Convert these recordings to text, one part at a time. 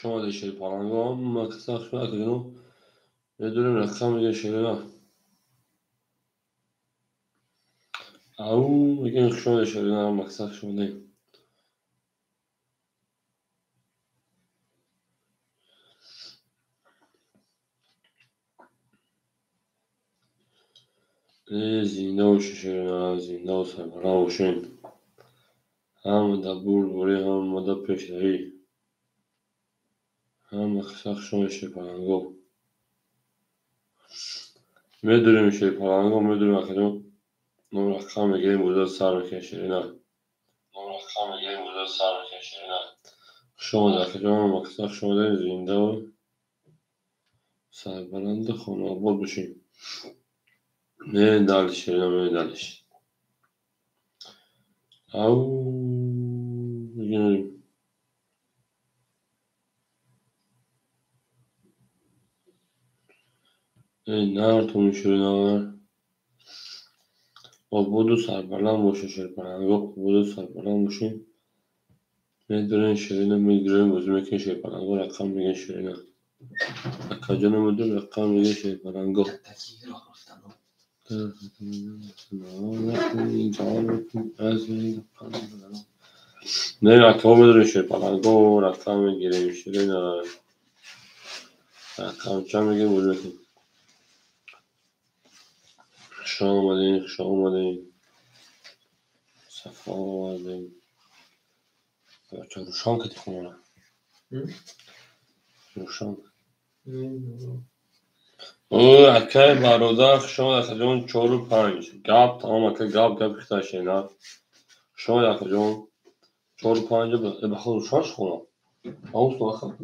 شماره پالانگو مکساخ کنم بدون رقم میگه شیرنا او میگه شماره شیرنا مکساخ شده زینده و شیرنا زینده و سربرا وشین هم دبور بوری هم مدد پیشتری هم مکساخ شماره پالانگو میدونیم پالانگو میدونیم اکنون نور رقم میگه مدد سر شیرنا شما در خجام مکساخ شده زنده و سربلند خانه آباد باشیم نه دلش شیرنا نه دلش او بگیم نه تو شیرنا آباد و سربلند باشه شیرپلنگا آباد و سربلند باشیم میدونین شیرنا میگیریم بازی میکنیم شیرپلنگا رقم میگه شیرنا اکا جانو میدون رقم میگه شیرپلنگا نه اکا میدونین شیرپلنگا رقم میگیریم شیرنا رقم چند میگه بازی میکنیم خوش آمدین صفا آمدین بچه روشان که تخمونه روشان او اکه برادر شما در خجون 4 و 5 گاب تمام اکه گاب کتا شینا شما در خجون 4 و 5 بخور روشانش خونم آوز تو بخور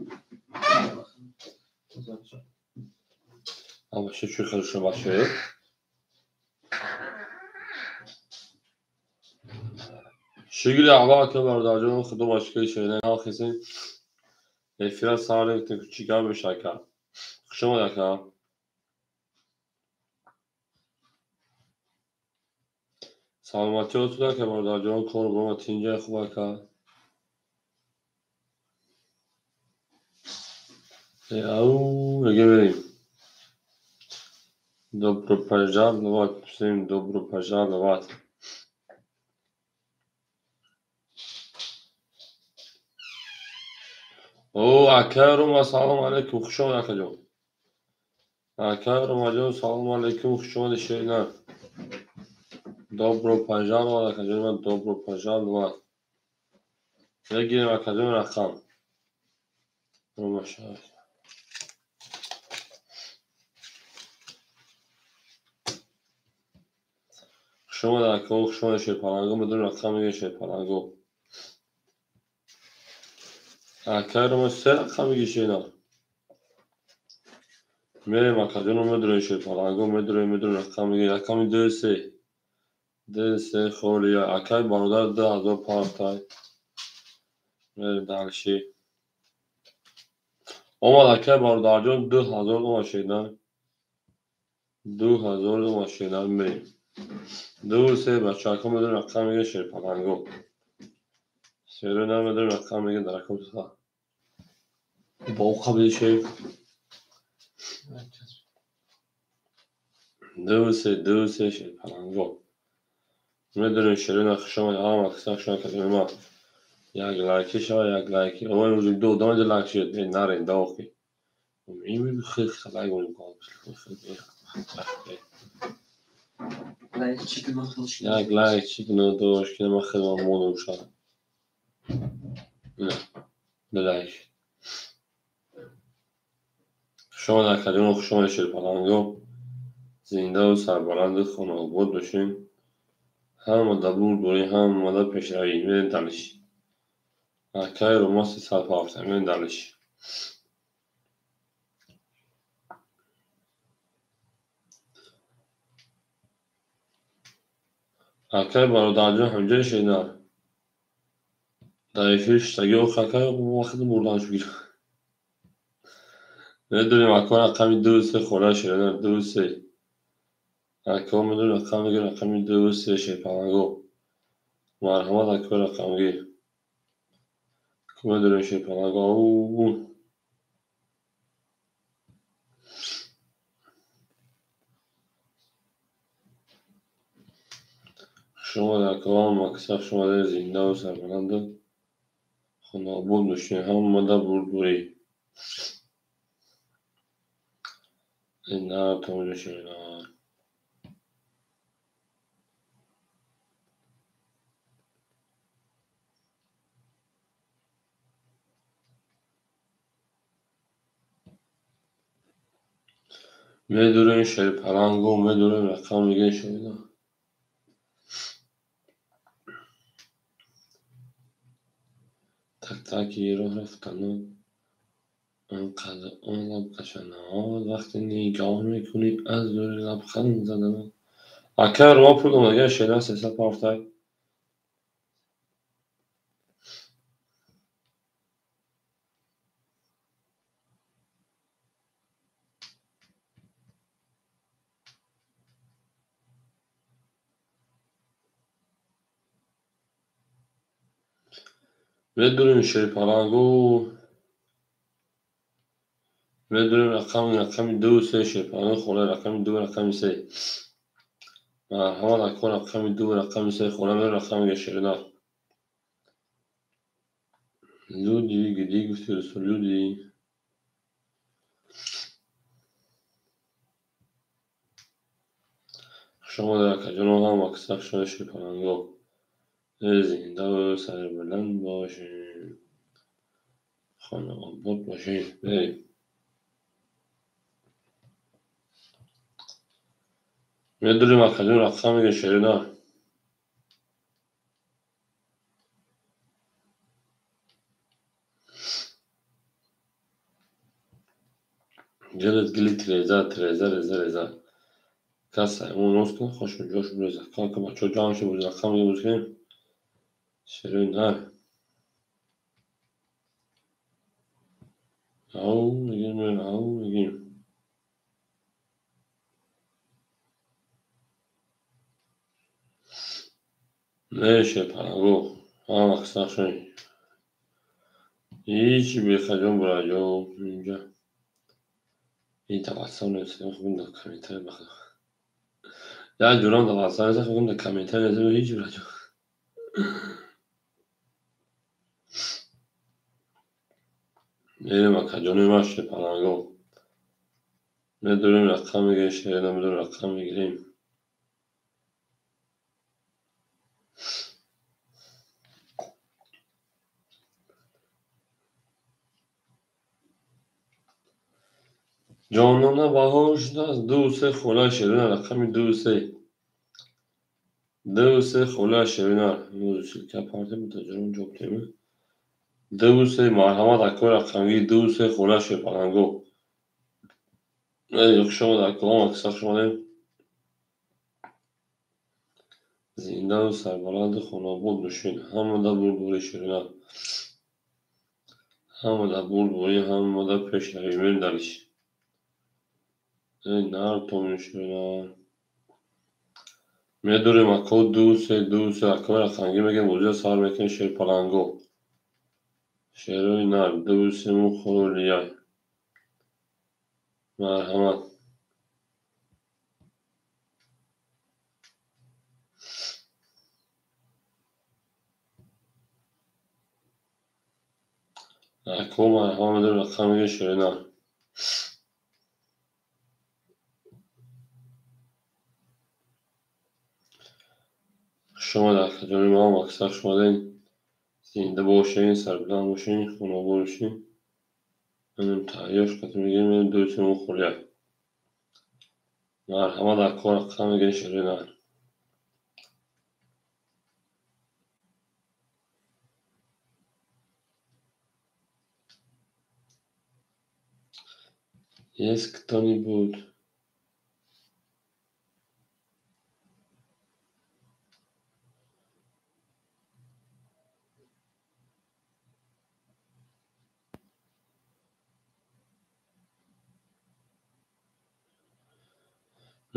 اما چه چوی خیلشون باشه شگلی اعبا اکه برادر جون خدا باشکه شینا آخیسین افیرا ساله چیکار بشه اکه شما در که سلامتی ها تو در که برادر جون کار برو تینجه خوبه که او بگه بریم Dobro požalovat svim dobro požalovat. او اکرم و سلام علیکم خوش آمد اکجون اکرم و جون سلام علیکم خوش آمد شیرنا dobro požalovat اکجون من dobro požalovat بگیریم اکجون رقم رو مشاهد خوش آمد اکجون خوش آمد شیرپلنگو بدون رقم میگه شیرپلنگو اکرم 3 رقم میگه شیرنا میریم اکجون رو میدونیم شیرپلنگو میدونیم رقم میگه رقم 2 3 خوری اکای برادر 2000 پارتای میریم دلشی اومد اکای برادر جون 2000 ماشینا 2000 ماشینا میریم 2 3 بچه ها میدونیم رقم میگه شیرپلنگو سیرو نمیدونیم رقم میگه درکم تا با او قبل شیر 2 3 شیرپلنگو میدونیم شیرین خوش آمد هم اکسان شما کدیم ما یک لایکی شما یک لایکی اما روزی 2 دانج لایک شد نرین داخی این میگه خیلی خلای گونیم یک لایک چیکن رو دوش که ما خیلی مونم شد نه بلایک شما در کدیم خوش آمد شیرپلنگو زنده و سربلند خانه آباد باشین هم دبور دوری هم مدد پیشروی میرین دلش اکای رو ما 307 میرین دلش اکای برادر جون همجای شینا دایفیش تگه و خکای وقت بردانش بگیر میدونیم اکا رقمی 2 3 خوره شیرنا 2 3 اکا میدونیم رقم میگه رقمی 2 3 شیرپلنگو مرحمت اکا رقم میگه که میدونیم شیرپلنگو او شما در کدام مقصد شما زنده و سربلند خونابود میشین هم مدى بردوری اینا تو میشین میدونین شیر پلنگو میدونین رقم میگه شما تک تکی راه رفتن انقدر آن لب قشنگ‌ها وقتی نگاه میکنید از دور لبخند زدن Aquela era uma programma cheia essa parte. میدونیم شیر پلنگو میدونیم رقم دو سه شیر پلنگو خونه رقم دو رقم سه مرحبا نکن رقم دو رقم سه خونه من رقم شیرنا لودی گدی گفتی رسول لودی شما در کجا هم اکثر شده شیر پلنگو زنده و سربلند باشین خانه آباد باشین بریم میدونیم کجا رقم شیرنا جلد گلی تریزه کسا اون روز کن خوش می جوش بریزه kanka bak çocuğum şey bu rakam gibi gözüküyor. Şirin ha. Au yirmi au yirmi. Ne iş yapar bu? Ha bak sakın. Hiç bir kacım buraya اینجا. این دوستان نمی‌تونم خودم در کامنتر بخونم. یا جورم دوستان از خودم در کامنتر نمی‌تونم هیچ راجع. نه ما کجانی ماشه پلنگو. نداریم رقم میگه شهر نمی‌دونم رقم میگیریم. جانانه باهوش دست دو سه خلا شیرین رقم دو سه خلا شیرین موزیک پارتی متجرم جوب تیمه دو سه مرحمت اکبر رقمی دو سه خلا شیر پلنگو yok شما در کدام اکثر شما زنده و سربلند خاناباد باشین همه در بردوری شیرین همه در بردوری همه در پیش رویم درش نر تو میشین میدونیم اکو دو سه اکبر رقمی میگه موزه سر میکنی شیر پلنگو شیروی نر دو سه مو خولیای مرحمت اکو مرحمت رقم میگه شیرین شما در کجای ما هم اکثر شما زنده باشین سربلند باشین خانواده باشین من تحییش کتی میگیم من دویتون اون خولیه مرحمت در کار رقم میگه شیرین یه اسکتانی بود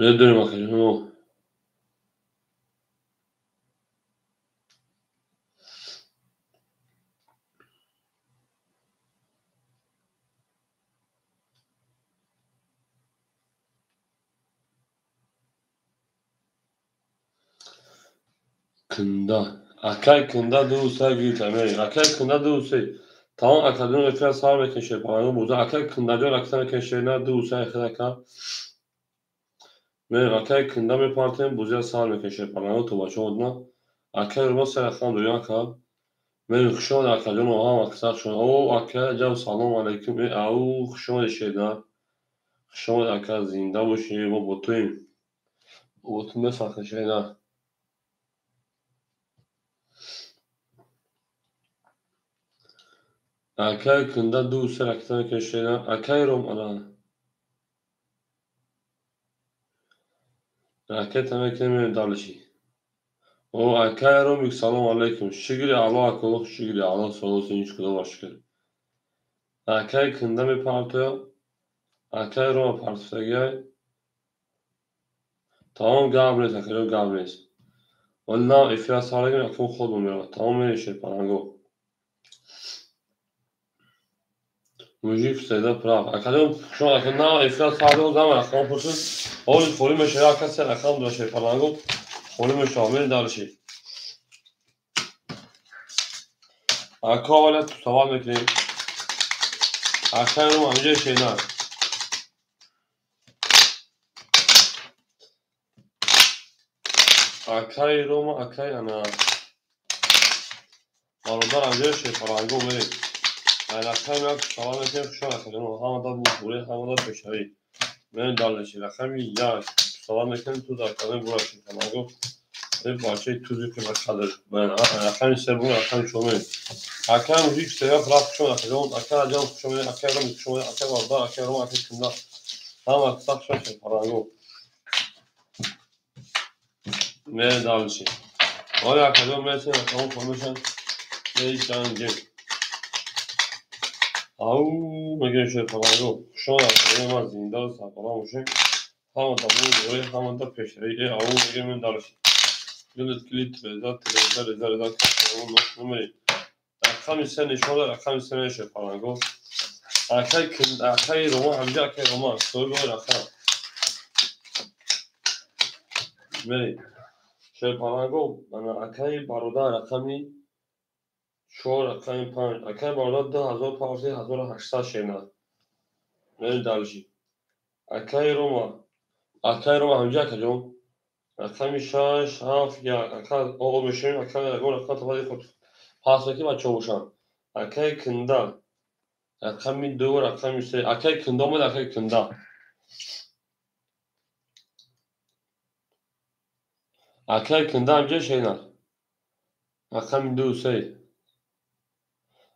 میدونیم اکجای ما Kında. Akay kında دوسه گیتمه. Akay kında دوسه. Tamam akadın ötüre sağ ve keşe paranı buldu. Akay kında diyor aksan keşeğine دوسه اخلاقا. Benim akay kında bir partinin buzuya sağ ve keşe paranı tobaşı oduna. Akay rıma serakhan duyan akal. Benim kuşun akadın oha maksak şun. O akay cav salam aleyküm. Au kuşun şeyda. Kuşun akay zinda bu şeyi bu botuyum. Botun ne sakın şeyda. Akay kında دوسه aksan keşeğine. Akay rom ana. Raket emek yemeğe dalışi. O akayro mük salam aleyküm. Şigri Allah akıllı şigri Allah solusun hiç kula başkır. Akay kında bir partiyo. Akayro partide gel. Tamam gabriz akayro gabriz. Valla iflas hale gel akım kodum ya. Tamam öyle şey parango. Müzik sayıda prav. Akayro şu an akında iflas hale o zaman akam kursun. Oğlum foli meşere akasya akam da şey parango. Foli meşamel dalışi. Akayro tutamam mekleyim. Akayro amca şeyler. Akay Roma akay ana. Barodan amca şey parango veri. Yani akay mek salam eken kuşa akayım. Hamada bu buraya hamada peşavi. Ben darleşir. Akayım ya salam eken tuz akayım burası parango. Hep bahçe tuzu ki kalır. Ben akayım ise bunu akayım çoğumayım. Akayım hiç seviye bırak kuşa akayım. Akay acam kuşa akay Roma kuşa akay varda akay Roma akay kımda. Tamam aksak şey parango. Ben darleşir. Oraya akayım mesela akayım konuşan. Değişen Au, mega şey falan yok. Şu an benim zindan falan bir şey. Hamam da bu böyle hamam da peşre. Au mega men darış. Yıldız kilit ve zaten kaçıyor. Numara. Rakam sene şöyle rakam sene şey falan yok. Akay Roma amca akay Roma. Soru böyle rakam. Böyle şey falan yok. Ana akay baroda rakamı şu rakamı pan. Akay baroda 10,000 şeyler. Ben darışı. Akay Roma. Akay Roma amca akacağım. Akşam şaş haf ya akal o meşhur akal gol akal tabii kot. Hasaki maç oluşan. Akay kında. Akam bir doğru akam ise akay kında mı akay kında. Akay kında amca şeyler. Akam bir doğru şey.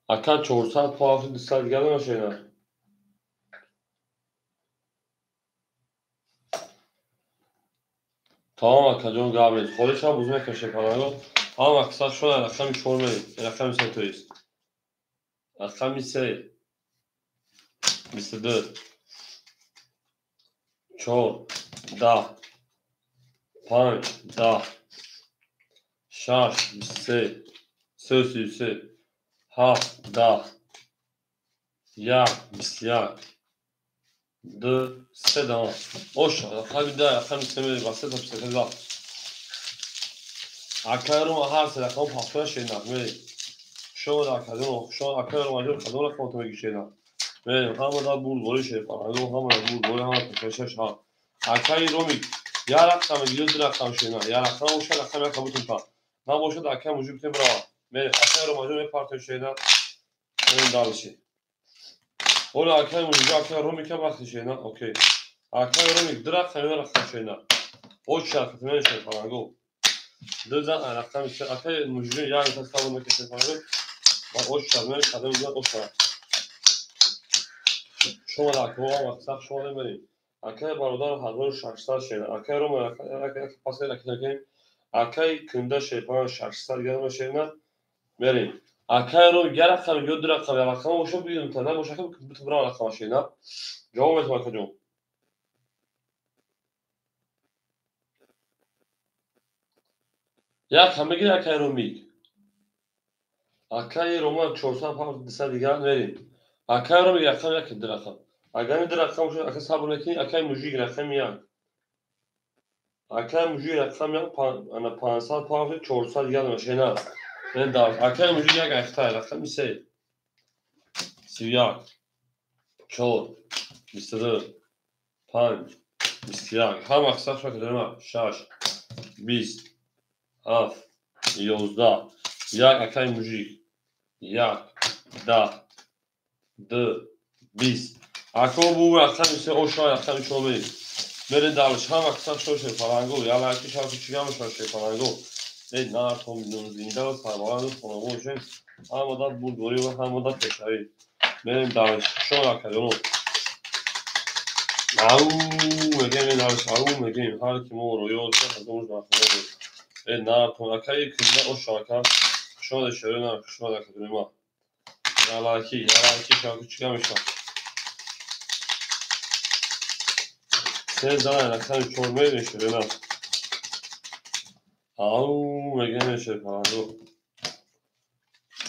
Akal çoğursal puanı dışarı gelen şeyler. Tamam akacağım gayet. Kolişa buzuna köşe kanalı. Ama kısa şu an akam bir çorbayı. Akam ise töyiz. Akam ise miside. Çor. Da. Panç. Da. Şaş. Se. Söz. Ha. Da. Ya. Bisya. De. Sedan. Oşa. Tabi da. Akam istemeli. Basit hapse. Da. Akarım ahar se. Akam hafta şeyler. Ve. Şu an akadın. Şu an akarım acır. Kadın akam otomatik şeyler. Ve. Ama da bul. Böyle şey falan. Ama da bul. Böyle ha. Peşeş ha. Akayı romik. Ya rakam. Gidiyor rakam şeyler. Ya rakam. Oşa rakam. Rakam bütün pa. Ben boşa da akam ucu bütün brava. Ve. Akarım acır. Ve parti şeyler. Benim dalışı. Ola akay mucize akay romik'e baktı şeyine. Okey. Akay romik direkt hemen rakam şeyine. O şarkı ne şey falan go. Dızan rakam işte akay mucize yani tasavvurma kesin falan. Bak o şarkı ne kadın o şarkı. Şu an akay o vaksa şu an benim. Akay barodan hazır şarkılar şeyler. Akay romik akay pasayla akay akay kında şey falan şarkılar gelme şeyine. Verin. Akay romik ya rakam yo direkt rakam ya rakam o şu bir tane o şarkı bütün bravo rakam şeyine. Cevap et bakacağım. Ya kamegi akay romik. Akay Roma çorsan falan dışarı diğer verin. Akay Roma yakam yakındır akam. Agani dir akam şu akay sabunaki akay muji rakam ya. Akay muži rakam jak na 500 pavli 400 gelme şeyler. Ne dar. Akay muži jak ahtay rakam ise. Sivyak. Çor. Mr. Panç. Mr. Ham aksak şakadırma. Şaş. Biz. Af. Yozda. Jak akay muži. Jak. Da. D. Biz. Ako bu rakam ise o şu rakam hiç olmayı. Bere dalış ham aksak şoşe falango. Ya belki şarkı çıkan şoşe falango. Nar kombinumuz inda sarmalarını sonamı için hamada bulguri ve hamada peşari. Benim dalış şu rakam onu. Au, megemi dalış au megemi. Her kim olur yolda kazanmış bakmalı. Nar konakayı kında o şarkı şu da şöyle şu da kadınıma. Yalaki şarkı çıkarmış bak. Sen zaten rakam çormayı da şöyle ne? Au megemi şey falan yok.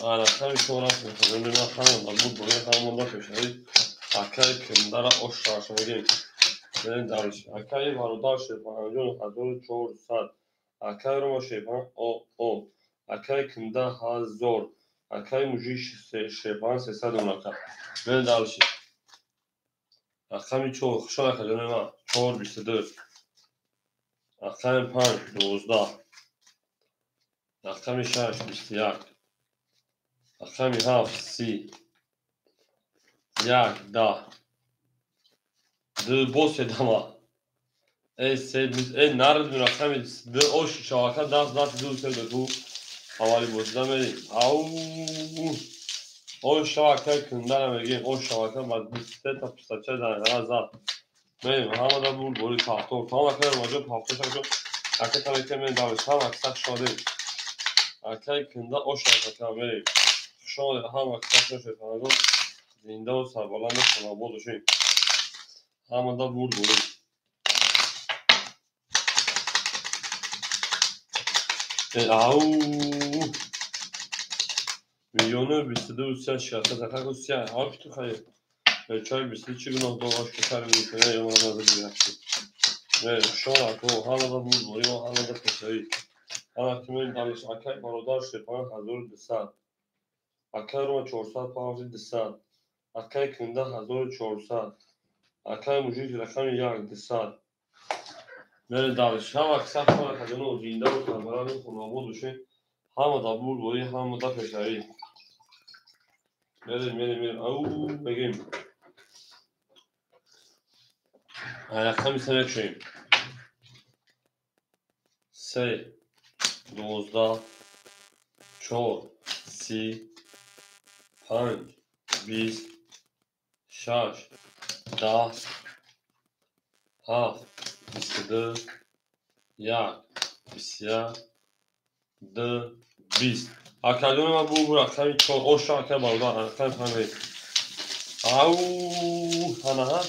Rakam çorası kadınıma hamada bulguri hamada peşari. Akay kındara o şarkı megemi. Benim dalış. Akay var o dalış yapan. John hazır çoğur saat. Akay Roma şepan o. Akay kında hazır. Akay muji şepan sesad onaka. Benim dalış. Akay çoğur. Şu akay dönema. Çoğur 24. Akay pan 12. Akay 6 21. Akay 7 30. Yak da. Boş edama. Narod rakami o şavaka das dulce bu havali bozda meri. Au. O şavaka kundara meri. O şavaka madde tapsaça da razat. Meri hamada bul boli tahto. Tam akar majo tahto şakşo. Akay tabii dalış tam aksak şode. Akay kunda o şavaka meri. Şode ham aksak şode falan. Zinda o sarbalanda sana bol şey. Hamada bul boli. Au. Milyonu bir de Rusya şarkı zakak Rusya. Abi tu hayır. Çay bir sürü çıkın doğaç keser bir sene yamanada bir yaptı. Ve şu an o hala da bu o hala da peşeri. Ana kimin dalış akay barodar şepan hazır desa. Akay Roma çorsa pavzi desa. Akay kında hazır çorsa. Akay mujik rakam yak desa. Ve dalış ha bak sen sonra kadını o zinda o kameranın konuğu düşün. Hamı da bu hamı da peşeri. Benim. Au begim. Rakam istemek şeyim. 12 4 30 5 20 6 10 7 22 yak 21 20. Akademi bu rakam çok o şarkı var da rakam hani. Au hana.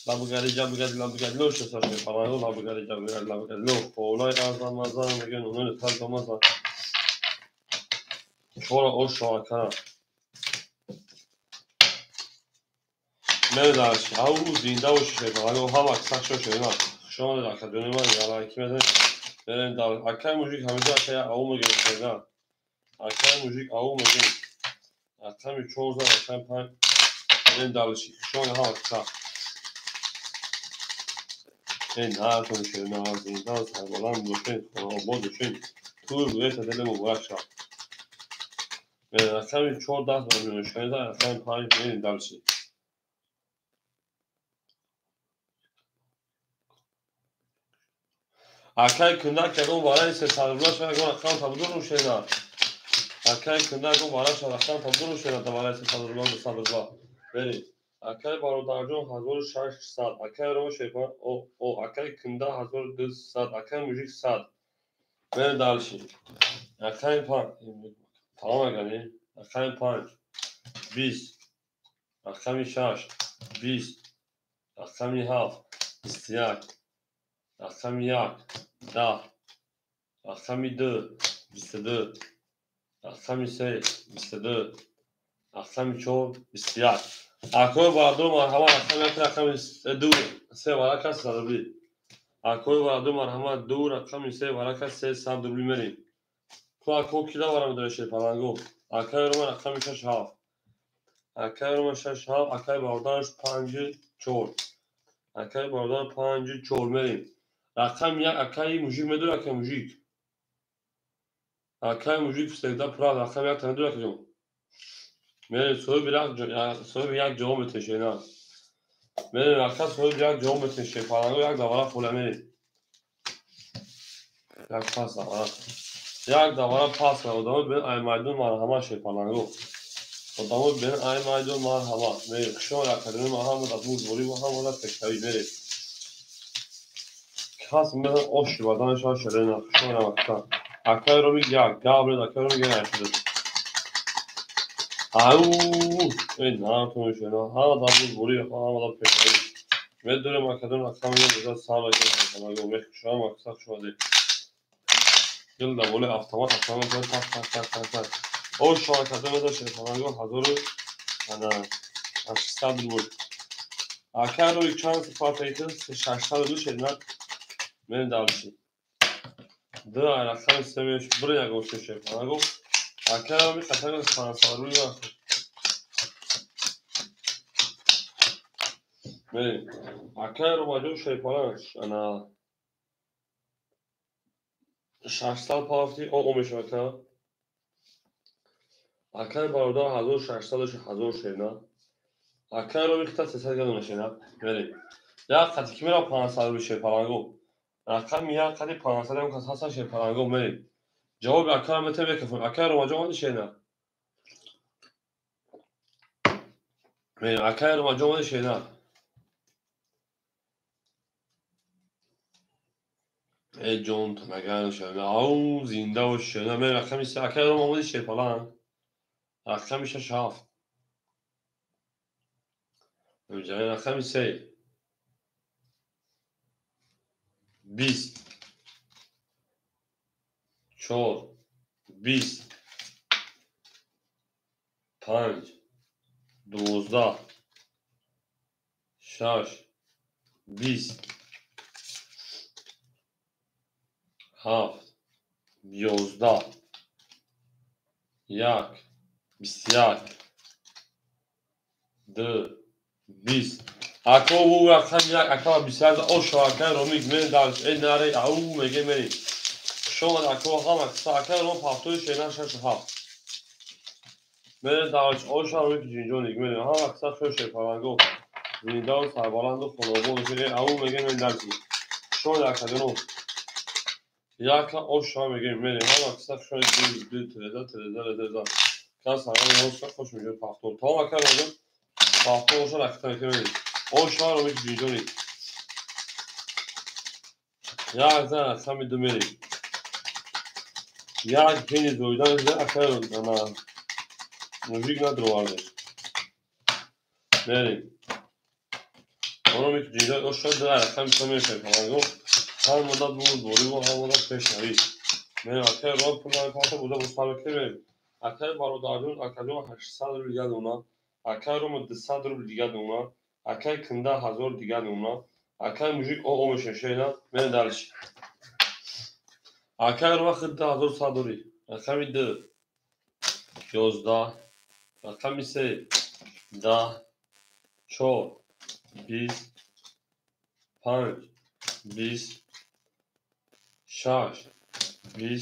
Labugadi lo şu saçma falan labugadi lo. Olay Ramazan bugün onu tartışmaz. Sonra o şarkı. Ne dersin? Au zinda o şey falan o hava saçma şey var. Şu an akademi var ya kime de benim de akay müzik hamza akaya au mu gösterdi. Akay müzik au mu gösterdi. Akay çoğu zaman akay pan benim dalışık. Şu an hava kısa. Ha konuşuyor ne var zinda sarılan bu şey o düşün. Tur buraya tedelim o bırakşa. Ve akay çoğu da var şöyle akay pan benim dalışık. Akay kunda kero varay se sarılan şöyle gona kan tabudun şeyler. Akay kında go varaj rakam tabudun şeyler da varay se sarılan. Beri. Akay barodarjon hazır 6 saat. Akay ro şeypan o akay kında hazır 4 saat. Akay müzik saat. Beri dalışı. Akay pan. Tamam yani. Akay pan. 20. Akay 6. 20. Akay half. İstiyak. Akay yak. Da. Akşam 4, 22. Akşam 8, 22. Akşam 3, 21. Akşam vardı ama hava akşam 2 se vara kasa sabri. Akoy vardı marhamat dur rakam ise varaka se sab dubli merim. تو اکو کلا وارم داشته پلنگو اکای رو من اکای میشه هاف اکای رو من شش هاف اکای باردارش 5-4 اکای باردار 5-4 میریم رقم یک اکای موژیک میدونه اکای موژیک اکای موژیک فستیدا پراد رقم یک تندور اکای جون میریم سوی یک جواب بتشه نه میریم رقم سوی یک جواب بتشه پلنگو یک دواره خوله میریم یک پاس دواره یک دواره پاس و دامه به ایمایدون مرحمه شه پلنگو Adamı ben aymaydı marhaba. Meyre kışma akademi Muhammed Abdul Bori Muhammed Tektavi meyre. Kas meyre oş vadan şah şerena kışma nakta. Akay romi ya gabre akay romi gene açtı. Au. Ne yaptın şuna? Ha Abdul Bori Muhammed Tektavi. Ve dönem akademi akşamında güzel sağ bakıyor. Bana göre kışma maksak şu anda. Yılda böyle avtomat böyle tak. O şu akademide şey bana göre hazır. Ana. Aşısal بود. Akar روی چند پارتایتر 602 شدن من دارشی. دو علاقه سمیش برای گوشه شد. اگه akar روی خطر فرانسوی و من akar رو ماجور شی پارانش انا 600 پارتی او میشه که akar باردار 1600 شدن. akar روی خطر 300 گونه شدن. من یا خطی که میرا 500 روی شی پارانگو. رقم میاد خطی 500 هم که هست شی پارانگو من جواب akar متى بکفون akar رو ماجور شدن. من akar رو ماجور شدن. ای جون تو مگه شده او زنده و شده من رقمی سه اکر رو آمودی شه پلان رقمی شه شاف نمیجای رقمی سه 20 4 20 5 12 6 20 7 11 1 21 2 20 اکو و رقم یک اکا 21 او شاکر رو میگه من درش این نره او میگه منی شما اکو هم اکا رو پافتوی شینا شش هفت من درش او شما رو میگه جینجو نیگ منی هم اکسا شش پرانگو زینده و سربالند و خلوبون شده او میگه من درشی شما اکا یاکا او شما میگه منی هم اکسا شما دو ترزا کس همه روز خوش میگه پافتو تا اکا رو پافتو شما اکتا میگه منی او شما رو میگه جینجو نیگ یا اکتا میدو منی یا گینی دویدن زده اکا رو موزیک ندارو vardı. Nereye? Onu bir cüda o şöyle der. Hem samimi şey falan. Her moda bu doğru her moda peşnari. Ben akar rol kullanmak varsa burada bu sabit değil. Akar baro dağın akademi 800 rupiya ona. Akar mu 200 rupiya ona. Akar kında hazır diga ona. Akar müzik o olmuş şeyler. Ben derş. Akar vakit da hazır saduri. Akar bir de 11 Akar ise 10 4 20 5 20 6 20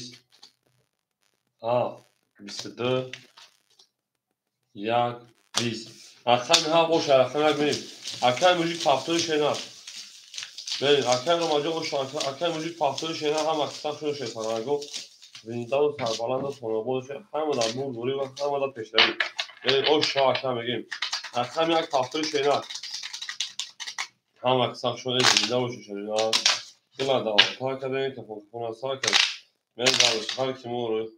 7 22 1 20 اصلا ها باشه اصلا ببین اصلا موزیک پافتور شنا ببین اصلا رو ماجا باشه اصلا موزیک پافتور شنا هم اصلا شروع شد فرانگو ویندا و سربالند و سونوبول شد هم در مون دوری و هم در پیشروی ببین او شا اصلا بگیم اصلا یک پافتور شنا هم اصلا شده ویندا باشه شنا Kıla da takip edin kapına sakın. Ben de her kim olur.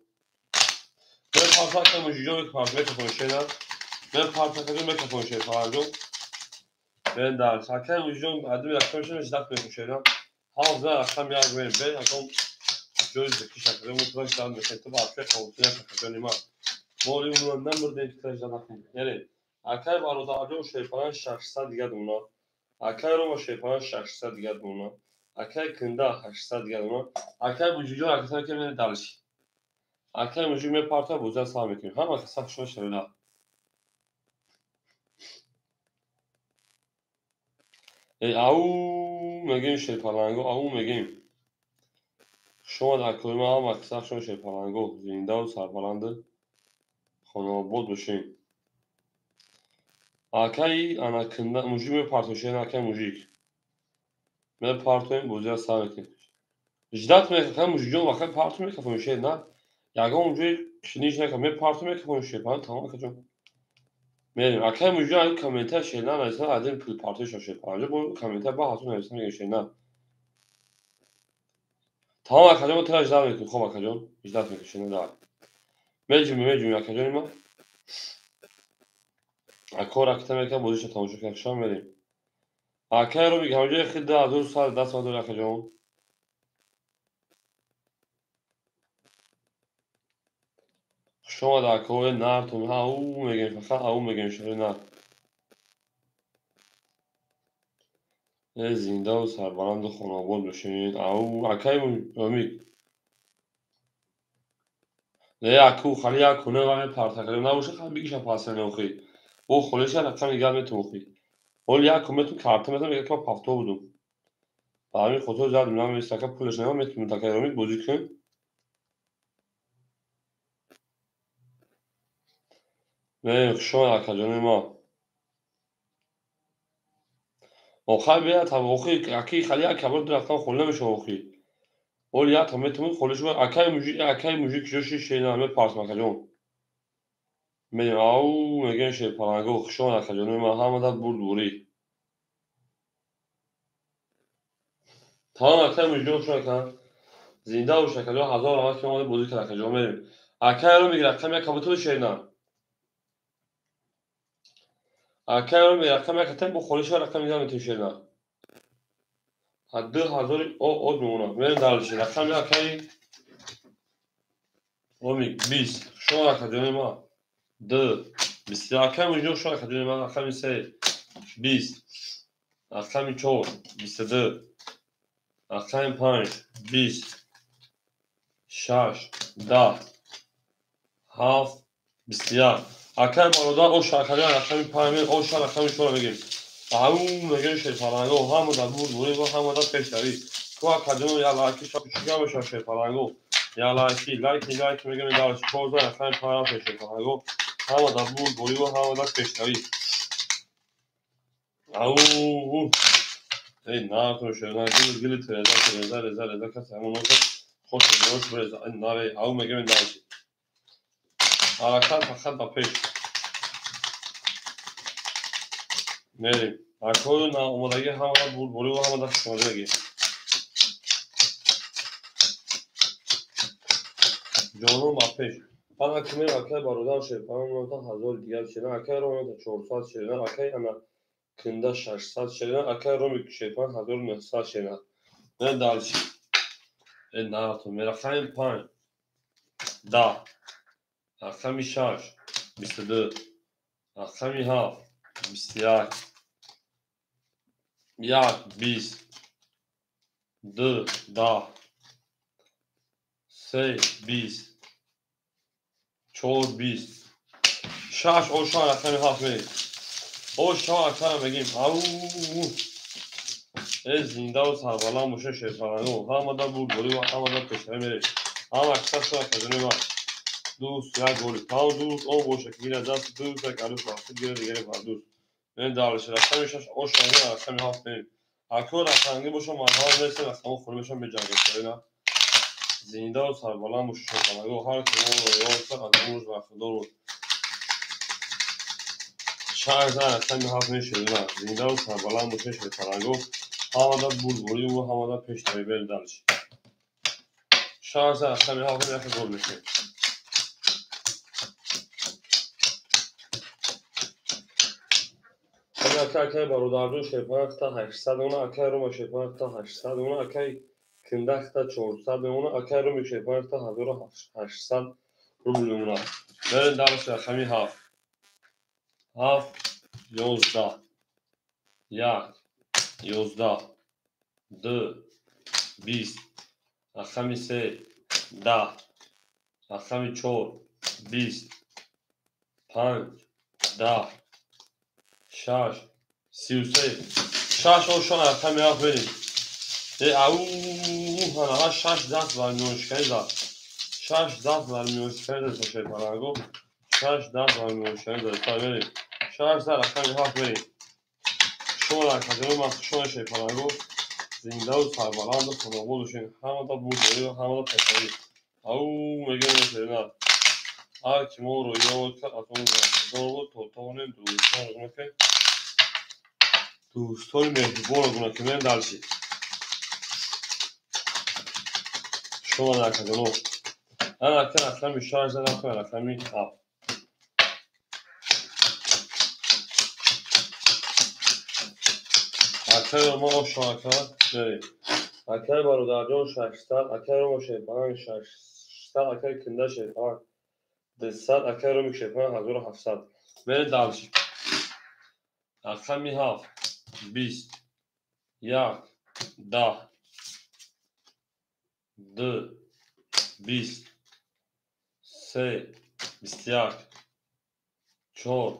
Ben parçalarımı yüzüyor parçalar kapına şeyler. Ben parçalarımı kapına şey falan yok. Ben de sakın yüzüyor adım yaklaşım izdak bir şeyler. Havza akşam yer benim ben akşam gözlük şekilde mutfaktan mesela bahçe kavuşuna kapına var. Mori bundan burada ihtiyacdan akın. Yani akar var o da acı şey falan şarkısa diye ona. Akar o şey falan şarkısa diye ona. Akay kında 800 gelma. Akay bujuju akay که من دالش. Akay bujuju می پارتا بوزا سام میکنیم. هم اصلا شو شروع. او میگیم شی پالانگو او میگیم. شما در کلمه هم اصلا شو شی پالانگو زنده و سربلند خانواباد باشین. Akay ana kında muji mi partoşen akay mujik. Me partoyim bozya samekin. Jdat me kakam mujijon vakay parto me kafon şey na. Yaga muji şiniş ne me parto me kafon şey pan tamam kaçım. Benim akay muji ay komentar şeyler mesela adın pul parto şey pan. Bu komentar ba hatun mesela me şey na. Tamam akacım o tıra jdat mekin. Xob akacım. Jdat mekin şey ne da. Mecum akacım ma. Akor akta mekan bozya tamam çok akşam vereyim. Akay رو میگم اونجا خیلی دور سال دست ما دور akacağım. شما در کوه نرتون ها او میگن فقط او میگن شده نه زنده و سربلند خانواباد بشین او اکای امی نه اکو خالی اکونه و همه پرتکلی نباشه خیلی بگیشم پاسه نوخی او خلیشه رقم نگه میتون مخی اول یک کمتون کارتم میتونم یک کم پافتو بودم با همین خطور زد میدونم میستکه پولش نگه میتونم تکه رومید بودی کن نه شما اکجانی ما آخر بیاد تا اوخی اکی خالی اکبر درختان خله میشه اوخی اول یک کمتون خلیش بود اکای موزیک جوشی شینامه پارت مکجون میگم او میگن شی پالانگو شما نکجون ما همه دا بوری تا اکای موزیک شما کن زنده و شکل هزار آمد که ما بودی که نکجون میریم اکای رو میگیره کمی کبوتر شینا اکای رو میگیره کمی کتن بخوریش رو کمی میگم تو شینا حد هزار او میمونه میریم دارش رقم اکای او میگ 20 شما نکجون ما دو 20 اکای موزیک شما نکجون ما رقم 3 20 رقم 4 22 رقم 5 20 شش 10 هفت 21 اکای بالا او شاکری رقم 5 او شا رقم 4 میگیم او میگن شی پالانگو همون در بوری و همون در پیشروی تو اکادمی یا لایکی شاپ چیکار میشه شی پالانگو یا لایک میگم دارش کوزا رقم 5 شی پالانگو همون در بوری و همون در پیشروی او ای نه تو شو نه گلی ترزا کسی همون خوش نوش برز ناره او میگم دارش حرکت فقط با پیش میریم اکوی ناامادگی همه بوری و همه در شمالی جانو ما پیش من اکمی اکای بارودان شیپان منتا هزار دیگر شدن اکای رو منتا 400 شدن اکای انا کنده 600 شدن اکای رو می شیپان 1900 شدن نه دالشی نه تو میرا خیلی 5 10 اکمی 6 22 اکمی 7 21 20 2 10 3 20 4 20 شش او شان اکمی 7 می او شان اکمی میگیم او زنده و سربلند باشه شیپانگو همه در بوری و همه در پیشروی میره هم اکثر شو اکادمی ما دوست یک گوری تا دوست او باشه که گیره دست دوست یک عروس مقصود گیره دیگری بر دوست این دارش رقمی شش او شانگی رقمی هفت میریم اکو رقمی باشه مرحال نیستیم رقمی خوری میشن به جنگه شوینا زنده و سربلند باشه شیپانگو هر که اون رو یاد سر از روز وقت دور شهر زن رقمی هفت میشه زنده و سربلند باشه شیپانگو همه در بوری و همه در پیشروی بریم دارش شانس اصلا می هاکم یک گل میشه این اکای برادردون شیپان تا 800 اون اکای رو ما شیپان تا 800 اون اکای کنده تا 400 اون اکای رو می شیپان تا 1800 روبل اون بریم دارش رقمی 7 11 1 11 2 20 رقم 3 10 رقم 4 20 5 10 6 33 6 او شان رقم 7 بریم او هنها 6 دست برمیونشکنی داد 6 دست برمیونشکنی داد تا شیر پرنگو 6 دست برمیونشکنی داد تا بریم 6 دست رقم 7 بریم شما در کجای مخشون شیر پرنگو زنده و سربلند و خانوادشون همه تا بوداری و همه تا پسری او میگه نمیشه هر کی ما رو یاد کرد از اون زمان تو تانه دوستان مهربان رو گونه که من دلشی شما در کجا من اکن اصلا بیشتر زدم کنم اصلا میکنم اکن ما رو شاکر بریم اکن برادرجان 600 اکن رو ما شیطان 600 اکن کنده شیطان 200 اکن رو می شیطان 1700 بریم دلشی اکن می 7 20 1 10 2 20 3 21 4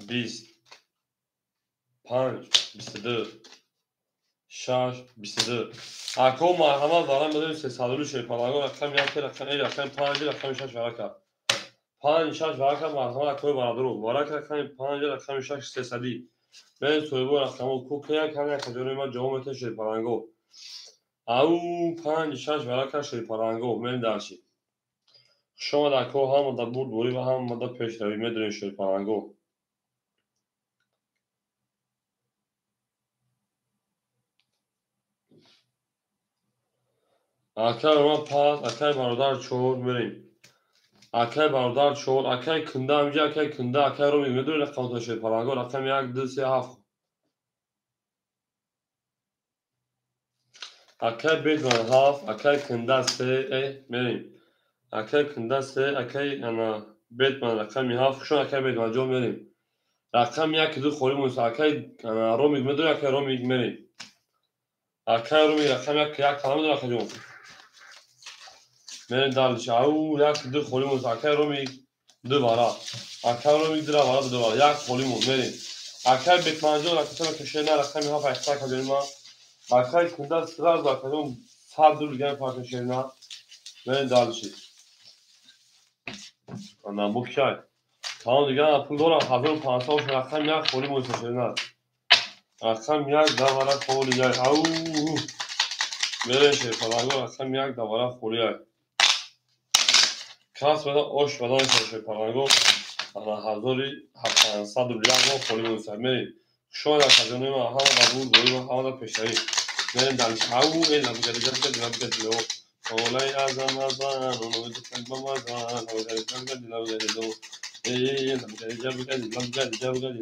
20 5 22 6 22 اکو مرحمت دارم بدونیم 300 شیر پرنگو رقم 1 رقم 1 رقم 5 رقم 6 ورکه 5 6 ورکه مرحمت اکوی برادرو ورک رقم 5 رقم 6 300 من سویبو رقم کوک یک کنه کجوری ما جوامت شیر پرنگو او 5 6 ورکه شیر پرنگو من داشی شما در کو هم در بود دوری و هم در پیش روی میدونید شیر پرنگو اکای ما پاس اکای برادر چور بریم اکای برادر چور اکای کنده همجا اکای کنده اکای رو میدونید رقم تا شیر پرنگو رقم 1 2 3 7 اکای بیت من هفت اکای کنده 3 بریم اکای کنده 3 اکای انا بیت من رقم 7 شون اکای بیت من جو بریم رقم 1 2 خوری موسی اکای انا رو میدونید اکای رو میدونید اکای رو می رقم 1 کلام داره اکای جون من دارش او 1 2 خوری موسی اکای رو می دو بارا اکای رو می دو بارا دو بارا 1 خوری موسی بریم اکای بیت من جو رقم کشه نه رقم 7 اکای کجا ما اکای کنده سراز اکای صد دور دیگه پارت شیرنا من دارش انا مکشای tamam دیگه پول دارم 1500 رقم 1 خوری موسی شیرنا رقم 1 دوباره خوری او برشه پرنگو رقم 1 دوباره خوری کاس بده آش بدن کرده پرنگو انا 1700 روبل خوری موسی بریم شما در کجا ما هم قبول داریم و هم در پیشروی بریم در او این لبگری لبگری لو اولای اعظم ازن اونو دکن بمازن اولای لبگری لو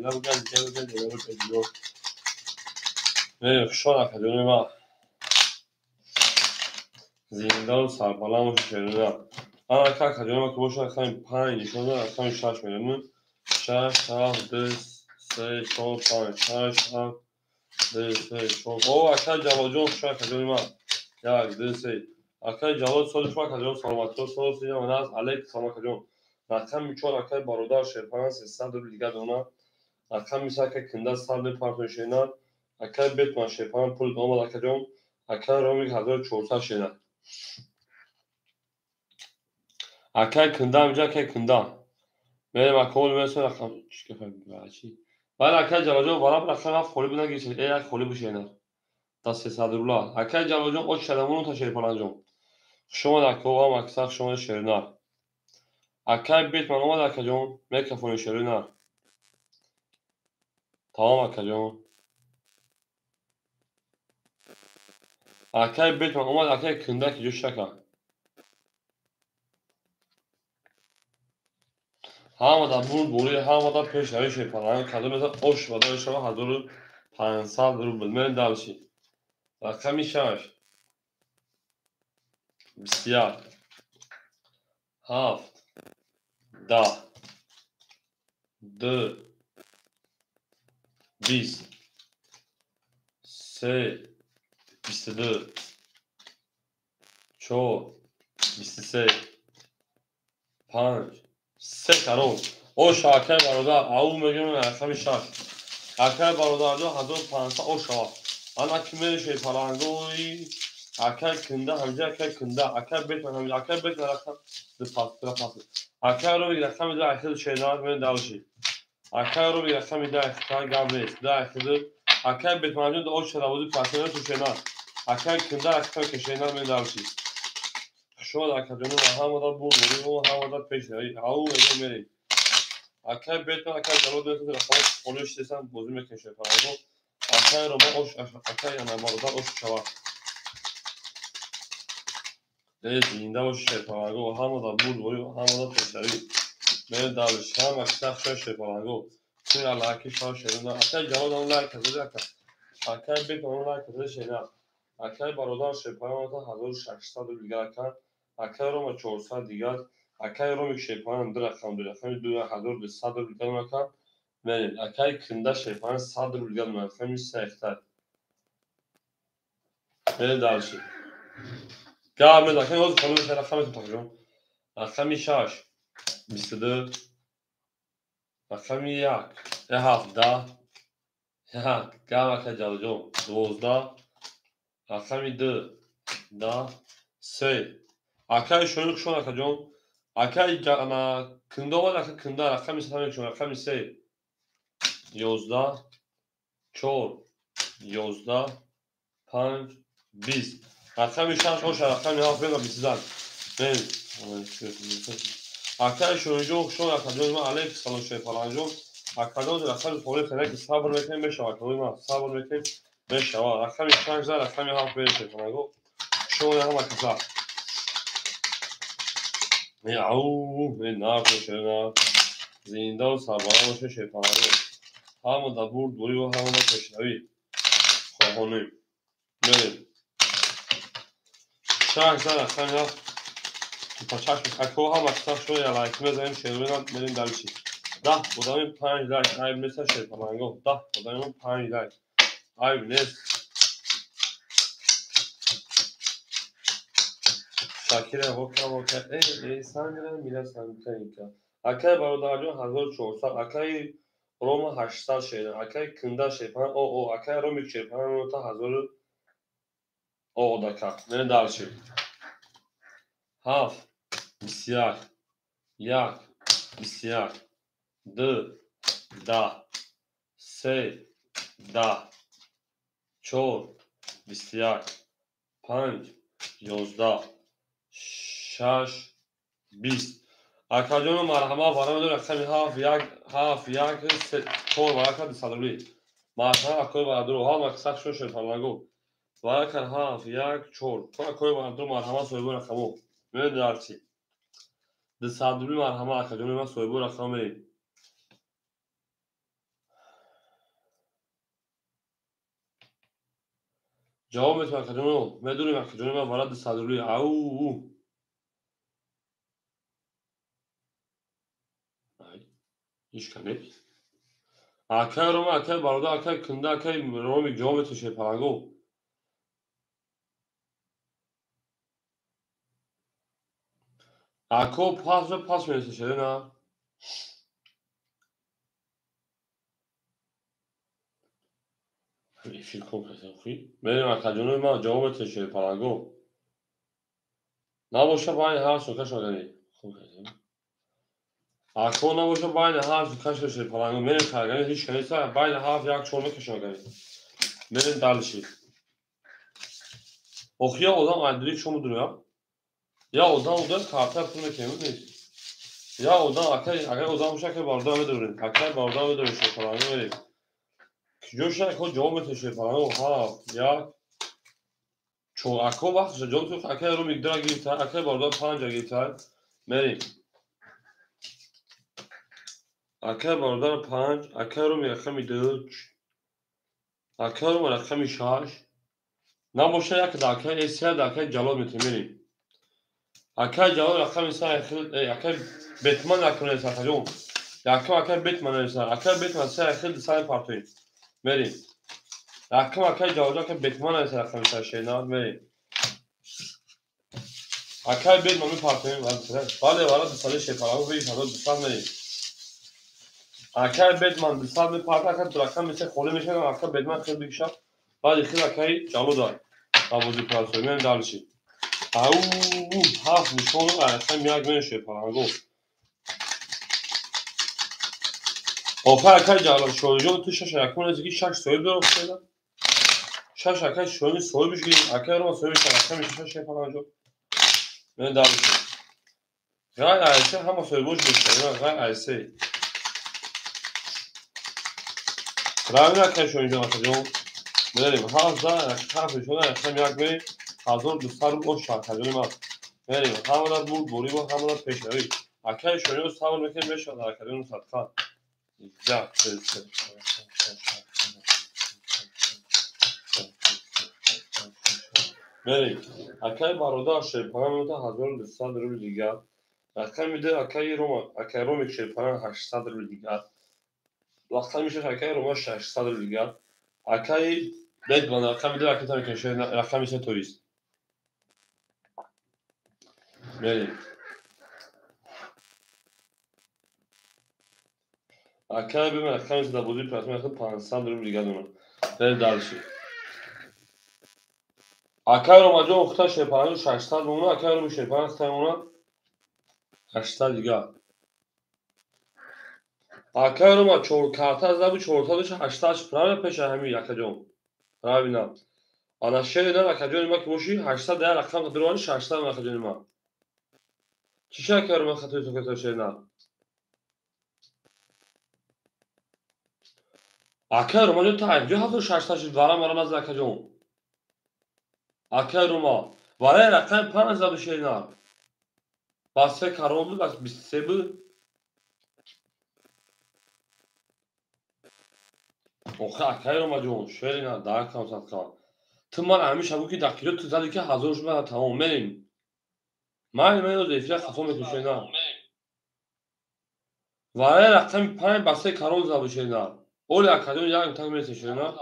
لبگری لو بریم شما در کجا ما زنده و سربلند و شیرینه انا کجا ما که باشه رقم 5 شده رقم 6 میریم 6 7 2 3 4 5 6 7 2 3 4 او اکای جواد جون شما کجا ما 1 2 3 اکای جواد سال شما کجا سلامت تو سال سیا من از علیک سلام کجا رقم 4 اکای برادر شیرپان 300 دیگه دونا رقم میشه که کنده سال پارتون شینا اکای بیت ما شیرپان پول دوم کجا اکای رومی 1400 شینا اکای کنده همجا اکای کنده بریم اکول میرسه رقم چی که فهم چی ولی اکای جواد جون بالا رقم هفت خوری بودن گیشه یک خوری بشه اینا تا 300 روبل اکای جواد جون اوش شدمون تا شیرپان جون شما در کوه هم اکثر شما شیرینار اکای بیت من اومد اکای جون میکفون شیرینار تمام اکای جون اکای بیت من اومد اکای کنده که جوش شکا همه در بون بوری همه در پیش روی شیرپان کدو مثل اوش بدای شما 1500 روبل من دلشی رقمی 6 21 7 10 2 20 3 22 4 23 5 3 قرار او شاکر برادر او میگم رقم 6 اکر برادر 1500 او شوا انا کمی شی پرانگوی اکر کنده همجا اکر کنده اکر بیت من همجا اکر بیت رقم دپاس اکر رو رقم ده اکر شیدار من دالشی اکر رو رقم ده اکر گابریس ده اکر اکر بیت من همجا او شدا بود پاسنه تو شیدار اکر کنده اکر کشیدار من دالشی شو اکر جنو محمد بود و محمد پیش او میگم اکر بیت من اکر جلو دست رقم اولش دستم بازی میکنه پرانگو اکر رو ما اوش اکر یا نماردا اوش شوا زنده باشه پرانگو همون بود و همون پیشروی من دارش هم اکثر شش پرانگو توی علاقه شاش شدن اکر جواد اون لایک زده اکر بیت اون لایک زده شینا اکر برادر شپایان تا 1600 دیگر اکر اکر رو ما 400 دیگر اکر رو شپایان در رقم 2200 دیگر اکر من اکر کنده شپایان 100 دیگر من سختر من دارش گام من اکر روز کنم رقم تو رقم 6 22 رقم 1 17 گام اکر جلو 12 رقم 2 10 3 اکر شونک شون اکر جون اکر جانا کنده و اکر کنده رقم 3 شون رقم 3 11 4 11 5 20 رقم 6 اوش رقم 7 و 20 من اکر شونک شون اکر جون ما علیک سلام شی پرانجون اکر جون رقم فوری خنک صبر میکنیم بشه اکر ما صبر میکنیم بشه رقم 6 رقم 7 بشه پرانگو شون هم اکر او نار شنا زنده و سربلند باشه شیطانه همون دا برد بوری و همون دا تشنوی خواهانیم بریم شهر زن اصلا یا تا چشم اکو هم اکتا شوی لایک میزنیم شیروین بریم دلشی ده بودمین 5 لایک عیب نیست شیطانگو ده بودمین 5 لایک عیب نیست شاکر وکر ای سنگره میرسن کنیکا اکای برادر جون 1400 اکای روم 800 شیدن اکای کنده شیپان او اکای رومی شیپان تا 1000 او دکا نه دالشی هاف بسیار یک بسیار دو ده سه ده چهار بسیار 5 11 6 20 اکاجون مرحبا بارم دور اکسمی هاف یک چهار برکت صدوری مرحبا اکوی بردر ها مکسک شو شد پرلنگو برکت هاف یک چهار تو اکوی بردر مرحبا سویبو رقمو من دارچی ده صدوری مرحبا اکاجون من سویبو رقمی جواب میتون اکاجون میدونیم اکاجون من وارد ده صدوری او هیچ کنید اکای روم اکای برادر اکای کنده اکای رومی جواب میتون شد پرلنگو اکو پاس میرسه شده نه ایفیل کن خوی بریم اکاجون ما جواب میتون شد پرلنگو نباشه باید هر سوکه شده اکو نباشه باید هر سوکه شده پرلنگو میریم کرگانی هیچ کنیسه باید هر یک چون میکشن گرید میریم دلشید اوخی یا اوزان ایدری شما دونیا یا اوزان اوزان کارتر پول میکنیم نیست یا اوزان اگر اوزان باشه که باردار بدوریم اکر باردار بدوریم شد پرلنگو میریم جوش اکو جواب میتون شد پرلنگو ها یا چون اکو وقت شد جواب تو اکر رو میگدر گیرتر اکر باردار 5 گیرتر میریم اکر باردار 5 اکر رو میرخمی 2 اکر رو میرخمی 6 نباشه یک دکه سه دکه جلال میتونیم اکر جلال رقم سه اکر بیتمن نکنه سرخجون اکر بیتمن نسر اکر بیتمن سه خیلی سر پارتوی میریم اکر جلال که بیتمن نسر رقم سه شینا میریم Akay Bedman'ın partneri var. Vale var dışarı şey falan ve inşallah dışarı ne? Akay Bedman dışarı bir parti akay bırakan mesela kolu mesela akay Bedman kırdı kişi. Vale kır akay canlı da. Tabucu parası ben dalışı. Au haf nişonu var. Sen miyak ben şey falan go. Opa akay canlı şoyucu tuşa şey akona zeki şaş söyledi o şeyler. Şaş akay şöyle soymuş gibi akay ama soymuş akay bir şaş şey falan go. Ben dalışı. Gay ayse ama soymuş bir şey. Gay ayse. Ramin akay şoyucu atacağım. بریم حاضر حرف شده هم یک حاضر دوستان رو شاکرجانی ما بریم همون بود بوری و همون پیشروی اکای شونی رو سوال میکنیم بشه در کردن صدقه جا بریم اکای برادر شیپان میده 1200 روبل دیگر رقم میده اکای روم شیپان 800 روبل دیگر وقتا میشه اکای روم 600 روبل دیگر اکای بدون رقم میده رقم میشه توریست بریم اکای ببین رقم میشه در بودی پراتون 500 روبل دیگر دونه بریم درشی اکای رو مجا اختا شیپان 600 بونه اکای رو شیپان اختا 800 دیگر اکای رو ما چور کارتا از دبو چورتا داشت 800 پرام پیش همین یکجون رابینا انا شهر نه یکجون ما که باشی 800 در رقم دروانی 600 ما یکجون ما چی شکر ما خطوی تو که شهر نه اکای رو ما جو تا جو هفت 600 شد وارم وارم از یکجون اکای رو ما وارای رقم 5000 شهر نه بس کارون بس 23 اوخه اکای رو ما جو شهر نه در کام صدقه تو من همیشه بگی دکیلو تو زدی که هزارش من تمام بریم من رو زیفیه خفا میکشه نه وارای رقم 5 بسته کارون زده بشه نه اول اکادون یک امتحان میرسه نه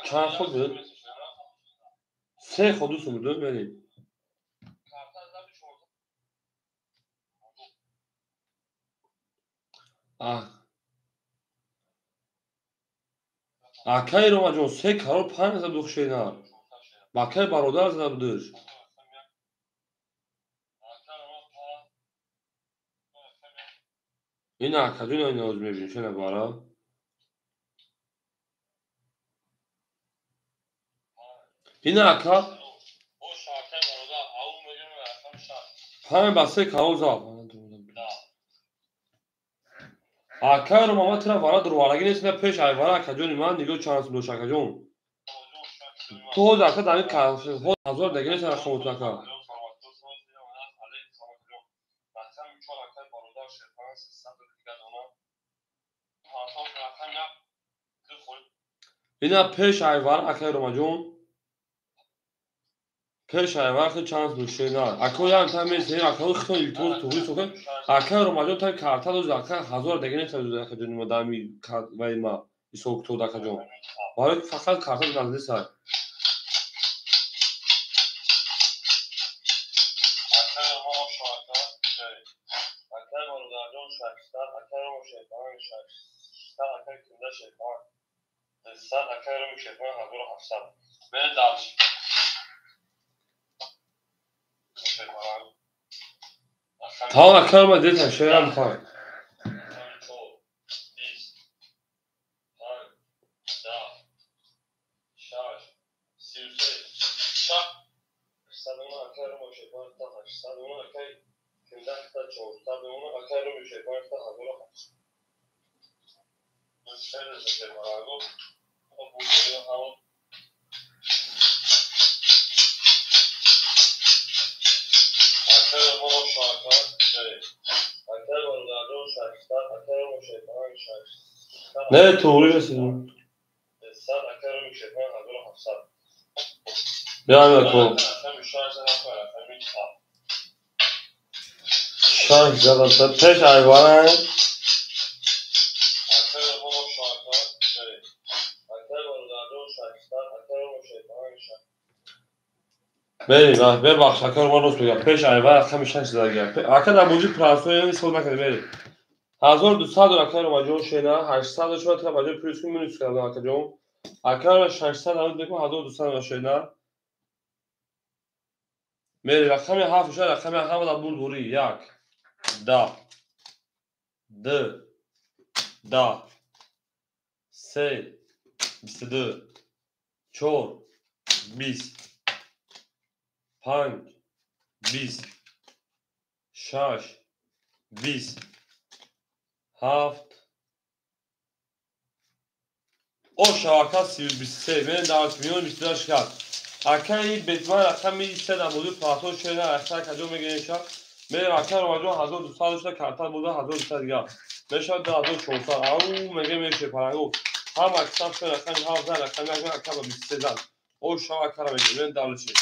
چند خود بود سه خودو سمودون بریم اکای رو ما جون سه کارون 5 زده بخشه نه باکای برادر زده بودش این اکادون این آز میبینی چه نبارا این اکا 5 بسته کارون زده اکای رو ما ترا وارا دروارگی نیست نه پیش ایوارا اکادونی من دیگه چانس دوش اکادون تو زاکا دانی کارش خود هزار دیگه نیست رقم مطلقا اینا پیش ایوارا اکای رو ما جون پیش ایوارا خیلی چانس دوشه نه اکو یا امتحان میرسه اکو خیلی ایلتون توی سوکن اکای رو ما جون تا کارتا دو زاکا هزار دیگه نیست اکادونی ما دامی وای ما سوک تو داکا جون وارا فقط کارتا دنده سر تا اکای رو ما دیدن شیرم پای نه توری رسیدیم بیا اکو شانس زدن تا پیش ایوارا بریم ببخش اکر ما راست بگم پیش ایوه رقم 6 درگه اکر در موجود پراسو یعنی سود نکنه بریم 1200 اکر ما جون شینا 800 شما تا باجه پلیس کو مینوس کردن اکر جون اکر 600 اون دیگه 1200 شینا میری رقم 7 شد رقم 7 دا بول دوری 1 10 2 10 3 22 4 20 5 20 6 20 7 o şarkı 23 ben dağıt milyon bir şarkı akayı betman rakam bir işte de budu plato şöyle aşağı kaçıyor mu gençler ben rakam romancı hazır dostlar işte kartal budu hazır dostlar ya beşer de hazır çolsa au mege meşe parango ham akşam şöyle rakam hafıza rakam rakam bir sezan o şarkı ben dağıtçı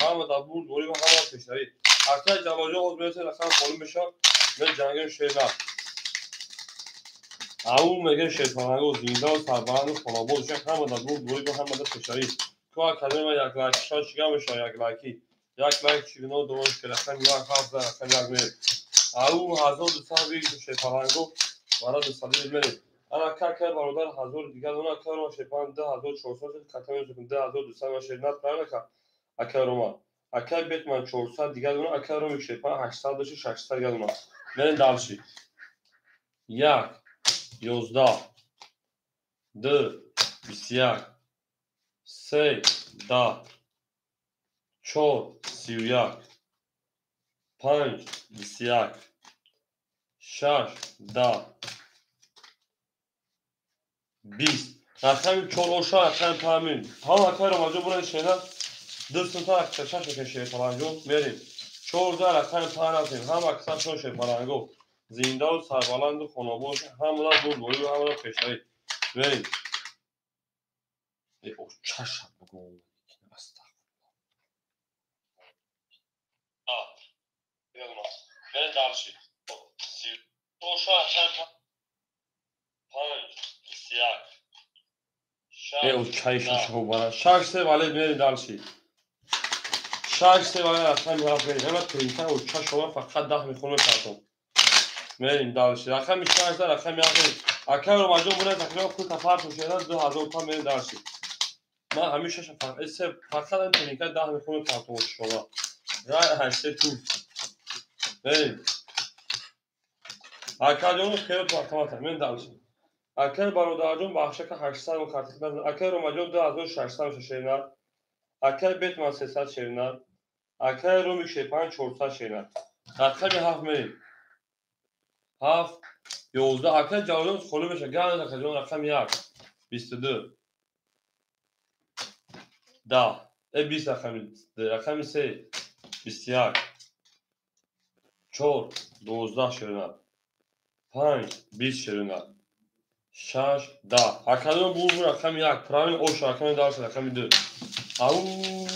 ham da bu doğru mu ham peşleri akay calojo olmuyorsa rakam kolum beşer ben cangın şeyler او میگه شیطانه و زینده و سربلند و خانابود چون همه در بود دوری به همه در فشاری تو اکادمی و یک لایک شان چیگه میشه یک لایکی یک لایک چیگه نو دوش که رقم یک هفت در رقم یک میر او هزار دوستان بگید شیطانه و برای دوستانی بمینید انا که برادر هزار دیگر اونا که رو شیطان 10400 کتمی زکن 10200 و شیطنت برای که اکه رو ما اکه بیت من 400 دیگر اونا اکه رو میشه شیطان 800 دوشی 600 دیگر اونا برین دلشی یک 11 2 21 3 10 4 31 5 21 6 10 20 رقم 4 اوشا رقم تامین هم اکای رماجو برای شینا دستون تا اکتشش بکشه پلانگو بریم 14 رقم تاناتیم هم اکتشش شوشه پلانگو زنده و سربلند و خانابود همونا بود و همونا پشتایی بریم ای او چشم بگو برین دلشی اوشا رقم 5 21 ای او چایش شو برا شاش سه والے میری دلشی شاش سه والے رقم میرفت بریم اما ترینکن او چا شما فقط 10 میخونه کارتون میریم دلشی رقم 16 رقم میرفت اکر رو مجموع بوده تقریبا کل تفرق میشه 2000 تا میریم دلشی من همیشه فقط این ترینکن 10 میخونه کارتون شما رای هشته تو بریم اکر جون خیلی تو اتمات من دلشی اکر برادر جون بخشه که 800 و کارت اکر رو مجموع 2600 شیرینه اکر بیت من 300 شیرینه اکر رو میشه 5400 شیرینه رقم 7 میریم 7 11 اکر جوالون خلو میشه گرد اکر جون رقم 1 22 10 20 رقم 3 21 4 12 شیرینه 5 20 شیرینه 6 10 اکر بول رقم 1 پرامین اوش رقم دارش رقم 2 او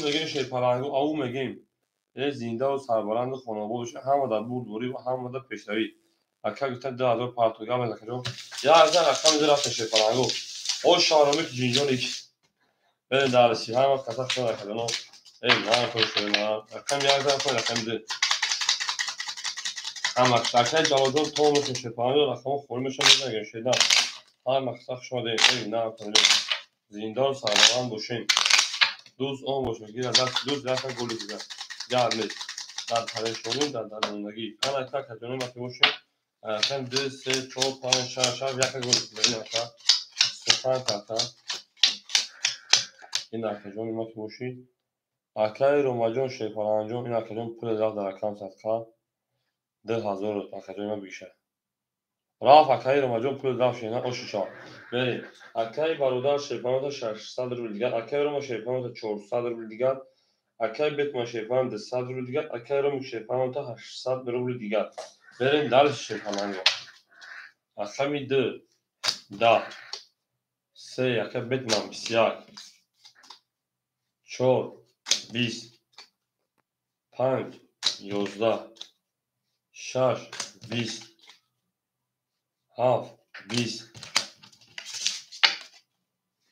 میگیم شی پلنگو او میگیم زنده و سربلند و خانواده‌اش هم در بود دوری و هم در پیشروی اکر گفتن 2000 پرتغال میذارم یا از رقم در پیش پلنگو او شارمی که جینجونیک بریم دارسی هم کسا شده کردن ای نه تو شده رقم 11 کنه رقم 2 هم اکر جوازون تو میشه پلنگو رقم خورمیش میذارم شده هم کسا شده ای نه کنه زنده و سربلند باشین دوست آن باشه گیر از دست دوست دست گل دیگر گرمه در پریشانی در درماندگی من اکر کجانی مکی باشه هم 2 3 4 5 6 7 یک گل دیگر اکر سفر کتا این اکر جانی مکی باشی اکر روماجون شیپال انجام این اکر جان پول دار در اکرام صدقه 10000 اکر جانی بیشه راه اکر روماجون پول دار شینا اوشیشا بریم اکر برادر شیپال 600 روبل دیگر اکر روما شیپال 400 روبل دیگر اکر بیت ما شیپال 200 روبل دیگر اکر روما شیپال 800 روبل دیگر بریم دلش شیپال انجام رقم 2 10 3 اکر بیت ما 21 4 20 5 11 6 20 7 20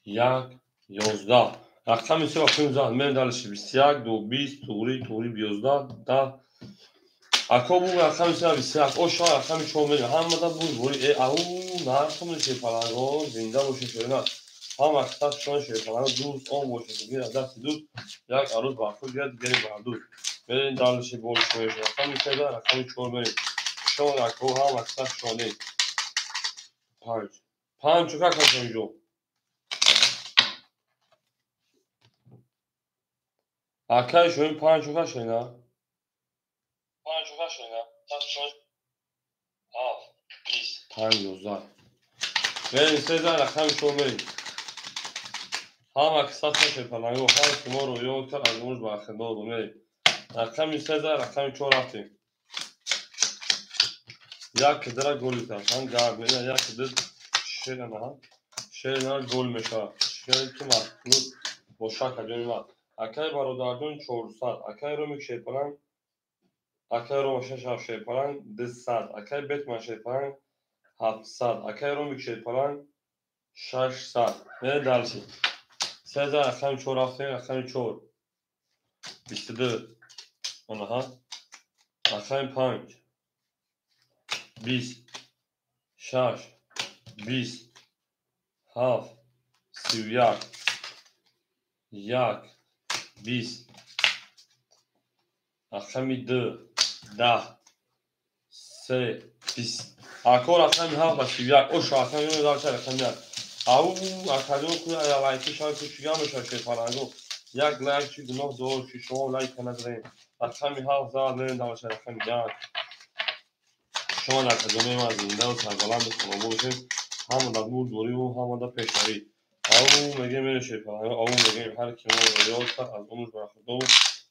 1 11 رقم 3 bakın zaten ben dalışım. Siyah do 20 توری 11 10 Ako bu rakam ise bir siyah. O şu an rakam hiç olmuyor. Hamada bu böyle au ne rakam şey falan o zinda boşu şöyle. Ama kısa şu an şey falan düz 10 boşu bir adam düz. Yak aruz bakıyor gel geri var düz. Ben dalışı boş şöyle rakam ise de rakam hiç olmuyor. Şu an ako ama kısa şu an değil. Punch. Punch çok kaç oyuncu. Arkadaş oyun punch çok kaç oyna. Punch çok kaç oyna. Taş şu an. Al. Biz. Punch yozlar. Ben ise de rakam hiç olmuyor. Hamma qisqasi shaytanlarga har kimor و یاد کرد از اونش برخوردار بودیم. رقم 13 رقم 4 رفتیم. یک کدر گل کرد. هم گرد میده یک کدر شیر گل میشه. شیر که مطلوب با شک اجایی من. اکای برادردون 400. اکای رو میکشه پرن. اکای رو مشه شف شه پرن 200. اکای بیت مشه پرن 700. اکای رو میکشه پرن 600. نه درسی. 13 رقم 4 رفتیم. رقم 4. 22. Onaha. Raqam 5. 20. 6. 20. 7. 31. 1. 20. Raqam 2. 10. 3. 20. Ako raqam 7 و 31. O şu raqam yönü daha çay raqam 1. Au akadyon kuya ayağıyki şarkı kuşuya mı şarkı farango. یک لایک چی گناه دور که شما لایک ندارین رقم 7 برین در رقم 1 شما در خدمت ما زنده و سربلند شما باشین هم در نور دوری و هم در پیشروی او میگه میره شیطان او میگه هر کی ما رو یاد کرد از اونش برخورده و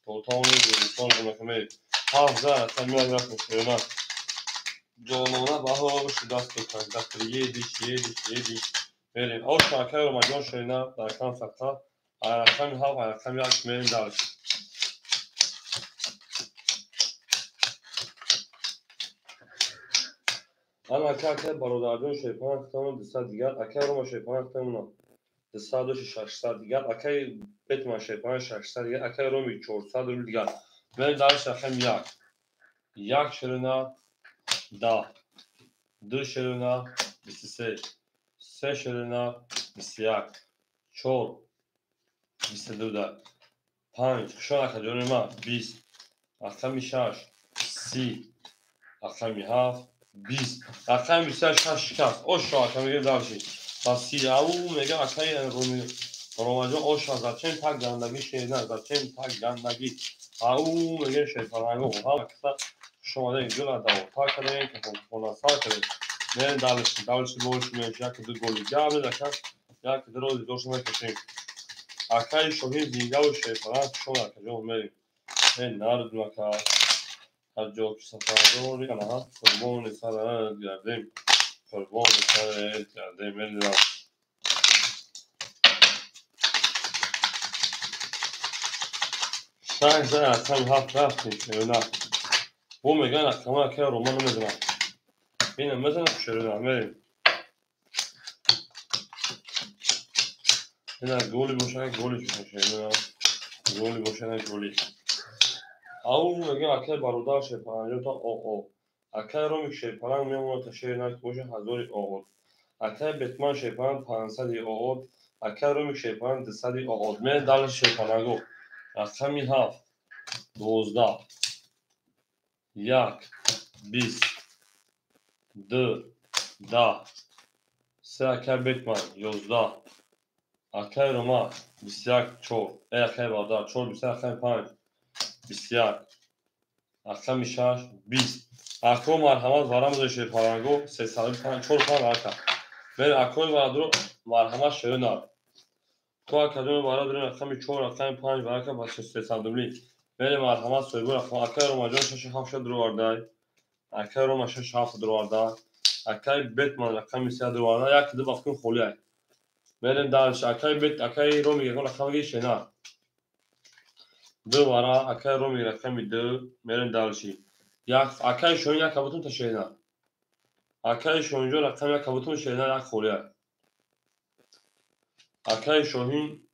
توتان دوستان کنه حافظه رقم 1 رقم شیرنا جانانه بها بشه دست بکن دست یه دیش بریم او شاکر رو مجان شیرنا در کم سخته رقم 7 رقم 1 میریم درش هم اکه برادردون شیطان اختمون دسته دیگر اکه رو ما شیطان اختمون دسته دوش 600 دیگر اکه بیت ما شیطان 600 دیگر اکه رو می 400 رو دیگر بریم درش رقم 1 شرنا 10 2 شرنا 23 3 شرنا 21 4 22 5 شون اکه جون ما 20 رقم 6 30 رقم 7 20 رقم 26 شکست او شو اکه میگه درشی بسی او میگه اکه رومی رومانجان او شو زچین تک گندگی شیرنا زچین تک گندگی او میگه شیطانگو هم کسا شما دارین جون داو تا کردین که خوناسا کردین نه دالش بولش میشه که دو گلی جابه دکن یا که دروزی دوش میکشیم اکای شوهی زینگا و شیطان شما که جون میریم این نارد مکا هر جا که سفر دوری کنه قربون سر گردیم قربون سر گردیم میریم شاید زن اکای هفت رفتیم شیرنا bu میگن اکما که رومان میزنم اینم میزنم شیرنا میریم اینا گولی باشه گولی شیرنا گولی باشه گولی او میگه اکای برادر شیطان تا او اکای رو میشه پرنگ میمونه تا شیر نک باشه 1000 آود اکای بیتمان شیطان 500 آود اکای رو میشه پرنگ 200 آود من دال شیطانگو رقم 7 12 1 20 2 10 3 اکای بیتمان 11 اکای رو ما 21 4 اکای برادر 4 23 اکای 5 21 رقم 6 20 اکو مرحمت ورم داشته پارانگو 305 4 5 رقم من اکو ورادرو مرحمت شرنا تو اکادمی ورادرو رقم 4 رقم 5 ورقم با 300 دوبلی من مرحمت سویبو رقم اکای رو مجان 6 7 درو وردای اکای رو 6 7 درو وردای اکای بیت من رقم 3 درو وردای یک دو باکن خولیای من دالش اکای بیت اکای رو میگه رقم گی شنا دو ورا اکای رو میگه رقم 2 من دالشی یک اکای شون یک کبوتون تشینا اکای شونجو رقم یک کبوتون شینا یک خولیه اکای شوهین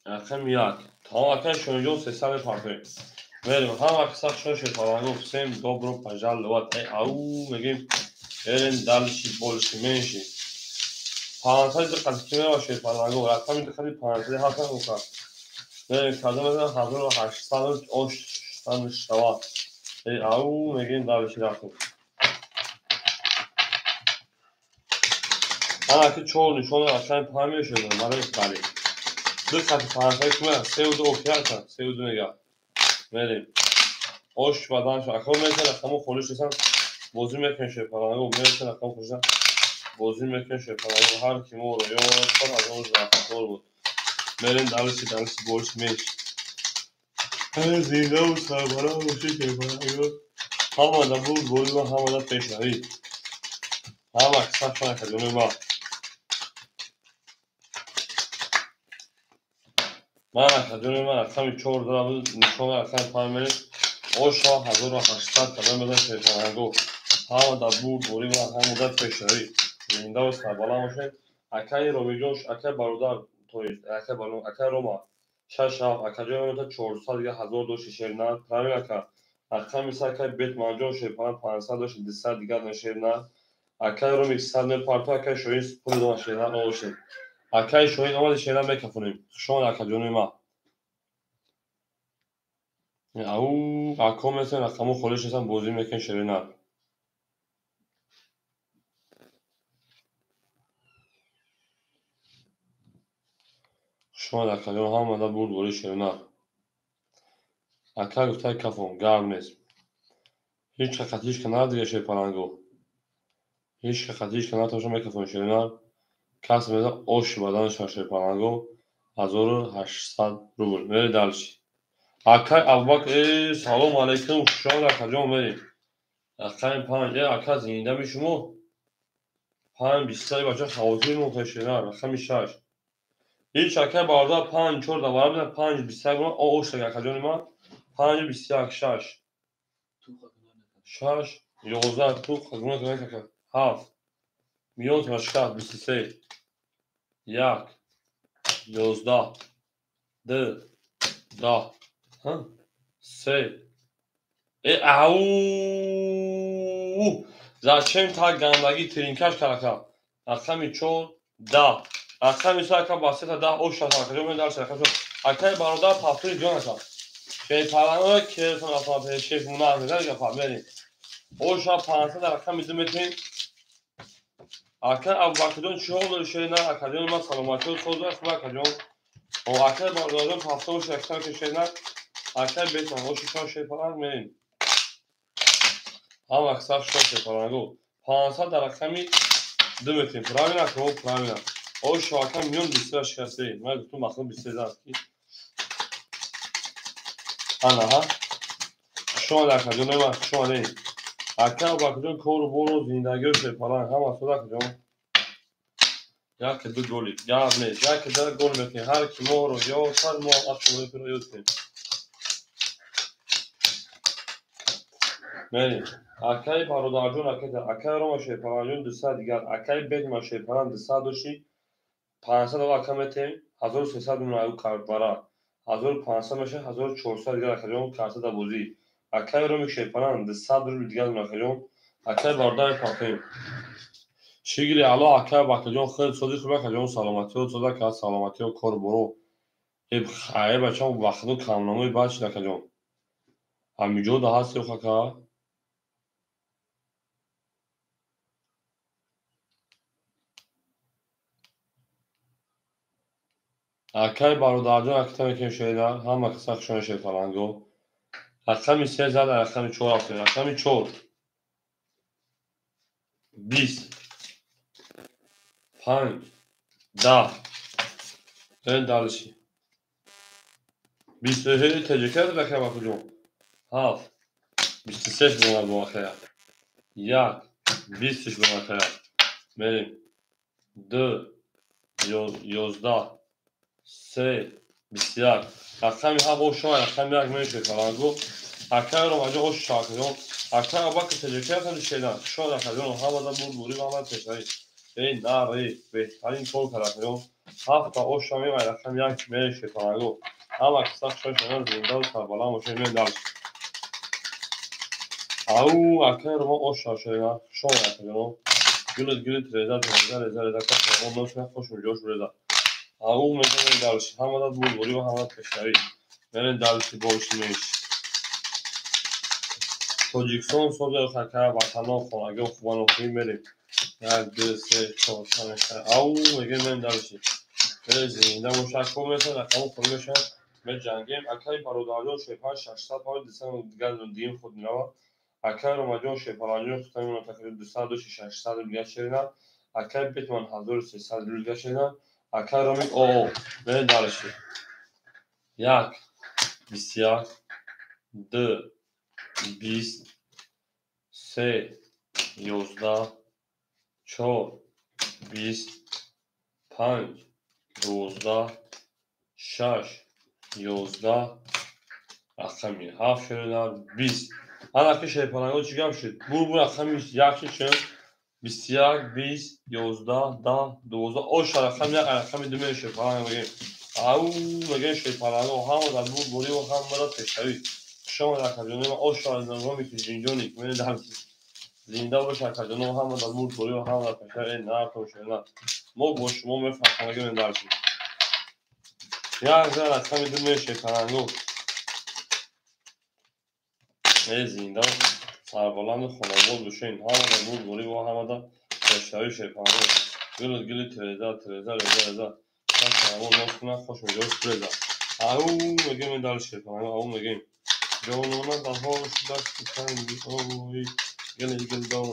رقم یک تا اکنون شونجون 300 پارتوی بریم هم اکسا شون شد پارانگو سیم добро пожаловать او میگیم بریم دلشی بولشی منشی 500 دقیقه کمی باشید پارانگو رقم دقیقه 500 هفتن اوکا بریم کدوم بدن 1800 اوش تنش شوا او میگیم دلشی رفتیم من اکی چور نشون رقم پایین شده برای کاری دقیقه 500 کمی 32 اوکی هستن 32 نگاه بریم اوش بدنش اکنون میتونه رقمو خورش رسن بازی میکنه شپرانگو میتونه رقم خورش بازی میکنه شپرانگو هر کی مورو یا پر از اون زافتور بود بریم دلسی بولش میش هر زینده و سربرا باشه شپرانگو هم دا بود بولی و هم دا پیشنهی هم اکسا شانه کدونه ما من کدونه من رقمی 4 دارم بود نشون رقم پایین میریم اوشا 1800 کدام بدن شپرانگو هم دا بود بولی و هم دا پیشنهی زنده و سربالا باشه اکای رومیجوش اکای برادر تویست اکای روما شش هفت اکای جوانتا 400 دیگه 1200 پرامی اکا اکای میسا اکای بیت مانجوش 500 دوش 200 دیگه نشیرنا اکای رومی 100 پارتو اکای شوین پول دو نشیرنا اوشن اکای شوین اومد شیرنا میکفونیم شون اکای جونی ما او اکا مثلا رقمو خودش هستن بازی میکن شیرنا شون اکای جون هم مدا بود بولی شیرنا اکای گفتای کفون گرم نیست هیچ خطیش کنار دیگه شیرپرانگو هیچ خطیش کنار توشون میکفون شیرنا کس میده اوش بدنش شیرپرانگو 1800 روبل میری دلشی اکای ابوبکر سلام علیکم شما در کجا میری اکای 5 اکای زنده میشمو 5 بیشتری بچه خوازی متشیرنا رقم 6 هیچ اکای باردا 5 4 دوباره بده 5 بیشتر گونه اوش دیگه کجا ما 5 بیشتر 6 6 11 تو خدمت کنه 7 میون تماشا 23 یک 11 دو 10 ها 3 او зачем так гандагӣ тиринкаш карда рақами 4 10 рақами сака басета 10 оша каҷо медарш рақам акай бародар пафтури ҷон ака шепалано кесон афа шеф муназ дига фамери оша 500 рақами 2 метрин акай абубакрҷон чиҳол шена акаҷон ма саломатиро соза хуба акаҷон о акай бародарон пафтур шехсан кешена акай бетон оша шон шепалан мерин هم اکثر شد شپرانگو 500 در رقمی 2 مترین پرامینا که او پرامینا او شواکم میون بیسته شکسته من گفتم مخلوم بیسته دست کی آنها ها شما در کجا ما شما نه اکا با کجا کور بولو زندگی شپران هم اصلا کجا یا که دو گلی یا نه یا که در گل میکنه هر کی مورو یا سر ما اصلا رو یوتیم میریم اکای برادرجون اکای رو شپرانجون 200 دیگر اکای بیت ما شپران 200 دوشی 500 اکا تیم 1300 اون کارت برا 1500 میشه 1400 دیگر اکاجون کارت بازی اکای رو شپران 200 رو دیگر اون اکاجون اکای باردار پاپیم شیگری علا اکای باکاجون خیلی صدیق خوبه اکاجون سلامتی و صدا که سلامتی و کار برو اب خیلی بچه‌ها وقتو کامنامه باش اکاجون همینجا ده هست اکا اکای برادرجون اکتا میکنه شیده هم اکساق شونه شپرانگو رقمی 3 زد رقمی 4 افتاد رقمی 4 20 5 10 این دلشی 27 تجکر رقم اکجون 7 23 بومد با خیر 1 20 بومد خیر میریم 2 11 3 21 رقمی ها با شما رقمی یک میشه فرانگو اکای رو مجا خوش شاکدون اکای ابا که تجکر کنی شیدن شما رقم ها بازا بود بوری و آمد تشایی این ناری بهترین کل کرد 7 oşa میگم رقم 1 میره شیطانگو اما قصه شما زنده و سربلند باشه میره دلش او اکه رو ما oşa şöyle şov yapıyor gülüt reza kaç ondan sonra خوشم جوش reza او میگم دلش همه داد بول و همه پشتری میره دلش بولشمیش توجیکستان صبح خاکر وطنا خونگی و خوبان و خوبی میریم 1 2 3 4 5 6 او میگه من دلشی زنده مشکل مثل رقم خوبی بشن به جنگیم اکای برادران شپان 600 های دیسان دیگر دیم خود میروا اکای رومجان شپانجان خودمون تقریبا 200 و 600 دیگر شدن اکای بیتمان 1300 دیگر شدن اکای رومی او به دلشی 1 21 2 20 3 11 4 20 5 12 6 11 رقمی 7 شدن 20 حالا که شیپانگو چیکار شد bu رقمی یکی شد 21 20 11 10 12 اش رقمی دیگه شیپانگو میگه او میگه شیپانگو هم در بوری و هم مرا تشوی شما رقمی اش رو میتونی میره در زنده باشه کجا هم در بوری و هم در تشوی نه تو شنا ما با شما میفهمیم میگه در یا زرا رقمی دیگه شیپانگو زنده سربلند خانواده بشین همه بود بوری و همه دا پشتوی شیپانگو گلت رزا خانواده ناخونه خوش میگوش رزا او میگه من دار شیپانگو او میگه جانونا در حالش دست کنگی اوی گل دان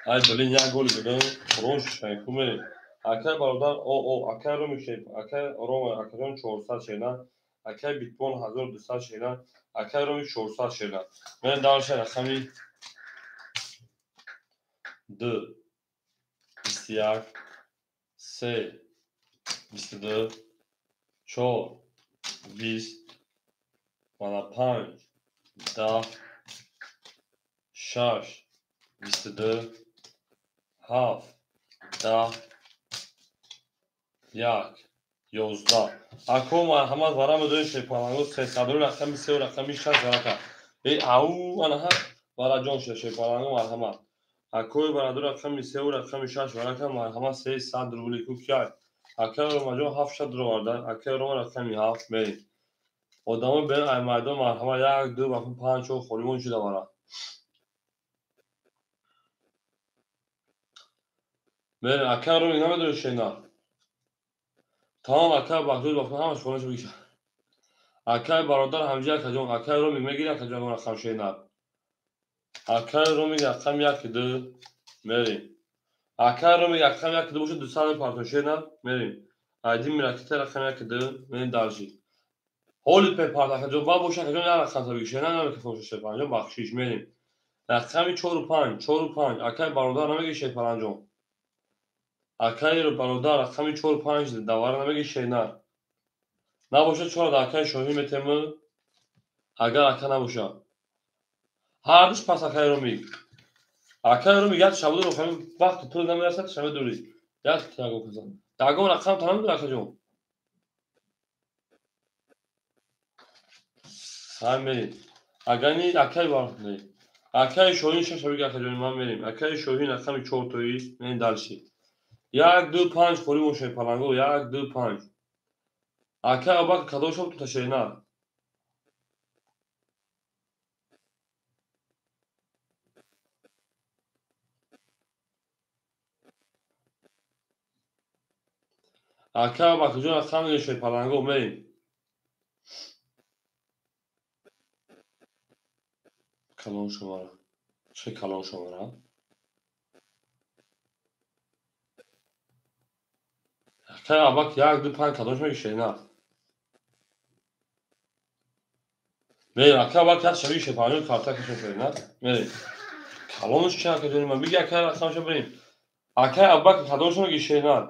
ای بلین یک گل بگم خروش شیخو میری اکای برادر او اکای رو میشه اکای روم اکایون 400 شدن اکای بیتکوین 1200 شدن اکای رومی 400 شدن من دارش رقمی 2 21 3 22 4 20 5 10 6 22 7 10 1 11 اکو مرحمت ورم دوی شیپانگو 300 رقمی 3 رقمی 6 ورکا ای او انا برا جان شیپانگو مرحمت اکوی برادر رقمی 3 رقمی 6 ورکا مرحمت 300 روبلی کو کرد اکا رو مجو 700 رو وردن اکا رو رقمی 7 میریم آدمو بین ای مردم مرحمت 1 2 و 5 و خوریمون شده برا میریم اکا رو اینا بدون شینا تمام اکا بخدود بخدود همش خونش بگیشه اکای برادر همجا کجا اکای رو میگیره کجا رقم شینا اکای رو میگه رقم 1 2 میریم اکای رو میگه رقم 1 2 باشه 200 پارتون شینا میریم ایدی میراکت رقم 1 2 میریم درجی هولی په پارتا کجا با باشه کجا نه رقم تا بگیشه نه که فوش شه پنجم بخشیش میریم رقم 4 و 5 4 و 5 اکای برادر نمیگه شه پنجم اکای رو برادر رقم 4 و 5 دوباره نمیگه شه نه نباشه 4 اکای شوهی میتم اگر اکا نباشه هر دوش پس اکای رو میگه اکای رو میگه شب رو خواهیم وقت پول نمیرسد شب دوری یک تاگو کزن تاگو رقم تمام داره کجا هم میریم اگر نی اکای بار نی اکای شوهی شش شبیه کجا ما میریم اکای شوهی رقم 4 تویی من دالشی 1 2 5 خوری موشه پلنگو 1 2 5 اکای ابا کدو شو تو تشینا اکای ابا کجا رقم میشه پلنگو میریم کلون شماره چه کلون شماره اکای ابا 1 2 5 کدوش میشه نه میریم اکای ابا کس شبیه شه پلنگو کارتا کشون شده نه میریم کلونش چه کدوم من میگه اکای رقم شو بریم اکای ابا کدوش میشه نه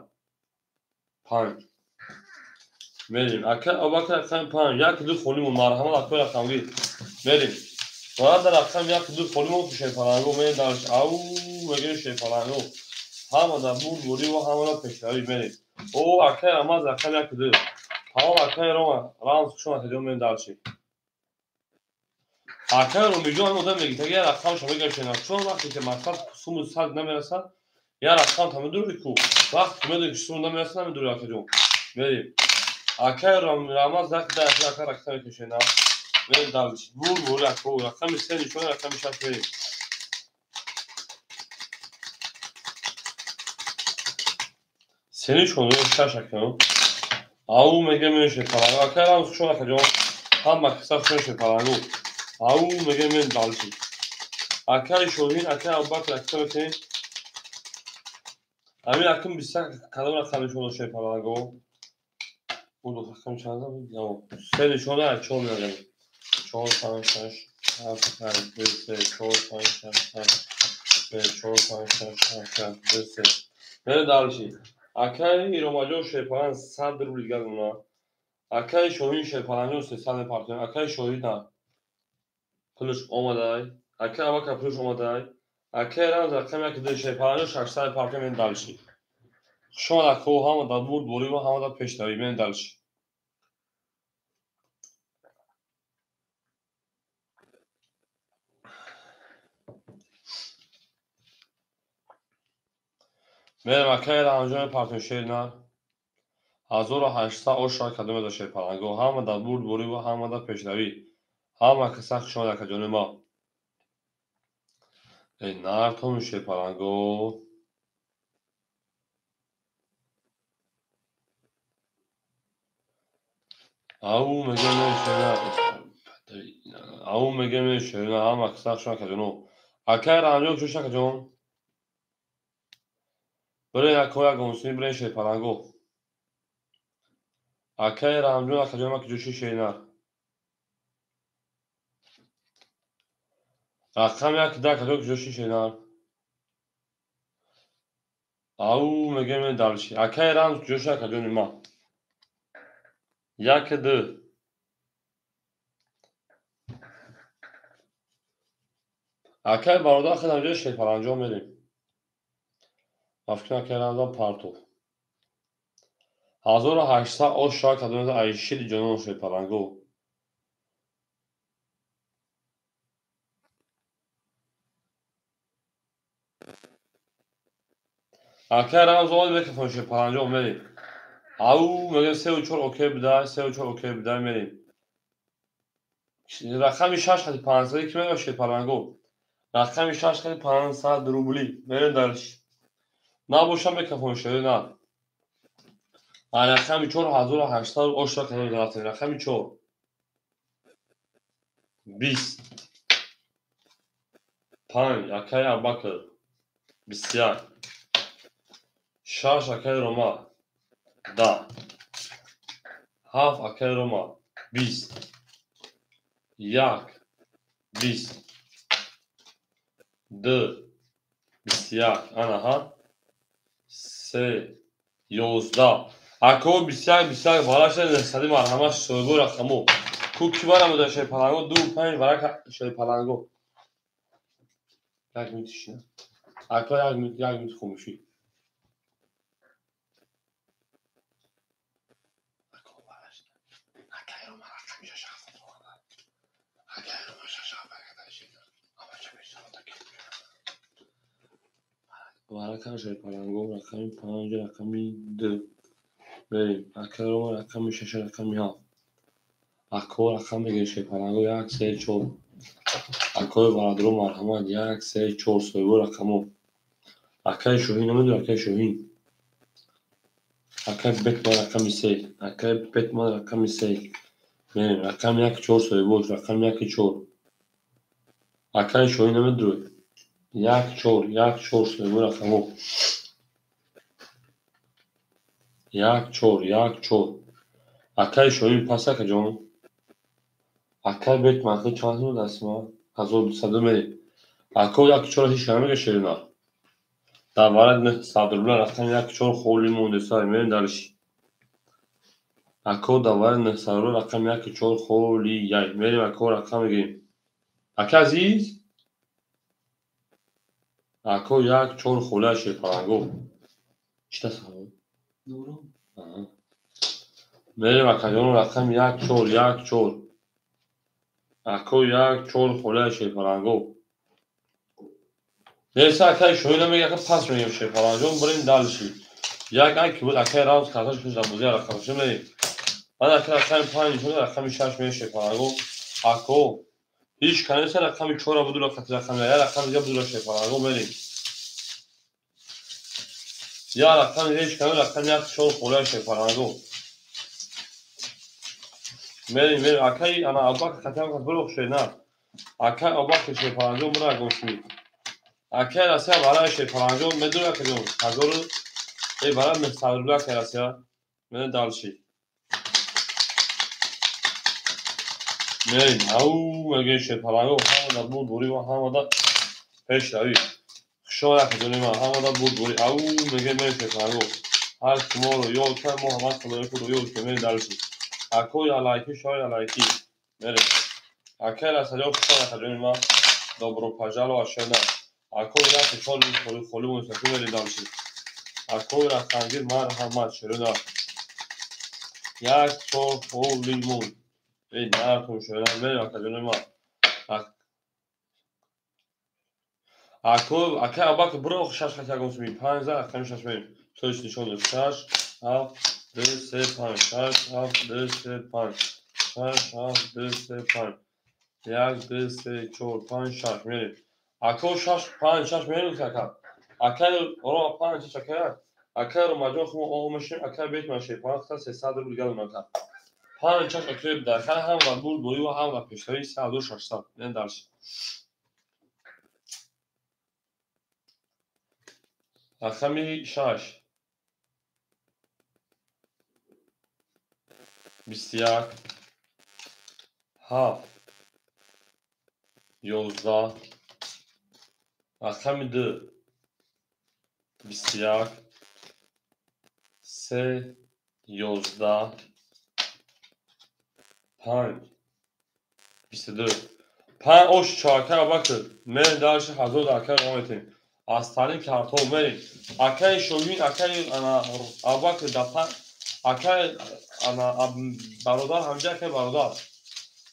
5 میریم اکای ابا رقم 5 1 2 خونیم مرحمت اکای رقم گیر میریم وارد رقم یک دو خودمون تو شیپالانگو می داشت او میگه شیپالانگو هم در بود بودی و هم را پیشروی میریم او اکه اما رقم یک دو هم اکه رو رانس شما تجربه می داشت اکه رو میجو هم بودم میگه یه رقم شما میگه شنا چون وقتی که مقصد سوم صد نمیرسد یه رقم تام دوری کو وقتی میدونی که سوم نمیرسد نمیدونی اکه جو میریم اکه رو راماز رقم ده رقم که شنا میریم دالش بود اکو رقم سه نشون رقم شش میریم Senin şunu şaşakım. Au mege men şepalango. Akaram şuna kajon. Ham maksa şuna şepalango. Au mege men dalci. Akay şohin akay abak raktametin. Amin akım bisak kadar rakam şuna şepalango. Bu da rakam şanda mı? Tamam. Senin şuna çoğun yani. Çoğun sanşaş. Afkar birse çoğun sanşaş. Ve çoğun sanşaş. Afkar birse. Ne dalci? Akay romajo şepalan sadır bilgazına. Акай шоҳин шерпаланҷон 300 партия. Акай шоҳина пулш омадай. Акай авака пулш омадай. Акай рамз рақам як ду шерпаланҷон 600 партия мен далши. Шумо дар коҳ ҳама дар бурд боримо ҳама дар пешравӣ мен далши. Мерем акай рамҷон партия шерна 1800 ошра кадоме дар шерпаланҷо ҳама дар бурд боримо ҳама дар пешравӣ. Ҳама касак шумо дар каҷони мо. Эй нартон шерпаланҷо Au mege men şöyle Au mege men şöyle ama kısa şuna kaçın o. Akar anjo çuşa kaçın. Böyle ya koya gonsun böyle şey parango. Akar anjo kaçın mak çuşi şeyler. Akam ya kida kaçın çuşi şeyler. Au mege men dalşi. Akar anjo çuşa kaçın ma. Ya kedi. Akar baroda kadar şey paranjo medim. Afkin akar anjo parto. 1800 ошра кадоме айшили ҷонон шуд паранго. Акай рамз ой мекафон шуд паранҷо мерим. Au мегем 3-4 окей бидай 3-4 окей бидай мерим. Рақами 6500 ки мебошед паранго. Рақами 6500 рубли мерем дарш. Набошам мекафон шуд на. А рақами 4800 ошра кадоме даратен. Рақами 4 20 5 акай абакр 21 6 акай рома 10 7 акай рома 20 1 20 2 21 анаҳа 3 11 ако 21 варашда несади марҳамаш соҳибу рақамо куки барам дар шерпаланго 2-5 варак шерпаланго як минути шина ако як минути хомӯшӣ ако варашда акай рома рақами шашаф акай рома шашаф агадашида амача бисодаки варакам шерпаланго рақами 5 рақами 2 بریم اکه رو رقم شش رقم ها اکو رقم بگیر شیپرنگو 1 3 4 اکو ورادرو مرحمت 1 3 4 سویبو رقمو اکه شوهی نمیدو اکه شوهی اکه بت ما رقم 3 اکه بت ما رقم 3 بریم رقم 1 4 سویبو رقم 1 4 اکه شوهی نمیدو 1 4 سویبو رقمو 1 4 акай шоҳин пасака ҷон акай бет манқи чанд дастма 1200 мерем ако 1-4 ҳиш намега ширина даварад не садрула рақам 1-4 холи мондесай мерем далши ако даварад не садрула рақам 1-4 холи яй мерем ако рақам мегирем اکه عزیز اکو یک چور خوله شیپرنگو چی تصور؟ بریم اکه جان رقم یک چور اکو یک چور خوله شیپرنگو نیسته اکه شوی نمیگه که پس میگیم شیپرنگو بریم دلشی یک اکی بود اکه رمز کتاش پیش رموزی رقم شد میریم من اکه رقم 5 شد رقم 6 میگه شیپرنگو اکو هیچ کنیسه رقم 4 بود رقم دیگه بود شیپرنگو بریم یا رقم هیچ کنه رقم یک چور خوله شیپرنگو بریم اکه انا اباک ختم کن برو نه اکه اباک شیپرنگو برای گوشمی اکه راسته برای شیپرنگو میدونه که جون هزار ای برای مستقبل که راسته من دالشی بریم او میگه شیپرنگو هم بود دوری و هم پیش روی شما که جون ما هم بود دوری او میگه من شیپرنگو هر شما رو یاد کنم محمد خدای خود رو یاد کنم دالشی اکو یا لایکی شای لایکی بریم اکه راسته جو شما که جون ما dobro pajalo ashena ako ya ke chol kholu musafi meri dalshi ako ra khangir mar hamat shiruna yak to holy moon ey na to shiruna meri akajone ma ako aka abak bro shash khagos mi 15 khamishash meri tosh nishon shash af 2 3 5 shash af 2 3 5 shash af 2 3 5 yak 2 3 4 5 shash meri ako shash 5 shash meri kaka اکر رو 5 شکر اکر رو مجموع خو آموزش اکر بیت ماشه 500 روبل گل نکرد 5 شکر در خانه هم قبول دوی و هم پیشتری 1600 نه درش اخمی شاش 21 7 11 اخمی 2 21 3 11 5 22 5 oş çarkar bakır men darşı hazır akar ometin astani karton merin akay şoyun akay ana abakır dapa akay ana barodar hamca akay barodar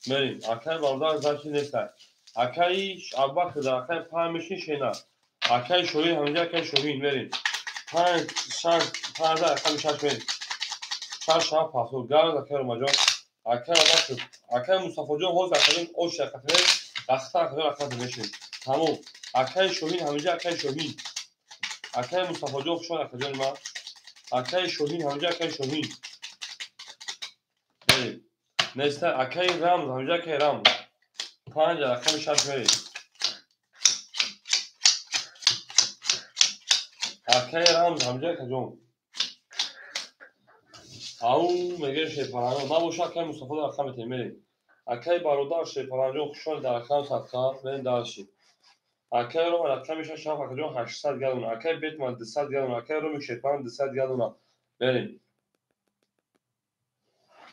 merin akay barodar zaten neyse akay abakır da akay pamişin şeyna akay şoyun hamca akay şoyun merin pan şan panza akay şaş merin şaş şan paso gar akay macan akay abakır akay Mustafa Can hoz akayın o şakatı رختار خدا رختار بشین تموم اکای شوهین همیشه اکای شوهین اکای مصطفی جو خوشحال اکای ما اکای شوهین همیشه اکای شوهین بریم نیسته اکای رمز همیشه اکای رمز 5 رقم 6 بریم اکای رمز همیشه اکای جون او میگه شیپرانو نباشه اکای مصطفی در رقم تیمریم اکای برادر شیپرانو خوشحال در رقم صدقه بریم دارشیم اکای رو رقمش شاف اکای 800 گلون اکای بیت من 200 گلون اکای رو میشپان 200 گلون بریم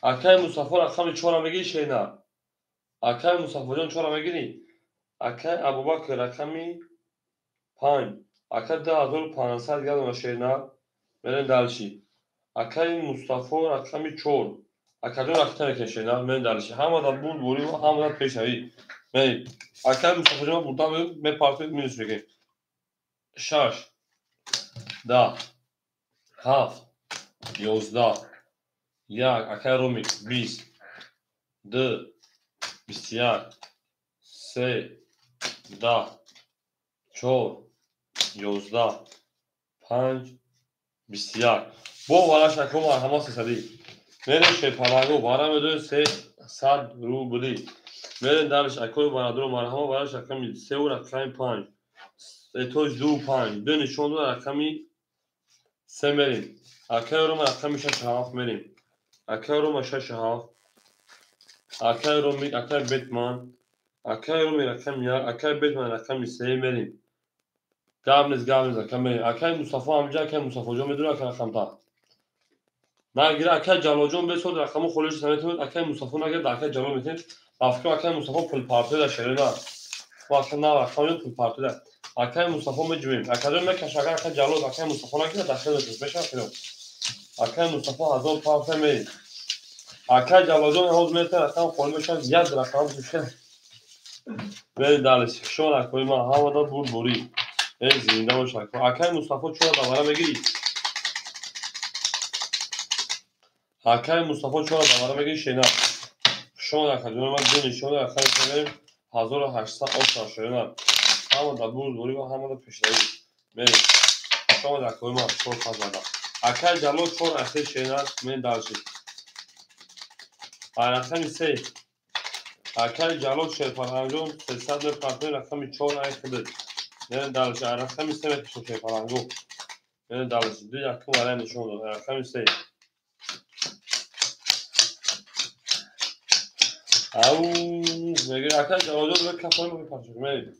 اکای مصطفی رقم 4 میگی شینا اکای مصطفی جان 4 میگیری اکای ابوبکر رقمی 5 اکای 10500 گلون شینا بریم دالشی اکای مصطفی رقمی 4 اکای رقم کشینا من دالشی همه دا بود بوری و همه دا پیشوی بریم اکای مصطفی جان burada me parti minus میگه 6 10 7 11 یک اکای رومی 20 2 21 3 10 4 11 5 21 با والاش اکو مرحمت سدی میره شیپرنگو بارا میدون 300 روبلی میره درش اکو برادر مرحمت والاش اکمی 3 و رقم 5 توش 2 5 دو نشون دو رقمی 3 میریم اکای روم رقمی 6 7 میریم اکای روم 6 7 اکای رومی اکای بیتمان اکای رومی رقم یا اکای بیتمان رقم 3 میریم گابنز اکای میریم اکای مصطفی همجا اکای مصطفی جان میدونه اکای رقم تا نه گیره اکای جلال جان بسود رقمو خولش سمیت بود اکای مصطفی نگرد اکای جلال میتین افکر اکای مصطفی پل پارتی دا شرینا وقتی رقم تو پارتوده اکای مصطفی مجموعیم اکادون میکشه اگر اکای جلو اکای مصطفی نگیره داخل داشت بشه کنم اکای مصطفی هزار پارت می اکای جلو جون هاوز میته رقم خول میشه یک رقم میشه به دالش شون اکای ما هوا داد بود بوری این زنده باشه اکای مصطفی چرا دوباره میگیری اکای مصطفی چرا دوباره میگیری شینا شون اکادون ما دو نشون اکای کنیم 1800 آشنا شدن همون در بود بوری و همون در پیشروی می شون اکای ما چرا فازادا اکای جلو چرا اخیر شینا می دالش رقم 3 اکای جلو شیرپرنگو 300 پارتنر رقم 4 اخیر نه دالش رقم 3 میشه شیرپرنگو نه دالش دو یکم برای نشون داد رقم 3 او میگه اکای جلو به کافه میپاشه می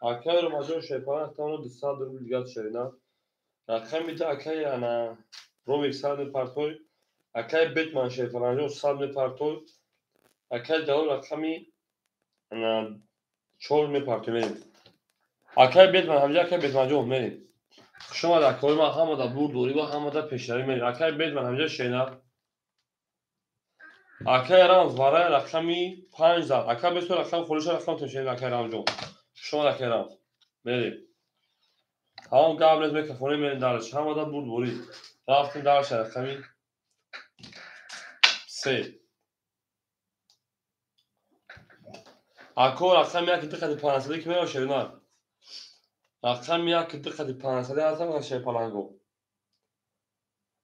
اکای رو ماجور شیرپرنگ تا اون 200 درو دیگه شیرنا رقم میده اکای انا رو 100 پارتوی اکای بیتمن شیرپرنگو 100 پارتوی اکای جلو رقمی انا 4 میپارتوی اکای بیتمن همجا اکای بیتمن جو می شما در کار ما هم در بود دوری و هم در پیشروی میرید اکای بید من همجا شینا اکای رمز برای رقمی 5 زد اکای بسیار رقم خورش رقم تو شینا اکای رمز جو شما اکای رمز میرید هم قبل از میکروفونی میرید درش هم در بود دوری رفتیم درش رقمی 3 اکو رقم یک دقیقه 500 که میره شینا رقم یک دقیقه 500 هستم شی پلنگو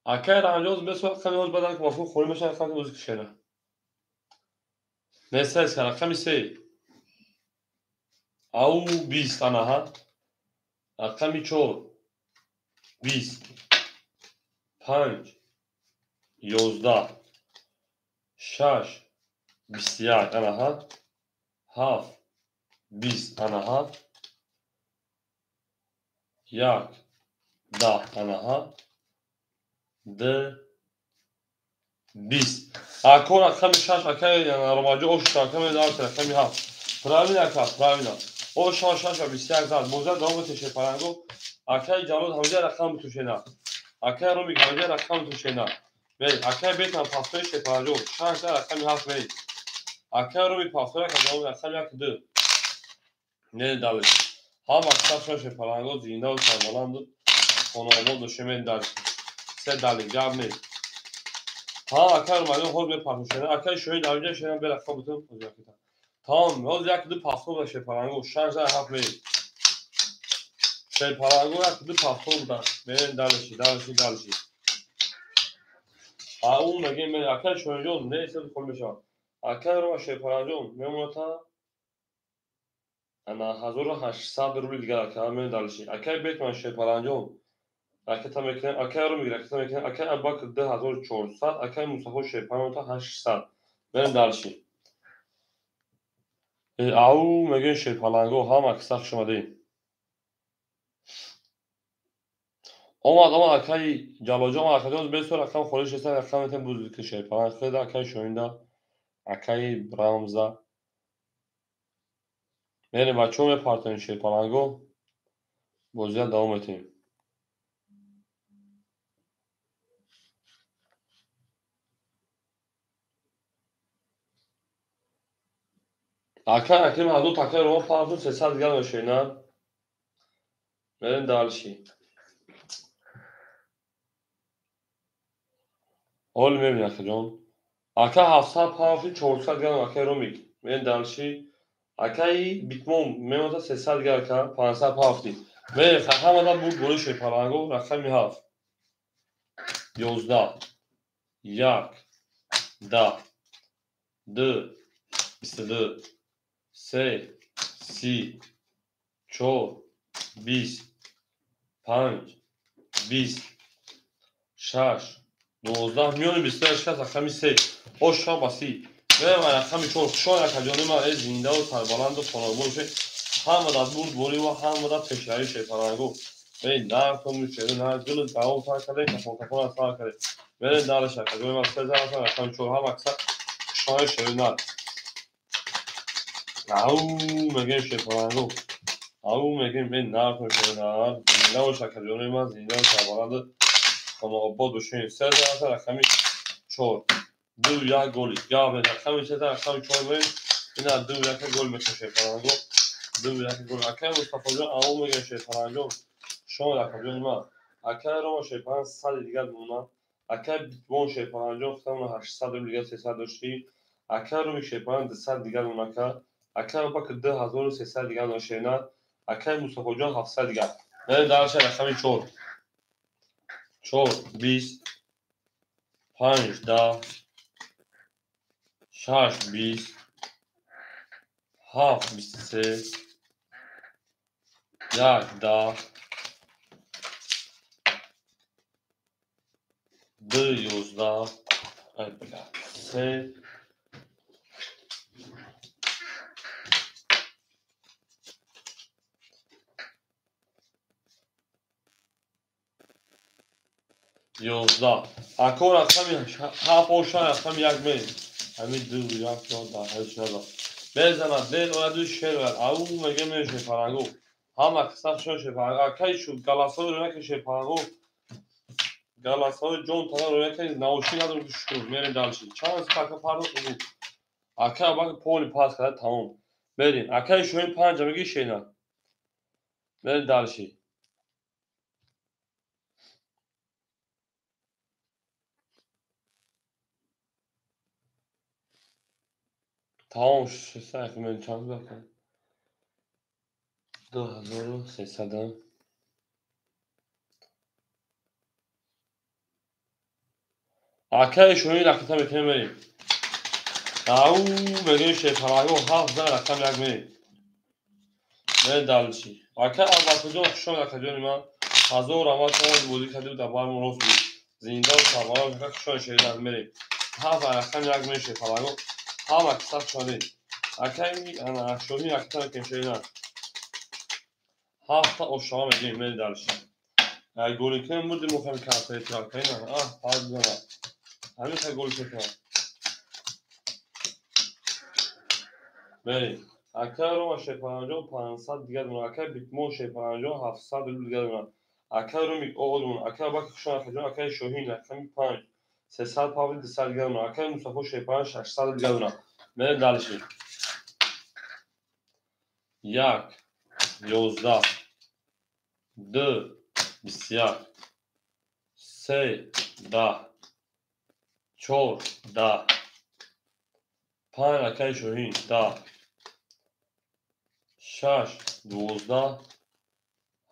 اکای رمز بسیار رقم روز بدن که مفهوم خوری میشه رقم روز که شینا مثل رقم 3 او 20 انا ها رقم 4 20 5 11 6 21 انا ها 20 انا ها 1 10 انا ها 20 اكو رقم 6 اكاي انا رماجو اوش رقم دار رقم ها پراوینا کا پراوینا او 6 6 21 زاد موزه دوم تشه پرانگو اكاي جالو همجا رقم تو شینا اكاي رومی همجا رقم تو شینا بل اكاي بیت پاسپورت شه پرانگو 6 رقم ها بل اكاي رومی پاسپورت که دوم رقم یک دو نه دالش هم اکثر شه پرانگو زینده و سربلند خانواده دشمن دال سه دالی جاب نه ها اکر اومده خود به پاسپورت اکر شوی داوجه شدن به رقم بتون اوزاکیتا تمام روز یک دو پاسپورت شه پرانگو 6 هفت می شه پرانگو یک دو پاسپورت داد ببین دالشی اون میگه من اکر شوی جون نه سه کل میشه اکر رو شه پرانگو میمونه تا انا 1800 روبل دیگه اکر من دالشی اکر بیت من شه پرانگو اکتا میکنه اکر رو میگیره اکتا میکنه اکر اباک 2400 اکر مصطفی شه پرانگو تا 800 من دالشی او میگه شه پرانگو هم اکثر شما دی اومد اکای جالوجا ما اکادون بسیار رقم خورش است رقم تن بود که شه پرانگ خود اکای شوینده اکای برامزا یعنی بچه‌م پارتن شه پرانگو بازی دوام میتیم اکای اکیم حدود تاکای رو پارتن 300 گرم شینا بریم دالشی اول میبینی اکا جان اکای 700 پارتن 400 گرم اکای رو میگ بریم دالشی اکای بیتموم میمونه 300 گرم که 500 پارتن به خواهم آدم بود گوری شه پرانگو رقمی هفت 11 1 10 2 22 3 30 4 20 5 20 6 12 میون 28 رقمی 3 اوشا باسی و رقمی 4 شو رقمی ما از زنده و سربلند و خانواده شه هم در بود بوری و هم در تشریح شه پرانگو به در تو میشه نه گل داو تا کله که فوتبال اصلا کرده برین دارش رقمی ما 3000 رقمی 4 هم اکثر شای شه نه او میگیم شیپارانگو او میگیم به نرد شیرنار زنده و شکریون من زنده و سربلند خانواباد بشین 3 تا رقمی 4 2 1 گلی یا به رقمی 3 تا رقمی 4 بریم اینا 2 1 گل میشه شیپارانگو 2 1 گل اکه مصطفی جان او میگه شیپارانگو شما رقمی من اکه رو شیپاران 100 دیگه مونم اکه بون شیپارانگو گفتم 800 دیگه 300 داشتی اکه رو شیپاران 200 دیگه مونم اکه با که 2300 دیگه داشته نه اکه مصطفی جان 700 دیگه نه درش رقمی 4 4 20 5 10 6 20 7 23 1 10 2 11 3 11 اکو رقمی 7 و 6 رقم یک می همین 2 1 4 10 11 بزند دل و دو شیر او میگه میشه پرنگو هم اکسف شوشه پرنگو اکی شو گلاسا رو نکشه پرنگو گلاسا جون تا رو نکشه نوشی نداره که شروع میریم دلشی چند سکه پردو کنید اکی با پولی پاس کرده تمام بریم اکی شو این 5 میگه شینا بریم دلشی تمام شد من چند بکن 2300 اکی شو این رقم میتونیم بریم او میگه شه پرنگو 7 رقم یک می نه دلشی اکه البته جون شما کجانی من هزار اما شما بودی کدی در بار من روز زنده و سربالا که شما شیران میری ها رقم یک میشه فلانگو ها مکسب شده اکه انا شومی اکتا که شیران ها تا او شما میگی میری دلشی ای گولی کنم بودی مخم کافه تراک نه پاز نه همین که گل کنم میری اکه رو ما شپانجو 500 دیگه دونه اکه بیت مو شپانجو 700 دیگه دونه اکه رو می اولون اکه با که شما کجا اکه شوهین اکه 5 300 پاوی 200 دیگه دونه اکه مصطفی شپان 600 دیگه دونه میری دلشی 1 11 2 21 3 10 4 10 5 اکه شوهین 10 6 12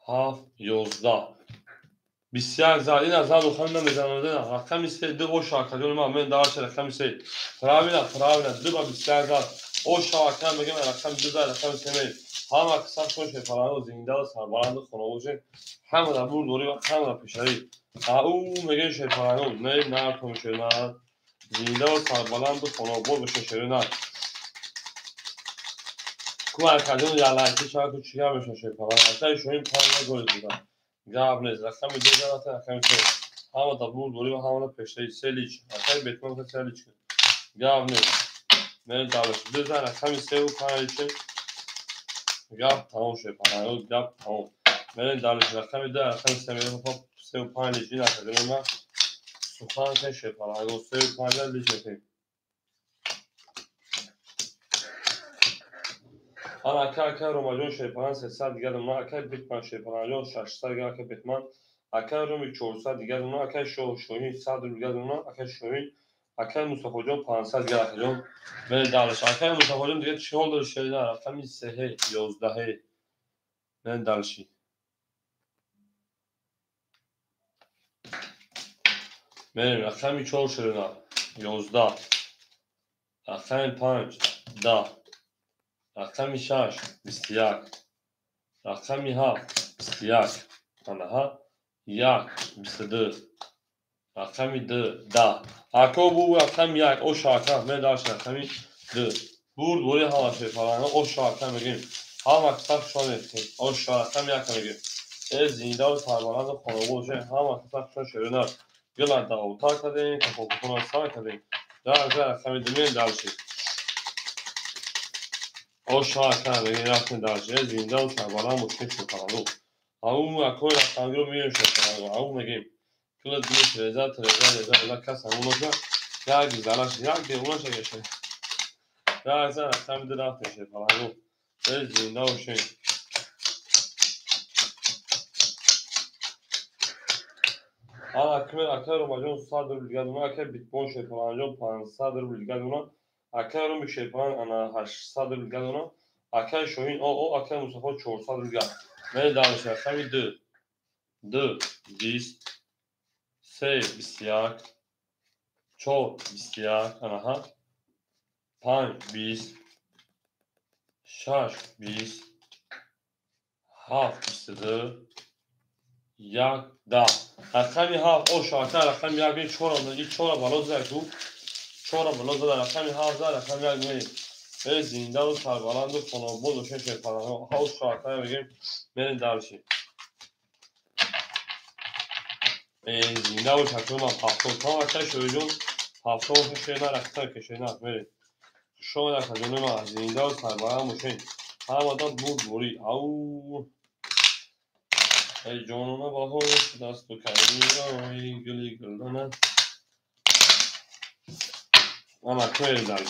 7 11 21 زد این از دو خانم نمیزنه رقم سه دو او شاکدون ما من دارش رقم سه فراوینا دو با 21 زد او شاکدون میگم رقم دو زد رقم سه می هم اکثر شون شفرانو زنده و سربلند خانواده همه در بور دوری و همه در پیشایی او میگه شفرانو نه تو میشه نه زنده و سربلند خانواده بشه شده نه کومار کدون یا لایتی شاید تو چیکار میشه شفرانو حتی شویم پای گل دیدن گاب نیست رقم دو زد رقم سه همه در بور دوری و همه پیشایی سه لیچ اصلا بیتمان که سه لیچ کرد گاب نیست من دارش دو زد رقم سه و پنج لیچ گاب تمام شد پناهی گاب تمام من دارش رقم دو رقم سه میره خب سه و پنج لیچ نکرده من سخن که شد پناهی سه و پنج لیچ نکرد آن اکه روماجون شیپان 300 دیگه دونه اکه بیتمان شیپان 600 دیگه اکه بیتمان اکه رومی 400 دیگه دونه اکه شوهین 100 دیگه دونه اکه شوهین اکه مصطفی جان 500 دیگه اکه جان من دارش اکه مصطفی جان دیگه 40 داره شده نه رقم 3 11 من دارشی من رقم 4 شده نه 11 رقم 5 10 رقم 6 21 رقم 7 21 آنها 1 22 رقم 2 10 اکو بو رقم 1 او شاکر من داشت رقمی 2 بور دوری ها شفرانه او شاکر میگیم هم اکثر شده او شاکر یک میگیم از زنده و سربلند خانواده هم اکثر شده شرینر گلند او تا کردیم که خوکتون سا کردیم در رقم 2 من داشت او شاکر بگیم رفتن درجه زنده و سربلند مشکل شکرانو همون اکوی رفتنگی رو میریم شکرانو همون میگیم طول دیگه تریزه کس همون نوزه یک زلش یک دیگونش اگشه یک زن رفتن میده رفتن شکرانو به زنده و شین اکه رو مجموع 100 روبل دیگه دونه اکه بیتکوین شکرانو 500 روبل دیگه دونه اکه رو میشه پلان انا 800 روبل دیگه دونه اکه شوین او اکه مصطفی 400 روبل دیگه من دانش کمی دو 20 سه 21 4 21 انها 5 20 6 20 7 22 یک 10 رقمی 7 او شاکر رقم یک بین 4 بالا زده تو 4 بالا زده رقمی 7 زده رقم یک بین به زنده و سربلند و خانوبود و شش پرانه او شاکر بگیم برین درشی زنده و شکر ما پافتون تا وقتی شوی جون پافتون کشیده رقم کشیده برین شما در خجانه ما زنده و سربلند باشین همه بود بوری او ای جانونه با هوش دست و کمی گلی گلدانه اما توی درش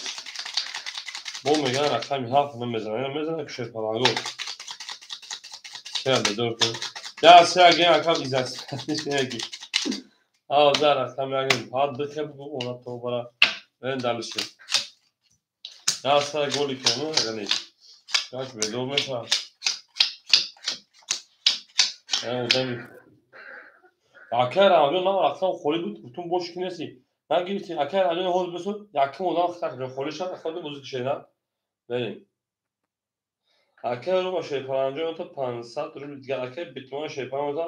بو میگن رقمی 7 نمیزنه کشید پرانگو سه دور کن یا سه گیم اکم ایزاست نگی در رقم یکیم پاد بخه بگو اونا تو برا برین درشی یا سه گولی کنه یعنی کاش به دور میشه اکر آنجا نه رقم خوری بود گفتم boş kinesi ben gittim اکر آنجا hold بسود yakın olan خطر خوری شد خود بزرگ شدن بریم اکر رو با شیپان آنجا تو 500 روبل دیگر اکر بیتوان شیپان آنجا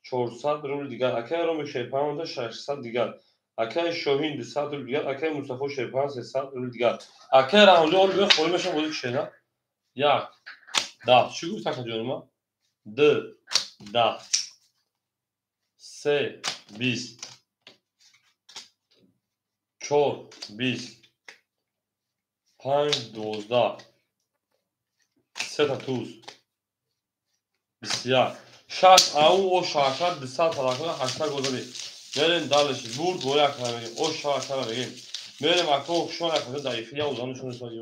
400 روبل دیگر اکر رو شیپان آنجا 600 دیگر اکر شاهین 200 روبل دیگر اکر مصطفی شیپان 300 روبل دیگر اکر آنجا اول خوری میشه بزرگ شدن یک 10 چی گفت اکر جانم 2 10 3 20 4 20 5 12 سه تا توز 21 60 او شاکر 200 فلاکن 80 گذاری بریم دالشی برد گویا کنیم او شاکر بگیم بریم اکو شون اکو ضعیفی یا اوزانشون سازی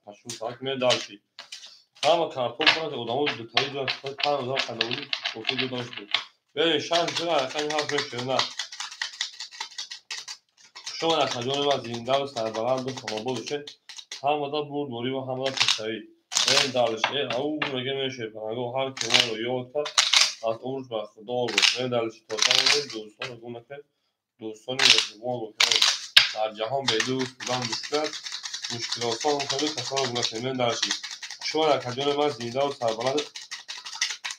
پشون ساک میره دالشی همه کارتون کنه اودامو دو تایی دو تا 5000 کالری اوکی دو داشت بریم شانس رو رقمی هفت میشه نه شون اکو جون ما زنده و سربلند و خمابو بشه همه دا برد گوری و همه دا پسری این دالشی او میگه میشه پناهگاه هر کی ما رو یاد کرد از عمرش به خدا بود این دالشی تا تمام دوستان گونه که دوستانی ما بود در جهان به دوست بودن مشکلات ها مختلف تصور گونه که این دالشی شما در کجان من زنده و سربلند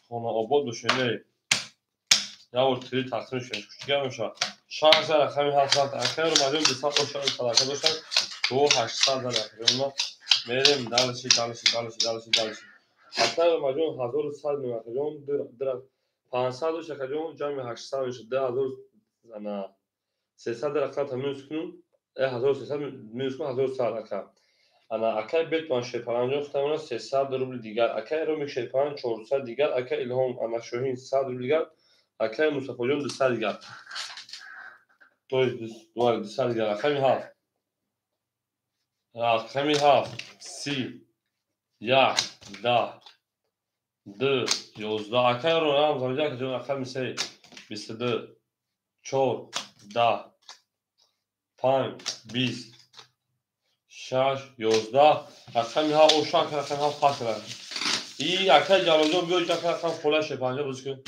خانه آباد بشینه یا ورطری تقسیم شدش کشتگر میشه شانس رقمی 700 اکر رو مجموع 200 و شاید صدقه داشتن تو 800 در ما میریم دالشی اکر مجموع 1100 میمونه در 500 و شکجون جمع 800 میشه 10000 انا 300 رقم تموم کنیم 1300 minus 1100 اکر انا اکر بیت من شپرانجو ختمونه 300 روبل دیگر اکر رو میشه 400 دیگر اکر الهام انا شوهین 100 روبل دیگر اکر مصطفی جون 200 دیگر تو دوباره 200 دیگر رقمی هفت 30 1 10 2 11 اکر رو هم زمینه که جون رقمی 3 22 4 10 5 20 6 11 رقمی ها او شاک رقمی ها فرق کرد این اکر جلال بیو که رقم فلش 50 بزن که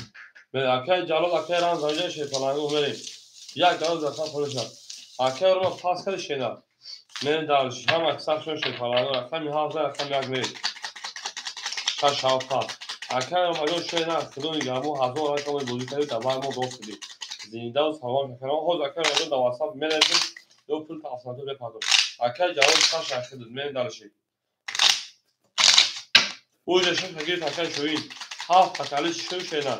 به اکر جلال اکر هم زمینه شپلانگو بریم یک جلال رقم فلش اکر رو پاس کرد شینا من دارش هم اکثر شون شپلانگو رقمی ها رقم یک میریم 6 7 اکر رو مجبور شینا خودون گامو هزار رقم بزرگ کرد تمام ما دوست دی زنده و سلام کنم خود اکر رو دو واسط میریم دو پول تاسفاتو بپرداز اکر جلال شش شد من دارشی او جشن فکر اکر شوین هفت تکالیش شو شینا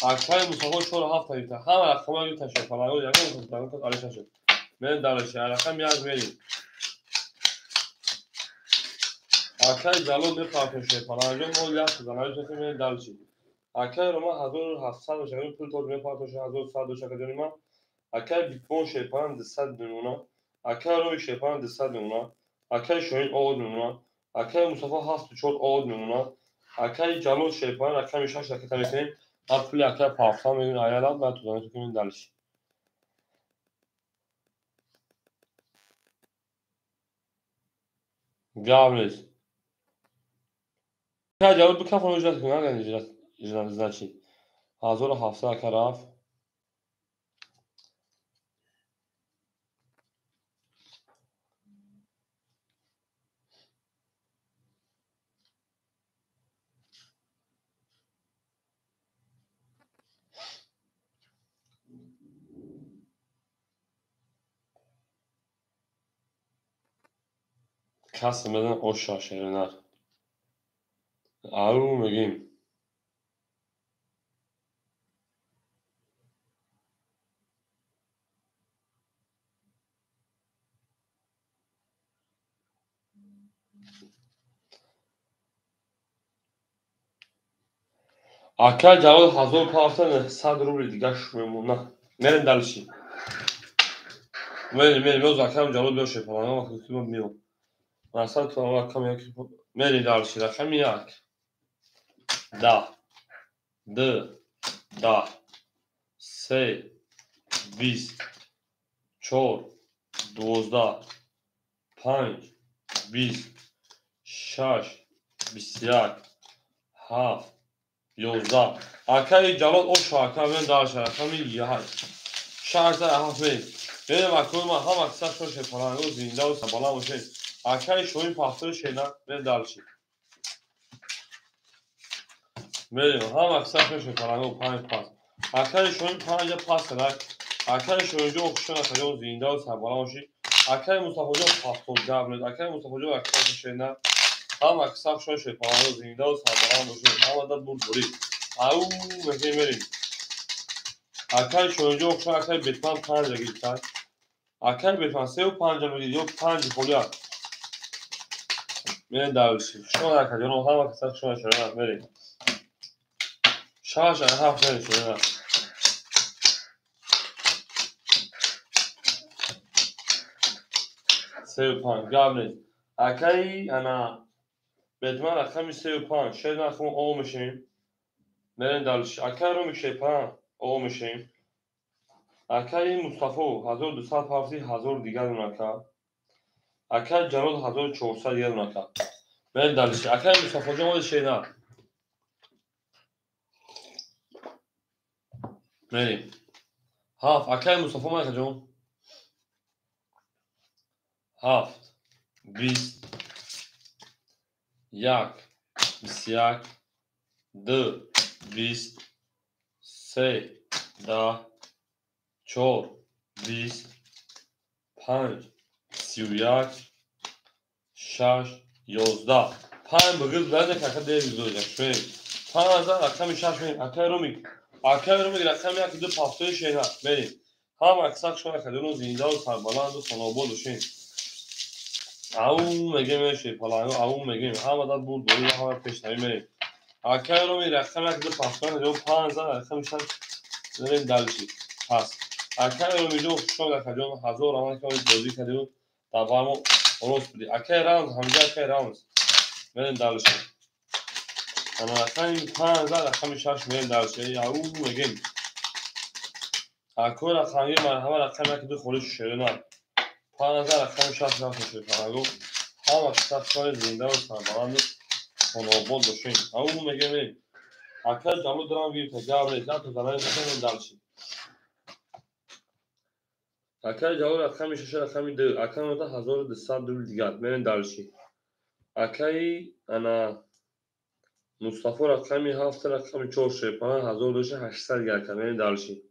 اکر مسابقه شور هفت تایید همه رقم رو تشکیل پلنگو یکی مصطفی علیش شد من دارشی رقم یک میریم اکای جلو میپرتشه پناهجو مول یک زنایی چه می دلچی اکای روما 1700 شکل پول تو میپرتشه 1100 شکل ما اکای بیتکوین شیپان 100 دونونا اکای روی شیپان 100 دونونا اکای شوین او دونونا اکای مصطفی 74 او دونونا اکای جلو شیپان اکای میشه شرکت میکنیم هر پولی اکای پاکستان میبین آیالات من تو دانش کنیم دلچی گابریز اکای جلو بکفن اجرت کنیم اجرت значи 1700 کراف kasmadan oşağı şehirler. Ağır megim. Akay Cavad hazır parçanı sadruli diga şumuna. Merin dalışi. Merin o zakam Cavad bir şey falan ama kutuma miyo. Nasıl tu akam ya ki merin dalışi rakam yak. Da. D. Da. Se. Biz. Çor. Dozda. Panç. Biz. Şaş. Bisyak. Haf. Yozda. Akay Cavad o şarkı ben dalışi rakam yak. شهر هفته بین مکرون ما هم اکثر شوش پرانگو زنده و سبالا باشه اکای شوین پاختر شینا به دالشی بریم هم اکثر شوش پرانگو پنج پاس اکای شوین پنج پاس رک اکای شوین جو اخشون اکای زنده و سبالا باشه اکای مصطفی جو پاختر جابرد اکای مصطفی جو اکثر شینا هم اکثر شوش پرانگو زنده و سبالا باشه هم داد بود بری او مگه بریم اکای شوین جو اخشون اکای بیتمان پنج گیرتن اکای بیتمان 35 میگید یا 5 پولیا میرین داروشی شما نکرد یا هم کسا شما شما میرین شما هفت میرین شما 35 گابنید اکای انا بیتمان رقمی 35 شاید نخون او میشیم میرین داروشی اکای رو میشه 5 او میشیم اکای مصطفی 1200 پافتی 1000 دیگر اونکا اکای جلال 1400 دیگر اونکا میرین داروشی اکای مصطفی جمعه شینا میرین هفت اکای مصطفی مایکا جون هفت 20 یک 21 دو 20 سه 10 چهار 20 5 31 6 11 5 بگیر بلنده که اکا دیگه زوجه شویم 5000 اکامی 6 میریم اکای رومی رقم یکی دو پافتوی شینا بریم هم اکساک شما که دونو زینده و سربلند و خنابود شیم او میگیم میشه پلانگو او میگیم همه داد بود بوری و همه پیشنهی میریم اکای رومی رقم یکی دو پافتوی جو 5000 رقم شد داریم دلشی پس اکای رومی جو شما که جو هزار آمان که بازی کردیم تبارمو روز بدی اکای راوند همجا اکای راوند میریم دلشی انا رقم 5000 رقم 6 میریم دلشی او میگیم اکای رقمی مرحبا رقم یکی دو خوریش شیرنا 5000 رقم 6 رقم شد پناگو هم اکثر شای زنده و سربلند خانواباد باشین او میگیم اکای جمعو درام گیر که گابره جان تو زنای بکنیم دلشی اکای جمعو رقمی 6 رقمی دو اکای متا 1200 دول دیگر میرین دلشی اکای انا مصطفی رقمی 7 رقمی 4 شیپان 1200 دیگر که میرین دلشی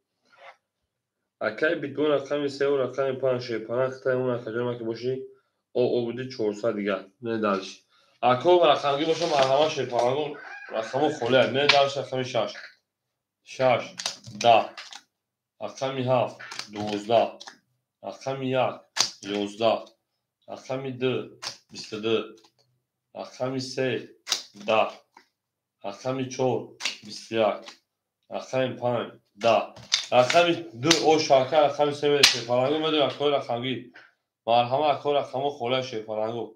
اکای بیتکوین رقمی 3 و رقمی 5 شیپان خطای اون اکای جمعو که باشی او بودی 400 دیگر میرین دلشی اکو و رقمگی باشه مرحبا شیپانگون رقمو خوله میرین دلشی رقمی 6 6 10 رقمی 7 12 رقمی 1 11 رقمی 2 22 رقم 3 10 رقم 4 21 رقم 5 10 رقم 2 او شاکر رقم 3 میره شیرپلنگو میدونم اکای رقمگی مرحمه اکای رقمو خوله شیرپلنگو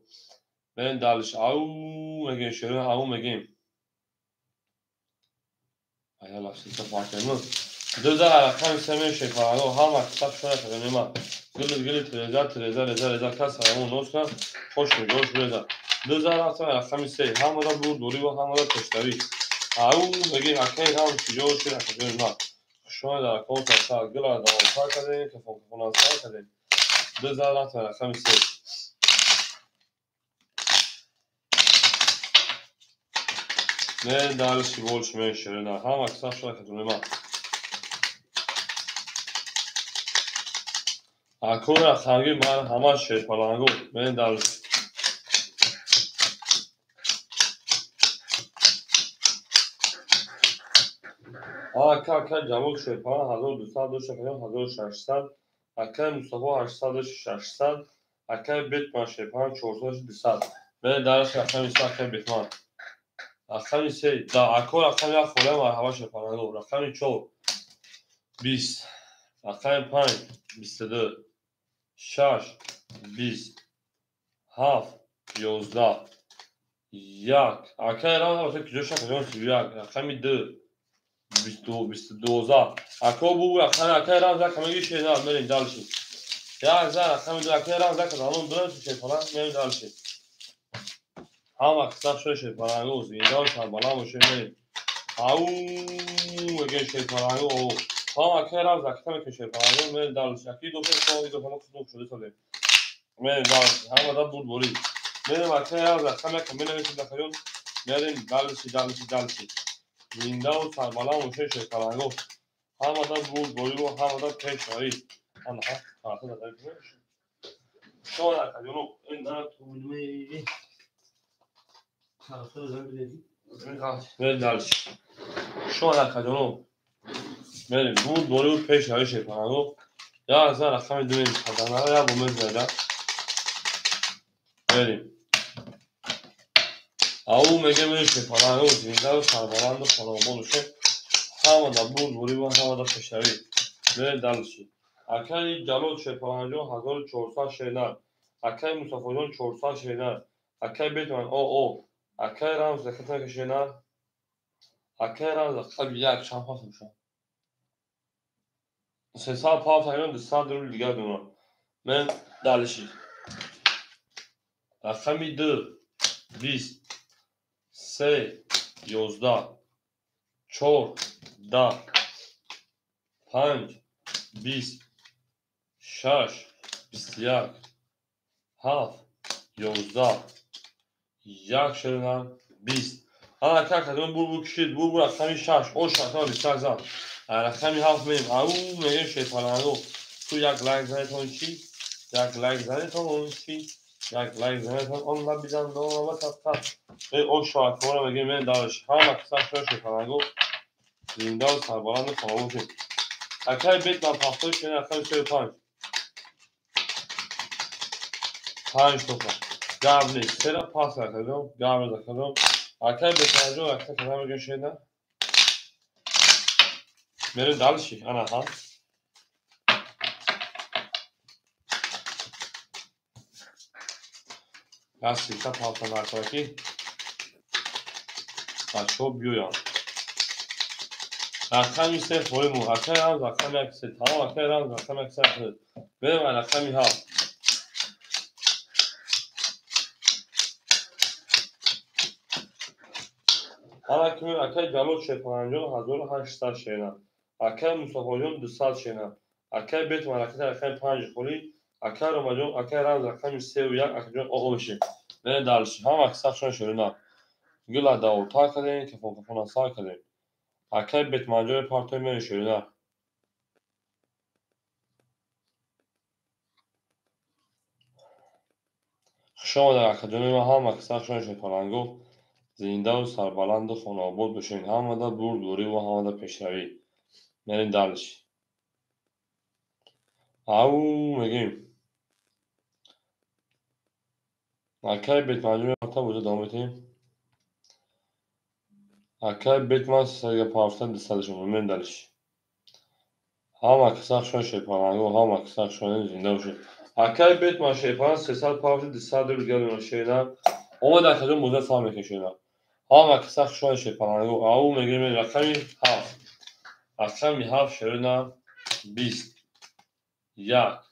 برین دلش او میگیم شروع او میگیم ایا لحظه فاکرمون 2000 رقم 3 میره شیرپلنگو هم اکتاب شده که نیمه گلی تریزا کس همون نوز کن خوش میگوش بیزا 2000 رقم 3 هم دا بود دوری و هم دا پشتری او میگیم اکای هم شجاع شده که نیمه شما در اکاونت اصلا گل را دوانسا کردیم که فنانسا کردیم 2000 رقم 3 نه دارشی بولش میشه نه هم اکثر شده که نیمه اکون رقمگی من همه شیرپلنگو من دارش اکا جمال شیرپلنگ 1200 شکریم 1600 اکا مصطفی 800 600 اکا بیتمان شیرپلنگ 4200 من دارش رقم 20 اکا بیتمان رقم 3 دا اکو رقم یک خوله مرحبا شیرپلنگو رقم 4 20 رقم 5 22 6 20 7 11 یک اکای رقم واسه کجا شکریم 31 رقم 2 22 اکو بو رقم اکای رقم رقم میشه نه بریم دالشی 1000 رقم دو اکای رقم رقم همون دو شیرپلنگ میریم دالشی هم اکثر شده شیرپلنگو زیندال سربلند باشه میریم او میگه شیرپلنگو هم اکای رقم رقم که شیرپلنگو میریم دالشی اکی دو تا دو تا خود شده ساده میریم دالشی هم دا بود بوری میریم اکای رقم رقم که میریم داخل میریم دالشی زیندال سربلند باشه شیرپلنگو هم دا بود بوری و هم دا پیشایی آنها کارت دادن شو در کجا این دارد توی کارت دادن بدهی میریم دالشی شو در کجا میریم بود بوری و پیشایی شیرپلنگو 1000 رقم دویم خزانه یا بومه زده بریم او میگه میره شیرپلنگو زنده و سربلند و خانواده باشه همه دا بود بوری و همه دا پیشایی میریم دالشی اکای جلال شیرپلنگو 1400 شینر اکای مصطفی جان 400 شینر اکای بیتمن او اکای رمز دکتر که شینر اکای رمز قبل یک چند پاس میشه 300 پاس تقریبا 200 درول دیگه دونم من دالشی رقم 2 20 3 11 4 10 5 20 6 21 7 11 یک شدن 20 ها که کدوم بور کشید بور رقمی 6 او شتا 20 زد رقمی 7 میم او میگه شیرپلنگو تو یک لایک زنیتون چی یک لایک زنیتون چی یک لایک زنیتون اون نبیدن نو وقت او شاکر رو میگه من دارش هم اکثر شده شیرپلنگو زنده و سربلند خاموشی اکای بیت من پافتوش کنه رقمی 35 5 توپا گرم نیست سه را پاس کردم گرم کردم اکای بیت من اکثر کدام میگه شده میره دالشی انا ها هستی تا پاس نکردی بچه ها بیویان رقمی سه فوریمو اکای رمز رقم یک سه تمام اکای رمز رقم یک سه خود بده من رقمی ها انا کمی اکای جلال شیرپلنگو 1800 شینه اکای مصطفی جان 200 شینه اکای بیت من رقم 5 خوری اکای رمجان اکای رمز رقم 3 و 1 اکای جان آقا بشه بده دالشی هم اکثر شون شده گل داو تا کردین که فوق سا کردین اکای بیت منجای پارتای میره شده شما در اکادمی ما هم اکثر شون شیرپلنگو زنده و سربلند و خانواباد باشین همه دا دور دوری و همه دا پیشروی میرین دالشی او میگیم Arkaya Batman'cı hata burada devam edeyim. Arkaya Batman سرگ پافتن دستشون من دلش. هم اکثر شون شیپارانگو هم اکثر شون زنده باشه. Arkaya Batman şeyparan sesal pavli disadır gelin şeyler. Ama da kadın burada sağ mekan şeyler. Ama kısa şون şeyparango. Au megeme rakami haf. Rakami haf şerina 20. Yak.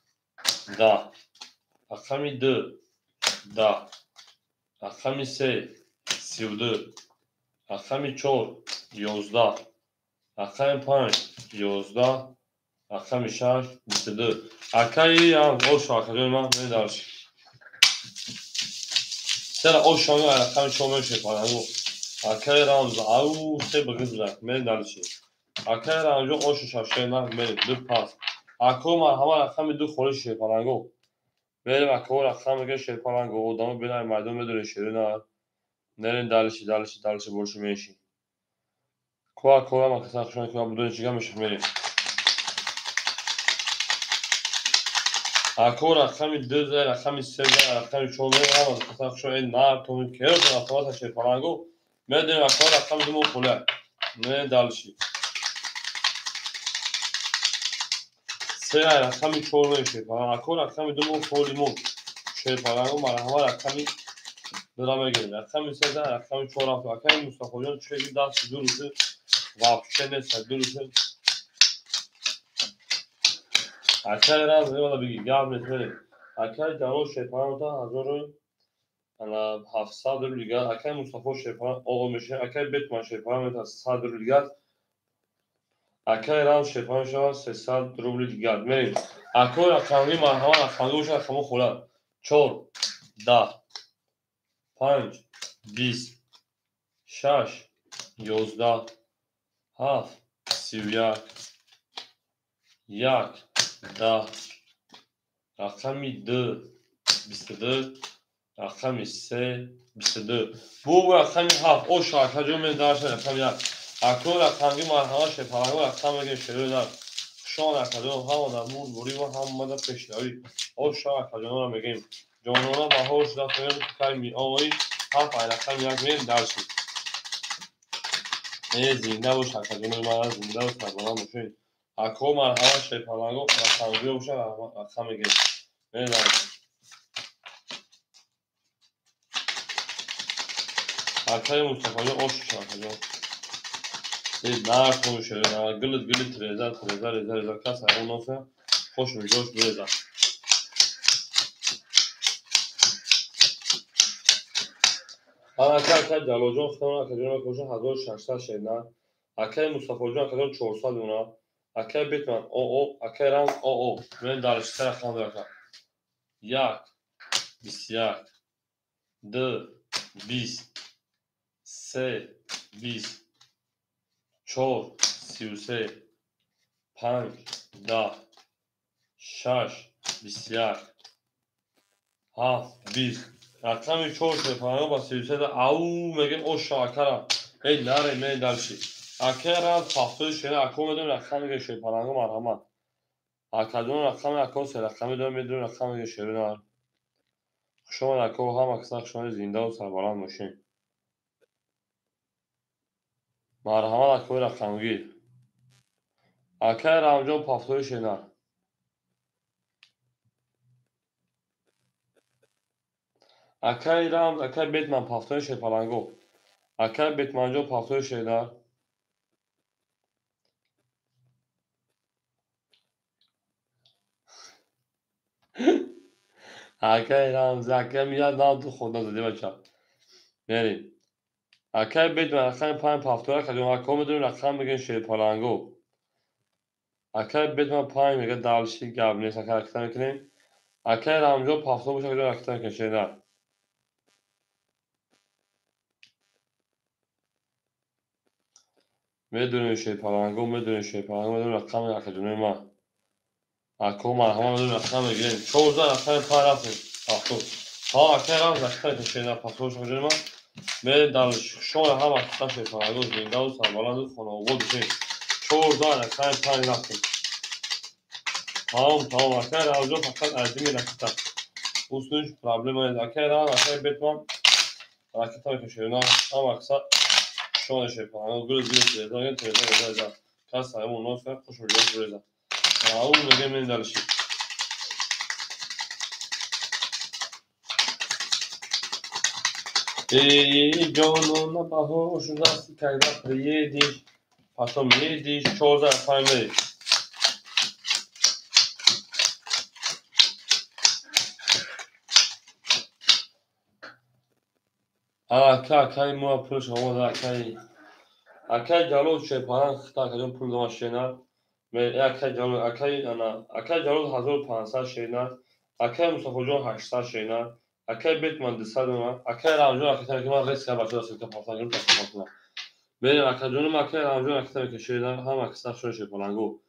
Da. Rakami de. Da. Rakami se. 32. Rakami 4. 11. Rakami 5. 11. Rakami 6. 22. Arkayı هم او شاکرون من نداشت. سر او شانو رقم شما شپارانگو. arkaya رمز او سه بگذار من داشتی. arkaya رمز او شاشته من دو پاس. اکو ما همه رقم دو خوری شپارانگو. بریم اکو رقم که شپارانگو و دام بینای مردم بدون شیرنا. نرین دالشی برش میشی. کو ما کسان خشون که بدون چیکار میشه میریم. اکو رقمی 2 رقمی 3 رقمی 4 هم کسان خشون این نار تومن که رو ناتوات شپارانگو. میدونیم اکو رقم دو مو خوله. نه دالشی. سه رقمی 4 میشه. اکو رقمی دو مو خولیمون. شپارانگو مرحمه رقمی درام میگیریم. رقمی 3 رقمی 4 هم اکای مصطفیان چه دست دروسه واپشه نیست دروسه. اکای راز نمیاد بگی گام نمیاد. اکای جوان شپارانگو تا هزار انا 700 لیگا اکای مصطفی شپاران او میشه. اکای بتمن شپاران تا 100 لیگا. اکای رام شپاران شما 300 لیگا. میریم. اکو رقمی مرحمه رقمی شما خمو خولا. 4 10 5 20 6 11 7 31 1 10 رقمی 2 22 رقمی 3 22 بو رقمی 7 او شاکر جو من داشت رقمی 1 اکو رقمی مرحمه شپارانگو رقم که شروع دار شان اکادون هم نمود بوری و هم مدد پیشنهایی او شان اکادون را میگیم جانونا با هوش دفعه کاری می آوری هفت رقم 1 مین درشید نه زنده باش اکادون ما زنده باش نبالا مشین اکو مرحمه شپارانگو رقمی باشه رقم میگیم مین درشید اکای مصطفی اوش شان اکادون نار توشه نه گلت رزا کس اونوسه خوش میجوش برزا اکای جلوجان خدمت اکادون کوشن 1600 شینا اکای مصطفی جان اکادون 400 اونا اکای بتمن او اکای رام او من دارش سر خان دارم 1 21 2 20 3 20 4 33 5 10 6 21 7 20 رقمی 4 شپارانگو با 33 او میگیم او شاکرم ای نره می دلشی اکای رام پافتوی شده اکو میدون رقمی که شپارانگو مرحمه اکادون رقمی اکو سه رقمی دون میدون رقمی که شده نار شما اکو هم اکثر شما زنده و سربلند ماشین مرحمه اکو رقمگی اکای رامجان پافتوی شده اکای رام اکای بتمن پافتوی شپارانگو اکای بتمن جو پافتوی شده اکای رام زکه میاد نام تو خدا زده بچه بریم اکای بتمن رقم 5 پافتوی کدوم اکو میدون رقم بگین شپارانگو اکای بتمن 5 میگه دالشی گاب نیست اکای رقم میکنیم اکای رامجو پافتوی بشه کدوم رقم میکنیم شده میدونی شپارانگو میدون رقم اکادون ما اکو مرحمه میدون رقم میگیریم 14 رقم 5 رفتیم پافتو ها اکای رام رقم که شده پافتو بشه کدوم ما میدون دالش شما هم اکثر شپارانگو زنده و سربلند و خانواده بشین 14 رقم 5 رفتیم تمام اکای رامجو فقط عزیمی رکتا Usunç problemi. Akera, akera Batman. Raketa köşeğine ama kısa şu an şey falan. Gülüz televizyon. Kas sahibi ondan sonra koşuyor böyle. Raul Megemen dalışı. Canına bahoşuna sikayla yedi. Patom yedi. Çoğuza efendim. Akay muhafız havada akay jalol çeparan xta kadın pul maşina ve akay jalol 1500 şeyna akay Mustafajon 800 şeyna akay Batman 200 akay Ramjon akay man risk başa sıkı patladım patladım. Benim akayjonum akay Ramjon akay şeyna ham aksa şöyle şey falan go.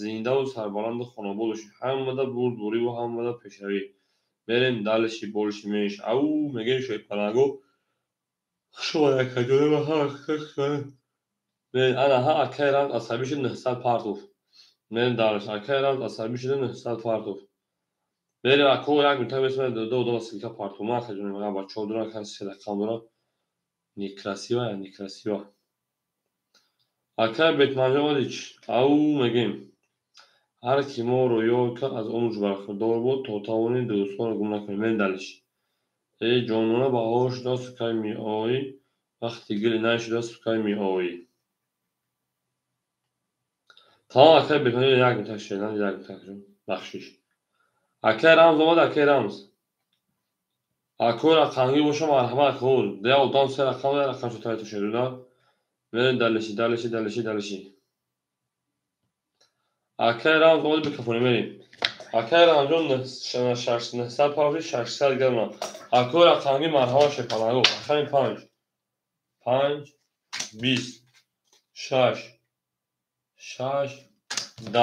Zinda و سربلند خانواده‌اش همه بردوری و همه پشری بریم دلشی بولشیمش او میگه شوی پلنگو شو akayjonum انا ها akayran asabişin nehsal partuf men darish akayran asabişin nehsal partuf benim akko yak mütabesme do silka partuf ma akayjonum ga ba chodura kan sela kamera nekrasiva ya nekrasiva akay betmanje odiç au megim هر کی ما رو یاد کرد از اون برخوردار بود تا توانی دوستان رو گم نکنیم من دلش ای جانانه بهاش دست سکای می آیی وقتی گلی نشده سکای می آیی tamam akay betmanje yak mütaşşeden yak mütaşşeden بخشش akay rams آمد akay rams akor raqamga boşa marhamat kul deya udan se raqam şu tayt şerida ve dalişi akay rams oldu bir kafonu verin akay ramjon şana şarşına sal pavri şarşsal gelma akor raqamga marhamat şepalago akay 5 20 şaş 10 7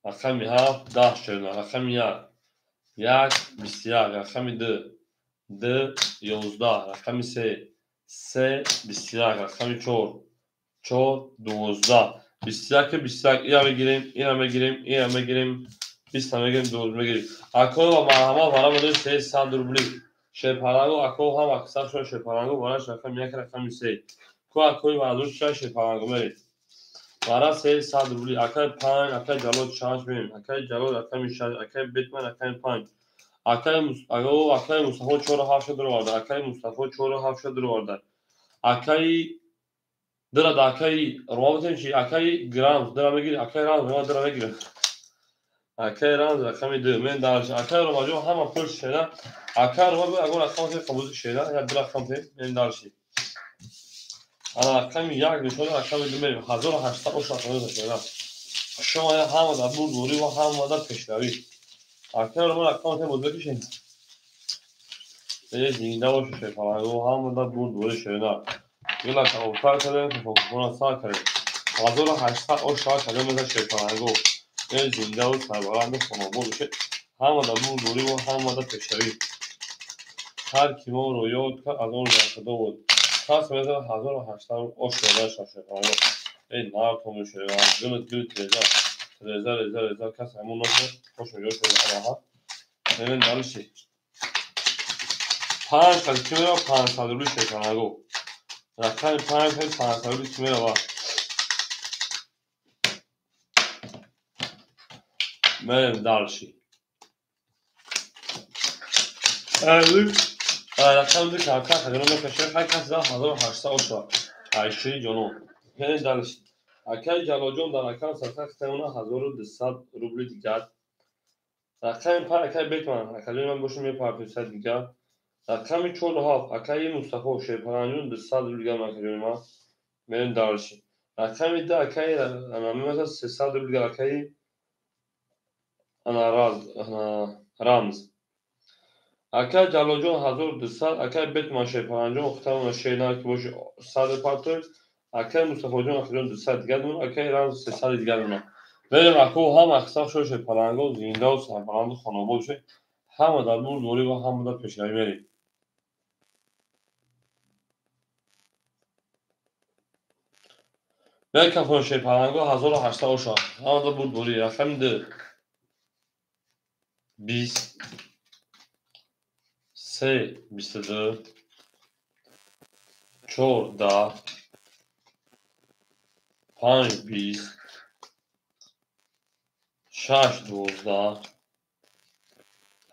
akay 7 şerida akay 1 بسیار رقم 2 11 رقم 3 بسیار رقم 4 12 بسیار که بسیار اینم بگیریم 20 tane gireyim 9'uma gireyim. Akıl ve merhamet bana böyle şey sandırıblı. Şeparango akıl ham aksa şu şeparango bana şakam yak rakam şey. Ko akıl bana dur şeparango beri. Bana şey sandırıblı. Akıl pan akıl jalot şans benim. Akıl jalot rakam şans akıl Batman akıl pan. Akay Mustafa Çorlu Havşadır vardı. Akay Mustafa Çorlu Havşadır vardı. Akay Dıra da Akay Romabatın şey Akay Grams Dıra megir Akay Rams Roma Dıra megir. Akay Rams rakamı dı men darış Akay Roma jo ham apır şeyler. Akay Roma bu agor rakam şey kabul şeyler ya dıra rakam şey men darış. Ana rakam yak bir şöyle rakam dı men 1800 o şartlarda şeyler. Şu an ham da bu duri ve ham da peşravi. Akay Roma rakam şey bozuk şey. زنده باشه شیطان و هم دا بود بوده شینا یلا تا اوتار کرده که فوکونا سا کرده 1800 او شا کرده مثل شیطان گو این زنده و سربلند خونه بوده هم دا بود بوده و هم دا پشتری هر کی ما رو یاد کرد از اون رفته بود خاص مثل 1800 او شده شیطان گو این نار تومون شده گلت رزا کس همون نفر خوش میگه شده ها نمین دالشی 5 از کیمرا 500 روی شیطانگو رقم 500 روی کیمرا var benim dalşi رقم دو کارکار خدمت کشور هر کس در 1800 اوشا عایشی جانو benim dalşi akay jalojon در رقم سرسخت تمونه 1200 روبل دیگر رقم 5 akay Batman akay من باشم یه پارتوسد دیگر رقم 4 akay Mustafa şeparanjon 200 روبل akay benim dalşi رقم 2 akay مثلا 300 روبل akay Rams akay jalojon 1200 akay Batman şeparanjon muhtemelen şeyler ki boş 100 partör akay Mustafajon akay 200 دیگر akay Rams 300 دیگر benim akıl ham aksa şu şeparango zinde و سربلند خانواده هم در بور دوری و هم در پیشروی بریم یک کفون شیپرانگو 1800 اوشا هم در بور دوری رقم 2 20 3 22 4 10 5 20 6 12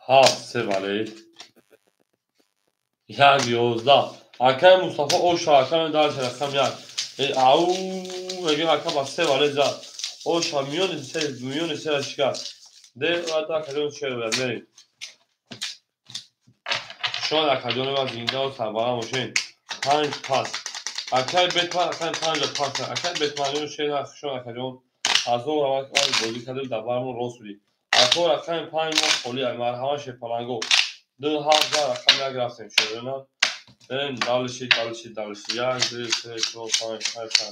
7 3 ولی 1 11 حکم مصطفی اوش حکم در رقم 1 او میگه حکم با 3 ولی زد اوش میون سه شکست ده و کجا چه بریم شما در کجا و زنده و سربارم باشین 5 پاس اکای بتمن اکای 5 پاس اکای بتمن شما شما کجا از اون روان بازی کردیم در برمون راست بودی اکور اکای 5 ما خالی مرحمت پلنگو دو هفت رقم گرفتیم شده نه بریم دالشی 1 2 3 4 5 6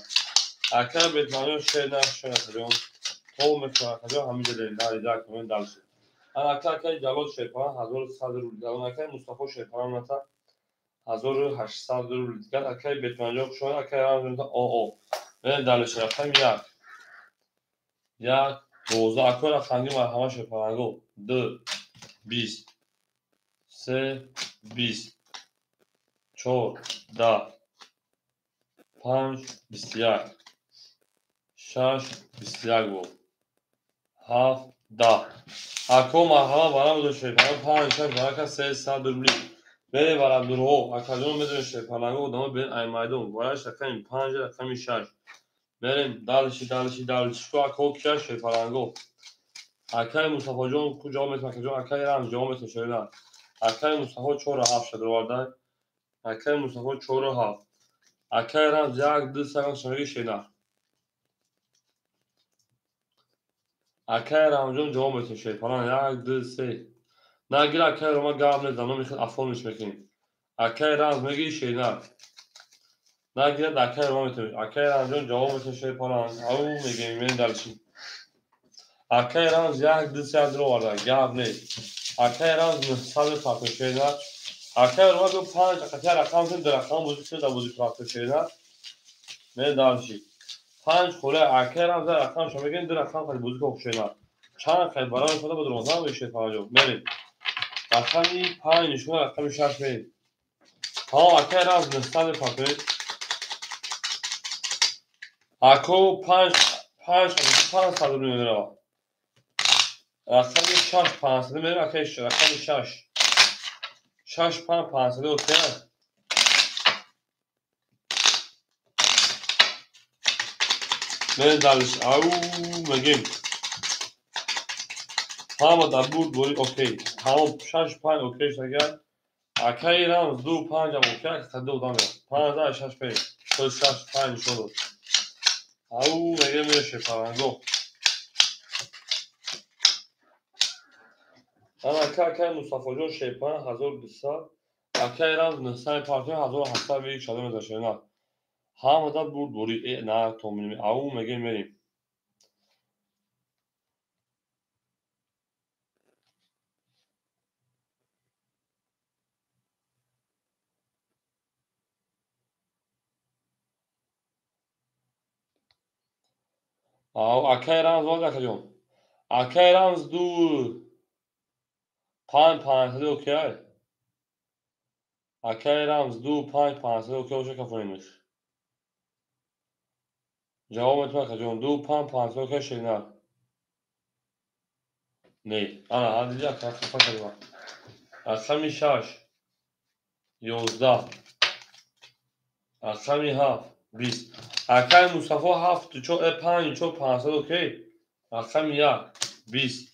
اکای بتمن شما کجا تو میکنه کجا همین دلیل در کامل دالشی اکای جلال شیپان 1100 روبل اکای مصطفی شیپان مثلا 1800 روبل دیگر اکای بتمن شما اکای رمز او بریم دالشی رقم 1 12 اکای رقم مرحمت شیپانگو 2 20 3 20 4 10 5 21 6 21 بود 7 10 اکو مرحمت برام دو شیپان 5 6 برکه 300 روبلی بره برام درو اکادون میدون شیپانگو دام بریم ایمایدون برایش رقم 5 رقم 6 بریم دالشی کو اکو کیا شیپانگو اکای مصطفی جون کجا میتونه کجا اکای رمز جا میتونه شده اکای مصطفی 4 7 شده وردن اکای مصطفی 4 7 اکای رمز 1 2 3 شده شده اکای رمز جون جا میتونه شیپان 1 2 3 نگیر اکای رو ما گام نزنم میخواد افون میکنیم اکای رمز میگی شده نگیر اکای رو میتونه اکای رمز جون جا میتونه شیپان او میگیم من دلشی اکای رمز 1 2 3 درو وردن گام نه اکای رمز 900 پاک شده اکای رو ما 5 اکای رقم در رقم بودی شده بودی پاک شده من دلشی 5 خوله اکای رمز رقم شما میگین در رقم خیلی بودی پاک شده چند خیلی برای شده بود روزان میشه پاجو بریم رقمی 5 نشون رقم 6 بریم ها اکای رمز 900 پاک اکو 5 500 روبل رقم 6 500 میریم اکای رقم 6 6 500 اوکی من دلش او میگیم همه در بود بوری اوکی همه 6 اوکی شد اکای رمز 2 5 هم اوکی که دو دامه 5 6 5 6 5 شد او میگه میشه پرنگو انا اکای مصطفی جون شیپان 1200 اکای رمز 900 پارتی 1800 یک شده میذاشه نه همه در بود بوری نه تو میگیم او میگه میریم او اکای رمز والا کجون اکای رمز 2 5 اوکی اکای رمز 2 5 اوکی باشه کفایمش جواب میتونه کجون 2 5 اوکی شده نه انا هذه جا كانت فكرة الخمي شاش 11 الخمي هاف 20 اکای مصطفی 7 چو 5 چو 500 اوکی الخمي 1 20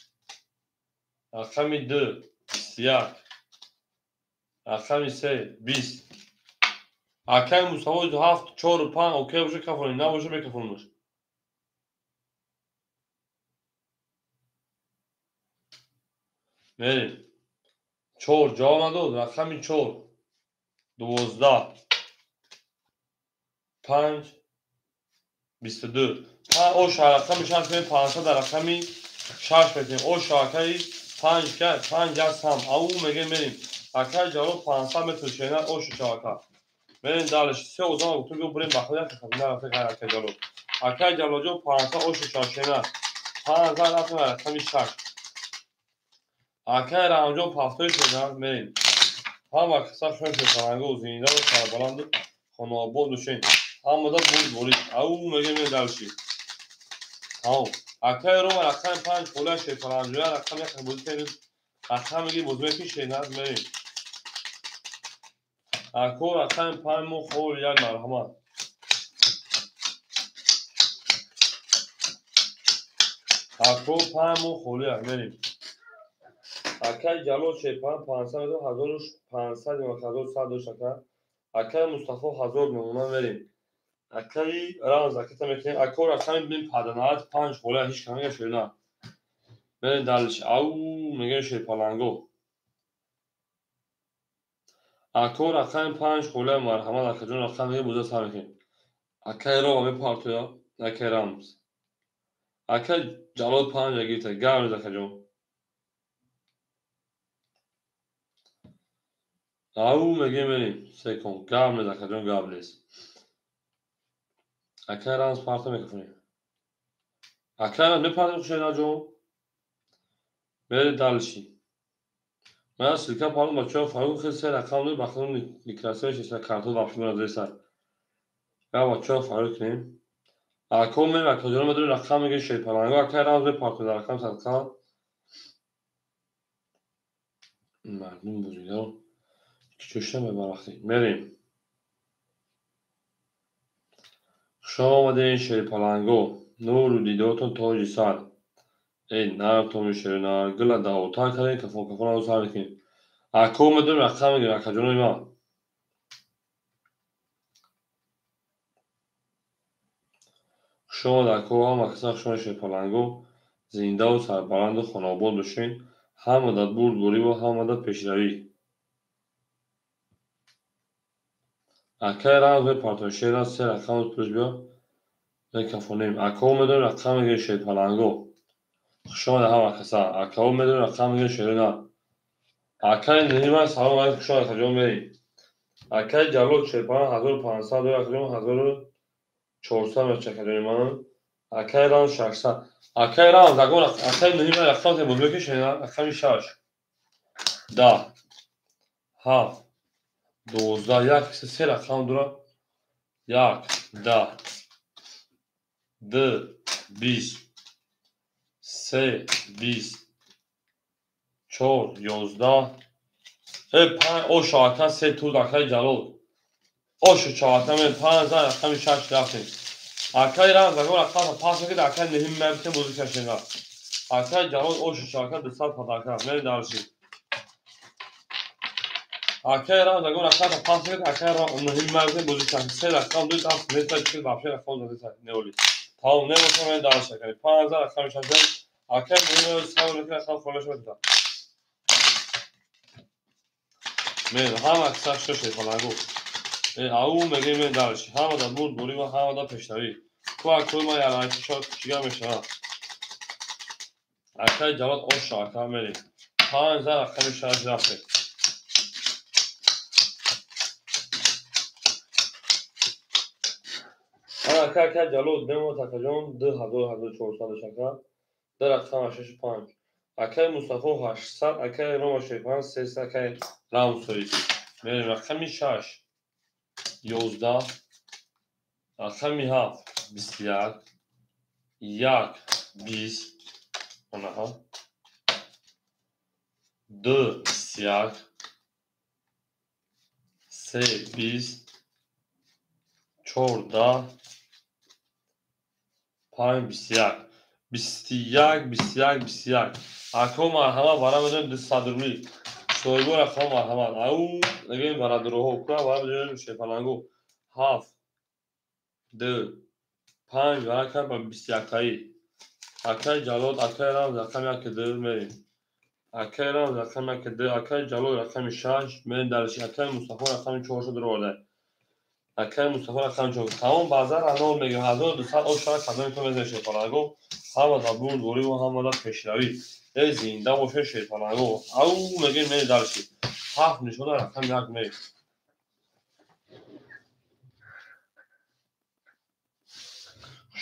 الخمي 2 21 الخمي 3 20 اکای مصطفی 7 4 5 اوکی باشه کفاییم نه باشه بکفایمش بریم 4 جا نداد رقمی 4 12 5 22 او شرقه میشن توی 500 در رقمی 6 بتیم او شاکری 5 کرد 5 جست هم او میگه بریم اکای جالو 500 متر شینه او شاکر بریم دالش 3 اوزان گفتم بیو بریم بخواه که خب نه رفته که اکای جالو اکای جالو جو 500 او شاکینه 5000 رقم رقمی 6 اکای رامجو پافتوی شده بریم Hamma qisqa shuncha faranga u zinda u sarbaland xonobod dushin. Hamada buri. Au megeme dalshi. Tamam. Akay ro rakam 5 xola she faranjoya rakam yak buzken rakam megi buzme pish nad merim. Ako rakam 5 mo khol yak marhamat. Ako 5 mo khol yak merim. Akay Jalol Shepan 500 1500 یا 1100 شکر. Akay Mustafa 1000 میمونن بریم. Akay Ramaz akita mekin. Akor rakam bin padanat 5 xola hiç kanıya şöyle. Ben dalış. Au mege Shepalango. Akor rakam 5 xola marhamat akajon rakam mege buza sarkin. Akay ro me partiya. Akay Ramaz. Akay Jalol 5 agita. Gavr akajon. Au mege merim. Sekon. Gavr akajon gavles. Akay Ramaz parta mekanı. Akay ne parta kuşayna jo? Mere dalshi. من سیلکا پالون بچه‌ها فاروق خیلی سر اکانت بخونم نیکلاسش است کارتون واپس می‌کنه سر. یا بچه‌ها فاروق نیم. اکانت من اکانت مدرن رقم میگه شی پلنگو اکر راز به پارک در رقم سالکا. مردم بزرگا کیشم به وقتی میریم. شما مدرن شی پلنگو نور دیدوتون توجی سال. این نار تو میشه نار گلا داوتا کردن که فوق فوق سال کن. اکانت مدرن رقم میگه اکانت ما. شما در کوه مکسر شما شپلنگو زنده و سربلند و خاناباد بشین هم مدت برد بوری و هم مدت پیشروی اکای رمز به پارتنشی را سه رقم پروش بیا نکفونیم اکاو میدون رقم میگه شپلنگو شما در هم اکسر اکاو میدون رقم میگه شیرنا اکای نیمه سلام علیکم شما اکجام بریم اکای جلو شپلنگ 1500 و اکجام 1400 مچکه من Akay Ram 600. Akay Ram zagon akay nehime raqam te buzme kishena raqami 6 10 7 12 yak se raqam dura yak 10 2 20 3 20 4 11 5 o şarkı se tu akay jalol o şu şarkı men 5 raqami 6 raqam Akay Ram zagon raqam pas ke akay nehime te buzme kishena Akay Jalol o şu şarkı 200 padaka men dalshi Akay Ram zagon raqam pas ke akay Ram nehime te buzme kishena se raqam du tas neta ki vapshe raqam dade ne oli tamam ne olsa men dalshi 5 raqam 6 Akay nehime savun ke raqam kholesh beda men ham aksar shosh falango au mege men dalshi ham da bud buri va ham da peshtavi تو اکوی ما یعنی شد چیگه میشه اکای جواد او شاکه میریم 5 رقم 6 رفته اکای جلو دمو تکجون 2400 شکر در رقم 65 اکای مصطفی 800 اکای روما شیپان 300 اکای رامسوی میریم رقم 6 11 رقم 7 21 1 20 اونها 2 21 3 20 14 5 21 21 21 21 اکو مرحمت برای بدون دستادروی شویگو رقم مرحمت او نگه برادروها کلا برای بدون شپلنگو 7 2 5 برای کن با 21 تایی اکای جلال اکای رمز رقم یک دو میریم اکای رمز رقم یک دو اکای جلال رقم 6 میریم درشی اکای مصطفی رقم 4 شد رو آده اکای مصطفی رقم 4 تمام بازار انال میگم 1200 او شاید کدام تو میزه شپلنگو هم دا بود گوری و هم دا پیشروی ای زنده باشه شپلنگو او میگیم میریم درشی 7 نشونه رقم یک میریم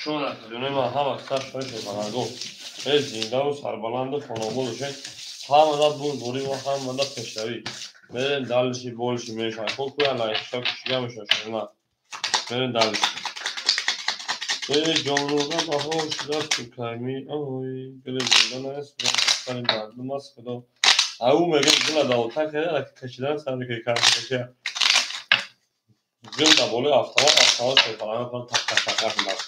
شون دونه ما هم اکثر شوی شپلنگو ای زنده و سربلند و خاناباد باشه هم دا بود گوری و هم دا پیشروی بریم دلشی بولشی میشن خوب کویا لایشتا کشیگه میشن شما بریم دلشی ای جانونا بهاش دست کمی آی گل زندان است بستن مردم است خدا او میگه گل داوتا که کشیدن سر که کار کشه گل دا بوله افتاد سفرانه کن تک تک تک میاد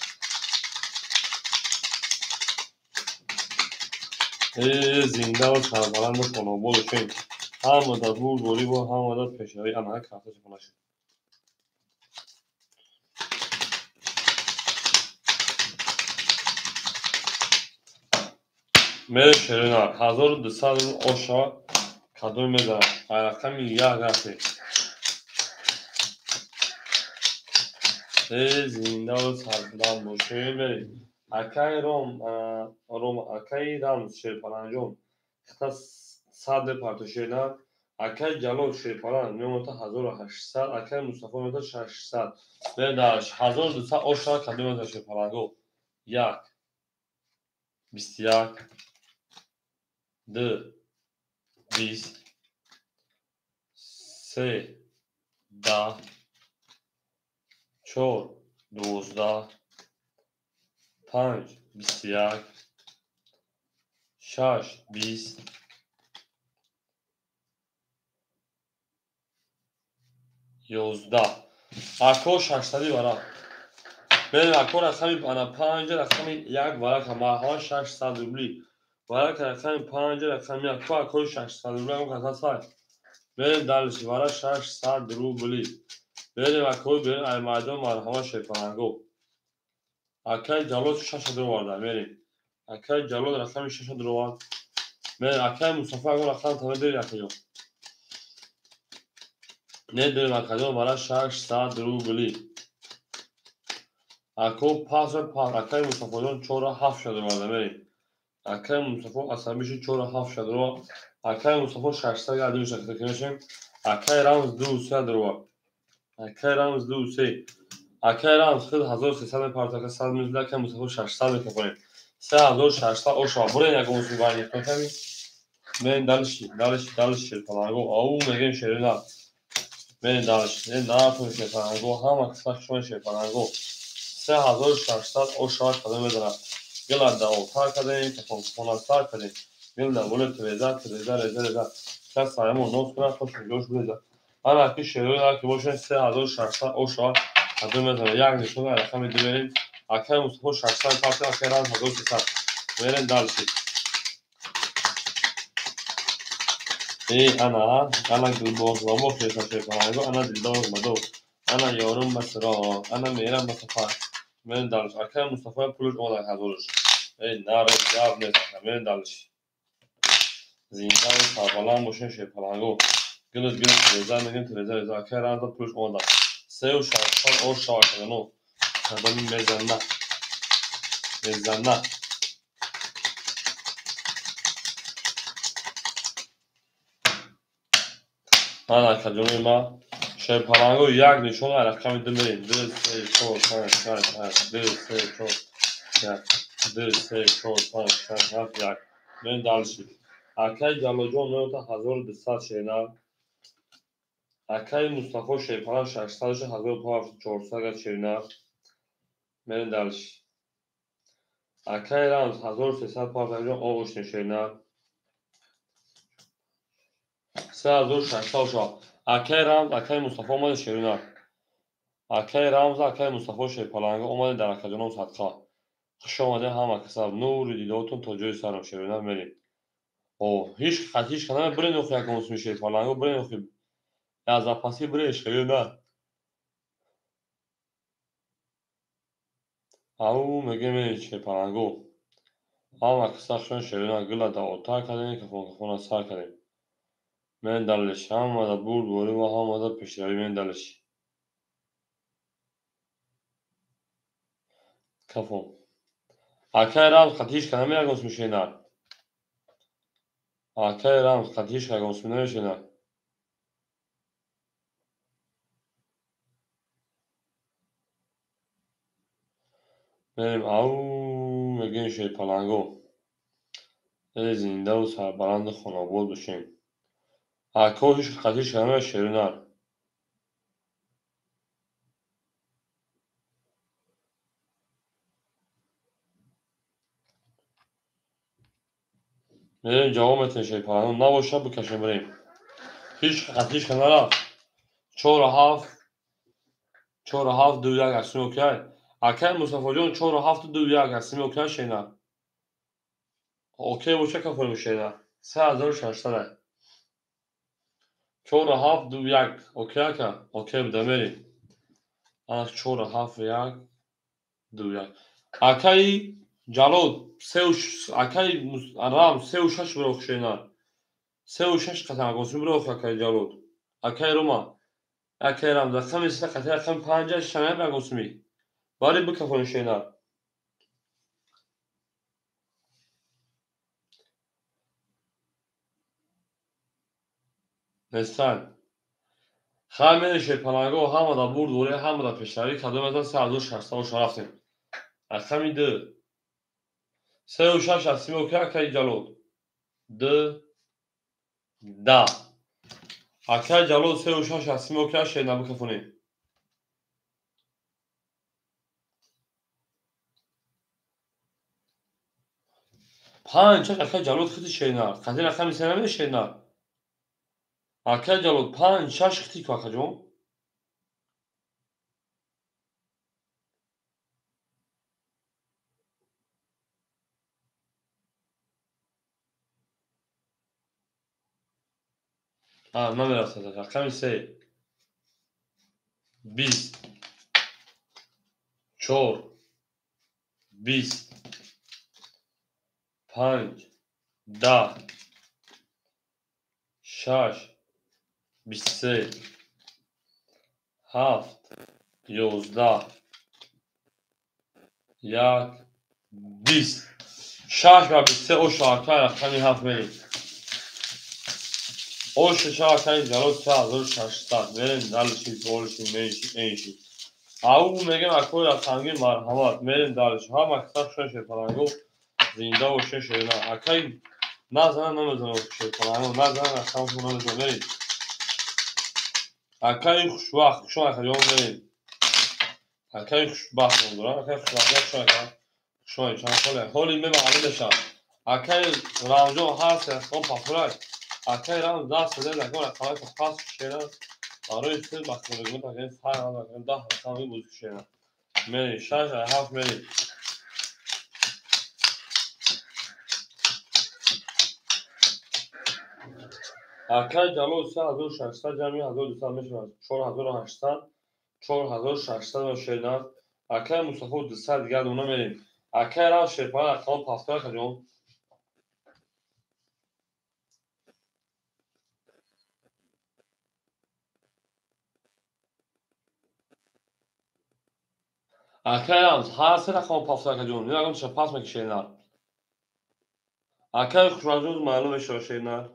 ای زنده و سربلند خانوار شین هم در بود بولی و هم در پیشروی آنها کافی کنه میره شرینا 1200 اوشا کادو میدن رقم یک رفته ای زنده و سربلند باشین بریم اکای روم اکای رام شیرپرنجم اختا صد پارتوشینا اکای جلال شیرپرنج میمونتا 1800 اکای مصطفی میمونتا 600 بداش 1200 اوشا کادو میدن شیرپرنجو یک 21 دو 20 سه 10 4 12 5 21 6 20 11 اکو 600 برا بریم اکو رقمی انا 5 رقمی یک ورق ماها 600 روبلی ورق رقمی 5 رقمی اکو 600 روبلی اون کسا سای بریم دلشی ورق 600 روبلی بریم اکو بریم ایمایدون مرحبا شیفانگو اکای جلوت 600 رو وارده بریم اکای جلوت رقمی 600 رو وارد بریم اکای مصطفی اکو رقم تمام داری اکو نه بریم اکو برای 600 روبلی اکو پاس اکای مصطفی جان 4 شده وارده بریم اکای مصطفی عصبیش 4 شده رو اکای مصطفی 600 گردوش اکتا کنشیم اکای رمز 2 رو اکای رمز 2 اکای رمز خود 1300 پارتاکه 100 میزده اکای مصطفی 600 میکنیم 3600 اوشا برین یک اونسی باید کنیم من دلشی پلانگو او میگن شرینا من دلشی نه پوشه پلانگو هم اکسا شما پلانگو 3600 اوشا کدوم میدونم گل داو تا کدوم که فون سار کدوم گل دا ولت رزا کس سایمون نوت کنه خوش جوش بده انا کی شرینا که باشه 3600 اوشا کدوم میدونم یک نشون رقم دیگه اکای مصطفی 600 پارت اکای راز 1300 میرن دلشی ای انا دلباز بابا فیصله کنم انا دلدار مدو انا یارم مسرا انا میرم مسافر من دالش اکه مصطفی پولش اون هزارش ای ناره جواب نیست من دالش زینده و سربلند باشین شیپلنگو گلت تریزا میگن تریزا اکه رانتا پولش اون سه و شاشان او شاکنو کدوم میزنه انا کدومی ما شیپلنگو یک نشون رقم دمیریم 2 3 4 5 6 2 3 4 2 3 4 5 6 7 1 من دالشی اکای جلوجان میوتا 1200 شینا اکای مصطفی شیپان 600 1400 شینا من دالشی اکای رمز 1300 پارتاجان اوش شینا 3600 شا اکای رمز اکای مصطفی اومد شینا اکای رمز اکای مصطفی شیپالنگ اومد در اکاجان صدقه خوش آمده همه کسا نور دیداتون تا جای سرم شینا میریم او هیچ کنه برین اخی یک اونس میشه پالانگو برین اخی از اپاسی بریش خیلی نه او میگه میشه پالانگو اما کساشون شیرین گل دا اوتا کردیم که خونه سر کردیم من دلش هم و دا بود بوری و هم و دا پیشروی من دلش کفون اکای رمز خطیش کنه میره گونس میشه نه اکای رمز خطیش کنه گونس میشه نه میریم او میگه میشه پالانگو ای زنده و سربلند خانواد باشیم اکا هیچ خطیش همه شیرینر. بریم جواب تشه پرانو نباشه بکشیم بریم. هیچ خطیش کنه 4 و 7 4 و 7 2 1 هستیم اوکی. اکا مصطفی جان 4 و 7 2 1 هستیم اوکی شینا. اوکی باشه که کنیم شینا 3600 4 و 7 2 1 اوکی که اوکی بدم بریم. انا 4 و 7 1 2 1 اکای جلال 3 اکای رام 3 و 6 برو شینا 3 و 6 قطعا گوسم برو اکای جلال اکای روما اکای رام ده خمیس قطعا خم 5 شنه بگوسمی باری بکفون شینا نستان خامنش پناهگاه هم دا برد دوره هم دا پیشروی کدوم از 3600 رفتیم اخمی ده 3 و 6 هستیم اوکی اکای جلال ده دا اکای جلال 3 و 6 هستیم اوکی شینا بکفونی 5 اکای جلال خیلی شینا خیلی رقم سنمی شینا اکای جلال 5 6 خیلی که اکا جون من میرسد رقم 3 20 4 20 5 10 6 23 7 11 1 20 6 و 23 او شاکای رقمی 7 میریم او شاکای جلال 3600 میریم دلشی دولشی میشی او میگم اکوی رقمی مرحمت میریم دلشی ها مکتب شنشه پرانگو زنده و شنشه اینا اکای نزنه نمیزنه پرانگو نزنه رقم کنه نمیزنه میریم اکای خوشبخت شما اکا جان میریم اکای خوشبخت مندورم اکای خوشبخت شما این چند خاله حالی میبعالی بشم اکای رامجان هست اخوان پاپورای اکای رام دست بده لگون اکای پاس شیرن آروی سر بخونه گون اکای سر هم اکای ده رقمی بود شیرن میری 6 7 میری اکای جلو 3600 جمعی 1200 میشوند 4800 4600 و شیرن اکای مصطفی 200 دیگه دونه میریم اکای رام شیرپان اکان پاسپورت کجون اکای رام هر سر اکان پاسپورت کجون نه اکان چه پاس میکشیدن اکای خوشبخت معلوم میشه شیرن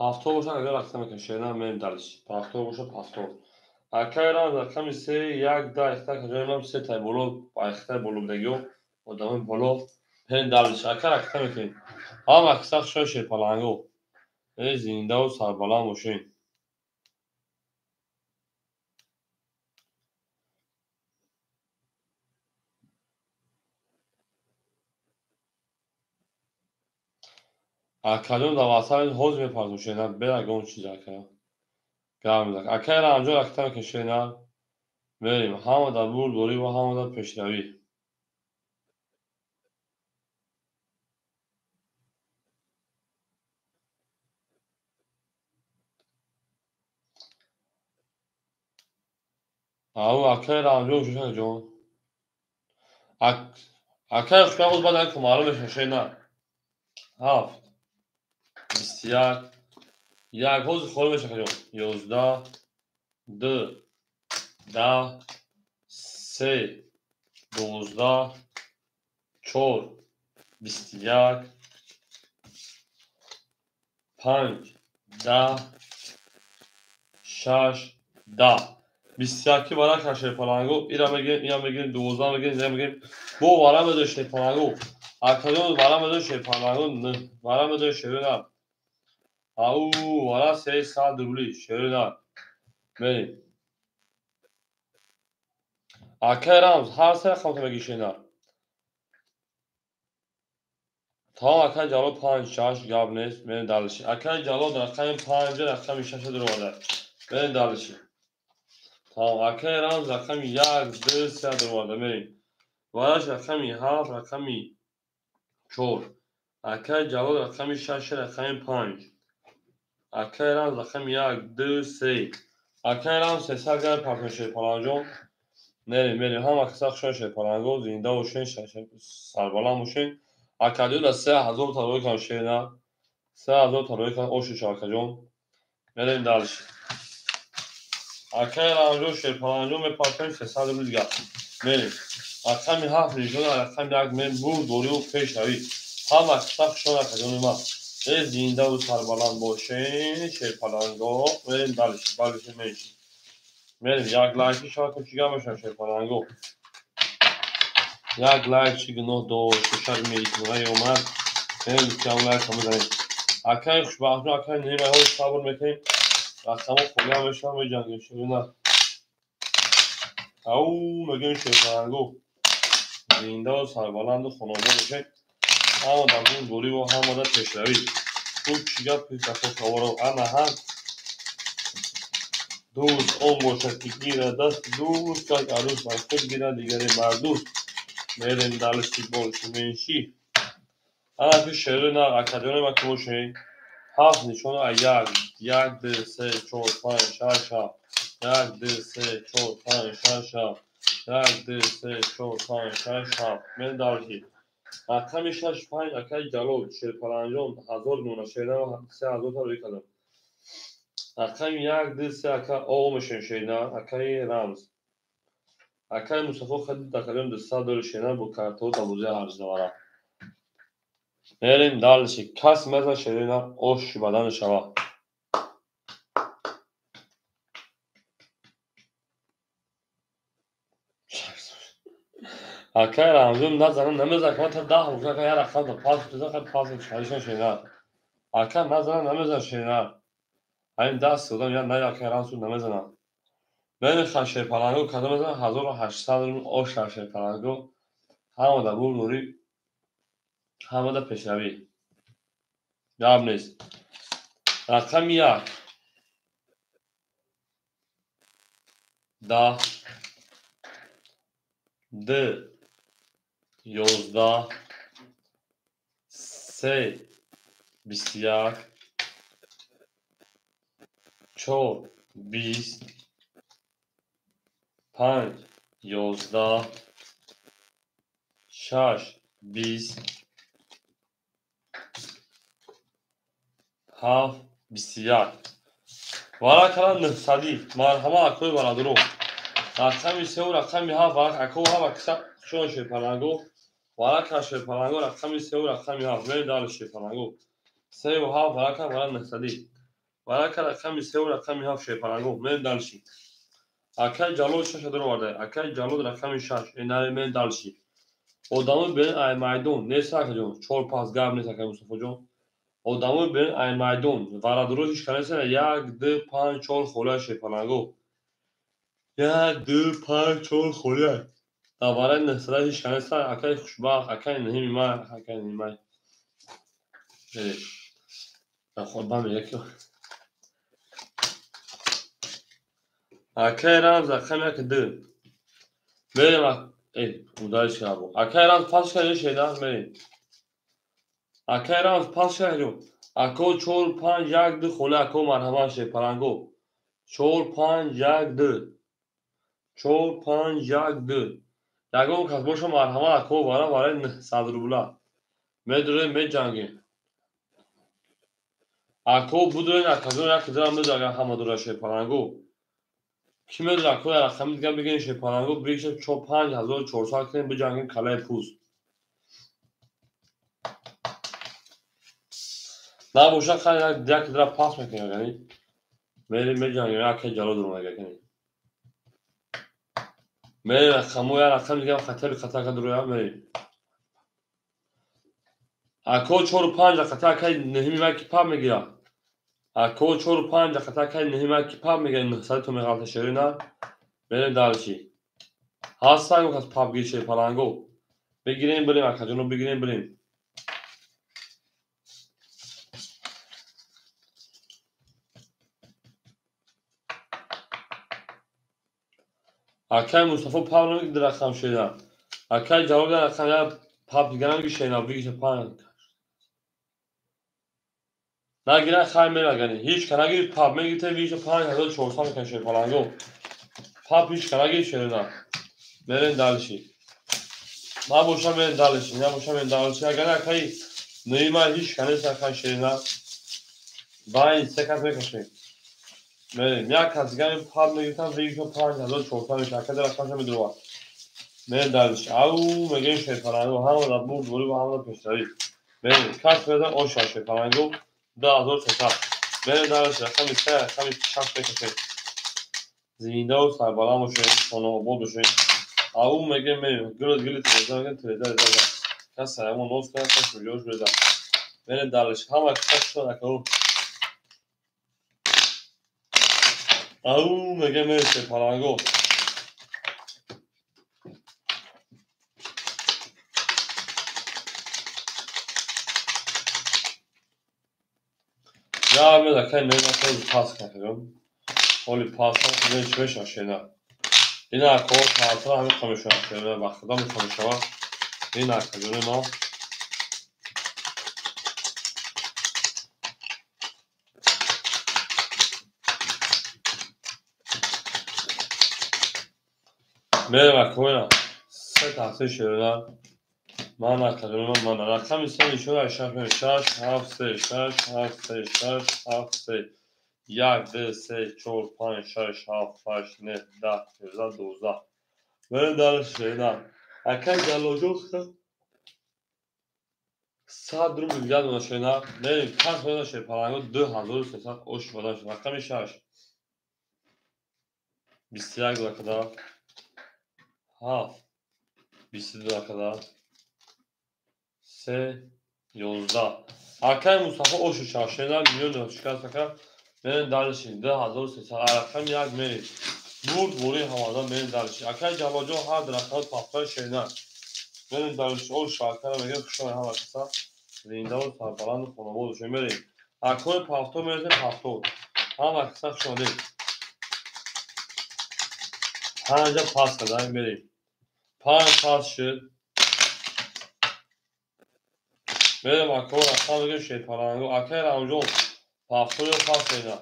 70 باشه اگر رقم میکشیدن میریم دلش 70 باشه 70 اکای رام رقم 3 1 10 اختر کجای من 3 تای بولو با اختر بولو بدگیو ادامه بولو پین دلش اکای رقم میکنیم هم اکثر شوشه پلنگو زنده و سربلند باشین اکادون دا واسه حوز میپردوشین برگون چیز اکای گرم دک اکای رام جو رقم میکشیدن میریم هم دا بول دوری و هم دا پیشروی او اکای رام جو شوشه جون اکای خوشبخت بعد که معلوم میشه شیرن 7 21 یک حوز خورده بشه کجا 11 2 10 3 12 4 21 5 ده 6 10 21 ورق شیپالانگو اینا بگیم 12 بگیم اینم بگیم bu ورق بده شیپالانگو اکادون ورق بده شیپالانگو ورق بده شیرنا او ورق 3 سال دوبلی شیرنا بریم اکرام هر سه خمسه بگی شیرنا تا اکا جالو 5 6 گاب نیست بریم دالشی اکا جالو رقم 5 رقم 6 در اومده بریم دالشی تا اکا رمز رقم 1 2 3 در اومده بریم ورش رقمی 7 رقمی 4 اکا جالو رقم 6 رقم 5 اکا رمز رقم 1 2 3 اکا رمز 3 سال گرد پاکن شیپالانجون بریم هم اکساق شون شیپالانگو زینده وشین سربالان وشین اکادون از 3000 تا روی کن شیرنا 3000 تا روی کن اوشی شاکجون بریم دالشی اکای رانجو شیپالانجون به پاکن 300 روز دیگر بریم اکامی 7 ریجون اکامی یک من بور دوری و پیش روی هم اکساق شون اکادون ما زینده و سربالان باشین شیپالانگو بریم دالشی میشی بریم یک لایکی شاکن چیگه باشن شیپالانگو یک لایک چیگه 9 2 ششر میتونه اومد بریم کم لایک هم بزنیم اکای خوشبختون اکای نیمه های صبر میکنیم رقم خونه هم بشن و جنگیم شیرنا او مگه شیپالانگو زینده و سربلند و خانواده بشه اما در اون دوری و هم مدت پیشروی خوب چیگه پیش دفعه کارو اما هم دوست اون باشد که گیره دست دوست که عروس بر خود گیره دیگری بر دوست میریم دلشتی باشی منشی اما پیش شعری نه اکادیون ما که باشه 7 نشون یک 2 3 4 5 6 7 1 2 3 4 5 6 7 1 2 3 4 5 6 7 من دالشی رقم 6 5 اکای جلو شیپالانجون 1000 نونه شیرنا 3000 تا روی کدم رقم 1 2 3 اکا او میشن شیرنا اکای رمز اکای مصطفی خدید تقریبا 200 دور شیرنا با کارتو تا بوزه هرج دواره بریم دالشی کس مزه شیرنا اوش بدن شوا اکای رمزون نزنم نمیزن که من تا 10 روزه که یه رقم تا پاس بزن که پاس شایشن شیرنا اکا نزنم نمیزن شیرنا این دست دادم یا نه اکای رمزون نمیزنم بین شیپالانگو کدام بزن 1800 روم اوش شیپالانگو همه در بور نوری همه در پیشروی جواب نیست رقم 1 10 2 11 3 21 4 20 5 11 6 20 7 21 ورق کلان نفسدی مرحمه اکوی برادرو رقم 3 و رقم 7 ورق اکو هم اکسا شون شیپالانگو ورق شیپالانگو رقم 3 و رقم 7 وی دال شیپالانگو 3 و 7 ورق ورق نفسدی ورق رقم 3 و رقم 7 شیپالانگو من دالشی اکای جالو 6 در ورده اکای جالو رقم 6 ایناری من دالشی odamı ben ay maydon ne sakacağım çol pas gab ne sakacağım Mustafa Can odamı ben ay maydon varadro hiç kanesene ya de pan çol xola şepalango ya de pan çol xola da varan ne sıra hiç kanese akay xoşbax akay ne mi ma akay ne ma evet ben xorban bir yok akay ram zakam yak de benim udayış ya bu akay ram pas kare şeyler benim akay ram pas kare اکو چور 5 1 2 خوله اکو مرحبا شیپالانگو چور 5 1 2 چور 5 1 2 یگون کس باشو مرحبا اکو واره صدر بولا مدره مد جنگی اکو بودرین اکادون یک درم بده اگر همه دوره شیپالانگو کی مدره اکو یا رقم دیگه بگین شیپالانگو بریکش چو 5400 کنیم بجنگین کلای پوست نباشه خیلی دیگه در پاس میکنه یعنی میری میجنگی که جلو درونه کنی میری خمو یا رقم دیگه خطر که درویا میری اکو 4 و 5 خطر که نهمی کی پا میگیره اکو 4 و 5 خطر که نهمی کی پا میگیره نه تو میغلط شوی نه میری دالشی هاستاگو از پاپ گیشه پلنگو بگیریم بریم اکجونو بگیریم بریم اکای مصطفی پاولو در رقم شده اکای جواب در رقم پاپ دیگران گیشه نه بگیشه پانگ نگیره خیلی میرگنی هیچ کنگی پاپ میگیته ویشه 5400 میکنشه پلنگو پاپ هیچ کنگی شده نه بریم دالشی ما باشم بریم دالشی نه باشم بریم دالشی اگر اکای نیما هیچ کنی سکن شده نه با این سکت میکشه بریم یک کس دیگر پاپ میگیتم ویشه 5400 میشه اکای در رقمش میدروه بریم دالشی او میگیم شه پلنگو همه در بود بوری و همه در پشتری بریم کس بزن آشان شه پلنگو 10300 بریم دالشی رقم 3 رقم 6 میکشه زمینده و سربالا باشه خانه بود باشه او میگه میریم گلی تلویزیون کس سرمون نوز کنه کس ویدیوش بده بریم دالش همه کس شد اکو او میگه میرسه پلنگو یا میده که نیمه خیلی پاس کنم خیلی پاس کنم که چه بشه شینا این اکو تعطیل همه کمیشون شده وقتی دا میکنه شما این اکو جونه ما میریم اکو اینا سه تحصیل شده من اکادمی من رقم سه شده شش هفت سه شش هفت سه شش هفت سه یک دو سه چهار پنج شش هفت هشت نه ده یازده دوازده بریم دارش شیدم اکای جلوجو خود صد رو میلیارد اونا شیدم بریم پس پیدا شد پلنگو 2300 اوش پیدا شد رقم شش 21 دکده هفت 22 دکده سه 11 اکای مصطفی اوشو شد شیدم میلیون شکست بکرد بریم دارشیم 2300 رقم یک میریم بود بوری همادان بریم دارشیم اکای جلوجو هر درخت پاپای شیدم بریم دارشیم اوش شاکر میگه خوشای همه کسا زنده و سربلند خانواده شما بریم اکوی پافتو میرسه پافتو همه کسا شده پنجا پاس کردن بریم 5 پاس شد بریم اکوی رقم بگیم شید پرانگو اکوی رمجون پافتو رو پاس شده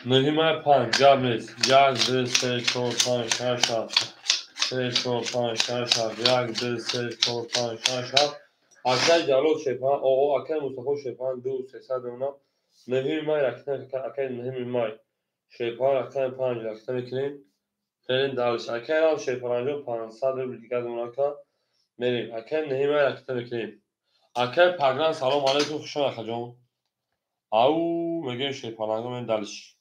نهیمه 5 جب نیست 1 2 3 4 5 6 7 3 4 5 6 7 1 2 3 4 5 6 7 اکوی جلو شیپان او اکوی مصطفی شیپان 2 300 اونا نهیم مای رکتن اکوی نهیم مای شیپان رکتن 5 رکتن میکنیم بریم دالش اکوی رام شیپان انجام 500 رو دیگه اونا که بریم اکوی نهیم مای رکتن میکنیم اکوی پاگران سلام علیکم خوشم اکوی جون او میگیم شیپان انجام این دالش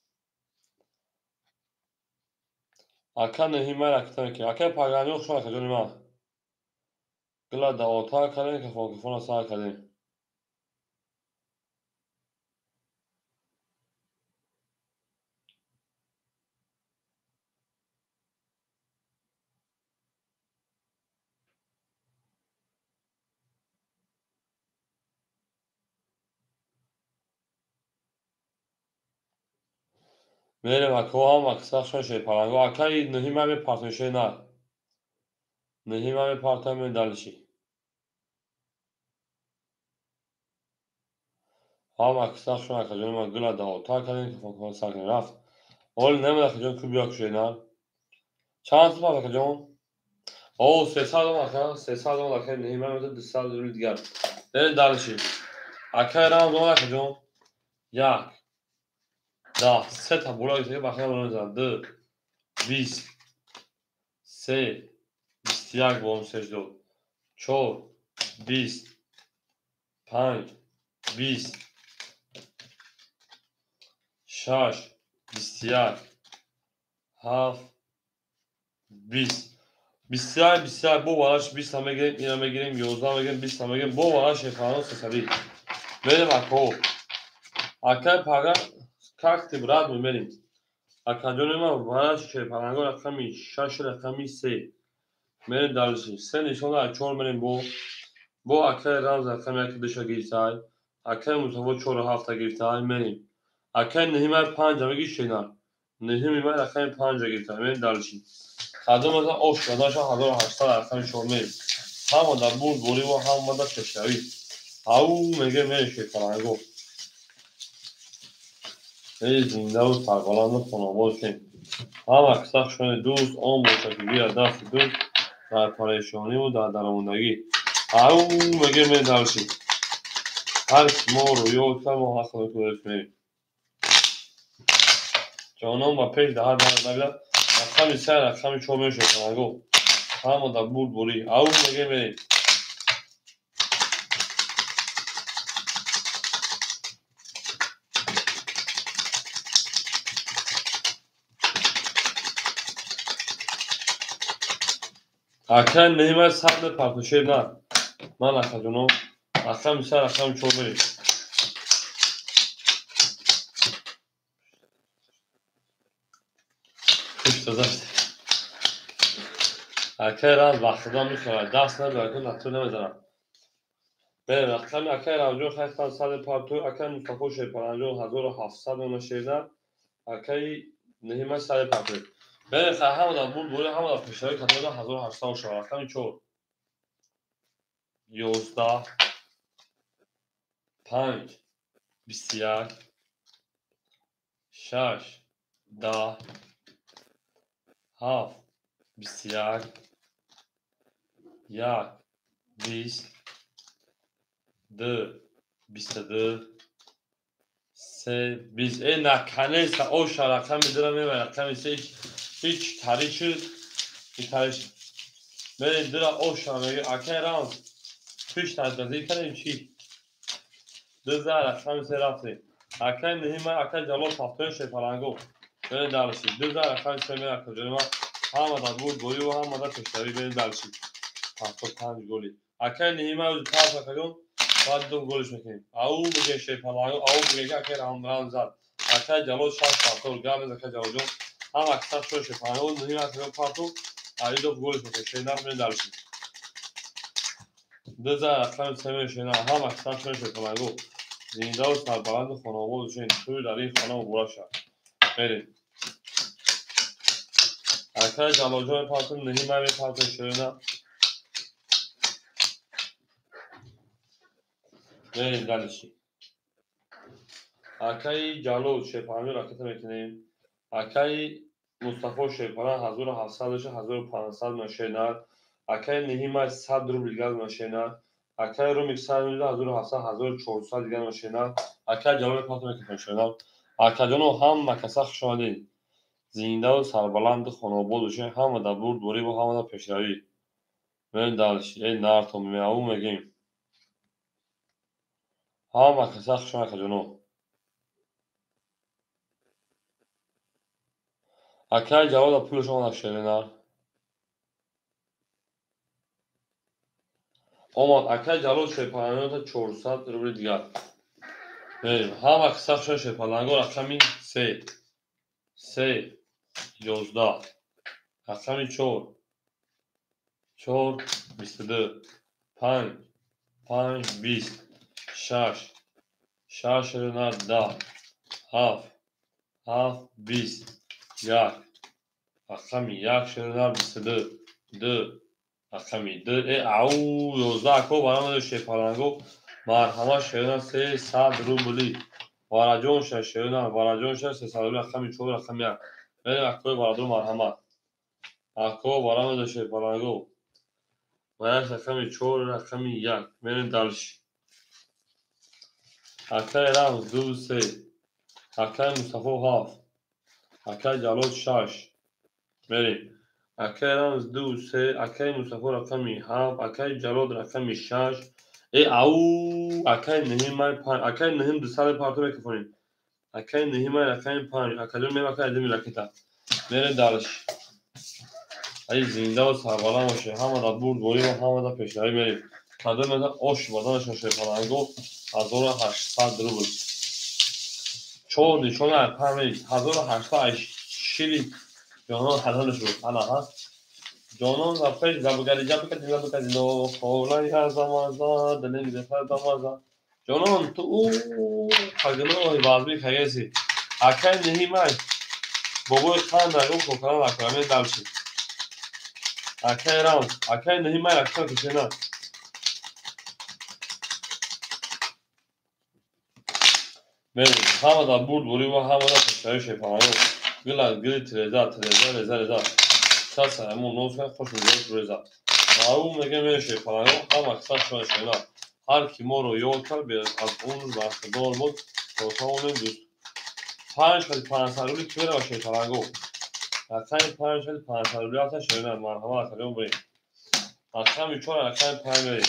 اکوی نهیم مای رکتن میکنیم اکوی پاگران خوشم اکوی جون ما گلا دا اتاق کردیم که فوقفون سال کردیم میریم اکو هم اکساق شون شیپان انجام اکوی نهیم مای پارتنشه نه نهیم مای پارتن من دالشی هم اکساق شون اکوی جون ما گلا دا اتاق کردیم که فوقفون سال کردیم رفت اول نمیده اکوی جون کوبی اکوی نه چند سپاس اکوی جون او 300 اکوی 300 اکوی نهیم مای 200 رو دیگر بریم دالشی اکوی رام زمان اکوی جون یک ده سه تا بولا دیگه بخیر رو نزن دو 20 3 21 با سجدو 4 20 5 20 6 21 7 20 بسیار بسیار بو والاش 20 هم بگیریم اینا بگیریم 11 بگیریم 20 هم بگیریم بو والاش شفانو سسری بریم اکو اکای پاگا کاکتی براد میبریم اکا جونیما والاش شفانگو رقمی 6 رقمی 3 بریم دارشیم 3 نشون دا 4 بریم بو اکای رمز رقمی اکی دشا گیرتای اکای مصابو 4 و 7 گیرتای بریم اکای نهیمه 5 هم بگی شینا نهیمه رقمی 5 گیرتای بریم دارشیم خدم از آش داداشا 1800 رقم شرمه هم در بود بوری و هم در کشوی او میگه میشه فرنگو ای زنده و سربلند خانواده شیم هم اکثر شون دوست آن باشه که بیا دست دوست در پریشانی و در درموندگی او میگه می درشی هر ما رو یا کم و حق کنید میریم جانان با پیش ده در نبیده رقمی سه رقمی چون میشه فرنگو هم در بود بوری او میگه میریم اکن نهیمه سبت پرتوشه نه من اکا جونو رقم سه رقم چون میریم خوش داشت اکای رمز وقتا میخواد دست نمیده کن نتو نمیزنم به رقم اکای رمزون خیلی صد پارتو اکای مصطفی شیپرانجون 1700 نشیدن اکای نهیمه صد پارتو به خیلی همه در بود بوده همه در پیشتایی کتاده 1800 شد رقم چور 11 5 21 6 10 7 21 1 20 2 22 3 20 این نکنه سا او رقم میدارم این رقم سه هیچ تاری شد هیچ تاری شد بریم در او میگه اکه رمز پیش تنظیم کنیم چی 2000 رقم سه رفتیم اکه نهیمه اکه جلال پافتون شیپرانگو بریم درشی 2000 رقم سه میره اکه جنیما همه در بود گولی و همه در پشتوی بریم درشی پافتون 5 گولی اکه نهیمه او پاس اکه بعد دو گلش میکنیم او بگه شیپرانگو او بگه که اکه رمز زد اکه جلال 6 پافتون گرم اکه جلال جون هم اکثر شو شیپرانگو نهیمه اکه پافتون علی دو گلش میکنیم شینا بریم درشی 2000 رقم سه میره شینا هم اکثر شو شیپرانگو زنده و سربلند خانواده شین توی در این خانه مبارک شد بریم اکه جلال جون پافتون نهیمه پافتون شینا بریم درشی اکای جلال شیپرانگو راکت میکنیم اکای مصطفی شیپران 1700 1500 نشینار اکای نهیمه 100 روبل دیگر نشینار اکای رو میکسر میده 1700 1400 دیگر نشینار اکای جلال پاتون میکنیم نشینار اکای جانو هم مکسخ شدین زنده و سربلند خانواده شین هم در برد بوری و هم در پیشروی من دالشی ای نارتو میاو میگیم هم مکسخ شما جانو اکای جلال پول شما نشینار آمد اکای جلال شیپرانگو تا 400 روبل دیگر بریم هم اکثر شد شیپرانگو رقمی 3 3 11 رقمی 4 4 22 5 5 20 6 6 10 7 7 20 1 رقمی 1 22 2 رقمی 2 او 11 کو برام شیپرانگو مرحمه شیران 300 روبلی وارجون شیران وارجون 300 روبلی رقمی 4 رقمی 1 بریم اکوی برادر مرحمه اکو برام شیپرانگو و یک رقمی 4 رقمی 1 بریم دلش اکای رمز 2 3 اکای مصطفی 7 اکای جلال 6 بریم. اکای رمز 2 3 اکای مصطفی رقمی 7 اکای جلاد رقمی 6 او اکای نهیم 5 اکای نهیم 200 پارتو میکنیم. اکای نهیم رقمی 5 اکای می اکای ادمی راکتا میره دالش ای زنده و سربالان باشه همه را برد گوری و همه را پیشنهایی بریم کدوم میده آش بدنشون شیفانگو 1800 روبل 4 نشانه اپر میرید 1800 شیلی جانان حلالش رو حالا ها جانان و پیش زبگری زبگری نو خولای از آمازا دلنگ دفر دامازا جانان تو او خگنای بازمی خیزی اکای نهیمای بابای خان نگو کوکران اکرامی دلشی اکای رام اکای نهیمای اکتا کشینا بریم همه دا برد بوری و همه دا پشتایی شیفانگو گلی تریزا کس همون نوز خوش میگوید ریزا معلوم میگه میره شیفانگو هم اکثر شده شینا هر کی ما رو یاد کرد بیاد از اون روز بختدار بود تا اونم دوست 5,500 روبل کی میره با شیفانگو اکای 5,500 روبل هستن شینا مرحبا اکلیون بریم اکای 4 اکای 5 بریم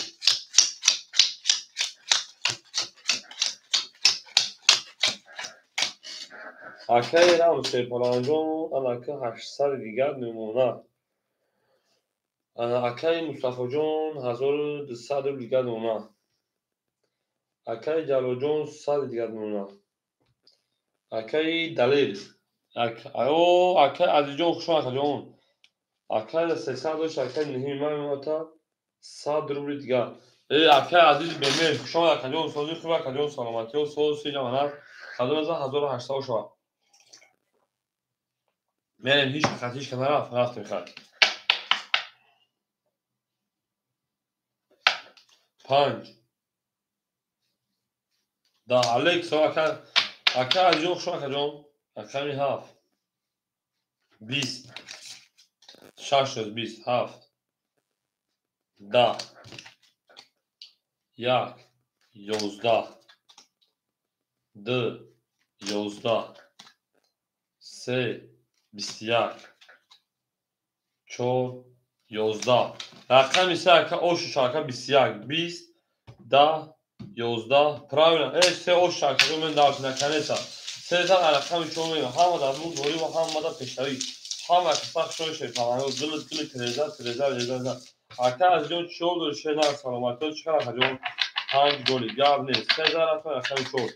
اکای رام شیفانگو اکای 800 دیگر نمونه اکای مصطفی جون 1200 روبل دیگر نمونه اکای جلو جون 100 دیگر نمونه اکای دلیل اکای عزیز جون خوشم اکای جون اکای 300 داشت اکای نهیمه میموتا 100 روبل دیگر اکای عزیز بمیر خوشم اکای جون سوزی خوب اکای جون سلامتی و سوزی جمعنات خدمت 1800 شما میریم هیچ خطیش که نرفت رفتیم خط 5 10 الکس اکای عزیز جون خوشم اکای جون اکای 7 20 6 20 7 10 1 11 2 11 3 21 4 11 رقم 3 که اوش شاکه 21 20 10 11 правильно سه اوش شاکه رو من داشت نکنیسا سه تا رقم چون میگم همه در بود دوری و همه در پیشتری همه که سخت شوی شیطان گل تریزا اکا از جون چول دور شیطان سلامتی چکر اکا جون 5 گلی گاب نیست 3000 رقم چول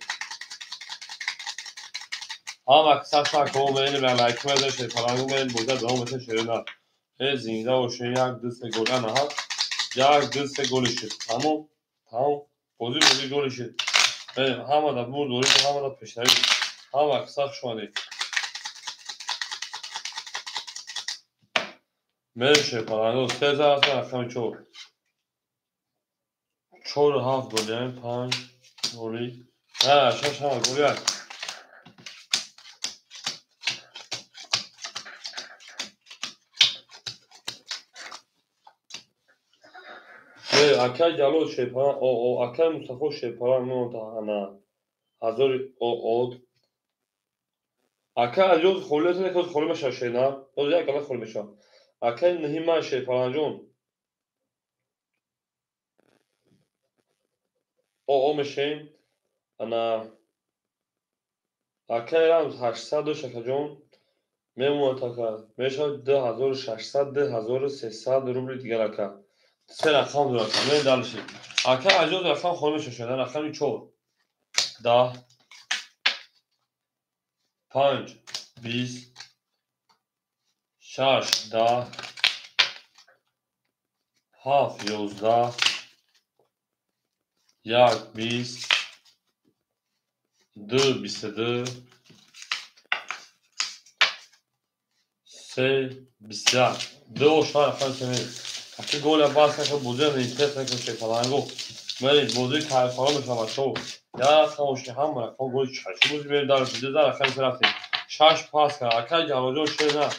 همه که سخت که اون بینی به لایک میده شیطان گو بین بوده دوم بسه شیرنا زنده و شیع یک دست گل نه یک دست گلی شد تمام بازی گلی شد همه در بود دوری و همه در پیشتری همه که سخت شده میشه پرندو 3000 رقم چور 7 گلی یعنی 5 گلی نه 6 همه گلی هست اکای جلو شیپران اکای مصطفی شیپران نمونتا انا هزار اکای عجوز خولیت نکوز خولی میشه شینا باز یک گلت خولی میشه اکای نهیمه شیپران جون میشیم انا اکای رمز 800 شکر جون میمونتا که میشه 2600 2300 روبل دیگر اکا سه رقم دو رقم می دالشی اکای عجوز رقم خولی میشه شینا رقمی 4 10 5 20 6 10 7 11 1 20 2 22 3 21 2 شهر خمسة اکی گل باز که بوده نیست که شیطانگو ولی بوده که فرام شما شو یا خاموشی هم رقم گل چش بوده بیر دار شده در خمسة رفتیم 6 پاس کرد اکی جوانجون شده نه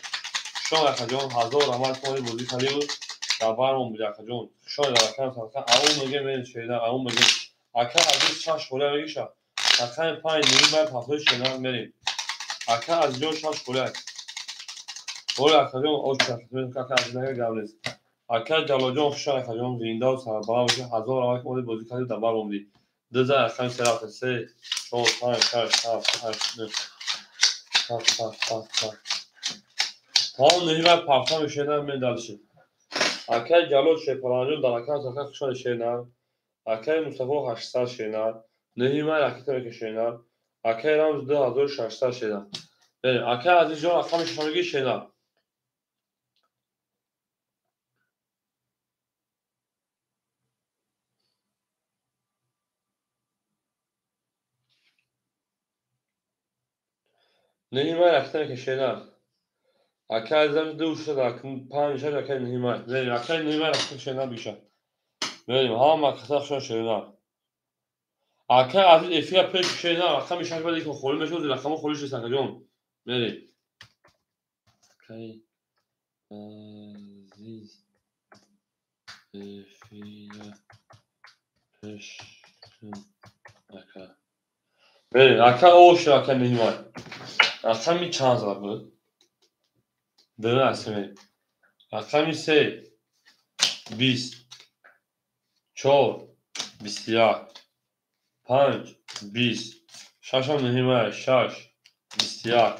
شما اکجون 1000 عمل کنی بوده خالی بود در برمون بود اکجون شما در خمسة اون میگه من شده اون میگه اکی از 6 گل میگیشه اکی 5 نیم بعد پاسوی شده میریم اکی از جون 6 گل اولا اکاجون او چطور که از نگه گاولیز اکای جلوجون خوشحال اکاجون زنده و سربالا بشه هزار آقای که بازی کردی دبار اومدی دزار اکای سراغ سه چهار پنج شش هفت هشت نه تمام نهیمه پرتم میشنن من دلشه اکای جلوج شپرانجون در اکای زکای خوشحال شنن اکای مصطفی 800 شنن نهیمه رکیتر که شنن اکای رمز 2600 شنن اکای عزیز جان اکای شمارگی شنن نهیمه رکیتر که شنن اکای عزیز دوست دارم پنج شش اکای نهیمه بریم اکای نهیمه رکیتر شنن بیشتر بریم ها مکسر شون شنن اکای عزیز افیا پیش شنن اکای میشه بدی که خوری میشه و رقم خوریش نیست جون بریم اکای عزیز افیا پیش اکای بریم اکای اوش اکای نهیمه اکای می چند زار بود بریم اصلا اکای می سه 20 4 21 5 20 شش هم نهیمه 6 21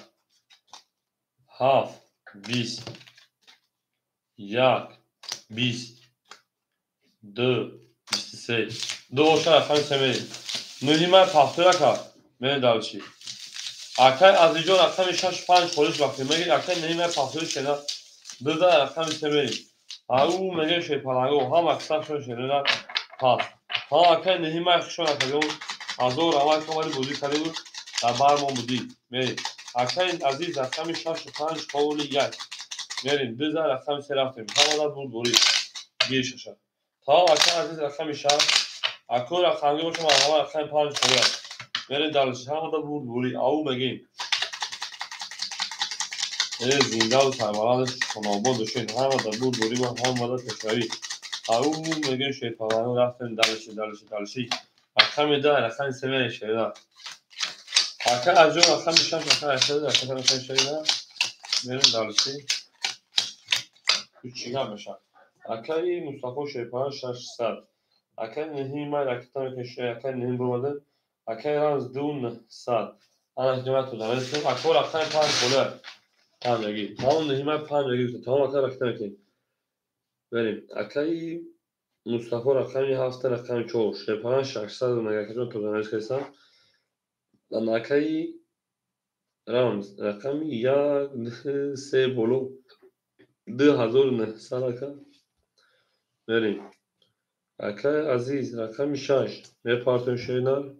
7 20 1 20 2 23 دو اوشا اکای سمه نهیمه پاختور اکای من دالشی اکای از اینجا اکای 6 5 خورش وقتی میگه اکای نهیمه پاختور شنا دو اکای سمه او میگه شی پلنگو هم اکثر شون شنیدن پاس ها اکای نهیمه خشون اکای از او روان کمالی بودی کردی بود در برمون بودی میریم اکای عزیز اکای 6 5 خورش یک میریم دو اکای سه رفتیم هم بود بوری گیش شد تا اکای عزیز اکای 6 اکو را خانگی باشم اول اکای 5 خورش میریم دالش هم بود بوری او میگیم زنده و سربلندش خاناباد داشتین همه در بود بوری و هم تشایی او میگه شیطان رفتن دلشی اکا میده اکا سمه شیطان اکا از جون اکا میشن اکا شیطان میریم دلشی چیکار میشه اکای مصطفی شیطان 600 اکای نهیمه رکتن که اکای نهیم بروده اکای رمز 200 انا جماعت تو داریم اکا رکتن 5 خورده هم یکی تمام نهیمه 5 یکی تمام اکا رکتن که بریم اکای مصطفی رقمی 7 رقمی 4 شپران 600 مگه که تو دانش کردم در اکای رمز رقمی 1 3 بولو 2900 اکا بریم اکای عزیز رقمی 6 میپارتون شینر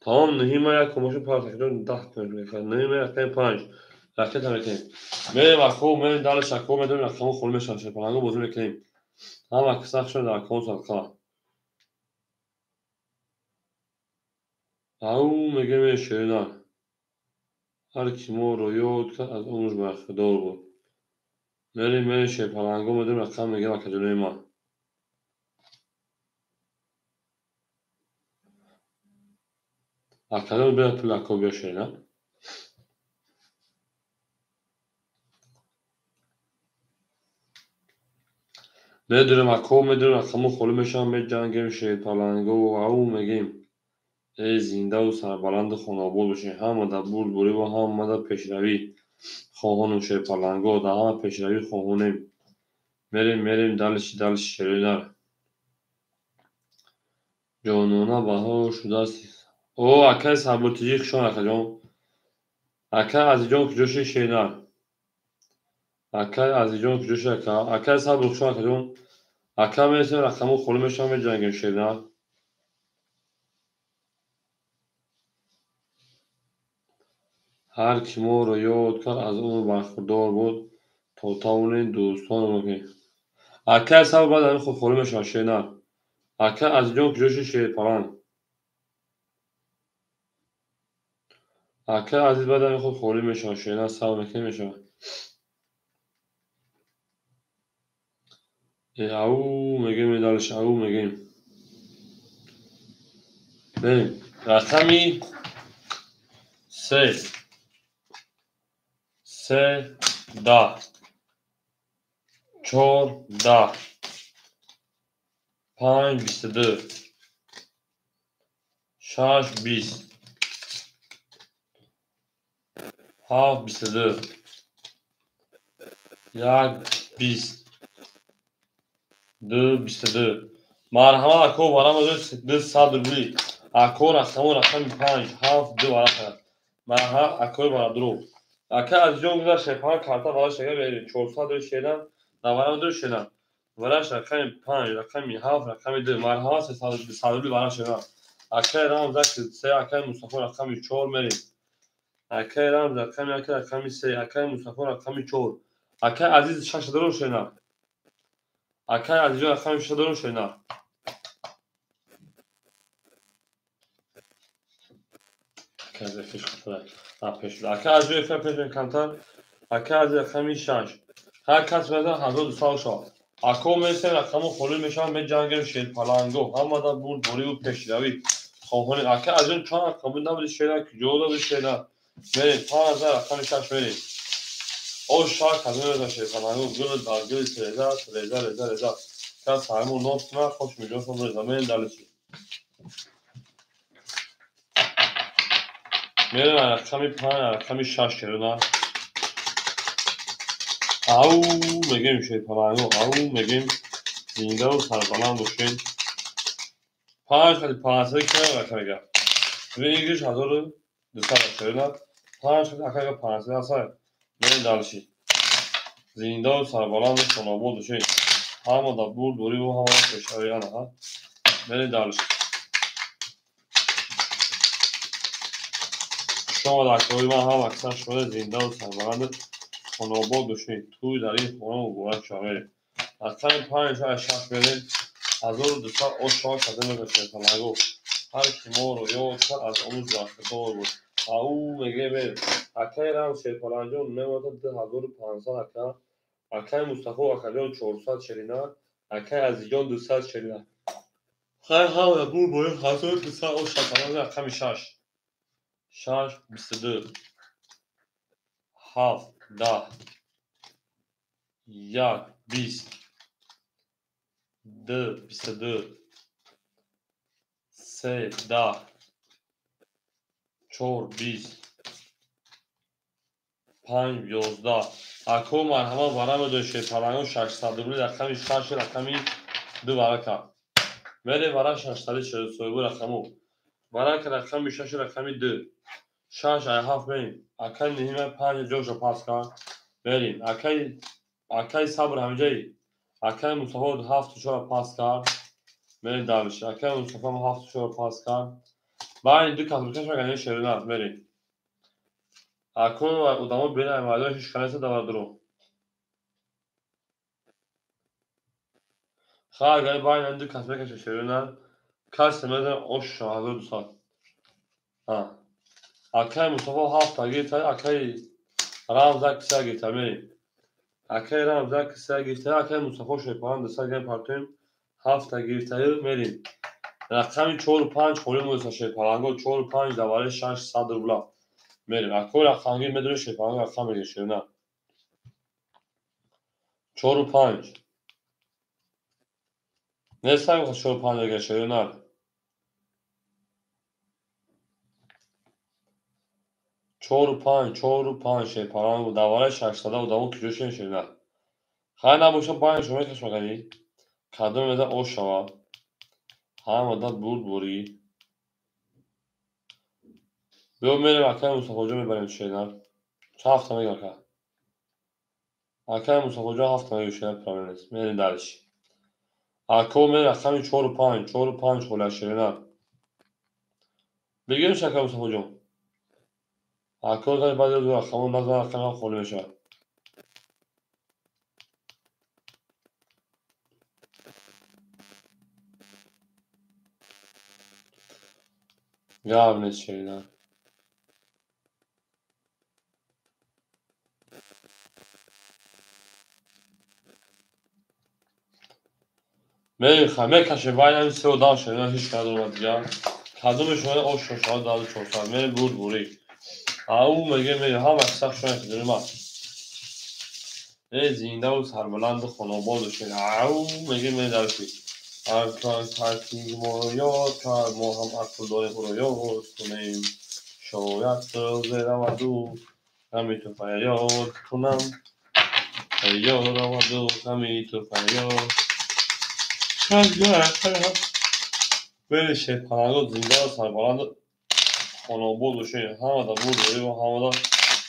تمام نهیمه یک کموش پارتون 10 کنید نهیمه رقمی 5 رقمی تمکین میریم اکو میریم دالش اکو میدونیم رقمو خول میشن شپرانگو بازی میکنیم هم اکساق شد در اکاونت اکا او میگه میشه هر کی ما رو یاد کرد از عمرش برخوردار بود میریم شیپلنگو میدیم رقم میگه وکجلوی ما اکدام بیاد پول اکا بیاشه نه میدونیم اکا میدونیم رقمو خلو میشن میجنگیم شیپلنگو و او میگیم ای زنده و سربلند خاناباد باشین هم در بوری و هم در پیشروی خواهانم شیپلنگو در همه پیشروی خواهانیم میریم دلش شرینر جانانه بها شده است او اکای سبوتیجی خشان اکا جان اکای از جان کجوشی شینر اکای از جان کجوشی اکای سبوت خشان اکا جان اکا میرسیم رقمو خلو میشن به جنگیم شینر هر کی ما رو یاد کرد از اون برخوردار بود تا تاون دوستان رو که اکای سبوت بعد همین خود خلو میشن شینر اکای از جان کجوشی شیپلنگ اکای عزیز بعد همین خود خلو میشن شینر سبوت میکنی میشن او میگیم میدالش او میگیم بریم رقمی 3 سه 10 4 10 5 22 6 20 7 22 1 20 2 22 مرحبا اکو برام دو صد روبلی اکو رقم 5 7 2 برام مرحبا اکو برام درو اکو از جون گذاشت شپان کارتا واسه شگر بریم 400 رو شدن نوارم دو شدن وراش رقم 5 رقم 7 رقم 2 مرحبا 300 روبلی برام شدن اکو رام زاک 3 اکو مصطفی رقم 4 میریم اکو رام رقم 3 اکو مصطفی رقم 4 اکو عزیز 6 درو شدن اکو عزیز رقم 6 درو شدن Akaz fish خطره پیش اکا از روی پیش کانتر اکا از رقم 6 هر کس بزن 1200 اکو مثل رقم خلول میشن به جنگ شیر پالانگو هم دا بود بوری و پیشروی خواهون اکا از اون چند رقم نبود شیرا که جودا بود شیرا بریم 5000 رقم 6 بریم او شاک از اون شیر پالانگو گل دار گل رزا کس همون نوت نه خوش میجوز رو زمین دالشی میرم رقم 5 رقم 6 کردن او میگیم شیر پالانگو او میگیم زنده و سربلند باشین 5 خیلی 500 کنه رقم میگم ببینیش 1200 کردن 5 خیلی اکا 500 هست میرم دالشی زنده و سربلند و سنابود باشین همه دا بود دوری و همه پیشاریان ها میرم دالشی شما در کاری من هم اکثر شده زنده و سربلند خانواباد باشین توی در این خانه و گوهر شامل رقم 5 و 6 بریم 1200 آشاک از این بشه پالانگو هر کی ما رو یاد کرد از اون زاکدار بود او میگه بریم اکای رام شیر پالانگو نمیده 1500 اکای مصطفی اکای جان 400 شرینا اکای از جان 200 شرینا خیر ها بود باید 1200 آشاک پالانگو رقم 6 6 22 7 10 1 20 2 22 3 10 4 20 5 11 اکو مرحبا برام دو شیر پالانگو 600 روبلی رقم 6 رقمی 2 برکا میره برای 640 رقمو برای که رقم 6 رقمی 2 6 7 بریم اکای نهیم 5 جوش پاس کن بریم اکای صبر همجایی اکای مصطفی 7 شور پاس کن بریم دالش اکای مصطفی 7 شور پاس کن باید دو کاتولیکش مگه شیرینات بریم اکو ادامه بین مردم هیچ کنیسه دور درو خواهد گاهی باید دو کاتولیکش شیرینات کس نمیدن اوش شاهده 200 اکای مصطفی 7 تا گیرتای اکای رام زک 3 گیرتای بریم اکای رام زک 3 گیرتای اکای مصطفی شیپان 200 گیم پارتیم 7 تا گیرتای بریم رقم 4 و 5 خوری موزه شیپالانگو 4 و 5 دواره 600 روبلا بریم اکو رقم گیر میدونه شیپالانگو رقم میگه شیرینات 4 و 5 نستم که 4 و 5 بگه شیرینات 4 و 5 شیپالانگو دواره 600 و دوام کجوشین شیرینات خیلی نباشه 5 شما کش مگنی کدوم میده او شوا هم مدت بود بوری بیو میریم اکای مصطفی جو میبریم شیرینات چه هفته میگه که اکای مصطفی جو هفته میگه شیرینات پرامینیست میریم درش اکو میره رقم 4 و 5 4 و 5 خوله شیرینات بگیریم شکر مصطفی جو اکو داری بعد از رقم نظر رقم خوله میشه گرم نیست شیرینات میریم خمه کشه باید همین 3 و 10 شیرینات هیچ کدوم اومد دیگه کدوم شما او شما داده 400 میریم بود بوری او میگه میره هم اکسر شما که داریم زنده و سربلند خاناباد و شیر او میگه می درشی هر کار ترکیب ما رو یاد کرد ما هم اصل داریم او رو یاد کنیم شاید زیر و دو همی تو فریاد کنم فریاد و دو همی تو فریاد بله شیر پناهگاه زنده و سربلند خاناباد و شیر همه در بود و همه در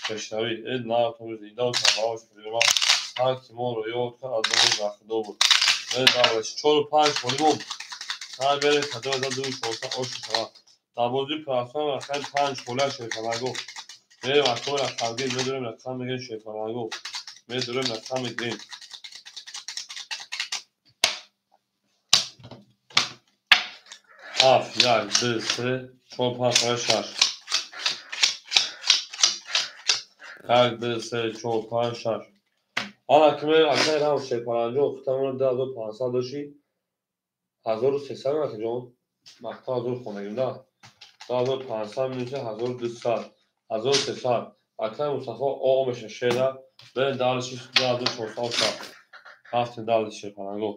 پشتوی اید نه تو زنده و سربلند شیر هر کی ما رو یاد کرد از اون رخدا بود بله درش 4-5 خوریم هر بره کدای در دوی شورتا آشی شما در بازی پرستان رخیل 5 خوله شیر پناهگاه بریم اکتوی رخمگیر بدوریم رخم بگیم شیر پناهگاه بدوریم رخم بگیم 7 1 2 3 4 5 6 1 2 3 4 5 6 آن اکمه اکمه رام شیر پناهگاه اختمون 10500 داشتی 1300 نکه جان مقتا 1000 خونگیم ده 1500 میشه 1200 1300 اکمه مصطفى آقامش شیده بریم دارشی 2400 هفت دارشی شیر پناهگاه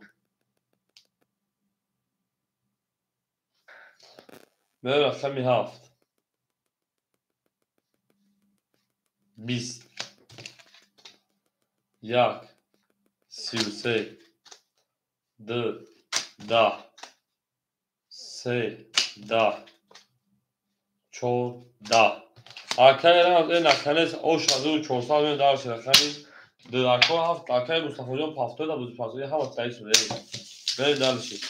بریم رقمی 7 20 1 33 2 10 3 10 4 10 اکای رمز این اکنیز اوش از اون 400 میلیون دارشی رقمی دو اکای 7 اکای مصطفى جان پافتوی در بودی پاسوی همه تاییس بده بریم دارشی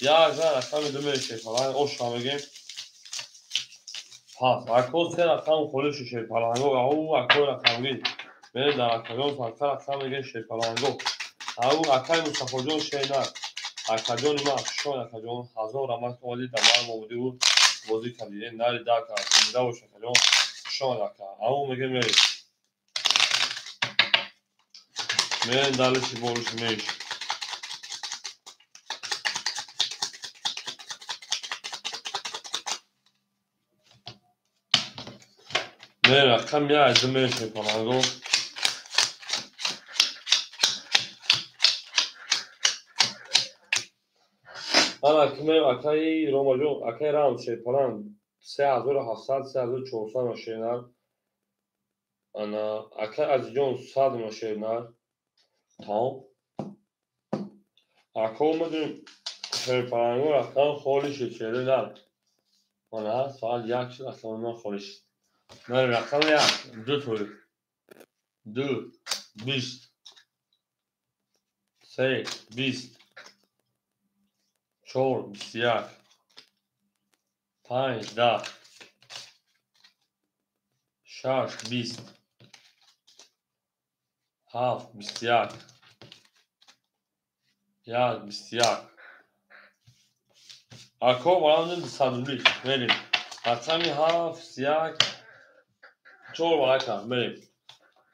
یا رقمی 2 میلیون شیر پناهگاه اوش هم بگیم پس اکای 3 رقم خولی شیر پناهگاه او اکای رقمی بریم در اکایان سرکر رقم بگیم شیر پناهگاه او اکای مصطفى جان شیر اکجان ما افشان اکجان 1000 رحمت اومدی در بار موجودی بود بازی کردی نری دا کرد زنده باشه اکجان شان اکا او میگه میرین دلشی بولش میش میرین رقم یه عجب میشه پناهگاه انا اکمه اکای روما جون اکای رام شیر پناهگاه 3700 3400 ماشینر انا اکای از جون 100 ماشینر تام اکا اومدیم شیر پناهگاه رقم خالی شد چهره در انا ساعت 1 شد رقم من خالی شد من رقم 1 2 توی 2 20 3 20 4 21 5 10 6 20 7 21 1 21 اکا برامون صدولی بریم رقمی 7 1 4 برای کن بریم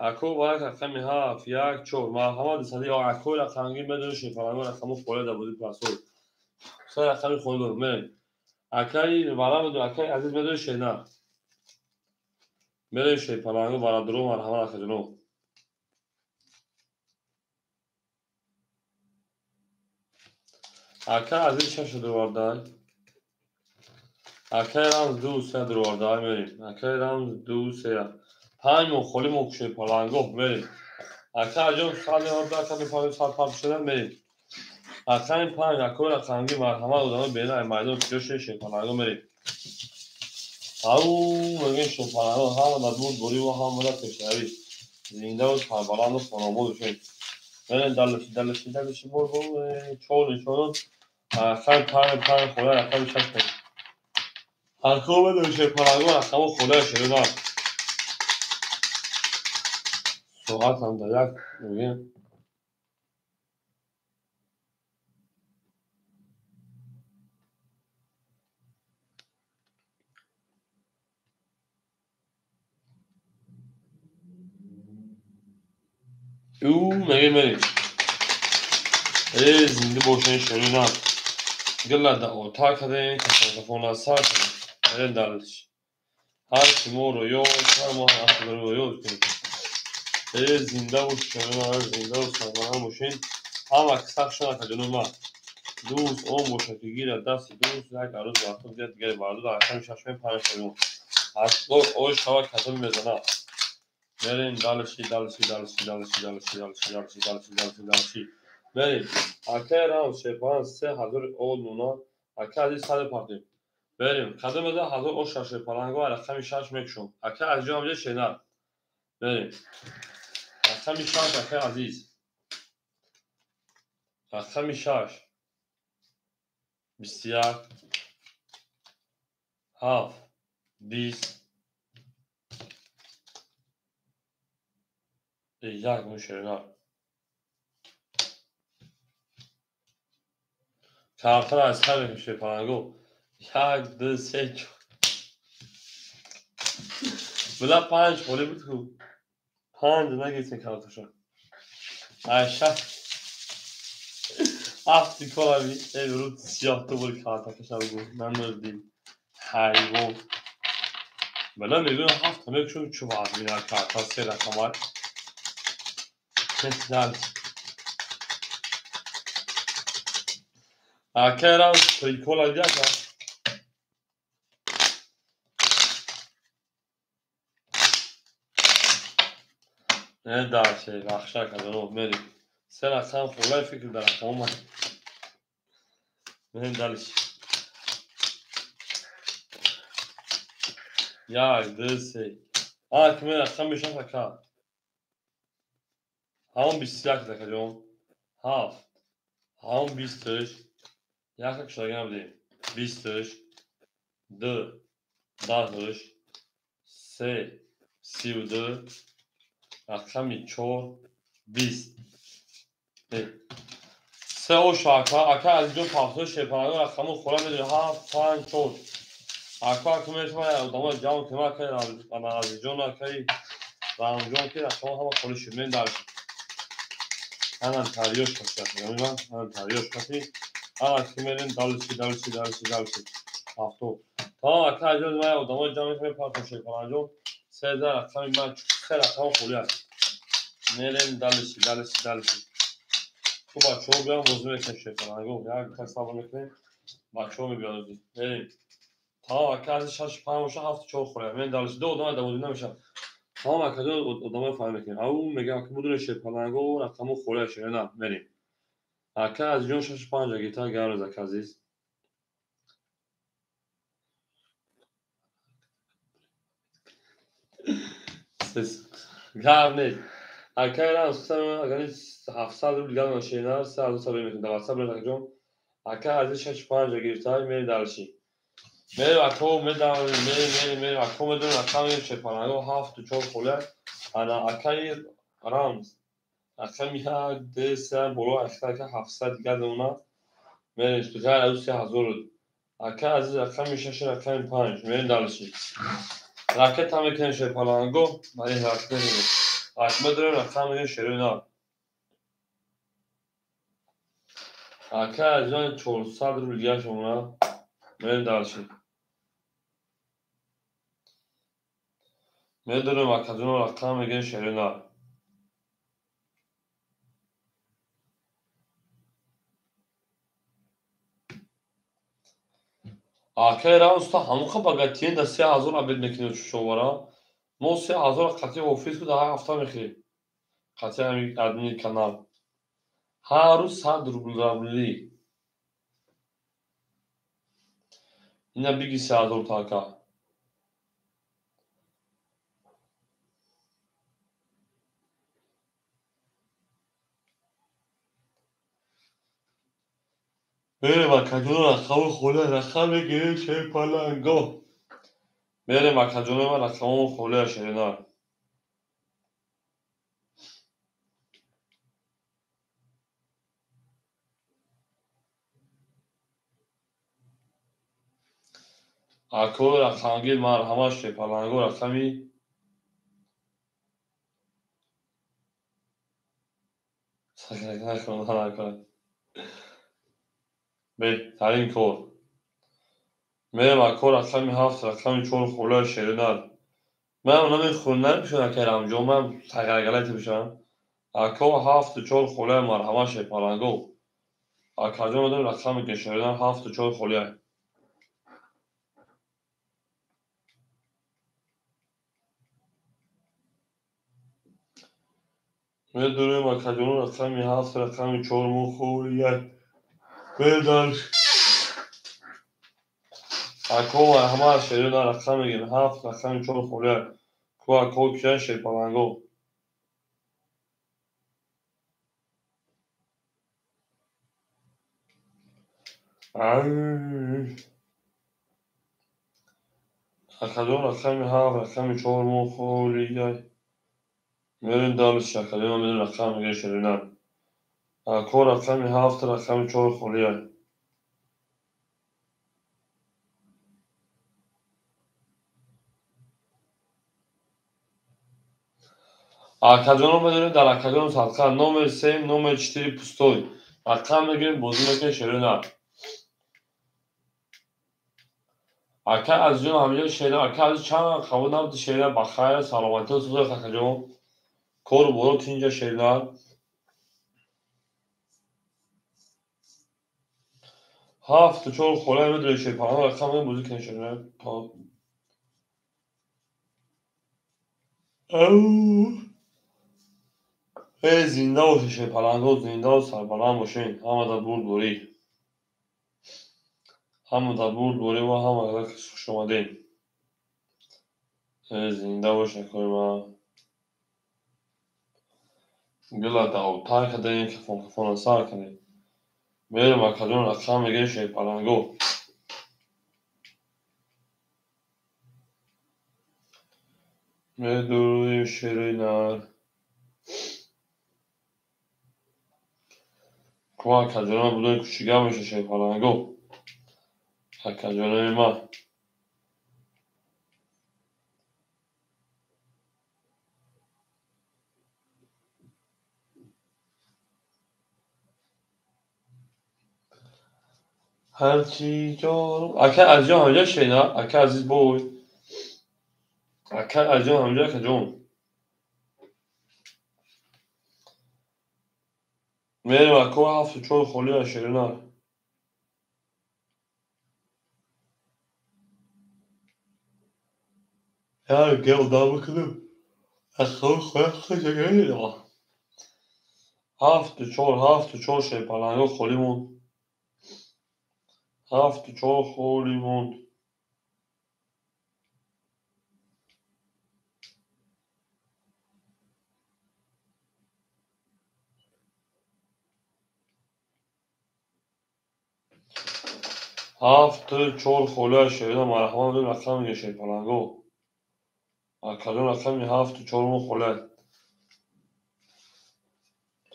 اکو باید رقمی 7 1 4 محمد صدیق اکو رقمی بدون شیر پناهگاه رقم خوله در بودی پاسور سه رقمی خونده برو بریم اکای برام بدون اکای عزیز بدون شیر نه بدون شیر پناهگاه برای درو مرحمت اکجنو اکای عزیز شش دروار اکای رمز 2 3 دروار بریم اکای رمز 2 3 5 مخالی مکشیر پناهگاه بریم اکای جون سالی ها در کمی پایین سال پاپ شدن بریم اکای 5 اکای رقمی مرحمت ادامه بین ایمایدون پیوش شیر پناهگاه بریم او میگه شیر پناهگاه هم در بود بوری و هم در پشتوی زنده و سربلند و خاناباد شد بریم دلشی بور چون اکای 5 خوله رقم 6 بریم اکای بدون شیر پناهگاه رقم خوله شده دار ساعت هم در یک میگه او میگه بریم زنده باشین شنیدم گله در آتا کردیم کسان از سر کنیم بریم دلش هر کی ما رو یاد هر ما اصل رو یاد کنیم زنده و شما زنده و سلامت باشین. همه کسب شما که جنوب ما دوست اون باشه که گیر دست دوست یک عروض وقتا دیگه دیگه بردو در اکثر شش مین پنج شدیم از اوش هوا کتب میزنه بریم دالشی بریم اکه راو شپان 3000 اول نونا اکه از این صد پارتیم بریم قدم بده 1000 اوش شش پالنگو رقمی 6 میکشم اکه از جا همجه شینر بریم رقمی 6 اکه عزیز رقمی 6 21 7 20 یک مشرنا کارتر از هر میشه پانگو یک دو سه بلا 5 پولی بود کو 5 نگیسین کارتشون عشق هفتی کلامی رو سیاه تو بول کارتشون بگو من مردیم حیوان بلا میگون هفت همه کشون چو باز میدن کارتا 3 رقم var دل اکرم پریکولا دیا که نه دارشه بخشا کدوم میریم 3 رقم خولای فکر در رقم من من دلش یک دو سه کمی رقم میشن فکر همون 21 دکه جون هفت همون 20 یک کشاگه نبودیم 20 دو 10 سه 32 رقمی 4 20 سه او شاکا اکا از جون پاختو شپانگو رقمو خورا میده 7 5 4 اکا کمیش ما ادامه جام کما که اما از جون اکی رام جون که رقمو همه خوری شدن دارش هنم تاریوش کسی میگم هنم تاریوش کسی کمیرین دالشی هفتو تا اکا از جون ما ادامه جام که پاختو شپانگو 3000 رقمی من 3 رقم خوری است میرین دالشی تو بچه ها بیان موضوع میکنیم شپانگو یک حساب میکنیم بچه ها میبیانیم بریم تا اکا از 6 5 باشه 7 4 خوره من دالشی دو ادامه دوازده نمیشه تا اکا ادامه فهم میکنیم او میگه اکا بدون شپانگو رقمو خوره شده نه بریم اکا از جون 6 5 گیتا گرز اکا عزیز گرم نیست اکا ایران سوستم اگر 700 رو دیگر نشینه 3 بریم میکنیم 200 بریم اکا جون اکا از 6 5 گیتا میریم دالشی میریم اکا میریم اکا میدونیم اکا میریم شپانگو 7 4 خوره انا اکای رامز رقمی یک دو سه بلو اکا 700 دیگر دونا میریم اسپیکر از 3000 اکا از رقمی 6 رقمی 5 میریم دالشی راکت هم میکنیم شپانگو برای راکت میریم اکا میدونیم رقم میریم شروع اکا از جان 400 رو دیگر شمونه میریم دالشی میدونیم اکا جون رقم میگیم شروع اکا ایران استا هموخه بگتین در 3000 عبید میکنیم شوارا ما 3000 قطعی اوفیس که در هفته میخیریم قطعی همین ادمین کانال هر روز 100 روبل رابلی اینا بگی 3000 تاکا بریم اکا جون رقم خوله رقم میگیریم شپانگو بریم اکا جون من رقم خوله شرینا اکا رقمگی مرحمه شپانگو رقمی سکرک نکنم نکنم بهترین کور میریم اکا رقمی 7 رقمی 4 خوله شرینا من اونا میخوندن میشونن که رمجو من تقرگلت بشن اکا هفت چول خوله مرحمه شه پالنگو اکا جون مدن رقم گشوردن هفت چول خوله میدونیم اکا جون رقمی هفت رقمی چول مو خولیه میدن اکا مرحمه شه دن رقم گیم هفت رقمی چول خوله کو اکا کیان شه پالنگو اکا جون رقمی هفت رقمی چول مو خولیه میرین دانش شکلی ما میدون رقم گشوردن اکا رقمی هفت رقمی چول خولیه Arkadyonu بدونید در Arkadyonu حلقه номер 7 номер 4 пустой. رقم بگیرید بازی میکنه شروع Arka از جون همینجا شیرین Arka از چند قبول نبود شیرین بخیر سلامتی و سوزه Arkadyonu کور برو اینجا شیرین هفت چون خوله میدونی شیرین پناه رقم بگیرید بازی کنه شیرین ای زنده باشه شیرین پلنگو زنده و سربلند باشین همه در برد بوری همه در برد بوری و همه در خوش اومدین ای زنده باشه کوی من گلا داو تای کدین کفون سار کنید میرم Arkadyonu رقم بگیرید شیرین پلنگو میدونی شیرین کو Arkadyonu بودن کوچیکه میشه شیرین پلنگو Arkadyonu ما هرچی جارم Arka از جان همینجا شیرین Arka عزیز بوی Arka از جان همینجا که جون میرم Arka هفت چون خولی شیرین ya gel daha bakalım Arka خواه جگه هفت چون شیرین پلنگو خولیمون هفت چون خولیمون هفت چون خولی شیرین مرحبا بدون رقم میگه شیرین پلنگو Arkadyonu رقم هفت چون خولی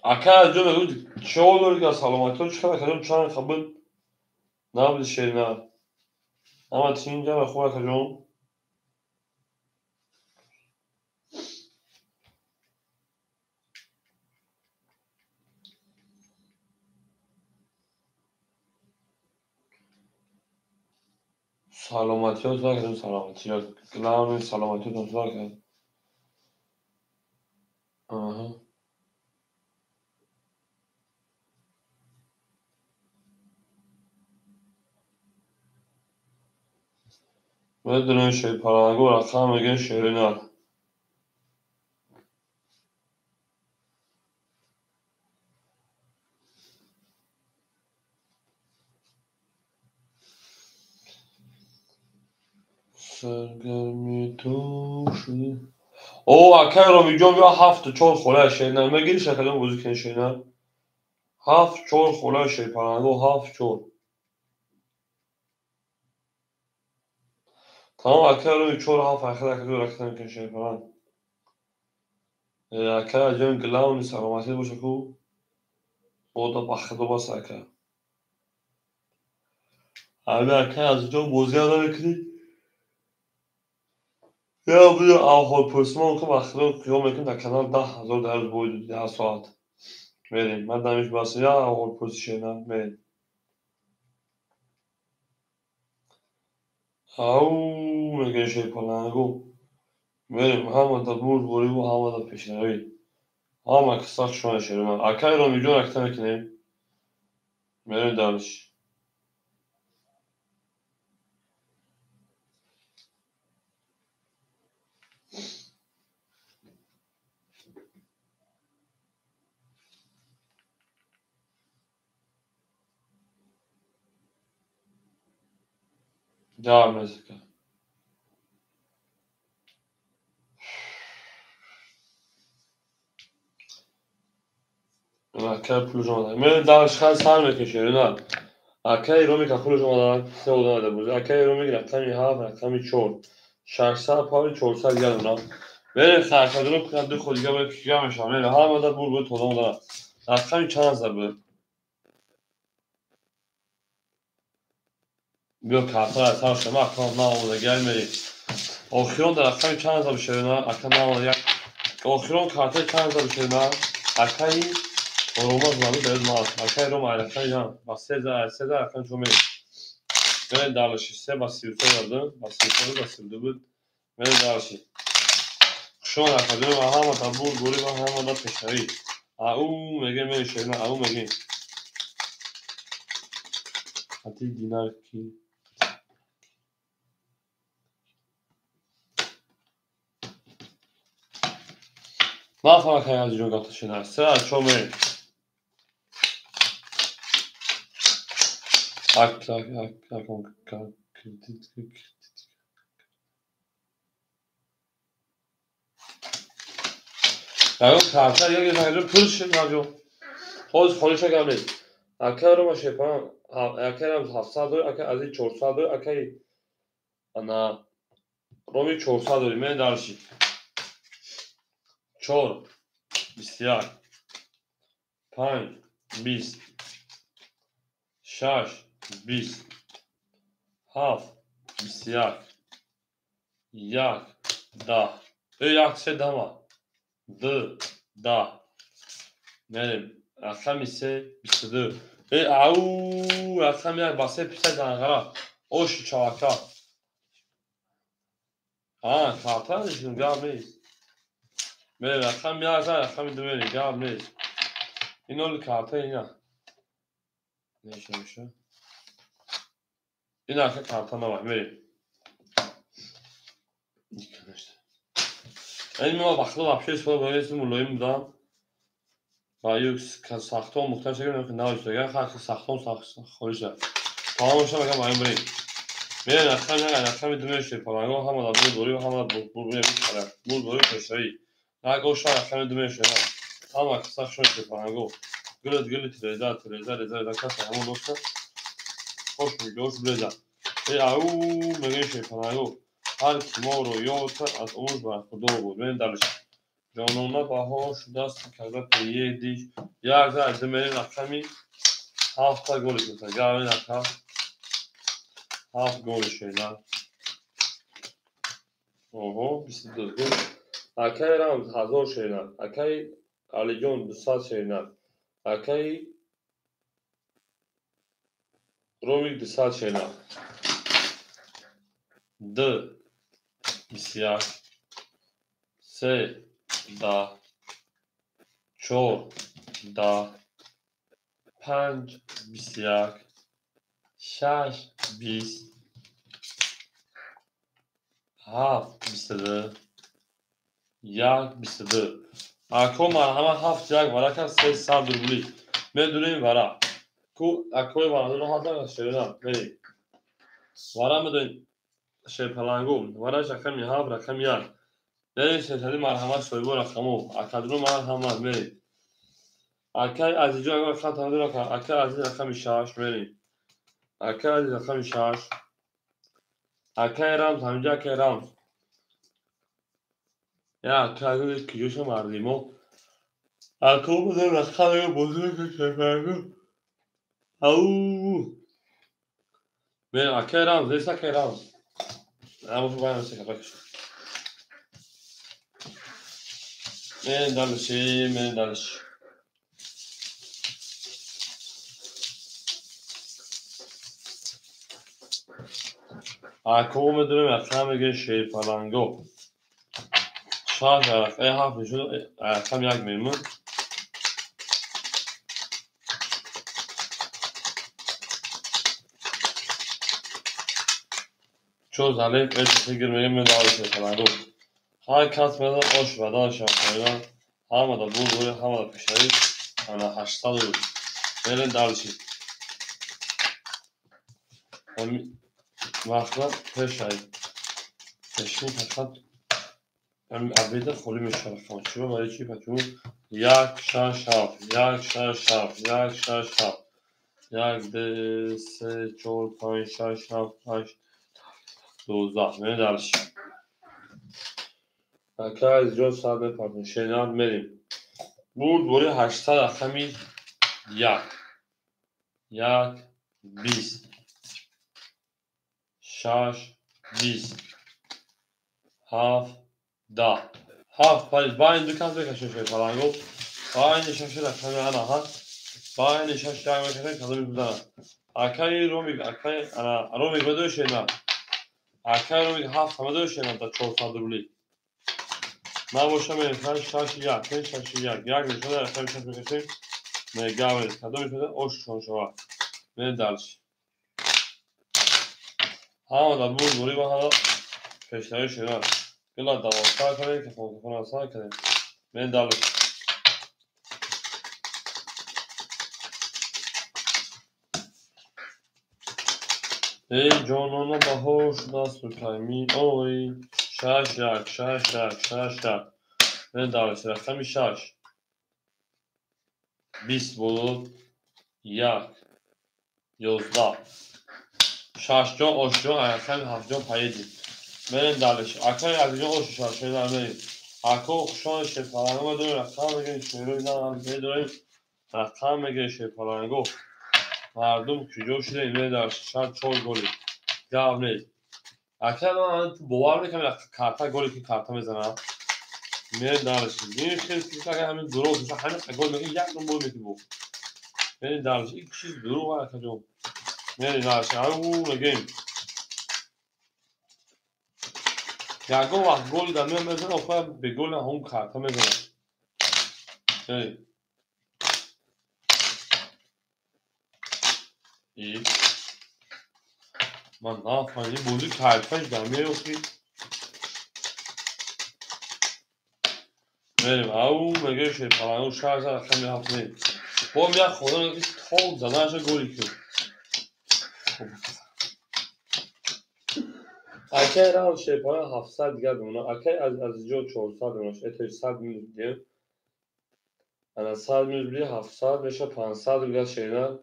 Arka از جون بگو چه olur که سلامتی رو چکار Arkadyonu چند قبل نبود شیرین ama اینجا خوب Arkadyonu سلامتی ها زار کردن سلامتی ها گلان سلامتی ها زار کرد بدون شیرین پلنگو رقم میگه شیرین سرگرمی تو شده او اکه رو میجام یا هفت چور خوله شیرین میگیری شکلون بازی کن شیرین هفت چور خوله شیرین پلنگو هفت چور تمام اکه رو چور هفت اکه دو رقم کن شیرین پلنگ اکه جون گلان سلامتی باشه کو خدا بخدا باس اکه همه اکه از جا بازی ها داره کنی یا بودو آخر پرسمان که بخدا قیام میکن در کنار 10,000 در روز باید 10 ساعت میریم من دمیش بسه یا آخر پرسی شیرین میریم او میگه شیرین پلنگو بریم همه دا بول و همه دا پیشنهایی همه کساق شما شده من اکای رو میلیون اکتا میکنیم بریم دارش devam ezika اکای پول شما دارم بریم دارش خیلی سر میکشه نه اکای رو میکن پول شما دارم سه او دارده بود اکای رو میگه رقمی هفت رقمی چور 600 پاوی 400 گرد اونا بریم خرکادونو کنم دو خودیگه باید پیگه میشم بریم همه دا بول بود تولم دارم رقمی چند هزار بود بیا کارتا از هر شما اکام ناموده گل میریم آخرون در رقمی چند هزار بشه نه اکام ناموده یک آخرون کارتا چند هزار بشه نه اکایی روما زمانی باید مال اکای روما رقمی نه با 3000 رقم چون میریم بریم دارشی سه با 33 دارده با 33 با 32 بود بریم دارشی شما رقمی و همه تا بول بولی و همه دا پیشنهایی او میگه میشه نه او میگه حتی دینار کی ما فهمه که از جون گفته شده سه از چون میریم اون کارتا یکی نگه پولش نگه خودش اگر نیست اکای رو ما شپان اکای هم 700 داری اکای از این 400 داری اکای انا رومی 400 داری من دارشی 4 21 5 20 6 20 7 21 1 10 یک سه دما 2 10 بریم رقم سه 22 او رقم یک باسه پیسه دنگره اوش چاکا کارتا نیستیم گام نیست بریم رقم یک رقم دو بریم گام نیست این اول کارتا اینا نشه میشه این arka karta var vereyim. این ما بخلا вообще سوال باید ملایم دام و یک ساختمان مختلف شکل که نهایش دیگر خاص ساختمان خالصه تمامش هم میگم بریم میرن اصلا نه اصلا میدونیش پلنگو هم دادن دوری و هم بول میکنه بول پشایی نه گوش اصلا میدونیش نه هم اصلا شده پلنگو گل تریزا کاسه همون دوسته خوش میگوش بلزا او میگیش پلنگو هر کی ما رو یاد از اون برخوردار بود من درش جانونا باهاش دست کرده پیه دیش یک زد زمین رقمی 7 تا گل کرده گاوی نکرد 7 گل شده اوه 22 گل اکای رمز 1000 شده اکای علی جون 200 شده اکای رومیک 200 شده 2 21 3 10 4 10 5 21 6 20 7 22 1 22 اکو مرحمه 7 یک ورکه 3 سر دربولی میدونیم ورا کو اکوی ورا رو حاضر شدن بریم ورا میدونیم شی پلنگو ورا رقم 7 رقم 1 بریم سری مرحمه سویبو رقمو اکادرو مرحمه بریم اکای از اینجا اگر خط هم داره که اکای از این رقم 6 بریم اکای از رقم 6 اکای رمز همینجا اکای رمز یا اکای از کیوش مردیمو اکو بودم رقم بزرگ شفرگو او بریم اکای رمز دیست اکای رمز اما شو باید نسیقه بکش من دلشی اکو میدونیم رقم میگه شی پلنگو شاش عرقه حرف شد عرقم یک میمون چون زلیف اتسی girmeyi müdahale etmeleri. Her katmada oş ve da şartlarıyla hamada bulguru hamada pişeri ana haştal olur. Verin darlışı. Hem vakla peşay. Peşin haşat hem abide خالی میشه فانچو ولی چی پتون یک شاش یک ده سه چهار پنج شش هفت هشت 12 نه درش که از جا ساعت پتون شنیدن بریم بود دوری 800 رقمی یک 20 شش 20 7 10 7 پایین با این دو کس بکشه پلنگو با این شش رقمی انا هست با این شش رقمی کدوم می‌دونم اکای رومی بدو شینا اکای رومی هفت همه دو شینا تا 400 روبلی من باشم این شش یک میشه رقم شش بکشیم نگاه کدوم میشه اوش شما من درش همه در بود دوری با همه پیشتری شینا گلا 12 کنیم که فوق آسان کنیم من درش ای جانانا بهار شده سلطمی اوی شش یک من درش رقمی 20 بود 11 شش جا oş جا رقم 7 جا پاییدی من درش اکای از جا oş شش درمی اکو خشان شفالانگو دو رقم میگن شروع دارم بدون رقم میگه شفالانگو مردم کجا شده این درش شاید 4 گلی جواب نیست اکای من تو باور میکنم کارتا گلی که کارتا میزنم من درش این خیلی که همین دروغ میشه همین گل میگه یک نمبر میگه من درش این چیز دروغه اکجو من درش او میگم یاگو وقت گل دادم میزنم خودم به گل هم کارتا میزنم ای من نفهمیدم بودی کارتاش دمیافتی بریم او میگه شیپالانگو شارژ رقم هفت نیم با یک خدا نگه تاق زنش گلی کرد اکای را شیپالانگو 700 دیگر بمونه اکای از جا 400 بمونش اتش 100 میدیم انا 100 میدیم 700 میشه 500 دیگر شیدن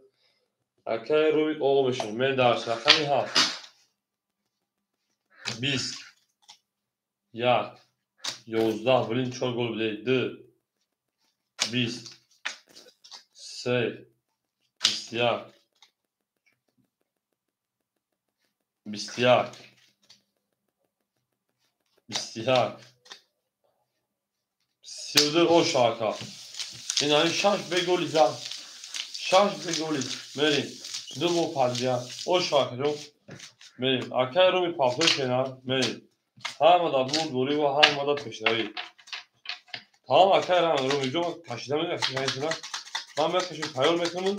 اکای روی او بشه من درش رقمی 7 20 11 بلین 4 گل بده 2 20 3 21 21 32 o şarkı این همین شش بگولی زن شش بگولی بریم دو با پنجه او شاکه رو بریم اکای رو می پاپه کنن بریم همه دا بود دوری و همه دا پشنوی tamam اکای رو می جو کشیده می کنن من بکشیم تایور میکنم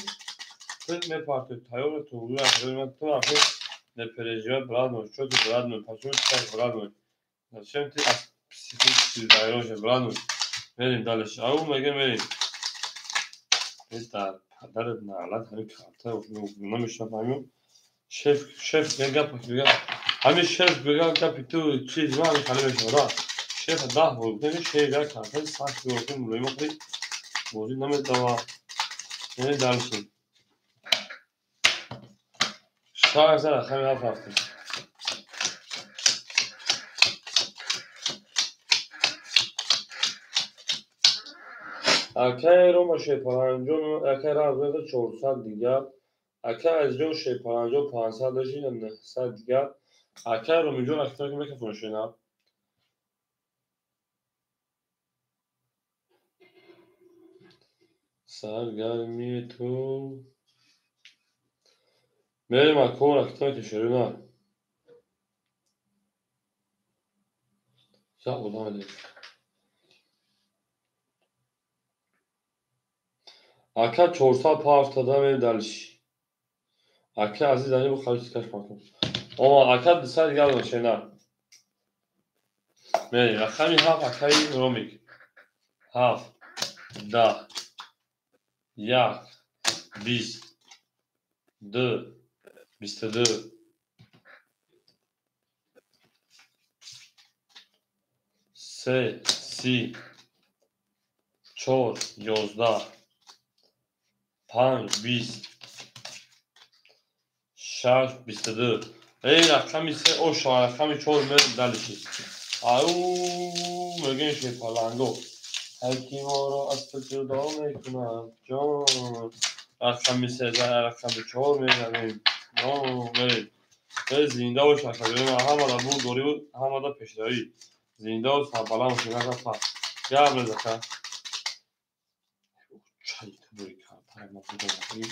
تو می پارتی تایور تو روی اکای من تو افه نپریجیات براد نوش چود براد نوش پاسوش تک براد نوش نشیم تی از پسیفیک تایروش براد نوش بریم دالش او میگه بریم در پدرت نعلت همین کارتا نمیشنم شف بگه همین شف بگه گپی تو چیز من کلمه شما شف 10 بود نمی شف یک کارتا سخت بود مولای مخری موجود نمیدوا یعنی درسون شاید زن همین هفت هفته اکای رو با شیپالانجو اکای را از 400 دیگر اکای از جو شیپالانجو 500 داشتین یا 900 دیگر اکای رو میجون اکتر که میکه فروشینا سرگرمی تو بریم اکور اکتر که شروع یا خدا میده Aka 400 پا افتاده میریم دلش. Aka عزیز دنی bu خواهی تکش پاکن. Ama Aka دیسا دیگر باشه نه. میریم. رقمی 7 Aka'yı رومیک. 7 10 1 20 2 22 3 30 4 11 5 20 6 22 ای رقمی 3 او شا رقمی 4 میریم دلشی. او میگن شه پلنگو هرکی ما رو از تو جدا میکنم جان. رقمی 3 رقمی 4 میریم. میریم. زنده باش رقمی همه دا بود دوری بود همه دا پیشداری. زنده باش بلا ماشین رفت گرم نزکه چای تبوری کرد پای ما بوده بودی.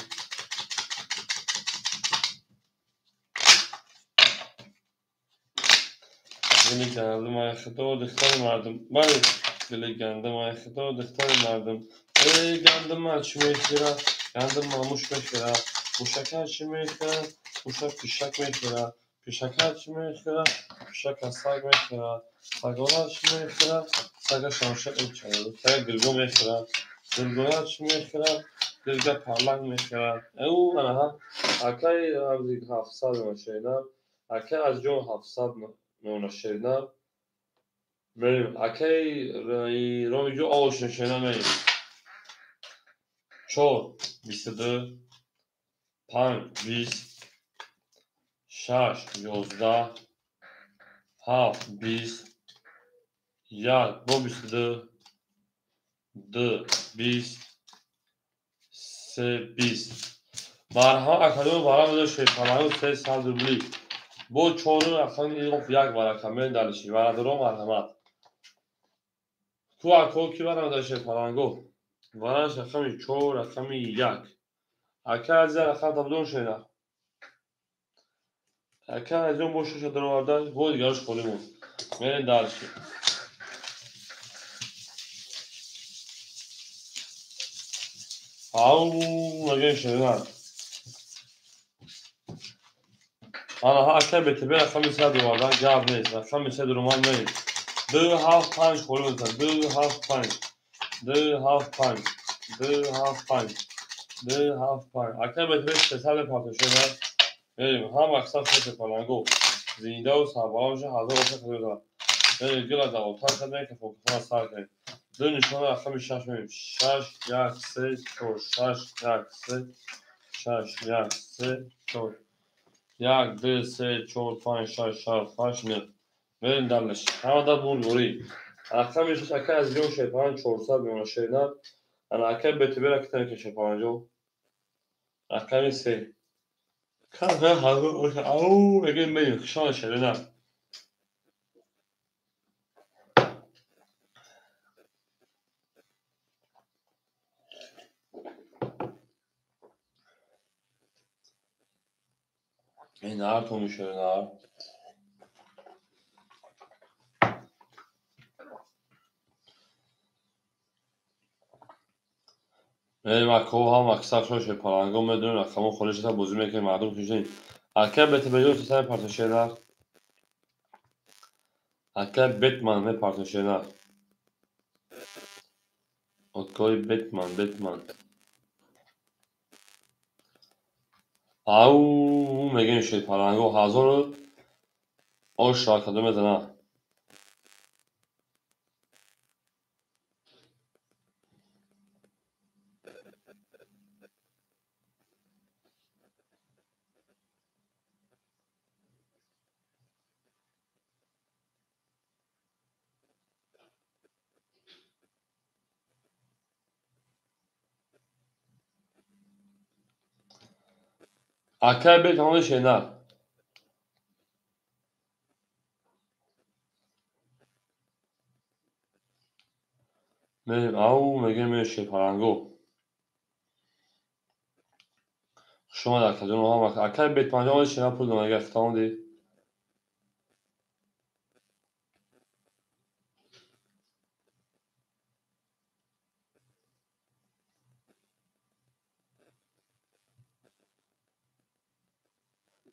دل گندم ای خدا دختر مردم بله دل گندم ای خدا دختر مردم ای گندم چی میخوره گندم ماموش میخوره موشک چی میخوره موشک پیشک میخوره پیشک چی میخوره پیشک سگ میخوره سگا چی میخوره سگ شانشه میخوره سگ گلگو میخوره گلگو چی میخوره گلگه پرلنگ میخوره او ها اکای از 700 نشیدم اکای از جون 700 نشیدم بریم اکای روی جو آوش نشیدم بریم 4 22 5 20 6 11 7 20 1 با 22 2 20 3 20 برها اکادون برها بده شیطانانو 3 سال دوبلی با چهارون اکادون ایقف یک برکم بریم دلشی برادرو مرحمت تو اکو کی برم بده شیطانانگو برش رقمی 4 رقمی 1 اکا از رقم تبدون شده اکا از اون بوشش در آوردن بود دیگرش خودمون میرین دلشی. او مگه شدن آنها اکا بتبه رقمی 3 در آوردن گرد نیست رقمی 3 در اومد میرین 2 7 5 خورو بزن 2 7 5 2 7 5 2 7 5 2 7 5 اکا بتبه 300 پارتا شده میریم هم اکثر خود پلنگو زینده و سربالانش حضر واسه خود دارم بریم گل از دوالتر کردن که فوکتان سر کنیم دو نشان رقم 6 میریم 6 1 3 4 6 1 3 6 1 3 4 1 2 3 4 5 6 7 8 9 بریم دلش همه در بولگوری رقم 6 اکه از جون شیطان 400 میمونه شیطان انا اکه بهتی بره که تنکه شیطان جو رقم 3 کم هم حضور باشه او بگیم بریم خشان شیطان این هر تو میشه نه بریم اکو هم اکثر شاشه پلنگو میدونیم رقمو خودش تا بازی میکنیم مردم کشید اکه بهتی بجور تو سر پارتا شیطان اکه بتمن می پارتا شیطان اوکای بتمن او میگیم شید پلنگو هزار آش شاکده میزنه اکه بتمن شیطان میگیم او میگیم شید پلنگو شما در کدوم هم اکه بتمن جان شیطان پول دونه گفتم دی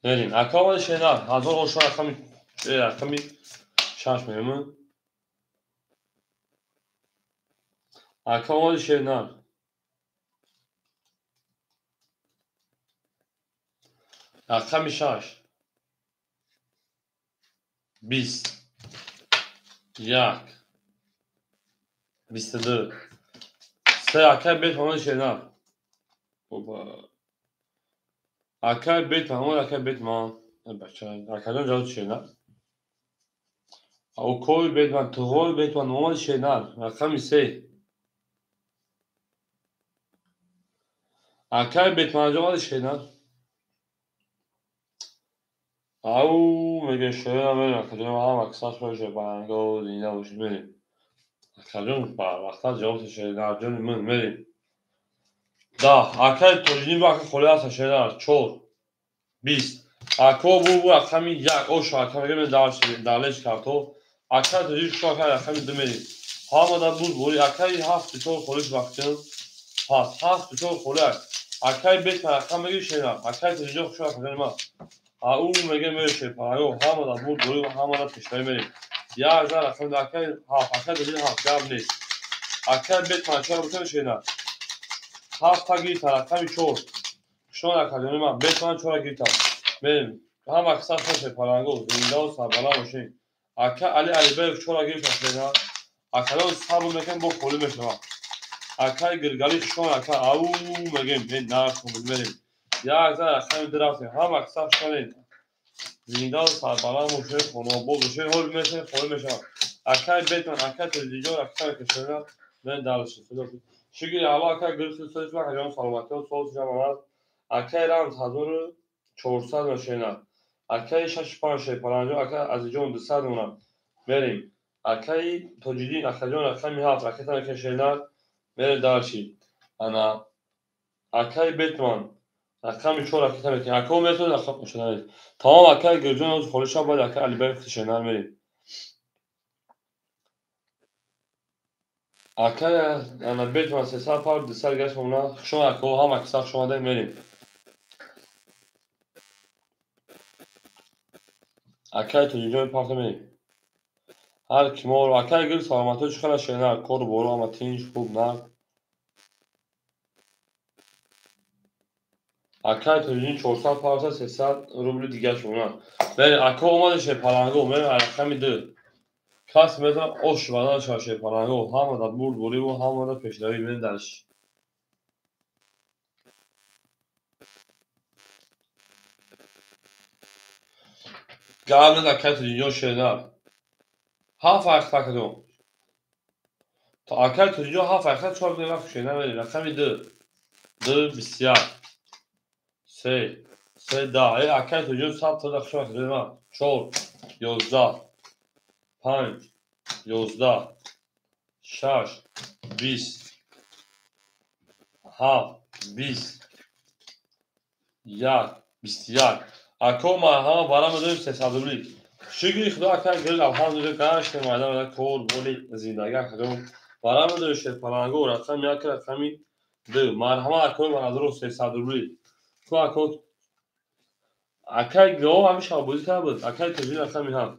بریم اکا شنر هزار اوشو رقمی شش میمون اکا شنر رقمی شش 20 یک 22 سه اکا بیت همون شنر اکا بیت همون اکا بیت من بچه اکا جان جاوت شنر او کوی بیت من توی بیت من همون شنر رقمی سه اکا بیت من جاوت شنر او میگه شنر بریم اکا جان هم اکساس باشه برنگا و زینده باشه بریم اکا جان وقتا جاوت شنر جان من بریم ده اکا توجینی با اکا خوله هست شنر چور 20 اکا بو رقمی یک اوشو اکا میگه دالش کارتو اکا توجینی شو اکا رقمی دو میریم ها دا بوری اکای هفت تو خولش وقتن پس هفت تو خوله اکای بیت رقم میگه شنر اکای توجینی شو اکا ما او میگه میشه پایو ها دا بوری و ها دا پیشتای میریم یا هزار رقم اکای هفت اکای توجینی هفت جاب نیست اکای بیت من چرا بتونه شنر هفت تا گیت رقمی چور شون اکادمی من بیت من چورا گیرتم بریم هم اکثر خوشه پرانگو زنده و سربالا باشیم اکا علی بیف چورا گیرتم شده اکا صبر میکنم با خولی میشنم اکا گرگالی شون اکا او میگیم این نرس کنم بریم یا اکثر اکا درافته هم اکثر شده زنده و سربالا باشیم خونه بول باشیم هول میشه خولی میشم اکا بیت من اکا تلویزیون اکا کشیدم من دارش شکلی حالا اکا گرفت سویش و هجان سلامتی و سوز جمعات اکای رمز 1400 ماشینه اکای 65 پرانجو اکا از جون 200 اونم بریم اکای توجیدین اکا جون رقمی هفت اکای تنه کشیدن میره دارشی انا اکای بیتمان رقمی چور اکای تنه کشیدن اکا میتون رقم مشنه تمام اکای گرجون از خولشا باید اکای علی بیف کشیدن میریم اکای انا بیتمان 300 پار 200 گشت اونا شما اکا هم اکثر شما ده میریم اکای توجیدین پارت میریم هر کی مور اکای گل سلامتی چخلا شنر کور برو اما تینج خوب نه اکای توجین 400 پارسا 300 روبل دیگه شونا بله اکا اومده شه پالانگو من رقم میده کاس مثلا اوش وانا شاشه پالانگو هم دا بول بولی و هم دا پیشروی من درش قبل اکای توجین شنر ها فرق کدوم تا اکای توجین ها فرق چهار دیگه شنر رقم میده دو بسیار سه دا اکای توجین 100 تا دخشم کنه چهار 11 5 11 6 20 7 20 یک 21 اکو ما ها برام داریم 300 روبلی شکری خدا اکر گل الحمدلله گشت مایدان کور بولی زندگی کردم برام داریم شد پرانگو رقم یک رقمی دو مرحمه اکو ما داریم 300 روبلی تو اکو اکر گلو همیشه بودی که بود اکر تجین رقمی هم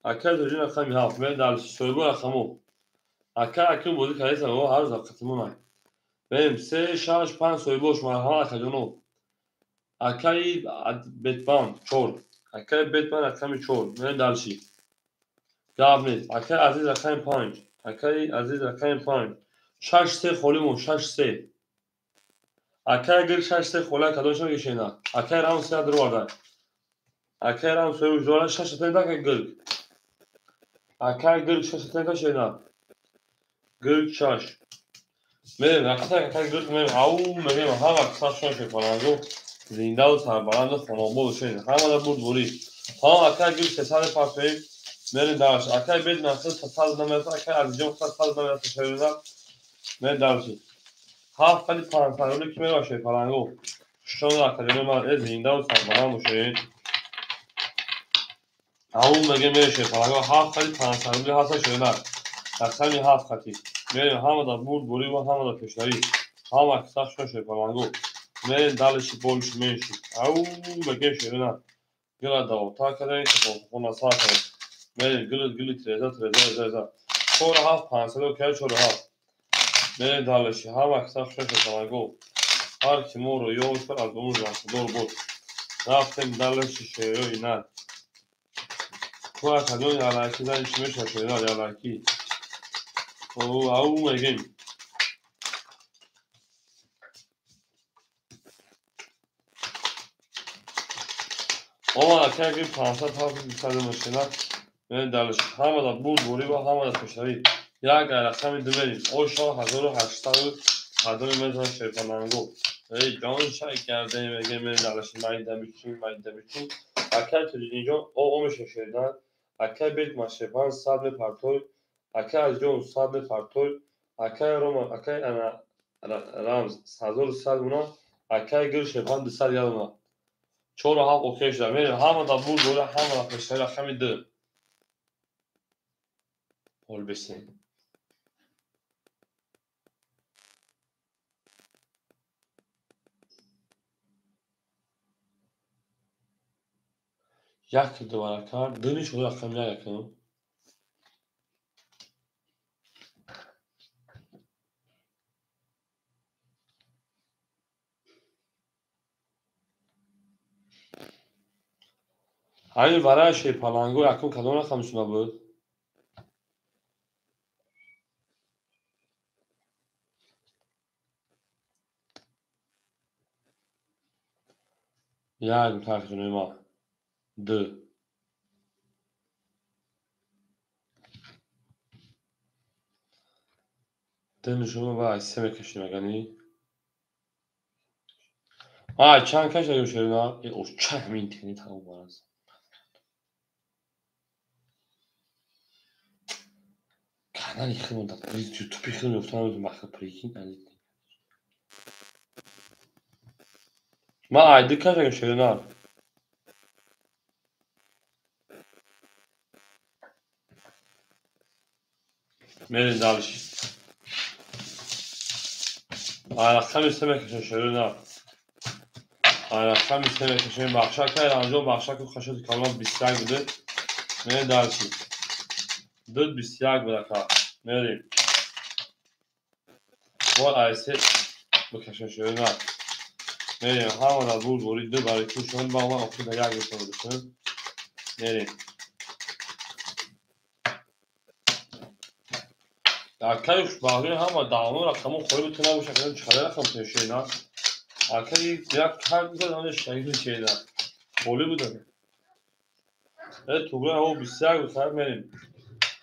اکر تجین رقمی هم من در سویبو رقمو اکر بودی که هیچ رو هر روز قسمونه بریم 3 6 5 سویبوش مرحمه اکر اکای بیتمان چور اکای بیتمان رقمی چور من دالشی گاو نیست اکای عزیز رقم 5 اکای عزیز رقم 5 6 3 خولیمون 6 3 اکای گل 6 3 خوله کدومش میگه نه اکای رام 3 درو ورده اکای رام 3 جوړه 6 3 دا گل اکای گل 6 3 دا شینا گل 6 من اکای گل من او میگم ها وقت شش کنانگو زنده و سربلند خانواده شین همه دا بود بوری ها اکای گل 300 پاسوی من دارش اکای بید نفس 100 نمیت اکای از جون 100 نمیت شینا من دارش ها خالی پرانتارولی که میراشه پرانگو شون اکادمی من زنده و سربلند شین او میگه میشه پرانگو ها خالی پرانتارولی هست شینا رقمی هفت خطی میریم همه دا بود بوری و همه دا پیشنری همه اکساش شده پرانگو میریم دلشی بولش میشی او بگه شده نه گل دوتا کردن که خون نصار کنه میریم گل تریزه چور هفت پانسلو که چور هفت میریم دالشی هم اکثر شش کنگو هر کی مورو یوش پر از اون رفت دور بود رفتیم دالشی شیروی نه تو اکدون یالکی زن شمیش شیران یالکی او میگیم اما اکر گیم پانسل هفت بیشتر مشکلات میریم دالشی همه دا بود بوری با همه دا پشتوی یک رقمی دمریم او شا 1800 هدوی میزن شیطانانگو ای جان شای کرده میگه من دالشی مایده بیچین اکر تو اینجا او میشه شیردن اکر بیت مشیفان صد پرتوی اکر از جون صد پرتوی اکر رومان اکر انا رمز 1100 اونا اکر گل شیفان 200 اونا چور هم اوکی شده میریم همه دا بود دوره همه دا پشتوی رقمی ده پول بسیم یک دوباره کرد دنی شده رقم یکم همین برای شیپالانگو یکم کدوم رقم شما بود یک تخشونه ما دو دنی شما باید سه میکشیم اگنی چند کش اگه شده نه او چه همین تینی تمام بارز kanal yıkılmadı da biz YouTube yıkılmıyor tutamıyoruz bakın prikin ma aydı kaç ay şöyle ne Merin dalış ayaktan istemek için şöyle ne ayaktan istemek için bakşak ayrancı bakşak kaşık kalmaz bisyak gibi Merin dalış dört bisyak bırak Merin bu ayse bu kaşık şöyle ne Merin havada bul bul dört bari kuşun bağla okuda yak yapıyorsun Merin Arkadaş bağırıyor ama dağılır rakamı koyup tına bu şekilde çıkarır rakam şeyler. Arkadaş ya her güzel hani şeyler şeyler. Oluyor bu da. Evet Tuğra o bilgisayar göster benim.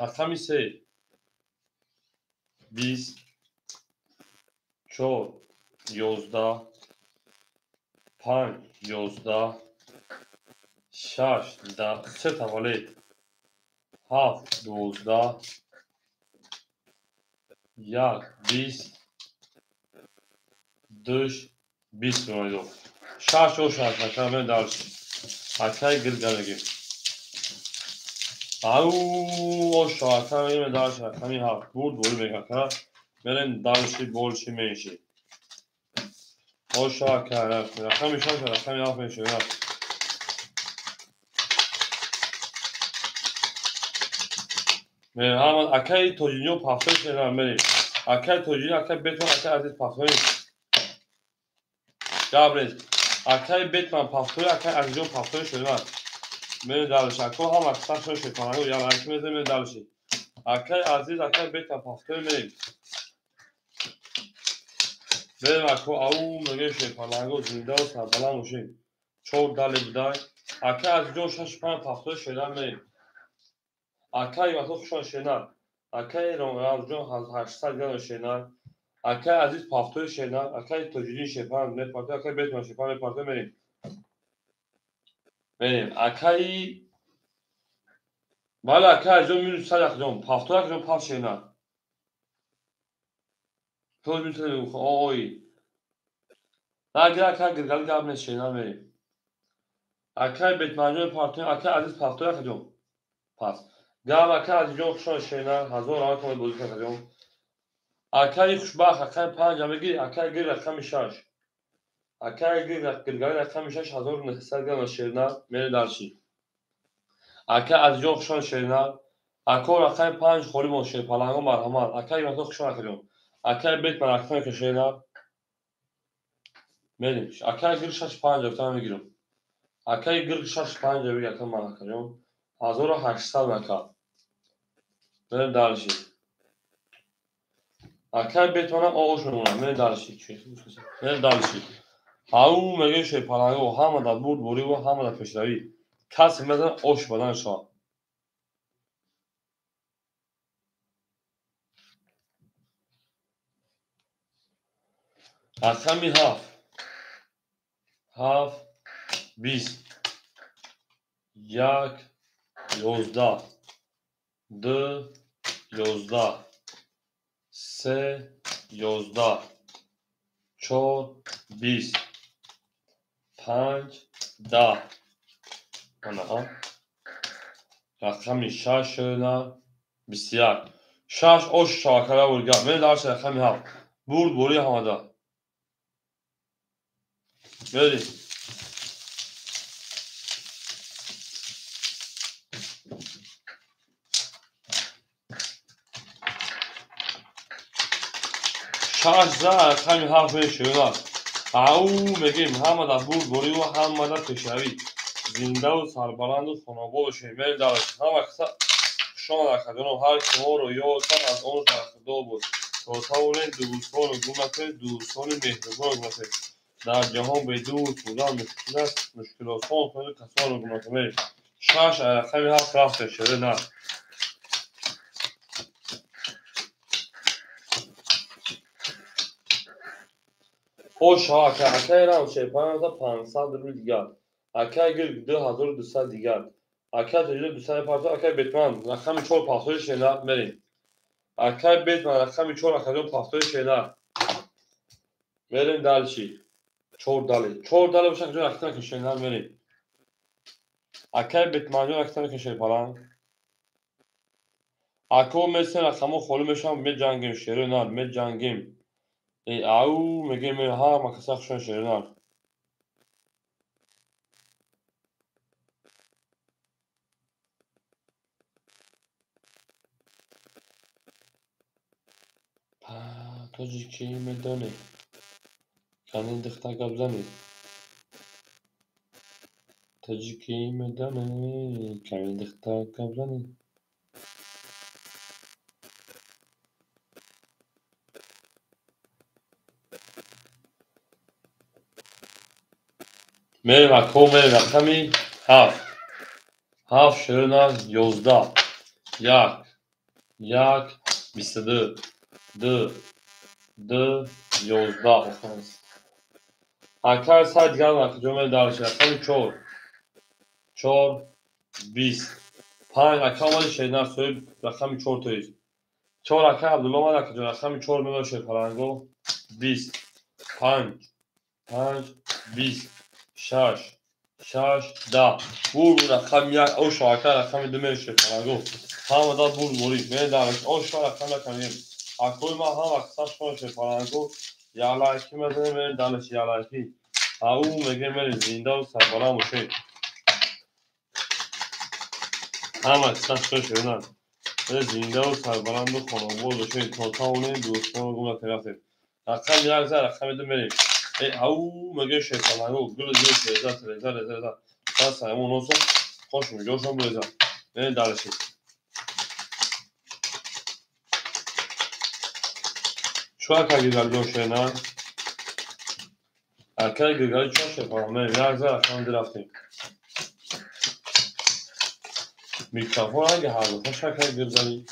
Rakam ise biz çok yozda pan yozda şaş da sه tavale هفت دوزده یک بیست دوش بیست میدو شش و شش همه درس اکای گرگانگی او شاکر میگم درس همین هفت بود بول میگه برن درسی بولشی میشی او شاکر همین شاکر همین هفت میشه همون اکای توجینیو پافتر شدن بریم اکای توجینی اکای بتمن اکای عزیز پافتر گابریل اکای بتمن پافتر اکای عزیزو پافتر شدن بریم دالش اکو هم اکثر شده شکنگو یا لایکی میزه بریم دالشی اکای عزیز اکای بتمن پافتر بریم بریم اکو او میگه شکنگو زنده و سربلند موشیم چور دالی بدای اکای عزیزو شش پنج پافتر شدن بریم اکای وقتا خوشان شدن اکای رونجون 800 گرم شدن اکای عزیز پافتوی شدن اکای توجیدی شپن نپارتی اکای بیتمان شپن نپارتی بریم اکای بالا اکای عزیز مینو سر اکجون پافتوی اکجون پاف شدن توز میتونه بخون اوی اگر اکای گرگل گاب نشدن بریم اکای بیتمانجون پارتی اکای عزیز پافتوی اکجون پاس گاب اکای عزیزون خوشان شدن هزار آقای کنید بودی اکجون اکای خوشبخت اکای پنج همگی اکای گیر رقم شش اکای گرگانی رقم 6900 گرم شیرینار میره دارچی. اکا از جو خشان شیرینار. اکا رقم 5 خوری موشه پلنگو مرحمت. اکای گرگانی خشان اکجون. اکای بیت من رقم که شیرینار. میریم. اکای گرگش 5 رفتم میگیرم. اکای گرگش 5 بگیرم من اکجون. 1800 اکا. میریم دارچی. اکای بیت منم آوشون میرم. میریم دارچی. میریم دارچی. او میگه شی پلنگو همه در بود بوری و همه در پیشروی. کسی میزنه آش بدن شاه. رقمی 7 7 20 1 11 2 11 3 11 4 20 5 10 آنها رقمی 6 نه 21 6 آش شاکره ورگا من دارش رقمی 7 بود بوری همه دا بریم. شش زر رقمی 7 میشه. او میگیم همه در بود بوری و همه در پیشروی. زنده و سربلند و خانواد و شیمه دارد. همه کسا شما در خدمت هر که ما رو یاد کرد از آن در خدا بود. تا دوستان گمته دوستان مهربان گمته در جهان به دوست بودن مشکل است. مشکلات کنید کسان گمته می شش رقمی 7 رفته شده نه. خوش ها که اکای رام شیپان 500 روی دیگر. اکای گرگ 2200 دیگر. اکای تجربه 250 اکای بیتمن رقم 4 پاسوی شینا بریم. اکای بیتمن رقم 4 اکای پاسوی شینا بریم دالچی 4 دالی 4 دالی باشن که رقم که شینا بریم. اکای بیتمن رقم که شیپان اکو مثل رقم خالی میشم می جنگیم شیرینار می جنگیم. ای او میگه می ها ما کسخشون شیرینار. تاجیکی میدونه کنین دختر گبزنی تاجیکی میدونه کنین دختر گبزنی. میریم اکو میریم رقمی 7 7 شیرینار 11 1 1 22 2 2 11 اکر سر دیگر وقت جمعه دارش رقمی 4 4 20 5 اکر آمده شیرینار سوی رقمی 4 تویز 4 اکر عبدالله آمده اکر رقمی 4 میدار شیر پرنگو 20 5 5 20 6 6 10 بور رقم 1 او شاکر رقم 2 میره شیر پرنگو همه داد بور بوری میره دارش او شاکر رقم نکنیم اکوی ما هم اکساش کنه شیر پرنگو یالا اکی مزنه میره دارش یالا اکی او میگه میره زنده و سربالا موشه هم اکساش کنه شیر زنده و سربلند و خانواد و شوی تاونه دوستان و گمه طرفه رقم 1 زر رقم 2 میریم. او میگه شیطانگو گل زیر رزا پس همون اوزا خوش میگه شما بریزا میریم دارشی شو اکا گرگالی جو شینا اکا گرگالی چون شیطان میریم 1 زر رقم 2 رفتیم. میکروفون اگه هر دو خوش اکا گرگالی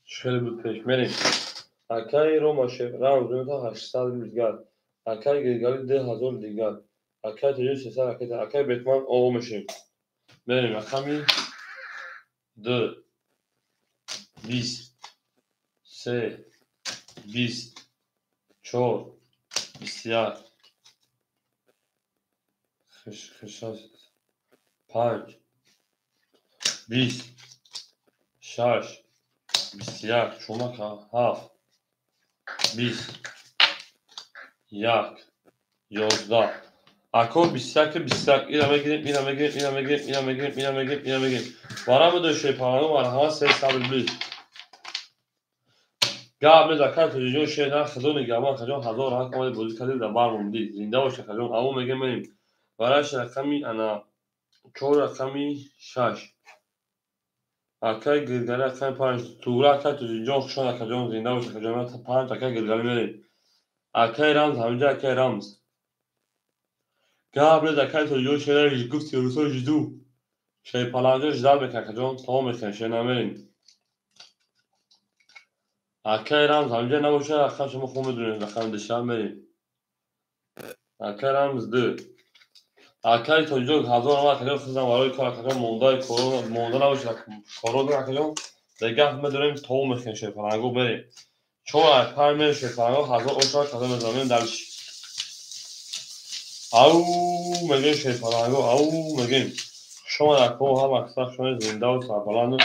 خیلی بود پیش میریم. اکای روما رام زمین 800 روزگار اکای گرگالی 10,000 دیگر اکای تجربه 300 اکای بیتمن او میشیم بریم رقمی 2 20 3 20 4 21 5 20 6 21 شما که 7 20 یک 11 اکو 21 اینم بگیریم وارم دوشه پاهانو وارم سه سال بلیز قبل ذکر تلویزیون شهر خزون گمان خجون هزار ها کمال بازی کردیم در بار موندی زنده باشه خجون اما میگم بریم براش رقمی انا چهار رقمی 6 اکای گرگلی رقمی 5 تورا اکای تلویزیون خشون خجون زنده باشه خجون 5 اکای گرگلی بریم اکای رمز همینجا اکای رمز قبل ذکر تلویزیون شهر گفت روسو جدو شی پالانجا جدال بکن خجون تمام میکن شهر نمیریم اکای رمز همینجا نباشه رقم شما خون میدونید رقم دشتر بریم اکای رمز 2 اکای تلویزیون هزار وقت خجون خزن برای کار خجون مونده کرونا مونده نباشه کرونا خجون دیگه همه داریم تمام میکن شهر پالانگو بریم چون اکای میشه شهر پالانگو هزار اوشار خزن بزنیم درش او میگیم شهر پالانگو او میگیم شما اکو هم اکثر شما زنده و سربلند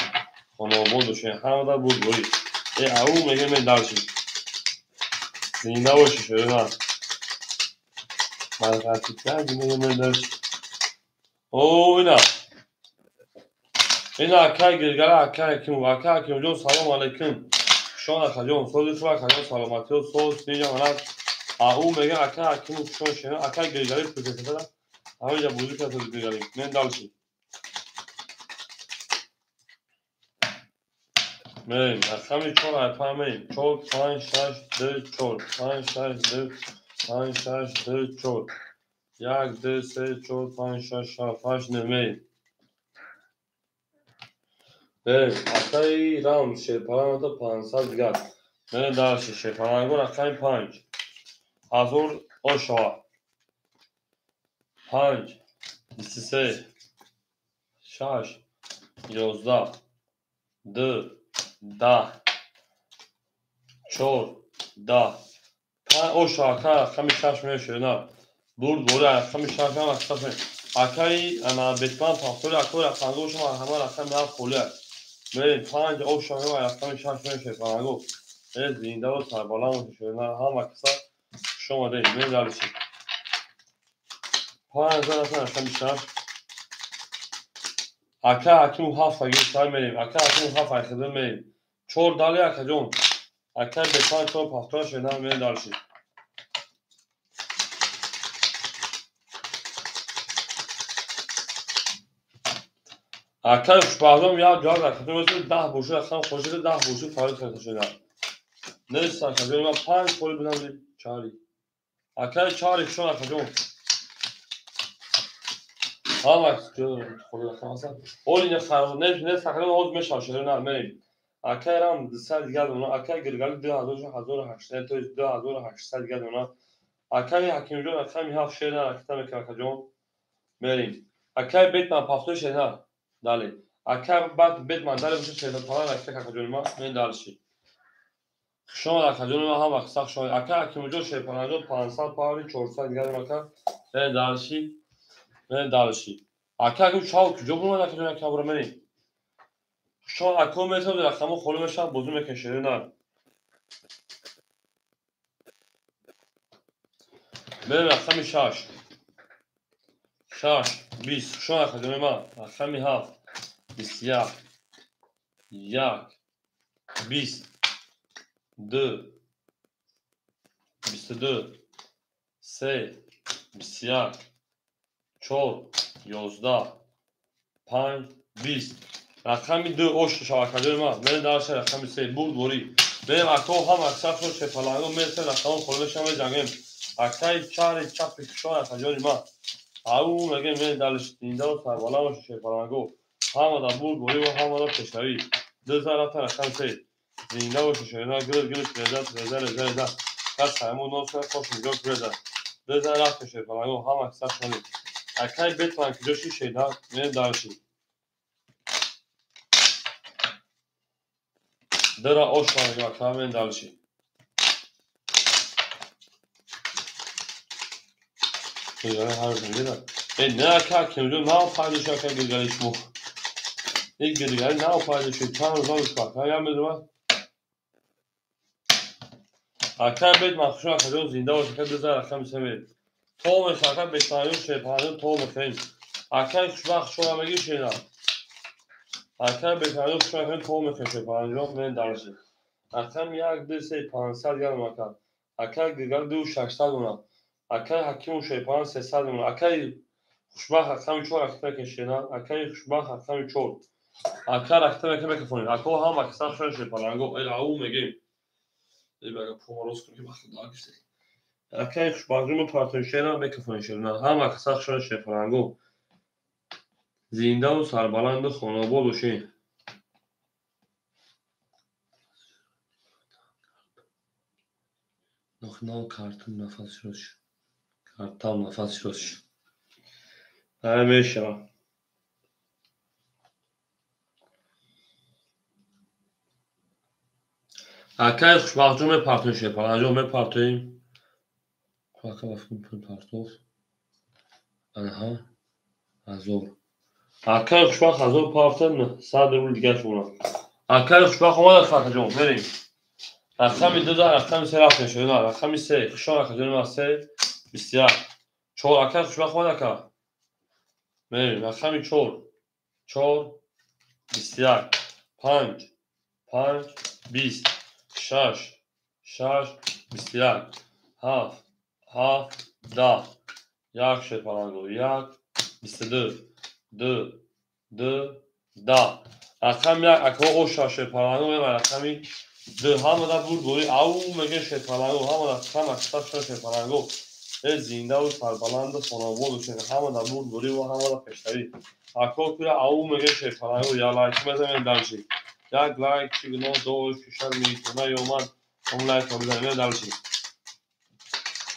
خانواباد باشین همه در بود بایی او میگیم من درشی زنده باشی شده نه من قطعی کردی میگیم من درشی او اینا اکای گرگره اکای حکیم جون سلام علیکم شما خجون سوزی شما خجون سلامتی و سوز نیجا منم او میگیم اکای حکیم شما شنو اکای گرگره پوزیده دارم همه جا بودی که سوزی گرگره من درشی بریم رقمی 4 5 4 5 6 2 4 5 6 2 5 6 2 4 1 2 3 4 5 6 7 8 9 بریم اکای رام شیرپرانگو 500 گرد بریم درشی شیرپرانگو رقمی 5 هزار آشا 5 23 6 11 2 10 4 10 اوشا رقمی 6 میشه نه برد رقمی 6 هم اکثر اکای انا بیتمان پاکتور اکو رقمگو شما همه رقم نه خوله بریم 5 اوشا و رقمی 6 میشه رقمگو زنده و سربلند باشه نه هم اکثر شما دارید بریم درشی 5 رقمی 6 اکا حکیم 7 اگه سال میریم اکا حکیم 7 اگه میریم 4 دالی اکا جون اکا بیتمان 4 پاکتور شده میریم درشی اکای شپاردم یا جا رکھتے ہیں 10 بوشه رقم خوشید 10 بوشه فارغ کرده شده نیست اکا جون ما 5 پول بدم 4 اکای 4 شون اکا جون هم اکا خود رقم اصلا اولی نخرم نیست اکا جون اوز میشه شده نه میریم اکای رام 200 دیگر دونا اکای گرگلی 2800 تو 2800 دیگر دونا اکای حکیم جون رقمی 7 شده رکھتا میکنه اکا جون میریم اکای بیت من پاختو شده دالی اکای بعد بیت من دالی بشه شده پالا رکھتا اکا جون ما من دالشی شما اکا جون ما هم اکثر شما اکای حکیم جون شده پالا 500 پاوری 400 دیگر اکا من دالشی اکای حکیم چاو کجا برو من اکا جون اکا برو منی شما اکا میتونم رقمو خلو میشم بزو میکشه نه بریم رقمی 6 20 شما اکا جون ما رقمی 7 21 1 20 2 22 3 21 4 11 5 20 رقمی 2 اوش شاکاجون ما من درشه رقمی 3 برد بوری بریم اکو هم اکثر شد شپالانگو میرسه رقم خورده شما جنگیم اکتای 4 چپ کشان اکاجون ما او مگه من دلش دینده و سربالا باشه شپالانگو هم دا برد بوری و هم دا پشتوی 2000 رقم 3 دینده باشه شما گلش رزد پس همون نوسه خوش میگو کرده 2000 رقم شپالانگو هم اکثر شدید اکای بیت من که جوشی شیده من دارشی درا اوشان یا کامل دالشی گلگله هر زنده دار نه که کمجون نه فایده شد که گلگله شمو این گلگله نه فایده شد چند روز آن کار یا میدونم اکر بیت مخشون اکر زنده باشه که بزن اکر میسمید تومش اکر بشتانیون شیپانیون توم خیلی اکر خوشبخت شما بگی شینا اکر بشتانیون خوشبخت توم خیلی شیپانیون من درشید اکر یک دو سه 500 گرم اکر اکر گرگل دو 600 اونم اکر حکیم و شیپان 300 اونم اکر خوشبخت اکر چور اکر کشینا اکر خوشبخت اکر چور اکر اکر اکر کنید اکر هم اکر شون شیپانیون او میگیم بگم پوماروس کنیم وقتی داگیستی اکر خوشبخت پارتنشینا بکفونیشنا هم اکر شون شیپانیون زنده و سربلند خانوار باشین نخنال kartım nefes şuş. Kartam nefes şuş. Hemşire. Akay خوشبختم پارتنرشیپ انجام پارتیم. فقط وقتی پارتوف. آنها. azor. Akay خوشبخت azor پارتن نه. 100 رول دیگه شونا. Akay خوشبخت اومد فاتجون بریم. رقم 2000 رقم 3 رفت شد نه رقم 3 خوشا رقم 3 بسیار. چهار akay خوشبخت اومد که. بریم رقم 4 4 بسیار. 5 5 20 6 6 بسیار. 7 7 10 یک شیپارانگو یک 22 2 2 10 رقم یک اکو اوشا شیپارانگو و رقمی 2 همه دا بود بوری او میگه شیپارانگو همه دا کم اکتاب شد شیپارانگو زنده و سربلند سنابود و شده همه دا بود بوری و همه دا پشتری اکو که او میگه شیپارانگو یا لایک بزنیم درشی یک لایک چی گناه دوش کشر میتونه یومن اون لایک رو بزنیم درشی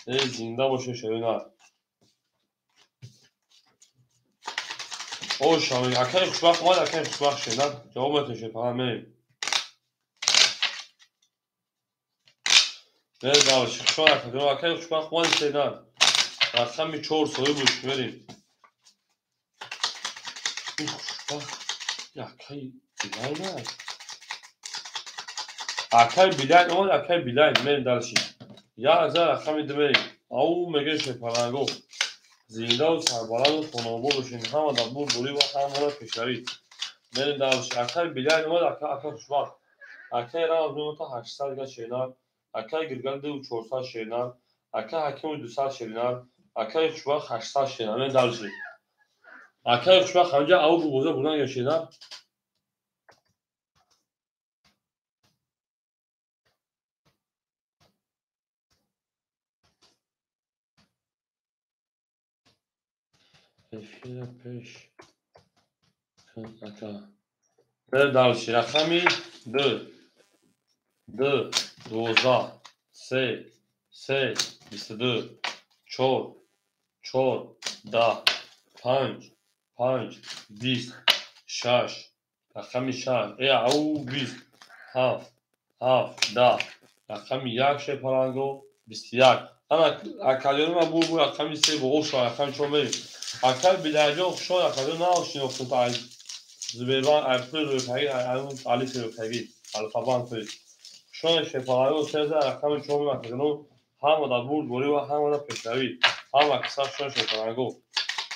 زنده باشه شده او شامی اکای خوشبخت اومد اکای خوشبخت شد نه جوابتون شد فقط بریم بریم دارش اکای خوشبخت اومد شد نه رقم 4 سوی بود بریم این خوشبخت اکای بیلای نه اکای بیلای اومد اکای بیلای بریم دارشی یا از رقم 2 بریم او میگه شپرنگو زنده و سربلند و خانوار باشین همه در بود بوری و همه پیشروی بریم دارشی اکای بیلای اومد اکای خوشبخت اکای را از نومتا 800 گه شینار اکای گرگل دو 400 شینار اکای حکیم 200 شینار اکای خوشبخت 800 شینار من دارشی اکای خوشبخت همجا او بوزه بودن یا شینار افیر پیش اکا من دارشی رقمی 2 2 12 3 3 22 4 4 10 5 5 20 6 رقمی 6 ای او 20 7 7 10 رقمی 1 شیپارانگو 21 اما اکالیون ما بو رقمی 3 با اوشا رقمی 4 بریم اکال بیدرجا خوشا اکالیون ناشین افتون تا زبیران ارپل روی پگید علیف روی پگید الفابان توی شون شیپارانگو 3 رقمی 4 بریم اکالیون همه دا بود بوری و همه دا پشتوی همه اکسار شون شیپارانگو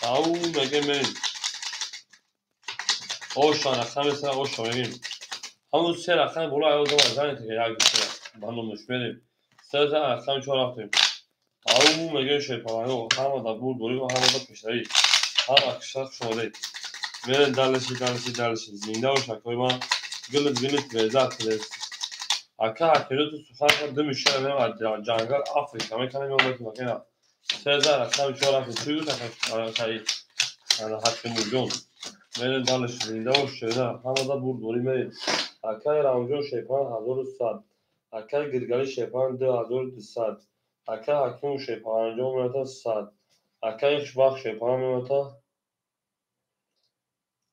او میگه بریم اوشا رقمی 3 اوشا میگیم همون 3 رقم بالا ایوز ما زنی که یک دیگه بندومش بریم 3 رقم 4 رفتیم او میگه شیپارانگو همه دا بود بوری و همه دا پشتوی همه اکسار شده بریم دلشی زنده و شکای ما گلت ویزت کلیست اکا حکیلو تو سخن کرد دو میشه بریم از جنگل افریقا میکنیم یا میکنیم مکنه 3 رقم 4 رفتیم توی بود اکایی حتی موجون بریم دلشی زنده و شده همه دا بود بوری بریم اکای رامجون شیپان 1100 اکای گرگلی شیپان 2200 اکای حکیم شیپان انجام میمتا 100 اکای خوشبخت شیپان میمتا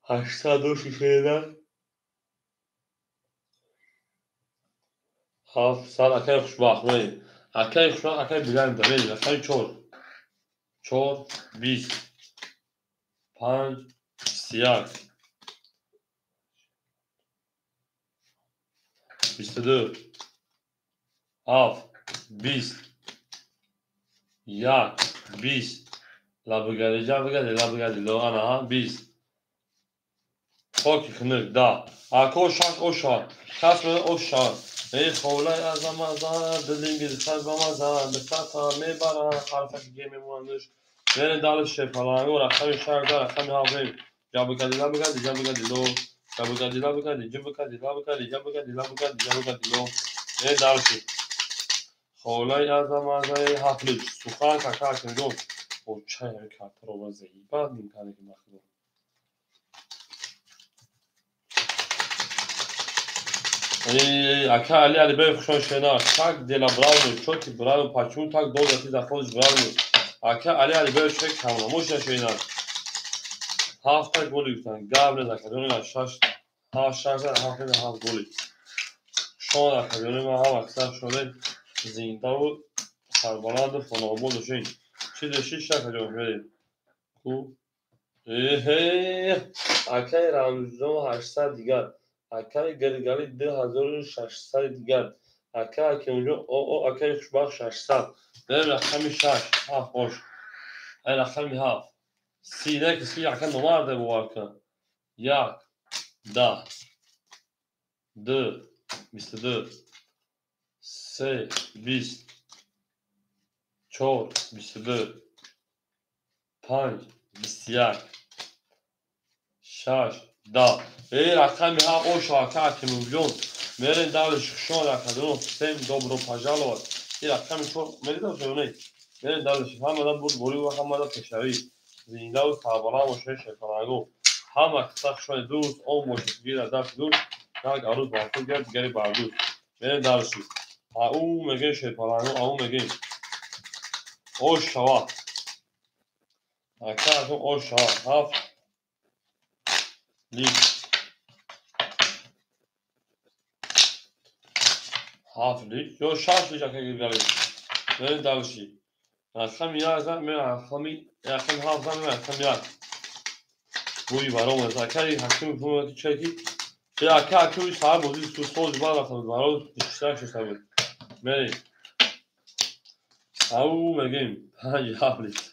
860 700 اکای خوشبخت بریم اکای خوشبخت اکای بیلند بریم اکای 4 4 20 5 31 22 7 20 یک 20 لابگردی جا بگردی لابگردی لو آنها 20 خاکی خنک دا اکو شاک او شاک کسب او شاک ای خولای از آمازان دلینگی خز آمازان بساطا میبارن حرفت گیمی موانش بین دالش شفالانگو رخمی شاک دا رخمی حافظ جا بگردی لابگردی جا بگردی لو جا بگردی لابگردی جا بگردی لابگردی جا بگردی لابگردی جا بگردی لو بین دالشی خولای از آمازان حافظ سخان کاکا کنگو او چای کاتر و زیبا میکنه که مخدوم Ака али алибаев хушон шенар так дела бравну чоки бравну почему так долго ты заходишь бравну ака али алибаев чек камна мошна шенар ҳафта голи гуфтан гап назакард шаш ҳафт голи шон акадёни ма ҳам аксар шоде зиндаву сарбаланду хонободу шин чи дошти шакаҷон шудем ку акаи рамзон 800 дигар акаи гиргали 2600 дигар акаи акимҷон акаи хушбахт 600 берем рақами 6 ҳафт бош ай рақами 7 сида киси ака номарда буварка 1 10 2 22 3 20 4 22 5 21 6 10 ای рақами 7 о шака акимҷон мерен давли шушон акадон всем добро пожаловать и рақами 4 меридам шонай мерен давли ҳамада буд бори ва ҳамада пешави зиндаву сарбаланд бошед шефалангу ҳама қиса шушони дуруст он бошед гира даст дуруст як арӯз барту гирад дигари бардӯз мерен давлиши ау мегем шефалангу ау мегем ош шавад ака акум ош шавад 7 литр 7 литр ё 6 литр ака гиргалӣ мерен давлиши рақами 1 зан мерен рақами 7 зан мерен рақами 1 бӯи баром аст акаи ҳакими фумати чаки ё ака акими саҳар бози сози бад рафта буд баро иштирок шуста буд мерем ау мегем 5 литр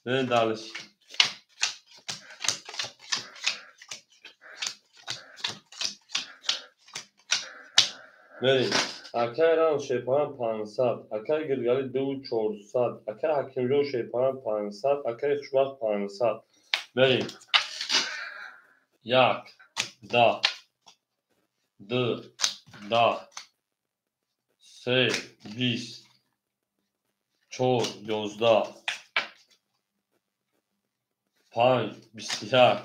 мерен давлиши мерем акаи рам шепарам 500 акаи гиргалӣ 2400 акаи ҳакимҷон шепарам 500 акаи хушбахт 500 мерем 1 10 2 10 3 20 4 11 5 21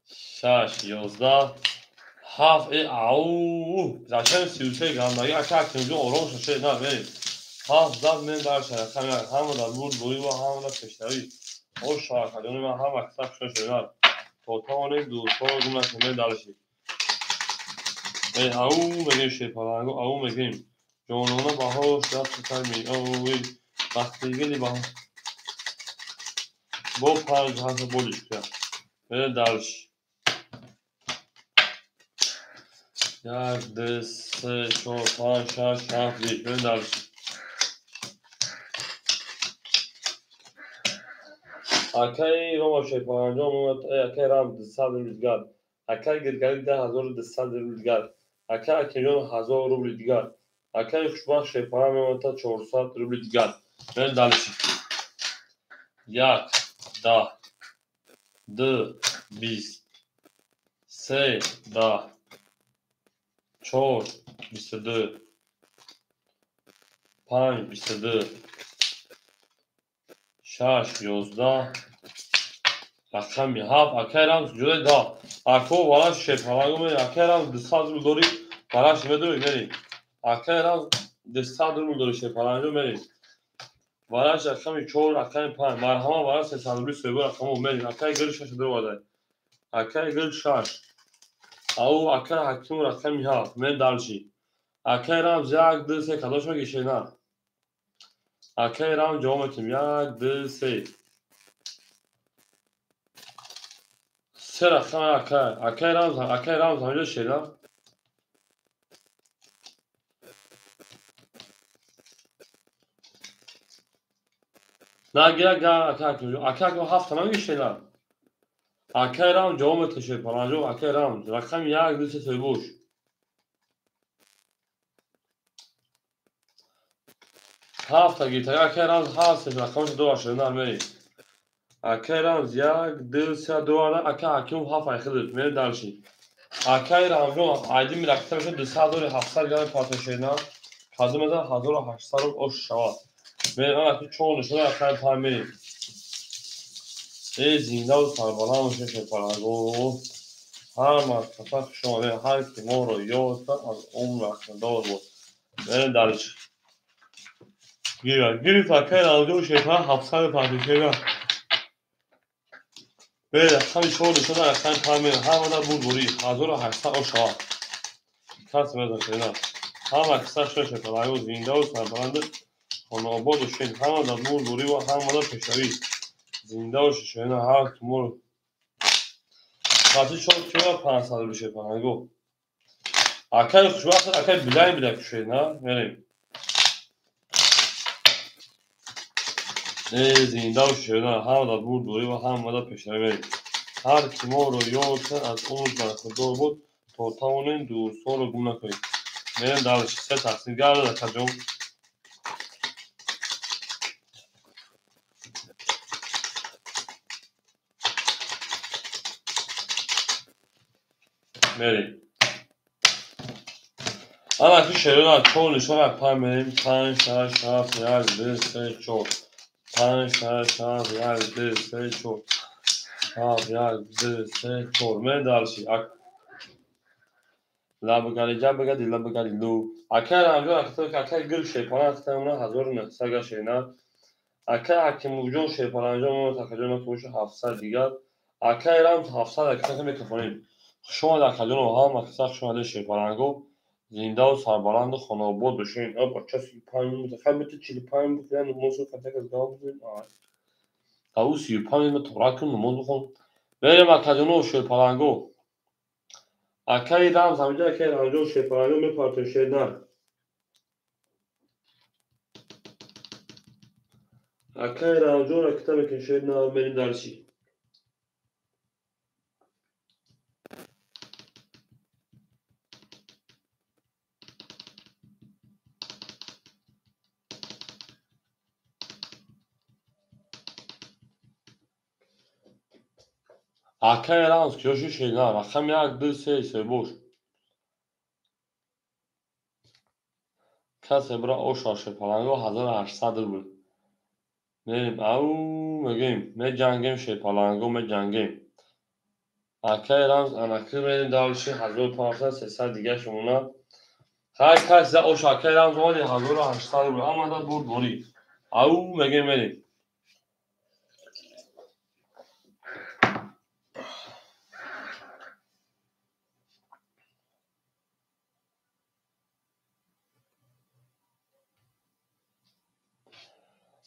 6 11 7 ау зачем 33 гамдаги ака акимҷон ором шошед на мерем 7 зад мен дарша рақами ҳамада буд бӯи ва ҳамада пешравӣ ош шавакадони ман ҳама қиса шушон шунад то тавонем дӯстонро гум накунем мерем давлиши ау мегем шепалангу ау мегем ҷонона баҳош дафтами ой бахтигили баҳо бо 5 ҳафта болиш кӯя мерем давлиши 1 2 3 4 5 6 7 литр мерем давлиши акаи рома шепаранҷон акаи рам 200 рубли дигар акаи гиргалӣ 10200 рубли дигар акаи акимҷон 1000 рубли дигар акаи хушбахт шепаран мемонад 400 рубли дигар мерем давлиши 1 10 2 20 3 10 4 22 5 22 6 11 рақами 7 акаи рамз ҷудаи да ако валаш шепалангу мерем акаи рамз 200 рубл дорӣ валаш медорӣ мерем акаи рамз 200 рубл дорӣ шепаланҷон мерем валаш рақами 4 рақами 5 марҳама валаш 300 рубли соҳиби рақамо мерем акаи гил 6 дорвадай акаи гил 6 ау акаи ҳакиму рақами 7 мерем давлиши акаи рамз 1 2 3 кадош мегишед на акаи рамз ҷавоб метем 1 2 3 се рақами акаи рамз ҳамҷо шеда نگه اکه هفت من گشتیدم اکه رام جواب تشه پرانجو اکه رام رقم یک دوست توی بوش هفت گیت اکه رام هستش رقمش دو آشنا میری اکه رام یک دو سه دو اکه حکیم هفت خیلی میره دلشی اکه رام جو عادی می رقمش دو سه دور هفت گرم پاتشینا حاضر مثلا 1800 oş şava. Ben artık çoğunu şuna akar tahmini. Zindav sarbalan şey parago. Her marka şuna ve her kim oru yoksa az umrakta doğru. Ben darış. Giri takar aldığı şey falan hapsane partişeyler. Böyle tabii çoğunu şuna akar tahmini. Her vada bulguri. 1800 oş şava. Kas mesela şeyler. Her marka şey parago zindav sarbalandı. خانواباد و شین همه در نور دوری و همه در پشوی زنده و ششونه هر تمور خاطی شد که 500 بشه پنگو اکای خوشبخت اکای بلای بده کشه نه میریم زنده و ششونه همه در نور دوری و همه در پشوی میریم هر تمور رو یادتن از اون در خوددار بود تا تاونین دوستا رو گم نکنید میریم درش سه تحصیل گرده در کجام میریم اما که شروع چون نشان اپا میریم 5 6 7 1 2 3 4 5 6 7 1 2 3 4 7 1 2 3 4 من دالشی لابگاری جابگاری لابگاری لو اکر آنجا اکتر اکر گل شیپان اکترمون 1900 گشینا اکر حکیم وجود شیپان آنجا ما تکجون توش 700 دیگر اکر ایران 700 اکتر میکروفونیم شما در کجون و هم اکتر شما در شیپان آنجا زنده و سربلند خانواباد بشین با کسی 35 متفاوت 45 بود یعنی موضوع فتک از گام بودیم او 35 متر راکن نمود بخون بریم اکجون و شیپان آنجا اکر ایران زمینه اکر آنجا و شیپان آنجا میپارتشیدن اکر آنجا را کتاب کشیدن بریم درشی اکر ایران کیوشی شیدن رقم یک دو سه سه بوش کسی برای او شاشه پلنگو 1800 بود میریم او میگیم می جنگیم شیپالانگو می جنگیم اکر ایران انکر میریم دارشی 1500 300 دیگه شمونا هر کسی او شاکر ایران زمانی 1800 بود اما دا بود بوری او میگیم میریم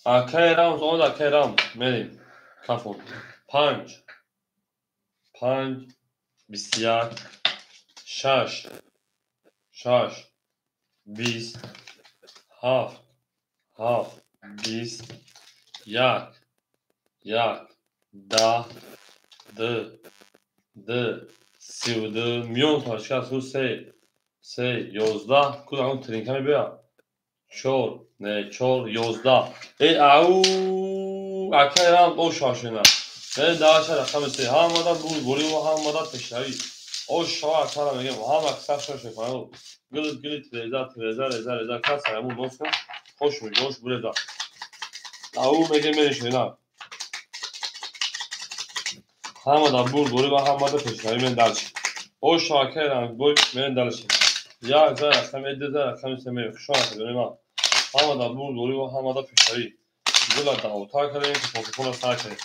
اکر ایران زمانی اکر ایران میریم کفون 5 5 21 6 6 20 7 7 20 1 1 10 2 2 32 میون تاشکه سو سه 11 کدوم اون ترینکمی بیا 4 نه 4 11 ای او اکه ایران او شاشینا من داشته رقم سه هم مدد بوری و هم مدد پشتوی او شا اکه میگم هم اکثر شاشه کنه گلی تریزا کس همون نوز کن خوش میگه خوش بوره دا او میگه میشه نه همه دا بوری و هم مدد پشتوی من دلشی او شاکه ایران بوی من دلشی یا زای رقم ایده زای رقم سه میگه شو نکنه ما همه دا بوری و هم مدد پشتوی گلا دا اوتا کنیم که پوکیپون سر کنیم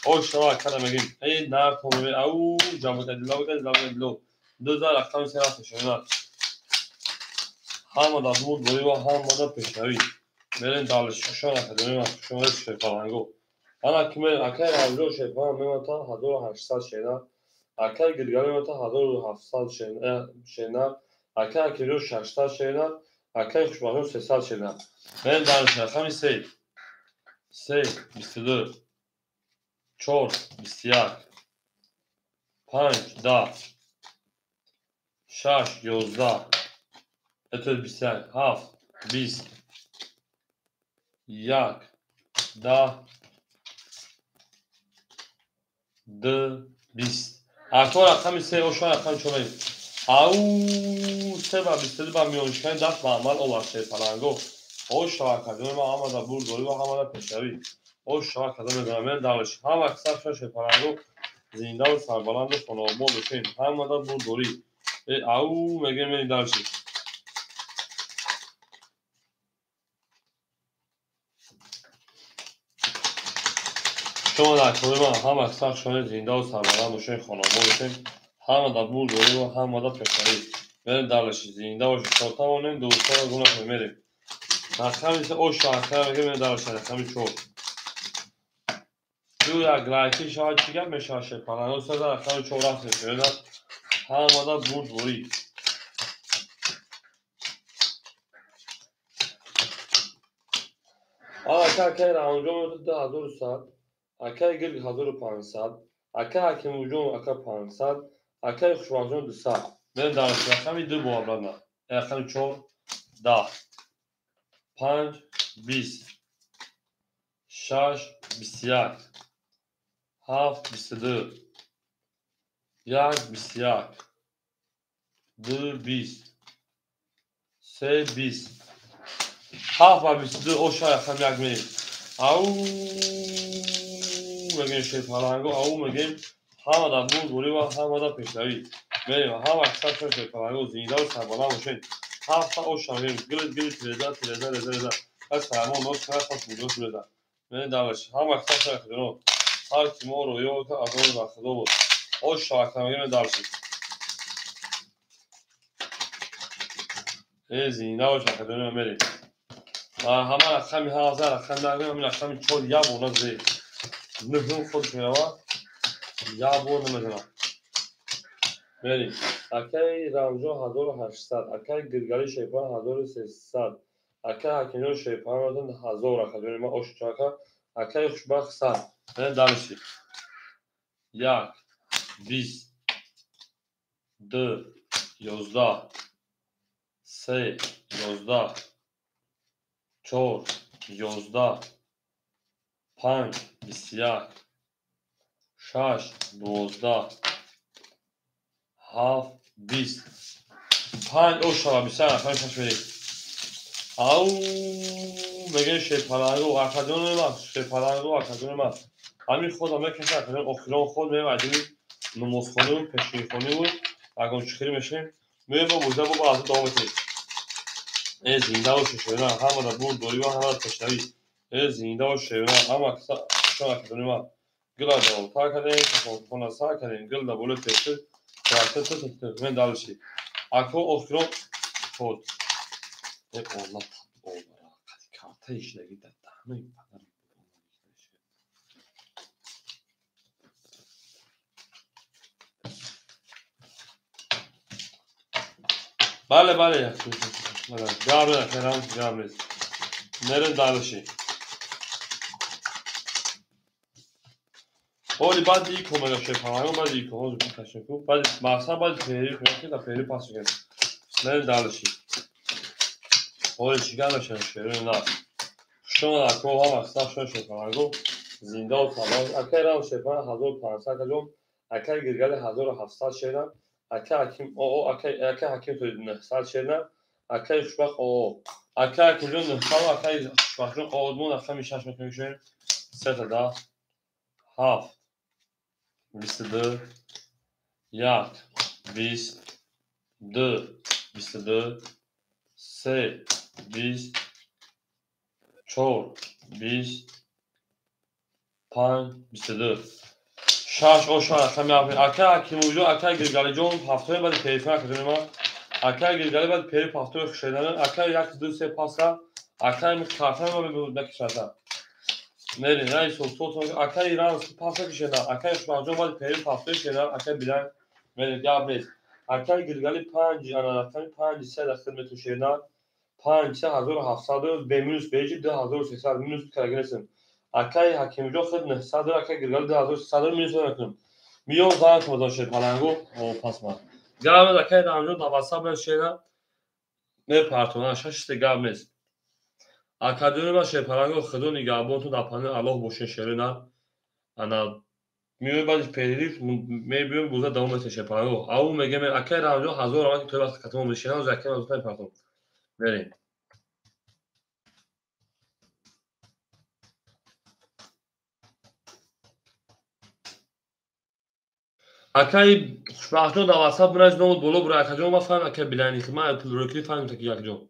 او شما اکه میگیم ای نر تومه او جامعه دلو 2000 رقم سه رفت شده همه دا بوری و هم مدد پشتوی میرین دالش شو نکنه شما شیپالانگو انا کمی اکه راجو شیپان میمتا 1800 شینا اکه گرگامی میمتا 1700 شینا اکه اکیرو 600 شینا اکه خوشبخت 300 شینا من دانش رقمی سه سه 22 4 21 5 10 6 11 21 7 20 1 10 2 20 اکو رقم 3 او شما رقم 4 او 3 و 22 با میونشکن دست به عمل آورده پلنگو او شما کدوم ما آمده بود دوری و آمده پیشوی او شما کدوم گرامین دارش هم اکثر شش پلنگو زنده و سربلند خانوابا بشین هم آمده بود دوری او میگه می دارشی شما در کدوم هم اکثر شما زنده و سربلند بشین خانوابا بشین هم آمده بود دوری و هم آمده پیشوی بریم دارشی زنده و شکلتا و نیم دوستا رو گونه میریم رقم ise o şarkıya میگه من دارش رقم 4 تو یک لایکی شاید چیگه میشه پلنگو سه رقم 4 هست شده هم آمده بود دوری اکه راونجو میتود 2100 اکه گرگ 1500 اکه حکیم وجون اکه 500 اکه خوشبازون 200 من دارش رقم 2 bu ablana رقم 4 10 5 20 6 21 7 22 1 21 2 20 3 20 7 و 22 او شاید رقم یک میریم او میگیم شیط پلنگو او میگیم همه در بود بوری و همه در پیشنوی میریم همه اکثر شد شیط پلنگو زینده و سربالا باشین هفت او شمیم گلت تیرزه از سرمان نوز کنه خوش بودو تیرزه میریم دارش همه اکثر شد خدونو هر کی ما رویه و که از اون خدا بود او شاید میگیم دارشی زینده و شد میریم همه رقمی هزار رقم نگویم همین رقمی 4 یا بونا زی نفرون خودش میروا یا بون نمیدونم بریم اکه رمجو 1800 اکه گرگلی شیپان 1300 اکه حکینو شیپان رادن 1000 رقم بریم ما اوش چاکا اکه خوشبخت 100 بریم دانشی 1 20 2 11 3 11 4 11 5 21 6 12 7 20 5 او شما 20 رقم شش بریم او میگه شیپلنگو اکادون ما شیپلنگو اکادون ما همین خود همه کسی اکادون اخیران خود میریم عدیمی نماز خونیم پشکی خونیم اگه چخیری میشیم میریم با موزه با از دوام تیم زینده و شیپلنگو همه را بود دوری و همه را پشنوی زینده و شیپلنگو همه کسی شما اکادون ما گل دارم تا کردیم خونه سا کردیم گل دا بوله پشتی کرده من دارشی اکو اخیران خود Allah olarak karta işleri de daha mı yapar? Bale yapıyorsun. Devam edelim. Devam edelim. Nereden dalışı? Oli بعد یک کمک شفاهی بعد یک کمک زود تشکر بعد مثلا بعد پیری کنید تا پیری پاس کنید نه دالشی اولی چیکار میشه شیرین نه شما اکو هم اصلا شفاهی زنده و سلام اکه را شفاهی 1500 کلم اکه گرگل 1700 شیرین اکه حکیم او اکه حکیم تو 900 شیرین اکه شبخ او اکه حکیم جون 900 اکه شبخ جون آدمون اکه میشش میکنیم سه تا 7 22 1 20 2 22 3 20 4 20 5 22 6 او شما رقم yapayım اکه حکیم وجود اکه گرگلی جون هفته بعد پیفن کردیم ما اکه گرگلی بعد پیری هفته خشیدن اکه یک دو سه پاسا اکه می کارتن ما به نکشاتا نری نه صوت اکه ایران پاسا کشیدن اکه شما جون بعد پیری هفته کشیدن اکه بیلن نری گابریز اکه گرگلی 5 انا رقم 5 سه دست متر کشیدن 5 3700 به minus 5 2300 minus کارگرسن Акаи Ҳакимиҷон хеле несадр акаи гиргали 2300 миёсад накунем. Миём зан кумадан шер паланго пасма. Гавмез акаи дамҷон навасаб шера мепартонан шаште гав нест. Академия шер паланго худо нигаҳбонтон дар панел Аллоҳ бошен шерина. Ана миёй баъди перерив мебиём гуза давом мете шер паланго. Ау мегем акаи дамҷон ҳазор рамаки той вақти катамон мешинам закем азота мепартон. Берем. Акаи хушбахтҷон дар ватсап бинавис номут боло бура акаҷон ма фаҳмем акаи билайни хидмат пулрӯкӣ фаҳмем таки якҷон.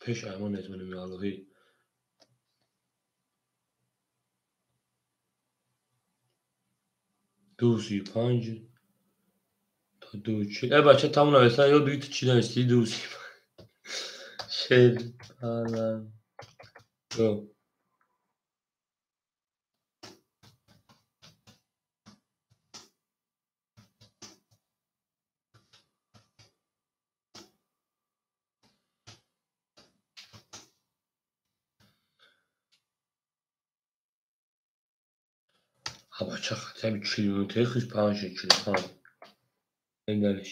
пеш аймон нетмонем ё аллоҳӣ. 235 تا 240 бача тамом навеста ё дуи чӣ нависти 235 шер паланго. бача хотя бы 40 минутаи хуш паҳн шуд 45 ненданиш.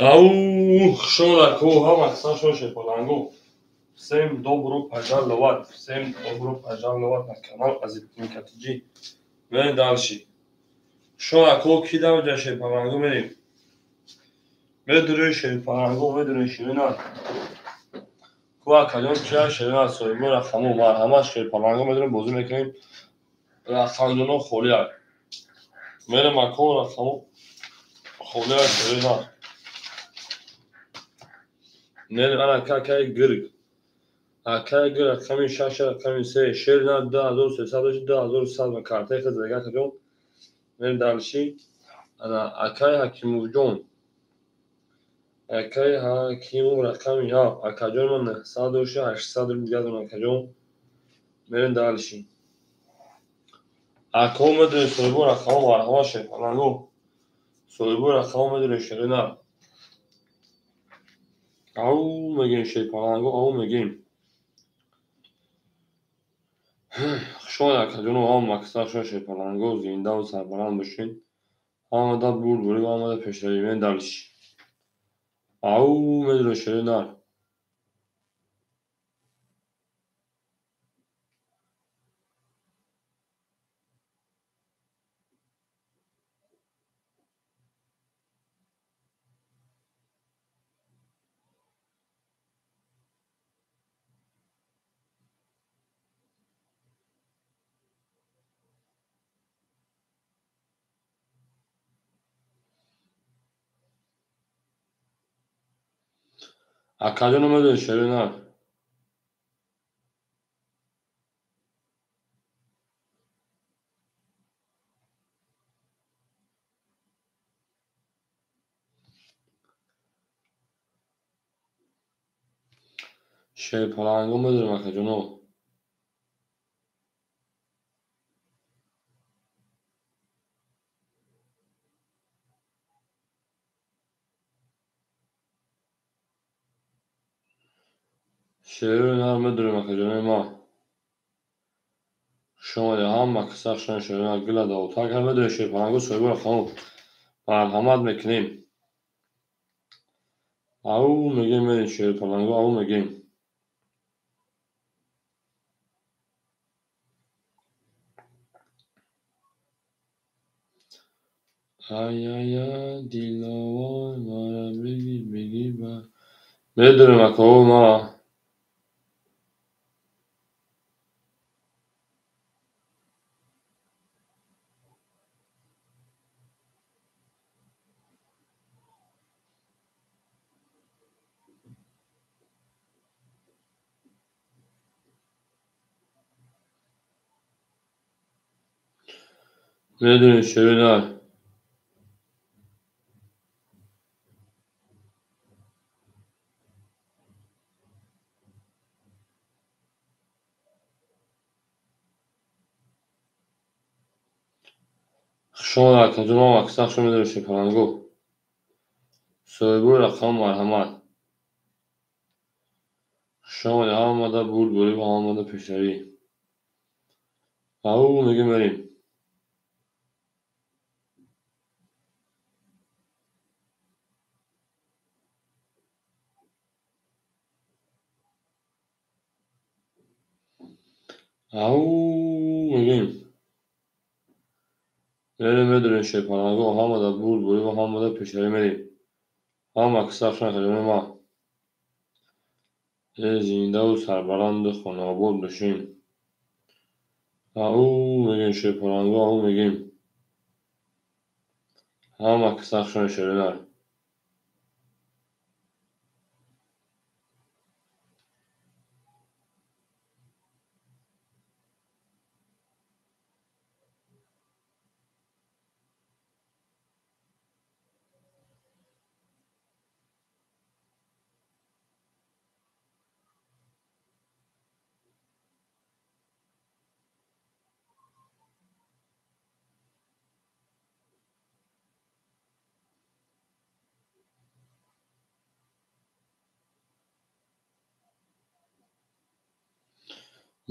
Au, šola koha, sa šoše polango. Всем добро пожаловать, всем добро пожаловать на канал Азиптин Катиджи. Берем дальше. Шола ко ки давджаше поlango بریم. بدون شیرپرنگو بدون شیرینه کوه کجان چه شیرینه سویمو رقمو همه شیرپرنگو میدونیم بازی میکنیم رقمدونو خولی های میره مکو رقمو خولی های شیرینه نیدیم انا که گرگ اکه گرگ رقمی شش رقمی سه شیرینه 2300 2300 و کارته خود دیگه کجان میریم دالشی انا اکه حکیمو جون اکه حکیمو رقمی ها اکه جون من 10800 دیگه دونه کجان میریم دالشی اکو میدونی سویبو رقمو مرحبا شیرپرنگو سویبو رقمو میدونی شیرینه او میگیم شیرپرنگو او میگیم شاید کجانو هم مکسر شد شیرپرنگو زنده و سربلند بشین آمده بول و آمده پیشروی من دلش او میدونی شیرینه کجانو میدونی شیرینه شیرپرنگو میدونی کجانو شیرینه میدونی کجانو ما شما هم مکسر شد شیرینه گله داوتا که میدونی شیرپرنگو سویبو رقمو مرحمت میکنیم او میگیم میدونی شیرپرنگو او میگیم ای ای ای دیلوان مرا بگی بگی با میدونی مکو ما میدونی شیرینه شما کجانو مکسر شد میدونی شیرپرنگو سویبو رقم مرحمت شما آمده بول و آمده پیشروی او میگیم بریم او میگیم بریم میدونی شیرپرنگو آمده بول و آمده پیشروی میریم هم مکسر شد کجانو ما زنده و سربلند خانه آباد بشین او میگیم شیرپرنگو او میگیم هم مکسر شد شیرینه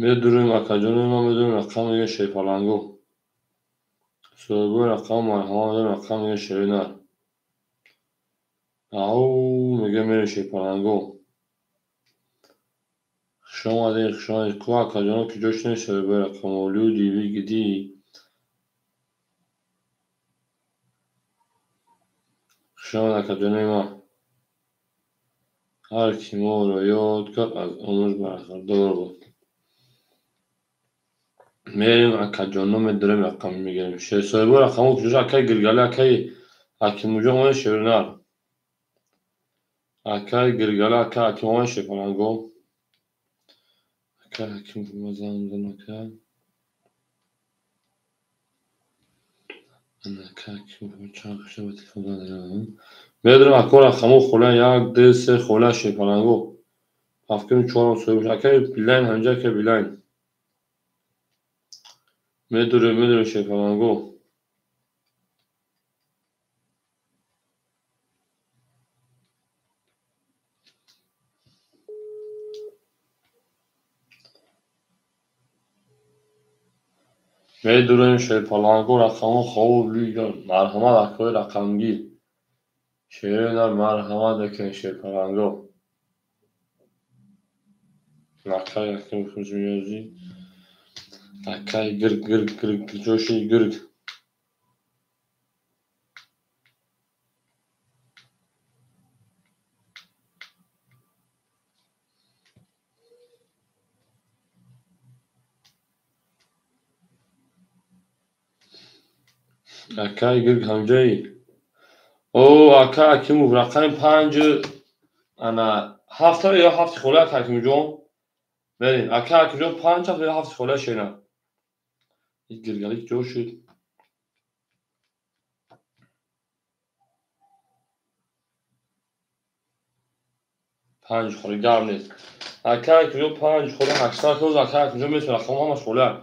میدونیم کجانو ما میدونیم رقم میگه شیرپرنگو سویبو رقم مرحمت میدونیم رقم میگه شیرینه او میگه میره شیپالنگو. شما ده شما کوه کجانا که جوش نشه بره کمالیو دیوی گدی شما کجانا ما هر کی ما رو یاد کرد از عمر برخوردار بود. میریم اکجانا میداریم رقم میگیریم شه صاحب رقمو کجاش اکی گرگاله اکی اکی موجا ما شیرنار اکی گرگاله اکی ما شیپالنگو اکی مزندن اکی انا اکی چند خشه به تلفون دارم میداریم اکو رقمو خوله یک ده سه خوله شیپالنگو هفته چهارم صبح اکی بیلاین هنجا که بیلاین میداره شیپالنگو میداره شیپالنگو رقمو خوب لیگان مرحمت اکوی رقمگی شیرین در مرحمت دکن شیپالنگو اکی اکی بخوش میازی اکی گرگ گرگ گرگ جوشی گرگ اکی گرگ همجایی او اکی مو رقم پنج انا هفته یا هفت خوله اکی جون بریم اکی جون پنج هفته یا هفت خوله شینا این گرگالیک جوشی پنج خوله گرم نیست اکی جون پنج خوله هشتاد روز اکی جون میتونه رقم همش خوله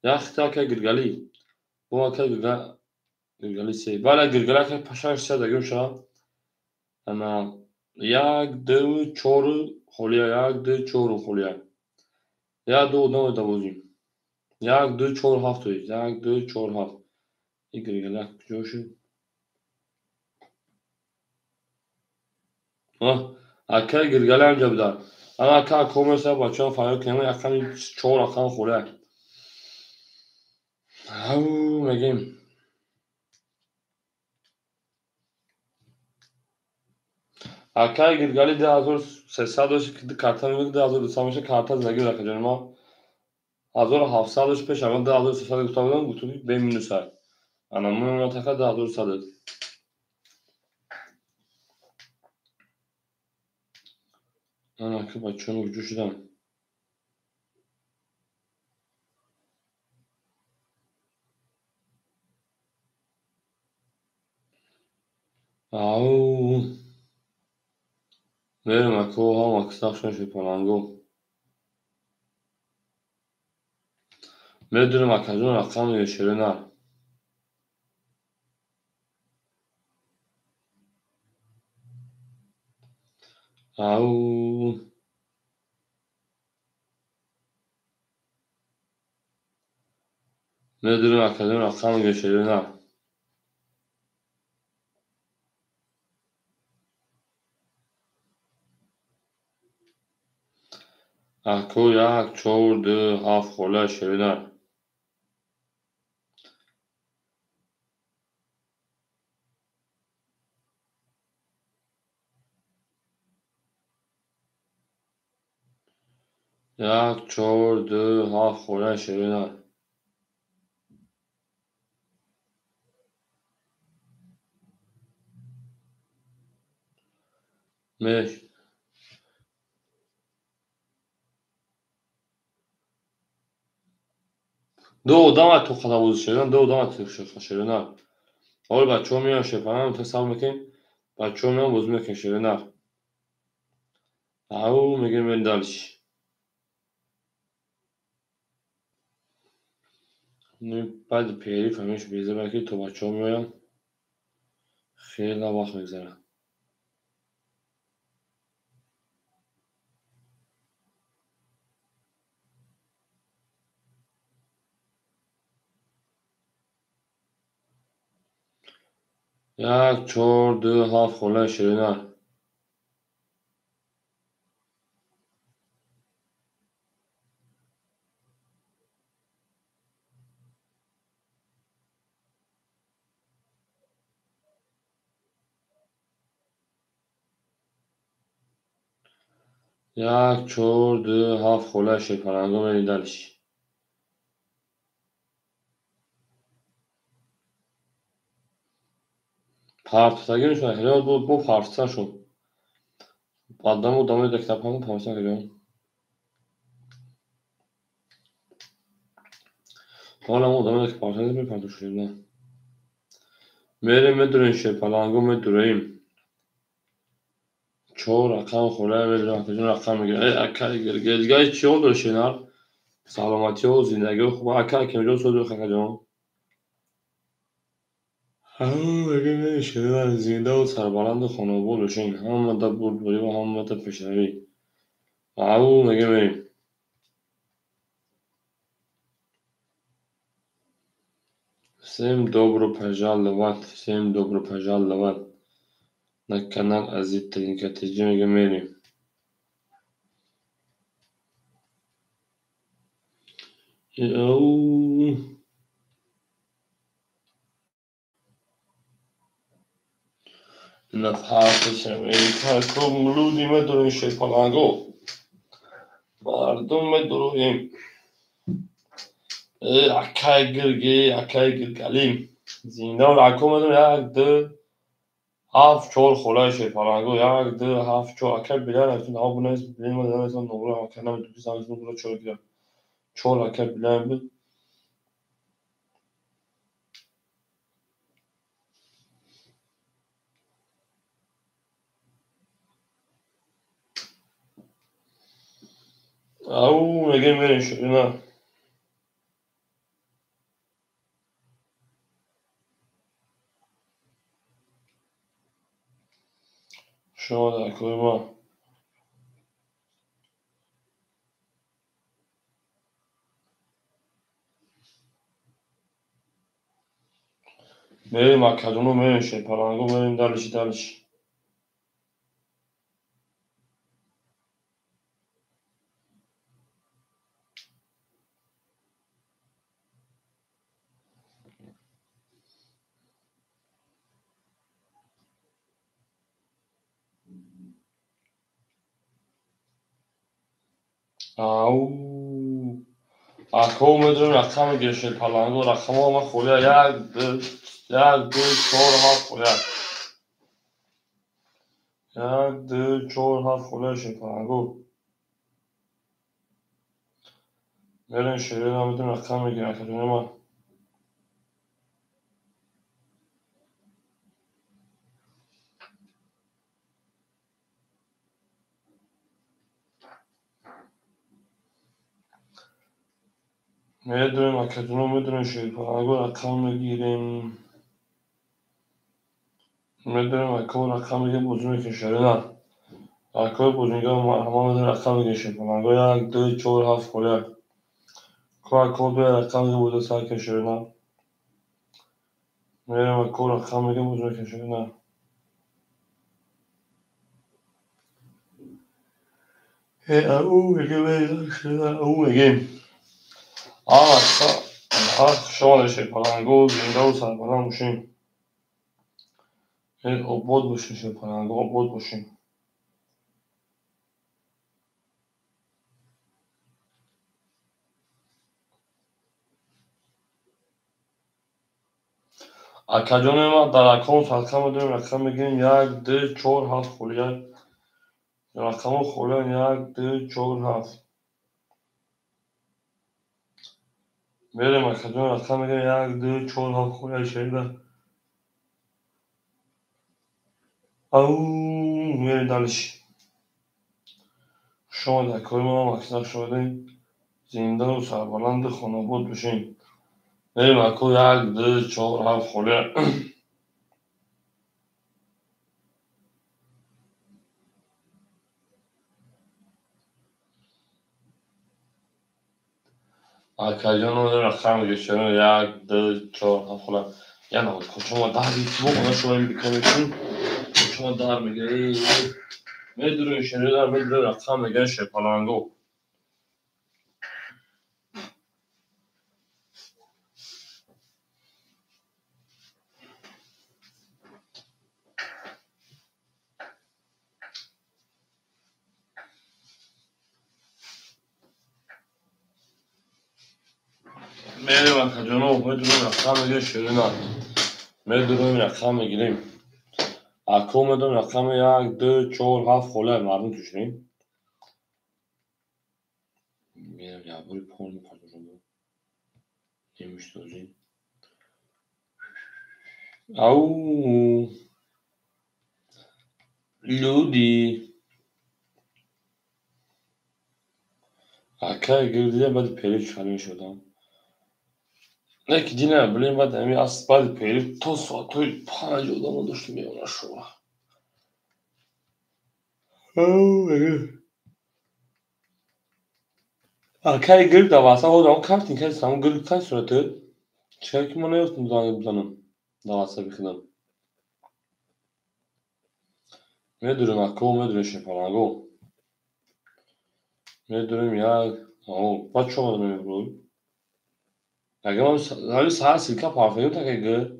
یخت اکی گرگالی bu aka gilgali sey bala gilgala ka pashash sa dagim sha ana yak du choru xoliya yak du choru xoliya ya du no davozim yak du chor haftoy yak du chor haft i gilgala joshi ha aka gilgala am jabda ana aka komesa bachon fayo kema yakan chor akan xoliya au megim aka gilgali 1300 karta mimik 1200 karta zagi rakajani ma 1700 پیش الان 10300 گفتم بودم گفتم بمینو سر الان من تکا 10100 انا که بچه رو جو شدم او بریم اکو هم اکستاخشن شپانانگو میدونم اکجون رقم یشیره نه او میدونم اکجون رقم یشیره نه اکو یک چور دو هفت خوله شیره نه یک چور دو هفت خوله شیره نه میش دو دام تو خداوز شیرن دو دام تو شیره نه حال بچه ها میان شپانم تو سال میکن بچه ها میان بزرگ میکن شیره نه او میگه من دالش بعد پیری فهمیش بیزه بکی تو بچه ها میایم خیلی وقت میگذره 1 4 2 7 خونه شیرینه. 1 4 2 7 خونه شیر پلنگو بریم دلش. Partisage میشن هلا bu partisar şun. Adamı da kitaphanı partisar geliyor. Hala adamı da partisar bir partisar ne? Mere medrun şey palango medruyim. Çoğu rakam خونه medrun akıcın rakam میگیره. اکای گلگای چی olur شنار؟ سلامتی و زندگی و خوب اکای که میجون سود خیلی جان. همه میگه شنار زنده و سربلند خانواده باشین. همه دا بردباری و همه دا پشروی. همه میگه بریم. Всем добро пожаловать, всем добро пожаловать на канал Азит Тринкатиджи Мегамери. نفحاتش امریکا کمرودی مدرون شیپالانگو مردم مدرویم اکای گرگلیم زینده و لکو مدرون یک دو هفت چور خلای شیپالانگو یک دو هفت چور اکای بیلر هستون ها بونایز بیلین مدرون هستون نوگره اکای نمی دوکی سامز نوگره چور گیرم چور اکای بیلر بود او میگه میرین شده نه شما در کوی ما میریم اکادونو میرین شیپالانگو میریم دلش او اکو میدونم رقم میگیره شیپالانگو رقم ها ما خوله یک دو چهار هفت خوله یک دو چهار هفت خوله شیپالانگو میرین شیرین ها میدونم رقم میگیره اکادونی ما میدونیم اکادونو میدونیم شیپالانگو رقم میگیریم میدونیم اکو رقم میگیریم بزرگی که شیرین ها اکو بزرگی ها همه میدونیم رقم میگیریم شیپالانگو یک دو چهار هفت خوله اکو دو رقم میگیریم بزرگی سر که شیرین ها میریم اکو رقم میگیریم بزرگی که شیرین ها او میگیم شما شیپالانگو زنده و سربلند باشین آباد باشین شیپالانگو آباد باشین اکادون ما در اکانت رقم داریم رقم میگیم یک دو چهار هفت خوله رقم خوله یک دو چهار هفت میریم اکادون رقم میگیم یک دو چهار هفت خوله شنیده او میریم دلش شما در کار ما مکتب شدین زنده و سربلند خانواد باشین میریم اکو یک دو چهار هفت خوله اکادون رو رقم میگیم یک دو چهار هفت خوله Yani o kocaman daha bir bu ona şu an bir konuşun. Kocaman daha mı gel? Medru şeyler medru rakam gel şey palango. Merhaba kacano medru rakam gel şeyler. Medru rakam geleyim. Akıl medru rakam ya de çor haf kolay mardum düşün. Benim ya böyle porno pardon. Yemiş dozun. Au Ludi. Akay girdiye بعد پیری چالش شدم. نه که دینا بلین بعد همین از بعد پیری تا ساعتای 5 آدم داشتیم میونه شما. Akay girdi de varsa o zaman kartın kesin ama girdi kaç suratı. Çıkar ki bana yoksun zanım. Davasa bir kıdım. Ne durum hakkı o ne durum şey falan o. Ne durum ya. O baş çoğmadım ne bu. Hani sağa silka parfüm tak ege.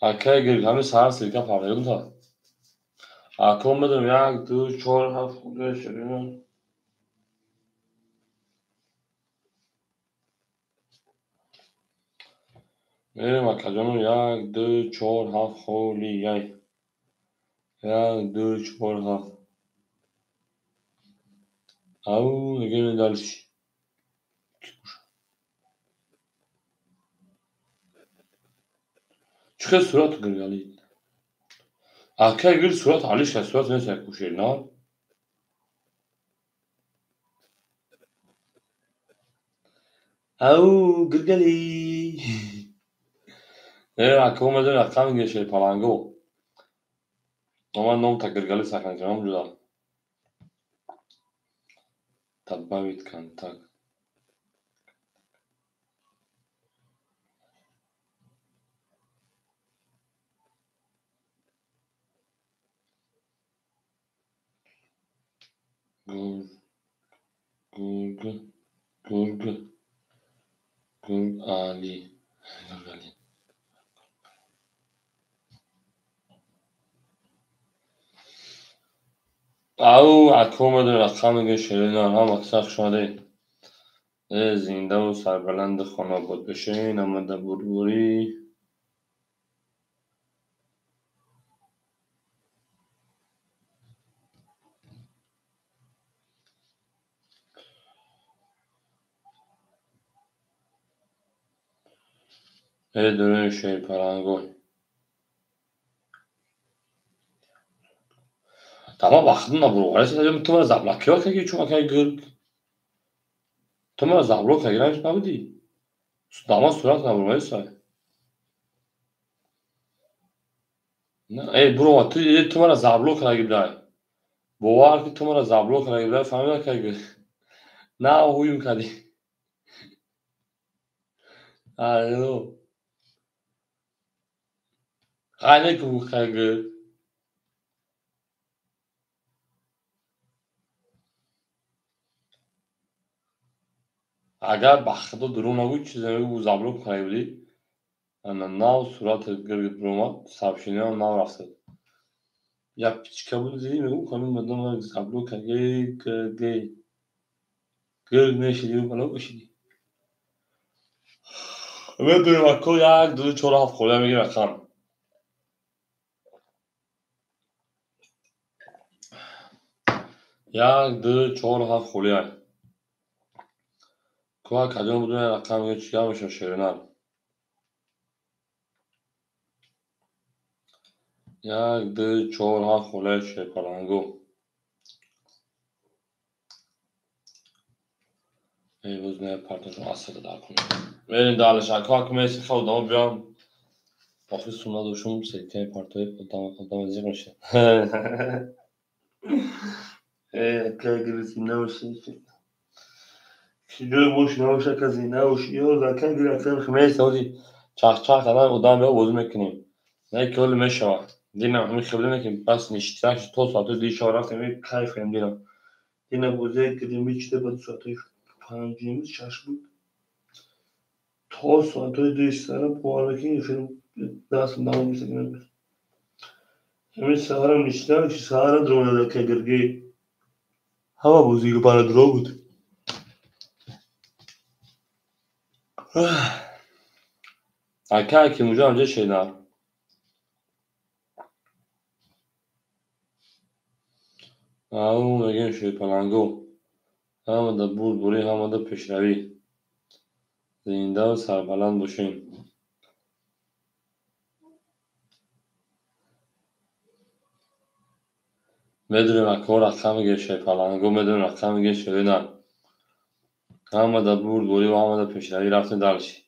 Akay girdi hani sağa silka parfüm tak. Akıl ne durum ya. Du çor haf oluyor şöyle. Benim akacağım ya. Du çor haf holi yay. Ya du çor haf. Au gene dalış. Çıkar surat gırgalı. Akay gir surat alış ya surat ne sen kuşer ne? Au gırgalı. Akıl ne durum akam geçer palango. Ama nom tak gırgalı sakın canım cüda. Tabbavit kan tak. Gur gurgu gurgu gur ali. Gırgalı. Au akıl ne durum akam geçer ne ha maksak şade. زنده و سربلند خانه بود بشین اما در بروری دونه şey parangol. Tamam baktın da bu. Arası dedim tümar zablak yok ki çünkü kay gır. Tümar zablak kay girmiş ne budi. Dama surat ne vurmayı say. Bro tu tümar zablak kay gibiler. Bu var ki tümar zablak kay gibiler familya kay gır. Ne huyum kadi. Alo. Gane ku kay gır. Agar baktı durum ne bu çizimi bu zablak kay budi. Ana nav surat gır broma savşiniyor nav rastı. Ya piçka bunu dediğim gibi bu konu adamlar zablak kay gır. Gır ne şey bana o şey. بدون مکو یک دو چهار هفت خورده میگیره خم یک دو چهار هفت خورده که کجا بدون رقم میگه چیکار میشه شیرینم یک دو چهار هفت خورده شیپالنگو ای باز نه پرتشون اصلا در کنیم بریم دالش اکا که میسی خود دام بیام آخی سونا دوشم سیکه پرتای قدام ازیق میشه که گریسیم نوشی که جوی boş ne olacak kazı ne olmuş yok zaten bir akşam خمیس هودی چخ زدن قدام به بازی میکنیم. نه کل میشوه. دینا همین خبره که بس نشتیش تو ساعت دیش رفتیم کیف کنیم دینا. دینا بازی کردیم میچته بعد ساعت 5 6 بود. تا ساعت دیش سر پارکی فیلم دست داون میسکنیم. همین سهارم نشتم که سهارا درونه که گرگی. هوا بازی که پاره درو بود. اکه مجا همجا شیدم. او میگیم شوی پلنگو. همه دا بود بوری همه دا پیشروی. زنده و سربلند باشین. میدونیم اکه رقم میگه شوی پلنگو میدونیم رقم میگه شوی نه. همه دا بود بوری و همه دا پیشروی رفتن دلشی.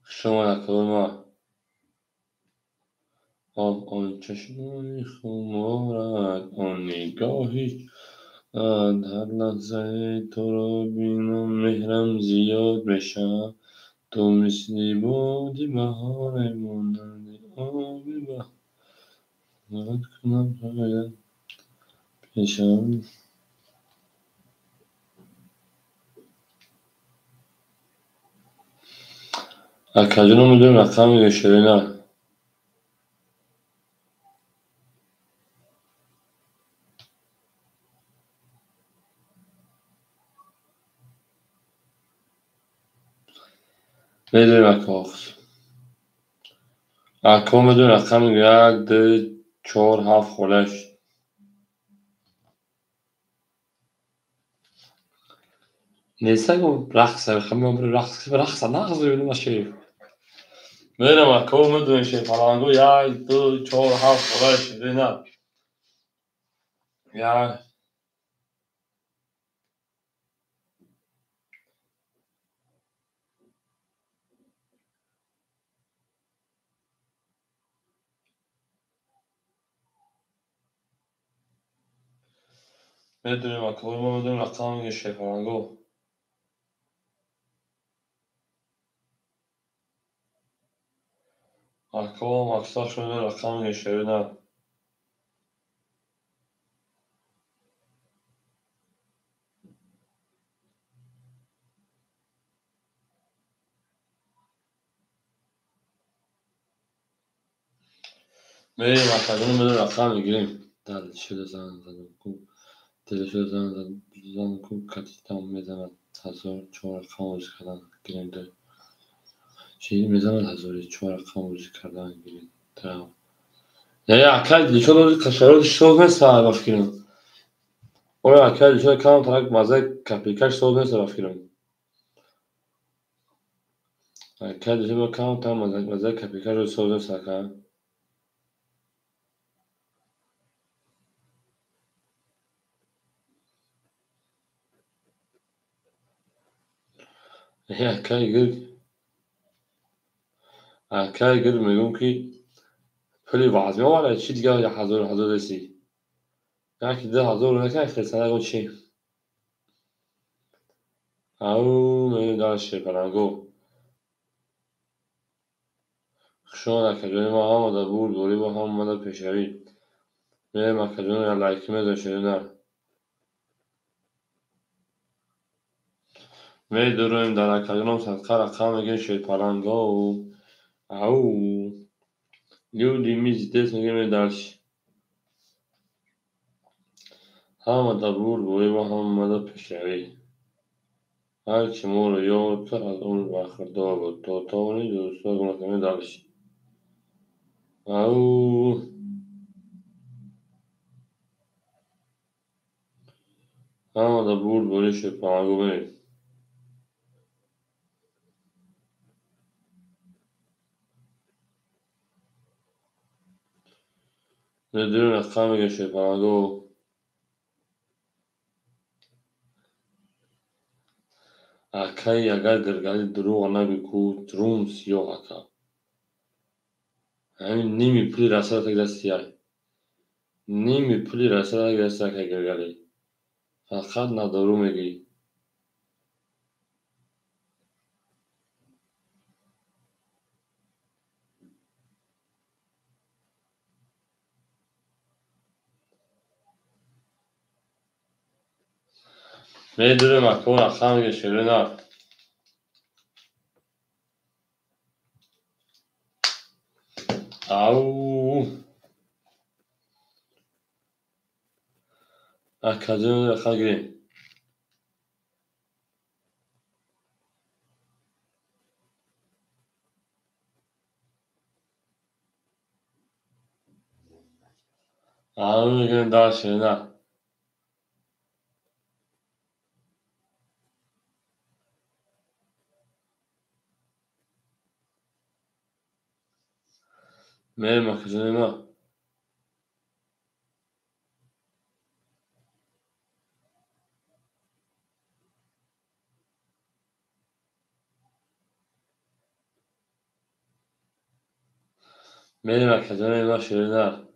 شما نکنه ما. آن چشمانی خمارد آن نگاهی هر لحظه تو رو بینم مهرم زیاد بشه تو مثلی بادی بهار مانند آبی بهارت کنم شاید پیشم اکجانو میدونم رقم میگه شوی نه. میدونیم اکه آخر اکه میدونم رقم میگه 1 2 4 7 خولش نیسته گو رقص خمیم بر رقص نغز بینیم اشیف میدونم اکه میدونم شوی پلنگو 1 2 4 7 خولش نه. یا میدونیم اکه ما میدونیم رقم میگه شوی پلنگو اکه مکساش میدونم رقم میگه شوی نه. میریم اکجانو میدونم رقم میگیریم دل شده زن زدم کو دل شده زن کو کتی تام میزند 1004 رقم بازی کردن گیریم ده چی میزند 1004 رقم بازی کردن گیریم ده یعنی اکج دیشو بازی کشارو شوز نیست رفت گیریم اوه اکج دیشو کام ترک مزه کپیکش شوز نیست رفت گیریم اکج دیشو کام ترک مزه کپیکش شوز نیست رفت یعنی اکج گرد میگم که پلی وازمی ولی چی دیگه 1000 رسی یکی 10,000 نکنه خیلی گو چی او میدونم داشته پلنگو شما اکجانی ما هم دا بود دوری با هم مدد پیشروی میریم اکجانی یا لایکی میدون شده نه. میدونیم در اکجان هم صدقه رقم میگه شوی پلنگو او لیو دیمیز دیس میگه میدرش هم دا بود دوری با هم مدد پیشروی هرچی ما رو یاد کرد از اون برخورده بود تا اونی دوستا گونه دارش او هم دا بود دوری شوی پلنگو میریم میدونیم رقم میگه شوی پلنگو اکای اگر گرگلی دروغ نگی کو تروم سیاه اکا همین نیمی پلی رسال تک دستی های نیمی پولی رسد گرسته که گرگلی فقط ندارو میگی میدونه مکون اخم میگه شیره نه او اکادون اخم گیریم او میگه دار شیره نه میریم اکادون ما میریم اکادون ما شیره نه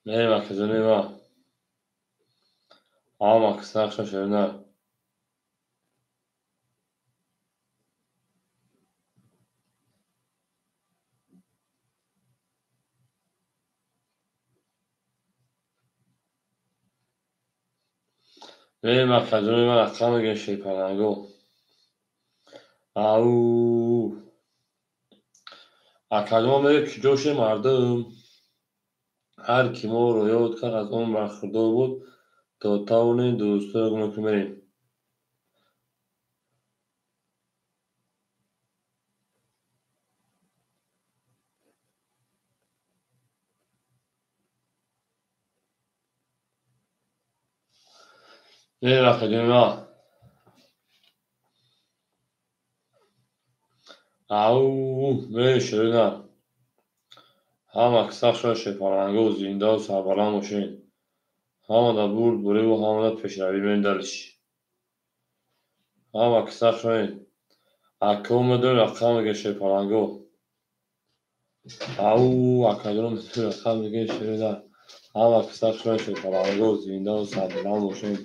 میریم اکادون ما آم اکسنخش شیره نه میریم اکادون ما اخم میگه شیر پرنگو او اکادون میگه که جوش مردم هر کی ما رو یاد کرد از اون برخوردار بود تا تاون دوستا رو که میریم میریم اکادون ما او میریم شیره نه هم اکسخ شد شپارنگو و زینده و سربلند باشین هم دا برد بوری و هم دا پیشروی بین دلش هم اکسخ شدین اکو میدون رقم میگه شپارنگو او اکادون میدون رقم میگه شیره نه هم اکسخ شدین شپارنگو و زینده و سربلند باشین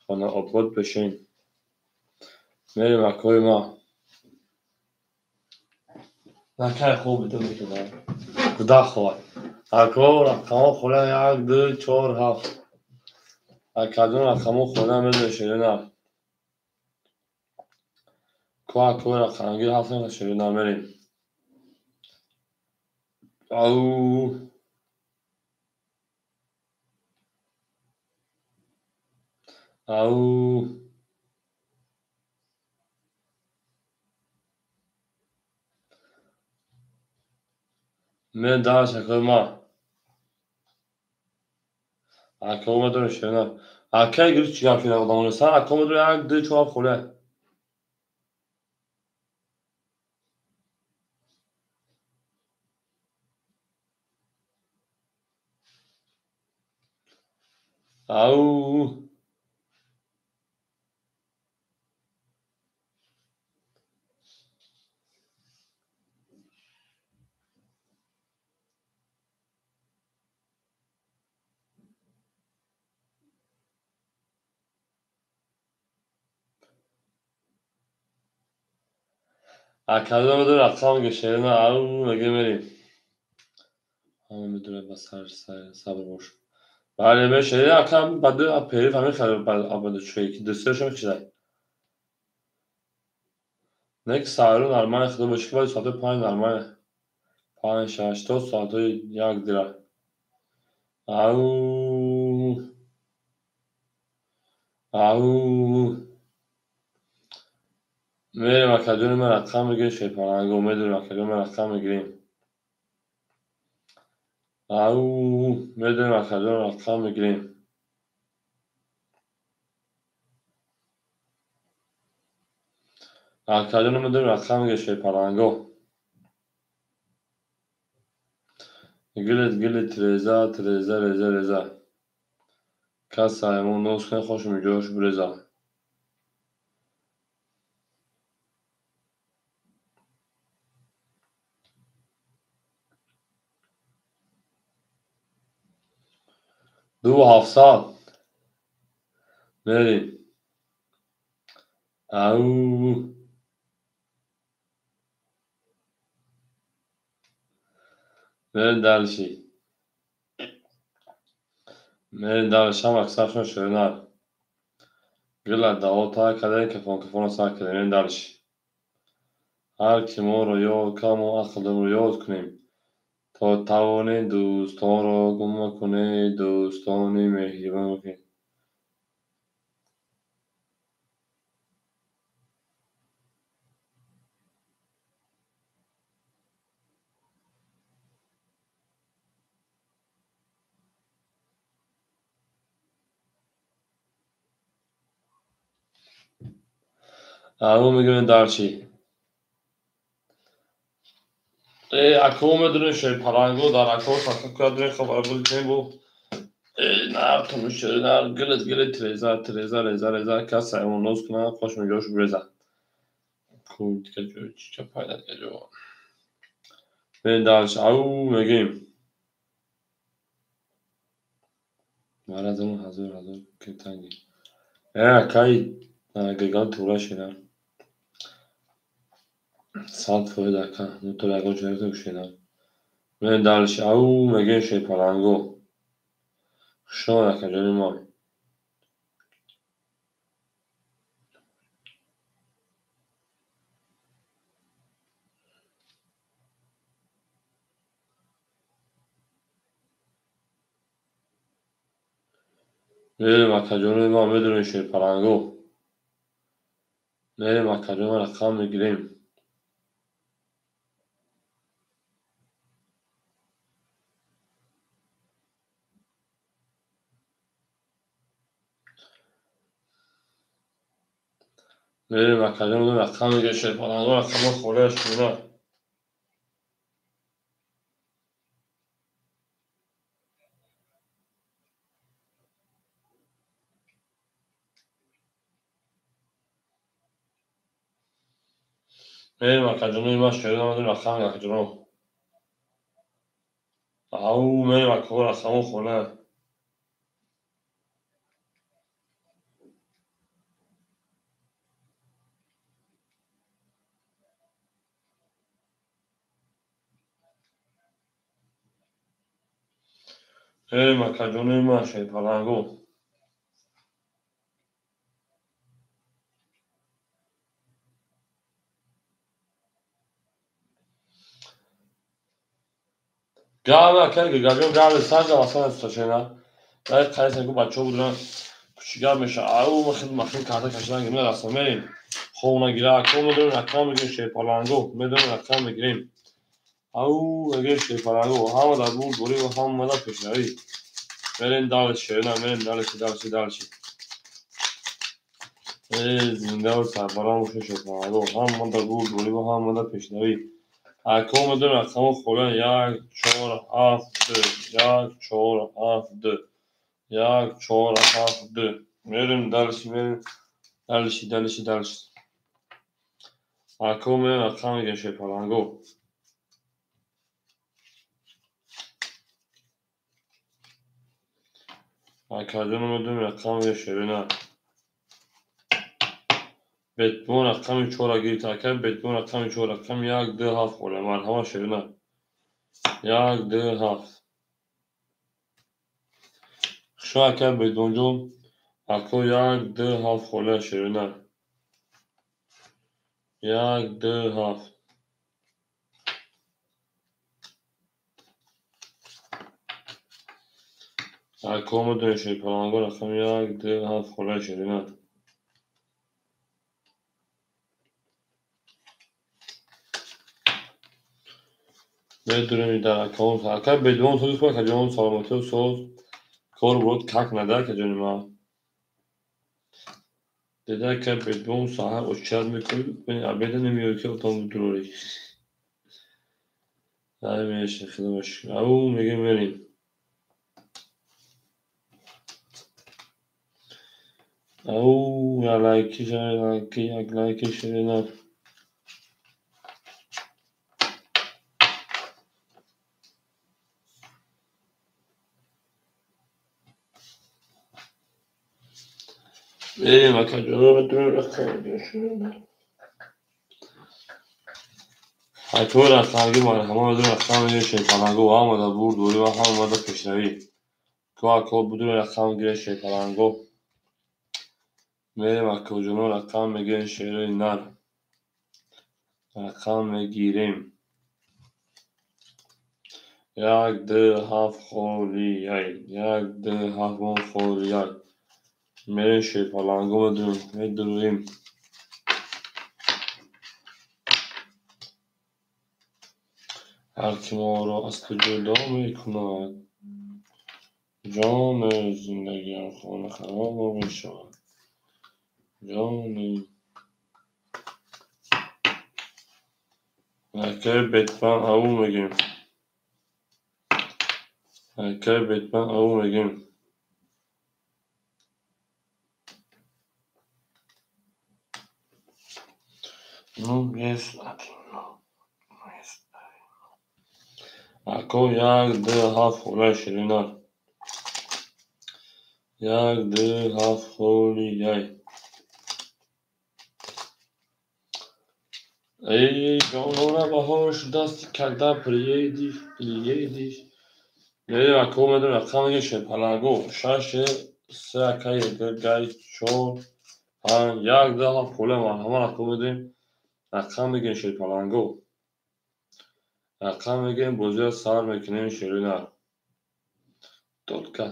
خانه آباد بشین میریم اکوی ما نکه خوب بدون میکنم کدا خواه اکو رقم خوله یک دو چار هفت اکادون رقم خوله میدون شیره نه که رقمگیر هفتن شیره نه میریم او او من دارش اکوی ما اکو میدون شیره نه اکه گیری چی گفتی نقدامون سر اکو میدون یک دو چهار خوله او اکادون میدون رقم میگه شیره نه او میگه میریم همه میدونه بس هر صبر باش بله به شیره اکم بعد پیری فهمی خیلی بعد آباد شوی که دستش میکشه نک سایرو نرمال خدا باشه که باید ساعت 5 نرمال 5 6 تا ساعت یک دیره او او میریم اکادون ما رقم میگه شیپارنگو میدونیم اکادون ما رقم میگیریم او میدونیم اکادون رقم میگیریم اکادون میدونیم رقم میگه شیپارنگو گلت گلت ریزه تریزه ریزه ریزه کس سایمون نوز کنه خوش میجوش بریزه 2700 بریم. او بریم دلشی بریم دلش هم اکسپشن شرینر گلت دعوت های کده کفان سر کده بریم دلشی هر کی ما رو یاد کم و عقلم رو یاد کنیم تا توانه دوستان را گم کنه دوستان مهربان کنیم. او میگیم دلشی اکو میدونی شی پرنگو در اکو ساکن کدری خبر بود کنیم بو نه تو شرینر گلت تریزا کس اون نوز کنه خوش میگوش بریزه کود که جو چه پایدت که جو بریم دلش او میگیم مرد اون حضور که تنگی کهی گگان تورا شیرن سالت فوی دکن تو لگون چهره تو شیرن بریم دلش او میگیم شی پرنگو شما دکن جانی مای بریم اکجانی ما میدونی شی پرنگو بریم اکجانی رقم میگیریم بریم اکجانی رقم میگیریم شی پرنگو رقم خوره شونه بریم اکجانی ما شیرین آمدیم رقم اکجانی او بریم اکجانی رقم خوره بریم اکجانی ما شی پرنگو گرم که گرم سرد واسه استشنا باید قیس نگو بچه بودن کوچیک‌تر میشه او مخیل کرده کشیدن گمه رفتم بریم خونه گیره اکو میدونیم اکرام میگیم شی پرنگو میدونیم اکرام میگیریم او میگیم شی پرنگو همه در بود دوری و هم مدد پیشنوی بریم دالش شیرینم بریم دالشی زنده و سربران و شی پرنگو هم در بود دوری و هم مدد پیشنوی اکو میدونیم اکرام خوره 1 4 7 2 1 4 7 2 1 4 7 2 بریم بریم دلشی اکو میدونیم اکرام میگیم شی پرنگو اکادون میدونیم اکرام میگیم شیرینه بتمون رقم 4 گیری تاکر بتمون رقم 4 رقم 1 2 7 خوره مرحبا شیرینه 1 2 7 شو اکر بدون جون اکو 1 2 7 خوره شیرینه 1 2 7 اکو میدونیم شی پرنگو رقم 1 2 7 خوره شیرینه بدونیم در اکاونت اکر بدون سوز کنه که جون سلامتی و سوز کار بود کک نده که جون ما دیده که بدون ساعت اشتر میکنی کنی عبیده نمیاد که اتام دروری نمیشه خیلی مشکل او میگیم بریم او لایکی شیرینه بریم و کجا بدون رقم گشن حتی رقمگی مرحمه بدون رقم شیپالنگو و هم ودا بور دوری و هم ودا پیشروی که اکو بدون رقم گیره شیپالنگو بریم و کجا رقم میگیریم شیروی نر رقم میگیریم 1 2 7 خوریای 1 2 7 خوریای میریم شیپالنگو میدونیم هر کی ما را از تو جدا میکند جان زندگی خانه خراب میشود جان هکر بتمن او میگیم هکر بتمن او میگیم نو yes اکو 1 2 7 خورای شیرینار 1 2 7 خوریای ای جانانه بهاش دست کرده پریدیش میریم اکو میدون رقم میگه شیپالنگو 6 3 اکای گای 4 5 1 2 7 خوله مرحمه اکو میدیم رقم میگه شیپالنگو رقم میگیم بوزی سر میکنیم شیرینار Только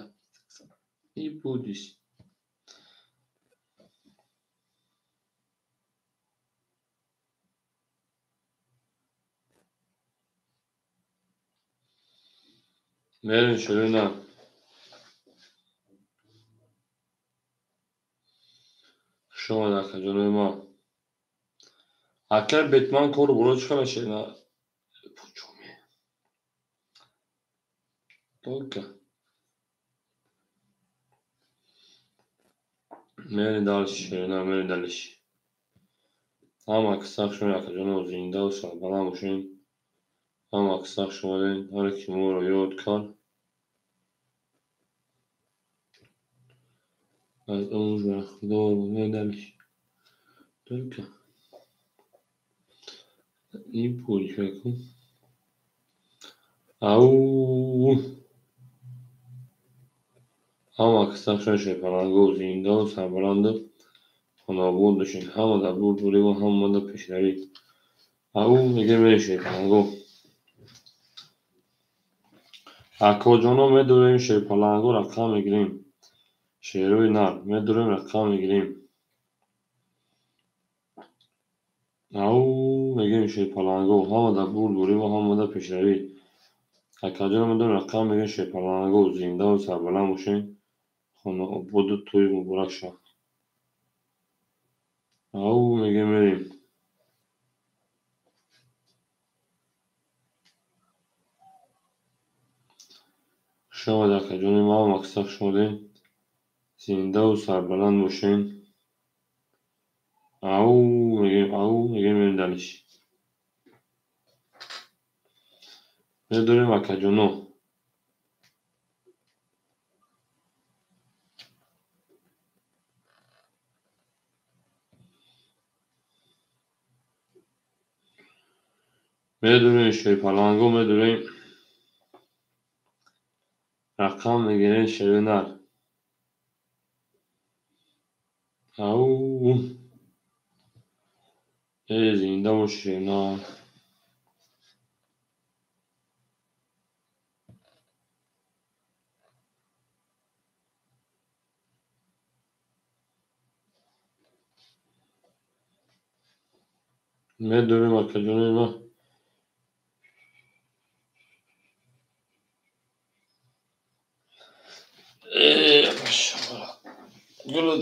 и будешь. میریم شیرینار شما در کجای ما اکر بتمن کور بروش کنه شیرینار پوچومی Только میریم دالش شیرینار میریم دالش هم اکساق شما در کجای زنده و سربلند باشین هم اکساق شما دین هر کی ما رو یاد کن از اون رخدار و میریم دالش Только این پولی کن او هم اکساق شما شیپالنگو زنده و سربلند خانابود باشین هم در بود دوری و هم در پیشروی او میگه میره شیپالنگو اکو جانو میدونیم شیپالنگو رقم میگیریم شیروی نر میدونیم رقم میگیریم او میگیم شیپالنگو هم در بود دوری و هم در پیشروی اکو جانو میدونیم رقم میگیریم شیپالنگو زنده و سربلند باشین خانابود توی مبارک شد او میگه میریم شما در کجای ما مقصد شدین زنده و سربلند باشین او میگه میریم دلش میدونیم اکو جانو میدونیم شیپالنگو میدونیم رقم میگیریم شیروی نر او ای زنده باشی نه میدونیم اکا جونی ما ای ماشاءالله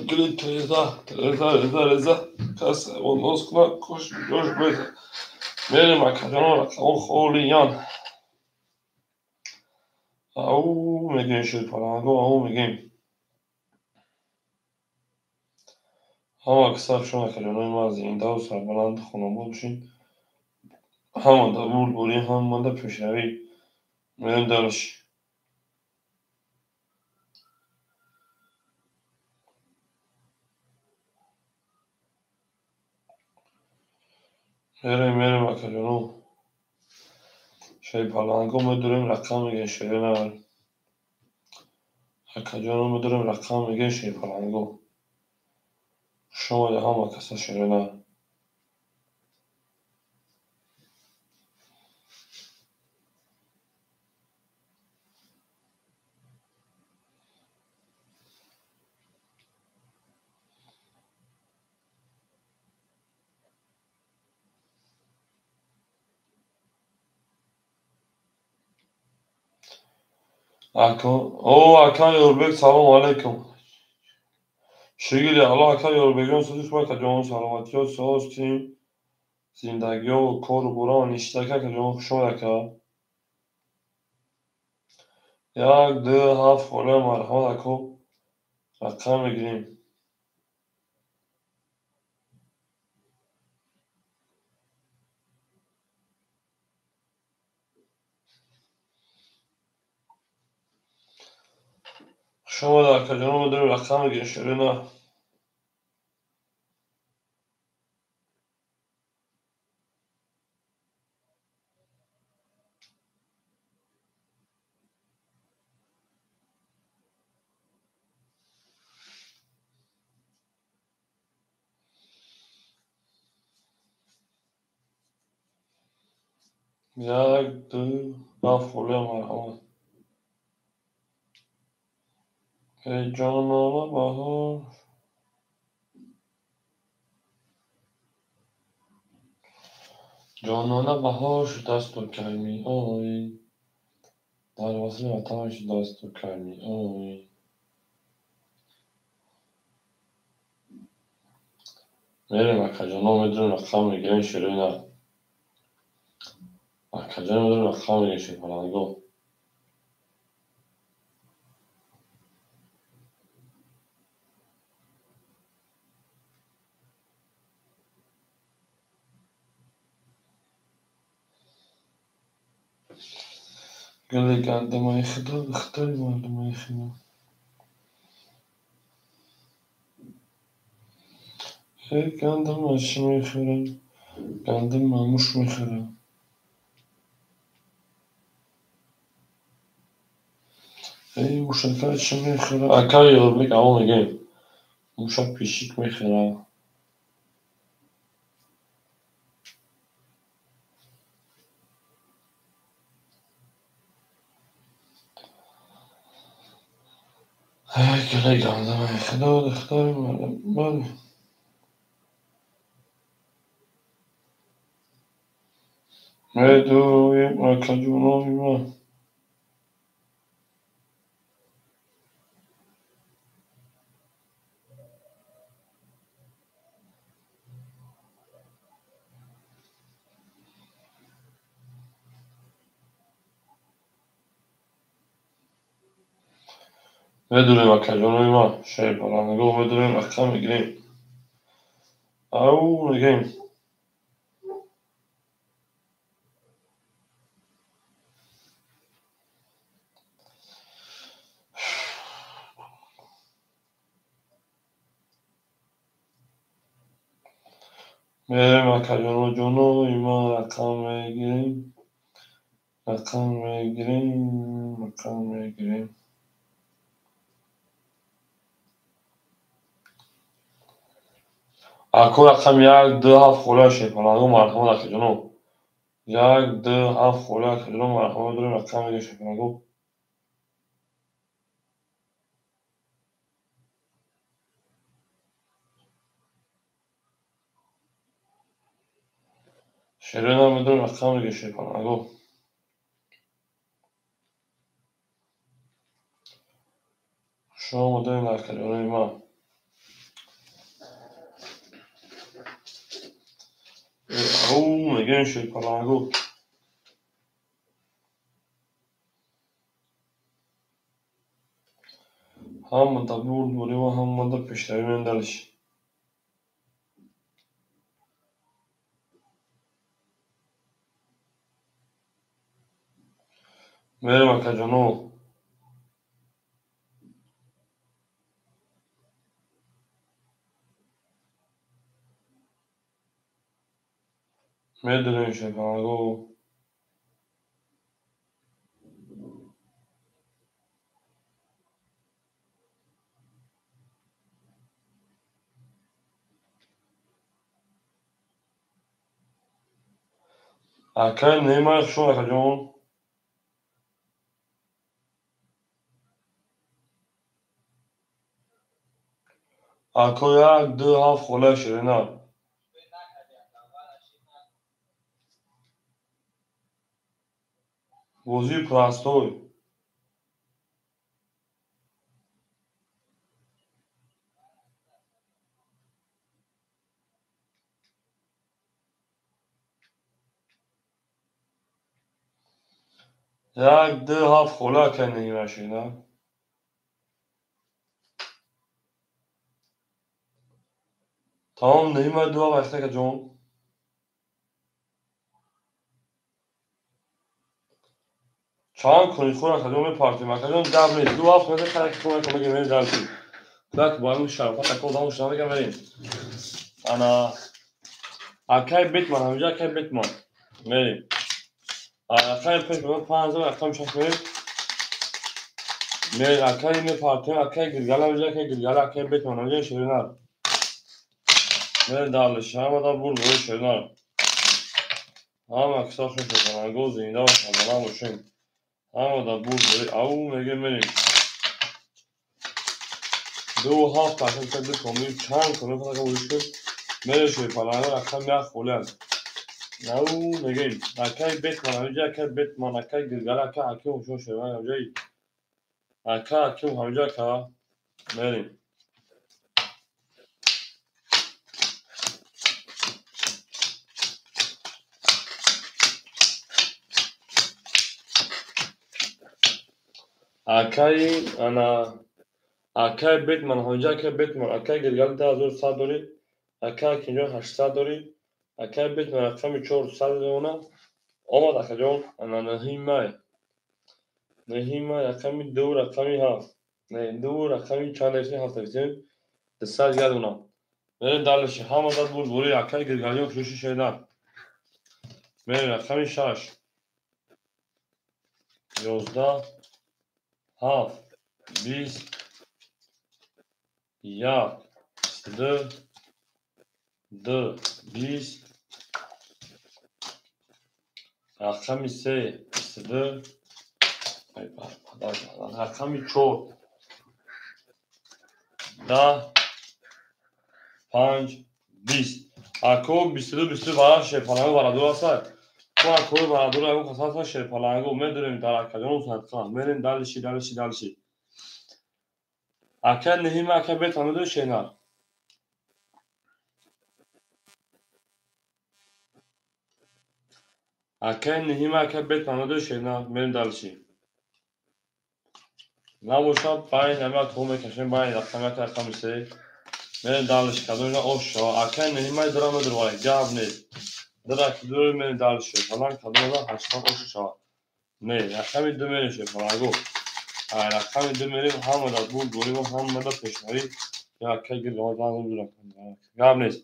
گلت تریزا کس اون نوز کنه کش جوش بیده میریم اکا جونی اون خولیان او میگیم شیپالنگو او میگیم هم اکسر شما اکا جونی ما زنده و سربلند خانمو بشین هم در بول بوری هم در پیشروی میریم دارش میریم اکا جانو شای پالانگو میدونیم رقم میگه شیرین اول اکا جانو میدونیم رقم میگه شای پالانگو شما ده هم کسا شیرین اول اکا اکا یوربک سلام علیکم شگیلی الله اکا یوربکیان سوزش با اکا جانو سلامتی ها ساستیم زندگی ها و کار و بران اشتاک اکا جانو خوش آمد اکا یک دو هفت خاله مرحمت اکا رقم میگیریم شما در اکا جانو میدونیم رقم میگیریم شیرین اول یک دو هفت خاله مرحمت ای جانانه بهار جانانه بهار شده است و کرمی آی در وصل وطن شده است و کرمی آی میریم اکا جانو میدونیم رقم میگیریم شیرین اول اکا جانو میدونیم رقم میگیریم شیرین پالانگو گلی گندم ای خدا دختری مردم ای خدا ای گندم اشی میخورم گندم مموش میخورم ای موشکر چی میخورم اکا یوربک اما میگیم موشک پیشیک میخورم ای گلی گندم ای خدا دختری مردم بله میدویم اکا جانوی من میدونیم اکا جانوی من شای پالانگو میدونیم رقم میگیریم او میگیم میریم اکا جانوی من رقم میگیریم رقم میگیریم رقم میگیریم اکو رقم یک دو هفت خورده شای پالانگو مرحمت اکا جانو یک دو هفت خورده اکا جانو مرحمت داریم رقم میگیریم شای پالانگو شیرین هم میدونیم رقم میگیریم شای پالانگو شما مدونیم اکا جانوی من او میگیم شای پالانگو هم دا برد بوری و هم دا پیشروی مندلش میریم اکا جانو میدونیم شفاگو اکای نیمه شو نکجون اکو یک دو هفت خوله شیرینه بوزی پراستوی یک دو هفت خوله که نیمه شیرینه تمام نیمه دو وقته که جون چند کنی خورا کجون پارتی مکجون دب نیست دو هفت میده خرک خونه که مگه میره دلتی دک با همون شرفا تکو دامو شنه بگم بریم انا اکای بیت من همینجا اکای بیت من بریم اکای پیش بگم 5000 اکای شش میریم میریم اکای می پارتی اکای گلگل همینجا اکای گلگل اکای بیت من همینجا شیرینه میریم دالش همه دا بول بول شیرینه همه اکساش میشه گو زینده و خمالا باشیم همه دا بول بول او میگه میریم دو هفت تاکن که دو کمی چند کنه فقط بولش کن میره شوی پلانه اکای میخ خوله هست او میگیم اکای بیت من همینجا اکای بیت من اکای گلگل اکای اکای مشون شیرینه همینجایی اکای همینجا که میریم اکای انا اکای بیت من همینجا اکای بیت من اکای گلگل 10100 داری اکای اینجا 800 داری اکای بیت من اکای 400 دونه آمد اکای جان انا نهیمه اکای دو رقمی هفت نه دو رقمی چند ایسی هفت ایسی دستت گردونه میرین دلشی همه داد بود بوری اکای گلگلی و کلوشی شیدن میرین رقمی 6 11 7 20 1 2 2 20 رقمی 3 22 رقمی 4 10 5 20 اکو 22 22 برای شیپالانگو برادور هست تو اکوی برادور اون قصاص شیپالانگو میدونیم در اکادون صدقان میرین دلشی اکا نهیم اکا بیت همه دو شینا اکا نهیم اکا بیت همه دو شینا میرین دلشی نباشد باید نمه تومه کشیم باید رقم اکا میشه میرین دلشی کدوم اینا اوش شوا اکا نهیم های درام دروای گاب نیست درک دور میرین دلشی فلان کدوم اینا هشتان اوش شوا نه رقمی دو میرین شیپالانگو رقمی دو میریم همه داد بود گوریم همه داد پیشنهایی یا اکا گیر گواد لازم دورم گاب نیست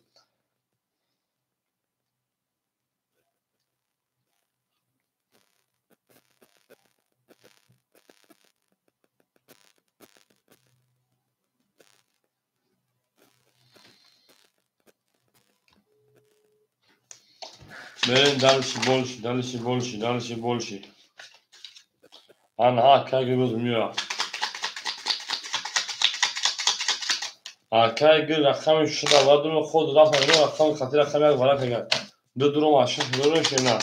میرین دلشی بولشی آنها که گروز میاد که گر رقم شده و دونو خود رفت نگرم رقم خطی رقم یک ورق کرد دو درو ماشین دورش نه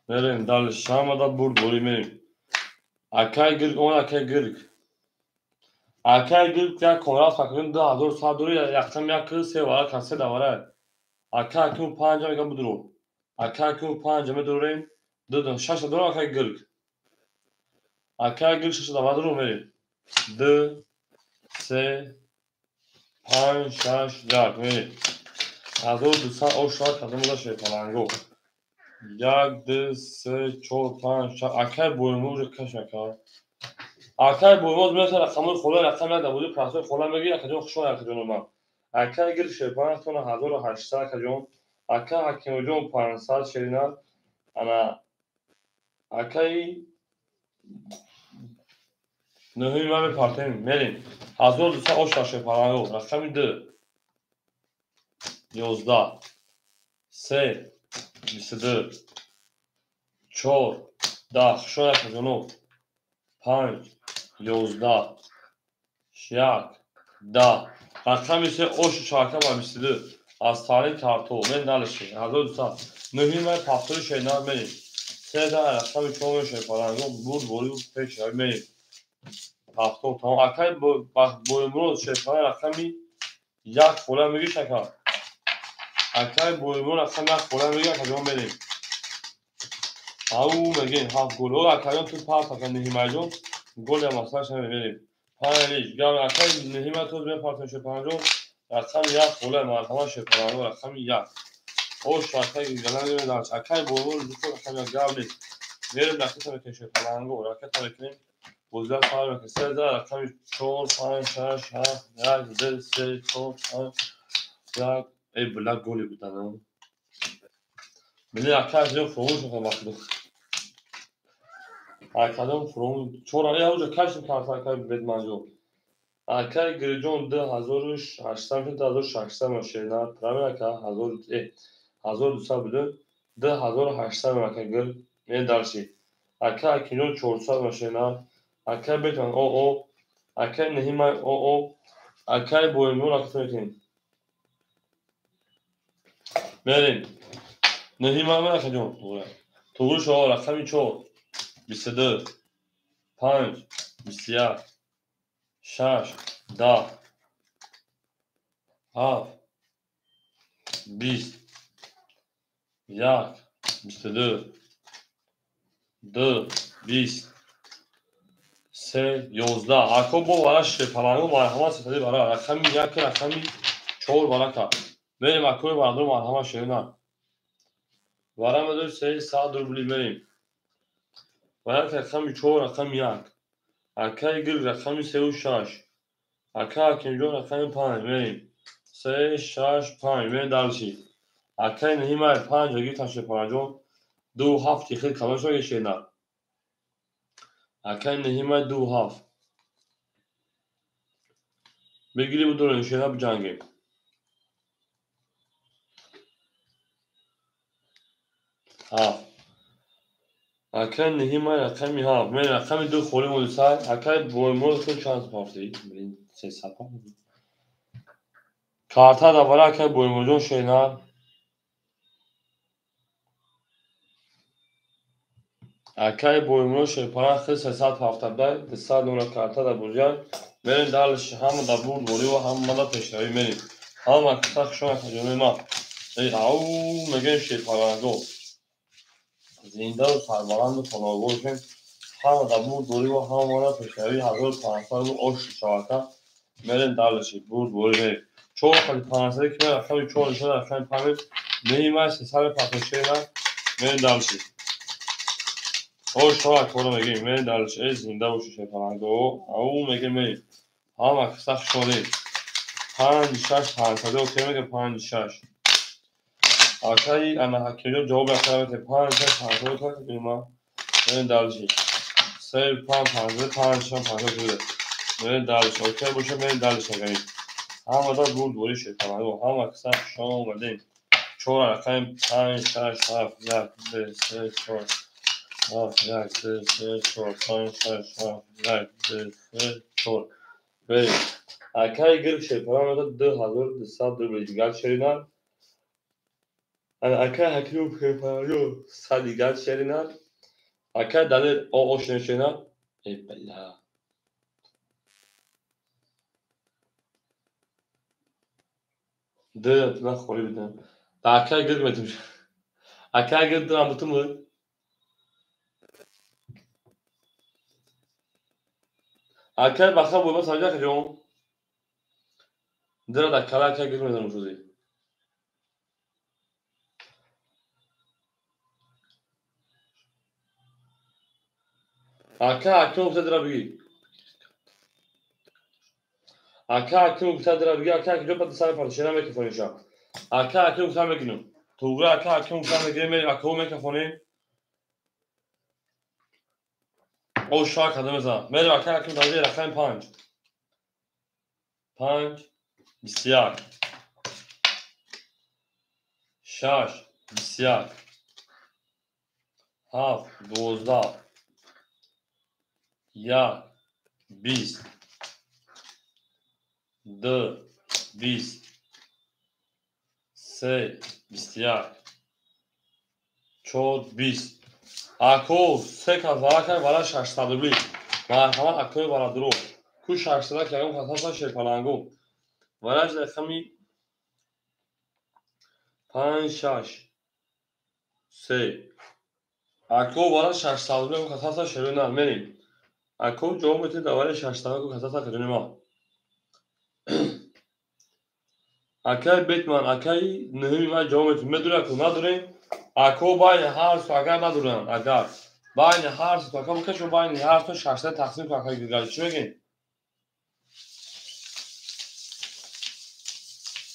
میریم دل شام دا برد بوری میریم که گر اون که گر که کنرات فکرین 2000 ساعت دوری رقم یک سه ورق کنسه دواره که اون پنج میگه بدرو که اون پنج میدوریم دو شش درو که گر شش دواره درو میریم دو سه پنج شش یک میریم از او دوستان او شاید کدوم داشته پلنگو یک دو سه چهار پنج شش اکای بویموز کش اکای اکای بویموز میشه رقم خوله رقم یک دبودی پرسوی خوله میگی اکجون خوشون اکجون من اکای گر شیپان 1800 کجون اکا حکیم جون 500 شرینا انا اکای نهی من پارتیم میریم 1200 آشتا شیپانگو رقمی 2 11 3 22 4 10 شویا کجونو 5 11 شیاک 10 رقمی 3 آش شاکه با 22 از تاریخ کارتو من دالشی 1200 نهی من پافتور شینا میریم 3 تا رقمی چون شیپانگو بود بولیو پیش میریم هفتم tamam Akay bak boyumunu raqami yak qo'la migi shaka Akay boyumunu raqami yak qo'la migi kajom berیم au megin haf gol o Akayon tu pas kan nihimajon gol ya masaj berیم panish gam Akay nihima tu be pas shepanjo raqami yak qo'la marhama shepanjo raqami yak o shaka galan dar Akay boyumunu raqami gam ne verim raqami ke shepanjo raqami بزرگ فرق که 3000 رقمی 4 5 6 7 1 2 3 4 5 1 ای بلا گلی بودن بلی اکاز جو فروش میکنم وقتی اکادم فروش چورا ای اوج کاش کارت اکای بد ماجو اکای گریجون 2800 تا 1600 ماشینا پرامن اکا 1200 بده 2800 اکای گل نه دارشی اکا کینو 400 ماشینا اکای بتون او اکای نهیما او اکای boyumunu aktarayım. بریم. نهیما akacağım buraya. Tuğru şoğu rakami çoğu. 22 5 21 6 10 7 20 1 22 2 20 3 11 ako bu varaş palango marhama setadi bara rakami yak rakami çoğu baraka. بریم اکوی بردار مرحمه شیرنا وارم دور 3 ساعت دور بلی بریم وارم رقمی 4 رقم 1 اکای گل رقمی 3 و 6 اکا کنجون رقمی 5 بریم 3 6 5 بریم دالشی اکای نهیمه 5 رگی تاشه پرانجون 2 7 خیلی کمش رو گشینا اکای نهیمه 2 7 بگیری بودو رنشینا بجنگیم هفت اکای نهیمه رقمی 7 من رقمی 2 خوری مدوسای اکای بویمون کن شانس پافتی بریم 3 سپا کارتا da var اکای بویمون شینا اکای بویمون شیپارا خیلی 370 دستا نونا کارتا da burcan بریم دالش هم da بود بولی و هم مالا پیشنهایی بریم هم اکتا شما تجربه ما ای او مگه شیپارانگو زنده و سربالند و تناغوشن هم da بود بولی و هم مالا پیشنهایی 1500 و آش شواکا بریم دالشی بود بولی بریم چون خیلی 500 که رفتم چون شده رفتم پامید نهیمه 350 بریم دالشی او شاک برو میگیم من دالش ای زنده باشی شیپارانگو او میگه می هم اکتا شده 5 6 500 اوکی میگه 5 6 اکای انا حکیجو جواب اکرامت 5 6 500 تا کنیم من دالشی 3 5 5 5 6 500 بوده من دالش اوکی باشه من دالش نگیم هم دا بود دوری شیپارانگو هم اکتا شما اومدیم چون رقم 5 6 7 1 2 3 4 7 1 2 3 4 5 6 7 1 2 3 4 بریم اکای گل شیپارانگو 2200 دو دیگر شرینا اکای حکیم شیپارانگو 100 دیگر شرینا اکای دانه او شرینا ای بلا ده اتنا خوری بدن دا اکای گل metim اکای گل دارم بتون بود اکای بخا بود ساجا کجون درا دا کلا اکای گل metim شوزی اکای حکیم درا بگی Aka nokta dira bigi aka جو بعد سر پارچه میکروفونش aka nokta میگیرم تو aka nokta میگیرم aka میکروفونه او شاک هذا مثلا میره aka nokta میگیره رقم 5 بسیار 6 بسیار 7 12 1 20 2 20 3 بسیار 4 20 اکو سه کار کنه برای 600 روبلی مرحمت اکوی برای درو کو 600 که اون خاصا شیپالانگو وراج رقمی 5 6 3 اکو برای 600 روبلی اون خاصا شیرون نمیریم اکو جو میتونه دوباره 600 کو خاصا کنیم ما اکای بیتمن اکای نهمی ما جو میتونه میدونه کو نداریم اکو باید هر سو اگر ندارن اگر باید هر سو اکو میکشم باید هر سو 600 تقسیم کنه اکای دیگه چی میگین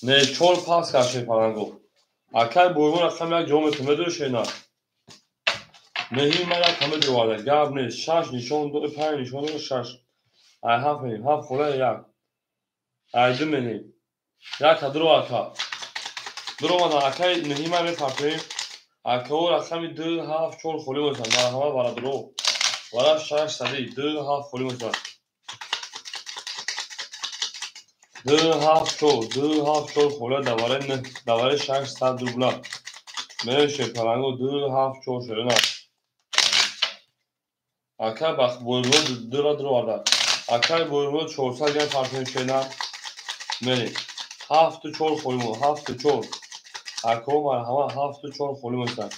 نه چول پاس کاشی پالانگو اکای بویمون رقم یک جو میتونه میدونه شینا نهمی ما یک همه دیواله گاب نیست 6 نشون دو 5 نشون دو 6 ای هفت مینیم هفت خوله یک ای دو مینیم یک درو اکا درو ما اکای نهمی ما میپرتیم اکو رقمی 2 7 4 خوله میشن مرحمت برای درو برای 6 صدی 2 7 خوله میشن 2 7 4 2 7 4 خوله دواره 600 روبلا میشه پلنگو 2 7 4 شده نه اکای بخ بویمون درو درو آرده اکای بویمون 400 گرم پرتیم شده میریم 7 4 خوله میشن 7 4 اکو مرحمت 7 4 خوله میشن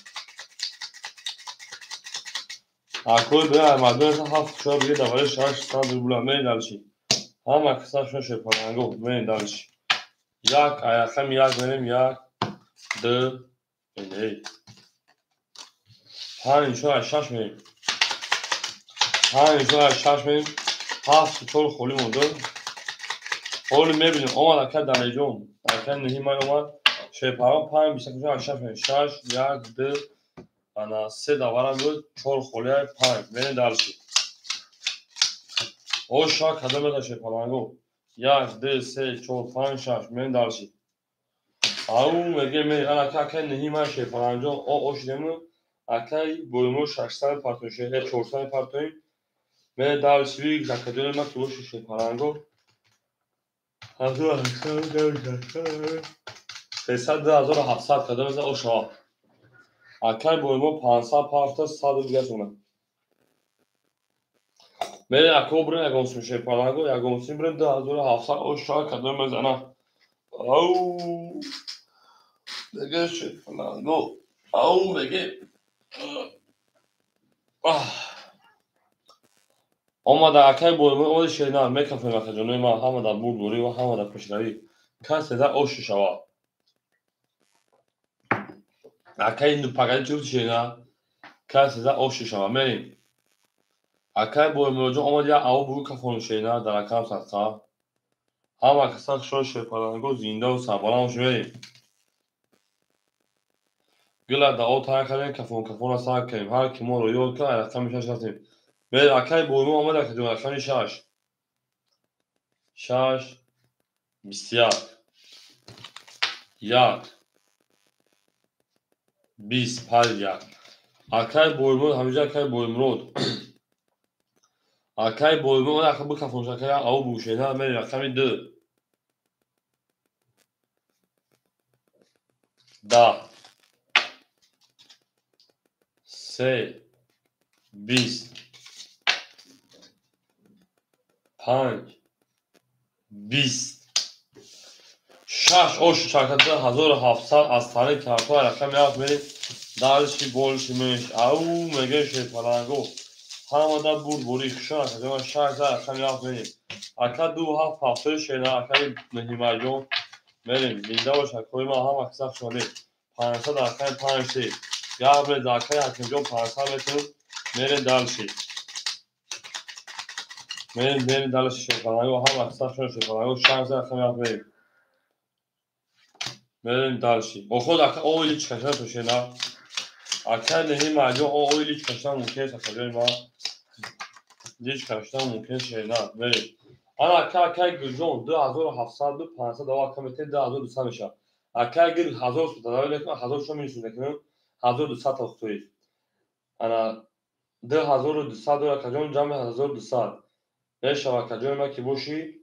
اکوی به مردم 7 4 بگه دواره 600 روبلا میریم دلشی هم اکساشون شپانگو میریم دلشی یک ایخم یک میریم یک دو اینه 5 4 6 میریم 5 4 6 میریم 7 4 خولی مونده خولی میبینیم اومد اکر دلی جون اکر نهی من اومد شپاران 5 24 6 میریم 6 1 2 انا 3 دوارم بود 4 خولی 5 میریم دلشی او شاک هده میده شپانگو 1 2 3 4 5 6 میریم دلشی او میگه میگه اکر نهی من شپانجا او اوشدمون اکای بویمو 600 پارتون شده 400 پارتون من دلشوی زکدون ما توش شپانگو هزو اکسان دلشوی 300 کدام از اوشا اکای بویمو 500 پارتا 100 دیگه سونه من اکو برن اگونسیم شپانگو اگونسیم برن 2700 اوشا کدام از انا او دیگه شپانگو او میگه اومده اکای بویمو اومده شینا میکافه مخجونوی ما همه در بود دوری و همه در پشتروی کسی در اوشی شوا اکای نو پاگلی چوب شینا کسی در اوشی شوا میریم اکای بویمو جو اومده یا او بوی کافون شینا در اکام سختا همه کسان شو شپانگو زنده و سبالانش میریم گله در او تاین کردیم کافون ساک کنیم هر کی ما رو یاد کنه رقم شش هستیم میریم اکای بویمو اومده که دو رقم 6 6 بسیار 1 20 پر 1 اکای بویمو همیشه اکای بویمو اکای بویمو اکای بو کافون شکر او بوشینا میریم رقم 2 10 3 20 5 20 6 اوش چاکت 1700 از تاریخ کارتو رقم یاد میریم دارشی بولشی میش او میگه شپانگو همه در بود بوری خشان که 6 رقم یاد میریم اکا 2 7 هفته شینا اکای نهیمه جون میریم زنده باش اکوی ما هم اکساق شده 500 اکای 5 3 یا برید اکای حکم جون 500 میتون میریم دلشی بریم دلش شیپالانگو هم اکثر شون شیپالانگو شانس رقم یاد بریم دلشی با خود اکا اویلی چکشن توشه نه اکا نهی مجموع اویلی چکشن ممکنه سکجای ما لیچ کشتن ممکنه شه نه بریم انا اکا گرجون 2700 500 دوا کمیته 2200 میشه اکا گر 1000 سودا نکنه 1000 شو میرسونه کنم 1200 اختوی انا 2200 دلار کجون جمع 1200 میشه و کجون ما کی باشی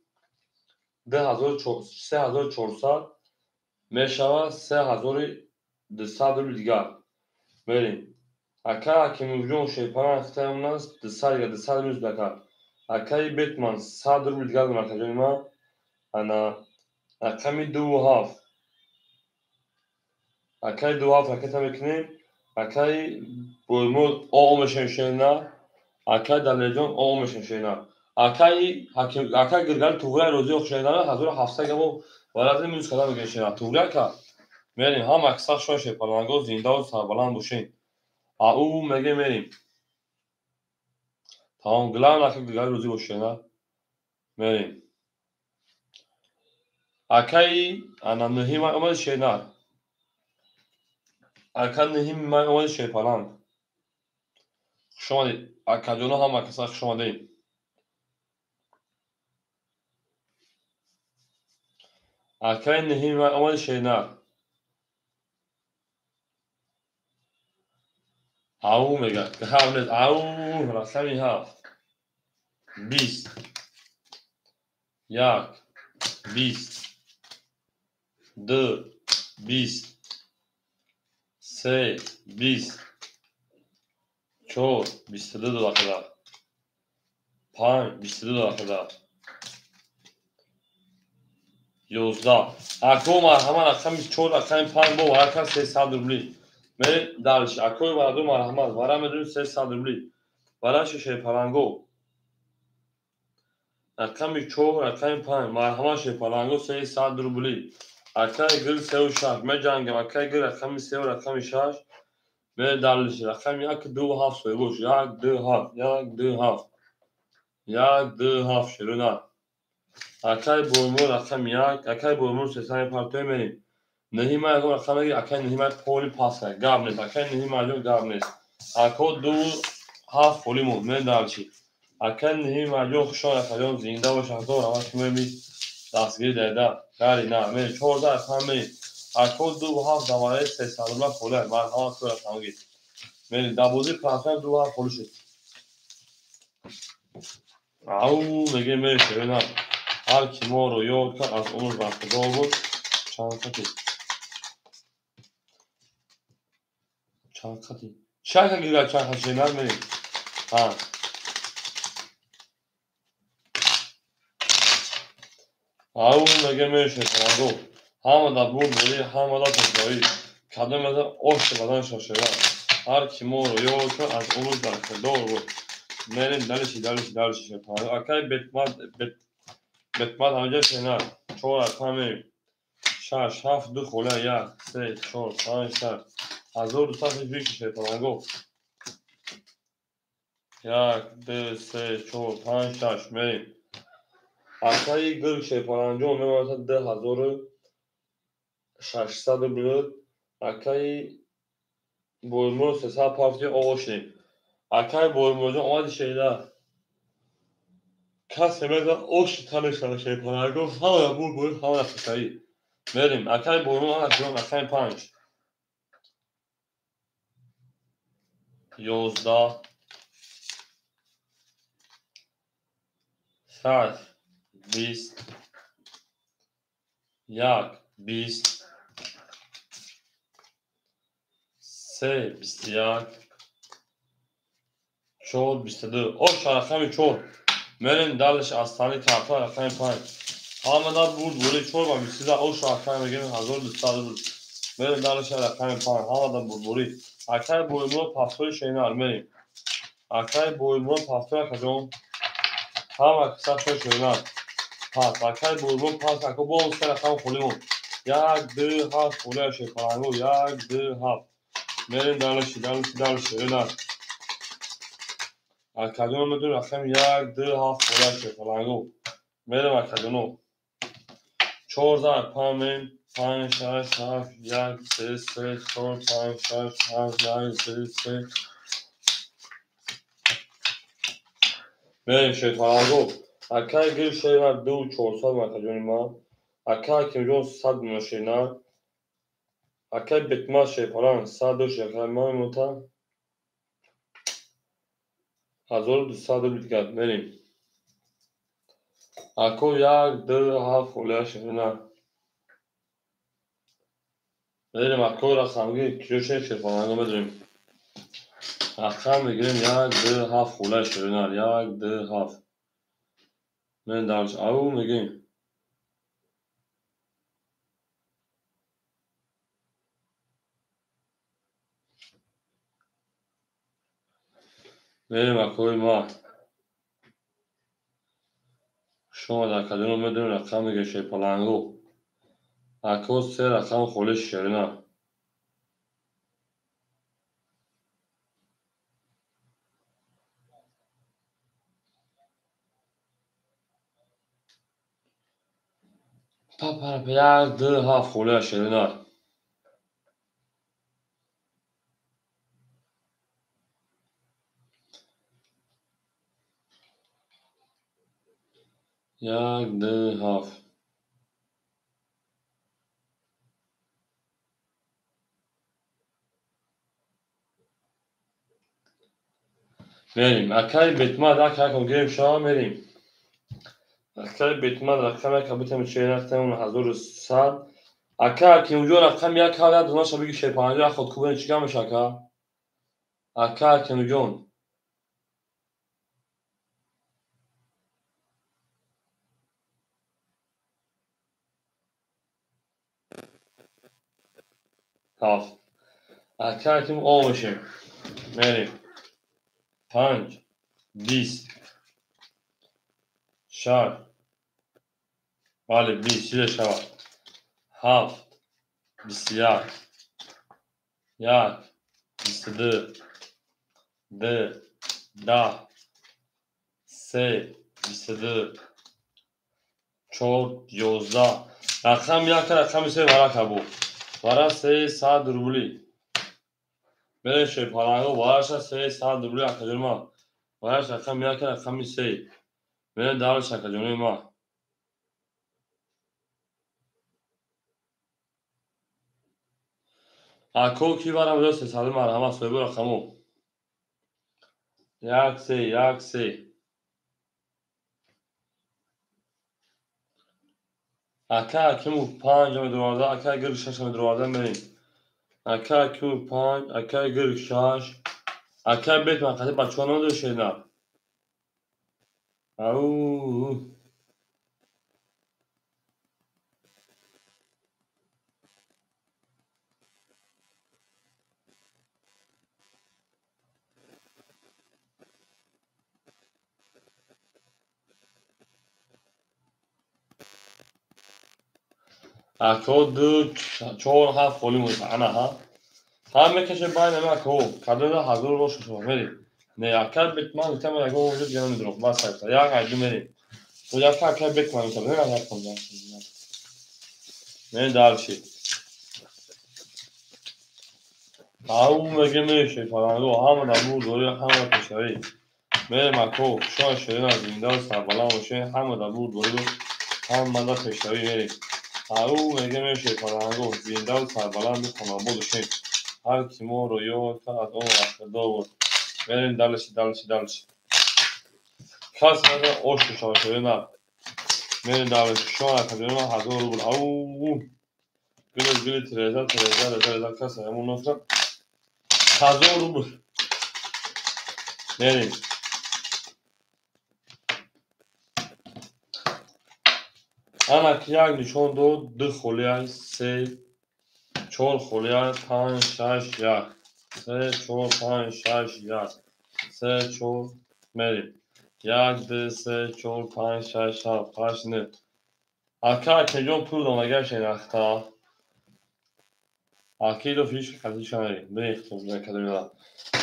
3400 میشه 3200 دلار دیگه بریم اکا که میگم شیپان اختیارم است 200 میز دکار اکای بیتمان 100 دلار دیگه مرکز ما انا اکمی دو هاف اکای دو هاف اکتا میکنیم اکای بولمود آمشن شینا اکای دلیجون آمشن شینا اکای حکیم اکای گرگان توغرای روزی خشینا 1700 گمو ولازم میز کلا میگه شینا توغرا کا میریم هم اکثر شو شیپانگو زنده و سربلند باشین او میگه میریم تمام گلام اکای گرگان روزی باشینا میریم اکای انا نهیم آمد شینا اکای نهیم آمد شیپانان شما اکادونو هم اکثر شما دیم اکای نهیم آمد شینا او میگه که هم نیست او رسمی هفت 20 یک 20 دو 20 سه 20 چهار 22 داخل 5 22 داخل 11 اکو مرحمت رقم 4 رقم 5 با ورکن 300 روبلی میری درش اکو مردم مرحمت ورا میدونی 300 روبلی ورا شیشه پلنگو رقم 4 رقم 5 مرحمت شیشه پلنگو 300 روبلی اکای گل 3 و 6 می جنگم اکای گل رقم 3 و رقم 6 میری درش رقم 1 2 7 سوی باش 1 2 7 1 2 7 1 2 7 شروع نه اکای بولمو رقم 1 اکای بولمو 300 پارتوی میریم نهی ما اگه رقم اگه اکای نهی ما پولی پاس کرد گاب نیست اکای نهی ما جو گاب نیست اکو 2 7 پولی مون میری درشی اکای نهی ما جو خوشان اکایون زنده و شهدار همش میمی دستگیر دیده کاری نه میری 14 اکای میری اکو 2 7 دواره 300 دلار پولی من ها تو رقم گیر میری دبوزی پاسن 2 7 پولی شد او میگه میری شده نه هر کی ما رو یاد کرد از اون وقت دار بود چند خطی چند خطی چند خطی گیرد چند خطی شنر میریم ها او میگه میشه کنگو همه دا بود بودی همه دا تکنایی کدوم از آشت بدن شده هر کی ما رو یاد کرد از اون وقت دار بود میریم دلشی شد اکای بتمد همجا شنر 4 اکا میریم 6 7 2 خوله 1 3 4 5 6 1200 بیش شد کنگو 1 2 3 4 5 6 میریم اکای گل شیپالانجو میماند 10600 بود اکای بولمو 300 پارتی آوشیم اکای بولمو اومد شیده کسی میگه اوش تنش شیپالانجو همه بول همه فکری میریم اکای بولمو اکای 5 11 6 20 1 20 3 21 4 22 اوش رقم 4 میریم دلش استانی کارتا رقم 5 همه دا بود بولی 4 و 23 اوش رقم میگیم 1200 بود میریم دلش رقم 5 همه دا بود بولی اکای بولمو پاسوی شینار میریم اکای بولمو پاسوی کجون همه کسا شوی شینار پاس اکای بولمو پاس اکو با اون سر رقم خولیمون 1 2 7 خولی شی پرانگو 1 2 7 میریم دلش شینار اکدونو بدون رقم 1 2 7 خورده شد فلانگو میرم اکدونو 4 زن 5 میم 5 6 7 1 3 3 4 5 6 7 1 3 3 میریم شد فلانگو اکای گیر شیوه 2 400 اکدونی ما اکای کمیجون 100 مشینه اکای بیتماس شد فلان 100 شکر ما موتا 1200 بیتگرد میریم اکو 1 2 7 خورده شد نه میریم اکو رقمگی کیوشه شد فلانگو بدریم رقم میگیریم 1 2 7 خورده شد نه 1 2 7 من درش او میگیم میریم اکوی ما شما در کدوم میدونیم رقم میگه شی پلنگو اکو 3 رقم خورش شده پاپا 1 2 7 خورده شده 1 2 7 میریم اکای بیتماد اکای کم گیریم شما میریم اکای بیتماد رقم یک بیتم چه رقم 1100 اکای که اونجا رقم یک ها دو نشه بگی شی پنجاه خود کوبین چیکار میشه اکای که اونجا هفت اکای که او میشه میریم 5 20 شش بله 20 چیز شود 7 21 1 22 2 10 3 22 4 11 رقم یک رقم سه ورق بود ورق 300 روبلی میره شی پلنگو ورقش 300 روبلی اکجون ما ورقش رقم یک رقم سه میره دارش اکجون ما اکو کی برام دو 300 مرحمت سویبو رقمو 1 3 1 3 اکا کیمو 5 دوازده اکا گرگ 6 دوازده میریم اکا کیمو 5 اکا گرگ 6 اکا بیت من قطعه بچه ها نمونده شیدن او اکا دو 4 7 خالی موزه انا ها هم میکشه باید اما اکا کدو دا حضور رو شما میریم نه اکا بیت من گفتم اگه وجود گرم دروغ بس سایتا یا قیدی میریم تو یا اکا بیت من گفتم نه اکا کنجا نه دارشی او مگه میشه پرانگو همه نبود دوری همه کشایی میریم اکو شان شدین از زنده و سربلند باشه همه دبور دوری هم منده پشتوی میریم او میگه میشه پرانگو زنده و سربلند و کنابو باشیم هر کی ما رو یاد کرد از اون افتاده بود میریم دلشی کس مگه اوش شان شدین میریم دلشی شان اکدونی ما هزار رو بود او گلی تریزه کس همون نفر هزار رو بود میریم انا یک نشان داد دو خولیه سه 4 خلیه 5 6 1 3 4 5 6 1 3 4 میریم 1 2 3 4 5 6 7 8 9 اکا کجون پول دانگه شناخته اكيد فيش خليش شمالي بنختم من كلمة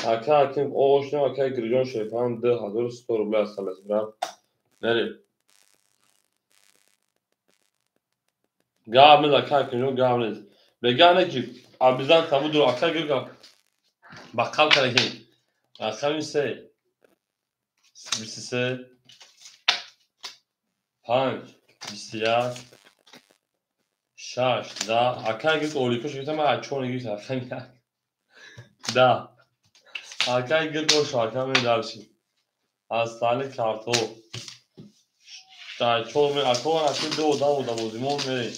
اكاكم اوشنا اكا جريجون شيطان ده هذول ستور بلا سلس برا نري قامل اكاكم جو قامل بقانا جيب ابيزان تابدو اكا جرجا بقال كالهين خمسة سبسة پنج بسیار شش ده اکا گیت اولیکوش گیت ما اچون گیت اکا ده اکا گیت او شاکا می دارشی از تالی کارتو تا چون می اکا اکی دو دا بودیمون می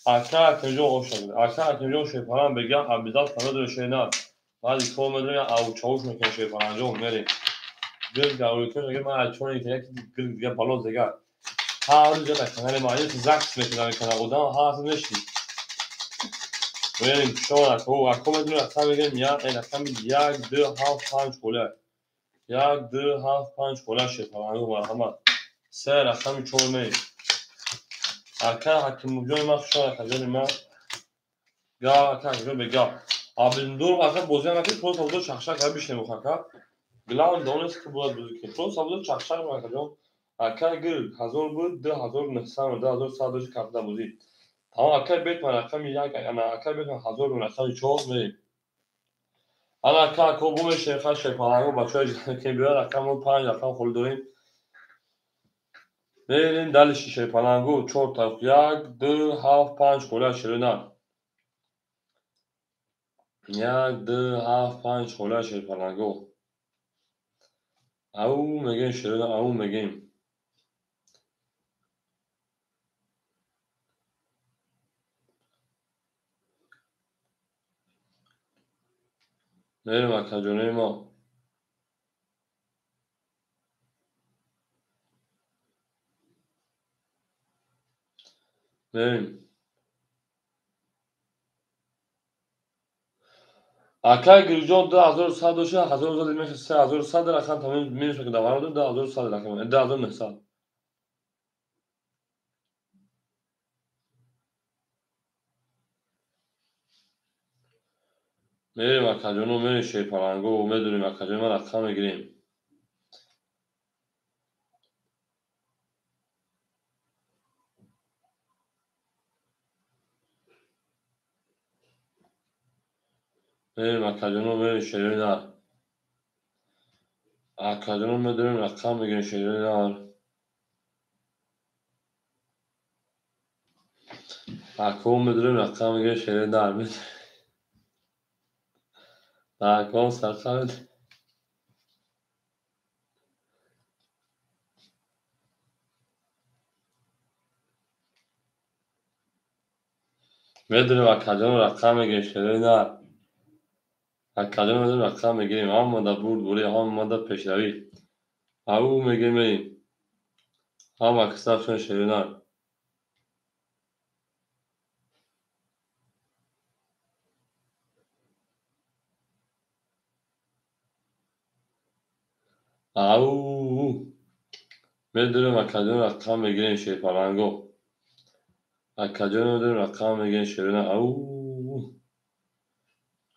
اکا کنجو او شد اکا کنجو شیپاران بگم ابیزاد کنه دو شینا بعد کوم دو یا او چوش میکنه شیپاران جو می گل اولیکوش گیت ما اچون گیت گل دیگه بالو دیگه ها اون جدا کنه ما یه زاکس میکنه کنه بودن ها نشی وين شلون هو اكو مدري اكثر میگن یا این اکثر یک دو هفت پنج کوله یک دو هفت پنج کوله شد همه مرحمت سه رقم چون می اکثر حکم مجموعه ما شلون اکثر ما یا اکثر بگم آبین دور اکثر بازی نکرد پول سودا شخشک هر بیش نمیخواد گلان دانست که بود بودی که پول سودا شخشک نمیخواد اکثر گل هزار بود 2900 2100 کارت بودی تمام اکثر بیت من رقم یک انا اکثر بیت من 1904 می انا که بوم شیخا شیپالانگو بچه‌ای که بیاد رقم 5 رقم خورد داریم بریم دل شیپالانگو 4 تا 1 2 7 5 کوله شیرینه 1 2 7 5 کوله شیپالانگو او میگیم شیرینه او میگیم بریم اکجونه ما بریم اکای گریجون 2100 باشه 1100 میشه 3100 رقم تمام میشه که دوام 2100 رقم 2900 بریم اکجونه میشه شیپالانگو میدونیم اکجونه ما رقم میگیریم بریم اکجونه میشه شیرینه اکادون میدونیم رقم میگیریم شیرینه اکون میدونیم رقم میگیریم شیرینه در اکون سرخم میدونیم اکادون رقم میگیریم شیرینه اکادون میدونیم رقم میگیریم هم ماده بوری هم ماده پیشروی او میگیریم هم اکسافشون شیرینه او میدونیم اکادون رقم میگیریم شیرپلنگو اکادون میدونیم رقم میگیریم شیرینه او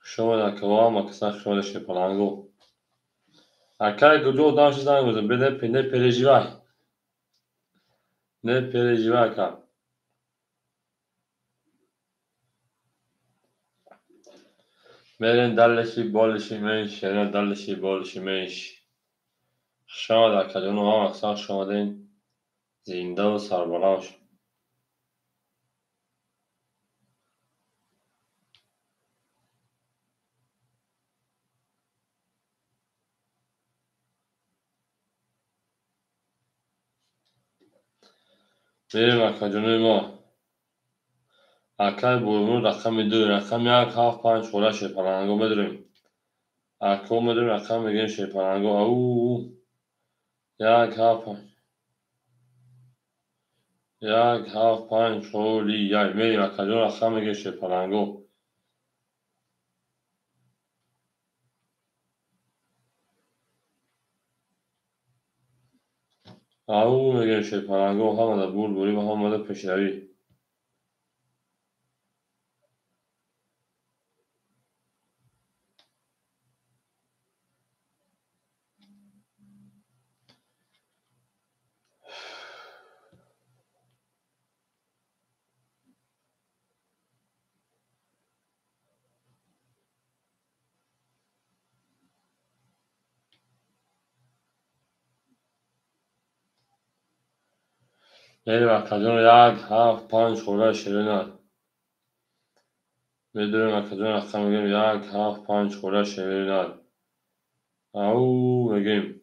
شما در کوام اکساف شما شیرپلنگو اکای گجو دانش زنگ بزن بده پینه پریجیوای نه پریجیوای کن برین دلشی بالشی میش شیرین دلشی بالشی میش شما در کدون هم اکثر شما دین زنده و سربلند شد بریم اکجونه ما اکای بورمون رقم دو رقم یک هفت پنج خوره شیپلنگو بدریم اکو بدریم رقم بگیم شیپلنگو او یک هفت پنج یک هفت پنج خوری یک میریم اکجون رقم بگیم شیپلنگو او میگیم شیپلنگو هم در بور بوریم هم در پیشروی بریم مرکزون 1 7 5 خورده شیرینه. بدون مرکزون رقم میگیم 1 7 5 خورده شیرینه. او میگیم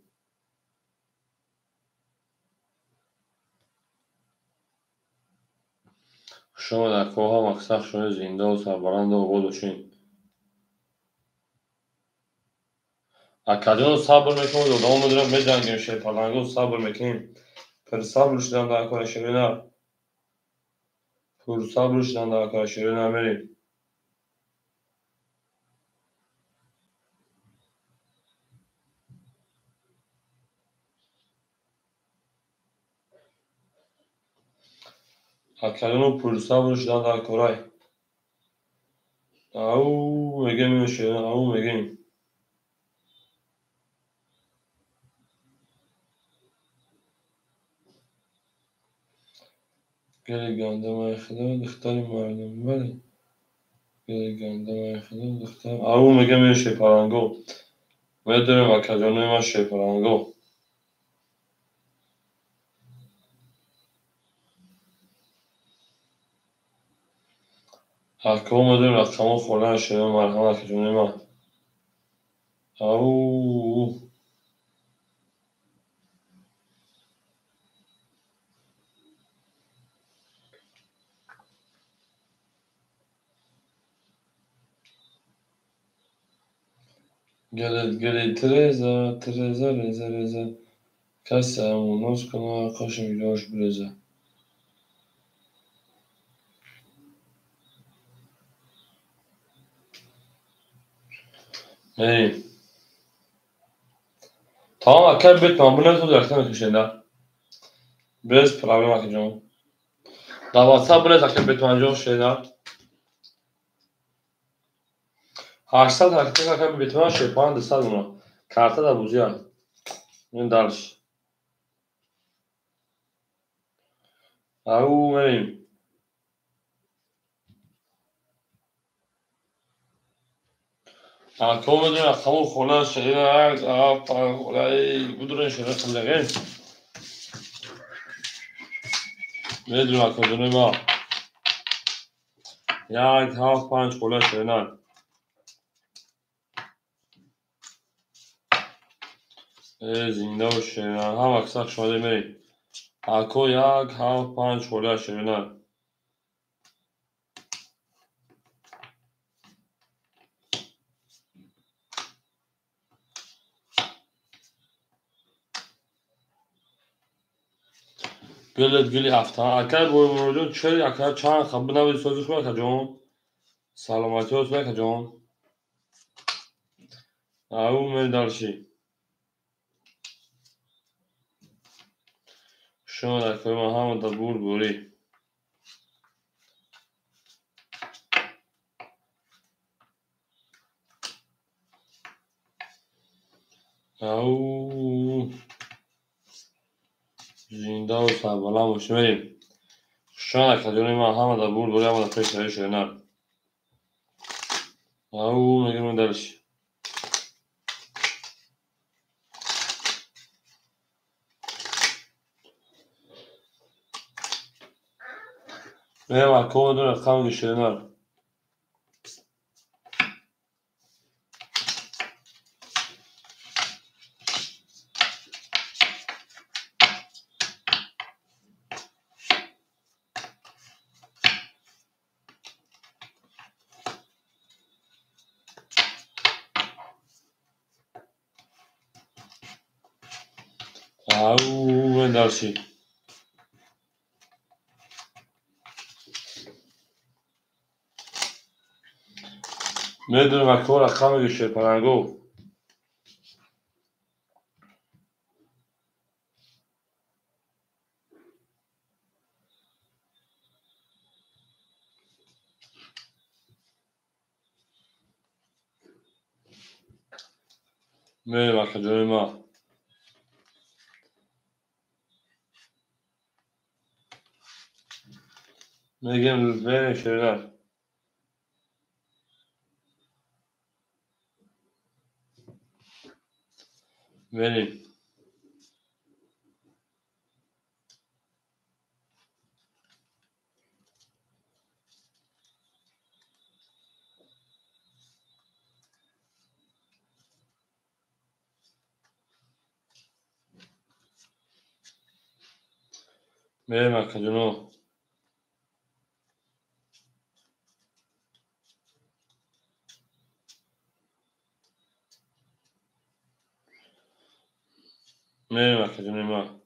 شما در کوه ها مکسخ شده زنده و سربلند و بود باشین. اکجان صبر میکنید و دوام میدونم بجنگیم شیطانگو صبر میکنیم. پر صبر شدن در کار شیرینه. پر صبر شدن در کار شیرینه میریم. اکجان پر صبر شدن در کارای. او میگیم شیرینه او میگیم. گلی گندم های خدا دختر مردم بله. گلی گندم های خدا دختر او میگیم شیپارنگو. میدونیم اکجانوی ما شیپارنگو. اکو میدونیم رقمو خوردن شیرین مرحمت اکجانوی ما. او گلی ترزا ترزا رزا رزا کسی همون ناز کنه قاشم جاش برزه. میریم tamam اکر بیت من bunu تو درکتن میکشنده bez problem اکجان در واتساپ bunu اکر بیت من جاش شده 800 حرکت اکر بیت من شیپان دستاد اونا karta da bozuyor. این درش او میریم اکو میدونیم رقمو خوردن شیرین بدون شیرین خلقین میدونیم اکجانوی ما 1 7 5 خوردن شیرین زنده و شیرین هم اکسر شده میریم اکو 1 7 5 خورده شیرین گلی هفته اکر boy موجود چه اکر چند خب نبود سازش کنه اکجان سلامتی هست اکجان او من درشی شما در کنیم همه در بوری او زنده و سربلند باشه میریم شما در کنیم همه در بوری همه در پیش رایش شدن او میگیم من درشی میریم اکو میدون رقم گشتن او من درشی میدونیم اکو رقم گشت پرنگو میریم اکجانوی ما میگیم بریم شیرین بریم بریم ارکا جنوب. بریم ارکا جنوب.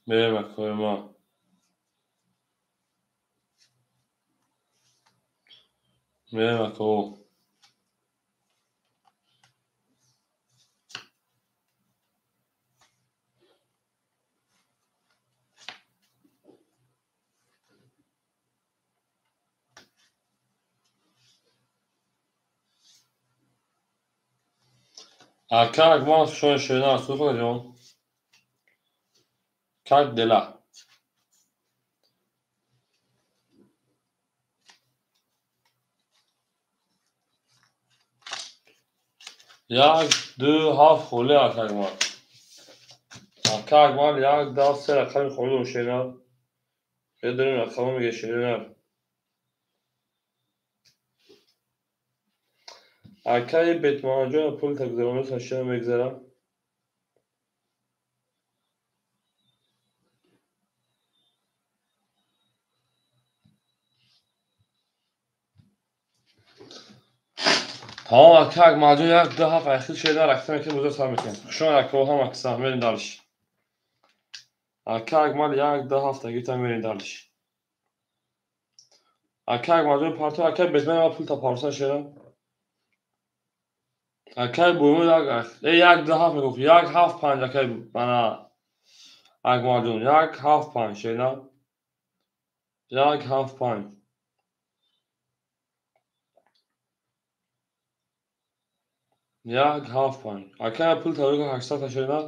بریم ارکا ما. بریم ارکا. Kalk var şöyle şeyler soracağım. Kalk dela. Jag du har fulla kalk var. Kalk var jag da sıra kalk oluyor şeyler. Kedrin rakamı geçirirler. Arkayı betmancı pul takdironu taşıyan megzera. Tamam kalk macun yak daha farklı şeyler aktarmak için burada sabit. Şu an akıllı ham aksan verin dalış. Kalk mal yak daha hafta gitten verin dalış. Kalk macun parti kalk betmen pul taparsan şeyler. Kalk boyumu yak. Yak daha farklı. Yak half panca kalk bana. Kalk macun yak half pan şeyler. Yak half pan. Yak half pan. Kalk pul tabii haksa şeyler.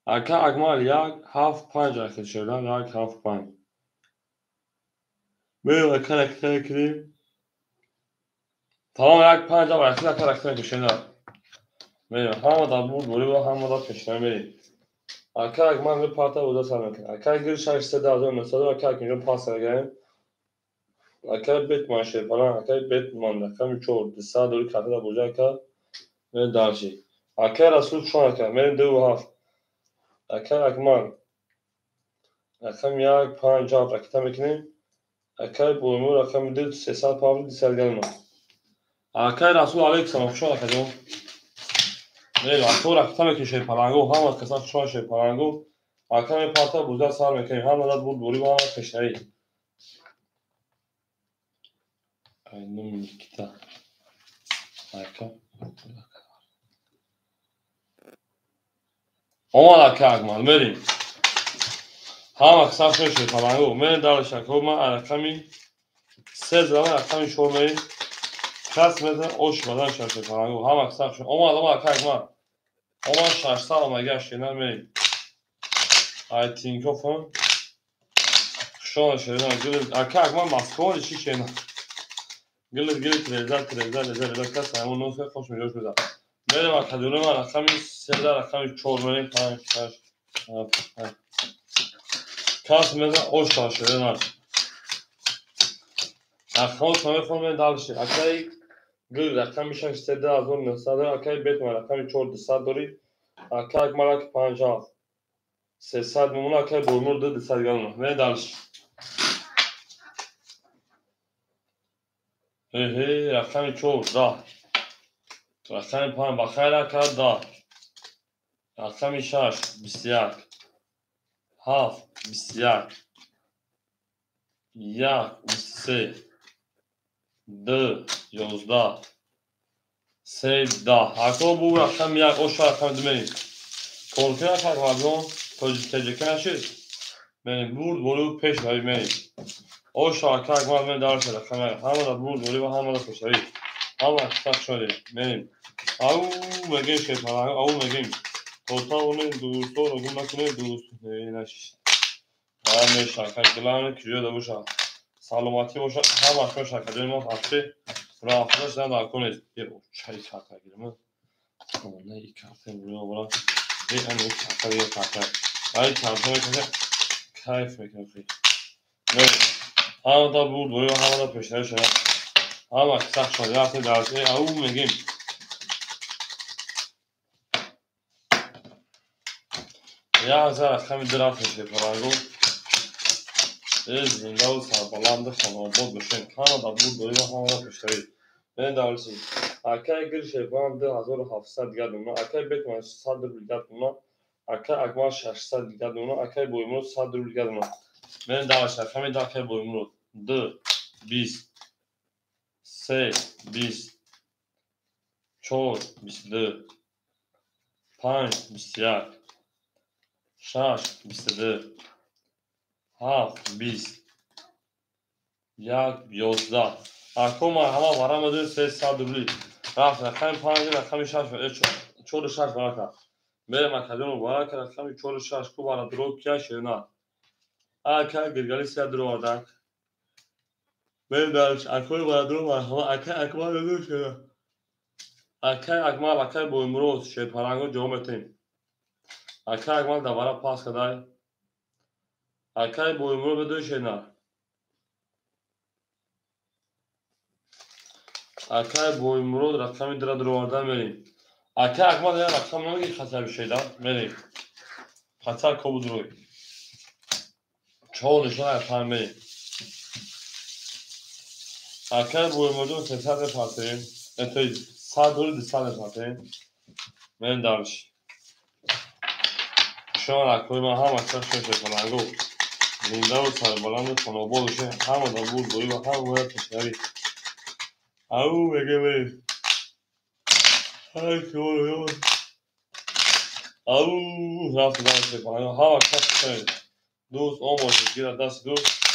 Kalk mal yak half panca şeyler. Yak half pan. Böyle karakter. Tamam yak panca var. Size karakter şeyler. Böyle hamada bu böyle hamada peşine beri. Kalk mal bir parta burada sanırım. Kalk giriş işte daha da mesela kalk bir pasara gelin. Kalk betman şey falan. Kalk betman da kam çoğu. Sağ doğru kalkta bulacak ka ve darşı. Kalk rasul şu an kalk. Benim de bu haf. Kalk mal. Rakam yak panca rakam ekini. Kalk boyumu rakam bir sesal pavlu disel gelme. Kalk rasul aleyküm şu an kalk. Ne aktor aktar ki şey parango ham kasan şu an şey parango. Akame parta burada sar mekan ham da bu duri var peşneri. Aynen kita. Harika. Oma kag mal merim. Ham kasan şu şey parango. Men dalışa koma arakami. Sez zaman arakami şormeyi. Kasmeden oşmadan şey parango. Ham kasan şu. Oma kag mal. Oma şarşsa ama gerçekten merim. I think of him. Şu an şeyden gülür. Kag mal maskol işi şeyden. گلت لذت کس همون نوزه خوش میجوش بزن بریم اکادونه من رقمی 13 رقمی 4 منی 5 کس میزن اوش شده من رقم سامه خون من دالشی اکایی گل رقم میشن 13 از اون 900 اکایی بیت من رقمی 4 200 داری اکایی مالک 50 300 میمونه اکایی برمور 200 گلمه من دالشی هی رقمی 4 ده رقمی 5 بخیر اکاد ده رقمی 6 21 7 21 1 23 2 11 13 Ako bu rakam yak o şu rakam demeyin. Korkuya kalkmadım. Tecrübe naşır. Beni buru peş vermeyin. O şu rakam kalkmadım derse rakam. Hamada buru hamada peş vermeyin. Ama sak şöyle benim. Au megin şey falan. Au megin. Total onun doğrusu onun makine doğrusu. Naş. Ben şarkı gılanı kürüyor da bu şarkı. سلامتی باشه هم اکنون شرکت ما هفته راه داشتن در کنید یه چای کارت بگیرم نه ای کارت رو برام این کفر یه کفر ولی کفر میکنه کیف میکنه خیلی همه دا بود دوری و همه دا پشتری شده همه سخت شده رفته درسته او میگیم 1000 رقم درفت میشه پرانگو زنده و سربلند خانواباد بشین همه دا بود دوری و همه دا پشتری من دارسی اکای گیر شیپان 2700 دیگر دونا اکای بکنه 100 روبل دیگر دونا اکای اکمال 600 دیگر دونا اکای بویمرو 100 روبل دیگر دونا من دارش رقم دا اکای بویمرو 2 20 3 20 4 22 5 21 6 22 7 20 1 11 اکوما همه برام دو 300 روبل رفت رقم 5 رقم 6 4 6 برکه میرم اکادون برکه رقم 4 6 کو برا درو کیا شنا اکا گرگالی 3 درو وردک من دارش اکوی برا درو همه اکا اکمال دو شنا اکای اکمال اکای بویمرو شیپارانگو جومتین اکای اکمال دوباره پاس کدای اکای بویمرو بدو شنا اکای بویمرو رقم در درو وردن میریم اکای اکمال رقم نمیگی خطر بشیدن میریم خطر کوب دروی چالش های افهم میریم اکای بویمرو 300 پاترین انتوی 100 دوری 200 پاترین من دارش شما اکوی من هم اکتر شوشه پلنگو زنده و سربلند خانوابادشه همه دا بود دوری و همه باید پشتری او بگه بریم های شما او رفت دارشه پلنگو همه اکتر پشتری دوست آماشه گیر دست دوست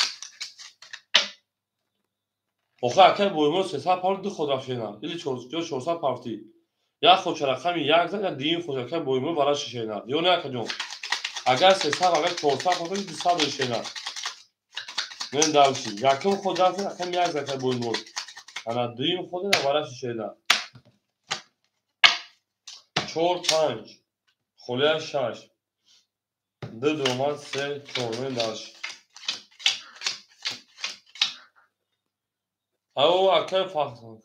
آخه اکای بویمرو 300 پارتی خود رفشینا ایلی 400 پارتی یا خود رقمی یک زد یا دین خود اکای بویمرو برای شینا یا نه اکا جون اگر 300 اگر 400 پارتی 200 شینا من دارشی یکم خود رفت اکای یک زد اکای بویمرو انا دین خود برای شینا 4 5 خلیه 6 2 دومان 3 4 من دارشی او اکای فاختان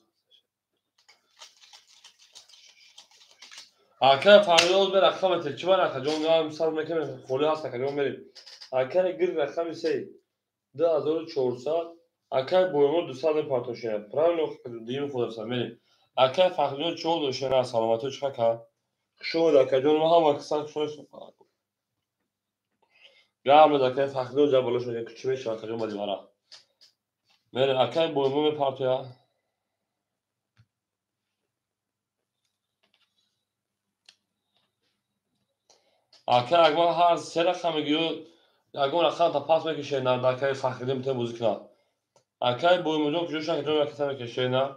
اکای فریال به رقم تلچی بر اکا جون یا مثال میکنه خلیه هست اکا جون بریم اکای گیر رقم 3 2400 اکای بویمرو 200 پارتوشه پرانو دین خود رفت میریم اکای فاختان چول دوشه نه سلامتی چکا که شو اکا جون ما هم اکسان شوش قبل اکای فاختان جا بالا شده کچی میشه اکا جون بدی برا میریم اکای بویمرو پارتویا اکای اگمان هر سه رقم گیو اگمان رقم تا پاس میکشه نه اکای فاختان میتونه موزیک نه اکای بویمرو کجوش اکا جون اکتا میکشه نه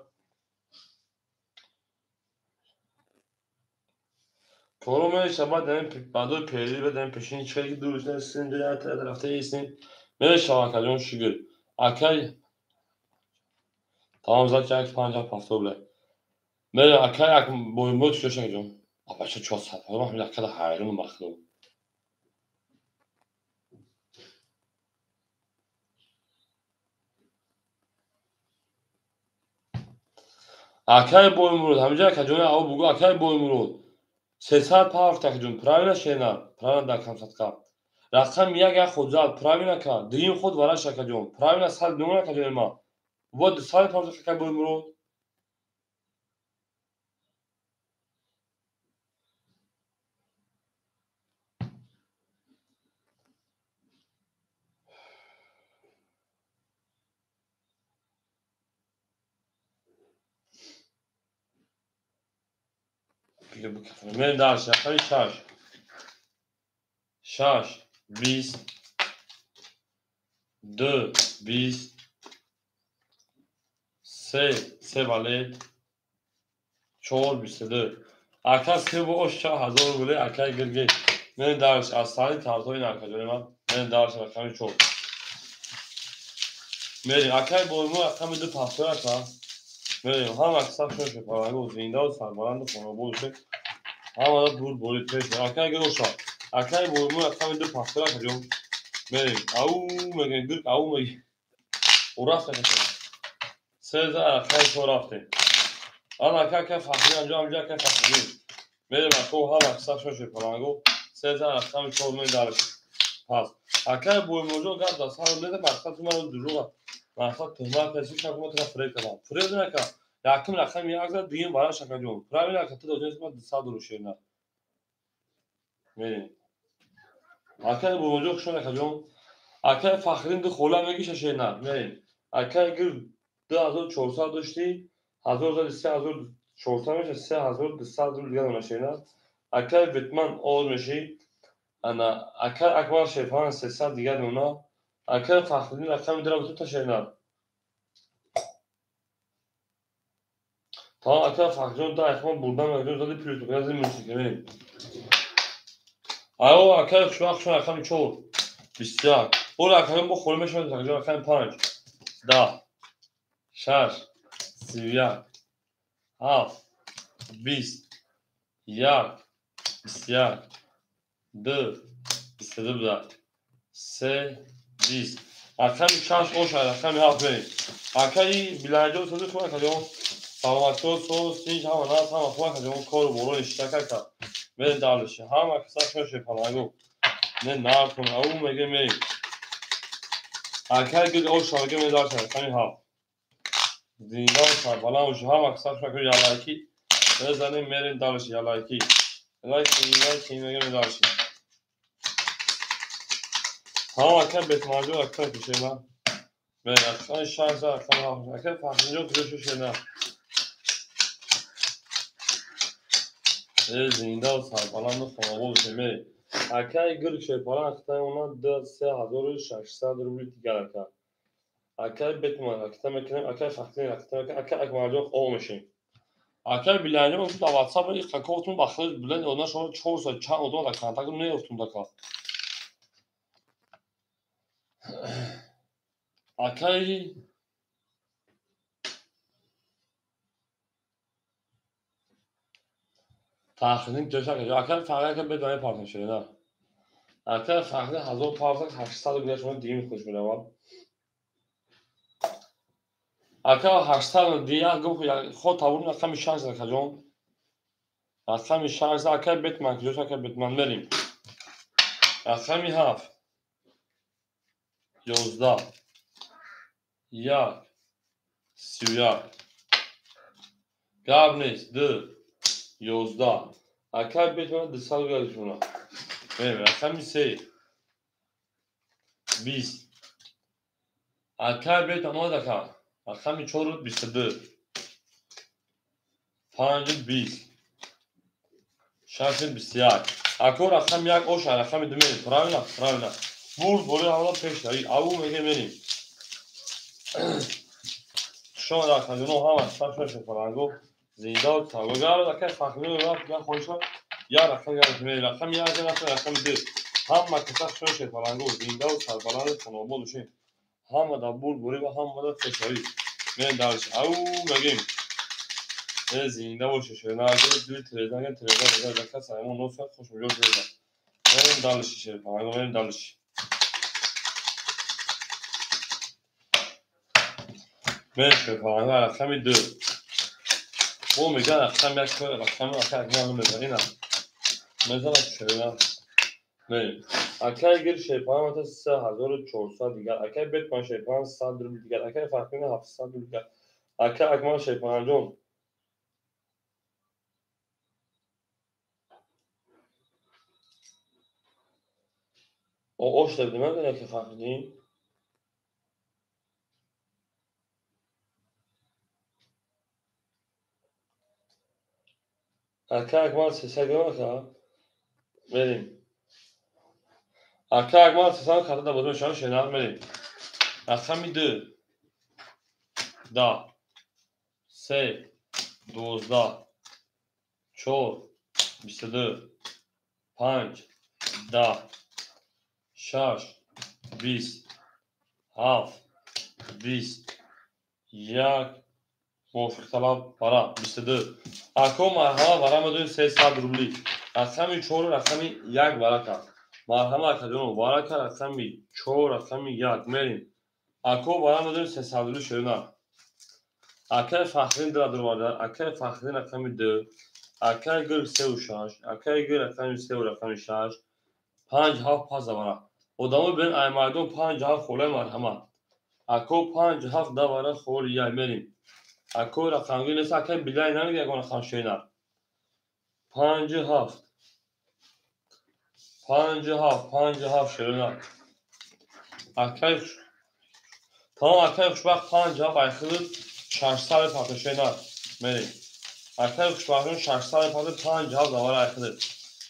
کرومه شما داریم بعدو پیری بدیم پیشین چیکاری دورش نرسین دیگه رفته ایستین میره شما کجون شگر اکای تمام زد که 50 پافتو بله میره اکای اک بویمرو چیکارش کجون آبچه 400 ما همین اکای حیرون مخلوق اکای بویمرو همینجا کجون او بگو اکای بویمرو 300 پافت کجون پراوینا شینا پراوینا دکم صدقه رقم یک خود زد پراوینا که دیم خود وراش کجون پراوینا سال نمونه کجون ما بود سال پافت اکای بویمرو من دارش رقم 6 20 2 20 3 بالت 4 22 اکا سه با 1000 بوله اکا گرگه من دارش از سالی تارتوی نکجونه من دارش رقم 4 میریم اکای بویمرو رقم 2 پافتور اکا میریم هم اکسا شوشه پرانگو زنده و سربلند و خانوابادشه همه بود بولی پیش اکه گروشا اکه بویمو اکه میده پاکترا کجون بریم او میگن گرگ او میگن او رفته کجون سه زر اکه تو رفته آن اکه که فخری انجام جا که فخری بریم اکه هم اکسا شوشه پرانگو سه زر اکه می چور می دارش پس اکه بویمو جو گرد دست ها میده مقصد تو من دروغ مقصد تهمت کشیش نکنم تو فریب کنم فریب نکن یکم رقم یک زد دیگه برای شکل جون فریب نکن تو دو جنس ما دست دروشه نه بریم اکه بویمو جو شونه کجون اکه فخرین دو خولا میگیشه شینا بریم اکه گل 2400 داشتی 1000 زد 3400 میشه 3200 رو دیگه نمیشه اکه ویتمن آور میشی انا اکه اکبر شیفان 300 دیگه دونا اکه فخرین رقم درم تو تا شینا تا اکه فخرین تا اخوان بردن مجبور زدی پلیس بکنه زی موسیقی بریم او اکه شما رقم 4 بسیار اون رقم با خورم میشه رقم 5 10 6 31 7 20 یک 21 دو 22 سه 20 رقم 6 اوش رقم 7 بریم اکه بلنجا سازی کنه کجا سلامتی سوز سیج هم ناز هم خواه کجا اون کار برون اشتکه که بریم دارلشه هم اکسا شوشه پناهگو نه نار کنه او میگه میریم اکه گل اوش میگه میدارشه رقم 7 زینده و سربالا اوش هم اکسا شوشه یالایکی بزنیم میریم دارشه یالایکی یالایکی میگه میدارشه ها اکه بتماجو اکه کشه نه به اکه شانس اکه فهمجو کشه نه زنده و سربلند و خانواده بشه میری اکه گل شیپالا اکه اونا 3600 روبلی دیگر اکه اکه بتمان اکه میکنیم اکه فختین اکه مردم خواه میشیم اکه بلنجه من تو واتساپ ای خکوتون بخیر بلند اونا شما 4 ساعت چند ادوان دا کنتاک نیفتون دکا اکه تخنین جوشا که اکه فقط که بدون پارتن شده نه اکه فقط 1500 رو شما دیگه خوش میدوام اکه 800 دیگه گفت خود تابون اکه شانس کجون رقم 16 اکه بتمن که جوشا که بتمن بریم رقم 7 11 یک 31 گاب نیست 2 11 اکه بتمن 200 گردشونا بریم رقم 3 20 اکه بتمن دکا رقم 4 22 5 20 6 21 اکو رقم 1 اوش رقم 2 میریم پراوینا بورد بولی حالا پیش داری او میگه میریم شما در خزانه هم از سفرش فرانگو زنده و تاگوگر و دکه فخمی رو رفت یا خوشا یا رقم یا رقم یا رقم 2 هم مکسف شوش فرانگو زنده و سربلند خانوابا دوشیم هم در بورد بولی و هم در فشاری میریم درش او میگیم زنده و ششه نرگه دوی تریزن دکه سایمون نوز کرد خوش میگوز تریزن میریم درش ششه فرانگو میریم درش میریم فرانگو رقم 2 او میگه رقم یک رقم اکه میزنی نه مثلا شده نه اکه گیر شیپان متا 3400 دیگر اکه بتمن شیپان 100 رو دیگر اکه فاکتین 700 رو دیگر اکه اکمال شیپان جون او اوش دبی من کنه که فاکتین اکه اکمال 300 گرم که بریم اکه اکمال 300 خطا دا بودم شما شنال بریم رقمی 2 10 3 12 4 22 5 10 6 20 7 20 یک موافق طلب برا 22 اکو مرحمه برا مدون 300 روبلی رقمی 4 رقمی 1 برا کرد مرحمه کدوم برا کرد رقمی 4 رقمی 1 میریم اکو برا مدون 300 روبلی شدن اکای فخرین درآورده اکای فخرین رقمی 2 اکای گل 3 و 6 اکای گل رقمی 3 و رقمی 6 5 7 پاس برا ادامه بین ای مردم 5 7 خوله مرحمه اکو 5 7 برا خول یا میریم اکو رقمی نیست اکای بیلای نمیگه یگان خان شینا 5 7 5 7 5 7 شینا اکای tamam اکای خوشبخت 5 7 ایخلود 600 پاس شینا میریم اکای خوشبختون 600 پاس 5 7 دوباره ایخلود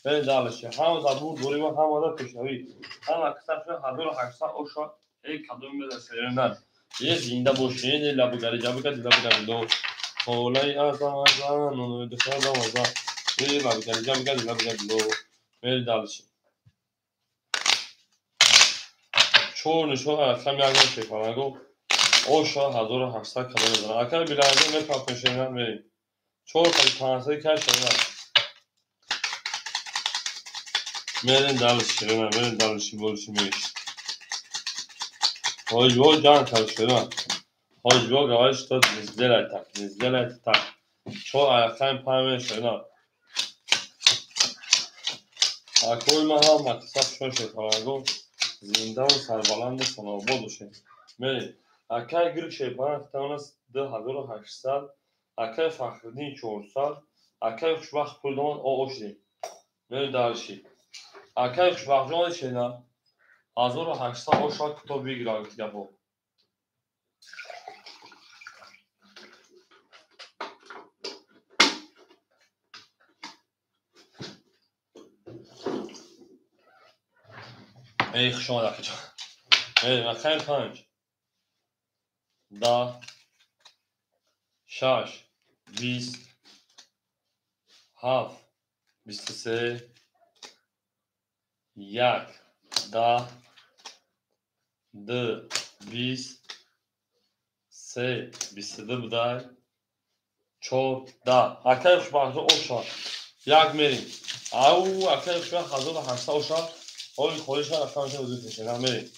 بریم دالشه هم دا بود دوری و هم دا پیشوی هم اکثر شد 1800 او شد یک کدوم بده سریندن یه زنده باشین لبگری جبگری لبگری دو خولای ازان اونو دخل دوازان یه لبگری جبگری لبگری دو بریم دالشه چون نشون رقم یکم شکارنگو او شد 1800 کدوم بزنن اکای بیلازی میپاپ میشینن بریم چون خیلی پانسه کش شدن میرین دالشه میرین دالشه بولشی میش Hojbog can çalışıyor. Hojbog ağaç da nizdeler tak. Çoğu ayaktan paymen şöyle. Akol maha maksat şoşe parago. Zindan sarbalandı sana boluşe. Meri. Akay gırk şey bana tanas 2800. Akay Fahreddin 400. Akay Xoşbaxt puldaman o oşdi. Meri darışı. Akay Xoşbaxtjon şeyna. 1800 o şart kutu bir girar yapı. ای شما دقیقا رقم 5 10 6 20 7 23 1 10 2 20 3 22 بدای 4 10 اکای خوشبخت اوشا یک میریم او اکای خوشبخت 1800 اوشا اوی خودش رقم شد وجود میشه میریم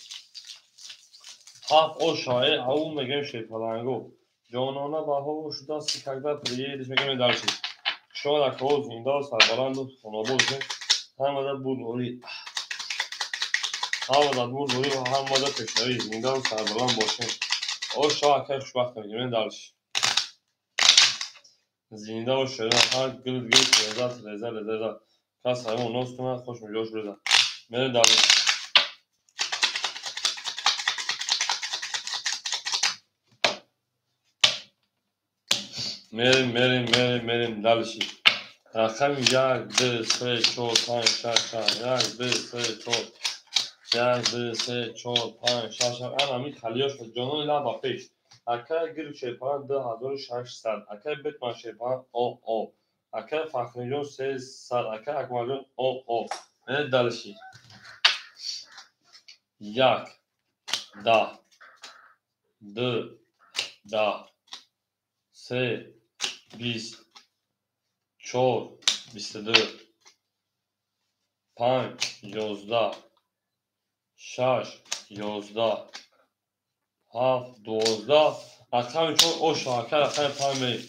7 اوشا او میگم شیپالانگو جانانه بها شده است когда приедешь میگم دارچی شما در کاوز زنده و سربلند و خانابود همه بود دوری و همه پیشنهایی زنده و سربلند باشین او شاه که خوشبخت میگیم دارش زنده و شیران هر گل لذت کس همون نوز کنه خوش میجوش بزن میره دارش میریم دارشی رقم 1 2 3 4 5 6 1 2 3 4 1 2 3 4 5 6 همین خلیاش جانون لبا پیش اکای گیر شیپان 2600 اکای بیتمان شیپان او اکای فخریجون 300 اکای اکمالجون او نه دالشی 1 10 2 10 3 20 4 22 5 11 6 11 7 12 رقم چون او شاکر رقم 5 میریم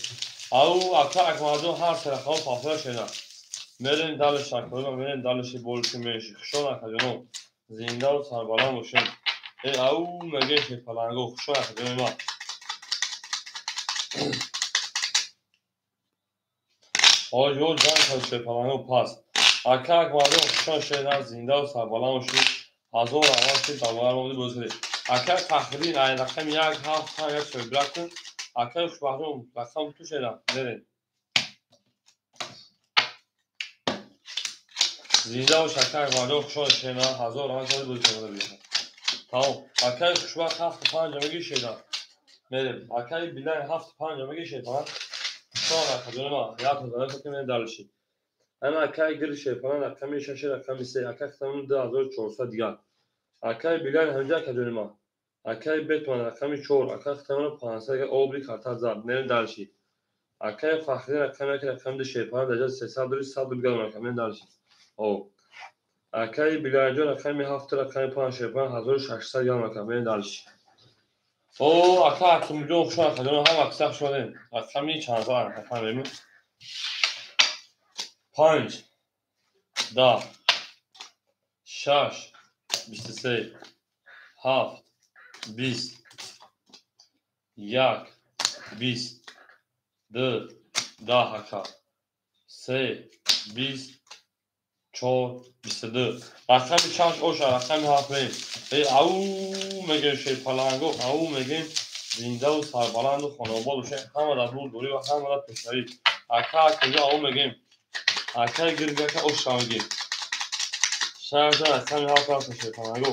او اکا اکمالجون هر سه رقم فاصله شدن میرین دالش شکرون و میرین دالشی بولشی میشی خشون اکجانو زنده و سربالان باشین او میگه شیپالانگو خشون اکجانو ما آجور جان که شیپالانگو پاس اکا اکمالجون خشون شدن زنده و سربالان باشین هزار آواز دوباره مونده بزرگی اکای فخرین ای رقم 1 7 1 سوی برکن اکای خوشبختون رقم تو شدن برین زنده و شکر مردم خوشحال شدن هزار آواز بزرگی tamam اکای خوشبخت 7 5 میگی شدن بریم اکای بیلای 7 5 میگی شدن sonra kadınıma ya kadına takımına dalışın ama akay girişe falan raqami şaşı raqami se akay tamam da azor çorsa diğer akay bilen önce kadınıma Акай бетман рақами 4 акай хитамана 500 обри картар зад нерин далши акай фахри рақами ки рақами де шепара даҷа 300 дори 100 дори гал рақами далши о акай билаҷо рақами 7 рақами 5 шепара 1600 гал рақами далши о ака акимҷон хушон акаҷон ҳам аксақ шудем рақами чанд зад рақами 5 10 6 23 7 20 1 20 2 10 ака 3 20 4 22 рақами чанд оша рақами 7 мем ау мегем шепаланго ау мегем зиндаву сарбаланду хонобод бошем ҳама дар бурдурӣ ва ҳама дар пешравӣ ака акаҷо ау мегем акай гиргака оша мегем шаҳрда рақами 7 раста шепаланго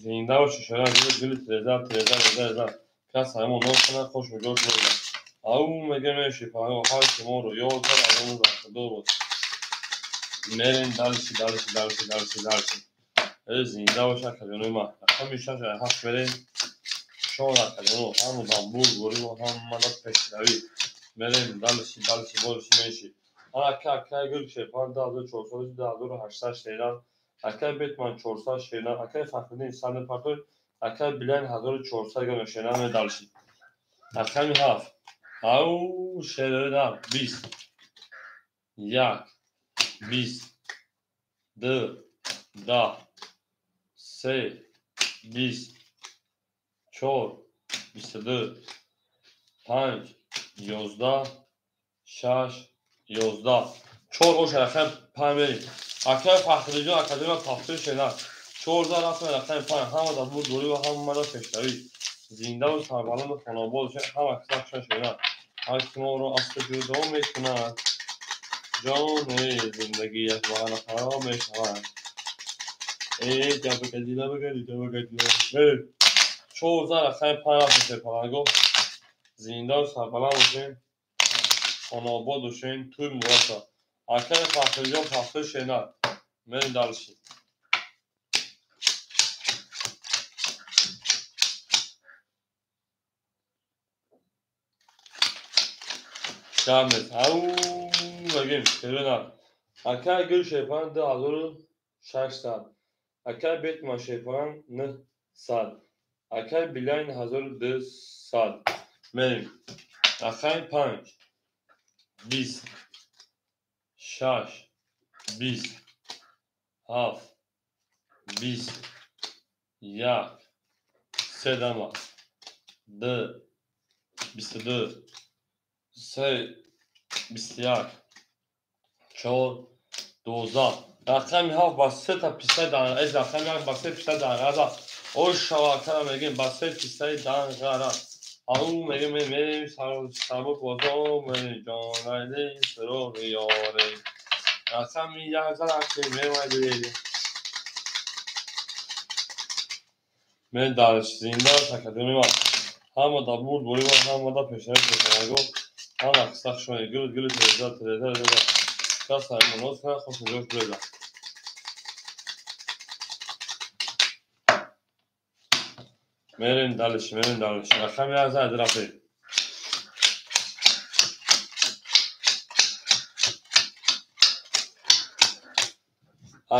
зиндаву шишора гили треза кас ҳамон ноз кунад хош миҷош бозад ау мегем шепаланго ҳар шуморо ёд кар азону захтадор бод мерем далши зинда боша акаҷонои ман рақами 6 мерем шон акаҷоно ҳамо дамбур гӯриво ҳама дар пешравӣ мерем далши болши меши акай гӯр шепан 2400 2800 шедан акай бетман 400 шедан акай фахриддин 100 партой акай билайн 1400 гана шедан медалши рақами 7 ау шедан 20 1 20 2 10 3 20 4 22 5 11 6 11 4 оша рақами 5 мерем акай фахриддин академия пахтои шедан 14 рақами рақами 5 ҳама дар бурдурӣ ва ҳама дар пешравӣ зиндаву сарбаланду хонобод бошем ҳама аксақшон шедан ҳар ки моро асти ҷудо мекунад ҷони зиндагиаш ба ҳар хароб мешавад ҷабукадила 14 рақами 5 раста шепаланго зиндаву сарбаланд бошем хонобод бошем тӯй муборак акай фахриҷон пахтои шедан мерем далши шамес ау мегем шедан акай гӯр шепан 2600 акай бетман шепан 900 акай билайн 1200 мерем рақами 5 20 6 20 7 20 1 7 2 22 3 21 4 12 рақами 7 ба 3 та писаи данғаэс рақами 1 ба 3 писаи данғара ошава кара мегем ба 3 писаи данғара ау мегем мерем сабук бозо мерем ҷонайли суруғи ёре рақами 1 зарахши мемайди мен дар зинда академия ман ҳама дар бурдурӣ ва ҳама дар пешравӣ шепаланго ҳама аксақшони гили треза кас ҳаймоноз кунад хош миҷош бурезад мерем далши рақами 1 зад рафем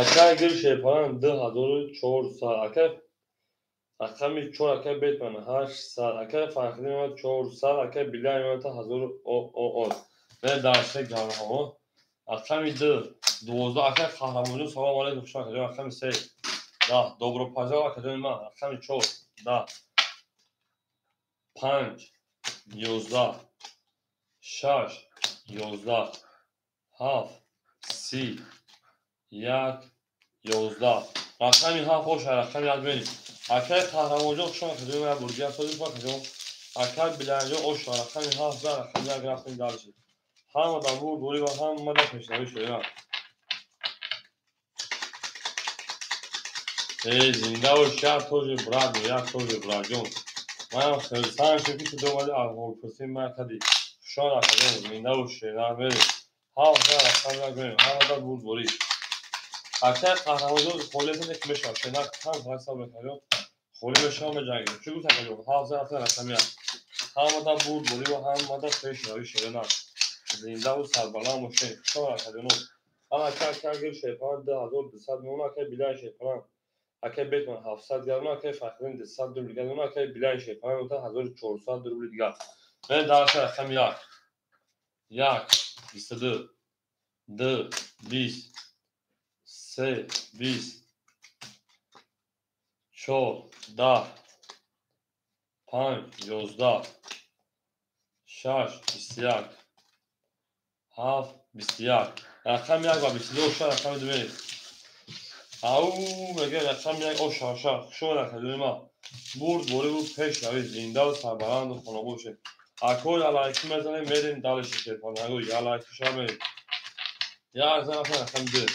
акай гӯр шепан 2400 акай рақами 4 акай бетман 800 акай фахриддин 400 акай билайн 1000 мерем далши ҷавҳамо рақами 12 акай қаҳрамонҷон салом алейкум хушон акаҷон рақами 3 10 добропазар акаҷони ман рақами 4 10 5 11 6 11 7 30 1 11 рақами 7 оша рақами 1 мерем акай қаҳрамонҷон хушон акаҷони ман бургият созӣ акаҷон акай билайҷон оша рақами 7 за рақами 1 рафтем далши ҳама дар бурдурӣ ва ҳама дар пешравӣ шудаам зинда бош як тоҷи браҷон манам хелсан шуки ту домади аҳволпурсӣ накардӣ хушон акаҷон зинда бош шедан мерем ҳама дар бурдурӣ اگر قهرمانان خالص یک میشه شناخت هم حساب میکنیم خالی میشه هم جنگی چون تکلیف حافظ اصلا رسمی هم مدام بود بولی و هم مدام پیش روی شدن زنده و سربلند موشه شما کدوم اما اگر شیپان 2200 میونه که بیلای شیپان اگر بیتون 700 گرم که فقط 200 روبل گرم که بیلای شیپان تا 1400 روبل دیگر من داشت رقم یک 22 2 20 3 20 4 10 5 11 6 21 7 21 رقم یک و 22 شد رقم دومی او میگه رقم یک او شاشا شو رقم ما برد بود پیش روی زنده و سربلند و خانه باشه اکو علایکی میزنیم میریم دالش شیپان اگو یا علایکی شما میریم یا از رقم دو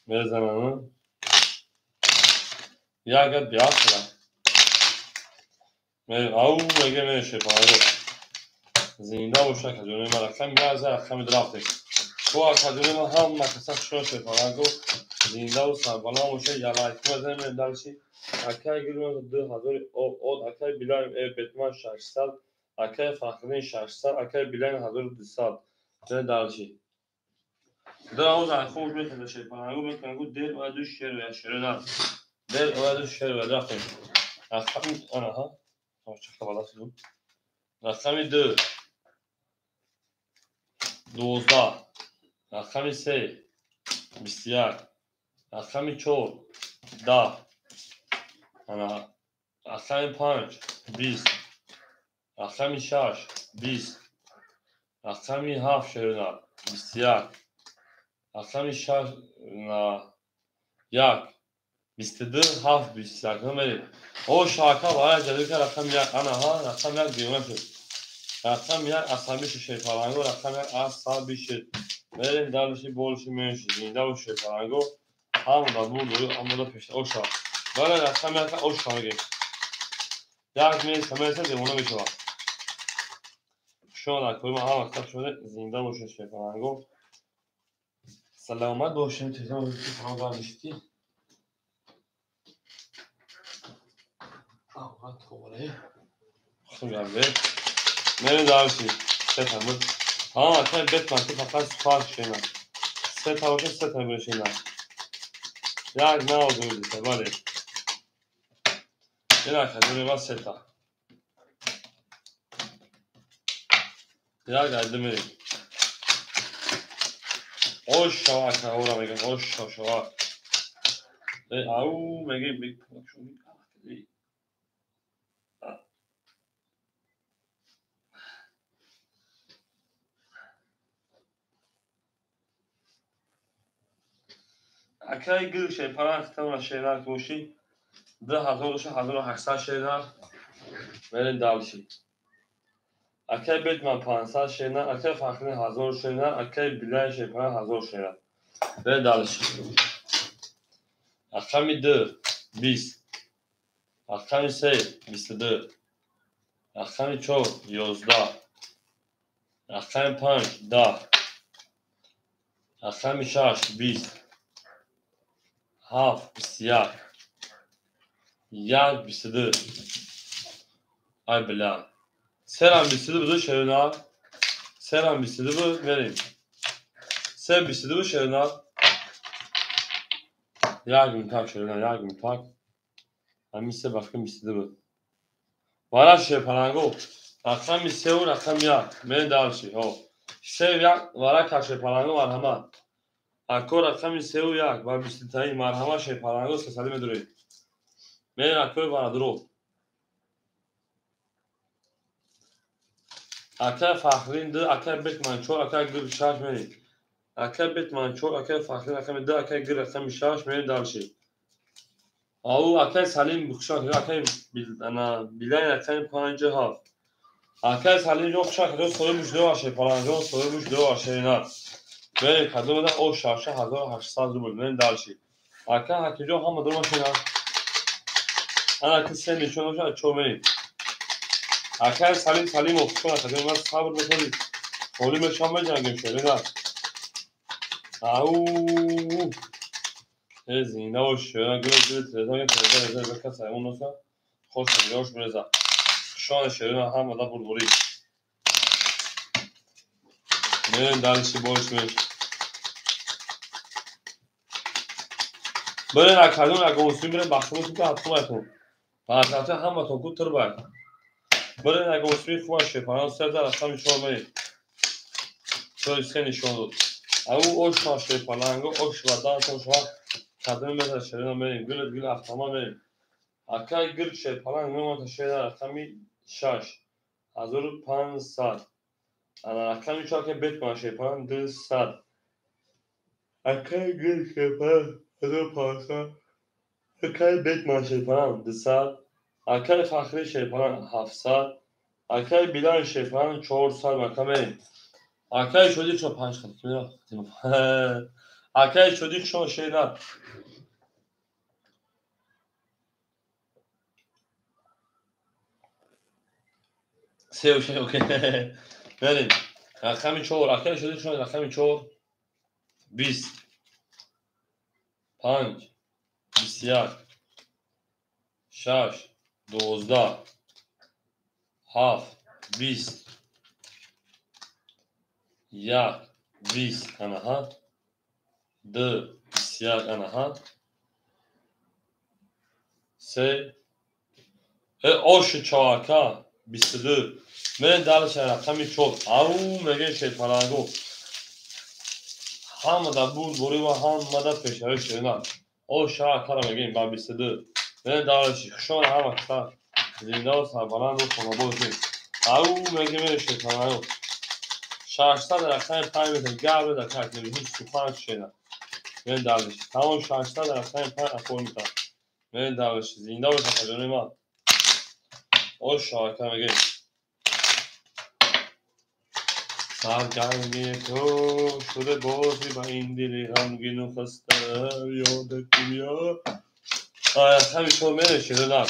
میزنم یا گد بیاد کنم او میگه میشه پایرو زنده باشه که جونی ما رقم یازده رقم درافته تو که جونی ما هم مکسب شوشه پایرو زنده و سربلند باشه یا لایک میزنیم دالشی اکای گیرون 2000 او اکای بیلایم بیتمان 600 اکای فاخرین 600 اکای بیلایم 1200 چه دالشی در اوز خوب میکنه شه پایرو میکنه دل و دو شیر و شیر نه دل و دو شیر و درافته رقم آنها چه بالا شد رقم 2 12 رقم 3 21 رقم 4 10 انا رقم 5 20 رقم 6 20 رقم 7 شدن 21 رقم 6 1 22 7 21 نمیریم او شاکا برای جدید که رقم 1 آنها رقم 1 دیونه شد رقم 1 عصبی شد پرانگو رقم 1 عصبی شد میریم دالشی بولشی میشی زنده و شد پرانگو همون دا بود و همون دا پیشت او شاک برای رقم 1 او شاگه یک میز کمیسه دیونه میشه شما نکنیم ما هم اکتب شده زنده باشید شد پرانگو سلامت باشیم تیزان روزی فرام برمیشتی آقا توره خب گرده میریم دالشی سه تا بود ها اکتب بیت منطقه فقط سپاس شیمه سه تا باشه سه تا برشیمه یک نه دویدیده بله این اکتب دونی سه تا یک عده میریم اوش شوا اکتب اورا میگم اوش شوا او میگه اکای گل شه پران ختم شیرار کوشی 1800 شیرار میریم دالشی اکای بیت من 500 شیرار اکای فخری 1000 شیرار اکای بیلای شه پران 1000 شیرار میریم دالشی رقم 2 20 رقم 3 22 رقم 4 11 رقم 5 10 رقم 6 20 7 21 1 22 ay bela selam 22 بود شیرار selam 22 بود میریم سه 22 بود شیرار یک تاک شیرار یک تاک همین سه بخش 22 بود وارا شه پرانگو رقم 3 و رقم 1 میریم دالشی ها 3 1 وارا کاشه پرانگو مرحمت اکو رقم 3 و 1 و 20 تایی مرحمت شه پرانگو سه سالی میدوری میریم اکو وارا درو اکا فخرین دو اکا بیت من چور اکا گل شاش میریم اکا بیت من چور اکا فخرین اکا دو اکا گل رقم شاش میریم دالشی او اکا سالیم بخشان اکا انا بیلای اکا 50 اکا سالیم جو خشان که سوی مش دو باشه پلنجو سوی مش دو باشه اینا میریم کدوم بده او شاشه 1800 روبل میریم دالشی اکا حتی جو هم دو ماشینا انا که سه نشون باشه چور میریم اکر سلیم افشون اکر من صبر بکنید حالی مشان بجنگیم شده او زینده و شده گل تلزان تلزان بکن سایمون نسا خوش نگاش برزا شان شده هم ودا بلبوری نه دلشی باش میش برین اکردون اگه مسلم برین بخشمون که حتما ایتون بعد هم با تو تر باید برین اگه مسلم خواه شپانان سر در اصلا میشون برین توی سه نشون داد او oş taşı falan oş vadan sonra kadın mesela şeyden benim gül aftama benim akay gül şey falan mı şeyler akami şaş hazır pan saat ana akami çok bet ma şey falan dı saat akay gül şey falan hazır pan saat akay bet ma şey falan dı saat akay fakri şey falan hafta saat akay bilan şey falan çoğur saat makame akay şöyle çok panç kadar akay şöyle çok şeyler سه و شش اوکی بریم رقم 4 اخیر شده شما رقم 4 20 5 21 6 12 7 20 1 20 انها 2 21 انها 3 oş çaka 22 من دارش رقم 4 او میگه شی پلنگو هم دا بود بوری و هم مدا فشار شدن او شاه کار میگه با 22 من دارش شون هم اکثر زنده و سربلند و خونابوزی او میگه من شی پلنگو شاشتا در رقم 5 میتن گربه در کارت نمی هیچ سوخان شدن من دارش تمام شاشتا در رقم 5 اخور میتن من دارش زنده و تخجانه ما او شاه کار میگه سرگرمی تو شده بازی با این دلی غمگین و خسته یادت میاد همیشه میره شده نه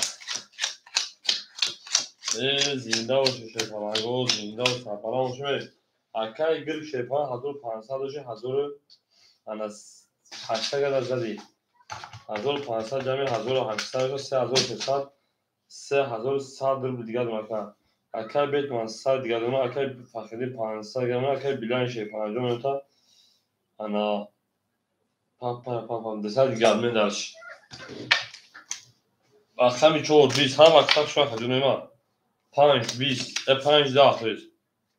زنده و شیپانگو زنده و سرپناه باشه میره اکای گل شیپان 1500 باشه 1800 گل زدی 1500 جمعی 1800 باشه 3600 3100 در دیگه دمکن اکای بیت من سر دیگه دونه اکای فقیدی 500 گرمه اکای بیلان شیپان جمعی تا انا پا دسته دیگه من داشت اخمی 4 20 هم اکتر شما خجونه ما 5 20 5 10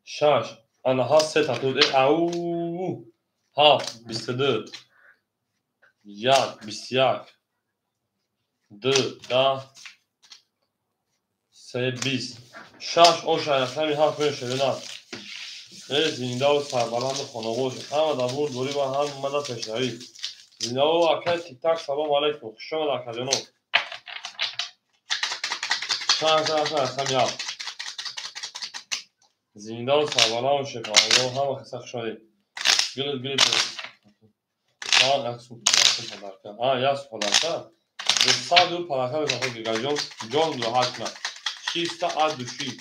6 انا ها 3 تاتود او 7 22 1 21 2 10 3 20 6 اوش اخمی 7 میشه نه زنده و سربلند خانواش همه دا بود دوری با هم مدد پیشنهایی زنده و اکای تیک تاک سلام علیکم شما در کجانو شما اخمی 7 زنده و سربلند و شفاهی همه خسخ شده گلت عکس پدرکه یاس پدرکه به صادو پدرکه بسازه گیگا جون دو حکمه شیستا عد دوشی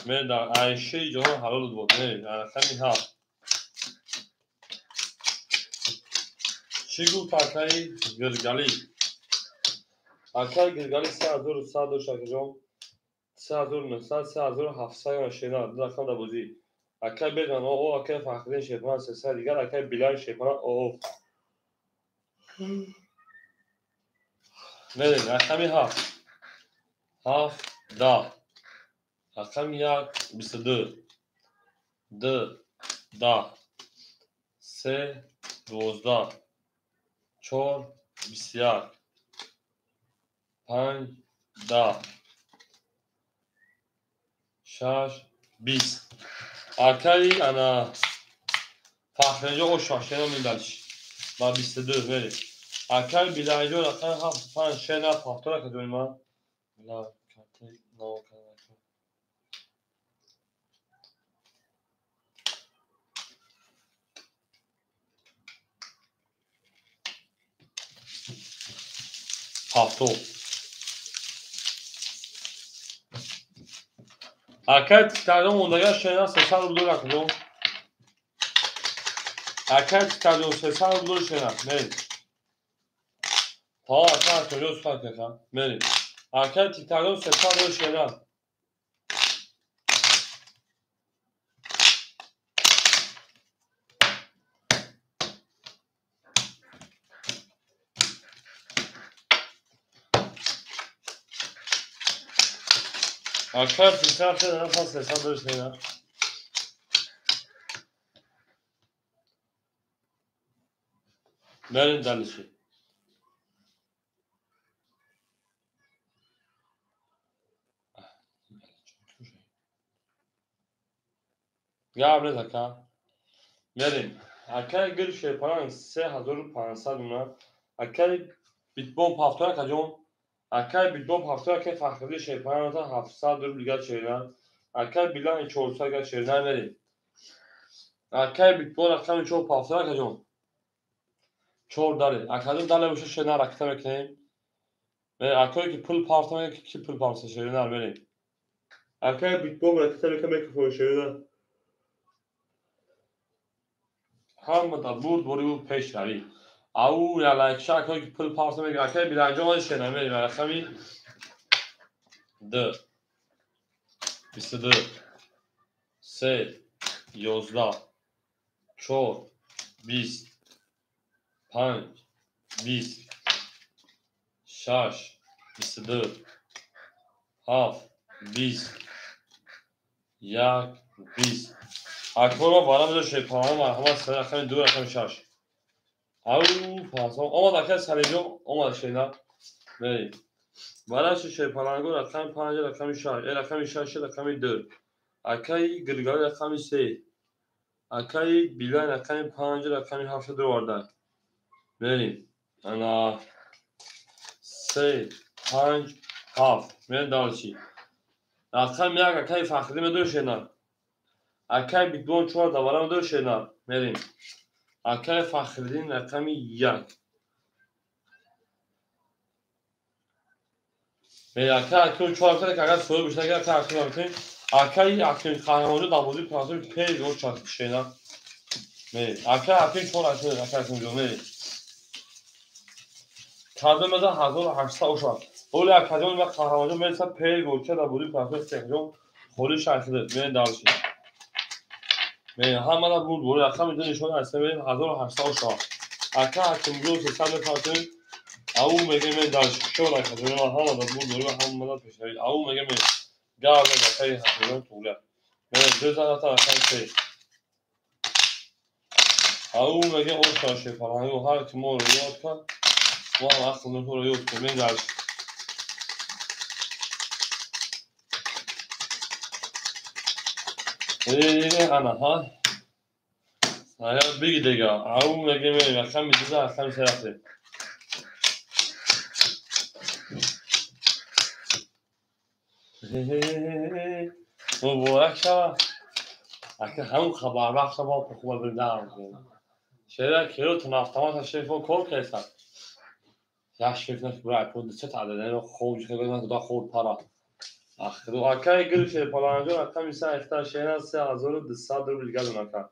من در عیشه جون حلال بود نه خمی ها چیگو پاکای گرگالی پاکای گرگالی 3100 شکر جون 3900 3700 ماشینا دو رقم دا بودی اکای بگن او اکای فخرین شیپان 300 دیگر اکای بیلان شیپان او نه رقمی ها 7 رقم 1 22 2 10 3 12 4 21 5 10 6 20 arkayı ana fahrence o şaşena mindalş ba 22 veri arkay bilajo raqam ha fan şena fahtora kadolma la kate no kadar hafto حرکت کردم اوندگاه شنیدن 300 رو رکھجون حرکت کردم 300 رو شنیدن مریم تا حرکت کردم سکتا مریم حرکت کردم 300 رو شنیدن حرکت کردم 300 رو شنیدن مریم دلشی گابره دکا مریم حرکت گل شیپران 3500 اومد حرکت بیت بوم هفتاد کجون حرکت بیت بوم هفتاد که فخری شیپران تا 700 رو لیگا چیرن حرکت بیلان 400 گل چیرن مریم حرکت بیت بوم رقم 4 هفتاد کجون 4 داره حرکت داره میشه شنا رکته میکنیم و حرکتی که پول پارتنر کی پول پارتنر شیرن مریم حرکت بیت بوم رکته میکنیم که فوش شیرن هم da بود برو پیش روی او یعنی شاید که پول پارس میگه که بیل انجام شده میری و رقمی د 22 3 11 4 20 5 20 6 22 7 20 1 20 اکبر بارم دو شی پاهم مرحمت سر رقم 2 رقم 6 او پاسم اومد که سریجو اومد شینا میری براش شیپالانگو رقم 5 رقم 6 رقم 6 رقم 2 اکای گرگای رقم 3 اکای بیلان رقم 5 رقم 7 دو وارده بریم انا 3 5 7 من دالچی رقم یک اکای فخری من دو شنا اکای بیدون 4 دوارم دو شنا بریم اکای فخریدین رقم 1 اکای 4 تا که اگر سوال بیشتر اگر تاکید کنیم اکای اکای خانواده داوودی پاسور پی رو چاک شنا اکای 4 شده اکای کنجومه کردم از 1800 شد اولی اکادمی و قهرمانی میرسه پی گوچه داوودی پاسور سکجون خوری شاکده من دالشی من همه دا بود بوری اکا میدونی شده هسته بریم 1800 شد اکا اکیمجون 300 میکنیم او میگه من دالشی شد اکادمی و همه دا بود بوری و همه دا پیشنوید او میگه من گاه میگه اکای اکادمی طوله من 2000 تا اکای پی او میگه اون شاشه فرهنگ و هر که ما رو یاد کن ما هم اصلا تو رو یاد کنیم من دالشی انا ها بگی دیگه او میگه من رقم میدوزه رقم سرخته مبارک شد اگه همون خبر بخش با خوب بردم شده که رو تنافتمات شیف و کل کسد یش فکر نکنه برای پود چه تعداده رو خوب که بگم خدا خود پارا آخه دو اکای گل شیر پالانجو رقم میسن اختار شیرن 3200 رو بیلگل نکن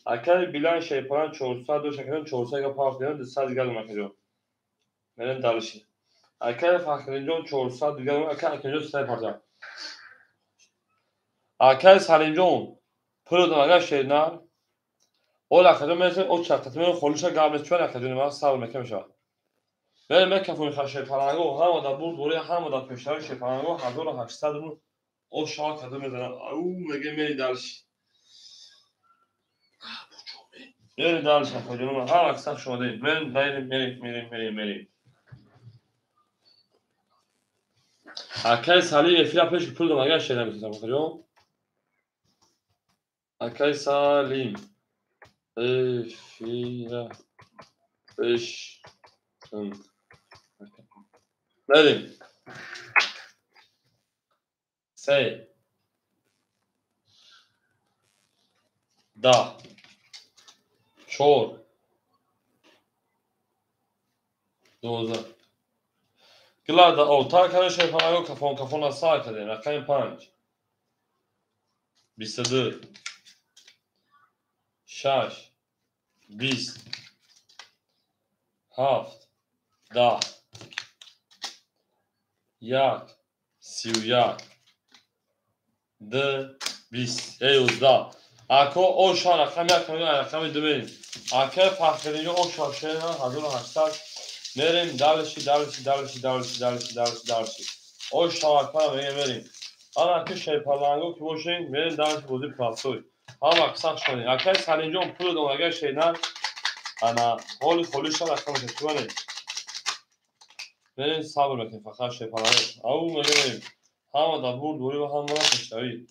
اکای بیلان شیر پالان 400 دو شکرن 400 که پاک دیدن 200 گل نکن مرن دالشی اکای فخرینجون 400 دیگه اکای اکنجون 3 پارچه اکای سالینجون پول دو شیر نه اول اکادمی مثل او چرتتمه خلوش قبل چون اکادمی ما سال میشه بریم بکفون خشه پرانگو هم دا بود بوری هم دا پشتای شپرانگو 1800 رو او شاه کدو میزنم او میگه میری درش میری درش کجا هر اکثر شده میریم اکای سالی افیا پیش پول دو مگه شده میتونم کجا اکای سالیم افیا پیش بریم 3 10 4 12 Glada o ta kanske på något kafon side det kan 5 22 6 20 7 10 1 31 2 20 11 اکو اوشا رقم یک رقم دو بریم اکه فخرینجا اوشا شینا 1800 بریم دلشی اوشا رقم بریم اما اکه شیپالانگو که باشین بریم دلش بودی پلاستوی اما اکساق شدیم اکه سالینجا پول دون اگه شینا انا خالیشا رقم تشوانه بریم صبر بکنیم فقط شیپالانگو او مگه بریم همه دبور دوری و همه پشتوی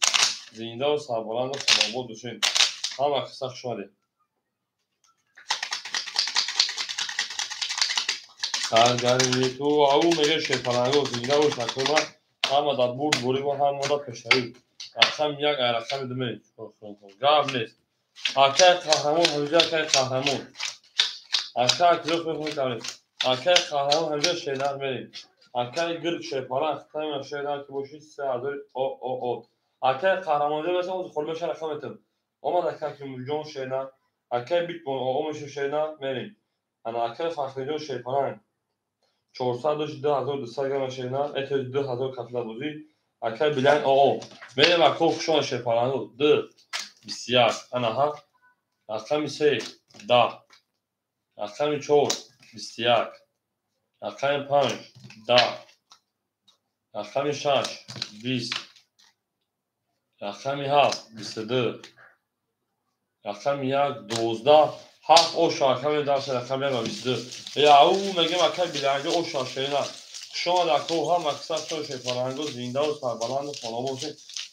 زنده و سربلند و خاناباد دوشین همه اکساق شده سرگرمی تو او میگه شیپالانگو زنده و شکلمه همه دبور دوری و همه پشتوی رقم یک رقم دومی گاب نیست اکه قهرمان همیشه اکه قهرمان اکه اکلوف میخونی کنید اکه قهرمان همیشه شیدر میریم اکه گرد شیپالان اختیم شیدر که باشید 3000 او اکه قهرمان دیگه مثلا خود بشه رقم میتون اما اکه که مجون شیدر اکه بیت بون او میشه شیدر میریم انا اکه فخریجون شیپالان 400 2200 گرم شیدر اتو 2000 کفله بودی اکه بیلن او میریم اکه خشون شیپالان دو بسیار انا ها رقم 3 10 رقم 4 21 رقم 5 10 رقم 6 20 رقم 7 22 رقم 1 12 7 او رقم 10 رقم 22 یا او میگم اکه بیلنجا او شاشینا شما در کوه هم اکثر تو شیپالانگو زنده و سربلند و خاناباد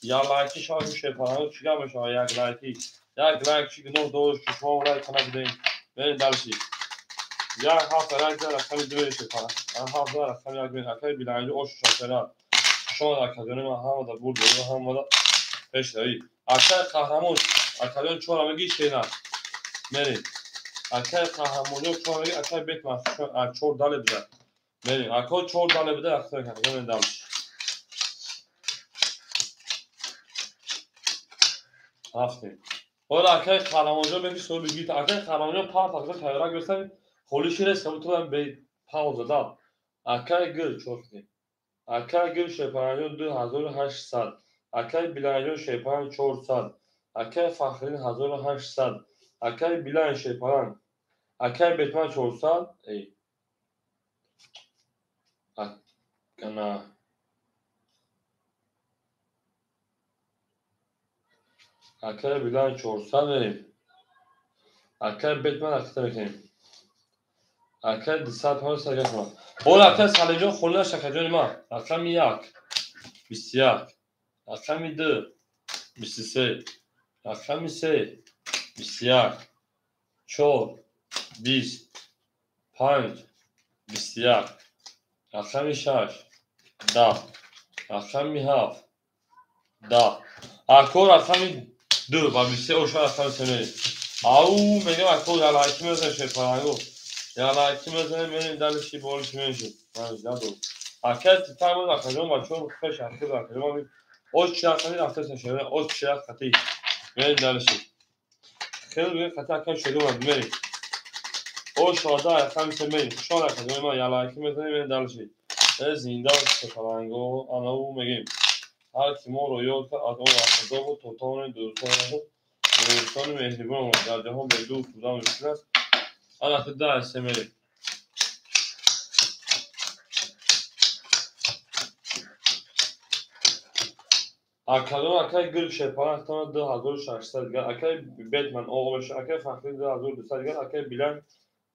یا لایکی شما شیپالانگو چیگه میشه یک لایک چی گناه دوش که شما لایک کنه بدین برین دلشی یا هفت رنگ رقم دو شیپالانگو هفت رقم یک بین اکه بیلنجا او شاشینا شما در کدوم ما هم در بود و هم در پیش داری اکه قهرمان اکه چهار میگی شینا میرین اکه قهرمانی چهار میگی اکه بیت من چهار داله بده میرین اکه چهار داله بده اکه کنیم دلش هفته حالا اکه قهرمانی میگی سو بگی اکه قهرمانی پارت اکه تایرک بسن خالیش نیست که تو به پاوز داد اکه گل چوختی اکه گل شیپالانگو 2800 اکه بیلنجا شیپالان 400 اکه فخرین 1800 اکه بیلن شیپالان اکه بیتمن 400 ای اکنا اکه بیلن 400 بریم اکه بیتمن اکته بکنیم اکه 200 ها سرگه کنم اول اکه سالیجون خونه شکجون ما رقم 1 21 رقم 2 23 رقم 3 21 4 20 5 21 رقم 6 10 رقم 7 10 اکو رقم 2 و 23 اوشا رقم 3 او میگم اکو یا لایکی میزن شیپالانگو یا لایکی میزن میرین دلشی بولش میشه اکه تیتان بود اکجون بچون خوش اکه بود اکجون اوش چی اکانی رفته سشونه اوش چی اکتی میرین دلشی خیلی بگه خطی اکن شده بود میرین او شاده رقم 3 میرین شان اکجون ما یا لایکی میزن میرین دلشی زنده و شیپالانگو انا او میگیم هر کی ما رو یاد کرد از اون وقتا بود توتان دوستان مهربان در جهان به دوست بودن مشکل است آن اخی ده سمری اکلون اکای گل شیپالان اختان 2600 گل اکای بیتمن آقا بشه اکای فخری 2200 گل اکای بیلن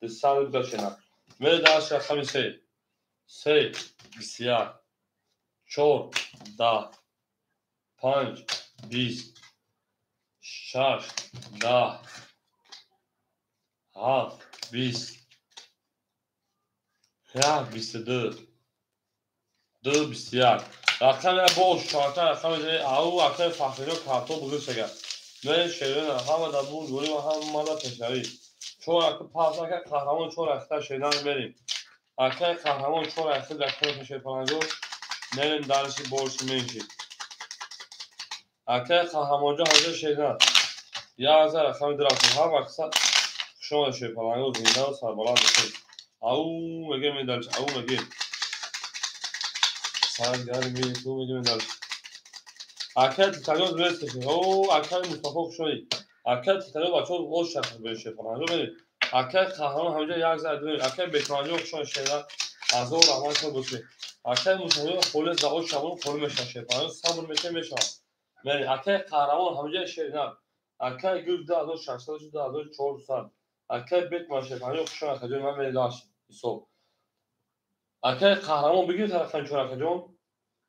200 گل شنه میره درش رقم 3 بسیار 4 10 5 20 6 10 7 20 22 2 بسیار رقم باش چهارتا رقم دیگه او اکه فخری کارتو بزرگ شده نه شیرین همه در بود دوری و هم مالا پشنوی چون اکه پاس اکه قهرمان چون اخته شیدن بریم اکه قهرمان چون اخته دکتر شیپالانگو میریم درشی بولش میشید اکه قهرمانجا همجا شیدن 1000 رقم درخت هر مقصد شما شوی پلنگو زنده و سربلند بکنید او مگه میدالش او مگه سرگرد میدید تو مگه میدالش اکه تیتانیوز برس کشید او اکه مصطفی شدی اکه تیتانیوز بچه ها اوش شکل برس شوی پلنگو بینید اکه قهرمان همجا 1000 دونید اکه بکنجا شما شیدن از او رحمان شد بسید اکه مصطفی خولز دا او شمون خول میشن شوی پلنگو صبر میکنه میشن بینید اکه قهرمان همجا شیدن اکه گل دا از 600 دا از 400 اکه بیت ماشه پنجاه کشان کجا من میداش حساب اکه قهرمان بگیر رقم 4 کجا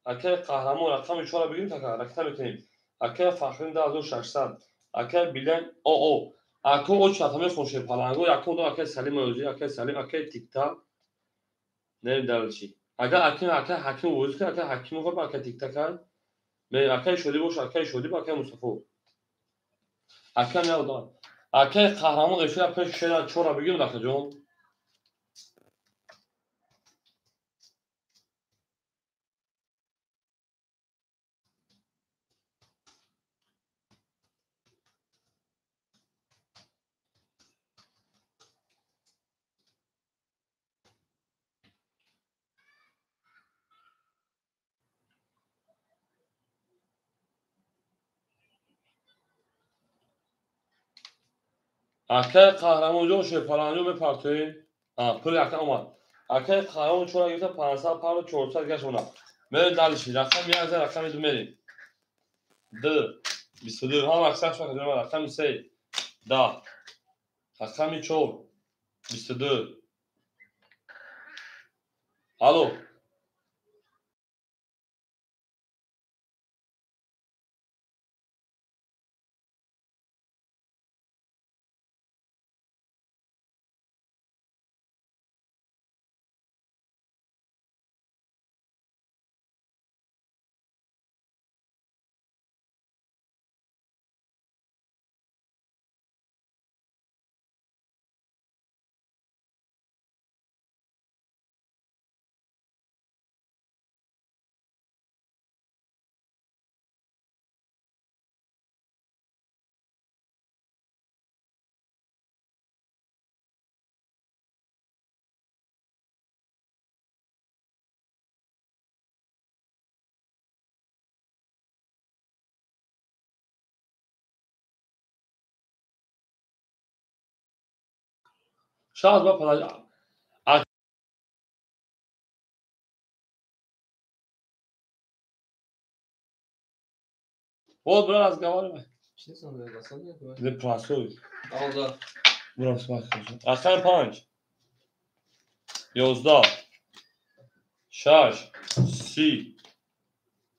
اکه قهرمان رقم 4 بگیر تا رقم میتونیم اکه فخرین دا از 600 اکه بیلن او اکه او چاتمه خوشه پلنگو اکه دو اکه سلیم اوزی اکه سلیم اکه تیک تاک نمیدالشی اکه حکیم وزی اکه حکیم خود اکه تیک تاک می اکه شدی باش اکه شدی با اکه مصطفی اکه نه اکه قهرمان اشیا پیش شده 4 بگیر رقم جون اکه قهرمان جون شوی پلنگو میپرتوی پول اکه اومد اکه قهرمان 4 گرفت 500 پاند 400 گشت اونا میره دالشی رقم 1000 رقم دو میریم ده 22 هم اکثر شما کجا رقم 3 10 رقم 4 22 الو شاید با پلنگ بود برای از گواره من چی سنده دستان میکنه؟ ده پراسوی آوزا برای سمک کشم رقم 5 11 6 30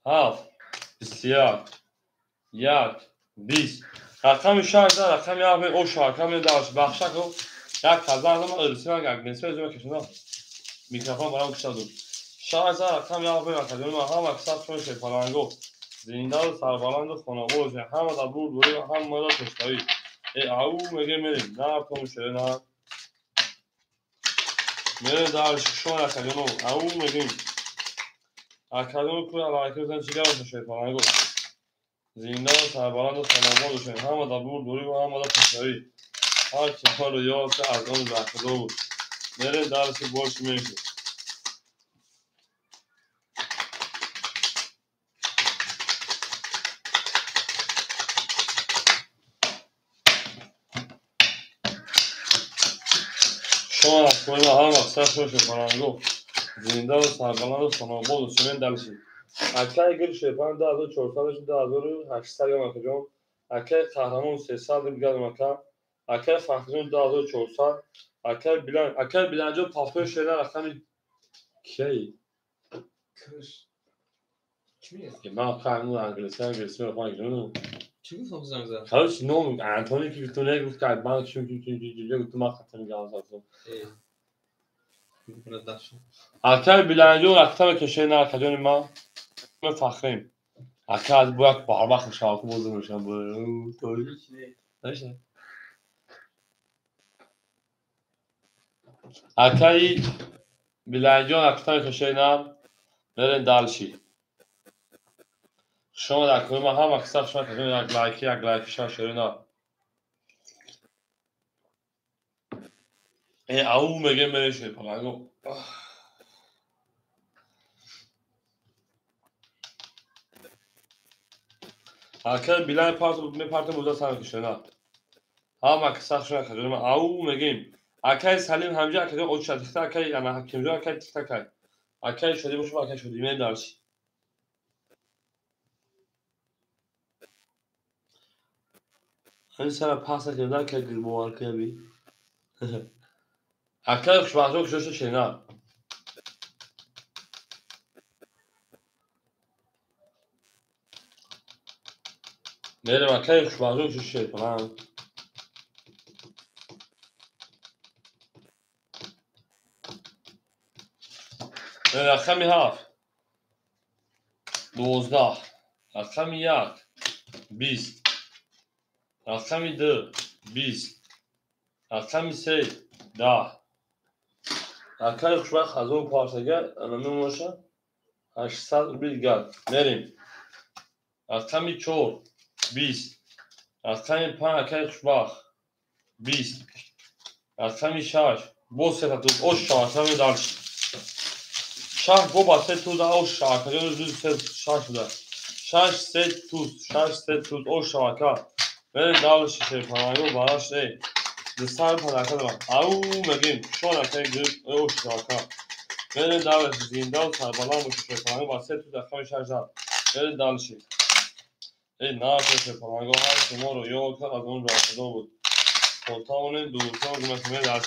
7 21 1 20 رقم 16 رقم یه او شارکم داشت بخشک و یک هزار زمان ارسی من یک نسبه زمان کشنم میکروفون برام کشتم 16 رقم یه آقای اکادمی و هم اکثر چون شی پلنگو زنده و سربلند و خانواز هم در بود دوری و هم مدد تشتایی ای او مگه میریم نه کنم شده نه میره در شما اکادمی او مگیم اکادمی کوی علاقه بزن چیگر و شی پلنگو زنده و سربلند و خانواز هم در بود دوری و هم مدد تشتایی هر کار رو یاد که از آن زخدا بود میره درش باش میشه شما از کنید هم اکثر شوش پرنگو زنده و سربلند و سناباد و سمین دلشی اکه اگر شیپان 2400 2800 یا مکجون اکه قهرمان 300 بیگاد مکا اکه فخرون 2400 اکه بیلنجو پاپتو شده رقم کی کش چی میگه؟ که من قهرمان انگلیسی رو پایین گرونم چی گفت زنگ زد؟ خلاص نوم انتونی که تو نگفت که من چون گفت من خطر میگم اصلا میکنه داشت اکه بیلنجو رقم کشه نه کجون ما فخریم اکه از باید بار وقت شاکو بوده میشم توی نشه اکه بیلنجو رقم کشه نه برن دالشی شما در کنیم هم اکثر شما کنیم یک لایکی شما شروع او میگه میشه پلنگو اکر بیلای پارت موزا سر کشنا هم اکثر شما کنیم او میگیم اکر سلیم همجا اکر او شد تخت اکر انا حکیم جو اکر تخت اکر اکر شدی باشه اکر شدی می دارش این سر پاس کرده که گربوار که بی اکر شما کشش شنا میرم اکر شما کشش شنا رقم 7 12 رقم 1 20 رقم 2 20 رقم 3 10 رقم خوشبخت از اون پارسگر انا میموشه 800 روپیه دیگر میریم رقم 4 20 رقم 5 رقم خوشبخت 20 رقم 6 بو سه تو اوش رقم دالش شش بو با سه تو دا اوش رقم روز سه شش بوده 6 سه تو اوش رقم بریم دالش شه پناهو باش ای دستار پناهو دارم او میگیم شون اکر گرفت اوش رقم بریم دالش زنده و سربالان باشه شه پناهو با سه تو دقیقه 6 دار بریم دالشی ای ناشه شه پناهو هر شما رو یو کن از اون راه دو بود خودتاونین دوتا گمه دالش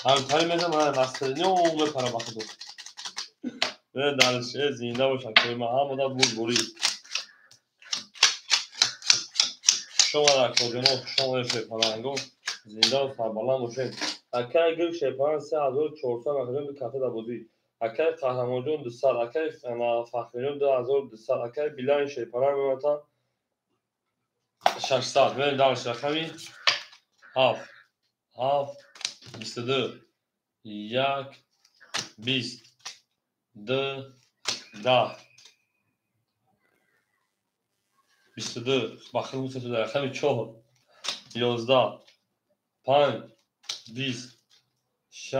هم تایی میزم من مسترینی و میپره بخدو بریم دالش ای زنده و شکر محمد بود بوری شما در کدوم شما شیپارانگو زنده و سربلند باشید اگر گل شیپاران 3400 مقدم به کافه دبودی اگر قهرمان جون 200 اگر فخریون 2200 اگر بیلان شیپاران میمتا 600 بریم دارش رقمی 7 7 22 1 20 2 10 22 بخیر موسیقی در رقمی 4 11 5 20 6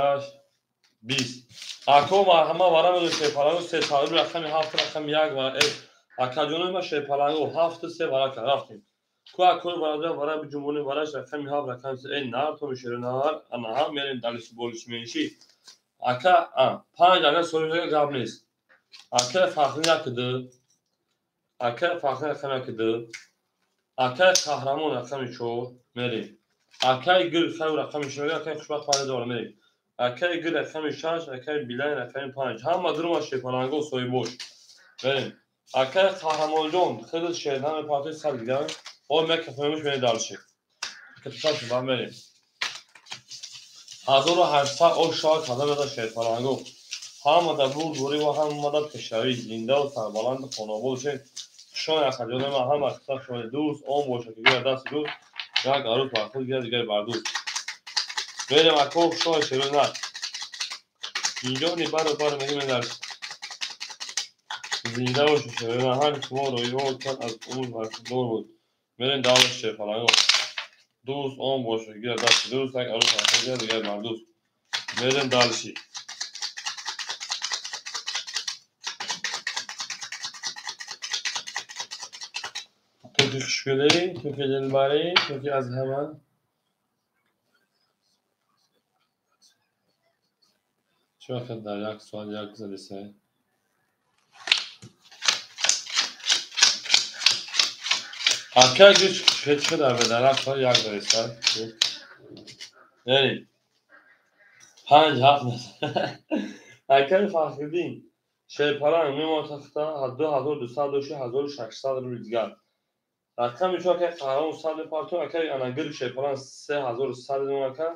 20 اکو ما همه وارم دو شیپالانگو سه تاریب رقمی 7 رقم 1 و اکا جونوی ما شیپالانگو 7 3 وارا که رفتیم کو اکو وارا به جمهوری وارش رقمی 7 رقم 3 این نار تو میشه نار انا هم میریم دلیش بولش میشی اکا 5 اگر سوری قبل نیست اکا فخری نکده اکا فخری رقم نکده اکا قهرمان رقم 4 میریم اکا گل خیر رقم 6 اکا خوشبخت پاره دور میریم اکای گل رقم 6 اکای بیلای رقم 5 هم درو شیپالانگو سوی boş بریم اکای قهرمان جون خیلی شیطان پارتی سر دیدن o مکفهمش beni dalışık کتاب ben بریم 1800 o şart kadar da şiپالانگو هم da bu دوری و هم da پیشروی زنده و سربلند خانواده شد شون اخجال ما هم اکثر شون دوست اون باشه که دست دوست یک عروس بر خود گیره دیگر بر دوست بریم اکو شون شروع نه اینجا نی بار میگیم در زنده باشه شروع هر شما رو یو کن از اون دور بود برین داوش شیپالانگو دوست اون باشه گیره دست دوست یک عروس بر خود گیره دیگر بر دوست برین دالشی تو که خوشگلی تو که دلبری تو که از همه چه وقت در یک سوال یک زده سه اکر گوش خیلی در بدن سوال یک زده سه یعنی 5 7 اکر فخردین شیپالانگ میموتختا 2200 1600 رو دیگر رقم میشه که قهرمان 100 پارتون اکر انگل شیپالانگ 3100 اکر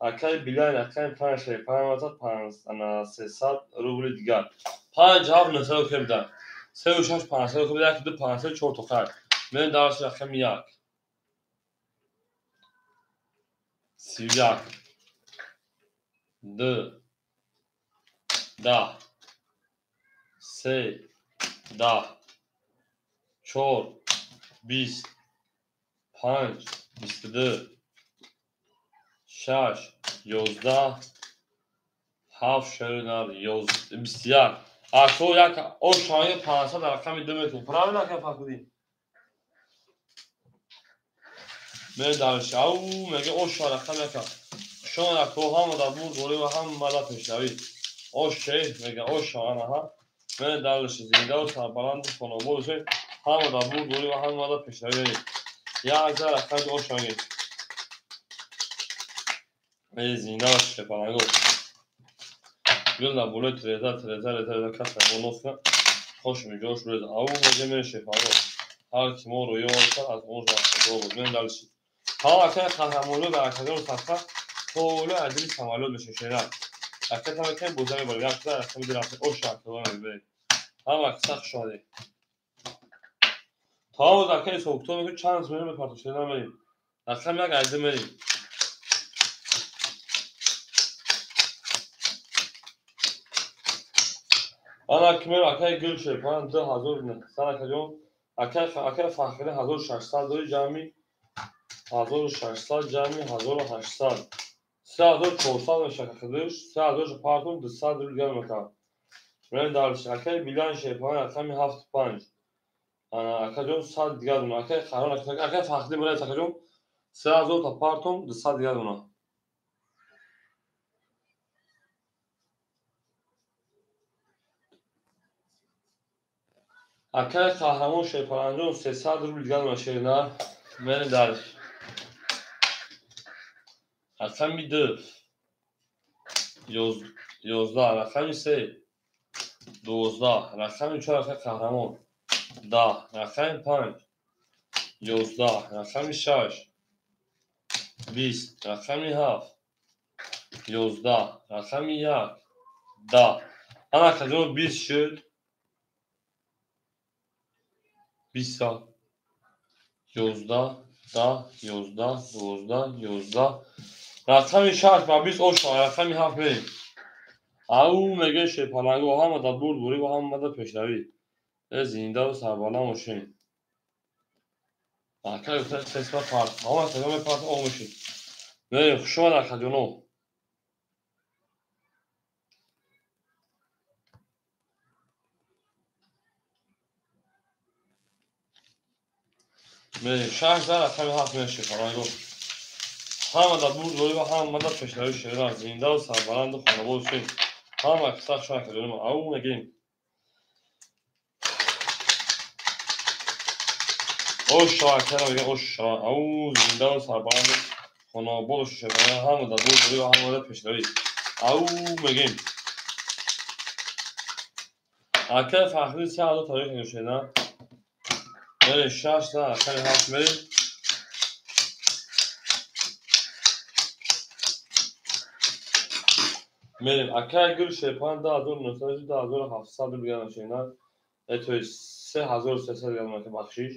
اکر بیلای رقم 5 شیپالانگ 300 روبل دیگر 5 7 نسل که بدن 3 و 6 500 که بدن که 2 500 4 تخر من دارش رقم 1 31 2 10 3 10 4 20 5 22 6 11 7 شهر 21 تو یک اوشای 500 رقم 2 میتونی правильно که فهمیدی به درش او میگه اوشای رقم یک شما تو هم در بود دوری و هم مالا پیشروی اوشای میگه اوشای نه به درش زنده و سربلند خانواده شد هم در بود دوری و هم مالا پیشروی 1000 رقم اوشای به زنده شد پلنگو Yıllar boyu treze kasar bonusla hoş mu coş böyle avu meceme şefalı. Her kim oruyor olsa az onu da olur. Ben dalış. Ha kahramanı ve arkadaşlar sakla. Tolu adil samalol beşe şeyler. Hakikaten ben bu zaman böyle yaptılar. Aslında bir hafta o şarkı var böyle. Ama kısa şöyle. Tamam da arkadaşlar soğukta bir chance verir mi şeyler vereyim. Akşam ya geldim vereyim. انا کمیل اکای گل شیپان 2000 نه سال کجون اکای فاخره 1600 دوی جامی 1600 جامی 1800 3400 شکلش 3000 پارتون 200 دیگر میکنم من دارش اکای بیلان شیپان اکای 75 انا اکاجون 100 دیگر اون اکای خران اکای فاخره برای اکاجون 3000 تا پارتون 200 دیگر اون اکای قهرمان شیپان 300 روبل دیگر ماشینا من دارش رقم 2 11 رقم 3 12 رقم 4 رقم قهرمان 10 رقم 5 11 رقم 6 20 رقم 7 11 رقم 1 10 انا کجا 20 شد 20 سال 11 10 11 12 11 رقم 6 با 20 اوش رقم 7 بریم او میگه شیپالنگو هم در برد بوری و هم در پیشروی زنده و سربالا ماشین اکای تسلا پارت هم تمام پارت او میشه بریم شما در کجونو بریم شهر در رقم 7 میشه شیپالنگو هم در برد بوری و هم در پیشروی شیران زنده و سربلند و خانواده شین هم اکثر شما کجونو او میگیم اوشا کنم میگه اوشا او زنده و سربلند خانواده شین هم در برد بوری و هم در پیشروی او میگیم اکای فخری 3 تاریخ نوشیدن بریم 6 تا اکای 7 بریم بریم اکای گل شیپان 1900 2700 دیگر نوشیدن اتوی 3300 دیگر مکه بخشیش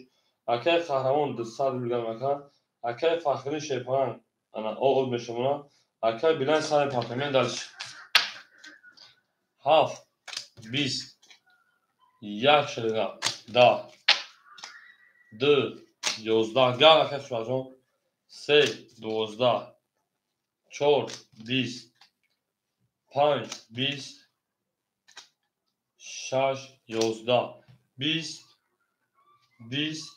اکای قهرمان 200 دیگر مکه اکای فخری شیپان انا اول میشمونه اکای بیلان سال پارتمن دارش 7 20 یک شده 10 2 11 گل اکای فرازون 3 12 4 20 5 20 6 11 20 20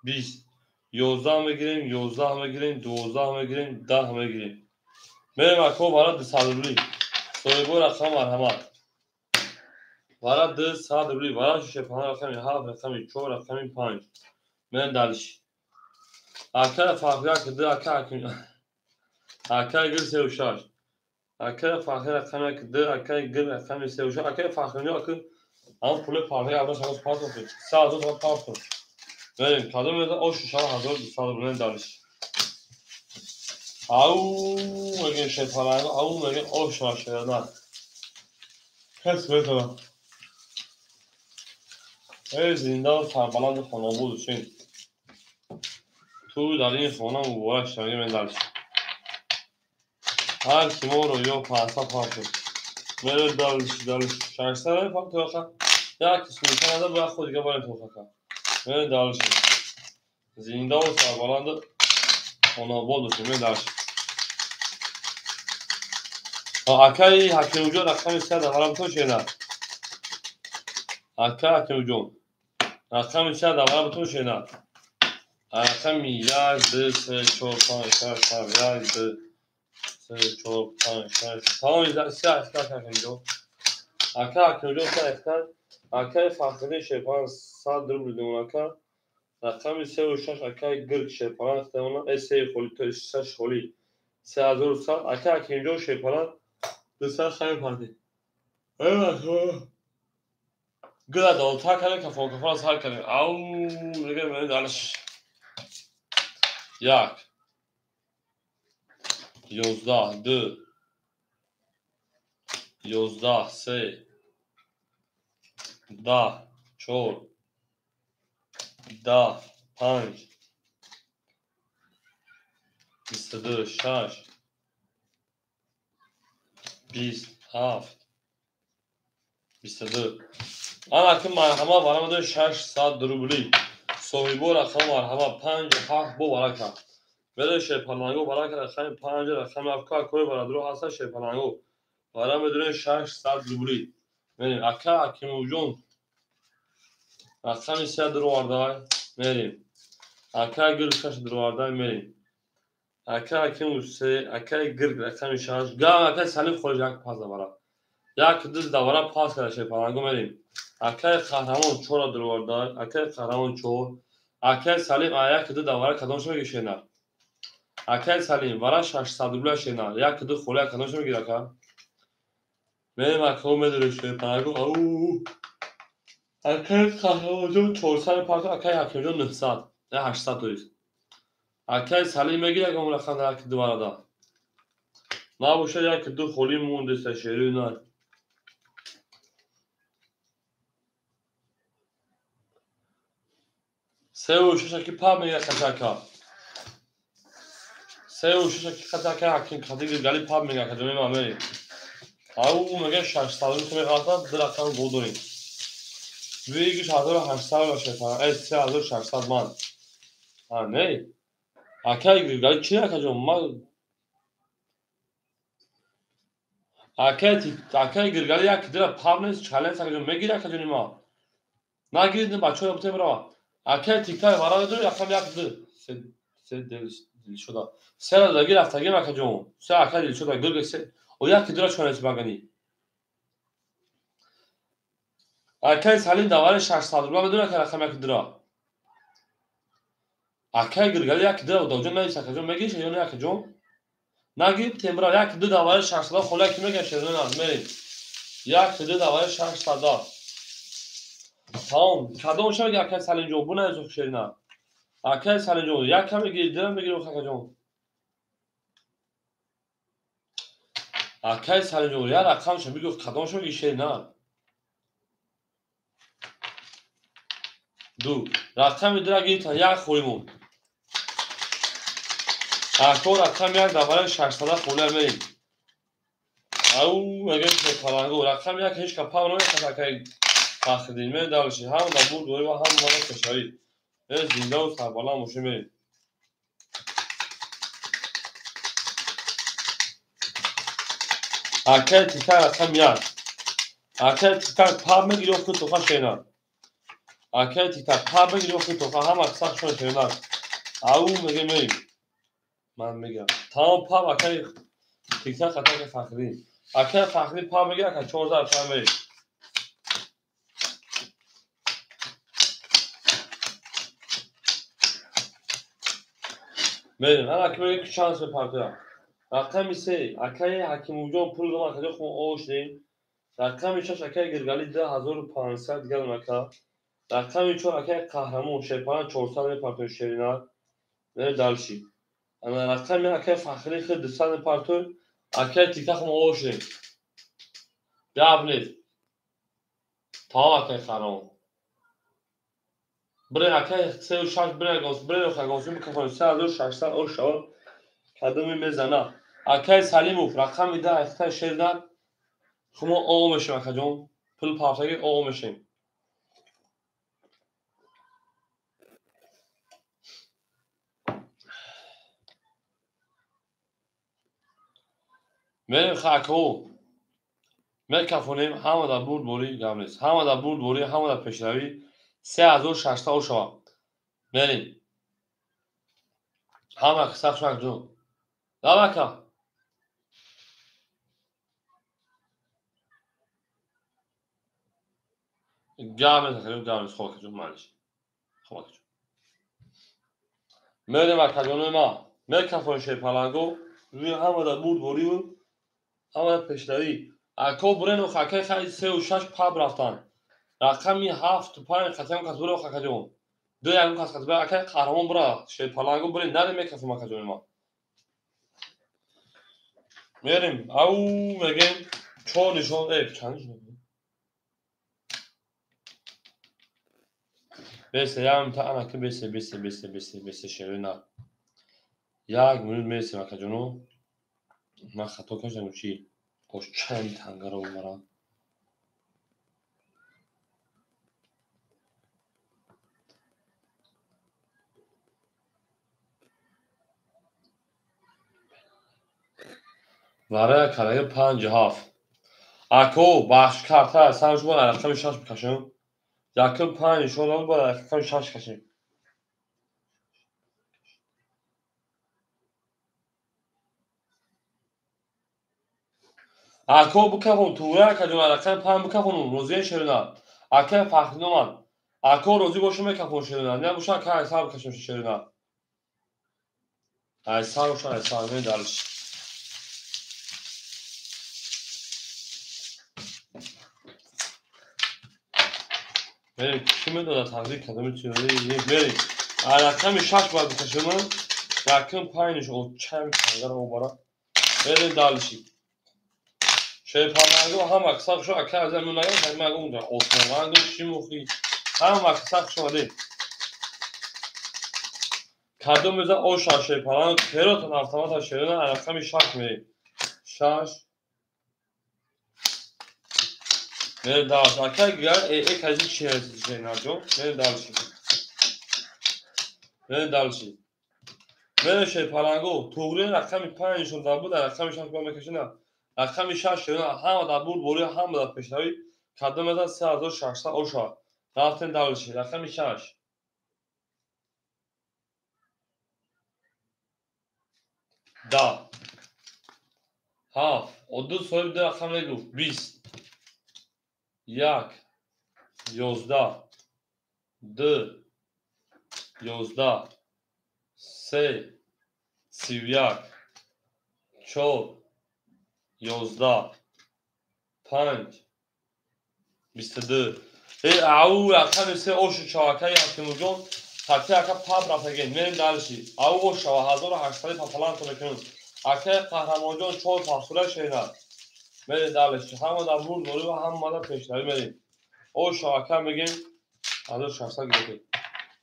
20 11 میگیریم 11 میگیریم 12 میگیریم 10 میگیریم بریم اکو برای 200 روبلی سویبو رقم مرحمت برای 200 روبلی برای شیپان رقم 7 رقم 4 رقم 5 من دلش اکای فاخری که 2 اکای گل 36 اکای فاخری رقم که 2 اکای گل رقم 36 اکای فاخری که اما پول فاخری اول شما پاس کنید 3000 تا پاس کنید بریم کادو میده او 6200 روبل دلش او میگه شیپان او میگه او شاشه نه کس بتونه ای زنده و سربلند خانواده شین تو در این خانه مبارک شوی من دلش هر کی ما رو یا 500 پاس میره دلش 600 پاس تو آخر یک قسمی کنده باید خود دیگه باید توفه کرد. من دارشیم زنده و سربلند خاناباد باشیم. من دارشیم اکای حکیم جون رقم 3 دارم تو شینا اکای حکیم جون رقم 3 دارم تو شینا رقم 1 2 3 4 5 6 7 1 2 3 4 5 6 تمام 3 حکیم جون اکای حکیم جون 3 اختر اکای فخری شیپان 100 درو بدون اکا رقم 3 و 6 اکای گرگ شیپان اختمالا 3 خولی تو 6 خولی 3100 اکای حکیم جون شیپان 200 خیلی پردی گل دالتا کنه که فوق فاز هر کنه او میگه من دانش 1 11 2 11 3 10 4 10 5 22 6 27 22 انا که مرحمه برام 600 روبلی صاحبو رقم مرحمه 5 7 بو برکه بده شیپالانگو برکه رقم 5 رقم افکار کوی برادرو هست شیپالانگو برام بدون 600 روبلی میریم اکا حکیم جون رقم 3 درو وارده میریم اکا گرگ کش درو وارده میریم اکا حکیم 3 اکا گرگ رقم 6 گام اکا سلیم خورج یک پاس داره یک دل دوباره پاس کرده شیپالانگو میریم اکای قهرمان 4 درو وارده اکای قهرمان 4 اکای سلیم یک دل دوباره کدامش میگیشه نه اکای سلیم ورا 600 روبل شینا یک دل خوله کدامش میگیره که میریم اکا میدره شیپالانگو او اکای قهرمان جون 400 پاس اکای حکیم جون 900 نه 800 تویست اکای سلیم میگیره که اون رقم در یک دوباره دا نباشه یک دو خولی مونده سشیری نه 3 و 6 کی پا میگه کچاکا 3 و 6 کی کچاکا حکیم خدیگ گلی پا میگه که دومی مامری او میگه 600 رو که میخواد در رقم بودونی ویگش 1800 باشه فقط 3600 مان ها نه اکای گلی چی اکا ما اکای گلی یک در پا نیست چالش اکا میگیره که ما نگیرید بچه‌ها بته برا اکای تیکای وارا دو رقم یک دو سه دل شده سه دلگی رفتگی مکه جون سه اکای دل شده گرگ سه و یک درا چونش بگنی اکای سالین دواره 600 روبل بدون که رقم یک درا اکای گرگلی یک درا و دوجون نیست که جون میگیش یا نه که جون نگید تمرا یک دو دواره 600 خوله کی میگه شده نه میریم یک دو دواره 600 تمام کدوم شو میگه اکای سالین جون بونه از خشینا اکای سالین جون یک کم میگیری درم میگیری که جون اکای سالین جون یا رقمش میگه کدوم شو میگه شینا دو رقم درگی تا یک خوریمون اکو رقم یک دوباره 600 خوله میریم او مگه شیپالانگو رقم یک هیچ کپا نمیشه که فخردین می دالشی هم دبور دوری و هم مال کشایی زنده و سربالا موشه میریم اکای تیکر رقم یک اکای تیکر پا میگیری و توخه شینا اکای تیکر پا میگیری و توخه هم اکساق شون شینا او میگه میریم من میگم تمام پا اکای تیکر خطر فخردین اکای فخردین پا میگیره که 4000 پا میریم میریم انا که میگه که شانس بپرده رقم 3 اکای حکیم جون پول رو مخجه خون اوش دیم رقم 6 اکای گرگالی 10500 گل مکا رقم 4 اکای قهرمان شیپان 400 پارتو شیرینا نه دالشی انا رقم اکای فخری خود 200 پارتو اکای تیکا خون اوش دیم بیابنید تمام اکای قهرمان برای اکای 3 و 6 برای گاز برای رو خگازی میکنم 3600 اوش شد کدومی میزنه اکای سلیموف رقم 10 اکای شیردن خما او میشیم اکا جون پول پارتاگی او میشیم بریم خاکو میکافونیم همه در بود بوری گامنیست همه در بود بوری همه در پیشروی 3600 او شوا بریم همه کسا شوک جون دامکا گامنیست کنیم گامنیست خواه جون مانش خواه جون بریم اکادیون ما میکافون شی پالانگو روی همه در بود بوری و همه در پیشروی اکو برین و خاکه خیلی 36 پاب رفتن رقمی 7 و 5 خطیم کس برو خاکه جون دو یکم کس کس برو اکه قهرمان برو شی پالانگو برین نده میکافون اکادیون ما بریم او میگیم چون نشون ایف چند نشون بیسته یام تا انا که بیسته شیرنا یک مورد میرسیم اکادیونو من خطا کشم چی خوش چند تنگه رو برم برای کلگه 5 7 اکو بخش کرده سرش بود رقم 6 بکشم یکم 5 شد بود رقم 6 کشیم اکو بکفون توره اکادیون رقم 5 بکفون روزی شیرنا اکه فخری من اکو روزی باشم میکفون شیرنا نه باشم که حساب بکشم شیرنا حساب باشم حساب می دارش بریم کی میدونه تقدیر کدام چیزی بریم رقم 6 باید بکشم رقم 5 او چند تنگه رو برم بریم دالشی شی پالانگو هم اکساق شو اکه از امون نگم خیلی مگه اونجا اوسمانگو چی مخی هم اکساق شو علی کدوم میزه او شی پالانگو کرو تا نفتمات ها شیرون رقم 6 میریم 6 بریم دالش اکه گیر ای کجی چی هستی شی نرجو بریم دالشی بریم دالشی بریم شی پالانگو توگری رقم 5 شون بود رقم 6 با میکشن رقم 6 شیرون هم در بود بوری هم در پیشروی کدوم میزه 3600 او شا رفتن دالشی رقم 6 دا هاف و دو صاحب ده رقم نگو 20 یک 11 دو 11 سه 31 4 11 5 22 ای او رقم سه اوش چاکه یکم جون حتی اکا پاپ رفته گین میریم دلشی او اوش و 1800 پاپلان تو بکنیم اکا قهرمان جون چون پاسوره شیده میریم دلشی همه در بود دوری و هم ماده پیشتری میریم اوش اکا میگیم 1600 گیریم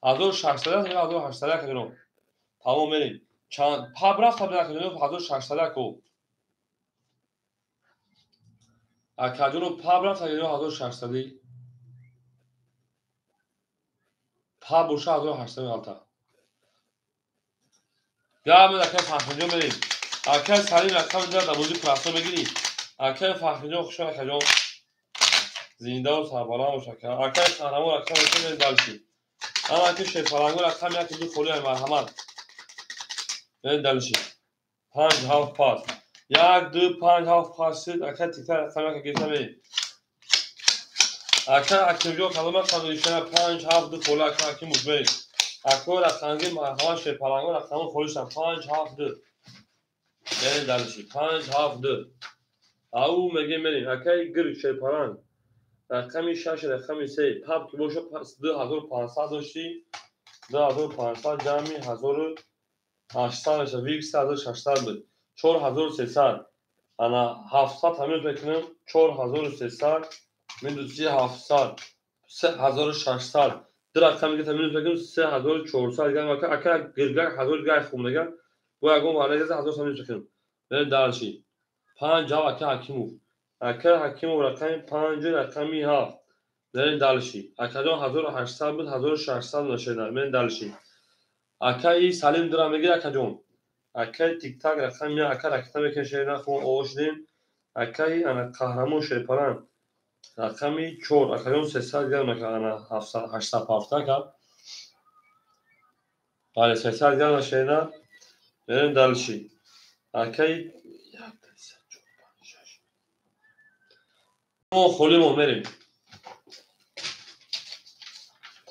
1600 یا 1800 کدوم تمام میریم چند پاپ رفت تا بکنیم 1600 کو اکا جون پاپ رفت تا 1600 پاپ بوشه 1800 غلطه یا من اکه فخرجون بریم اکه سریع رقم در دبوزی پرستو بگیریم اکه فخرجون خوشم اکه جون زنده و سربالان و شکر اکه قهرمان رقم اکه بریم دلشی اما اکه شیفالانگو رقم یکی دو خولی مرحمت بریم دلشی 5 7 پاس 1 2 5 7 پاس اکه تیکه رقم اکه گیرته بریم اکه اکتیویو کلمه قدویشنه 5 7 دو خولی اکه اکه موز بریم اکه رقمگی مرحمت شیفالانگو رقم خولیشن 5 7 دو بریم دلشی 5 7 دو او میگه بریم اکه گر شیپالان رقم 6 رقم 3 پاپ که باشه 2500 داشتی 2500 جمعی 1800 نشه ویکس 1600 بود 4300 انا 700 همین بکنم 4300 میدوزی 700 3600 در رقم که تمین بکنم 3400 دیگه اکه گرگر 1000 دیگه خوب نگه و اگه وارد 1000 تمین بکنم بریم دالشی 5 جا اکه حکیمو اکه حکیمو رقم 5 رقمی 7 بریم دالشی اکه جان 1800 بود 1600 نشه بریم دالشی اکه ای سالم درام میگیره اکه جون اکای تیک تاک رقم یا اکا رکتا بکشه نخون اوشدیم اکای انا قهرمان شیپران رقمی 4 اکایون 300 گرم انا 870 که بله 300 گرم شینا بریم دلشی اکای ما خولیم بریم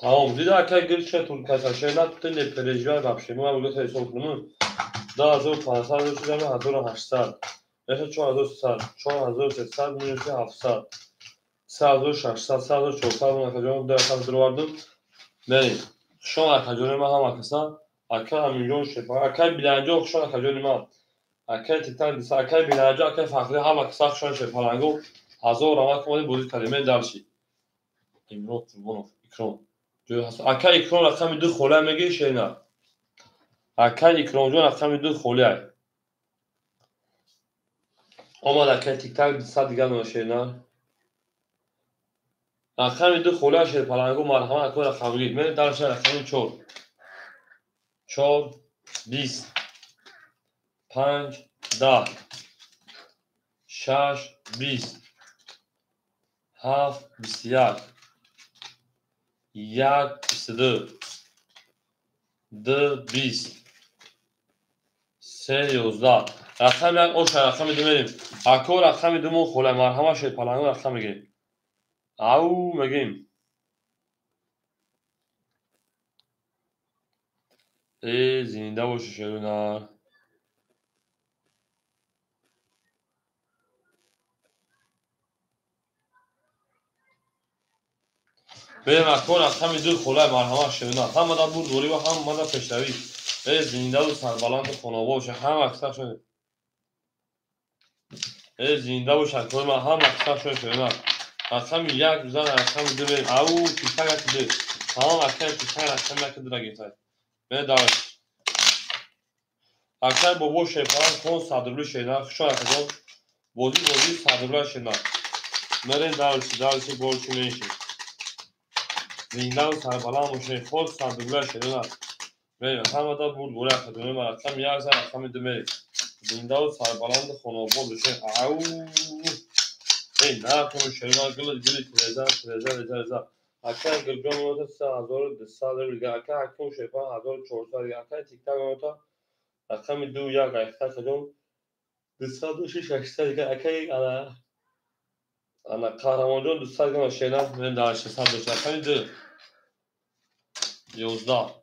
tamam دیده اکای گرچتون کسا شینا تن پرژوای بابشه ما بگو تا حساب کنم 10500 شده 1800 میشه 4300 4300 میشه 700 3600 3400 من کجا در واردم بریم شما کجا ما هم کسا اکا میلیون شفا اکا بیلانجو شما کجا ما اکا تیتان دست اکا بیلانجو اکا فخری هم کسا شما شفا لانگو هزار رقم کنید بودید کلمه دارشی امروز بونو اکرام جو هست اکا اکرام رقم دو خوله میگی شینا اکا اکرام جون رقم دو خوله اما اکا تیک تاک دست دیگه نشینا رقم دو خوله شد پلنگو مرحمت اکا رقم گید من دارش رقم 4 4 20 5 10 6 20 7 21 1 22 2 20 3 11 رقم یک اوش رقم دو میریم اکو رقم دو مون خوله مرحمت شد پلنگو رقم میگیم او میگیم ای زنده باشه شروع بریم اکو رقم دو خوله مرحمت شد هم مدام بود دوری و هم مدام پشتوی ای زنده و سربلند خانوابه باشه هم اکثر شده ای زنده و شکر من هم اکثر شده شده رقم یک بزن رقم دو بریم او پیشتر یک دو تمام اکثر پیشتر رقم یک دو را گیتای بریم دارش اکثر بابا شیپران کن صدرلو شیدن خوشا اکدام بازی صدرلو شیدن بریم دارشی بولچی میشی زنده و سربلند باشه خود صدرلو شیدن بریم همه دا بود گوره اکدام رقم یک زن رقم دو بریم زنده و سربلند خانوابه باشه او ای نه کنم شیدن گلی تریزه اکا گرگان موتا 3200 دیگه اکا حکم شیپا 1400 دیگه اکا تیک تاک موتا رقم دو یک اکتا کدوم 206 800 دیگه اکا انا قهرمان جون 200 دیگه شینا من در 600 دوست رقم دو 11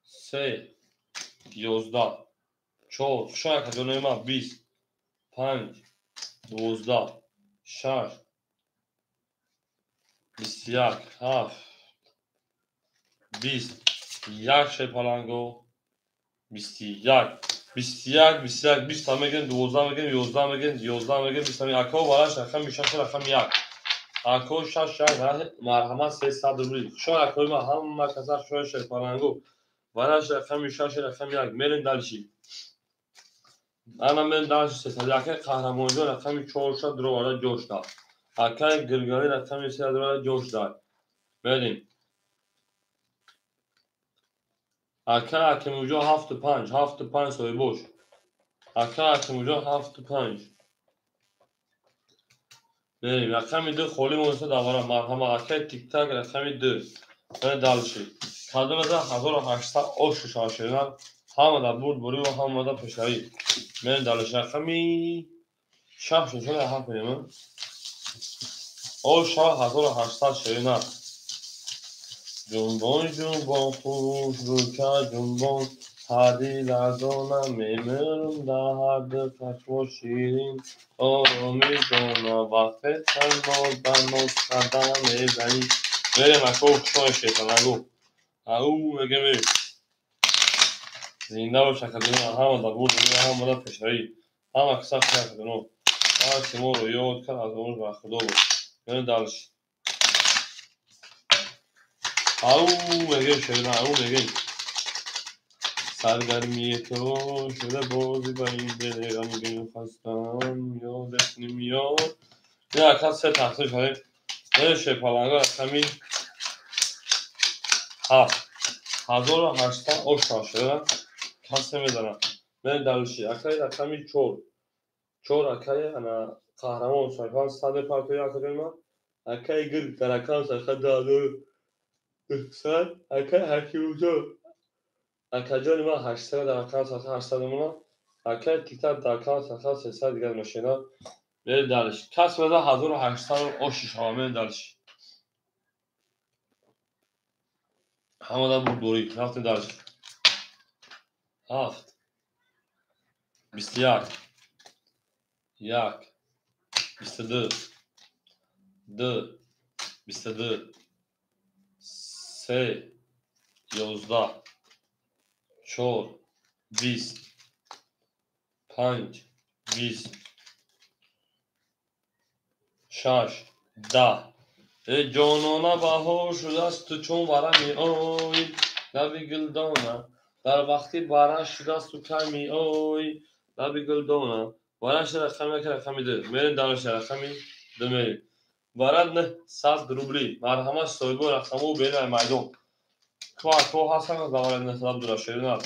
3 11 4 شاید کدوم ما 20 5 12 6 21 7 20 یک شیپالانگو 21 20 تا میگن 12 میگن 11 میگن 11 میگن 20 میگن اکو بالاش رقم میشه رقم 1 اکو 6 مرحمت 300 روبلی شما اکو ما هم کسا شو شیپالانگو بالاش رقم میشه رقم 1 میرین دالشی انا من دالش 300 اکو قهرمان جو رقم 400 درو والا جوش داد اکو گرگانی رقم 300 درو جوش داد بریم اکا اکموجو 7 سوی boş. اکا اکموجو 7 بریم رقم 2 خولی مونسه دوارا مرحمه اکا تیک تاک رقم 2 من دالشی کدوم دا 1800 اوش شاشیدن همه دا بود بوری و همه دا پشایی من دالش رقمی شب شده هم کنیم اوش 1800 شیدن جنبان خوش رو که جنبان هر دیل از آنم میمیرم در هر دل خشم و شیرین آرامی جانا وقت تنها بناز قدم میزنی بریم اکو شما شیطان اگو او میگه بریم زنده و شکلونه همه دا بود همه دا پشایی همه کسا شکلونه هر چی ما رو یاد کرد از اون و خدا بود بریم دالش او میگه شیطان او میگه سرگرمی تو شده بازی با این دل غمگین خستم یادت نمیاد یه کس سه تحصیل شده یه شیپالانگا رقمی 7 1800 اوش شده کسی میدونم من دلشی اکای رقمی چور اکای انا قهرمان سایفان صد پارتوی اکای ما اکای گر درکان سایفان دادو سر اکای هرکی وجو اکای جانی ما 800 درکان سایفان 800 مونا اکای تیکتر درکان سایفان 300 دیگر ماشینا من دلش کس بده 1800 آشیش ها من دلش همه دا بود دوری رفتیم دلش 7 21 1 22 2 22 3 11 4 20 5 20 6 10 ای جانانه بهار شده است تو چون ورمی آی لبی گلدانه در وقتی باران شده است تو کمی آی لبی گلدانه باران شده رقمی که رقمی ده میرین دانش رقمی ده میرین باران نه 100 روبلی مرحمت صاحبو رقمو بین میدون تو هستن از دوار نسبت درست شده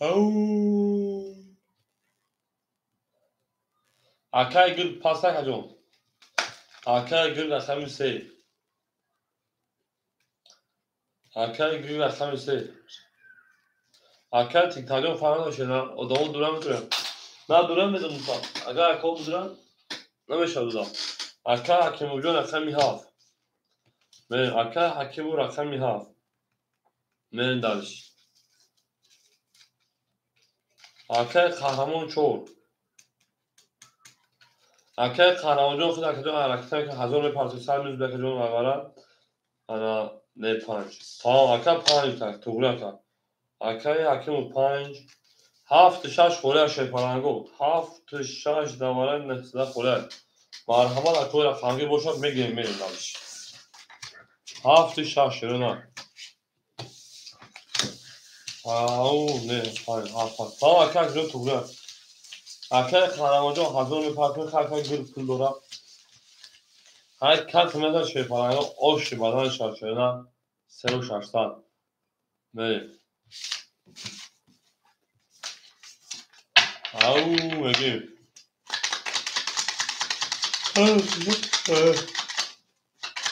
او اکای گل پاسا کجون اکای گل رقمی سه اکای گل رقمی سه اکای تیک تاجون فعلا باشه نه ادامه دوران میتونم نه دوران میدم مثلا اگر اکای دوران نمیشه دوران اکای حکیم جون رقمی هفت من اکای حکیم رقمی هفت من دارش اکای قهرمان چور اکای قهرمان جون خود اکای حرکتی که هزار پارتی سر میز بکه جون مغاره انا نه 5 تا اکای 5 تا توگلا کا اکای حکیم 5 7 6 خوره شیپارانگو 7 6 دواره نسده خوره مرحبا اکای رقمی باشد میگیم میریم دارش 7 6 نه او نه 5 7 تا اکای جون توگلا اکای قهرمان جون هزار پارتی خاکای گل پول داره های کات مثلا شیپارانگو آش بدن شاد شده نه 3 و 600 میریم او میگیم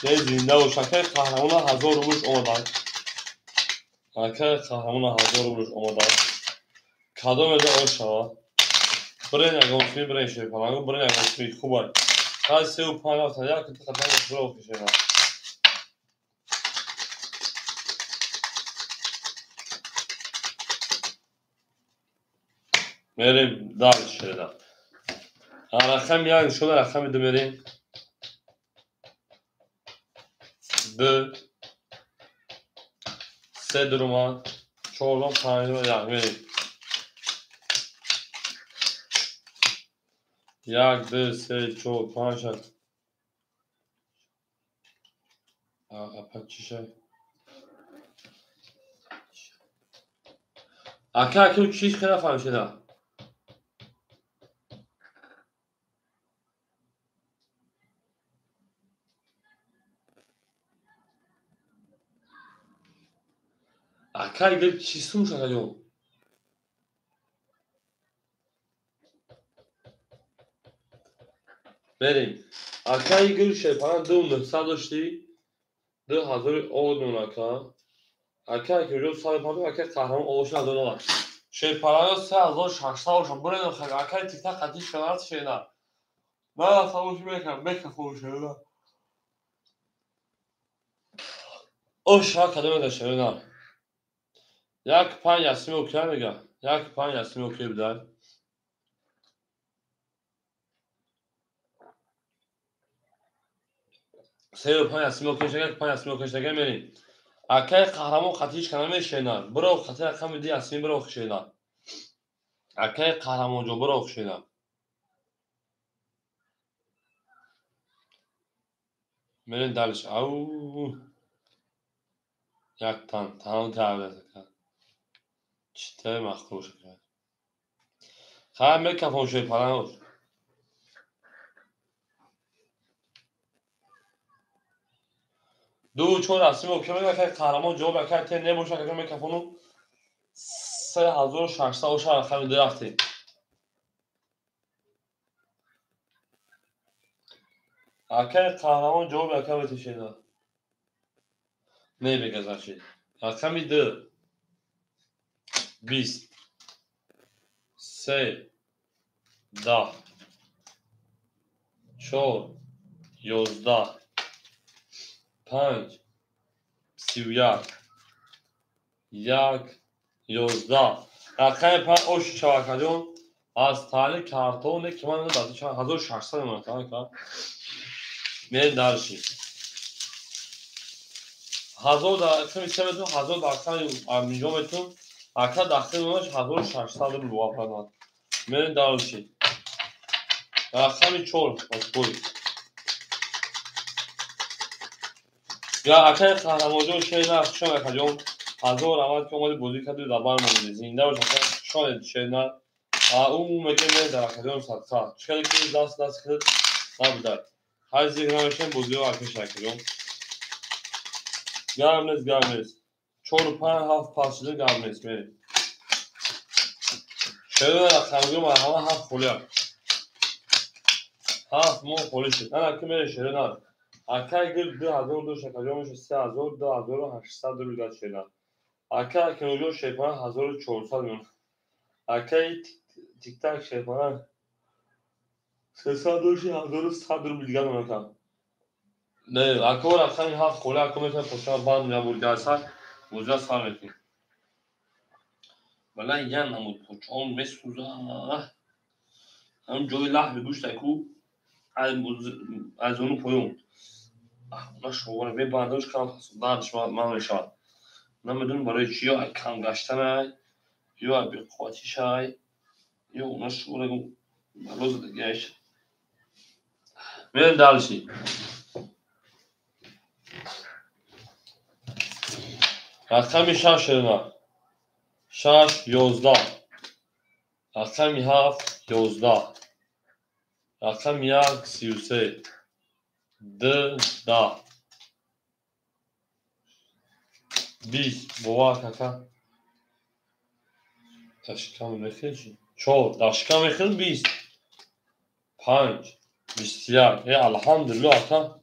یه زنده و شکر قهرمان 1000 روبلش اومدن شکر قهرمان 1000 روبلش اومدن کادو میده آشا برین اگه برین شیپارانگو برین اگه خوبه های 35 تا یک تا قطعا رو کشیدن میریم دارش شده رقم یک شده رقم دو میریم 2 3 درمان 4 5 و 1 میریم 1 2 3 4 5 6 اپا چیشه اکا که چیش خیلی فهمشده اکا گل چیستون شده جو بریم اکا گل شیپاران 2900 داشتی 2000 آدون اکا اکا که جو سال پاکو اکا قهرمان آوشن از اون شیپاران 3600 آوشن برین خیلی اکا تیکتا قدیش کنارت شده نه اصلا میکنم بکن خوب شده آشا کدوم داشته نه یک 5 اسمی اوکی میگه یک 5 اسمی اوکی بده 3 و 5 اسمی اوکی شده 5 اسمی اوکی شده میریم اکای قهرمان خطیش کنه میشینه برو خطی رقم دی اسمی برو خشیدن اکای قهرمان جو برو خشیدن میرین دلش او یک تن تعبیت کرد چطه مخروش کرد خواهد میکفون شوی پرانوش دو چون رسمی اوکی که قهرمان جواب کرد تن نباشه که میکروفونو 3600 اوش رقم درختی اگه قهرمان جواب کرد بتیشه نه بگذاشید رقم 2 20 3 10 4 11 5 31 1 11 رقم 5 اوش چاکا جون از تالی کارتونه که من داده 1600 منطقه که میریم درشیم 1000 در کمی چه بتون 1000 در کمی اینجا بتون اکا داخل اونش 1600 رو بوافدن میریم درشیم رقم 4 بسپوری یا اکا قهرمانجون شیر نه شما اکا جون 1000 آمد که اومدی بودی کدوی دبار مونده زنده باشه اکا شاید شیر نه اون میگه میره در اکا جون صدقه چکلی که دست کرد نبوده هر زیگه نمیشن بودی و اکش اکا جون گرم نیست 4 و 5 7 پاس شده گرم نیست میریم شده رقم جون همه 7 خوله 7 مو خوله شد نه اکا میره شده نه اکا گل 2002 شکا جون میشه 3000 2800 رو بیداد شده اکا کنوجون شیپانه 1400 میون اکا تیک تاک شیپانه 300 دوشی 1100 رو بیدگاه میونکم نه اکا رقم 7 خوله اکا میتونه پشتان باند یا بولگاه سر بوزه سر میتونی ولی یه نمود پوچان میسوزه هم جوی لحظه گوش تکو از اونو پویون اونا شواره به برداشت کنم دردش من میشود نمیدون برای چی یا کم گشتن یا بی قواتی شای یا اونا شواره بلوز دیگهش میریم دلشی رقمی 6 شدن 6 11 رقمی 7 11 رقم 1 33 2 10 20 بوا کاکا داشکم میخیلی 4 داشکم میخیلی 20 5 21 الحمدلله اکا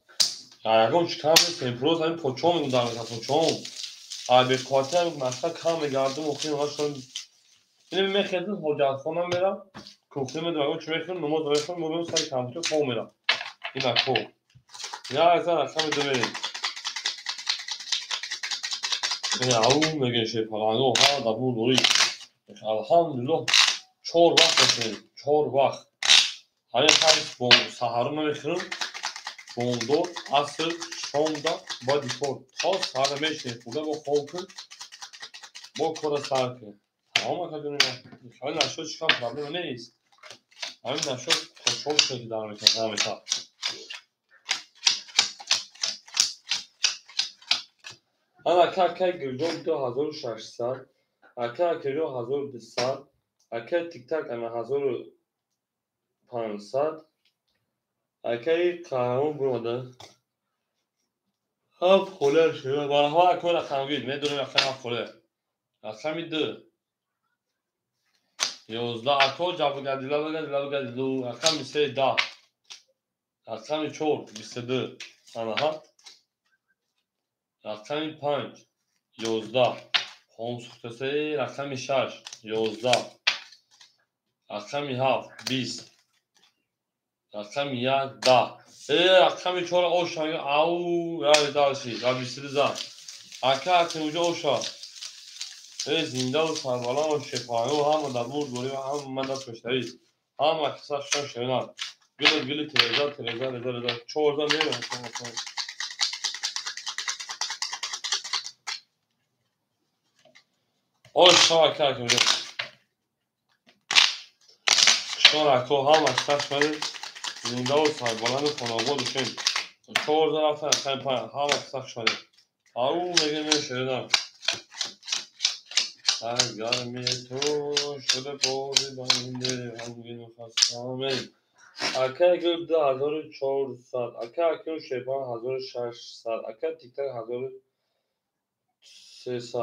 یکم چکم نیست امپروز همین پوچون میگم دارم پوچون به خاطر مثلا کم میگردم و خیلی هاشون اینو میخیدم حجت خونم میرم کوختی میدونم چون میخیدم نماز میخیدم مبیم سر کمپیوتر خون میرم این اکو یا از رقم 2 بریم او میگه شی پرانو ها دبور دوری الحمدلله 4 وقت بشیم 4 وقت همین پنج با سهرون میخورم بوندو عصر شام با دیپور تا سهر میشیم خوده با خوب کن با کار سر کن تمام کردیم همین نشد چکم پرابلم نیست همین نشد خوشحال شد که دارم میکنم همیشه من اکا گردم 2600 اکا کریو 1200 اکا تیک تاک اما 1500 اکا قهرمان بروده هفت خوله شده بارها اکا رقم گید میدونم رقم هفت خوله رقم 2 11 اکا جابو گدیلا رقم 3 10 رقم 4 22 آنها رقم 5 11 خونسختسه رقم 6 11 رقم 7 20 رقم 1 10 رقم 4 اوشا او یاد داشتی را 22 اکا کنوجا اوشا زنده و سربالان و شفانه و هم دبور دوری و هم مدد پشتری هم اکسا شان شوینان گل تریزا 14 نیمه اوشا اکا کنوجا شان اکا هم اکسا شوینان زنده و سربالان و خانواد و شوین 14 رفتن اکا پایان هم اکسا شوینان او میگه میشوینان گرمی تو شده بازی بنده همگین و خستامه Aka gül 2400. Aka akın şepan 1600. Aka tiktak 1300.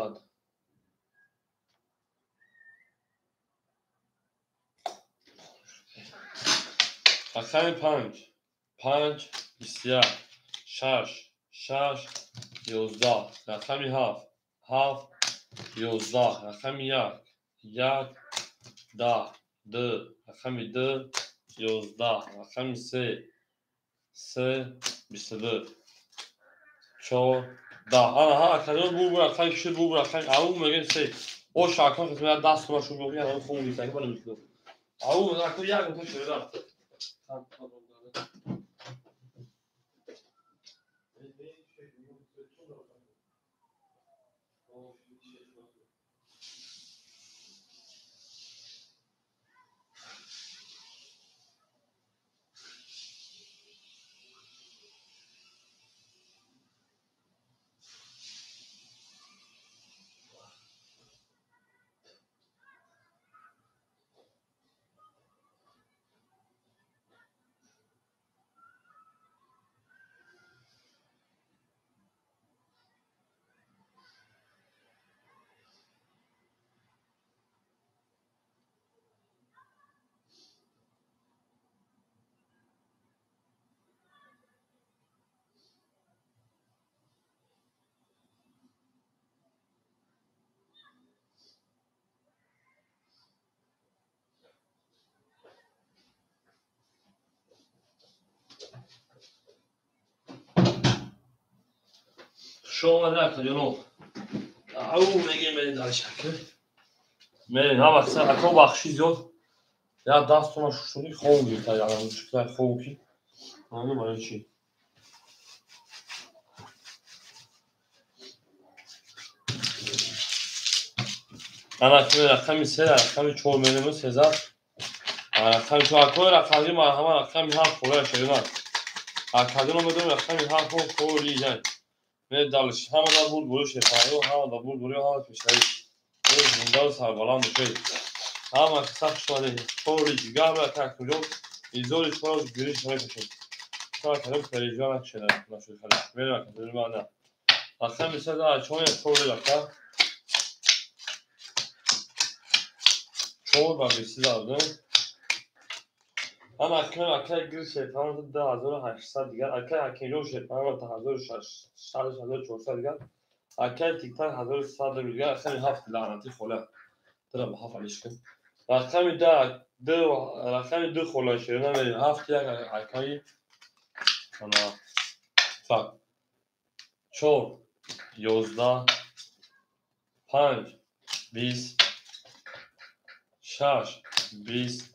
Akami 5. 5 بسیار 6 6 11. رقمی 7 7 11. رقمی 1 1 10 2. رقمی 2 11. رقمی 3 3 22 4 10. Aha akademi bu bırakan kişi bu bırakan avu megen şey o şarkı kısmına das sonra şu yok yani konu bir tane bana mutlu. Avu bıraktı ya gün şöyle da. شو ذاك الجنوب او مegen beni daha şarkı. Men ha bak sen akıl bakışı yok. Ya daha sonra şu şunu home bir tane yani çıklar home ki. Anladın mı öyle şey. Ana kimi rakami sera rakami çoğulmenimi sezar. Rakami şu akıl rakami var ama rakami ha kolay şey var. Akademi medum rakami ha kolay yiyecek. Ne dalış ama da bul şey yapıyor ama da bul ama peşleri. Ne zindal sarbalan bir şey. Ama kısa şu değil. Çoğuli galiba takılıyor. İzole çoğul giriş yapıyor. Şu an kadar televizyon açıyorlar. Nasıl kadar? Merak ediyorum bana. Akşam mesela çoğul lakta. Çoğul babası aldı. Ama akşam giriş yapıyor. Da hazır haşsa diğer. Akşam yok yapıyor. Da hazır şarj çoğulsa diğer. Akşam tiktak hazır sade bir diğer. Akşam hafta laneti kola. Tara bu hafta ilişkin. Akşam da akşam da kola şerine verin. Hafta akşam ana bak. Çoğul 11 5 20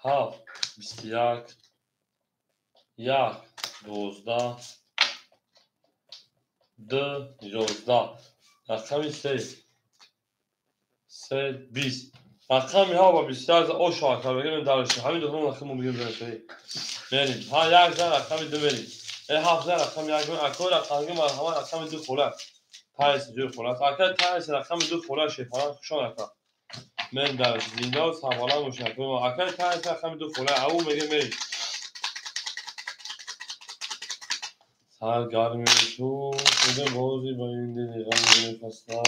6 20 7 21 1 12 2 11 رقمی 3 3 20 رقمی ها با بسیار از او شاکر بگیم دارشیم همین دوم رقم بگیم بریم ها یک زن رقمی دو بریم 7 زن رقم یک بریم اکو رقمی ما همه رقمی دو خوله تایس دو خوله اکر تایس رقمی دو خوله شفاران خوشان اکر من در زنده و سوالان مشکل ما اکر تایس رقمی دو خوله او میگیم بریم سرگرمی تو خود بازی با این دیگه فصل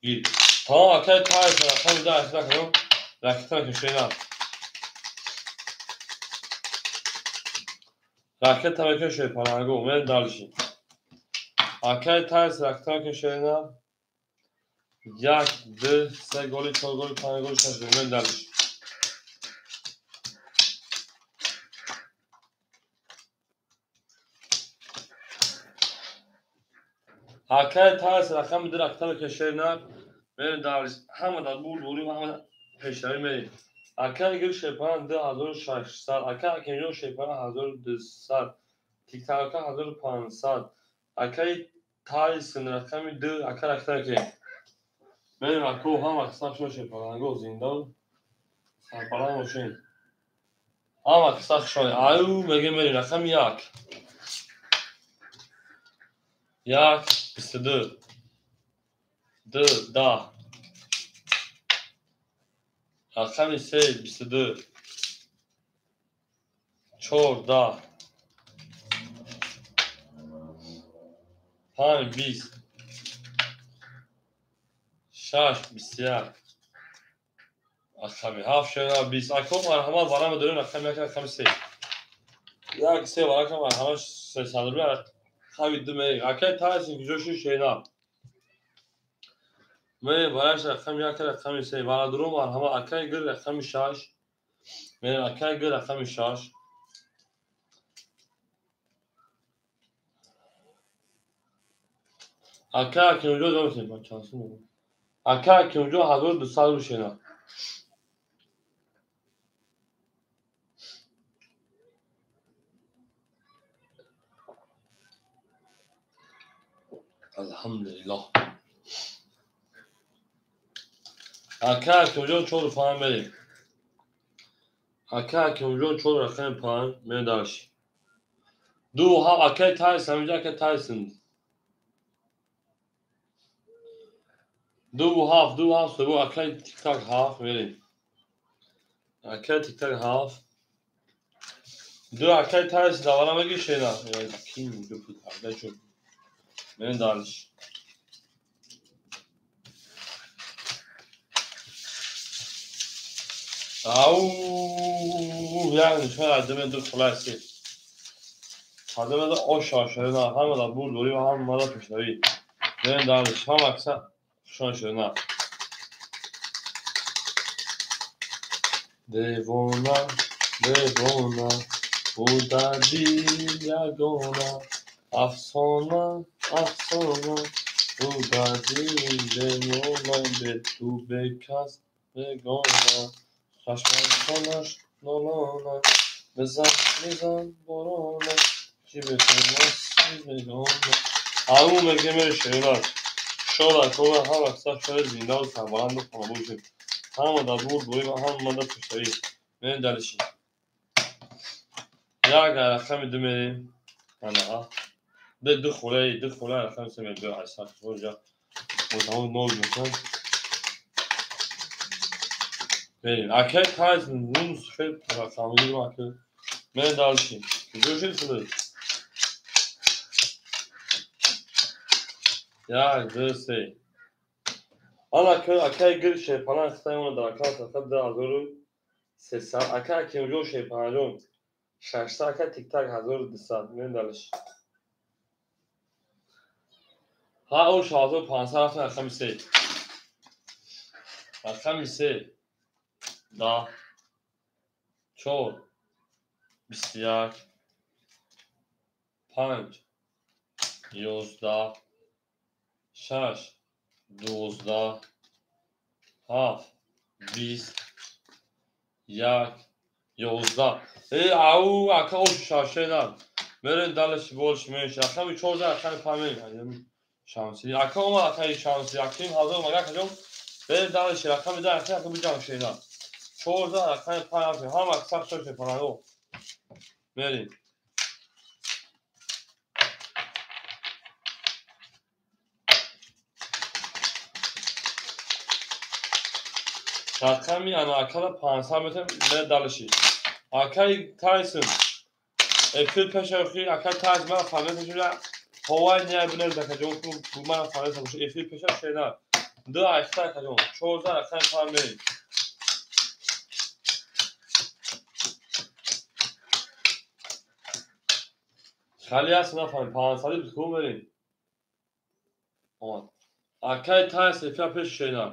گیر تا اکر تایس رقمی دو اصلا کنم رکتن کشیدم raket tabii ki şey panago men dalışın. Akay ters raktan köşelerine yak de se golü çol golü panago şaşırıyor men dalış. Akay ters rakam bir raktan köşelerine men dalış. Hamı da bu hamı peşleri men. Akay gül şey pan de hazır şaşsar. Akay kenyo şey pan hazır de sar. TikTok'a hazır pan sar. Akay ters rakam de akay raktan köşe. من اکو هم اکثر شوشه پرنگو زندان سرپران باشین هم اکثر شوشه او میگه میری رقم یک 22 دو 10 رقم 3 22 14 5 20 6 21 رقم 7 شنا 20 اکو مرحمت برام داریم رقم یک رقم 3 یک 3 برای مرحمت 300 روی خواهید دومی اکه تایس اینجوشی شنا می برایش رقم یک رقم 3 برای درو مرحمت اکه گر رقم 6 می اکه گر رقم 6 اکه که اونجا داریم من چانسی میگم اکه که اونجا 1200 رو شنا الحمدلله اکه که اونجا 4 فهم بریم اکه که اونجا 4 رقم پایین می داشت دو ها اکه تایس همینجا که تایسن دو هاف سبو اکه تیک تاک هاف بریم اکه تیک تاک هاف دو اکه تایس دوارا مگی شینا کیم جو فوت کرده چون من دارش او yani şöyle ademe dur klasi ademe de o şaşırına hem de bu duri ve hem de peşleri ben dağılış hem aksa şaşırına devona devona bu da değil yagona afsona afsona bu da değil devona betu bekas begona خشمش نالانه بزن برانه چی بکنه بگانه همون مگه میره شیرات شاید کنه هم اکثر شاید زنده و سربلند کنه باشیم هم در بود باییم هم مدد پشتری میرین دلشیم یک رقم دو میریم ها دو خوله رقم سه میریم دو عیصد خورجا متحمل نول میکن بریم اکه تایز نون سفید رقمی دیم اکه من دالشیم جوشید شده یک دو سه آن اکه گر شیپانه اختای اونو در اکه سفید در هزارو 300 اکه اونجا شیپانه جون 600 اکه تیک تاک 1200 من دالش ها اون 1500 رفتن رقم سه رقم سه دا چور 21 5 11 6 12 7 20 یک 11 ای او اکه او شاشیدم برین دلش بولش میشه رقم 14 رقم پامین شانسی اکه اومد اکه شانسی اکیم حاضر مگه کجا برین دلش رقم ده اکه بجام شیدم 14 رقم پامین هم اکثر شوشه پناهو برین رقمی انا اکه 500 متر برین دلشی اکه تایسون افیل پشاخی اکه تایس من فهمیدم شده هوای نه بنر دکجون تو من فهمیدم شده افیل پشاخ شده دو اکه کجون 14 رقم پامین خالی هست نفهم 500 بسکون برین آمد اکه تایس افیل پش شده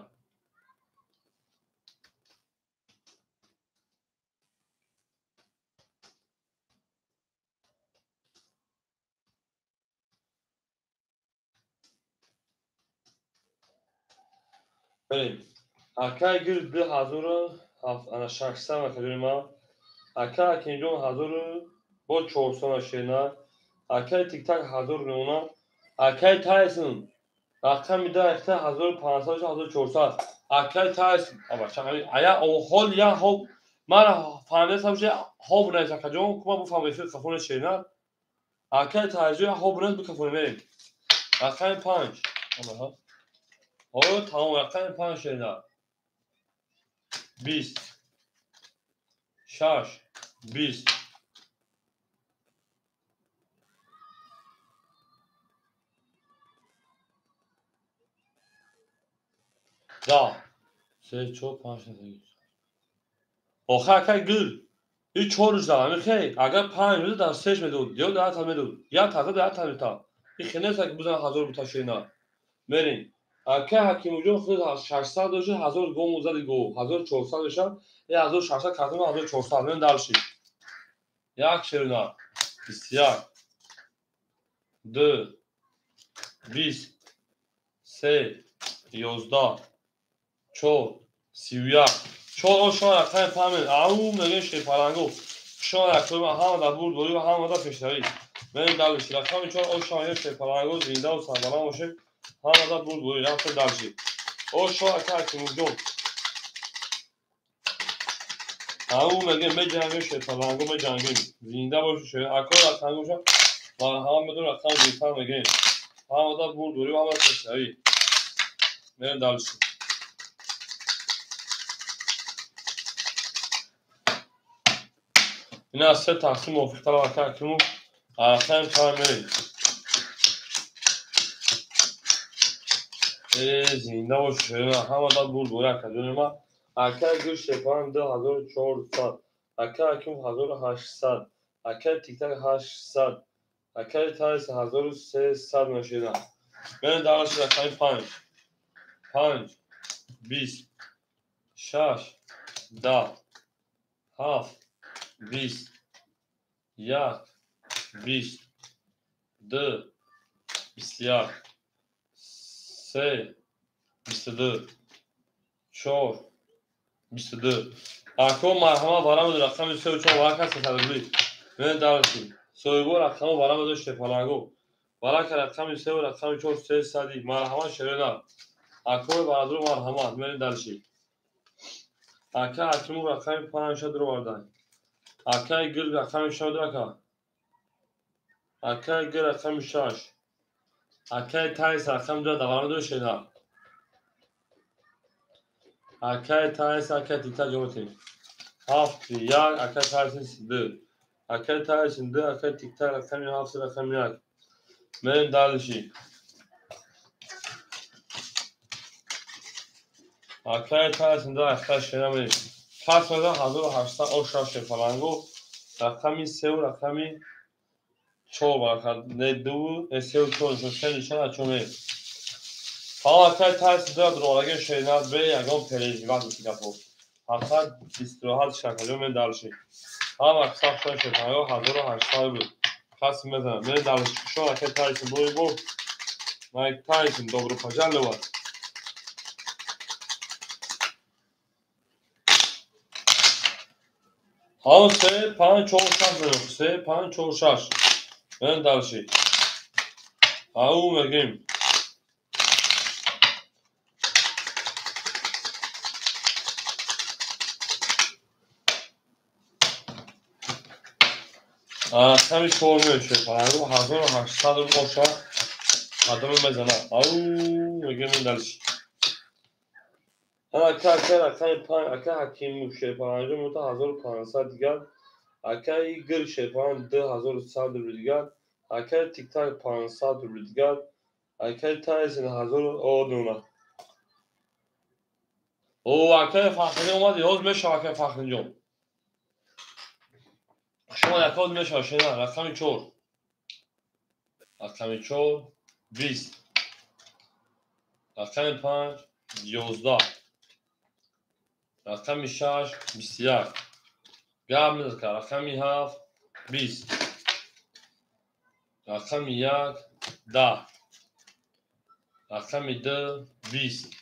بریم اکه گر 2000 انا 600 مکدونی ما اکه اینجا 1000 با 400 شینا اکه تیک تاک 1000 رونا اکه تایسون رقم میده اکه 1500 1400 اکه تایس آبا چقدر آیا او هول یا هوب من فهمیدم میشه هوب نه کجا کما بو فهمیدم کفون شینا اکه تایجو هوب نه بکفون بریم رقم 5 آها او تمام رقم 5 شینا 20 6 20 دا 3 4 5 6 آخر گل این 4 روز دارم خیلی اگر 5 روز در 3 میدود یا 10 تا میدود یا تازه 10 تا میتا این خیلی نیست که بزن 1000 بتا شینا برین که حکیم جون خود 600 دوشه 1000 گو موزد گو 1400 بشه یا 1600 کاتم 1400 من دالشی یک شینا 21 2 20 3 11 4 31 4 شما رقم فهمید او میگه شیپارانگو شما رقم هم در بود بولی و هم در پیشروی من دالشی رقم 4 او شما شیپارانگو زنده و سربلند باشه هم در بود بولی رقم دالشی او شما حکیم جون او میگه میجنگه شیپارانگو میجنگیم زنده باشه شده اکار رقم باشه و هم میدون رقم دیگر میگه هم در بود بولی و هم در پیشروی من دالشی این از سه تقسیم موفق تر وقت کنیم آخرین کار میریم زنده و شیرین همه داد بود بوده کدون ما اکر گوش شکان 2400 اکر اکیم 1800 اکر تیک تک 800 اکر تایس 1300 نشیدن من دارش رقم 5 5 20 6 10 7 20 1 20 2 21 3 22 4 22 اکو مرحمه برام رقم 3 و 4 واقعا تدبیری من دارم سویگو رقم برام داشته فلانگو برای که رقم 3 و رقم 4 300 مرحمه شرینا اکو برادر مرحمه من دارشی اکا اکمو رقم 5 شد رو بردن اکا گل رقم شد رکا اکا گل رقم 6 اکا تایس رقم 2 دوام دو شینا اکا تایس اکا تیتا جوتی هفت یک اکا تایس 2 اکا تایس 2 اکا تیتا رقم 7 رقم 1 من دالشی اکا تایس 2 اکا شینا می پس مدا 1800 او شاشه فلانگو رقم 3 و رقم 4 باید نه 2 3 و 4 شد نشان چونه ها اکا تایس 2 درواگه شینا به یگان پلیج وقت دیگه پو اکا 27 شکل من دالشی هم اکساب شد فلانگو 1800 بود پس میزنم من دالشی شو اکا تایس بوی بو Mike Tyson, dobro poželjovat. Halo se, pan çoğuşaş yok. Se, pan çoğuşaş. Ben dalşı. Au megim. Tabii ki olmuyor şey falan. Bu hazır haşladım boşa. Adamı mezana. Au megim dalşı. Aka pan aka hakim şey falan. Muta hazır pansa diğer. Aka gır şey falan. De hazır sadır diğer. Aka tiktak pansa diğer. Aka Tyson hazır olduğuna. O aka farklı olmadı. Yoz meş aka farklı yok. شما یکاد میشه شنیدن رقم 4 رقم 4 20 رقم 5 11 رقم 6 21 گرم میزد رقم 7 20 رقم 1 10 رقم 2 20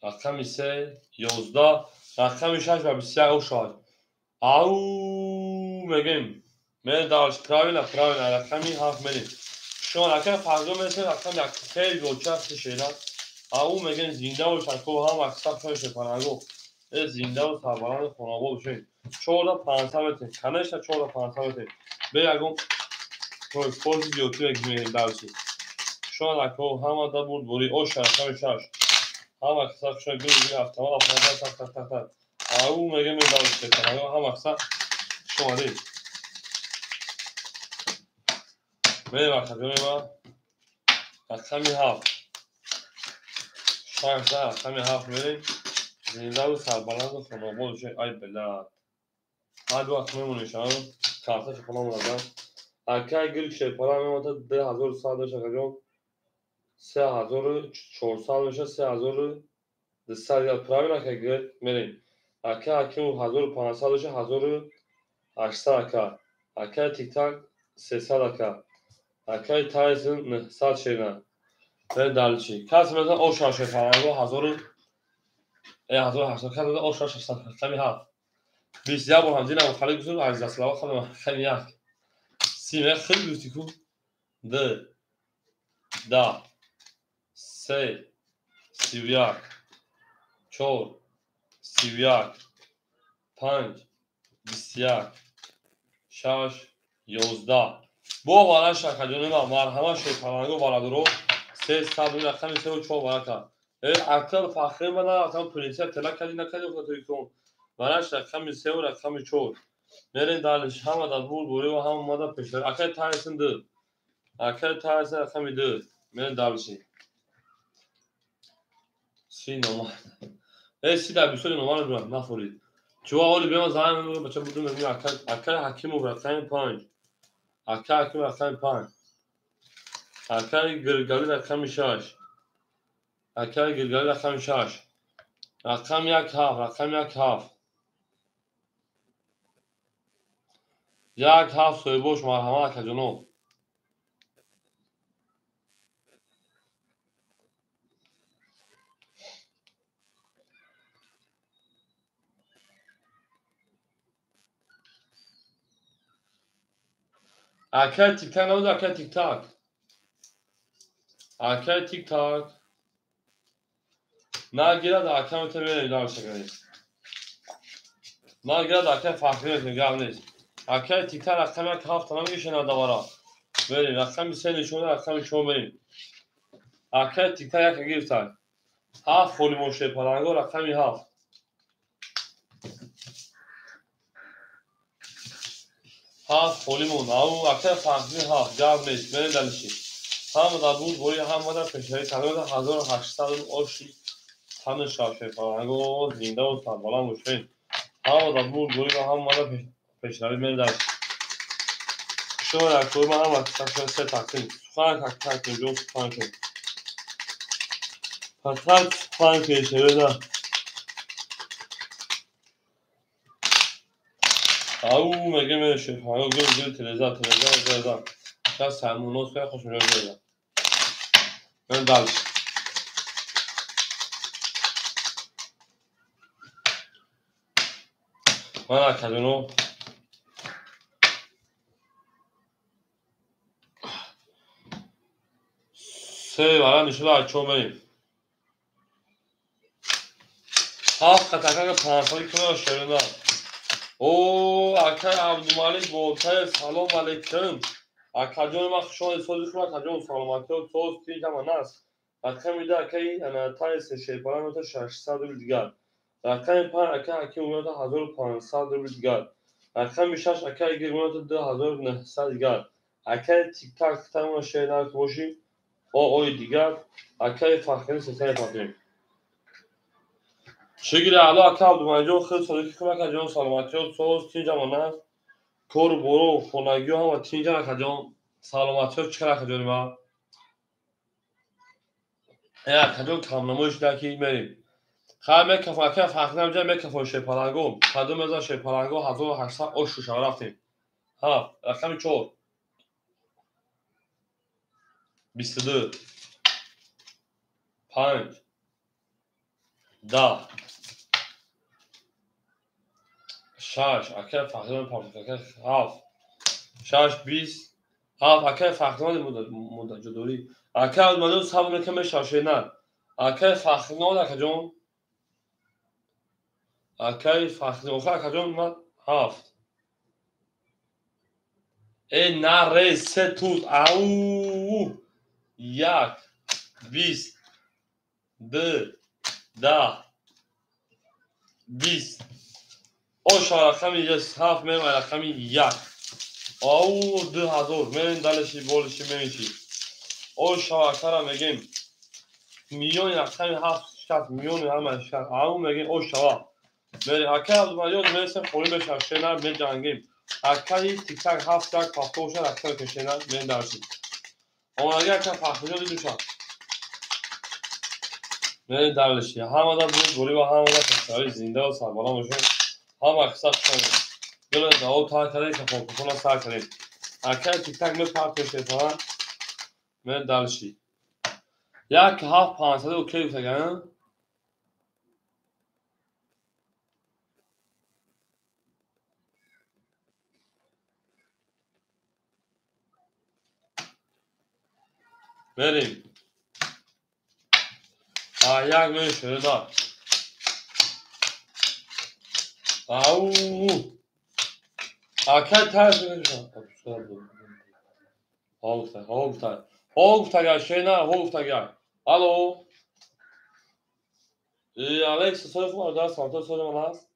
رقم 3 11 رقم 6 و 21 او شد او میگیم من دارش پراوینا رقمی 7 میدیم شما رقم فرقا مثل رقم یک خیلی گوچه شیدن او میگن زنده و شکو هم اکساب شده شپنگو زنده و سربلند خانابا بشین 4-5 متر کنش 4-5 متر به یکم پروسپورت زیوتی میگیم دارشی شما رقم هم در بود بوری او رقم 6 هم اکساب شده گروه افتمال افنان او میگن من دارش شپنگو هم اکساب شما دید میره وقت ما رقمی 7 5 رقم 7 میریم. زنده و سربلند و خانواباد بشین. ای بلد هر وقت میمونه شما کارتش خودم دادم. اکه گل شیپالا میمونه 2100 باشه کجا 3400 باشه 3200 یا پرایمر که گل میریم. اکه 1500 باشه 1800 اکه تیک تاک 300 اکه تایسون 900 شیرن به دلچی کسی مثلا او شاشه فرانگو 1800 کسی مثلا او شاشه 600 کمی هفت 20 بار هم دیدم خالی گفتم از دستلاو خودم خیلی یک سیمه خیلی گفتی کو ده دا سه سیویاک چور سیویاک 5 21 6 11 بو والا شکجونی ما مرحمه شیطانگو والا درو 300 رقم 3 و 4 والا کا اکل فخری من رقم پلیسی اطلاع کردی نکردی خاطر کن والاش رقم 3 و رقم 4 میرین دالش هم در بود بوری و هم ماده پیشتر اکل تایسن دو اکل تایسن رقم 2 میرین دالشی سی نومان سی در بیسوی نومان برم نفورید چوا اولی بیام زمان میگم بچه بودم میگم اکل حکیم و رقم 5 اکل حکیم رقم 5 اکل گرگالی رقم 6 اکل گرگالی رقم 6 رقم 1 7 رقم 1 7 1 7 سویبوش مرحمه اکل جنوب اکل تیک تاک نبود اکل تیک تاک اکل تیک تاک نه گیرد اکل میتونی بیرین دار شکنید نه گیرد اکل فخری میتونی گم نیست اکل تیک تاک رقم 1 7 تمام میشه دوباره بریم رقم 3 نشونه رقم شما بریم اکل تیک تاک یک گرفتن 7 فولی موشه پلنگو رقم 7 7 فولی مون او اکل فخری 7 گم نیست بریم دلشی هم در بود بوری هم در پشتری تقریبا 1800 آشی تن شاشه پلنگو زنده و سربلند باشین هم در بود بوری و هم در پشتری بریم دلشی شما در کوی ما هم اکتر 3 تقسیم سخن اکتر کنجون سخن کن فقط سخن کنشه بده او مگه میشه ها گل تلزا شاید سلمونوس که خوش میاد بده من دلش من اکدونو سه برای نشده اچو بریم 7 قطعه که 5 سالی کنه شده او اکر عبدالمالک بولتای سلام علیکم اکر جان ما شما سوزی کنه اکر جان سلامتی و توست تیج هم نست رقم میده اکر تایس شیپاران رو تا 600 روی دیگر رقم 5 اکر اکی اونو تا 1500 روی دیگر رقم 6 اکر گیر اونو تا 2900 دیگر اکر تیک تاک تمام شیدن که باشی اوی دیگر اکر فخری سیستم فخری شگیری علا اکر عبدالمالک خیلی صدیقی کنه اکر جان سلامتی و توست تیج هم نست کور برو خونگی هم و تینجا نکجان سلامتی ها چکر نکجانی ما این کجان کم نمایش دکی میریم خواهی میکفا اکر فقر نمیجای میکفا شیپالنگو کدوم ازا شیپالنگو 1800 اوشو شما رفتیم ها رقم 4 22 5 10 6 اکر فقر نمیجای اکر 7 6 20 7 اکر فقر نمیجای جدوری اکر اومده سبا میکمه شاشه نه اکر فقر نمیجای کجان اکر فخری آخر کجان اومد 7 ای نره سه توت او 1 20 2 10 20 اوش رقم 7 میرم رقم 1 او 2000 میرین دلشی بولشی میمیشی اوش اکر میگیم میلیون رقم 7 شکست میون همه شکست همون میگیم او شوا میری اکه عبدالمجید میرسیم خوری بشن شینا می جنگیم اکه تیک تک هفت یک پاکتو شد اکه که شینا می درشید اون اگه اکه پاکتو دیدوشن میری درلشی همه دا بود گوری و همه دا پشتایی زنده و سربالا باشیم همه قصد کنیم گلو داو تا کردیم که پاکتونا سر کنیم اکه تیک تک می پاکتو شیطان می درلشی یک هفت پانسده و کی بسگن بریم یک می شده دار او اکه ترس میکنیم Hoogtagger, tjena, Hoogtagger. Hallå? Alex, så du får där samtal så man läst.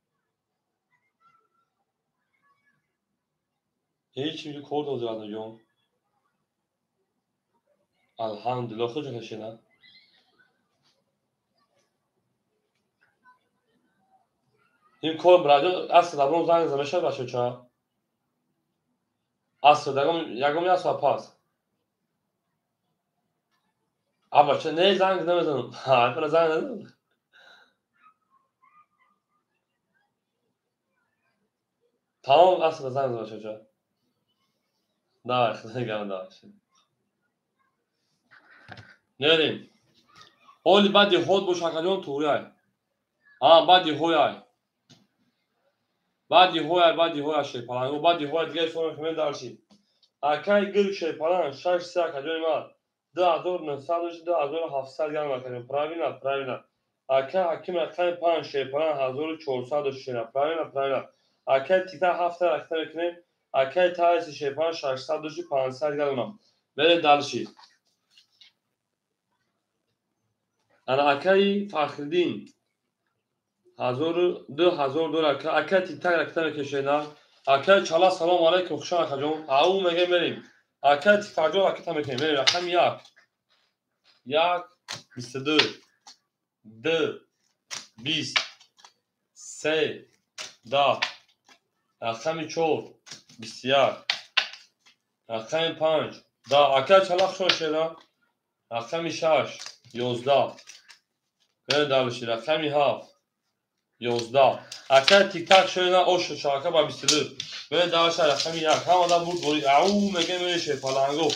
هیچ چیزی کد از راه جون. الحمدلله خوش کشیدن. این کد برای اصل دارم زنگ زمشه باشه چه؟ اصل دارم یکم یا سو پاس. اما چه نه زنگ نمیزنم. ها، من زنگ نمیزنم. تمام اصل زنگ زمشه چه؟ نه خیلی داشت. نریم. اولی بعدی خود باشه کجون توریای. بعدی هویای. بعدی هویای شی پلنگو بعدی هویای دیگه سوال خمین دارشی. اکای گل شی پلنگ 6 ساعت کجون ما 2900 گرم کنیم پراوینا اکای حکیم اکای 5 شی پلنگ 1400 شینا پراوینا اکای تیتا هفته رکته کنیم اکای تایس شی پلنگ 600 500 گرم بره دالشی انا اکای فخردین 2000 دلار اکای تیتا رکته کشینا اکای چالا سلام علیکم خوشا کجون او میگه بریم اکای تیتا جو اکای میکنیم بریم رقم 1 22 2 20 3 10 رقم 4 21 رقم 5 10 اکای چالا خوشا شده رقم 6 11 بره دالشی رقم 7 11 اکای تیک تاک شده اوش شاکه با 22 بره دالشی رقم 1 همه دا بود بوری او میگه میشه پلنگو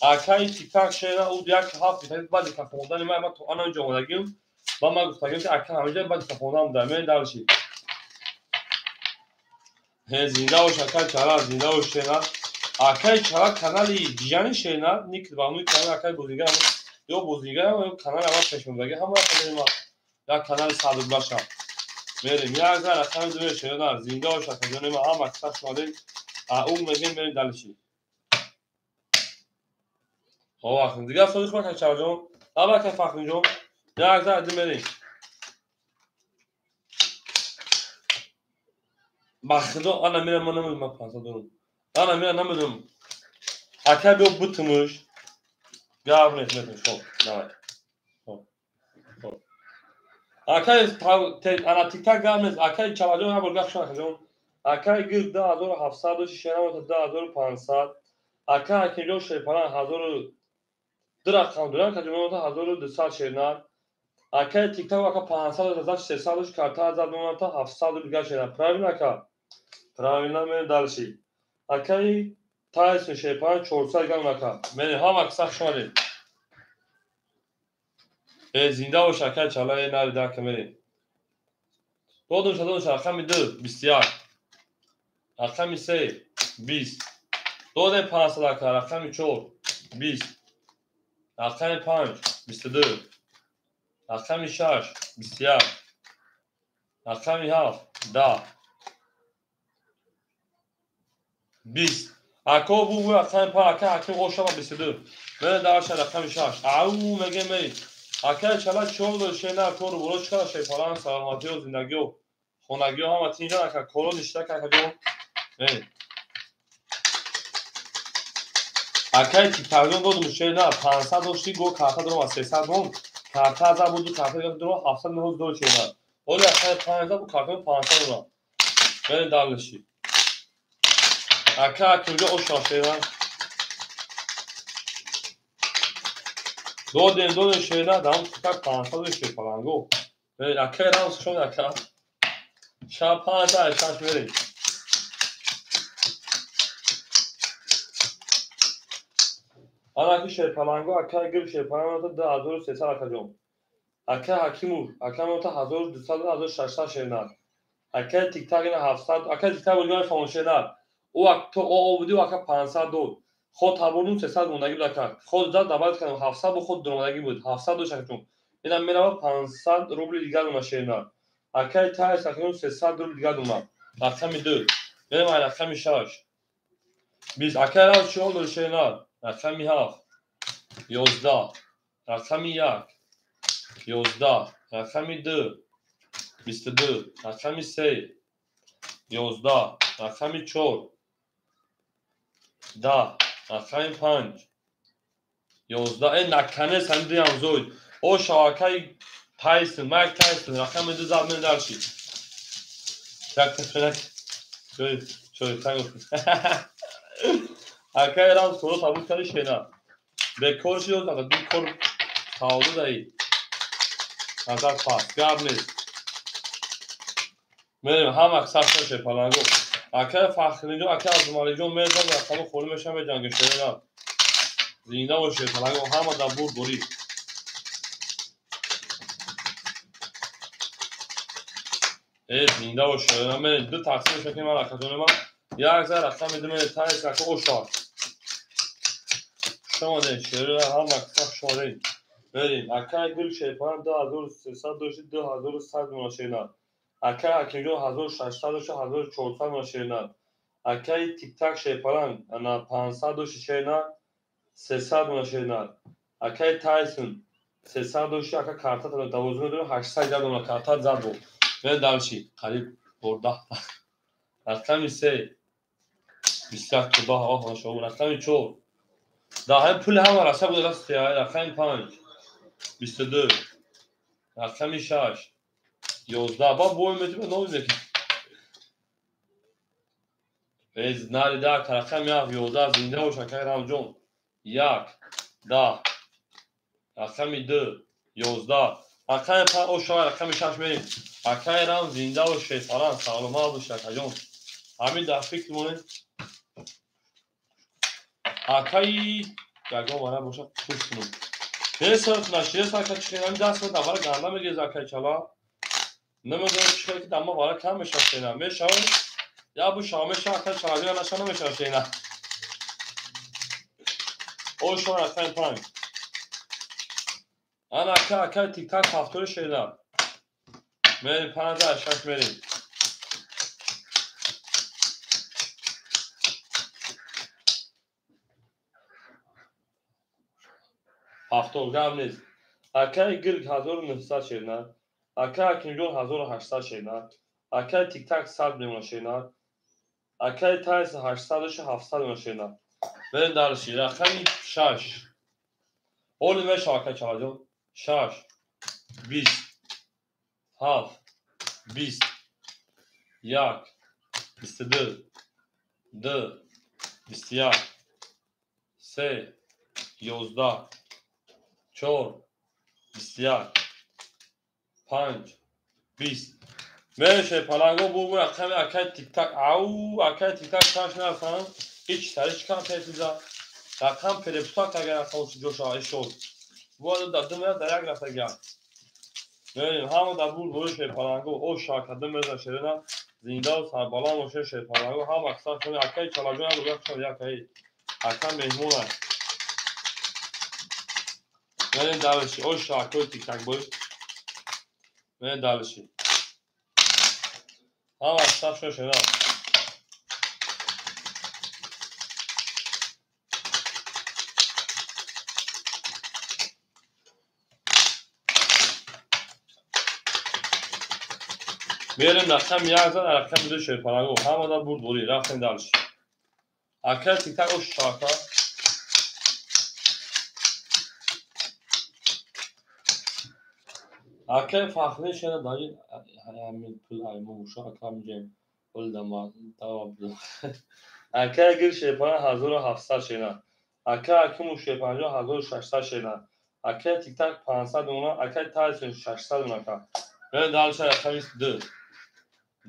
اکای تیک تاک شده او یک هفت بیتایی بعد که خوندن ما تو آن اینجا اومدگیم با ما گفتگیم که اکای همه جای بعد که خوندن بوده میره دالشی زنده و شکل چرا زنده و شینا اکای چرا کانالی دیجانی شینا نیک با موی کانال اکای بوزیگر یا بوزیگر یا کانال اول چشم بگه همه کنیم ما یا کانال صادق باشه بریم یا اگر رقم دوی شینا زنده و شکل ما هم اکثر شده اون میگیم بریم دالشی وقت دیگه سوالش کنم چرا جون اول که فخر جون یا اگر ادیم بریم بخدا ana میرم من نمیدونم پانسا دارم ana میرم نمیدونم اکای بیو بوتموش گابنت نمیدونم خب نه خب اکای ana تیک تاک گابنت اکای چالو ها بلگاه شما کنم اکای گیر 2700 شینا تا 2500 اکای کیلو شیپانا 1000 درخت دوران که جمعه تا 1200 شینا اکای تیک تاک اکا 500 تا 300 کارتا 1000 تا 700 دیگه شینا پراوینا من دالشی اکای تایس شیپان 400 گرم اکا من هم اکثر شماره زنده و شکل چالای ناری در کمری دو رقم 2 21 رقم 3 20 دو 500 اکا رقم 4 20 رقم 5 22 رقم 6 21 رقم 7 10 20 اکا بو رقم 5 اکا حکم اوشا 22 من دارش رقم 6 او میگه می اکا چلا چول شینا کور بروش کلا شیپالان سلامتی و زندگی و خونگی هم اتینجا اکا کورو نشته که جو اکا تی تاگون دو شینا 500 دوشی گو کارتا دروم 300 دون karta za budu karta gdro hafsa ne do şeyler. Ola akay panza bu kartın pansa ona. Ben dalışi. Akay kimde o şeyler. دو şeyler dam tak pansa do şey falan go. Ben akay ram şon akay. Şa pansa şaş verin. Ana ki şey falan go akay gül şey falan da azor sesler akacağım. Akay hakimu akay mota hazır düsal hazır şaşlar şeyler. Akay tiktak ina hafsad akay tiktak bulgan fon şeyler. O akto o budi akay pansa do. خود تابونون 300 موندگی بود کرد خود زد دعوت کردم 700 خود درآمدگی بود 700 دو شکتون اینم میرم 500 روبل دیگه اون ماشینا اکای تا سکون 300 روبل دیگه اون رقم دو بریم على رقم 6 biz اکای را چه اون ماشینا رقم 7 11 رقم 1 11 رقم 2 22 رقم 3 11 رقم 4 10 رقم 5 11 نکنه سندی هم زود او شاکای تایسون مایک تایسون رقم دو زد من درشی یک تفنک شوی تنگ اکای رام سورو تابوت کنی شینا به کور شد اگر دو کور تاولو دایی نظر پاس گاب نیست میریم هم اکسر شد پلنگو اکای فخری جو اکای از مالی جو میزن رقم خوری میشم به جنگ شینا زینده باشه پلنگو همه دبور برید زنده باشه من دو تقسیم شکنیم من رکتون من یک زر رقم میدیم تایس رکت او شار شما ده شروع هم مکسف شاره بریم اکای گل شیپان 2300 دوشید 2100 مناشینه اکای اکیجو 1600 دوشید 1400 مناشینه اکای تیک تاک شیپان انا 500 دوشید شینه 300 مناشینه اکای تایسون 300 دوشید اکای کارتا تا 12800 دادم کارتا زد بود من دالشی قریب برده رقم 3 21 خدا آه شما رقم 4 داهم پول هم راسته بود راست رقم 5 22 رقم 6 11 با بوی میتونه نوزه که از ناری در رقم 11 زنده و شکر هم جون 1 10 رقم 2 11 رقم 5 او شما رقم 6 بریم رقم هم زنده و شیطان سالما و شکر جون همین در فکر مونه اکای گاگا وانا باشه خوش کنم به صرف نشریه ساکت چکنم دست بود اول گنده میگه زکای چلا نمیدونم چیکار که دما والا کم میشه شینا میشه یا بو شامه شاکت چلا یا نشانه میشه شینا او شما رقم 5 انا اکای تیک تاک هفتور شینا میریم 56 میریم هفتور گم نیست اکای گرگ 1900 شینا اکای کنجون 1800 شینا اکای تیک تاک 100 میمونه شینا اکای تایس 800 700 میمونه شینا بریم درشی رقم 6 اول میشه اکای چلاجون 6 20 7 20 1 22 2 21 3 11 4 21 5 20 میشه پلنگو بو رقم اکای تیک تاک او اکای تیک تاک کاش نرفن هیچ تاریش کم تیزا رقم پرپتاک اگر اصلا جوش آئی شد بود دادم در یک رفته گرد میریم همه در بود بروش پلنگو او شاکده میزن شدن زنده و سربالان باشه پلنگو هم اکثر شده اکای چلاجون هم بگرد شد یکی اکای مهمون هست میریم دلشی او شاکوی تیک تاک بود میریم دلشی هم اکثر شده میریم رقم 1 زد رقم 2 شد پلنگو همه در بود بوری رفتیم دلشی اکای تیک تاک او شاکا اکه فخری شده داری همین پول ایمو موشا اکه میگیم پول دما دواب دو اکه گیر شیپان 1700 شده اکه اکه موشه 50600 شده اکه تیک تاک 500 اونا اکه تایسون 600 اونا که به دالش اکه میست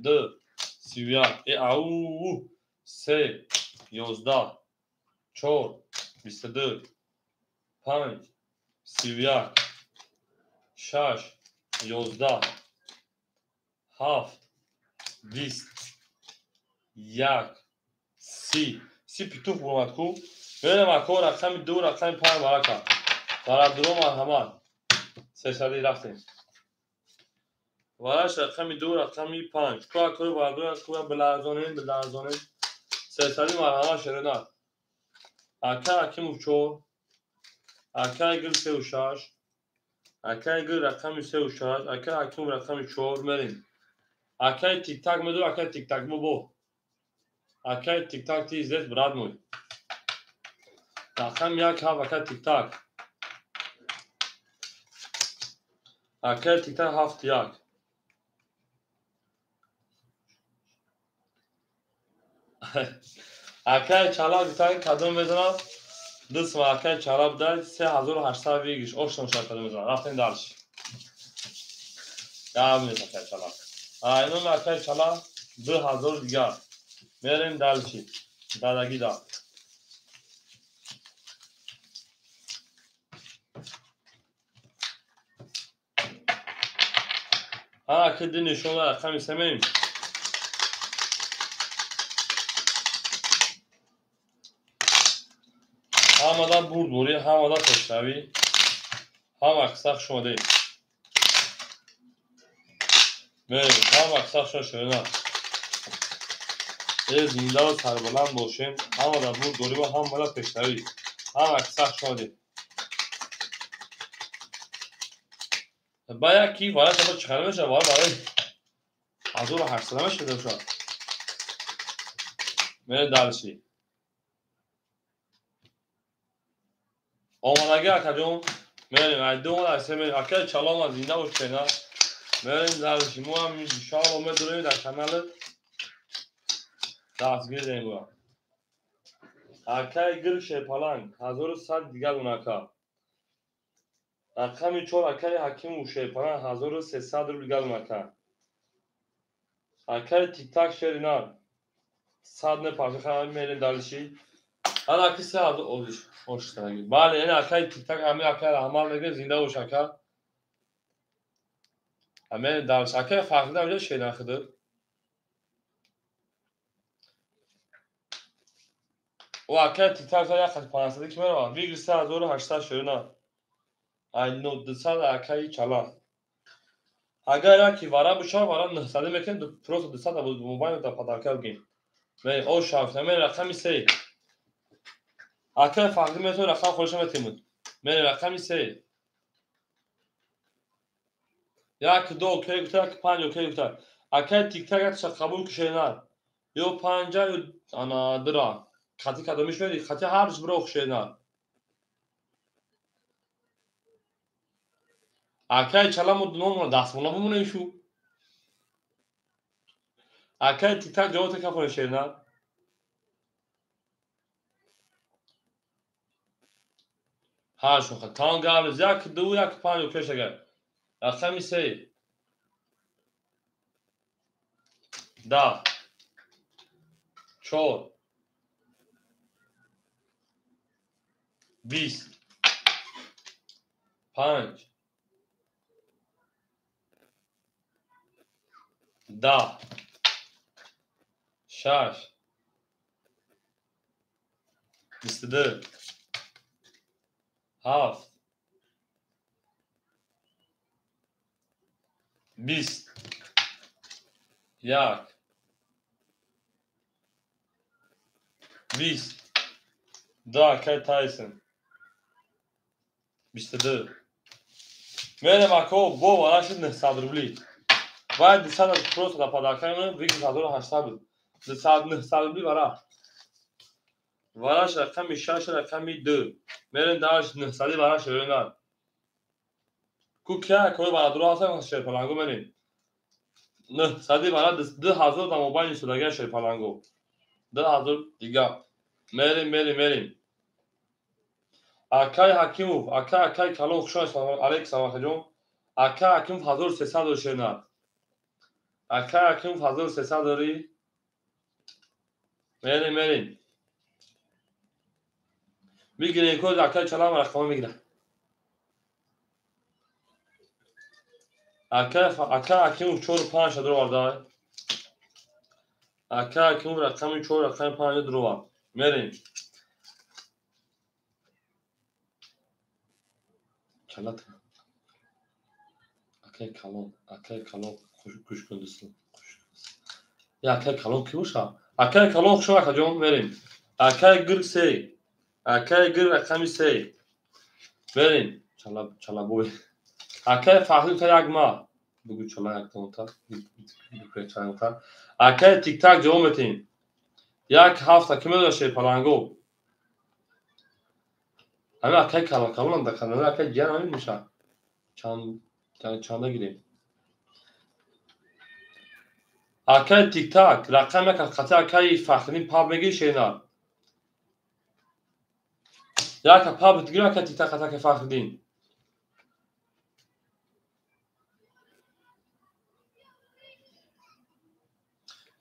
دو سیویا ای او سه 11 4 22 5 31 6 11 7 20 1 سی پیتوف اومد کو ببینم اکو رقم 2 رقم 5 برکه برای درو مرحمت 300 رفتیم وراش رقم 2 رقم 5 کو اکو برای درو بلرزانیم 300 مرحمت شرنا اکه موچور اکه گل 3 و 6 اکه گل رقم 3 و 6 اکه رقم 4 مریم اکه تیک تاک میدو اکه تیک تاک بو اکه تیک تاک تیز براد موی رقم 1 ها اکه تیک تاک اکه تیک تاک 7 1 اکه چالا تاک کدوم میزنم دست ما اکه چالا بدای 3800 ویگش اوشتم شاید کدوم میزنم رفتیم دارش یا میزنم اکه چالا اینون اکه چالا 2000 دیگر میریم دالشی دادگی دا اکه دی نشون رقم سمیم همه برد بوری همه تشتوی هم اکساق شده میریم هم اکساق شده یه زنده و سربلند باشیم همه برد بوری و همه تشتوی هم اکساق شده باید کی وارد شما چخنه میشه وارد برای 1800 شده شد میره دلشی آمدگی اکا جون میریم ایده اون ایسه میریم اکا چلا ما زنده باش کنه میریم دلشی مو هم شال اومد دوریم در کانال دستگیر دیم با اکا گل شیپالنگ 1100 دیگر اون اکا رقم 4 اکا حکیم و شیپالنگ 1300 رو دیگر اون اکا اکا تیک تاک شیرینار 100 نه پارچه خواهی میریم دلشی حالا کسی از اولش خوشترگی بله این اکای تیک تاک همه اکای عمل میگه زنده و شکر همه در شکر فرقی در شی نخده و اکای تیک تاک یا خد 500 کی میره ویگ 3800 شده این نو 200 اکای چلا اگر کی وارا بشار وارا 900 میکن دو پروت 200 بود موبایل تا پداکل گیم می او شاف همه رقم 3 اکای فرقی میتونه رقم خودش میتونه می رقم 3 یک دو اوکی گفتن که 5 اوکی گفتن اکه تیک تاک چه قبول کشیدن یو 50 یو انا درا خطی کدومش میری خطی هرش برو کشیدن اکه چلا مود نون دست مولا بمونه شو اکه تیک تاک جوات که کنه کشیدن ها شو خطان قبل یک دو یک 5 اوکی شگر رقم 3 10 4 20 5 10 6 22 7 20 یک 20 دو اکه تایسن 22 میرم اکو بو والا شد 900 روبلی باید 200 از پروت دا پداکه من ویگ 1800 بود 900 روبلی وراش رقم 6 رقم 2 میرم داش 900 وراش ببینن کو کیا کوی برای درو هستم شیرپلنگو بریم نه صدی برای 10,000 تا موبایل سوداگر شیرپلنگو 10,000 دیگه میریم акай ҳакимов акай калон хушои алек самахаҷон акай ҳакимов 1300 дори шенад акай ҳакимов 1300 дори мерем мигирем коз акай чалам рақама мегира акай ҳакимов 4-5 дро вардай акай ҳакимов рақами 4 рақами 5 дро вар мерем чалат акай калон кушкун дӯстон акай калон ки боша акай калон хушо акаҷон мерем акай гир 3 акай гир рақами 3 мерем чалабой акай фаҳлим та як ма бугу чала як томота акай тиктак ҷавоб метем як ҳафта ки медода шерпаланго ҳамин акай калон да канада акай ҷиян ҳамин меша чанда гирем акай тиктак рақам як қати акай фахрин паб мегири шенад як паб тигир акай тиктак қатаки фахридин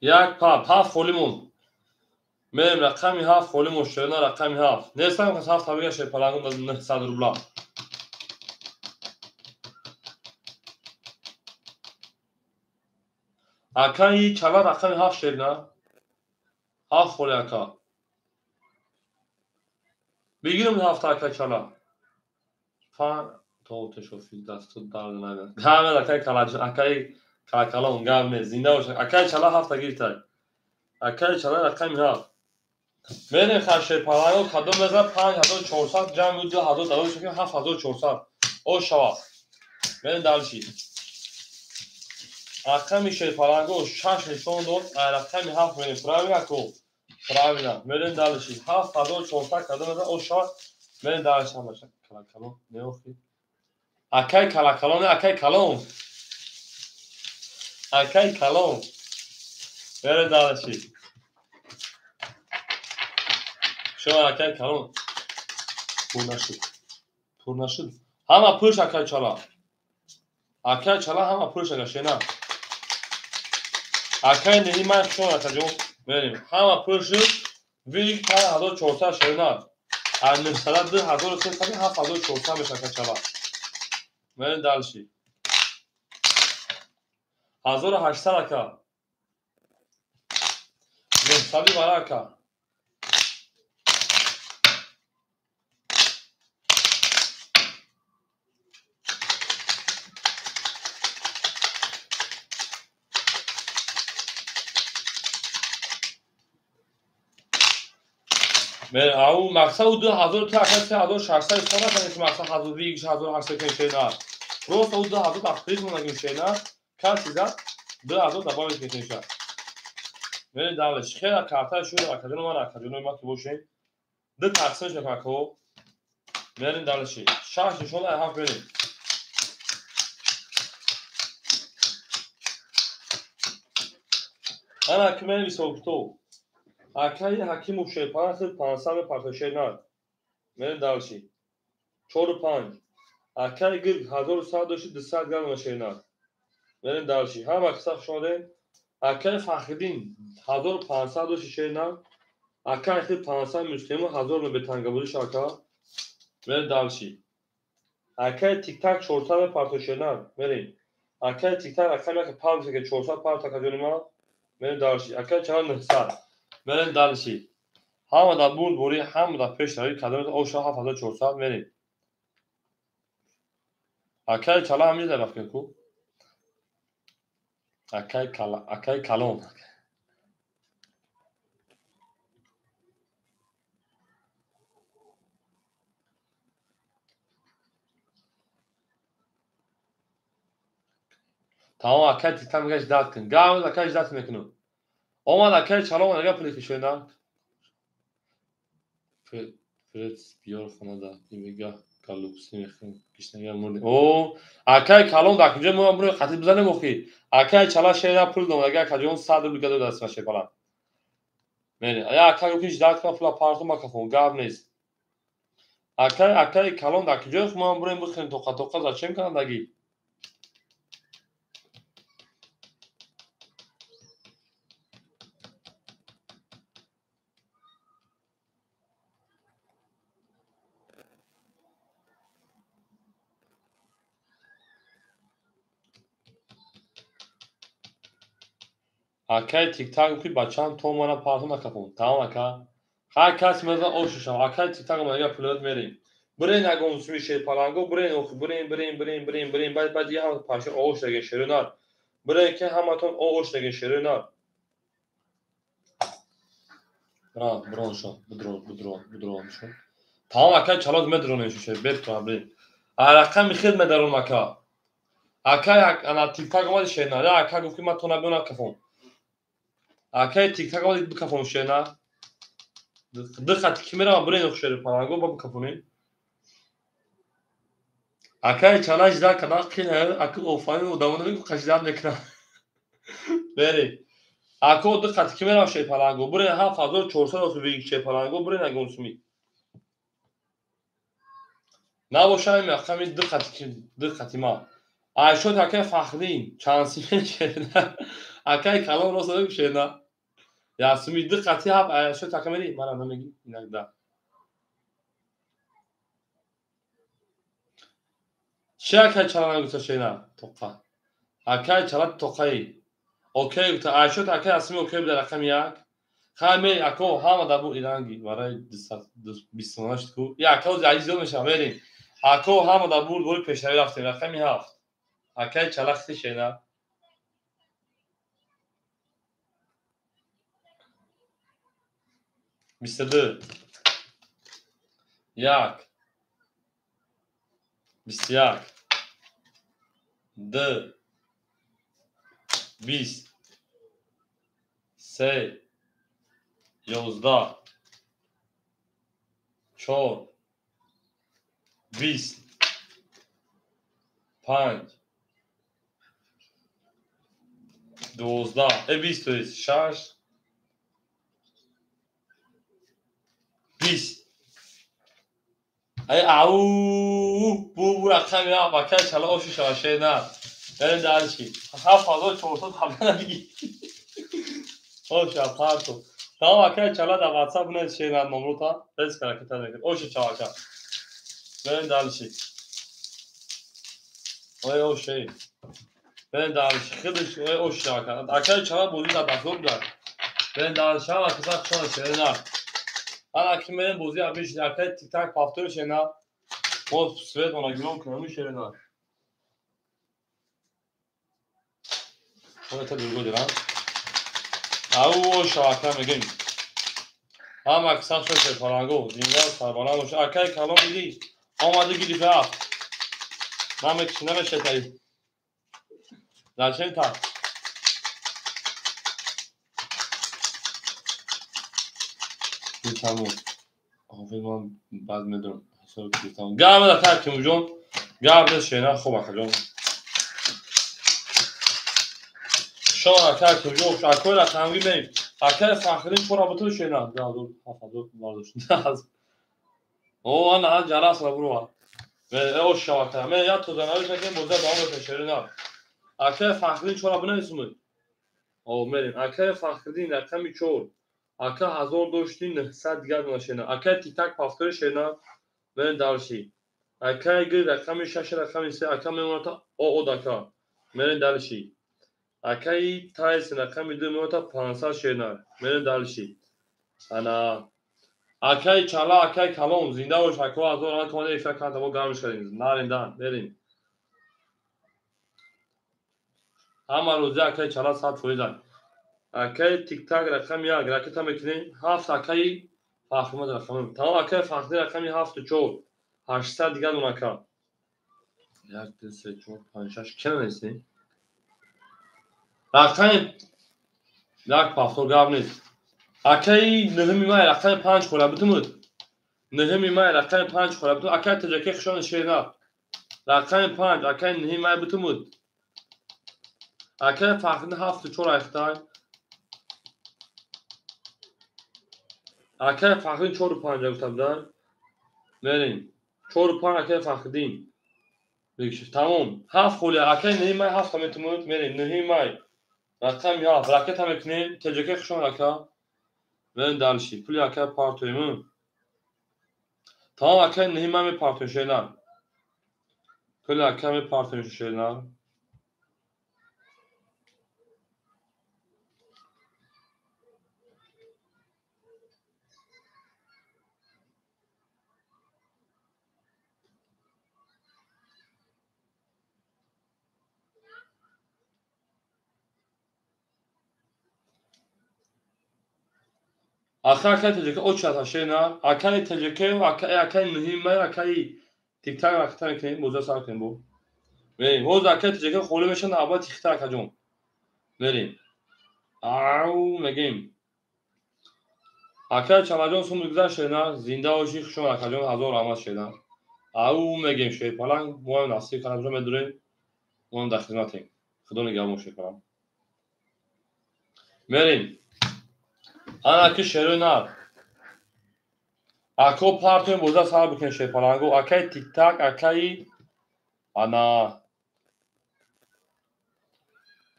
як паб холимон мерем рақами 7 холимон шена рақами 7 нестам кас 7 табига шерпалангу 900 рубла акай чала рақами 7 шерна 7 холи ака бигирам 7 акай чала фан то тешофи дасту дард нагад гамел акай калакалон гамел зинда боша акай чала 7 гиртай акай чала рақами 7 мерем хашерпаланго кадом меза 5400 ҷамъи 2000 давои шаки 7400 о шава мерем далши рақами шерпаланго 6 нишон дод рақами 7 мерем правильно ко правильно мерем далши 7400 кадом меза о шава мерем далши хамаша калакалон неохи акай калакалон акай калон мерем далши شما اکای کلون پور نشد همه پرش اکای چلا همه پرش اکای شینا اکای نهی من شما اکای جون بریم همه پرش ویک 5400 شینا از نفسدت 2300 7400 میشه اکای چلا بریم دلشی 1800 اکای نفسدی برای اکای او مقصد 2000 تا 3600 استفاده کنید که مقصد 1800 کنید نه روز او 2000 تخفیض مونگیم شینا کسی زد 2000 دباوی کنید شد میرین دالش خیلی کارتای شوی اکادون من اکادون ما که باشین دو تقسیمش نکاکو میرین دالشی شش نشون هفت بریم انا کمری سوکتو акай ҳакимов шерпанасд 500 партошенад мерем далши 4-5 акай гир 1100 дошти 200 грамм шенад мерем далши ҳама қиса шодем акай фахридин 1500 дошти шенад акай хи 500 муслиму 1000 бетангабуди шака мерем далши акай тиктак 400 партошенад мерем акай тиктак акай як паб કે 400 паб такаҷонима мерем далши акай чала 900 мерем далши ҳама да бур бори ҳама да пеш рави кадом оша 7400 мерем акай чала ҳамин да рафкен ку акай калон тамом акай тиктак мегаш дат кун гавз акай дат мекунам омад акай чалон ага пуликишена фред биёр хонада имига کالوکسی میخوام کشنگی مورد او اکای کالون داکجا ما برو خاطر بزنه مخی اکای چلا شیدا پول دم اگه کجون 100 روبل گدو دست مشه بالا میری یا اکای کیش دات کا فلا پارتو ما کفون گاب نیست اکای کالون داکجا ما برو بخین تو زچم کنن دگی اکای تیک تاک کی بچان تو مانا پارتو ما کفون تمام اکا هر کس مثلا اوششم اکای تیک تاک ما یا پلوت میریم برین اگه سوی شی پالانگو برین بعد یه هم پاشه اوش دیگه شرونار برین که هماتون اوش دیگه شرونار برون شو بدرون شو تمام اکای چالات مدرونه شو بیت قبلی رقم خدمت درون مکا اکای انا تیک تاک ما شینا یا اکای گفت ما تو نبیونا کفون اکای تیک تاک ما بکفون شینا دقت کیمرا برین اوشری پالانگو با بکفونین اکای چالاش دا کنا کنه اکو اوفای و دامونه کو خشدام نکنه بری اکو دقت کیمرا شی پالانگو برین ها فازور 400 وی شی پالانگو برین اگونسمی نباشه میخوام دقت ما شد اکای فخرین چانسی میشه اکای کلام راست میشه نه یا سمی دقتی ها شد اکمری من نمیگی اینا چه اکای چالان گوشه شینا توقع اکای چالت توقعی اوکی تا شد اکای اسمی اوکی بده رقم یک خامی اکو هم دابو ایرانگی برای 28 کو یا اکو عزیز میشه بریم اکو هم دابو گل پیشروی رفتیم رقمی هفت اکای چالختی شینا 22 یک 21 2 20 3 11 4 20 5 12 26 20 ای او بو رقم یا باکر چلا اوشی شاشه نه بریم دارشی هفت هزار 400 خبر نمیگی اوشی اپارتو تمام باکر چلا در واتساپ نه شینا نمرو تا رس کرا که تا اوشی چاچا بریم دارشی اوی اوشی بریم دارشی خیلیش اوی اوشی چاکا اکر چلا بودی در دستور دار بریم دارشی هم اکسا چلا شینا انا kim benim bozuyor abi işte arkaya tik tak paftör şeyna o svet ona gülüm kırmış şeyna ona tabii gol lan او şaka megin ama kısa şey falango dinler sarbalan o arkaya kalan biri olmadı gidip ya namek içinde ne şeytayı zaten ta bir tamam Aferin بعد میدونم حساب کردم گام دا تا کیمجون گام دا شینا خوبه کجون شو تا کیمجون شاکر رقمی بیم اکر فخرین پورا بتو شینا دادو حفظو واردش ناز او انا جراس را برو و او شاکر من یا تو زناش که موزه دام شینا اکر فخرین چورا بنه اسمه او مریم اکر فخرین رقمی چور اکر هزار دوشتین 900 دیگر ماشینا اکر تیک تاک پافتور شینا برین دارشی اکای گل رقمی 6 رقمی 3 اکا میمونه او دکا برین دارشی اکای تایس رقمی 2 میمونه 500 شینار برین دارشی انا اکای چالا اکای کلام زنده و شکو از اون کماده ایفا کنده با گرمش کردیم نارین دان برین اما روزی اکای چالا ساعت فویدن اکای تیک تاک رقمی یک راکتا میکنین هفت اکای فاخمه رقمی تمام اکای فاخمه رقمی هفت و چور 800 دیگر اونکا یک دو سه چهار پنج شش کم نیستی رقم یک پافتور گاب نیست اکای نهمی مای رقم 5 کولا بتمود نهمی مای رقم 5 خورد تو اکای تجکی خشون شینا رقم 5 اکای نهمی مای بتمود اکای فقط 7 4 اختای اکای فقط 4 5 گفتم دار بریم 4 5 اکای فقدیم بگیش تمام 7 خولی اکای نهمی مای 7 بتمود بریم نهمی مای رقم 7 رقم هم کنیم تجکی خشون اکا بریم دالشی پولی اکای پارتویمون تمام اکای نهمی مای پارتوی شینا پولی اکای پارتوی شینا آخر اکای تجکی او چهار شینا اکای تجکی و اکای نهمی مای اکای تیک تاک اکتر کنیم موزه سر کنیم بو بریم موز اکای تجکی خوله میشن آباد تیک تاک کجوم بریم آو مگیم اکای چماجون سوم گذار شینا زنده و شیخ شون اکاجون هزار آمد شینا آو مگیم شی پلنگ مهم نصیب کنم جمع دوریم مهم در خدمتیم خدا نگهدار شی کنم بریم آن اکی شروع نار اکو پارتون موزه سر بکن شی پلنگو اکای تیک تاک اکای انا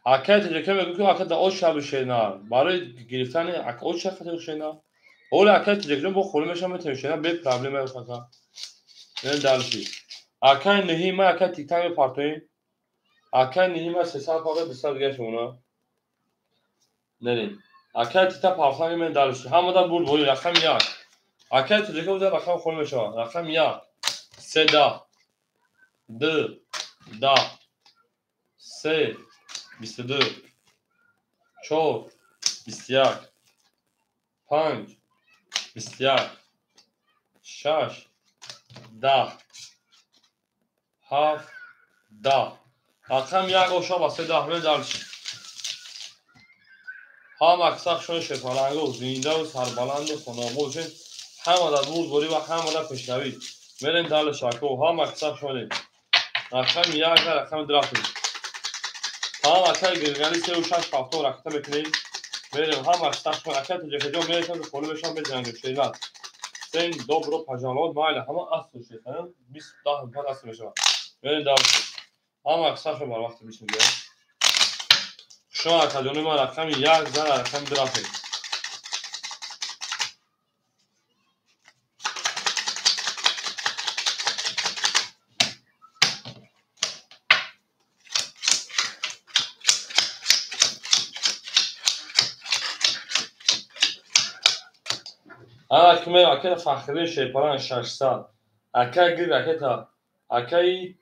اکای تجکی میگه که اکای داوش شب شینا برای گرفتن اکای چه خاطر شینا اول اکای تجکی با خوله میشم میتونم شینا به پرابلم است نه دالشی اکای نهی ما اکای تیک تاک پارتوی اکای نهی ما 300 پاکت 200 دیگه شونا نریم اکای تیک تاک پارتوی من دالشی هم دا بود بولی رقم 1 اکای تجکی بود رقم خوله میشم رقم 1 3 دا 2 دا 3 22 4 21 5 21 6 10 7 10 رقم 1 اوشا با 3 10 دالشی هم اکثر شون شپالنگو زنده و سربلند و خناموشن هم در بود بوری و هم در پشنوی میرین دال شاکو هم اکثر شونیم رقم 1 رقم درافتی هم اکثر گرگلی 3 و 6 هفتو رقم میکنیم میریم هم اکثر شون اکثر تجکی جا میریم که خلو بشن بزنیم شیلات سین دوبرو پجالات مایل همه اصل شیطان 20 10 بعد اصل میشه میرین دال هم اکثر شون بر وقت میشیم شما اکادمی ما رقم 1 زن رقم درافتی اکمه اکه فخری شیپاران 600 اکه گیر اکه تا اکه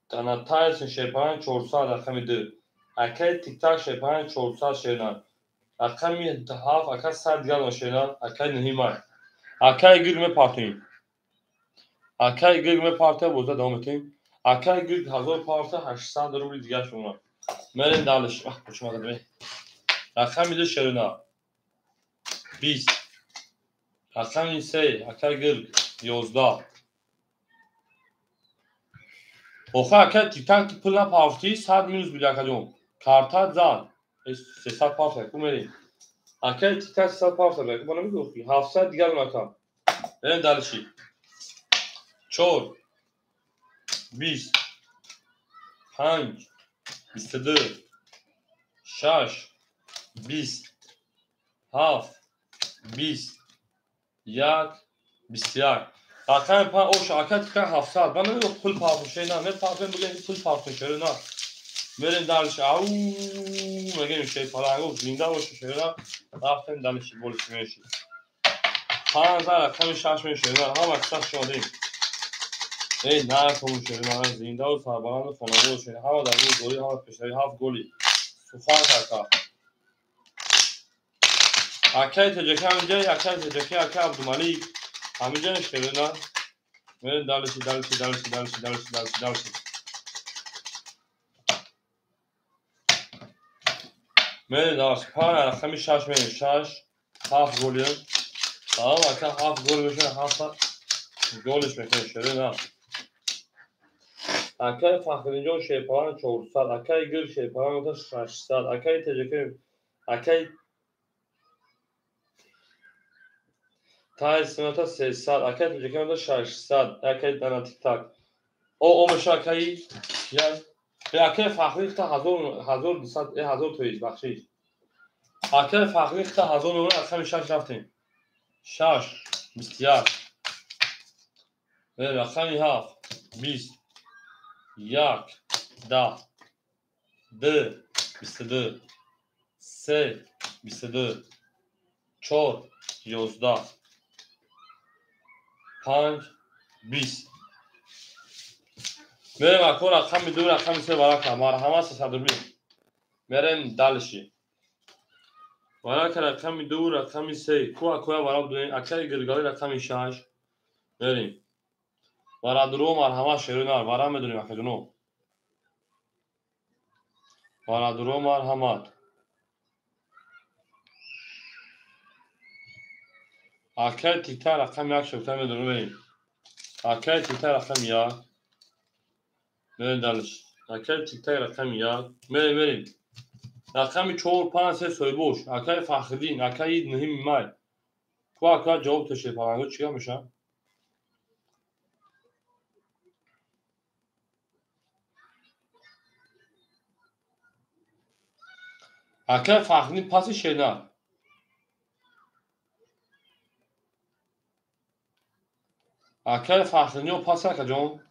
تناتایس شیپاران 400 رقم 2 اکه تیک تاک شیپاران 400 شینا رقم انتحاف اکه 100 گل شینا اکه نهیمای اکه گیر می پارتین اکه گیر می پارته بوده دومتین اکه گیر هزار پارته 800 روبل دیگه شما مرین دالش بچه ما دادمی رقم میده شینا 20 رقم 3 اکه گیر 11 اوخه اکه تیک تاک پولنا پارتی 100 مینوس بیده کجون کارتا زن 300 پارته کومری اکه تیک تاک 300 پارته بگه بنا میگفتی 700 دیگر مکان این دالشی 4 20 5 22 6 20 7 20 1 21 رقم 5 اوش اکه تیک تاک 700 بنا میگفت پول پارتون شینا نه پارتون بگه پول پارتون شده نه بریم دالش او مگه شی پلنگو زنده باشه شینا رفتیم دالشی بولش میشی 5000 رقم 6 میشه هم اکثر شده ای نه تو شینا زنده و سربلند خانواده شده هم در روز دوری هم پیشروی 7 گلی سوفان کاکا اکای تجکی همینجا اکای تجکی اکای عبدالملیک همینجا نشده نه بریم دالشی بریم دالش 5 رقم 6 میشه 6 7 گلی هم اکای 7 گل میشه 7 گلش میکنه شده نه اکای فخرینجان شیپاران 400 اکای گل شیپاران 600 اکای تجکه اکای تای سنتا 300 اکای تجکه 600 اکای دانا تیک تاک او مشاکای یا اکای فخری تا 1200 1000 تویش بخشش اکای فخری تا 1000 نمره از همین 6 رفتیم 6 21 رقمی 7 20 1 10 2 22 3 22 4 11 5 20 میریم اکو رقم 2 رقم 3 برای مرحمه 302 میریم دلشی برای رقم 2 رقم 3 کو اکو برای دو اکای گلگالی رقم 6 میریم برای درو مرحمه شیرونار برای میدونیم اکو جنو برای درو مرحمه اکای تیتا رقم 1 شکر میدونیم میریم اکای تیتا رقم 1 میریم دلش اکای تیتا رقم 1 میریم رقم 4 5 3 سویبوش اکای فخردین اکای نهیم مای کو اکا جواب تشه پرانگو چیکار میشه اکای فخردین پس شنا اکای فخردین پس اکا جون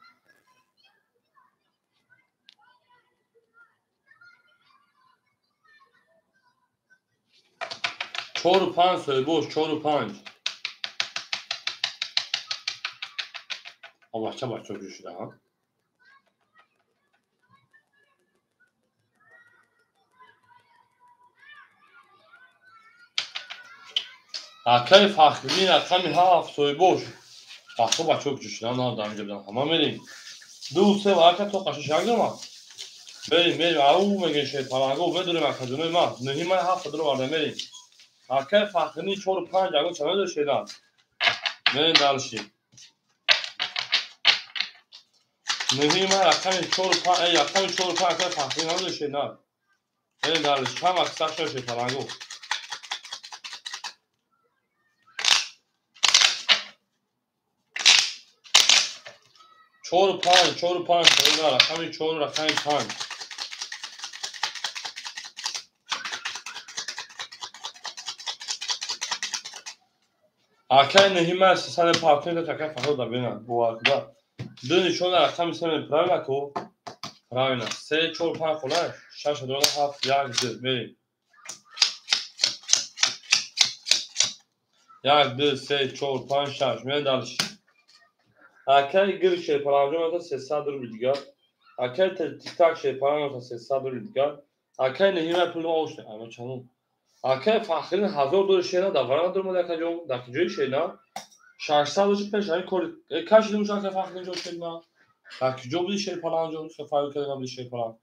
4 و 5 سویبوش 4 و 5 او بچه جوش شده ها اکای فخردین رقم 7 سویبوش بچه جوش شده نه دارم اینجا بدم همه میریم 2 3 و اکا تو قشه شنگ ما بریم او میگه شید پرانگو بدونیم اکا جونوی ما نهی من 7 درو برده میریم اکای فخردین 4 و 5 اگه چنه دو شیدن میریم دلشی نهی من رقم 4 و 5 رقم 4 و 5 اکای فخردین هم دو شیدن بریم دلشی کم اکسر شد شید پرانگو 4 و 5 4 و 5 سویدن رقم 4 و رقم 5 اکای نهی من 350 تا اکای فخرد ببینم بوارکده دو نشون رقم 3 پرایم اکو پرایم 3 4 5 خلاش 6 2 7 1 2 بریم 1 2 3 4 5 6 میریم دلش اکای گل شیپارانجون تا 300 رو دیگر اکای تیک تاک شیپارانجون تا 300 رو دیگر اکای نهی من پول اوشته اما چنون اکای فخرین 1000 دور شینا دوارا دور مدک جون دک جوی شینا 600 رو پیش همین کل کاش دیموشن که فخرین جو شینا دک جو بودی شیپارانجون سفارو کردن بودی شیپاران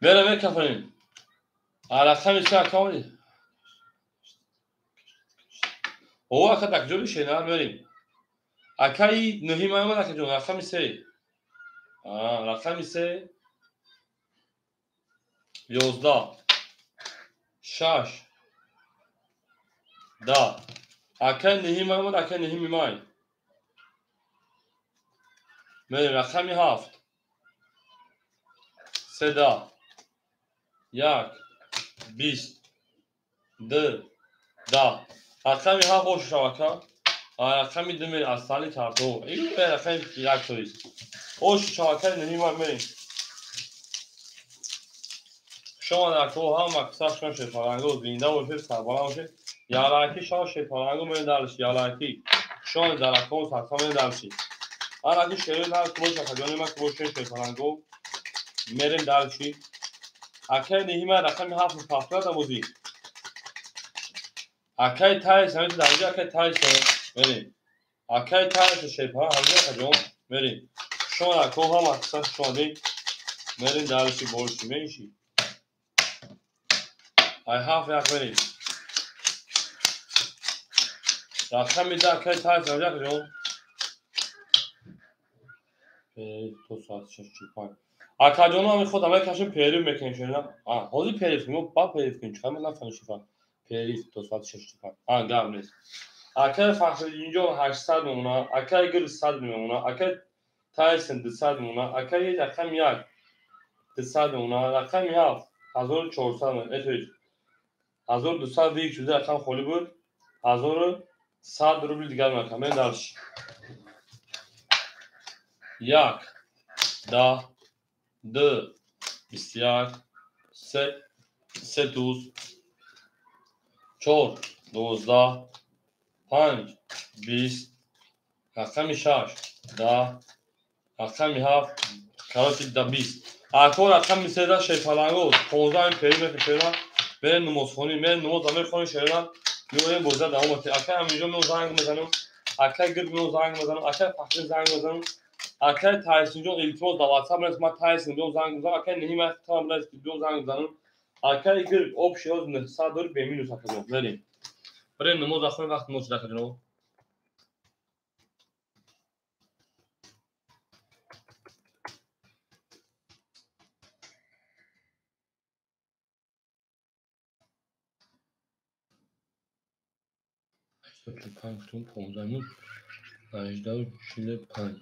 بریم کافرین رقم 3 اکاونی او اکا دک جو شینا بریم اکای نهی من دک جون رقم 3 رقم 3 11 6 10 اکای نهی من اکای نهی میمای میریم رقمی 7 3 10 1 20 2 10 رقمی 7 خوش شوکا رقمی 2 میریم از سالی کارتو این رقمی 1 تویست خوش شوکا نهی من میریم شما در تو هم مکساش کن شیپارانگو زینده باشه سربالا باشه یالاکی شما شیپارانگو میریم درش یالاکی شما در اکاون سرسا میریم درشی اگه شیرین هست باشه خجانی من که باشه شیپارانگو میریم درشی اکای نهی من رقمی 7 پاسپورت موزی اکای تایس همیشه درجه اکای تایس میریم اکای تایس شیپاران همجا خجان میریم شما در تو هم مکساش شما دیم بریم درشی برشی میشی های هفت یک بریم رقم میده اکای تایف نمیده کجا تو ساعت 6:45 اکا جانو همین خود همه کشیم پیریف میکنیم شده حالی پیریف کنیم با پیریف کنیم چکار من نفهم شفا پیریف تو ساعت 6:45 گرم نیست اکای فخر اینجا 800 میمونه اکای گل 100 میمونه اکای تایسن 200 میمونه اکای رقم یک 200 میمونه رقم 7 1400 میمونه 1200 یک شده رقم خالی بود 1100 روبل دیگر میکنم درش یک ده دو 21 سه دوز 4 12 5 20 رقم 6 10 رقم 7 کلاسی ده 20 اکو رقم میسه شی فلانگو 15 پیری میکنه به نماز خونی من نماز امر خونی شدن میویم بوزه دوام اکی همینجا میو زنگ میزنم اکی گرد میو زنگ میزنم اکی فقط زنگ میزنم اکی تایسینجو التماس دا واتساپ رس ما تایسینجو زنگ میزنم اکی نهی ما تام رس دو زنگ میزنم اکی گرد آپشنز نه صادر به مینو ساختم بریم نماز خونی وقت نماز داخل تو 5 تون 15 minut 18:45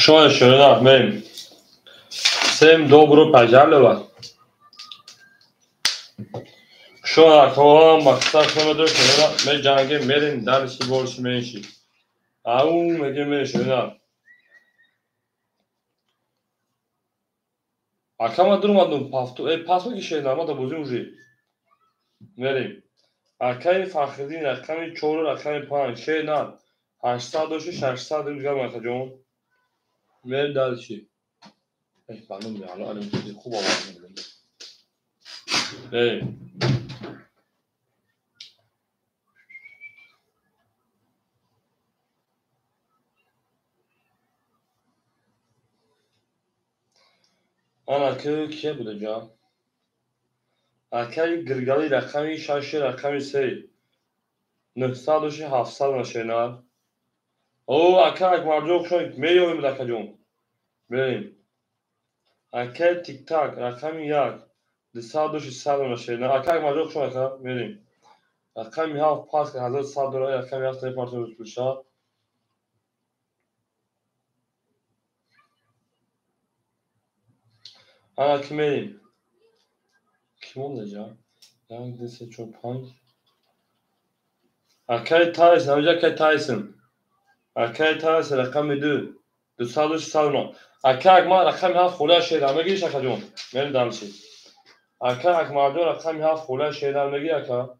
شو شروع میم سیم دو برو پجال و شو اکوام مقصد شما دو شروع می جنگه میرین درسی برش میشی او میگه می شروع اکام درمادم پافتو پاسو کی شروع ما دا بودیم جی میریم اکای فخردین اکامی چهار اکامی پنج شروع 806 800 دیگه ما جون میریم درسی ای خانم یا الان این خوب آواز میدم ای آن اکای کیه بوده جا اکای گرگالی رقمی 6 رقمی 3 900 700 ماشینا او اکای مرجوک شوید میویم دکا جون بریم اکای تیک تاک رقمی 1 200 600 ماشینا اکای مرجوک شوید بریم رقمی هاف پاس که $1100 رقمی هاست پارتون روزپوشا آن اکی میریم کی مونده جا یک دیسه چون 5 اکای تایسن همجا اکای تایسن اکای تایسن رقمی 2 200 600 اکای ما رقمی هاف خوله شید همه گیش اکا جون میریم دمشی اکای اک مردون رقمی هاف خوله شید همه گی اکا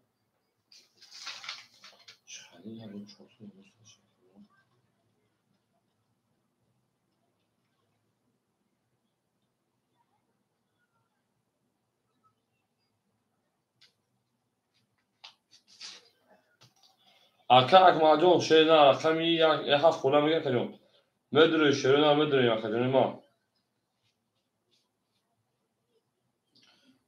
اکای اک مردون شید رقمی یک هاف خوله میگه اکا جون مدروی شیرون مدروی اکا جون ما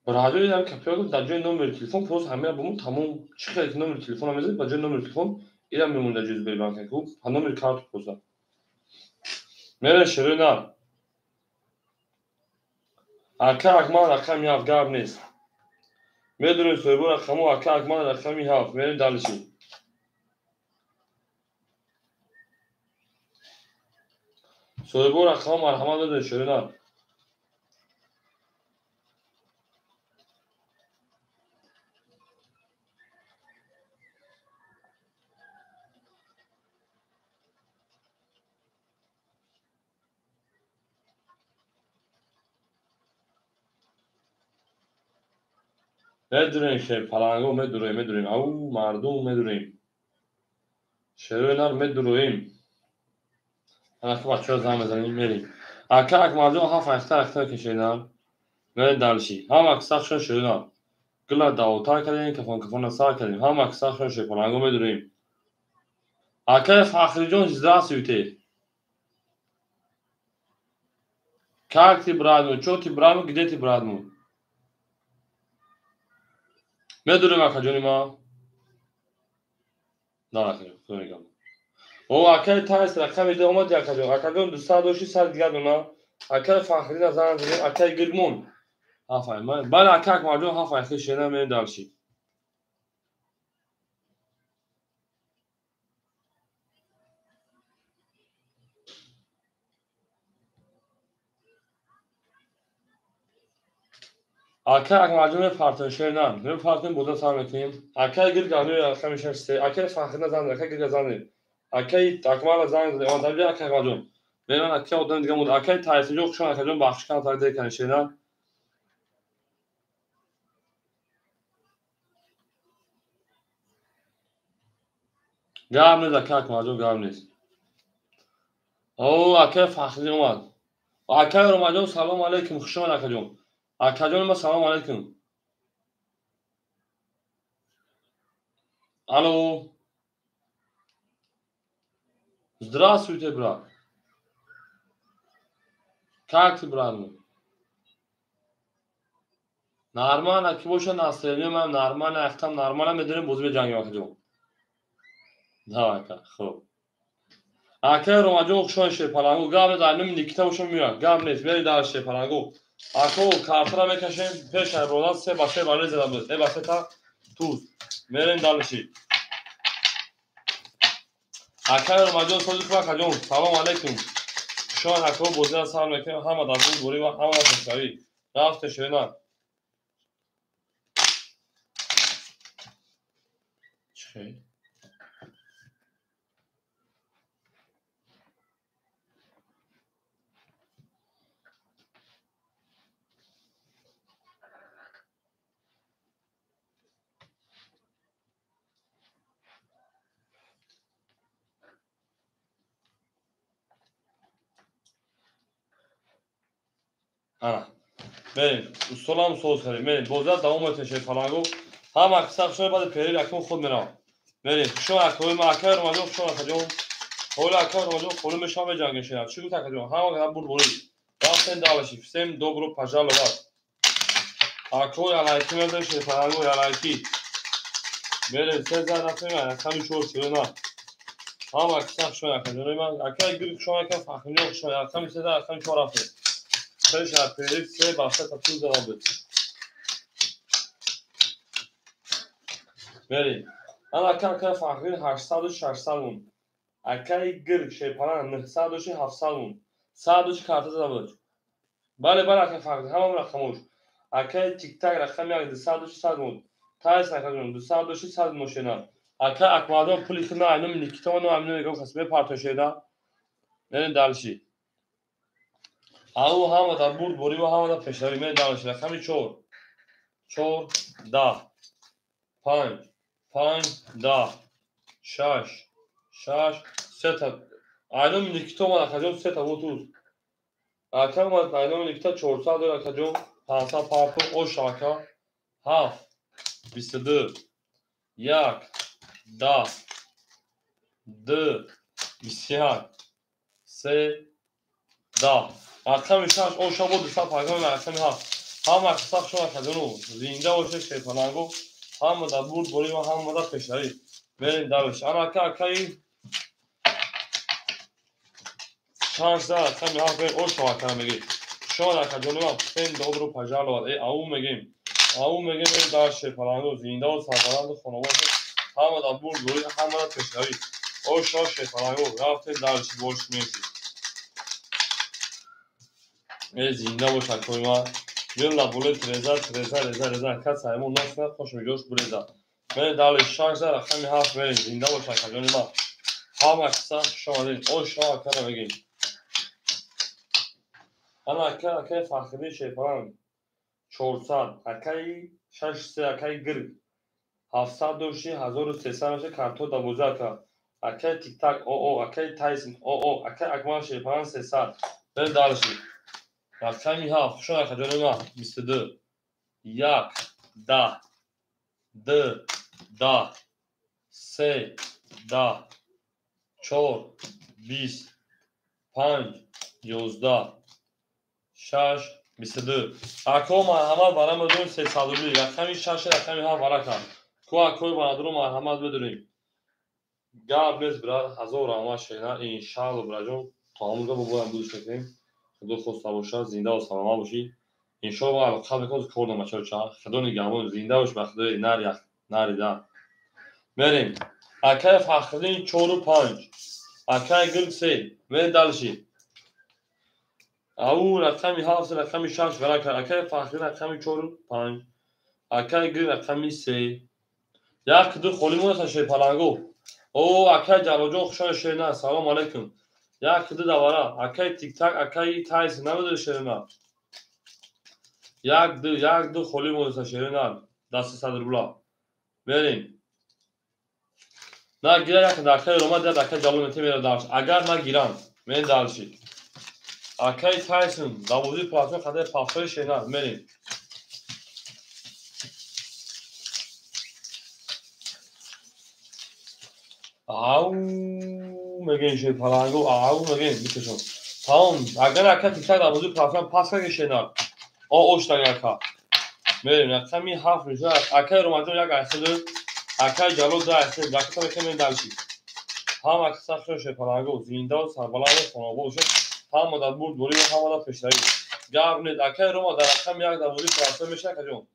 برای دیدم که پیاده در جای نمره تلفن پروز همه بمون تمام چه خیلی نمره تلفن هم میذارید با جای نمره تلفن ایران میمونه جز به بانک خوب نمره کارت پروزا میره شیرون اکای اکمال رقمی هفت گاب نیست میدونی سویبور رقمو اکای اکمال رقمی هفت میریم دلشی سویبور رقم مرحمت بده شیرون میدونیم که پلنگو میدونیم او مردم میدونیم شیرون میدونیم انا که بچه ها زن بزنیم میریم اکای اک مردم هفت اختر کشیدن میریم دلشی هم اکساق شون شیرون گلا داوتای کردیم کفان سار کردیم هم اکساق شون شیرون پلنگو میدونیم اکای فخری جون здравствуйте как ты брат мой что ты брат мой где ты брат мой میدونیم اکا جونی ما نه اکا میگم او اکای تایس رقم ایده اومد اکا جون اکا جون 206 دیگه دونا اکای فخری نزن زدیم اکای گرمون آفرین من بعد اکای مردم هفت اخیر شیرون میریم دلشی اکای مردم پارتن شیرون میریم پارتن بوده سال میکنیم اکای گرگانی رقم 6 اکای فخری نزن اکای گرگانی اکای اکمال زنگ زدیم اون درجه اکای مردم میرن اکای اودن دیگه بود اکای تایس جو شون اکای جون بخش کن تا دیگه شیرون گام نیست اکای مردم گام نیست او اکای فخری اومد اکای رمضان سلام علیکم خوش آمد اکا جون اکا جون ما سلام علیکم الو здравствуйте брат как ты брат мой нормально کی باشه настроение من нормально اختم нормально میدونیم بوز به جنگ اکا جون نه اکا خوب اکای رمضان خوشان شه پلنگو گام در نمی نیکتا باشم میاد گام نیست بری در شه پلنگو اکو کارترا میکشیم پیش برادر سه باشه برای زدم بود ای باشه تا توز میریم دالشی اکای رمضان صدق اکا جون سلام علیکم خوش شما اکو بوزه سال میکنه همه در بود بوری و همه پشتری رفته شده چی؟ آه بریم اصول هم سوز کنیم بریم بوزه دوام تشه فلانگو هم اکساق شده بعد پیری اکو خود میرم بریم شما اکوی ما اکوی رو مجموع شما اکجون حول اکوی رو مجموع خلوم شما بجنگه شد چی بود اکجون همه که بود بوری رفتن دالشی سیم دو گروه پجال لباد اکوی علایکی میده شد فلانگو علایکی بریم سه زن نفهمه کمی شور شده نه هم اکساق شما اکجون من اکوی گروه شما اکوی فهمیدم شما کمی سه زن کمی چهار رفته سه شب پیری سه بسته تا توز دارم بود بریم انا اکا فهمید 800 و 600 مون اکای گرگ شیپاران 900 و 700 مون 100 و کارت زده بود بله اکا فهمید همه رقمش اکای تیک تاک رقم یک 200 و 600 مون تایس نکردم 200 و 600 ماشینا اکا اکوادو پولی کنه اینو نیکیتو نو امنو میگم خاص به پارتوشیدا نه دالشی او همه در بود بوری و همه در پشتری من دالشی رقمی چور دا 5 دا 6 سه تا اینو نیکیتو ما اکجون سه تا بود اکا ما اینو نیکیتا 400 اکجون 500 پارتو او شاکا 7 22 1 10 2 21 3 10 اکا میشاش او شما 200 پارتو ما اکا میها هم اکساق شما اکجونو زنده باشه شیطانانگو هم در بود بوری و هم در پشتری بریم دارش انا اکای شانس دارد کمی حرف بین او شما کنم بگی شما در کجانی ما این دو رو پجال واد او میگیم این داشته پلانگو زینده و سربلند و خانواد همه در بود بوری همه در پشتری او شاشه پلانگو رفتیم دارشی بولش میشی ای زینده و شکوی ما بیل نبوله تریزه کت سایمون ناس نه خوش میگوش بریزه من دارش شانس دارد کمی حرف بین زینده و شکوی ما همه کسا شما دین او شما کنم بگیم انا اکای فخری شیپان 400 اکای 6 اکای گرگ 700 دوشی 1300 کارتو 12 اکای تیک تاک او اکای تایسن او اکای اکمال شیپان 300 بر دالشی اکای می ها شو اکجون ما 22 1 10 2 10 3 10 4 20 5 11 6 22 اکو مرحمت برام بدون 300 رقمی 6 رقمی ها برکت کو اکو برادر مرحمت بدونیم گاب نیست براد هزار رحمت شینا ان شاء الله برادر تمام رو بگم بودش کنیم خدا خواسته باشه زنده و سلامت باشی ان شاء الله علاقه میکنم کار نمیشه چا خدا نگهبان زنده باش بخدا نری دا بریم اکای فخری 4 و 5 اکای گرگ 3 و دالشی او رقمی 7 رقمی 6 برای اکای فخری رقمی 4 و 5 اکای گرگ رقمی 3 یک دو خلیمون هست پلنگو او اکای جلوجو خوشان شیرنا سلام علیکم یک دو دواره اکای تیک تاک اکای تایس نمیده شیرنا یک دو خلیمون هست شیرنا دست صدر بلا بریم نه گیره یک اکای روما دید اکای جلو نتی میره دارش اگر من گیرم من دارشی اکای تایسون دوازی پلاتون خده پافتای شیرنا بریم او میگن شی پلنگو او میگن میکشم تمام اگر اکا تیک تاک دوازی پلاتون پاس کنه شیرنا او اوشتن اکا بریم رقمی 7 میشه اکای رومادون یک اصل اکای جلو دو اصل دکتا میکنه دالشی هم اکساق شده پلنگو زنده و سربلند خانوابه باشه هم در بود بوری و هم در پشتری گاب نید اکای روما در رقم یک دوازی پلاسه میشه کجون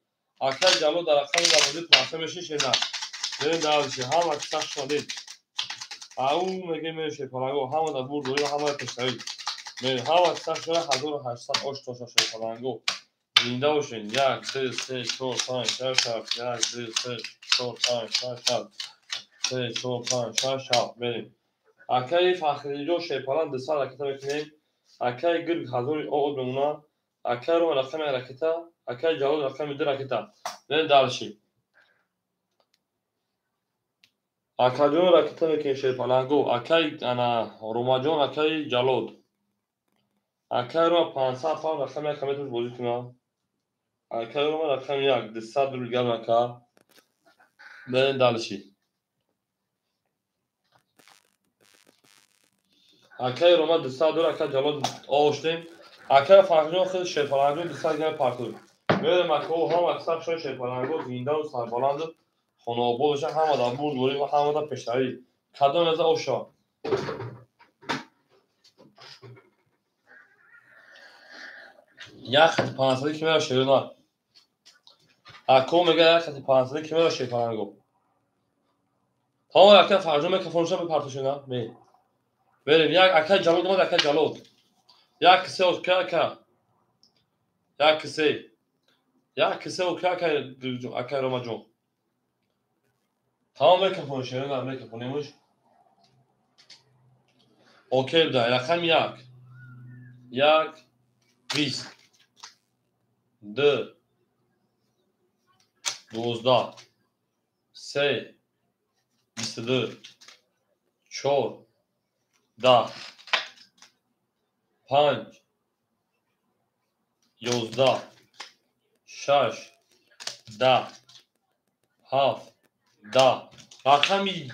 اکای جلو در رقم دوازی پلاسه میشه شیرنا بریم دالشی هم اکساق شدید او میگه میشه پلنگو هم در بود بوری و هم در پشتری بریم هم اکثر شده 1800 آش تا شده پلنگو زنده باشین 1 2 3 4 5 6 7 1 2 3 4 5 6 7 3 4 5 6 7 بریم اکای فخری جو شیپالان دسال حرکت میکنیم اکای گرگ هزار آود بمونه اکای رو رقم حرکت اکای جواد رقم در حرکت بریم دالشی اکای جون حرکت میکنیم شیپالانگو اکای انا روماجون اکای جلود اکای رو 500 پاند رقم یک کمیتوش بازی کنم اکای رو رقم یک 200 روبل اکای بریم دالشی اکای رو 200 دور اکای جلود آوشتیم اکای فخری خود شیپالانگو 200 گرم پارتوی بریم اکای هم اکثر شده شیپالانگو زنده و سربلند خانوابه باشه همه در برد دوری و همه در پشتری کدام از اوشا یک خط 500 کیلومتر شیرنا اکو میگه یک خط 500 کیلومتر شیپالانگو تمام اکای فرجا میکفونشا به پارتوشنا می بریم یک اکای جلود اومد اکای جلود یک کسه و که یک کسه و که اکای روما جون تمام میکفون شیرنا میکفونیمش اوکی بده رقم یک 20 2 12 3 22 4 10 5 11 6 10 7 10 رقمی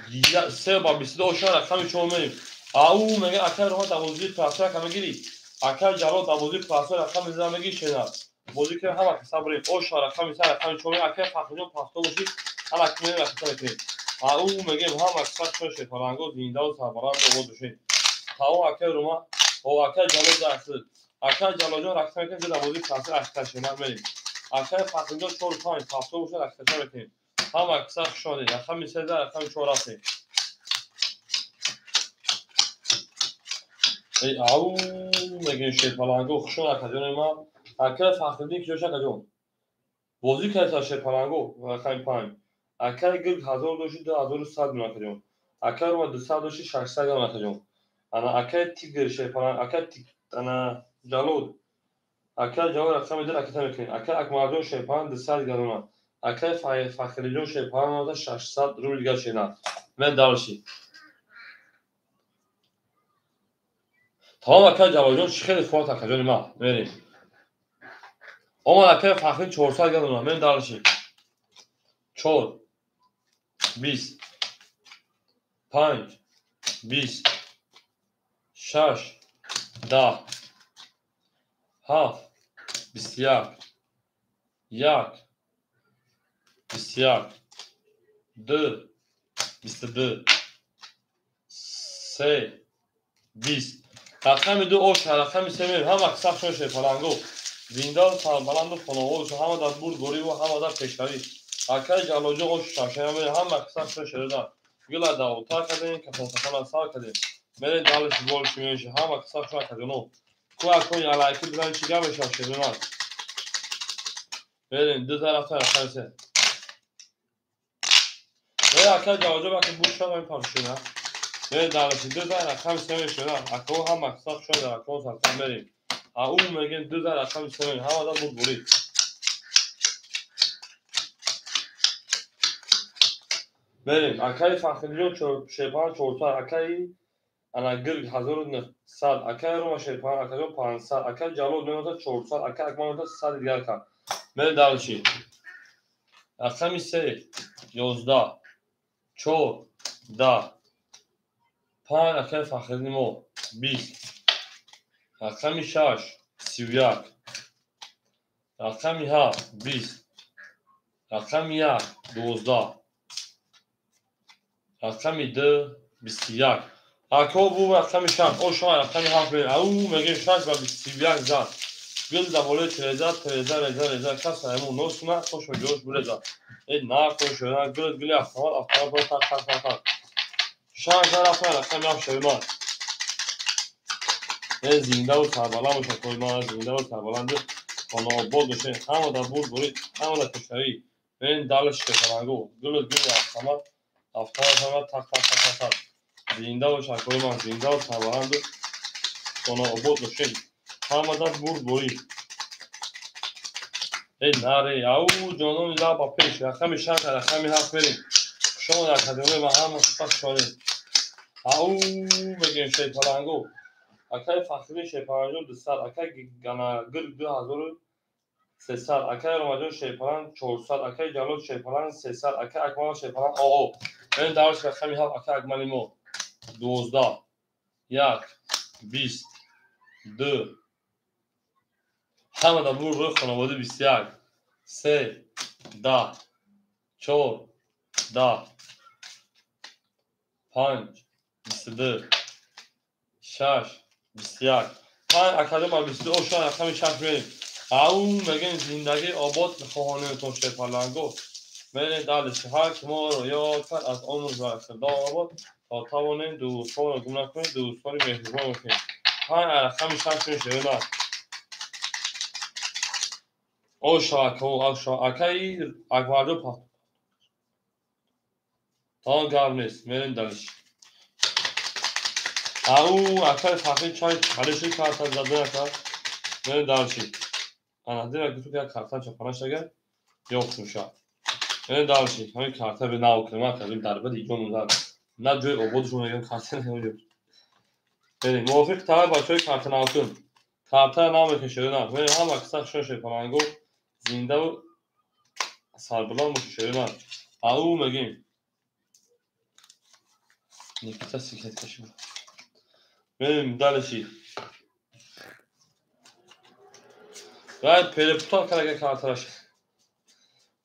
3 با 22 شد رقمی چون میریم او میگه اکر رو 12 پلاسر کم میگیری اکر جلو 12 پلاسر رقم زدن میگی شنا بازی که همه حساب بریم او شد رقمی سر رقمی چون اکر فخریون پاستو باشی هم اکمل رقم کنیم او میگه هم اکثر شد پلنگو زنده و سربلند بود بشین تا اکر رو او اکر جلو دست اکر جلو جون رقم کنیم زدن 12 پلاسر اکر شنا میریم اکر فخریون 4 5 پاستو باشه رقم کنیم هم اکثر شده رقم 13 رقم 4 است ای او میگن شیپالانگو خوشون اکجون ما اکر فخری که جوش اکجون بازی که تا شیپالانگو رقم 5 اکر گرگ 1000 دوشی 2100 اکجون اکر و 200 دوشی 600 اکجون انا اکر تیگر شیپالان اکر تیگ انا جلود اکر جلود رقم در اکتا میکنین اکر اکماجون شیپالان 200 گرونه اکر فخری جون شیپالان 600 روبل دیگر شینا من دارشی تمام اکر جواجون خیلی فوت اکجون ما بریم اما اکر فخری 400 گرونه من دارشی 4 20 5 20 6 10 7 21 1 21 2 22 3 20 رقم 2 اوش رقم 3 هم اکثر شده پلنگو زنده و سربلند و خانواده همه در برد گوری و همه در پشتری اکر جلاجو اوش شاشه هم اکثر شده گل داوتا کردیم که فوتکان سال کردیم میرین دالش بولش میشه هم اکثر شده کردنو کو اکون علایکی بزن چیگه بشه شده بریم دو طرف رقم 3 میرین اکر جلاجو باید بود شد این پارشونه بریم دالش دو طرف رقم 3 میشه اکو هم اکثر شده اکو سرکن بریم او میگن دو طرف رقم 3 میشه هم در بود گوری بریم اکای فخریون شیپان 400 اکای انا گرگ 1900 اکای روما شیپان اکای 500 اکای جلود نمیده 400 اکای اکمان 100 دیگر کن بریم دالشی رقم 3 11 4 10 5 اکای فخریمو 20 رقم 6 31 رقم 7 20 رقم 1 12 رقم 2 21 اکو بو رقم 6 او شما رقم 7 بریم او میگه 6 و 21 زن گل دباله 13 کس همون نوست نه خوش و جوش بوده زن این نه خوش شده گل افتاد با تق 6 رقم 7 شده زنده و سربلند باشه کوی ما زنده و سربلند خانه آباد باشه همه در بود برید همه در کشوری این دلش شکرانگو گل افتاد تک تک تک تک زنده باشه کوی ما زنده و سربلند خانه آباد باشه همه در بود برید ای نره او جانم لا با پیش رقم شرط رقم هفت بریم شما در اکادمی ما هم مصطفی شارید او بگیم شیپالانگو اکای فخری شیپالانگو 200 اکای گناگر 2300 اکای رمضان شیپالان 400 اکای جلال شیپالان 300 اکای اکمال شیپالان او این دارش رقمی هفت اکای اکمالی مو 12 1 20 2 همه در بور روی خانواده 21 3 10 4 10 5 22 6 21 5 اکادم 22 شان اکادمی 6 بریم او میگن زندگی آباد خواهانه تون شیپالانگو میرین دلش هر که ما رو یاد کرد از عمر و کردار آباد تا توانین دوستان رو گم نکنید دوستان مهربان کنید 5 اکادمی 6 بریم شیرونه او اکای اکواردو پا تا گرم نیست میرین دلش او اکای فقیر چای خریشی کارتن زده نکرد میرین دلشی anahtar ve kutu kadar karttan çapana gel yokmuş ha. Ne dalşı hani karta bir nav kırma tabii darbe değil onun da. Ne diyor o bodu şuna gel karttan ne oluyor? Yani muvafık tabi başlıyor kartın altın. Karta nav ve şöyle nav. Böyle ha baksa şöyle falan go zinde bu sarbulanmış şöyle nav. Au megim. Nikita siklet kaşım. Benim dalşı. Gayet periputan karage kartaraş.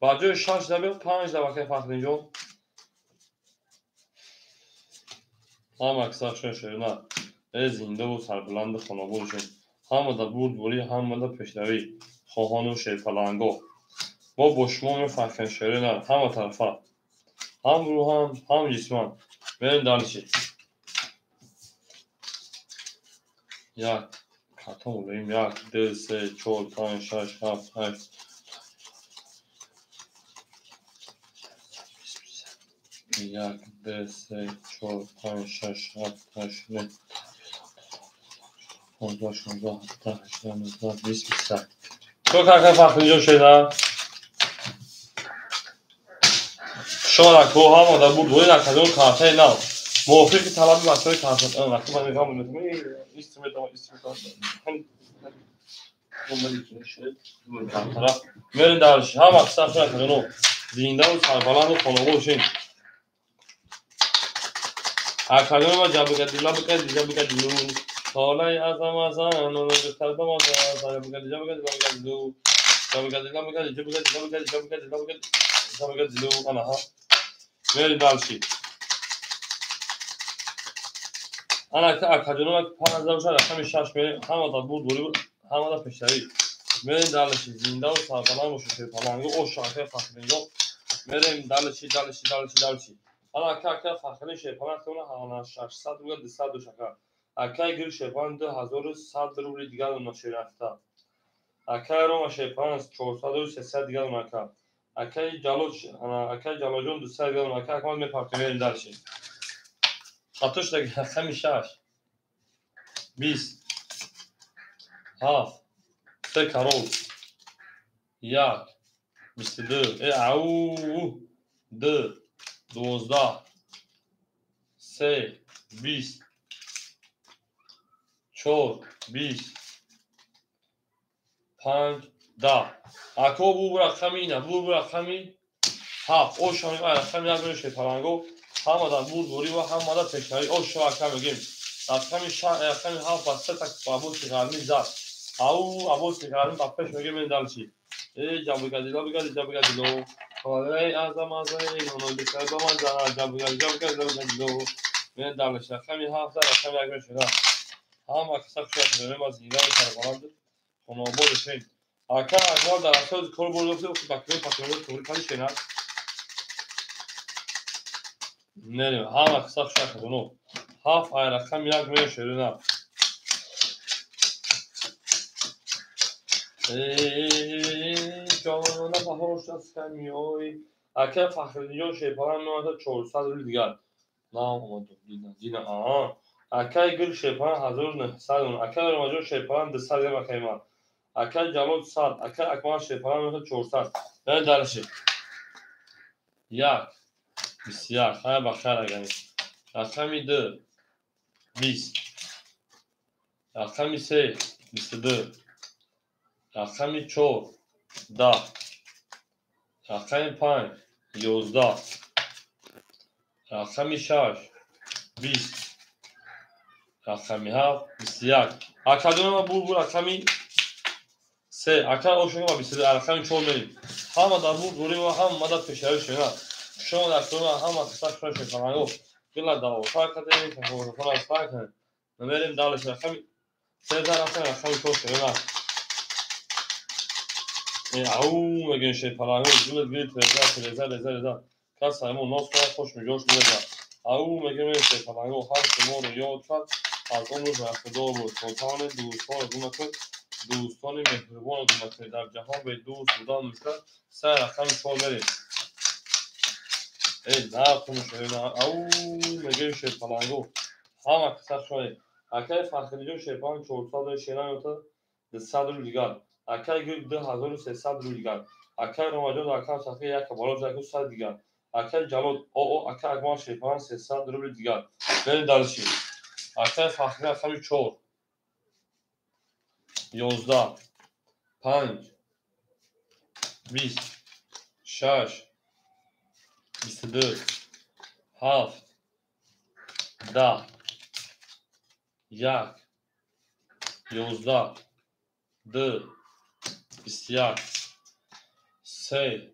Bacı şarj da bir 5 da bakay farklı yol. Hamı kısa şöyle زنده و سربلند خانوادهشون همه در بود بوری همه در پیشروی خواهان و شیپالانگو با بشمام فرکن شیره نه همه طرفا هم روحان هم جسمان برین دانشی یک karton bulayım یک دو سه چهار پنج شش هفت هشت یک دو سه چهار پنج شش هفت هشت نه 15 16 17 18 19 20 21 çok arka farklı şeyler şu an ko hamı da bu dolayı akademi kartı ne موافق طلبی مسائل کارت وقتی من نگاه می‌کنم hani طرف میرین درش هم اکثر کنو زنده و سربلند خانواده باشین اکادمی ما جنب گدیلا بگدیلو سالای اعظم ازن و بهتر به ما زن بگدیلو انا ها میرین درشی انا اکادمی 5000 شهر همین شش میرین همه تا بود بوری همه تا پیشروی میرین درشی زنده و سربلند باشین شیپالانگو او شاخه فخرینگو میرین درشی انا اکا فخرین شیپالانگو هانا 600 و 200 شکر اکای گیر شیپان 2100 روبل دیگر اون شیرفته اکای روما شیپان 400 و 300 دیگر اون اکای جالوجون 200 دیگر اون اکای میپارتیم درشی خاطرش دیگه همیشه 20 7 3 karol 1 22 au 2 12 3 20 4 20 5 10 اکو بو رقمی نه بو رقمی 7 او شما رقمی نگوش شیپالانگو همه در بود دوری و همه در تکناری او شما رقم میگیم رقمی رقمی 7 و 3 تک بابو سیگارمی زد او ابو سیگارمی بپش میگیم این دلشی جنب گدیلو خاله اعظم اونو بکر با من زن جنب گدیلو من دلش رقمی 7 رقمی نگوش شده همه کسا شده داریم از زیده و سربلند خانواده‌شون اکا اکوار در اساس کار برده و بکری پاتوری توری کاری شنا نریم همه کسا شده نو هاف ای رقم یک میشه نه جانانه بهاش از کمیای اکر فخرالنژاد شیپاران می‌آمد 400 روز دیگر نام اومد دیدن اکر گل شیپاران 1900 اکر رمجان شیپاران 200 و کیمان اکر جلال 100 اکر اکمال شیپاران می‌آمد 400 نه درشه یک بسیار خیر بخیر اگه رقمی 2 20 رقمی 3 22 رقمی 4 10 رقمی 5 11 رقمی 6 20 رقمی 7 21 اکادون ما بول رقمی 3 اکاد اوشون ما 22 رقمی 4 بریم همه در بول دوری و هم مدد پیشروی شده شما در کنون هم اقتصاد شده شکنانگو گلا داو تا کدی که خود از فاکن نمیریم دالش رقمی 3000 رقمی 4 شده او مگه شیپارانگو گل ترزا کس همون ناس کنه خوش میجوش میده او مگه میشه شیپارانگو هر شما رو یاد کرد از اون روز رفتار بود سلطان دوستان دوستان مهربان در جهان به دوست بودن میکرد سه رقم 4 بریم نه کنش او مگه شیپارانگو همه کسا شده اکای فخرالنژاد شیپاران 400 شیران اوتا 200 رو دیگر اکای گل 2300 رو دیگر اکای رمجان اکای صفحه یک بالا جاکو 100 دیگر اکای جلال او اکای اکمال شیپاران 300 رو دیگر بریم دارشی اکای فخرالنژاد رقمی 4 11 5 20 6 22 7 10 1 11 2 21 3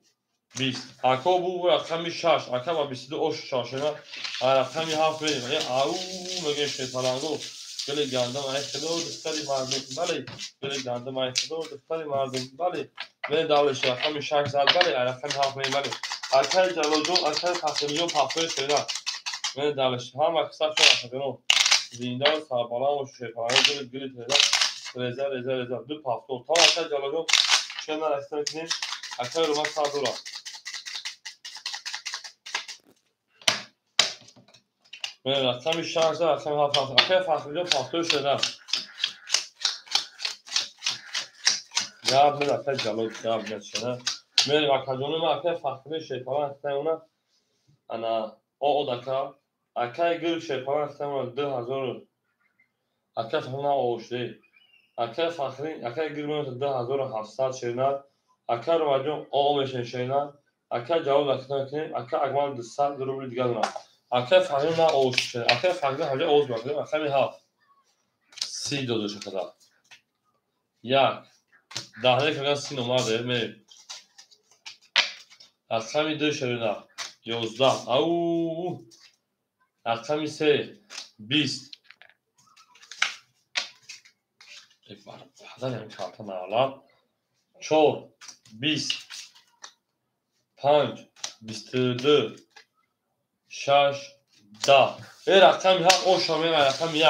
20 اکا بو رقمی 6 اکا با 22 اوش شاشنا رقمی 7 بریم او مگه شیپارانگو گل گندم ایخلو دختری مردم بله گل گندم ایخلو دختری مردم بله من دالش رقمی 600 بله رقمی 7 بریم بله اکای جلالجون اکای فخرالنژاد پاپور شده من دالش هم اکساف شده کنو زیندان سربالان و شیپارانگو گل رزا دو پاپور تا اکای جلالجون چند رقم کنیم اکای رو من سادورا من رقمی 600 رقمی 7 اکای فخرالنژاد پاپور شده یاد میاد اکای جلال یاد میاد شده من اکادون ما اکای فخرالنژاد شیپاران اکای اونا انا او دکا اکای گل شیپاران اکای اونا 2000 اکای فخرالنژاد اوشته اکای فخرالنژاد اکای گل من 2700 شیرنا اکای رمجان او میشن شیرنا اکای جلال اکای اکای اکمال 200 رو دیگر اونا اکای فخرالنژاد اوشته اکای فخرالنژاد حاجه اوز باشه اکای 7 30 دو شده یک دهنه که سی نماده می رقمی 2 شیرنا 11 او رقمی 3 20 یک بار بعدا این کارتا نالا 4 20 5 22 6 10 این رقمی هم او شامل رقم 1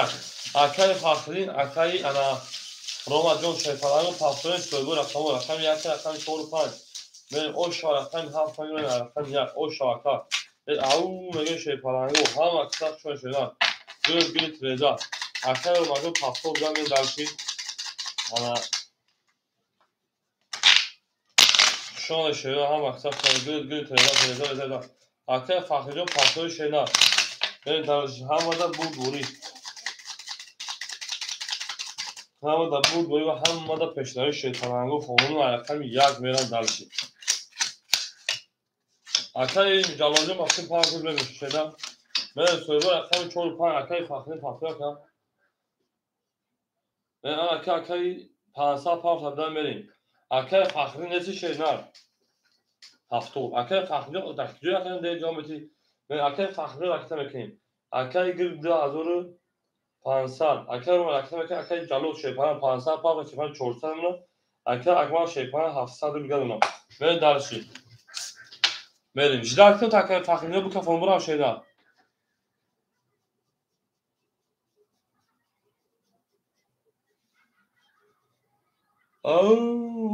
اکای فخرین اکای انا روما جون شیپارانگو پاپورن سوگو رقم 1 رقم 4 و 5 من او شا رقم 7 من رقم 1 او شاکا او مگه شیپارانگو هم اکساق شون شدن گل ترزا اکای روما جون پاپور بودن من دلشی انا شون شده هم اکساق شون گل ترزا اکای فخرالنژاد پاپور شدن من دلشی هم مدد بود دوری هم در بود و هم مدد پیشنهاد شیپارانگو خونون و رقم 1 میرن دلشی اکای جلالجون مقصد پاپور بمیشه شدن من سویبا رقم 4 و 5 اکای فخرالنژاد پاپور کنم من اکای 500 پاپ تبدن بریم اکای فخرالنژاد نسی شیرنار هفتو اکای فخرالنژاد دکتجوی اکای ده جامعتی من اکای فخرالنژاد رکتا میکنیم اکای گل 2500 اکای رو رکتا میکنیم اکای جلال شیپاران 500 پاپ شیپاران 400 منو اکای اکمال شیپاران 700 رو بگرد اونا من درشی بریم جدا اکتون تا اکای فخرالنژاد بکن فرمون هم شیدن او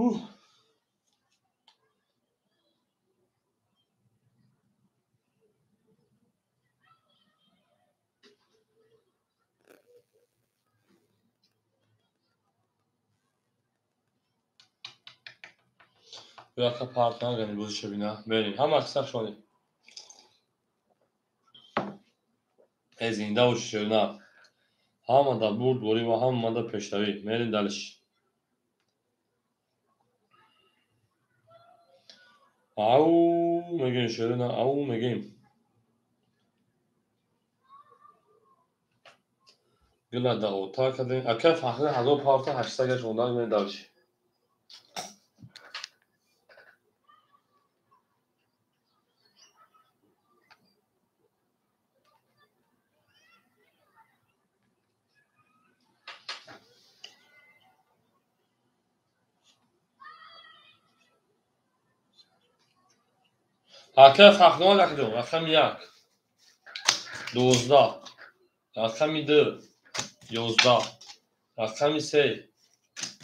Yaka partner gani buzuşa bina. Benim. Ham aksak şöyle. Ezinde uçuşuna. Hama da burd vori ve hamma da peştavi. Merin dalış. Au megin şöyle au megin. Gila da ota kadın. Akaf ahli hado parta haşta geç ondan merin dalış. Akaf ahli lakdo. Akam yak. 12 رقم 2 11 رقم 3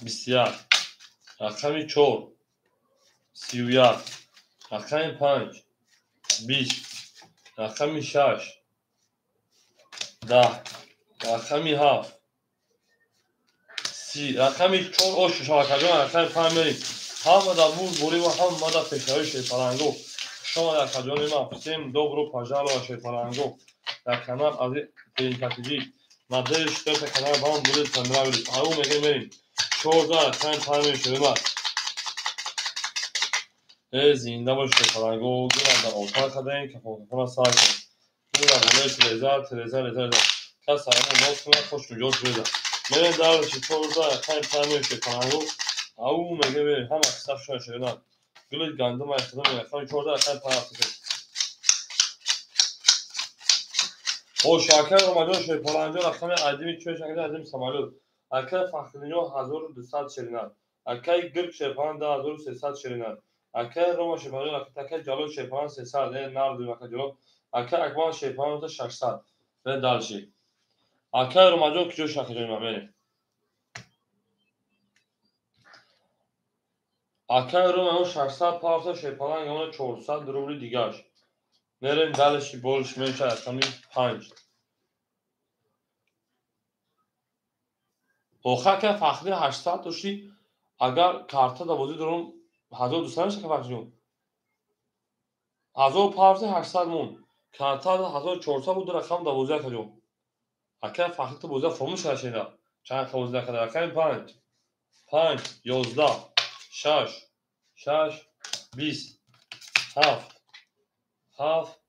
21 رقم 4 31 رقم 5 20 رقم 6 10 رقم 7 30 رقم 4 او ششاکجان رقم 5 بریم همه دا بوری و همه دا پشتای شیطانگو شما در کجان ما سیم دو برو پاجال و شیطانگو در کنار از این کاتیجی مدرش تو کنار بام بوده تندرا بودی او میگه بریم 14 رقم 5 شما زنده باش شیطانگو گرد در اتاق کدین که فوق ساکن گرد بوده تریزر کس همون نوز کنه خوش میجوز بیده میرن در چی 14 رقم 5 شیطانگو او میگه بریم هم اکسف شده گلت گندم اخدام رقم 14 رقم 5 او شاکر اومده شده پرانجا رقم عدیمی چه شاکر عدیم سمالود اکای فخرینو 1200 شرینات اکای گرگ شپان 10300 شرینات اکای روما شپان اکای جالو شپان 300 نار دو اکای جالو اکای اکبان شپان 600 و دالشی اکای روماجو کجو شاکر مامنه اکای روما 600 پارتا شپان گمون 400 روبلی دیگاش میرن دالشی بولش میشه رقم 5 اوخه فخری 800 داشتی اگر کارتا دا بازی درون 1200 میشه که فخری 1800 مون کارتا دا 1400 بود رقم دا بازی کجا اگر فخری تو بازی فرموش شده چند خوزده کده رقم 5 11 6 20 7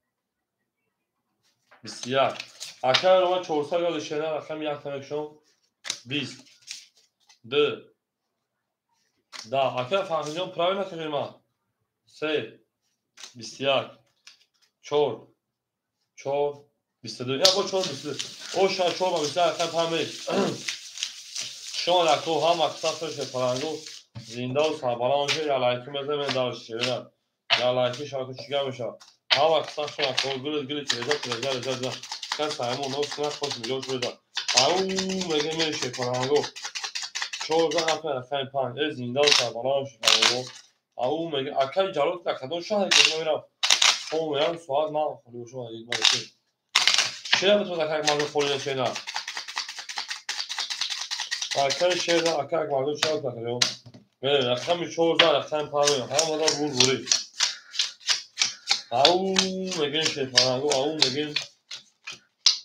21 اگر رو 400 یاد شده رقم یک تنکشون 20 2 10 اگر فخری جان پرای نکنیم ما 3 21 4 22 یا با 4 22 او شاید 4 با 22 رقم 5 شما در تو هم اکساف شپرانگو زنده و سابالان شد یا لایکی مزه من دارش شده یا لایکی شاکو چیگه میشه هم اکساف شما تو گلی تریزا کس همون نوست کنه خوش میجور شده او مگه میره شپرانگو 14 رقم 5 زنده و سابالان شپرانگو او مگه اکای جالوت نکدون شاید که میرم او میرم سوال ما خلی شما یک مالی چه به تو دکک مازو خولی نشیده اکای شهر اکای مازو شاید نکنیم بله رقم 14 رقم 5 هم دا بوری او میگن شیطانگو او میگن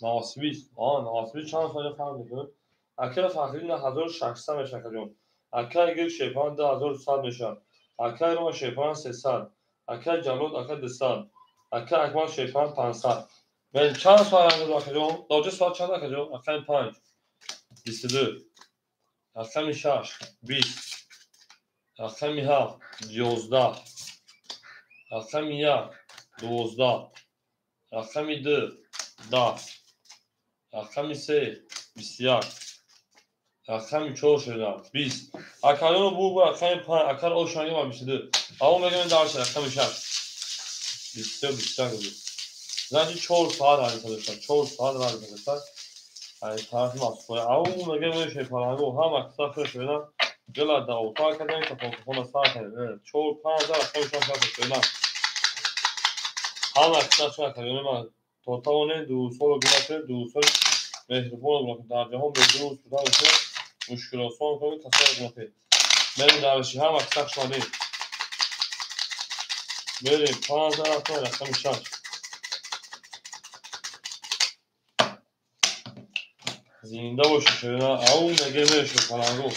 ناسبی ناسبی چند سال فرق میکنه اکای فخری 1600 میشه کجون اکای گل شیطان 2100 میشه اکای رو شیطان 300 اکای جلود اکای 200 اکای اکبر شیطان 500 بله چند سال انگار کجون دوجه سال چند کجون اکای 5 22 رقم 6 20 رقم 7 11 رقم 1 12 رقم 2 10 رقم 3 21 رقم 4 شده 20 اکران بو رقم 5 اکر او شانگی ما 22 او میگه من دارش رقم 6 22 زنجی 4 ساعت هایی پدشتن 4 ساعت هایی پدشتن هایی طرف مصفوره او میگه من شیطانگو هم اکساف شده گلا دا اوتا کدن که فوقفون ساعت هایی 4 5 رقم 6 شده هم اکساف شده من توتاونه 200 گونه 200 مهربان olarak در جهان به روز بودن مشکل آسان کنید تصور کنید من درشی هم اکثر شده بریم 5000 تومان رقم 6 زنده باشه شیرنا او مگه میشه پلنگو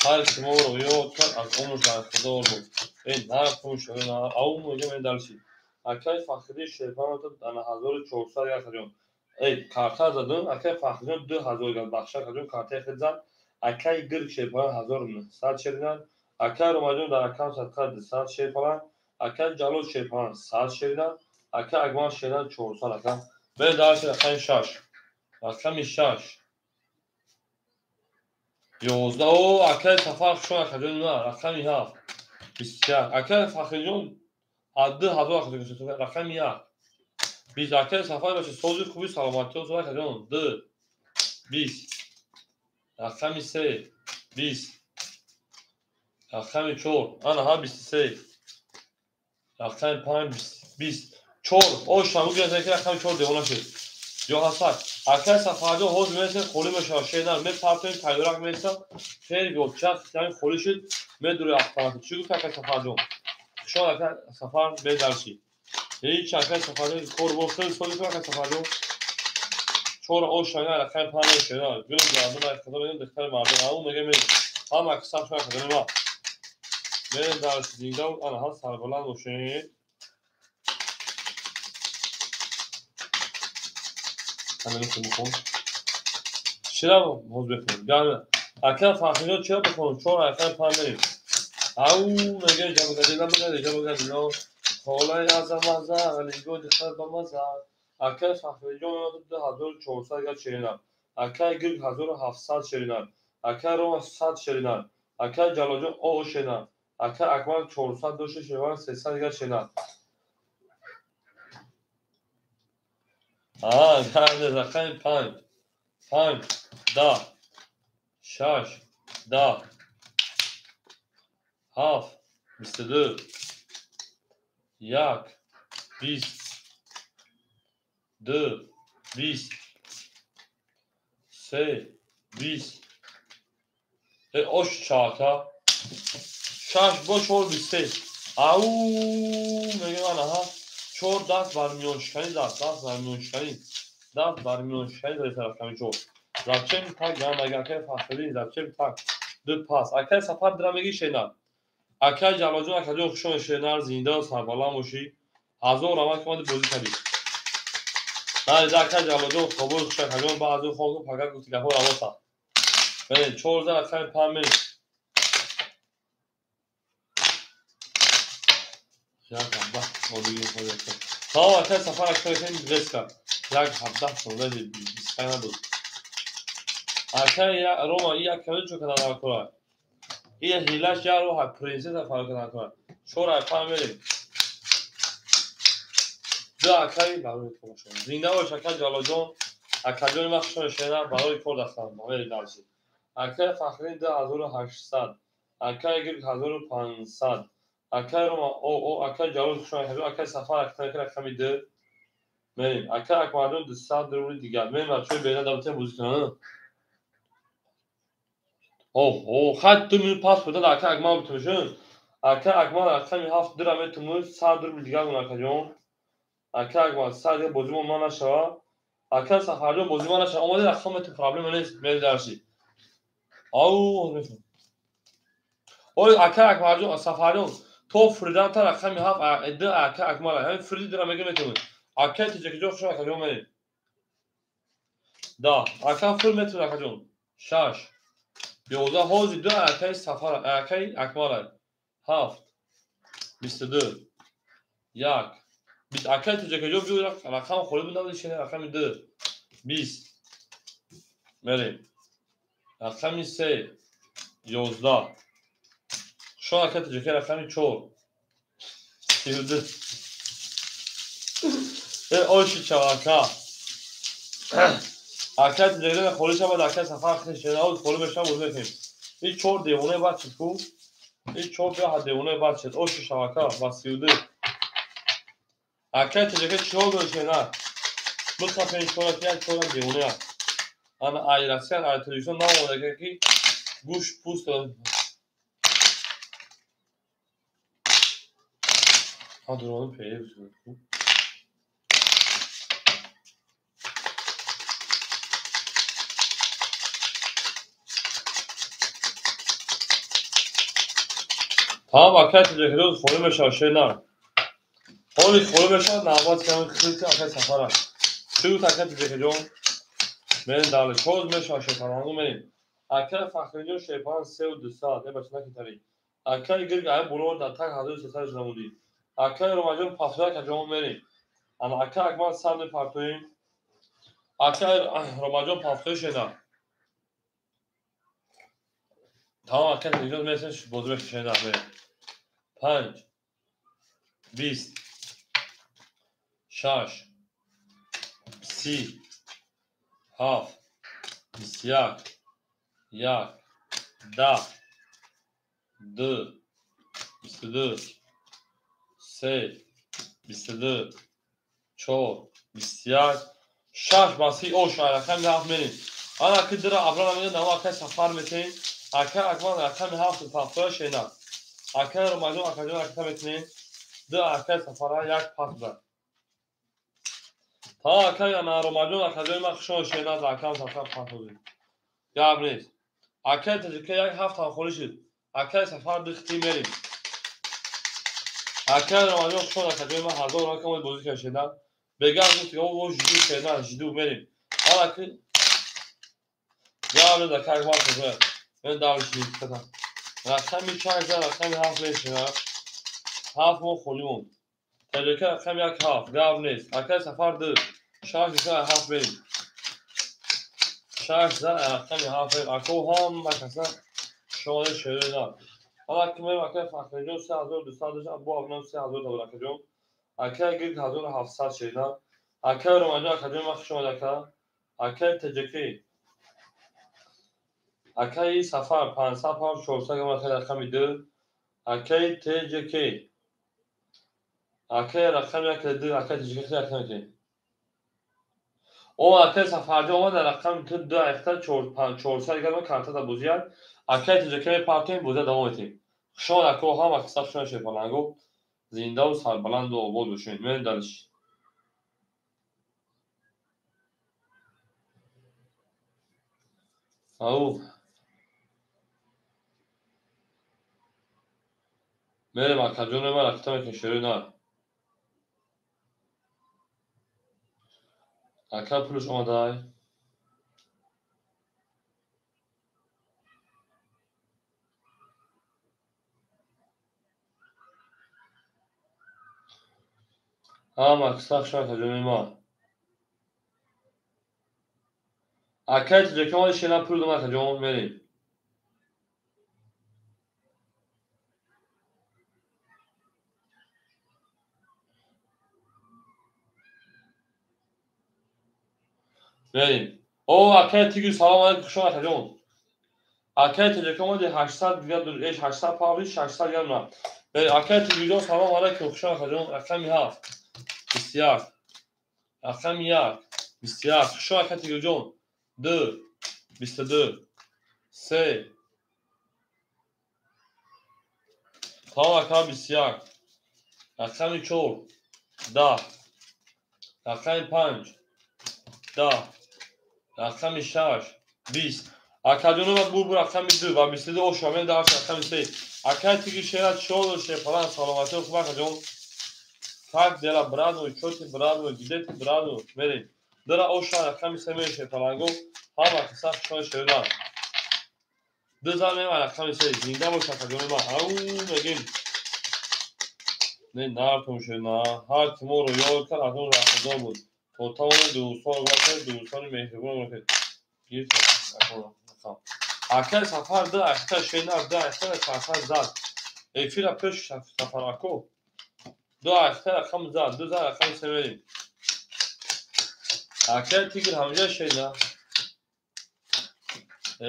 هر کی ما رو یاد کرد از عمرش برخوردار بود این هر کدوم شیرنا او مگه میدلشی اکای فخری شیرپان تو دانه 1400 یا کجون ای کارتا زدن اکای فخری 2000 گل بخشا کجون کارتا خود زد اکای گرگ شیرپان 1900 شیرنا اکای روماجون در اکانت صدقه 200 شیرپان اکای جالو شیرپان 100 شیرنا اکای اگمان شیرنا 400 اکای به داشت اکای 6 رقم 6 11 او اکای سفر شو کجون نه رقم 7 24 اکای فخری جون 2000 کجون رقم 1 20 اکای سفر باشه سوزی خوبی سلامتی و سوزی کجون 2 20 رقم 3 20 رقم 4 انا ها 23 رقم 5 20 4 او شامو گذاشته که رقم 4 دیوانه شد یا هست اکای سفر جو حوز میشه خولی میشه شیدن می پارتون تایرک میشه خیلی گفت چخ یعنی خولی شد می دوری افتاد چی گفت اکای سفر جو شو اکای سفر می درشی هیچ اکای سفر جو کور بوستن سوزی که اکای سفر جو چور او شاینا رقم 5 شیدن گل جواب خدا بدون دختر مردم او میگه می هم اکسام شو کردن ما میرن در زنده و آنها سربلند باشه همین که بخون چرا موز بخون گرم اکل فخری چرا بخون چون اکل پا میریم او میگه جمع گردیدن بگرد جمع گردیدن خالای ازم ازم علیگو دختر بمزم اکل فخری جون 2400 گرد شیرینم اکل گرگ 1700 شیرینم اکل روم 100 شیرینم اکل جلاجون او شیرینم اکل اکمال 400 دوش شیرینم 300 گرد شیرینم گرد رقم 5 5 10 6 10 7 22 1 20 2 20 3 20 osh çata şaş boş ol biste au میگه من ها چور دست برمیون شکنی دست برمیون شکنی دست برمیون شکنی داری طرف کمی چور زبچه می تک گرم اگر که فخری زبچه می تک دو پاس اکل سفر درمگی شینا اکل جلاجون اکل خوشون شینا زنده و سربالان باشی هزار رمک کماده بازی کردی نه از اکل جلاجون خبور خوشن کجون با از اون خونگو پاکر گفتی که ها رواسا بله چور زن اکل پام منی یک حبه آدوگی خواهد کرد تا اکل سفر اکل کنیم درست کرد یک حبه سنده بیسکای ندود اکل روما ای اکل چو کدن نکنه ای هیلش یا رو ها پرینسیس فرق کدن کنه چور اکل میریم دو اکل برای کنه شد زنده باش اکل جالاجون اکل جون مخشون شینا برای کور دستان باید درسی اکل فخری 2800 اکل گرگ 1500 اکل روما او اکل جالب شما هزار اکل سفر اکل رقمی 2 میریم اکل اکمالون 200 درون دیگر میریم بچه‌ی بین دولتی موزیک کنه خط 2 میلیون پاس بده اکل اکمال بتوشن اکل اکمال رقمی 7 درم تموز 100 درون دیگر اون اکل جون اکل اکمال 100 بازی ما نشوا اکل سفر جون بازی ما نشوا اومده رقم تو پرابلم نیست میل درسی او میفهم اوی اکل اکمال جون سفر جون تو فریدان تا رقمی 7 ادعا اکل اکمال همین فرید درم میتونه اکل تیجه جو شما اکل جون میریم دا اکل فر میتونه اکل جون 6 11 حوزی 2 اکل سفر اکل اکمال 7 22 1 20 اکل تیجه جو بیو رقم خوری بودم شنه رقم 2 20 میریم رقم 3 11 شو اکل تیجه رقم 4 32 اوشی چواکا اکل تیجه خوری شما اکل سفر خشنه و خوری بشم بوده کنیم این 4 دیوانه بعد شد کو این 4 دیوانه بعد شد اوشی چواکا و 32 اکل تیجه 4 بشنه بخواه این 4 که یک 4 دیوانه انا ایراسیان ای تلویزیون ناموده که گوش پوست duralım peynir. Tamam arkadaşlar çekiyoruz. Fonu meşa şeyler. Fonu meşa nabat kanı kısıtı arkadaşlar safara. Şu takip çekiyorum. Benim dağlı çoğuz meşa şey falan benim. Arkadaşlar fakirliyor şey falan sev de saat ne başına kitari. Arkadaşlar gırgayı bunu da tak hazır sesler zamudi. Arkadaşlar romacın pafra kacağım benim. Ama arkadaşlar akman sandı partoyum. Arkadaşlar romacın pafra şeyler. Tamam arkadaşlar gidiyoruz mesela şu bozu beş şeyler benim. Punch. Beast. Şaş. Si. Half. Misyak. Yak. Da. D. Bislı. Se. Bislı. Çor. Misyak. Şaş basi o şair. Rakam da hafmenin. Ana kıdıra abranamını nama akay safar metin. Akay akman rakam hafı pafra şeyna. Akay romacın akacın rakam metini. D akay safara yak patla. Ta akay ana romacın akacın makşon şeyna rakam safar patla. Gabris. Akay tezike yak hafta konuşur. Akay safar dıktı merin. Akay romacın akşon akacın ma hazır rakam bozu keşena. Begazı o jidu şeyna jidu merin. Ala ki Gabris akay var kızı. Ben davranışını kata. Rakam çayza rakam hafta şeyna. Hafta mı kolum. Tezike rakam yak haf. Gabris. Akay safar dı. Şah ise haf merin. Şah ise rakam haf merin. Akay ham makasa. Şöyle şeyler. Ama kime bakar fakirliyor se hazır sadece bu ablam se hazır da bırakacağım. Akay gül hazır hafsat şeyler. Akay romancı akademi makşum alaka. Akay teceki. Akay safar pansa par çorsa gama akay rakam idı. Akay teceki. Akay rakam yakladı. Akay teceki rakam yakladı. O akay safarcı ama da rakam tüddü ayakta çorsa gama karta da buziyar. Akay teceki partiyim buza devam edeyim. Şu an akay ham aksa şuna şey falan go. زنده و سربلند و آباد باشین من درش او من مرکزون من رفتم کشوری نه اکر پولش آمده های ها مکسخ شما کجوری ما اکر تجاکی ما شینا پول دو مرکزون بریم بریم او اکر تیگی سلام علیکم شما کجون اکر تجاکی ما دی 800 دیگر دور ایش 800 پاوری 600 گرم نه بریم اکر تیگی جون سلام علیکم شما کجون اکر می هفت بسیار اکر می یک بسیار شما اکر تیگی جون 2 22 3 Tamam akşam siyah. Akşam çok. Da. Akşam panç. Da. Akşam şaş. Bis. Akşam ben bu akşam bir var. Biz de o şamen daha akşam şey. Akşam tiki şeyler çoğu şey falan salamatı okumak akşam. Kalp dela brado, çoğu brado, gidet brado. Verin. Dara o şan akşam semeye şey falan go. Hava kısa şöyle şeyler. Dızane var akşam şey. Zinde boş akşam var. Au megin. Ne yaptım şöyle her timur yol kar adon rahatladım بود تو تمام دوستان واسه دوستان مهربون واسه گیر کنم اکر سفر ده اکر شینار ده اکر سفر زد ایفیل پیش سفر اکو دو اکر اکم زد دو زد اکم سویریم اکر تیگر همجا شینار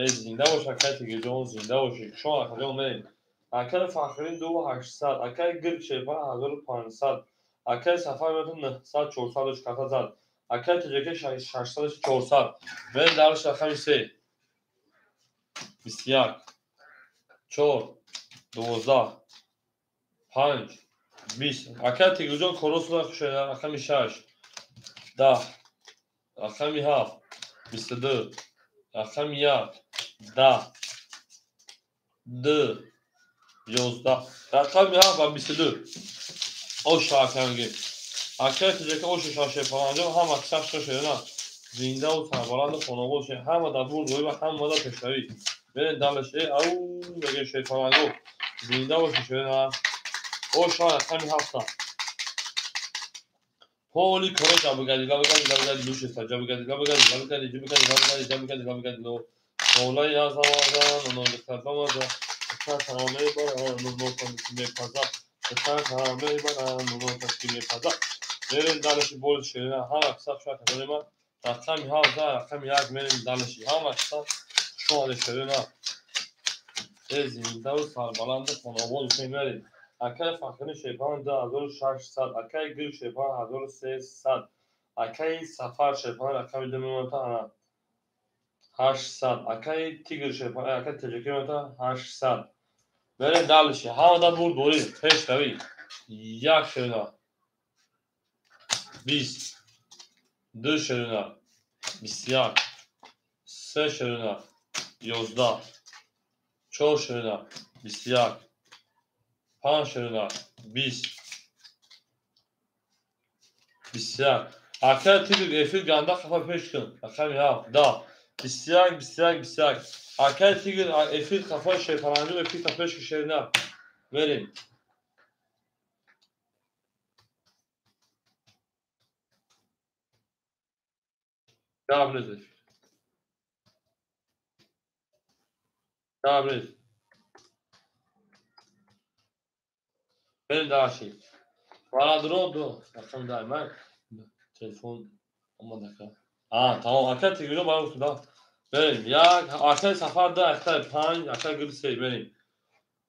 زنده باش اکر تیگر جون زنده باشی شما اکر جون بریم اکر فخرین 2800 اکر گرگ شیفا 1500 اکر سفر میتون 900 400 کتا زد اکر تجربه 600 400 بریم درش رقم 3 21 4 12 5 20 اکه تیگوجان کروس را خوشه رقم 6 10 رقم 7 22 رقم 1 10 2 11 رقم 7 و 22 اوش رقم اکه تیجه اوش شاشه پانجا هم اکساش شده نه زنده و سربلند خانواده شه همه در بور روی و همه در پشتوی برین دلشه او بگه شیطانگو زنده و شده نه اوش رقم 7 Holy courage, Abugadi, Labugadi, Lucius, Jabugadi, Labugadi, Jabugadi, Lo, Ola Yazawaza, no, the Kazamaza, the Kazame, no, Kime Kaza, the Kazame, no, Kime Kaza. Merin Dalashi Bolshire, Hamak Sasha Kazelema, Rakami Haza, Kamiak, Merin Dalashi, Hamak Sas, Shona Sherena, Ezin, Daus, Balanda, on a wall, Merin. اکای فاخری شیپان 2600 اکای گل شیپان 1300 اکای سفر شیپان اکای دمیمتا 800 اکای تیگر شیپان اکای تجکی 800 برین دالشی ها دا بول دوری پیش روی یک شرنا 20 دو شرنا 21 سه شرنا 11 چهار شرنا 21 5 شرنا 20 21 اکای تیگر افیل گنده خفا پیش کن اکای ها دا 21 اکای تیگر افیل خفا شیپانجو افیل خفا پیش شرنا برین devam edin. Devam edin. Benim daha şey. Bana durdu. Akşam da hemen. Telefon ama dakika. Tamam arkadaşlar tekrar bana usta. Benim ya arkadaşlar safarda arkadaşlar pan arkadaşlar gibi şey benim.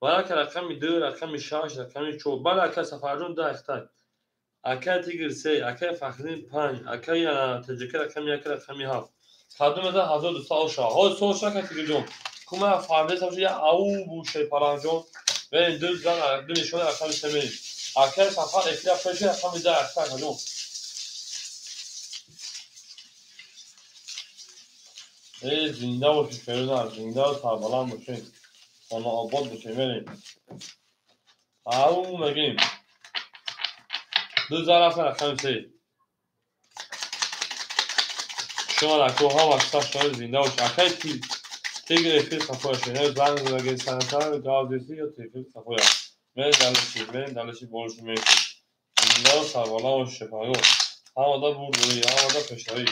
Bana kadar rakam 2 rakam 6 rakam 3 bana arkadaşlar safarda da arkadaşlar. Arkadaşlar tekrar şey arkadaşlar fakrin pan arkadaşlar tecrübe rakam 1 rakam 7. Kadın da hazır da sağ ol soğuşa kategori. Kuma farde savcı ya au bu şey paranjon ve düzden dönüşüne rakam istemeyin. Arkadaşlar safar ekle peşe rakam bir daha arkadaşlar hocam. Zinde o şükürler, zinde o sarbalan bu şey. Ona abad bu şey verin. Au megim. Düz arasına rakam şey. Şu an akıha vaksa şöyle zinde o şakay تیگر افیل صفای شده بعد از اگه سنتر گاودیسی یا تیگر صفای من دلشی بولش میشه اینجا سربالا و شفاگو همه دا بردوی همه دا پشتوی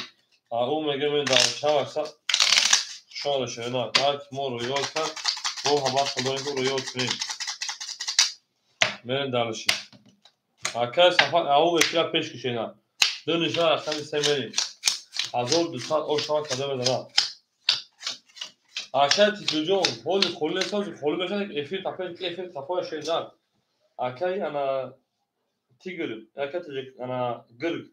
او میگه من دانشه وقتا شانه شده نه هرک ما رو یاد کرد با همه خدایی که رو یاد کنیم من دلشی اکر صفای او افیل پیش کشه نه دو نشان اختمی سیمینی 1200 او شما کده بدنا اکای تیجون هول خلله ساز خلله بشن افیل تپای شیدار اکای انا تیگر اکای تیج انا گرگ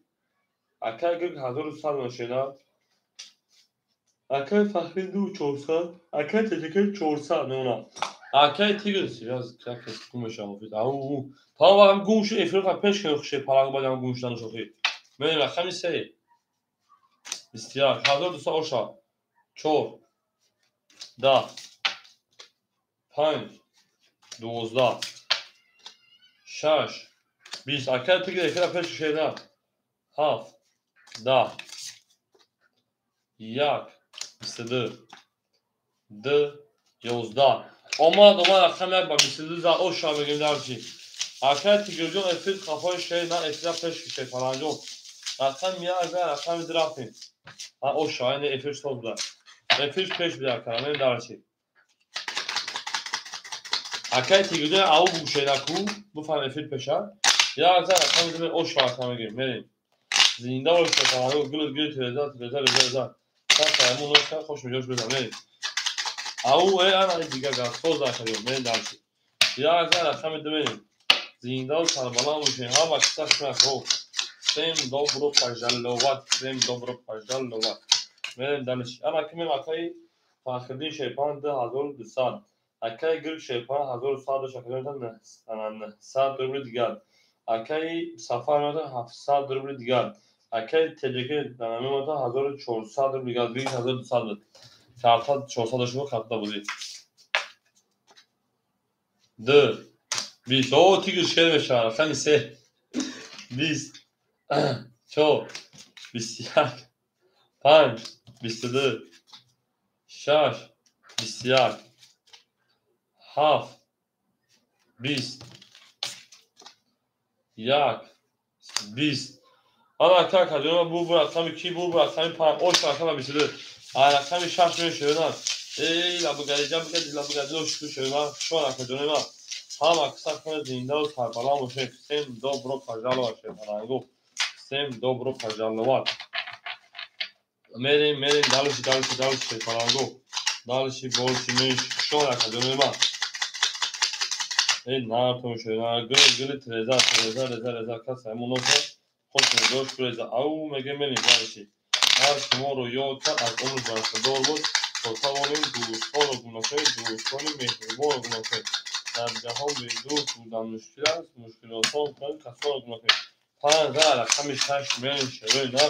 اکای گرگ 1100 شیدار اکای فخری دو 400 اکای تیجکای 400 نه اونا اکای تیگر biraz krakes gumş afiyet au tamam gumş افیل پیش کنه خوشه پاراغ بدم گمش دانش اوکی من رقم 3 بسیار 1200 اوشا 4 10 5 12 6 20 اکر تیگر افیل پیش شده 7 10 1 22 2 11 اومد رقم یک با 22 زد او شا بگیم در چی اکر تیگر جون افیل خفای شده نه افیل پیش کشه پرانجون رقم یک رقم درافیم او شا اینه افیل شد بودن افیل پیش بیدر کنم این در چی اکر تیگر جون او بوشه نکو بفهم افیل پیشه یا از رقم دمه او شا رقم بگیم بریم زنده باشه پرانجون گل تلزار تا همون نوشته خوش میجوش بدم بریم او انا دیگه گاز سوز آخریم من درسی یا از رقم دمه زنده و سربلان باشه ها وقتش نکو سیم dobro پجلوات من دانش انا کمی اکای فاخری شیپان 2200 اکای گرگ شیپان 1100 شکلتن نه 100 دیگر Akay Safar Mata 700 ruble دیگر. Akay TCK دنامه Mata 1400 ruble دیگر. 2200. Karta 400 شما kartta بودی. دو 20. او تیگرش کرده بشه. خیلی سه 20. چو 21. 5 22. 6 21. 7 20. 1 20. آن اکا کجا bu rakam 2 bu rakam 5 o rakam 22 rakam 6 میشه ای لابو geleceğim لابو geleceğim şu şöyle şu rakam var هم اکثر کنه زنده و سربلند باشه سم dobro پژال باشه فرانگو سم dobro پژالوار میریم دالش فرانگو دالشی بولشی میش şu rakam var ای نه تو شده گل رضا کاسه مونوسه خودتون دوش برید او میگه میریم برشی هر شما رو یاد کرد از عمر برخوردار بود تا توانیم دوستان رو گناه کنید دوستان مهربان رو گناه کنید در جهان به دوست بودن مشکل است مشکلاتان کنید کسان رو گناه کنید 5000 رقم 6 میلیون شوی نه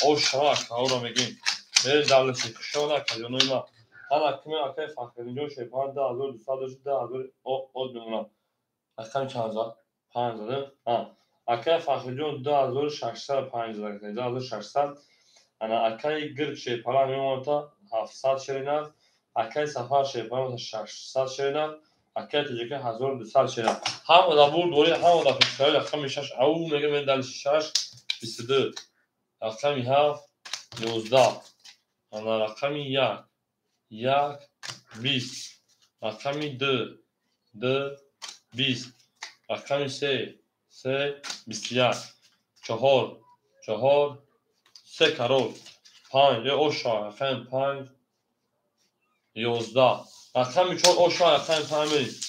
او شما که او رو میگیم برید دولتی کشانه کجانوی ما هم اکمه اکای فخرینجا شیپان 10200 داشت 10000 او بمونم رقم چند زد 5000 اکای فخرجون 2650 2600 انا اکای گرد شیپالا میمونتا 700 شرینات اکای سفر شیپالا 600 شرینات اکای تجیکه 1200 شرینات هم دا بود دوری هم دا فکرهای رقم 6 او میگه من دل 6 22 رقم 7 11 انا رقم 1 20 رقم 2 20 رقم 3 21 4 3 کرور 5 اوشا رقم 5 11 رقم 4 اوشا رقم 5 میریم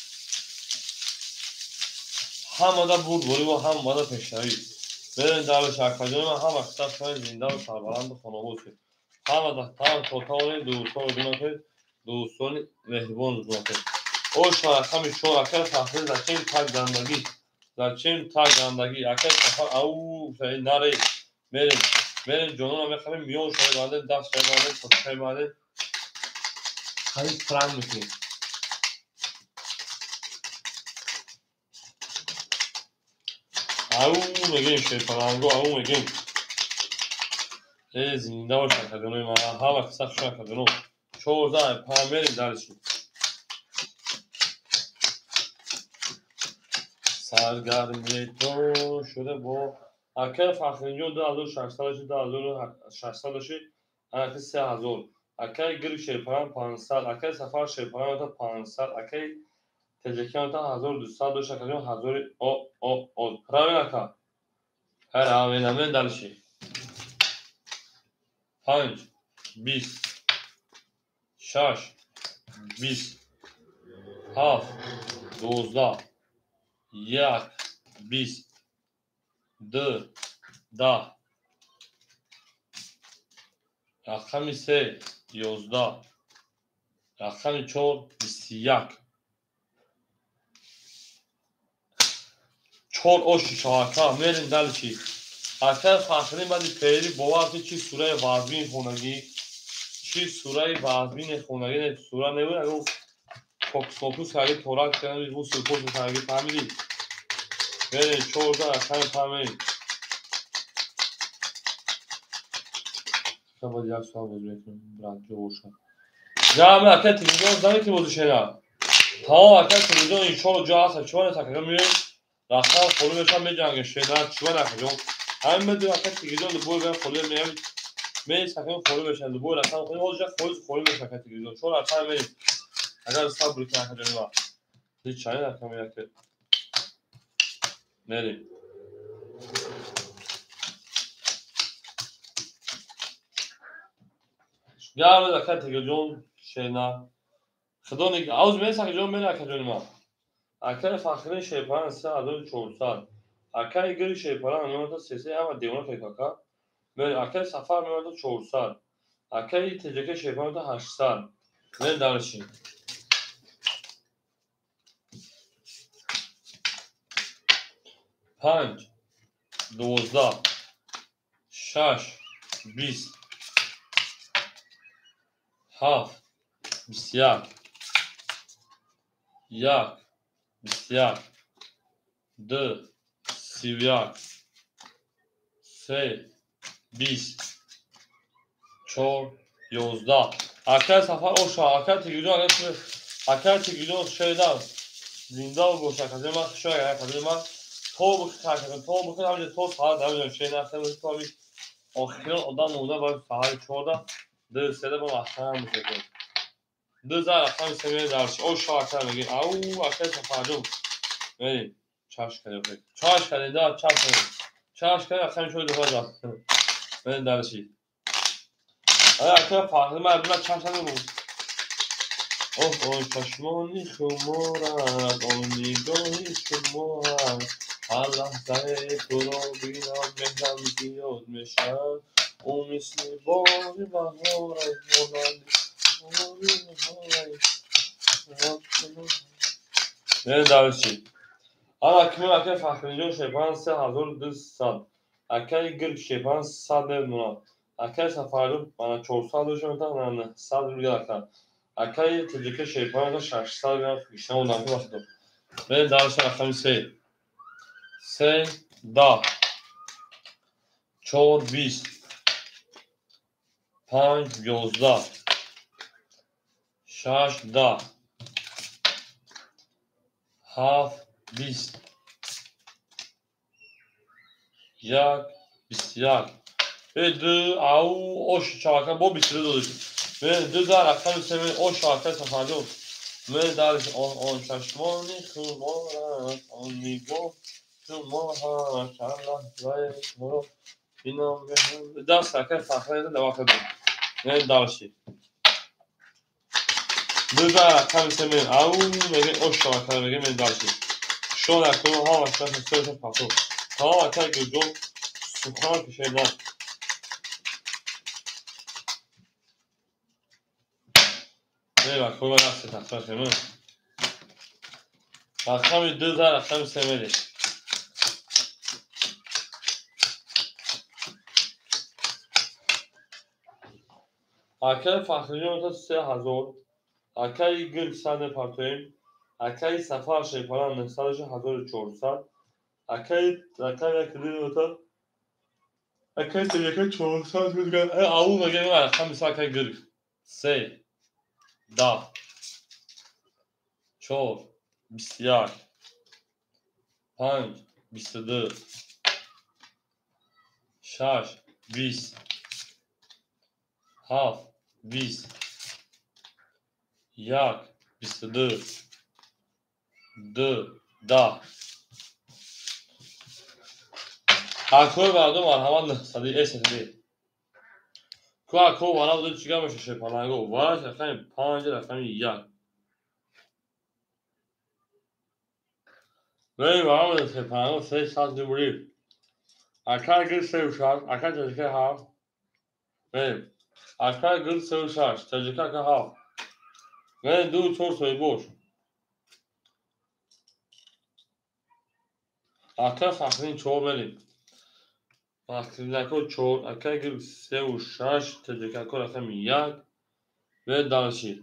هم ماده بود بوری و هم ماده پشتری برین در شرکتون من هم اکثر شاید زنده و سربلند خانواده شد هم توتالی دوستان رو گناه کنید دوستان مهربان رو گناه کنید اوشا رقم 4 رقم تحصیل در چین تک زندگی اکای سفر او نره میریم جنون رو میخواییم میون شاید بعد دست شاید بعد تا شاید بعد خرید فرنگ میکنیم او میگیم شاید فرنگو او میگیم ای زنده و شکرگنوی ما ها وقت سخت شکرگنو 14 پا میریم درشیم سرگرمی تو شده با اکای فخرینجو 2600 داشتی اکای 3000 اکای گری شیپران 500 اکای سفر شیپران تا 500 اکای تجکیان تا 1200 داشت اکای 1000 او راوی اکا هر راوی نمین دلشی 5 20 6 20 7 12 1 20 2 10 رقم 3 11 رقم 4 21 4 اوشی شاکا میرین دلشی اکای فخرین بعدی پیری باور چی سوره وازبین خونگی چی سوره وازبین خونگی سوره نبود اگه فوکوس کردی توراک کردی bu سپورت کردی فهمیدی میرین 14 رقم فهمیدی که باید یک سوال بازی بکنیم برد جوشن جامعه اکای تلویزیون زنی که بازی شنید تمام اکای تلویزیون این شو جا هست چون تکرار میرین رقم خلو بشن میجنگه شنید چون نکجون همین بدون اکای تلویزیون دو بگم خلو میگم می سکن خلو بشن دو رقم خلو بازی خلو بشن اکای تلویزیون چون رقم میرین اگر صبر کنید که جنوا هیچ چایی رقم یک میرین جامعه اکای تلویزیون شنید خدا نگه عوض میرین که جون میرین که جنوا اکای فخرین شیپران 3400 اکای گری شیپران میمونتا 33 اما دیونا پیکاکا میرین اکای سفر میمونتا 400 اکای تجکه شیپران تا 800 میرین دانشین 5 12 6 20 7 21 1 21 2 21 3 20 4 11 اکر سفر اوشا اکر تگیدو اکر تگیدو şeyler zindal boş akademi bak şöyle akademi bak to bu kadar to saat abi şeyler tabii tabii o odan orada bak saat çoğda de sede bu akşam bir şey de zaten seviyede dersi o şartlar mı gel au akar safardım böyle çarş kalıyor çarş kalıyor da çarş kalıyor akşam şöyle fazla ben dersi ay akar farklı ben çarşamba bu چشمانی شمارد آن نگاهی شمارد هر لحظه تو را بینم مهرم زیاد میشد او مثل باد بهارش مانند درشی اما اکنون اکر فخرینجان شیپان 3200 اکر گرگ شیپان 100 نموناد اکر سفردون بنا 400 داشتم نه 100 میگه اکر اکر تجربه شیپان دا 600 میگه بیشتر اونم که باشه من درش رفتم 3 10 4 20 5 11 6 10 7 20 1 21 ve de au o şarkı bu bir süre dolu ve de da rakam seven o şarkı seferde oldu ve dersi on şaşmoni kumara on nigo kumara Allah vay moro inan ve dans rakam seferde devam ediyor ve dersi de da rakam seven au ve o şarkı ve dersi şu an akıllı hava şarkı söyleyecek patron tamam akar gözüm sokak bir şeyler ne bak kola nasıl takmak değil mi? Akşam düzler akşam semeli. Akay fakhriyon ta 3000 akay gil sane partoyim akay safar şeyparan sadece 1400 akay rakam yakılıyor ta akay teyeke 400 rüzgar avu mege var akşam misal akay gil se da çok bisiyar 5 22 6 20 7 20 1 22 2 10 Akor vardı var havanlı sadi esedi. Ku akor bana bu çıkamış şey falan go. Var efendim panca efendim ya. Ve var mı şey falan şey saat numara. Akar gül sevşar, akar tezke ha. Ve akar gül sevşar, tezke ha. Ve du çor soy boş. Akar fakrin çoğu benim. Fakrinlako çoğu akar gül sevşar, tezke akor efendim ya. Ve danışır.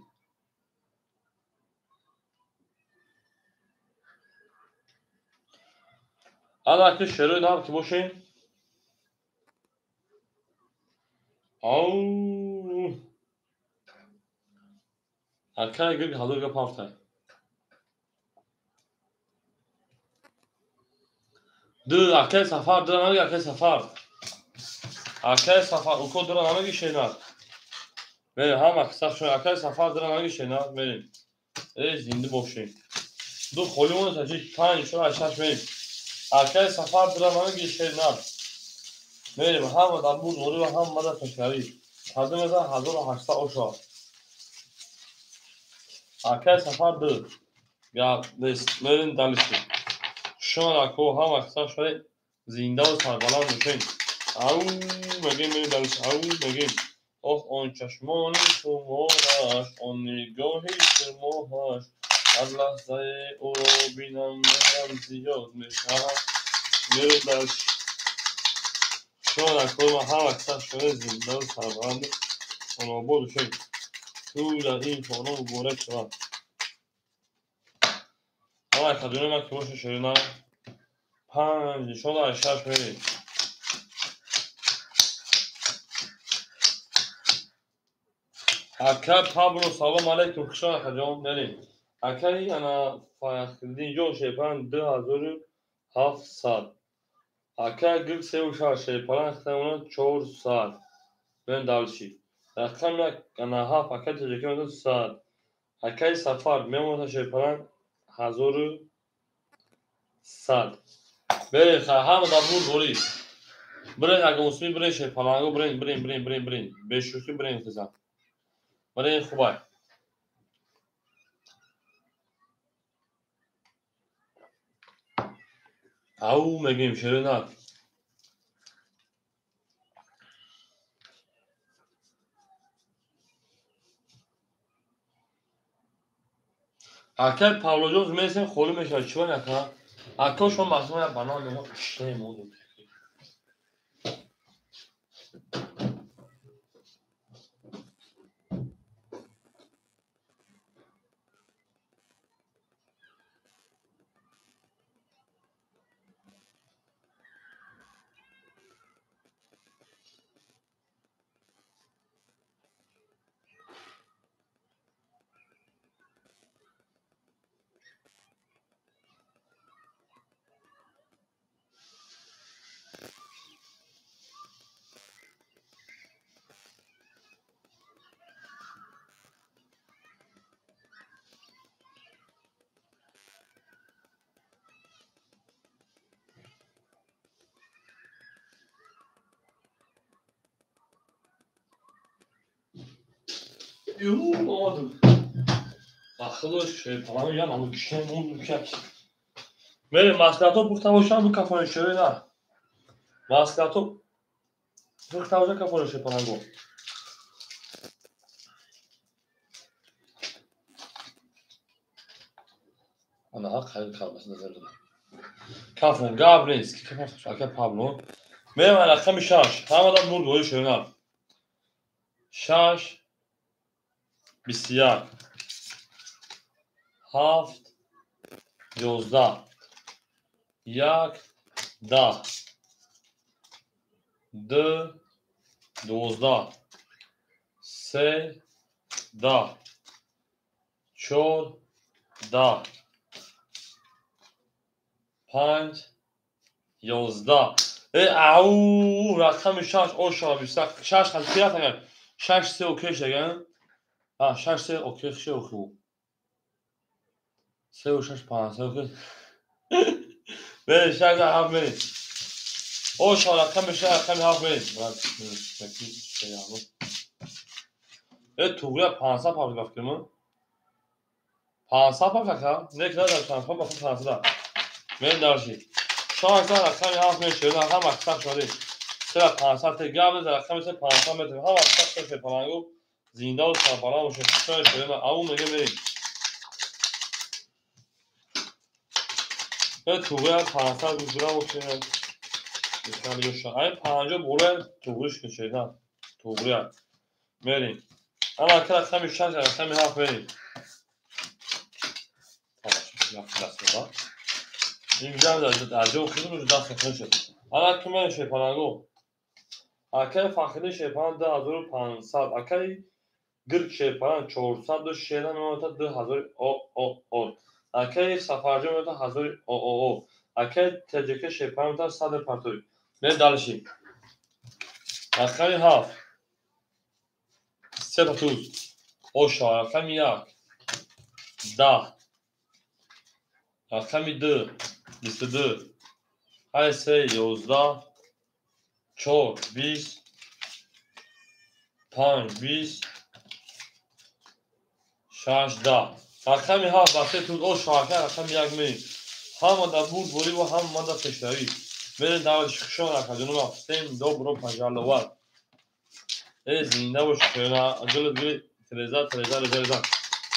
Alakı şöyle ne yaptı bu şey? Au. Akar gül halı kapafta. Dı akar safar dıran akar safar. Akar safar uko dıran hangi şeyler? Ve ham aksa şu akar safar dıran hangi şeyler? Benim. Zindi boş şey. Dı holumunu saçı tan şu aşağı benim. Akar safar dıran hangi şeyler? Benim ham da bu zoru ve ham da taşları. Tadı mesela hazır hasta o şu. Akar safar dı. Ya benim dalışı. Şu an akko ham aksa şöyle zinde و سربلند میشین او مگه میدن او مگه آن چشمانی شمارش آن نگاهی شمارش از لحظه او را بینم مهم زیاد میشد بریم در شما نکنه ما هم اکثر شده زنده و سربرند آناباد شد تو در این خانه و گوره شد هم اکثر دونه من که باشه شده نه 5 شما در 6 بریم اکر پابلو سلام علیکم خوشان خجام بریم اکری انا فایخدین جو شیپان 2700 اکر گل سه و شش شیپان اختمون 400 ben další. Rakam انا ها فقط تجربه من 100 اکری سفر میمونه شیپان 1100 بریم هم دبور دوری بریم اگه مسمی بریم شیپانگو بریم به شوخی بریم خزم بریم خوبه او میگیم شیرینات اکر پاولو جونز میسیم خولی میشه چیو نکنه اکر شما مصموم بنا میگم اشته مونو اومدم اخلاص شیپان یا نمو کشته مون میکرد بریم مسکاتو پخته باشم رو کفانه شیرینه مسکاتو پخته باشم کفانه شیپانگو انا ها خیلی کلمه نظر دادم کافن گابرینسکی کفان شاکر پابلو بریم رقم 6 همه دار نور دوری شیرینه 6 21 7 11 1 10 2 12 3 10 4 10 5 11 او رقم 6 اوشا 6 خلفیت اگر 6 3 اوکی شگن 6 3 اوکی شه اوکی 3 و 6 5 3 اوکی بریم 6 هفت بریم اوشا رقم 6 رقم هفت بریم توگره 500 پاپی گفت کنم 500 پاپی کنم نه که ندارم 500 پاپی کنم 500 بریم دارشی شاید رقم هفت بریم شده هم اکتر شده سر 500 گابل در رقم 500 متر هم اکتر شده پلنگو زنده و سربالا و شده شده او میگه بریم توگره 500 گوشورا و شده این 50 بوله توگرش که شده توگره بریم اما که رقم 6 رقم 7 بریم اینجا در جو خیلی دست خیلی شد اما که من شیپانگو اکای فاخری شیپان 2500 اکای گرگ شیپان 400 شیران میموند 2000 او اکای سفرجو میموند 1000 او اکای تجربه شیپان میموند 100 پرتوی نه دالشی اکای هاف 3 پرتوز اوشا اکای 1 10 اکای 2 22 های 3 11 4 20 5 20 6 10 رقم 7 واسه تو او شاکر رقم 1 می هم در بود بوری و هم من در پشتوی بریم در شخشان رقم جنوب افتیم دو برو پنجالوار زنده و شکرنا اجل دوی تریزا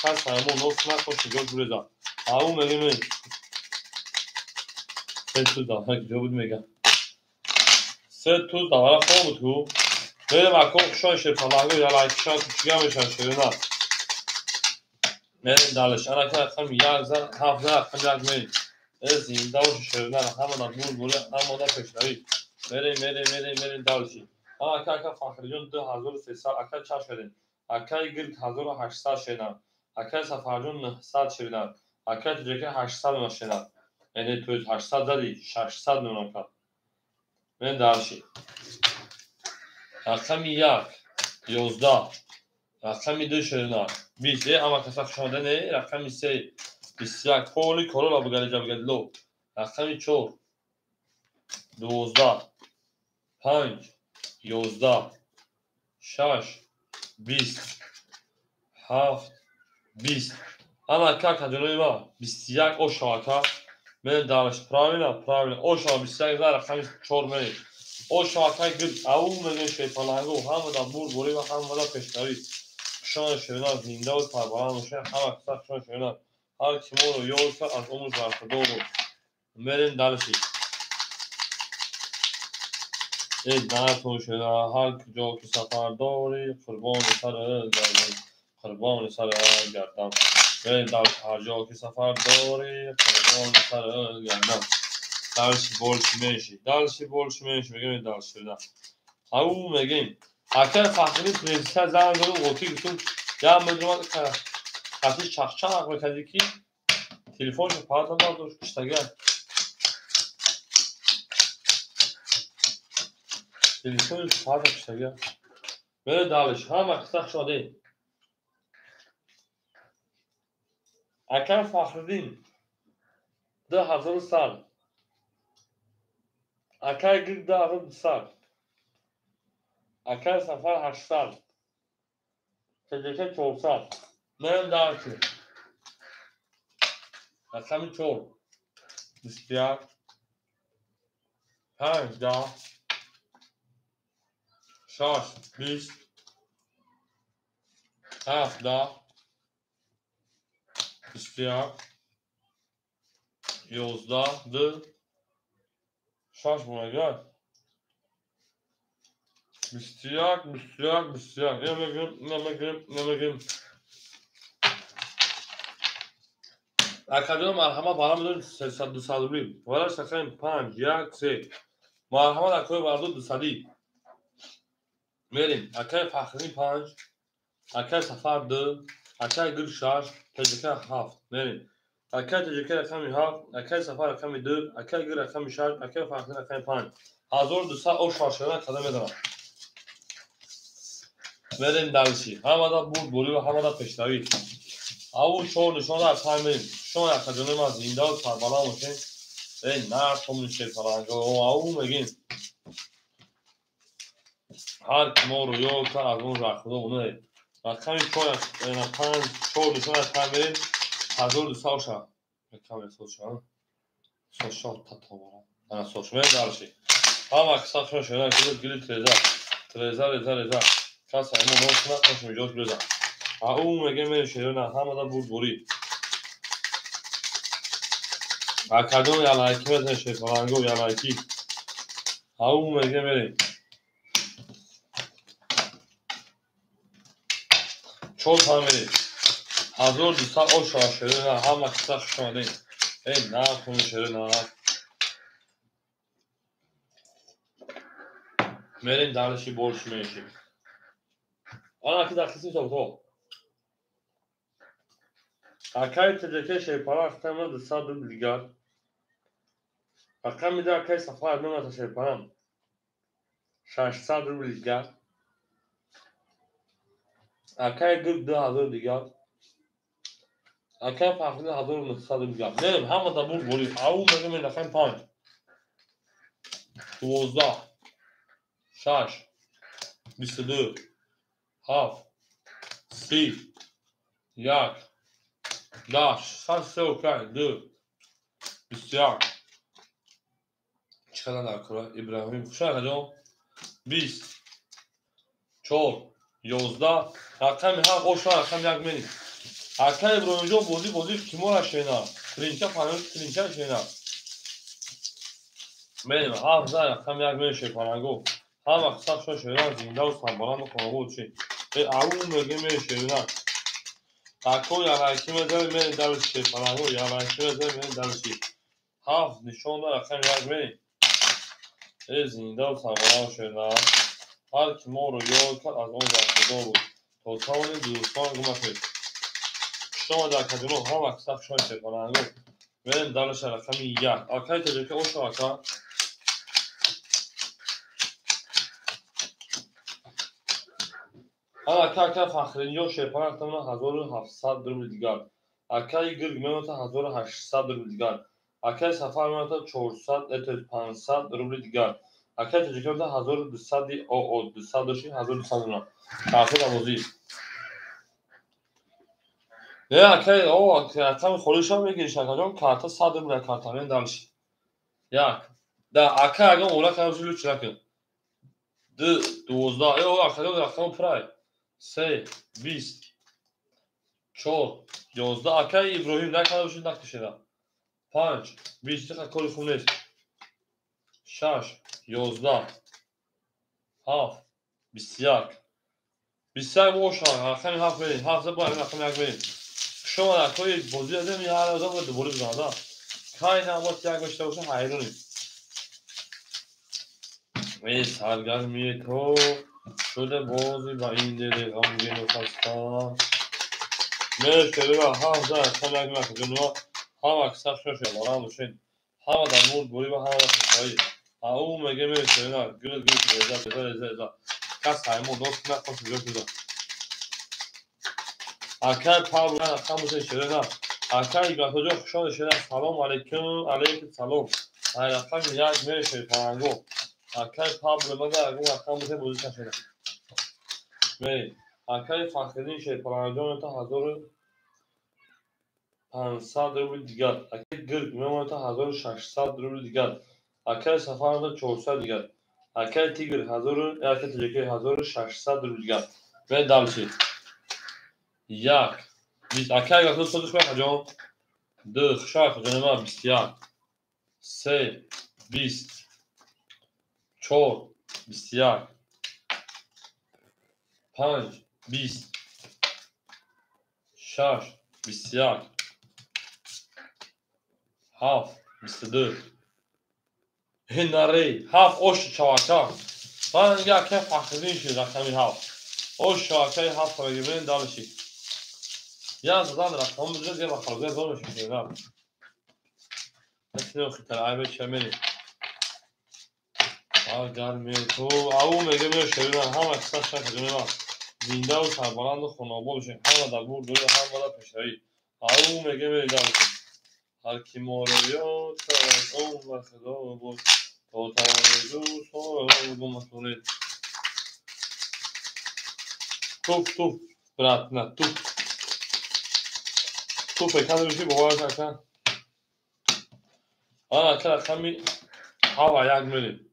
هست همون نوست نکن شگل دوریزا او میگه می سه توز داره کجا بود میگم سه توز داره خوب تو بریم اکو شانش پلنگو یا لایکشان کوچیکا میشن شروع بریم دالش انا که خم یک زن هفت زن خم یک میل این داوش شروع همه بول همه پیشنهایی بریم دالشی اکا فخریون 2300 اکا چه شدین اکا گرد 1800 شدن اکا سفرجون 900 شدن اکا تجربه 800 نشدن یعنی توی 800 زدی 600 نونکا من دالشی رقم 1 11 رقم 2 شدن 20 اما کسا شده نه رقم 3 21 کلی کرولا بگلو رقم 4 12 5 11 6 20 7 20 اما که جلوی ما 21 او شاکا من دارش پراوینا او شاکا 21 زن رقم 4 منی او شاکا گرد او مگه شیپالانگو همه دا بوری و همه دا پشتاری شان شوینا زنده و پرباران میشه همه کسا شان شوینا هر کیمو رو یول که از عمر برخدو رو برین دارشی ای دانتون شوینا هر کجا که سفر داری قربان سر گردم برین دارش هر جا که سفر داری قربان سر گردم دارشی بولش میشی بگیم دارش شوینا او میگیم اکر فخری پرنسیس زن دارو قوطی گفتون یا مدرمان خطی چخچخ بکردی که تلفونش پاردم داشت کشتگر تلفونش پاردم کشتگر بره دالش همه کسخ شده اکر فخردین 2000 سال اکر گرد 2000 سال اکر سفر 8 سال تجربه 4 سال من دالشی رقم 4 21 15 6 20 17 21 11 2 6 بونگر 21 نمیگیم اکادون مرحمه برام داریم 300 روبلی ولی شکریم 5 1 3 مرحمه در کوی بردو 200 میریم اکای فخری 5 اکای سفر 2 اکای گر 6 تجربه 7 میریم اکای تجربه رقم 7 اکای سفر رقم 2 اکای گر رقم 6 اکای فخری رقم 5 1200 او شاشونه کده میدونم بریم دالشی همه دا بوری و همه دا پشتوی او شور نشان در تایم بریم شما اکادون ما زنده و سربالا موشین این نرد کمون شیطرانگو او میگیم هر کما رو یا که از اون رخدا اونه رقم 5 شور نشان در تایم بریم 1200 شا رقم 100 شا 100 شا تتا بارم انا 100 شا بریم دالشی همه اکسا شما شده گلی تریزه کس همه نوشنه کش میجاز بزن او میگه میره شیرونه همه دا بوری اکادون یا لایکی بزن شیطرانگو یا لایکی او میگه میره 4 تا میره 1200 او شاشره همه کسا شده ای نه خونی شده نه میرین دالشی بولش میشی آن اکی در کسی تو اکای تجربه شیپارا اختمه 200 روبلیگر رقم میده اکای سفر نمت شیپارم 600 روبلیگر اکای گرد 2000 دیگر اکای فخری 1900 روبلیگر نیم همه دا بوری او میگه من رقم 5 12 6 22 7 30 1 10 3 اوکی 2 21 چقدر در کره ابراهیم خوشا کجا 20 4 11 رقم هم اوشا رقم یک منی اکای ابراهیم جو بودی کیمو را شینا کلینچه فانوس کلینچه شینا بریم 7 رقم یک میشه پرنگو هم وقت سخت شده زنده و سربلند و خانواده چی به اون میگه میشه نه تاکو یا رایکی میذاره میره دلشی پرنگو یا رایکی میذاره میره دلشی 7 نشون داره رقم یک میره زنده و سربلند شده هر کی ما رو یاد کرد از اون رفته بود تا توانی دوستان گمه شما در کدوم هم وقت سخت شده پرنگو بریم دلش رقم یک آکای تجربه اوش آکا اکا فخرینجا شیپان اکتمنا 1700 روبل دیگر اکای گرگ میموتا 1800 روبل دیگر اکای سفر میموتا 400 تا 500 روبل دیگر اکای تجربه میموتا 1200 او 200 داشتی 1200 نه کافی نموزی نه اکای او اکتم خوریش هم میگیری شکل کارتا 100 روبل کارتا من دالش یک دا اکای اگه اولا کنم جلو چرا دو 12 او اکای رقم پرای 3 20 4 11 اکای ابراهیم نکنه باشید نکشیده 5 20 دقیقه کاری خوب نیست 6 11 7 21 21 باشن رقم 7 بریم 7 باید رقم 1 بریم شما در توی بازی ازم یه هر آدم باید دوباره بزنده کاری نباید یک باشته باشه حیرونی ای سرگرمی تو شده بازی با این دل غمگین و خسته مرسی بگم 7 رقم 1 مکه هم اکثر شده بارم باشین هم در مورد بوری و هم رقم او میگه میشه نه گل رضا کس همون دوست نکن گل شده اکای پاول رقم بشه شده نه اکای گاتوجو خوشحال شده سلام علیکم سلام های رقم یک میشه پرنگو اکای پاول مگه اگه رقم بشه بودی شده می اکای فخری شه پرنگو تا 1500 روبل دیگر اکای گرگ میمونه تا 1600 روبل دیگر اکای سفر تا 400 دیگر اکای تیگر 1000 اکای تجکی 1600 روبل دیگر به دالچی یک 20 اکای گاتو سودش بخواه جان دو خشاک جنما 21 3 20 4 21 5 20 6 21 7 22 هنری 7 osh çavaka ben ya ke fakhrin shi rakami 7 osh çavaka 7 projenin dalışi ya zaten rakam bize diye bakalım zor bir şey ya مثل خطر شمالی اگر می تو او میگه میشه شده هم اکثر شک جنوا زنده و سربلند و خوناباد بشین هم در بور دوی هم در پشتایی او میگه میگه هر کی ما رو بیاد اون و خدا بود تا توانیدو سارا مسئولی توپ برات نه توپ فکر میشی باور کن اکر کمی هوا یک میلی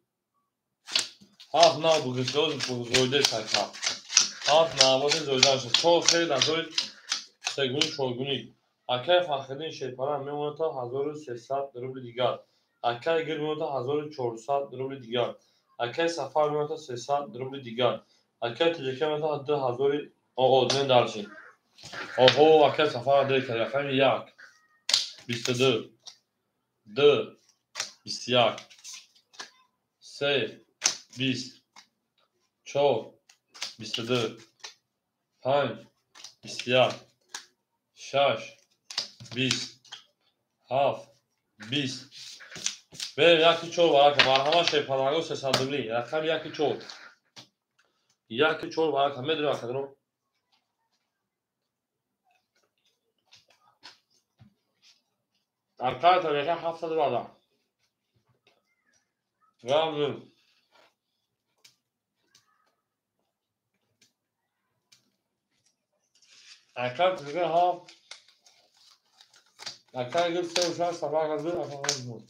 هاف نه بگذار بگذارده سکا هاف نباشه زوجان شد تو خیلی نزوی سگونی چوگونی اکای فخرین شیپارم میمونه تا 1300 روبل دیگر اکای گیر میمونه تا 1400 روبل دیگر اکای سفر میمونه تا 300 روبل دیگر اکای تجکی میمونه تا 2000 آدن درشین اوهو اکای سفر دیگر رقم 1 22 2 21 3 20 4 22 5 21 6 20 7 20 بریم یکی چور برای که مرحمه شیپانگو 300 دوبلی رقم یکی چور برای که میدونی وقت رو ارکای تا یکی 700 بادا رمزون ارکای تجربه ها ارکای گل 3 و 6 سفر کردو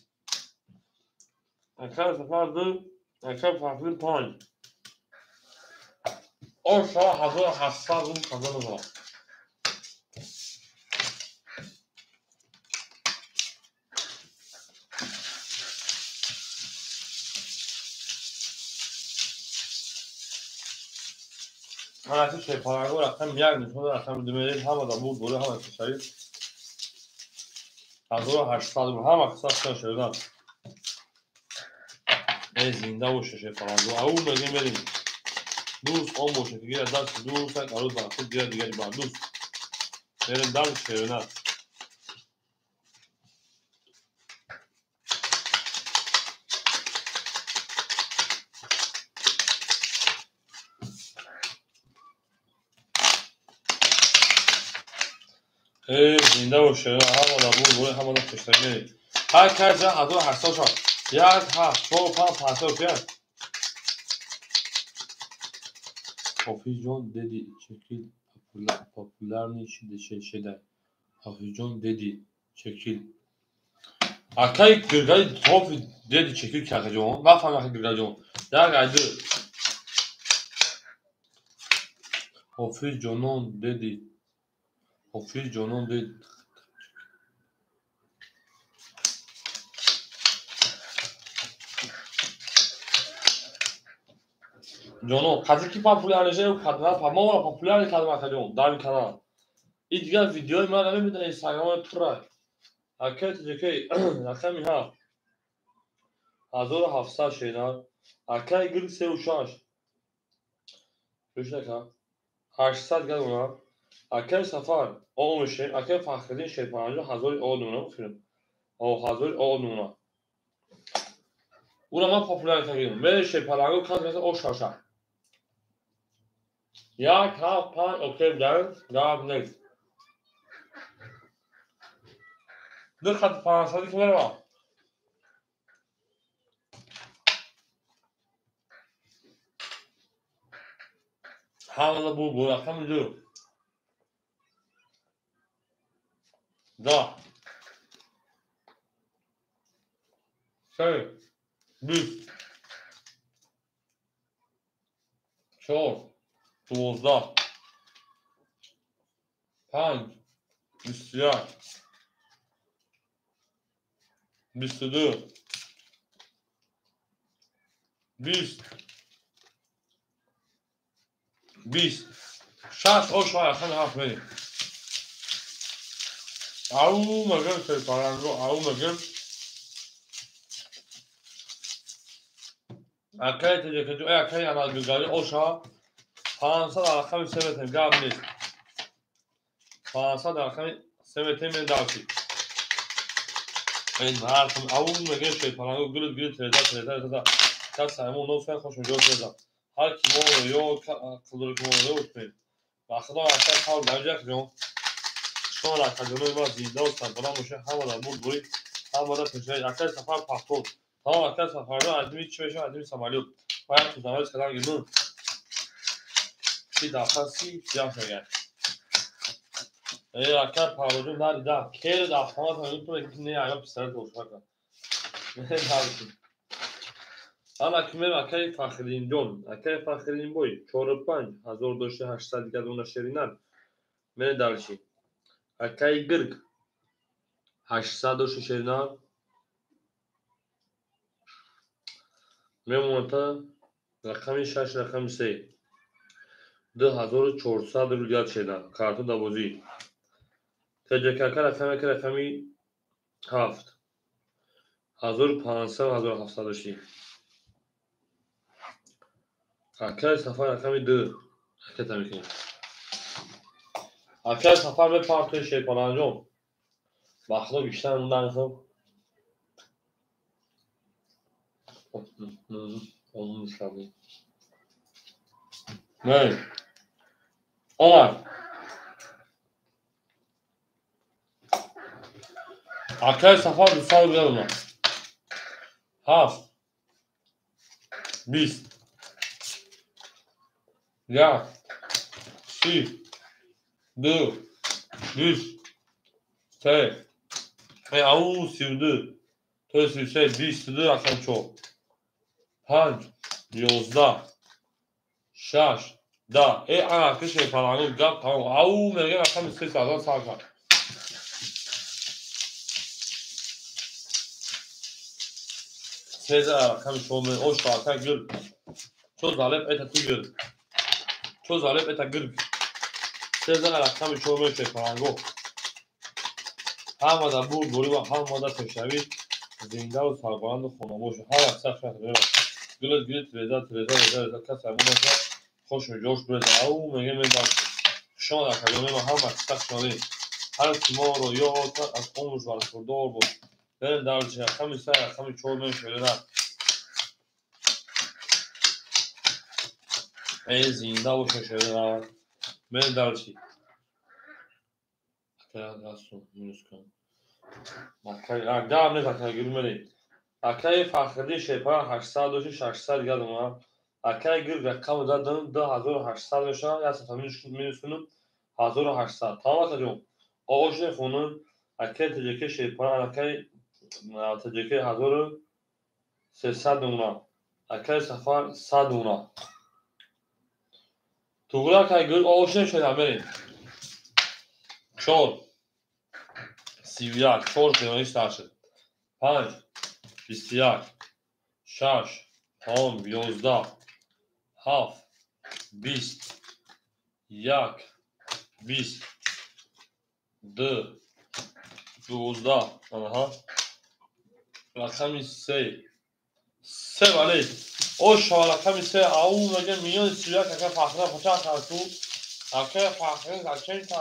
ارکای سفر دو ارکای فاکلی 5 او شما 1700 روم کندن رو Anası şey falan olarak hem yer sonra hem düğmeleri havada bu böyle havada dışarı. Hazır haşladı bu hava kısa şöyle. Ezinde o şey falan. Bu avu megin verin. Dus on boş ki girer ders dus sen aruz var. Tık diğer bar dus. Verin ders şöyle. Ezinde o şöyle havada bu böyle havada dışarı. Herkese hazır haşladı. Ya ha bu pan ya. Hafizcan dedi çekil popülerliğin içinde şeyde. Hafizcan dedi çekil. Akay gırgay tofi dedi çekil kakajon. Ne falan gırgajon. Ya gaydı. Hafizcan'ın dedi. Hafizcan'ın dedi. Jono, kaziki popülerleşe kadına pamora popüler kadına kajon. Dar kanal. İdgar videoyu ben öyle bir de Instagram'a tura. Akay teceki rakam ha. Hazır hafsa şeyler. Akay gırg sevuşaş. Şöyle ka. 800 gel ona. Akay safar olmuş şey. Akay Fahrettin Şerpancı hazır olduğunu film. O hazır olduğunu. Urama popüler tabii. Böyle Şerpancı kadresi o şaşa. Ya ka pan okey der. Daha ne? Dur kat pan sadık var var. Hamla bu rakam dur. Da. Şey. Büs. Çok. Doğuzda. Pan. Üstüya. Büstüdü. Büst. Büst. Şans o şu an yakın hafif verin. Au magın şey parango. Au magın. Akay tecekeci. Akay anal gülgari. O şu an. Fransa da rakam sevetim. Gabli. Fransa da rakam sevetim. Ben davşi. Ben harfım. Au magın şey parango. Gülü treza. Kaç sayımı ondan sonra koşmuyor. Treza. Her kim oluyor. Kıldırı kim oluyor. Unutmayın. Bakıda akay kal gelecek yok. Sonra kadını var zinde olsa bana muşa havada bulduğu havada peşine akar safar patron. Tamam akar safarda adımı hiç meşe adımı samalyok. Bayağı tuzamız kadar gibi. Bir daha siyah gel. Akar pavrocum daha kere daha falan tanıdık buraya gittin neye ayıp sert olacak. Ne yapıyorsun? Ama kimin akar fakirin yol. Akar fakirin boy. Çorban. Hazır doşu haşta dikkat ona şerinan. Mene dalşı. Akar gırg. Haşta doşu şerinan. Memonata rakami şaş rakami sey. 2400 rulyat şeyden. Kartı da bozuyor. TCKK rakami haft. Hazır pansa hazır haftada şey. Akar safar rakami dı. Hakikaten mi ki? Akar safar ve partı şey panancom. Baklı güçten bundan kım. Onun dışarıda. Ne? Omar. Akar safar bir sağ güzel ona. Haf. Bis. Ya. Si. Dı. Düz. Te. Au sivdi. To sivse بیست اصلا چو 5 11 6 10 ای عرقه şey falan gap tamam au mergen akşam ses aldan sarkar. Seze akşam şomen o şarkı gül. Çok zalep et atı gül. تو ظالم اتا گرگ سه رقم چهار میشه فرانگو هم در بود دوری و هم در پیشروی زنده و سربلند و خانموش هر از سخت گلت گلت رضا کس همون خوش و جوش برده او میگه من در شما در کلیانه و هم از سخت شده هر کی ما رو یاد کرد از عمرش برخوردار بود بریم در رقم سه رقم چهار میشه ای زنده و شده بریم در چی دستو minus کن دام نیست اکای گرمه اکای فخری شپا 806 600 گردم اکای گر رقم دادن 2800 میشه یا صفر minus کنم 1800 تمام کجا آوش خونن اکای تجکی شپا اکای تجکی 1300 دونا اکای سفر 100 دونا توغلا اکای گر آوش شده بریم چور سیویاک چور دیمایش داشت 5 21 6 10 11 7 20 1 20 2 12 آها رقم 3 ولی او شما رقم 3 او مگه میون سیویاک اگه فاخره پچا کارتو اگه فاخره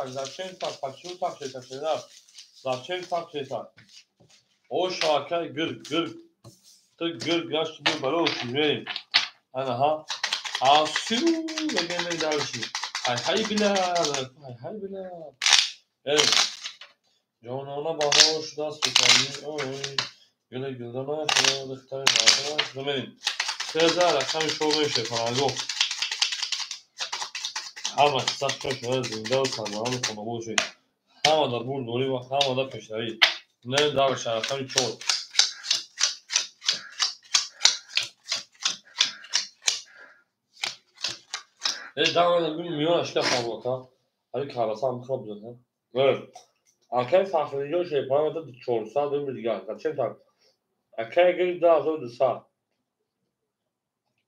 زچن تا پچو تا شده زچن تا شده او شاکر گر تو گر گاش دو برو شیرین انا ها آسو بگه من دارشی های بلا جانانا باهاش دست بکنی اوی گله گلدانا خدا دختر نازناش بمینیم 3000 رقم شو میشه فرانگو همه سخت شده زنده و سربران خانموشی همه در بول دوری و همه در پیشروی نه دارش رقم چود دعوة نقول مليون أشكال خانوكا هذيك خلاصة مخبزة غير أكيد فاخرينيو شيء بنا ده تشورسا ده مليان كاتشين تاك أكيد جل ده أزود دسا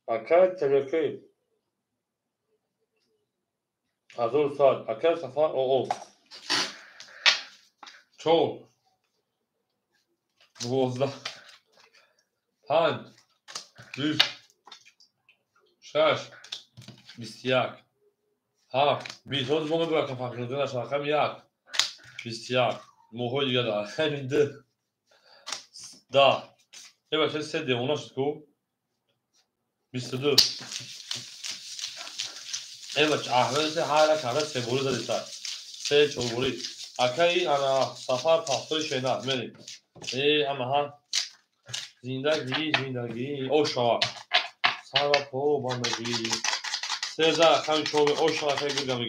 أكيد تبكي أزود صاد أكيد سفر أو شو دوزده 5 20 6 21 7 20 روز موقع بگم فاخرينيو نشان رقم 1 21 موقع دیگه داره همین ده 10 یه بچه 3 دیونا شد کو 22 Evet, ahvezi hala kahve sebolu da dita. Se çolburi. Akai ana safar pahtı şeyna meni. Ama ha zindagi o şava. Sara po bandagi. Seza kan çoğu o şava kay gırgamı.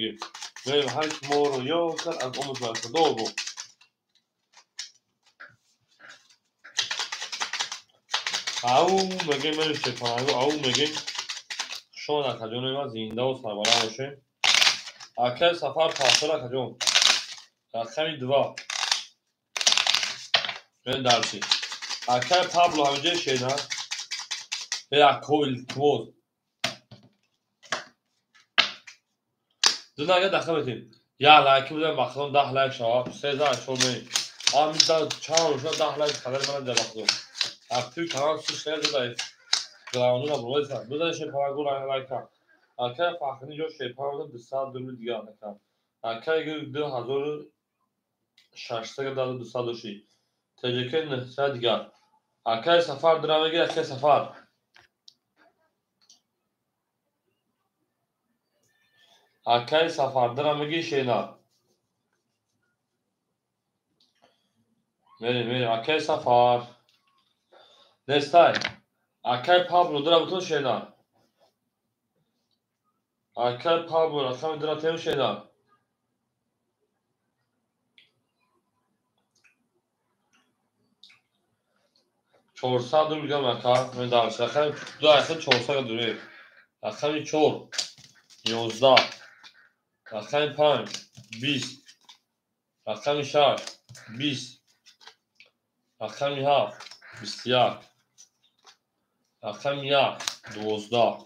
Benim her kim moro yoksa az omuz varsa doğru. Au mege men şefanı au mege. Şu an kajonema zinda o sabara باشه. Akai safar pahtı la kajon. رقم 2 من درسی اکای پابلو همینجا شینا یا کویل توز دونه اگه دخل بتیم یا لایکی بودم بخدم 10 لایک شما 3000 شما آمی دا چهار شما 10 لایک خبر من ده بخدم اکتوی kanal سوش شیر داده گلاونو نبروی سر بودن شیپا گو لایک ها اکای فاخنی جو شیپا بودم 200 دلار دیگه آنکم اکای گل 2600 دلار 200 تجربه نه دیگر اکای سفر درامگی اکای سفر اکای سفر درامگی شینا میریم اکای سفر نستای اکای پابلو درامتون شینا اکای پابلو رقم درامتون شینا 400 رو میگم اکا من دارش رقم 400 دوری رقم 4 11 رقم 5 20 رقم 6 20 رقم 7 21 رقم 1 12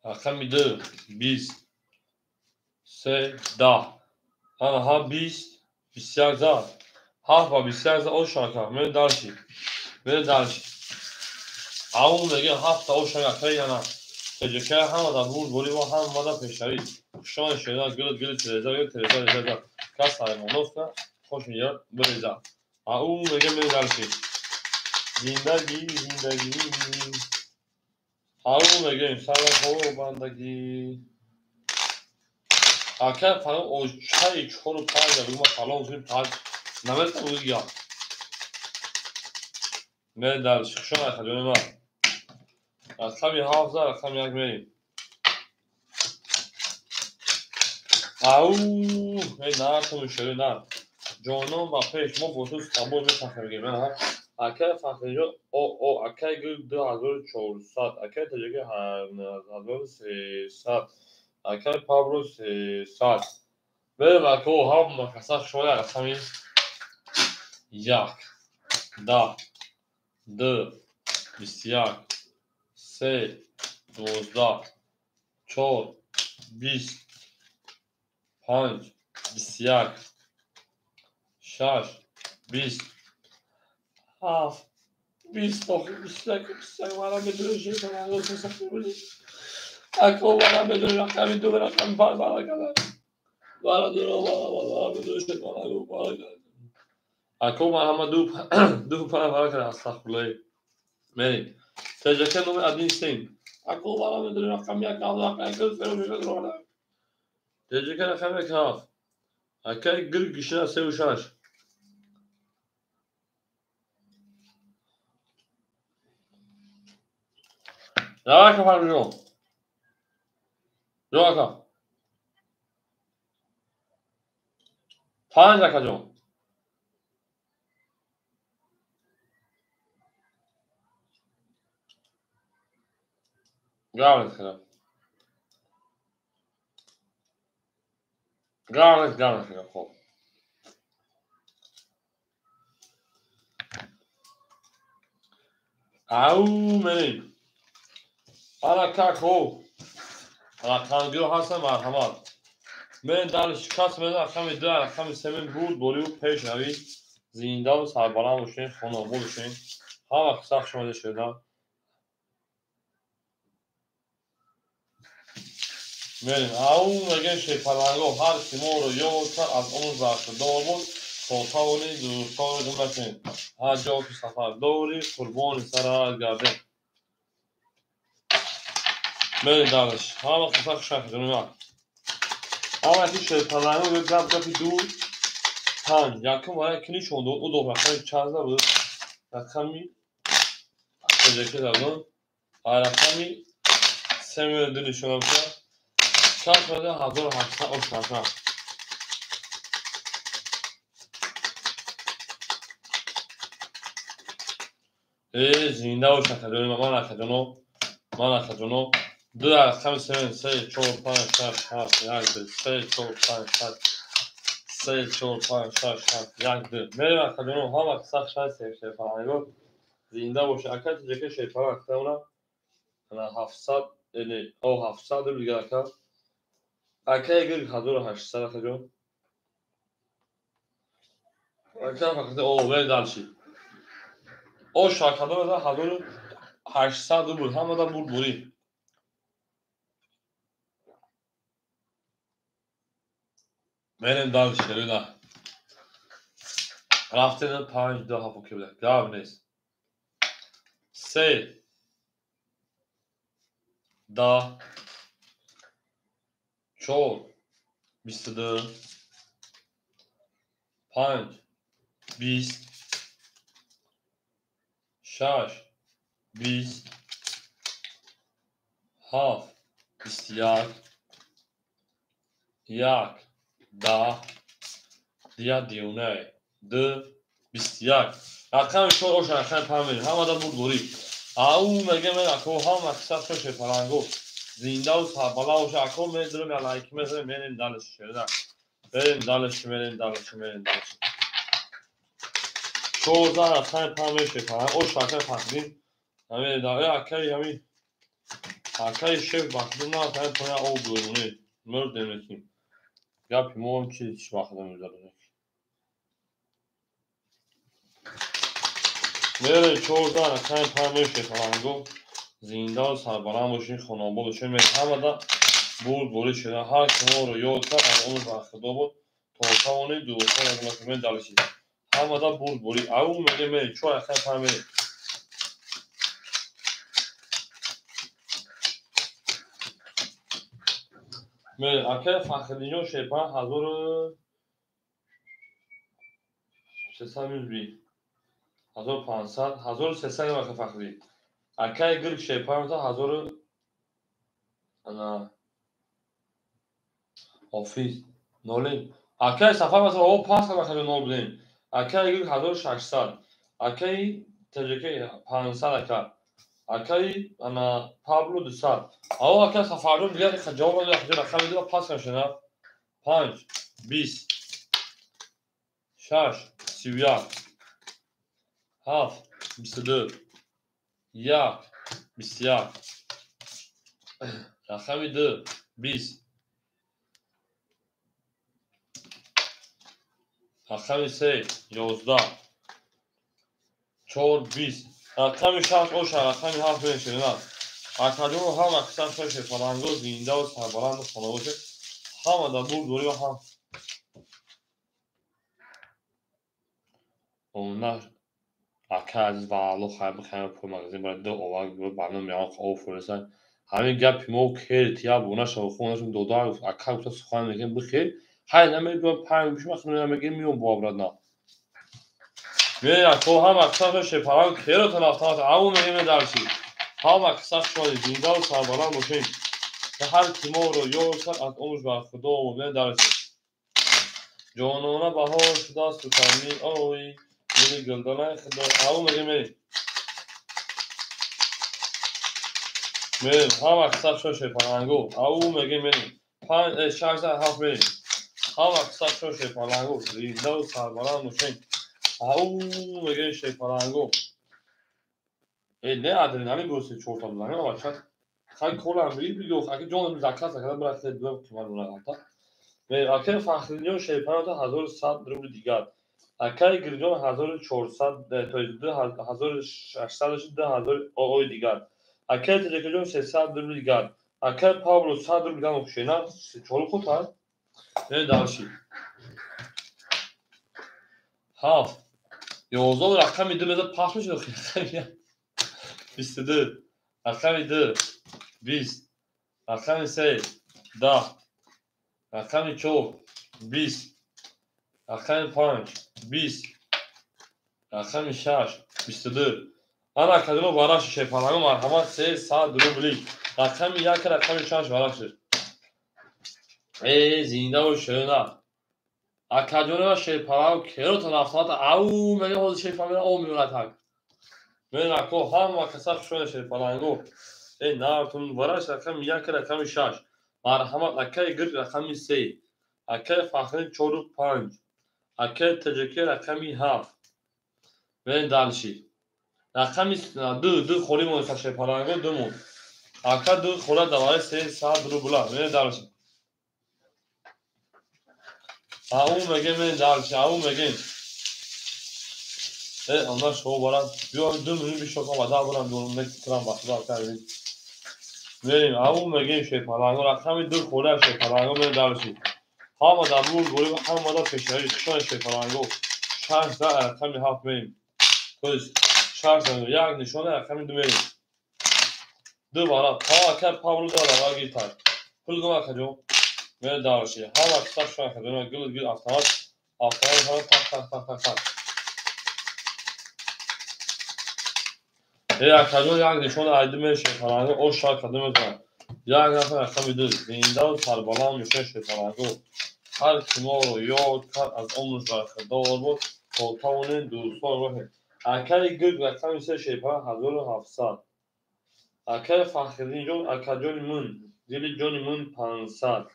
رقم 2 20 3 10 ها 20 21 زد 7 با 21 زد او شاکر من دالشی من دالشی اون میگه 7 او شاکر خیلی نه تجکه هم دا بود بولی و هم مادا پیشوی شان شده گل تلزار کس های منوفته خوش میاد بریزا اون میگه من دالشی زندگی اون میگه این سال خوب بندگی اکر فلان او چای چهار و پنج داریم ما فلان زیر پنج نمیت اولی یا من دالشی شان خدمه ما از کمی حافظه از کمی یک میریم او نه تو میشه نه جانم با پیش ما بوتوس تابو می‌خوام بگیم نه اکر فخریو او اکر گل 2400 اکر تجگه 1300 اکر پابلو 300 به واکو هم مخصص شده رقمی 1 10 2 21 3 12 4 20 5 21 6 20 7 20 والا بدون شيء طبعا لو تسخروني اكو والا بدون رقم دو رقم والا كذا والا دو والا بدون شيء والا اكو محمد دو والا كذا استغفر الله ماني تجاكن نوم ادين سين اكو والا بدون رقم يا كذا كل فيلم والا تجاكن رقم كاف اكاي قل قشنا سوي شاش لا كفار اليوم جواكا پنج جون قامت كده خب او مني انا كاكو انا كان جو هستم مرحمت من در شکست من رقم 2 رقم 3 بود بولی و پیش روی زنده و سربلند باشین خانواده باشین همه سخت شده شده میرین اون میگه شیپلنگو هر کی ما رو یاد کرد از اون برخوردار بود تا توانی دوستان رو بکنین هر جا که سفر داری قربان سر گردین میرین درش همه سخت شده من اما که شیپلنگو به گپ دور پنج یکم برای کنی شونده او دو رقم چند بود رقمی تجربه دادن رقمی 3 میلیون نشون میشه شاید بده 1800 آشنا زنده و شکلون من نکدونو 2 رقم 3 4 5 6 7 1 3 4 5 6 3 4 5 6 7 1 2 میره نکدونو هم اکثر شاید سیفته فرانگو زنده باشه اکر تجربه شیپر اکتاونا انا 700 او 700 دیگه اکر اکر گل 1800 اکر اکر فقط او به دالشی او شاکادا بده 1800 بود همه دا بود بوری benim daha dışarı da raftenin page daha popüler gavnes se da çok bistede page bis şaş bis haf istiyar yak da dia diune de bistiyar رقم شو روشن رقم پامین همه دا بود بوری او مگه من اکو هم اکسر شوشه پرانگو زنده و سربلا وشه اکو میدرم یا لایک میدرم منین دالش شده برین دالش شوزه رقم پامین شه پرانگ او شاکر پخدین همین داره اکای شف بخدون نه اکای پایا او برونه مرد نمیکنیم گپی ما هم چیش وقت میذاره میره 14 رقم 5 شکلنگو زیندان سربلند باشین خانواده باشین میره همه دا برد بوری شده هر شما رو یاد کرد از اون برخدا بود تا تاونی دوستان از مکمل دلشید همه دا برد بوری او میگه میره 4 رقم 5 میره میره اکه فخری جان شیپان 1300 میبری 1500 1300 وقت فخری اکه گرگ شیپان تا 1000 انا حافظ نولین اکه سفر مثلا او پاس کنم خیلی نول بدیم اکه گرگ 1600 اکه تجربه 500 اکه اکه انا پابلو 200 او اکه سفر رو دیگه خجالت میاد رقم دیگه پاس کنه 5 20 6 31 7 22 1 21 رقم 2 20 رقم 3 11 4 20 رقم 6 اوشن رقم 7 بنشینه اکادون رو هم اکثر شش فرانگو زینده و سربلند خانواده همه در بود دوری و هم اونه اکه عزیز و علو خیلی خیلی پول مگزین برای دو اوه بود برنامه میان خواه فرستن همین گپی ما که تیا بونه شو خونشون دو دار اکه بسا سخوان میگن بخیر های نمیدونم بیان پنج بشیم اخیر نمیگن میون بابرد نه میان اکه هم اکثر شش فرانگ خیر و تنافتانات او میگن درشی هم اکثر شوی زینده و سربلند باشین هر کیما رو یاد کرد از عمرش بر خدا و مؤمن دررسید جانانه بهار شده سوتنی آی دل گلدانه خدا او میگه میریم هم اکثر شو شیپانگو او میگه میریم 607 میریم هم اکثر شو شیپانگو زنده و سربلند باشین او میگه شیپانگو نه ادرنالین گوشه چورتا بزنه آقا شاید خیلی کلا هم بگید اگه جانم زکات زکات برای دو که من اون اکه فخرینیان شیپان تا 1100 روبل دیگر اکه گریجان 1400 تا 2600 شده 1000 اوی دیگر اکه تلکجان 300 روبل دیگر اکه پاولو 100 روبل دیگر مخشینا چولو خود هست نه داشی هاف 11 رقم میده بذار پاس میشه رقم 22 رقم 2 20 رقم 3 10 رقم 4 20 رقم 5 20 رقم 6 22 من اکادمی براش شیپانگو مرحمت 300 روبلی رقم 1 رقم 6 براش ای زنده و شونه اکادمی شیپانگو کرو تو نفتات او میگه حوض شیپانگو او میونه تک من اکو هم و کسر شونه شیپانگو ای نارتون براش رقم 1 رقم 6 مرحمت اکای گرد رقم 3 اکای فخری 4 5 اکای تجکی رقم 7 من دالشی رقم دو خوری مون شیپانگو دو مون اکا دو خوره دوای 300 روبلا من دالشی او میگه من دالشی او میگه onlar şov var. Bir dümdüz bir şok ama daha buran yolunda kıran başlar tabii. Verin avu megen şey falan. Rakami dur kola şey falan. Ben darışı. Hama da bu golü hama da peşleri şu şey falan. Şans da rakami haf benim. Köz şans da yani nişana rakami dümeyin. Dı bana ta kar Pablo da var gitar. Pulguma kaçıyor. Ben darışı. Hama kısa şu an kadar gül aftamat. Aftamat tak. اکادون یک نشان عیدم شیپانگو او شاید کدوم میکنه یک نفر رقم دو زنده و سربلند میشه شیپانگو هر کیما رو یاد کرد از عمرش برخوردار بود تا تاونه دوستان باشه اکای گرگ رقم 3 شیپان 1700 اکای فخری جان اکاجان من دل جان من 500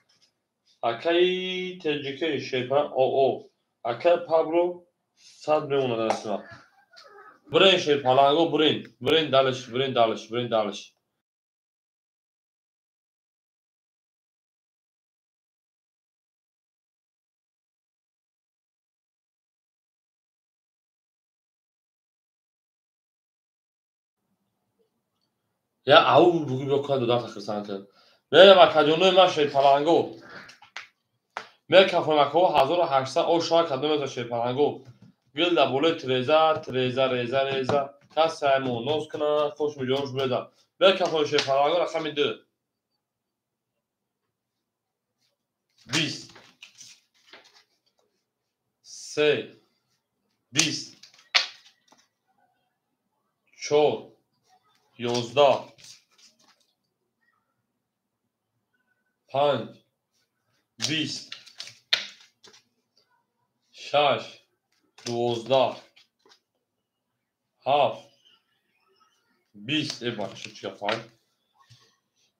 اکای تجیکه شیپان او اکای پابلو 100 میمونه در اسنا برین شیپانگو برین دالش یا او بگو بیا کار دو تا خرسان کرد میره مکدونوی من شیپلنگو میره کافه مکو 1800 او شاه کدوم از شیپلنگو گل در بوله تریزه کس همون نوز کنه خوش میجوش بده میره کافه شیپلنگو رقم 2 20 3 20 4 11 5 20 6 12 7 20 ای بچه چی فایل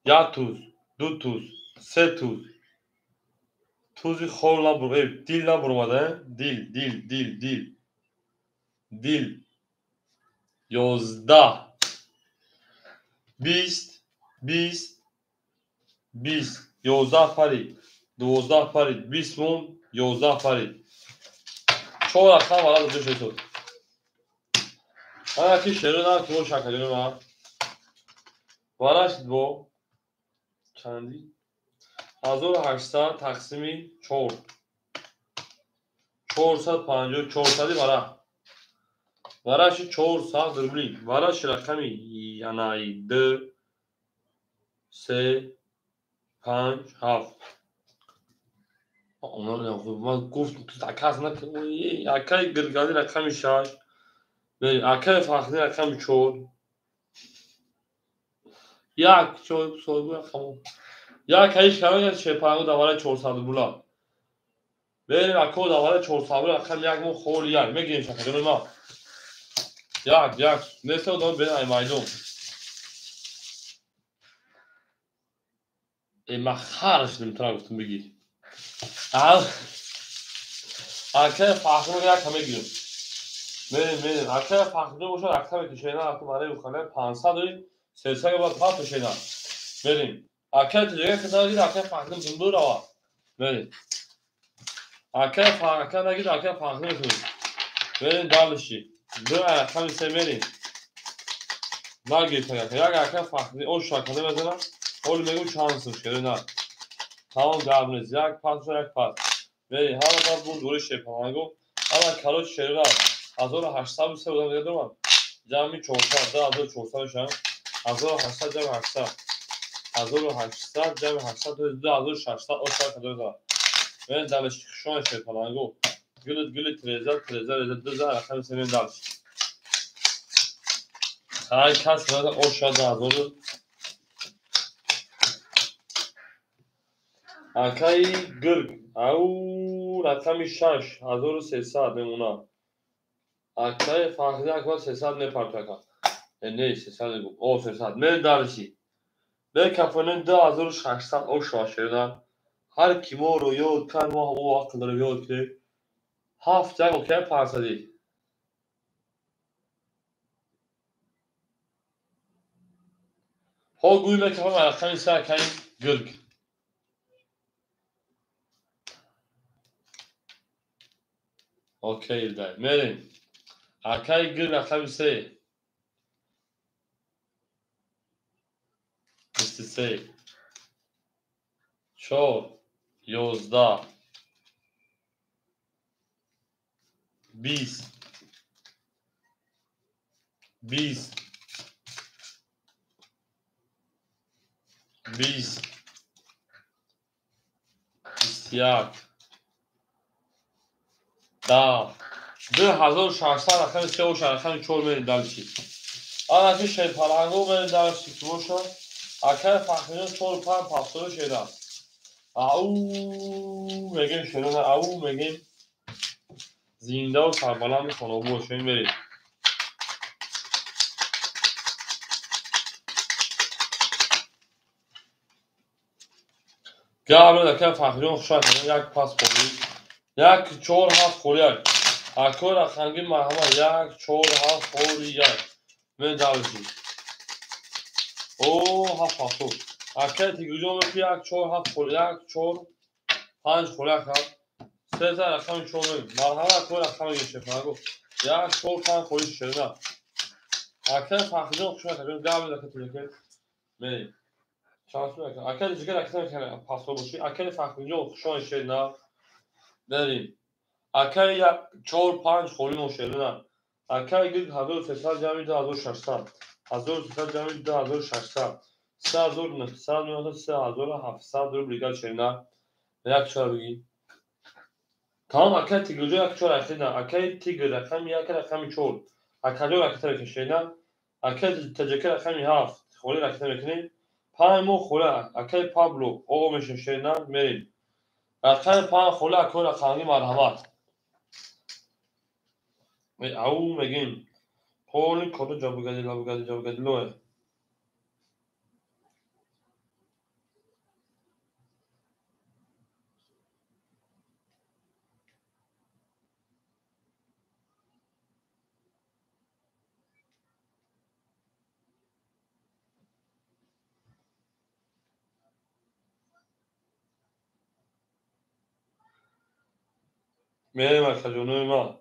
یا توز دو توز سه توز توزی خور نبرو ای دیل نبرو ماده دیل 11 20 20 20 11 فرید 12 فرید 20 مون 11 فرید 4 رقم ولد دوش شد انا کی شروع نه تو شکلی ما ولش دو چندی 1800 تقسیم 4 450 400 ورش 400 دربلی ورش رقمی یعنی 2 3 5 7 اونم من گفت تو تکاس نکنی یکی گرگالی رقمی 6 یکی فخری رقمی 4 یک 4 رقم یک هیچ کمی شپانگو دواره 400 بولا بریم اکو دواره 400 بولا رقم یک مو خول یک میگیم شکل ما یک مثل دون بین ای مایدون ای ما خارش نمیتونم گفتم بگی اکه فخری یک کمی گیرم بریم اکه فخری باشه رقم کشیدن اکو برای بخونه 500 300 بعد پاس کشیدن بریم اکه دیگه کتا گیر اکه فخری زندور آوا بریم اکه نگید اکه فخری تو بریم دالشی دو رقم سه بریم نگیر تا یک اکه فخری او شاکده بزنم اول میگم شانسش کرده نه تمام گرم یک پاس بریم هر وقت بود دوری شیپانگو اما کلوچ شیرلا 1803 بودم دیگه دوام جمعی 400 1400 شدن 1800 جمع 800 1800 جمع 800 2600 او شاید کدوم دارم بریم دلش شون شیپانگو گل تریزه 2000 رقم سمین دلش هر کس کنه او شاید 1000 اکای گرگ او رقم 6 1300 بمونا اکای فخری اکبر 300 نپرتاکا نه 300 او 300 من دارشی به کفنن 2600 او شاشیدن هر کی ما رو یاد کن ما او عقل رو یاد کنه هفت جنگ اوکی پرسدی ها گوی به کفن رقم 3 اکای گرگ اوکی ده مریم اکای گرگ رقم 3 23 4 11 20 20 21 10 2600 رقم 3 و رقم 4 میرین دلشی آن اکی شیپالنگو میرین دلشی که باشن اکی فخرین 4 5 پاسور شیدن او میگیم شیدن او میگیم زینده و سربلند خانوبو باشین میرین گابل اکی فخرین خوشن یک پاس خوری یک 4 7 خوری اکی رقمگی مرحمه یک 4 7 خوری یک میرین دلشی او هفت پاسور اکی تیگوجو میپی یک 4 7 خوری یک 4 5 خوری اکا سه تا رقم 4 میرین مرحمه اکی رقم شیپالنگو یک 4 5 خوری شیدن اکی فخرین خوشن گابل اکی تیگوجو بریم شانسون نکن اکل دیگه رکتن پاسو باشی اکل فخری خوشان شینا بریم اکل یک 4-5 خولی مشهرونه اکل گید 1300 جمعی 2600 1300 جمعی 2600 3900 میاد 3700 رو بریگاد شینا یک چهار بگی تمام اکل تیگوجو یک چهار اخینا اکل تیگ رقم یک رقم 4 اکل رکتن کشینا اکل تجکر رقم 7 خولی رکتن میکنی پایمو خوله اکل پابلو او میشه شینا میریم رقم پای خوله اکل رقمی مرحمت او میگیم خولی کدو جابگدی لوه میریم اکل جنوی ما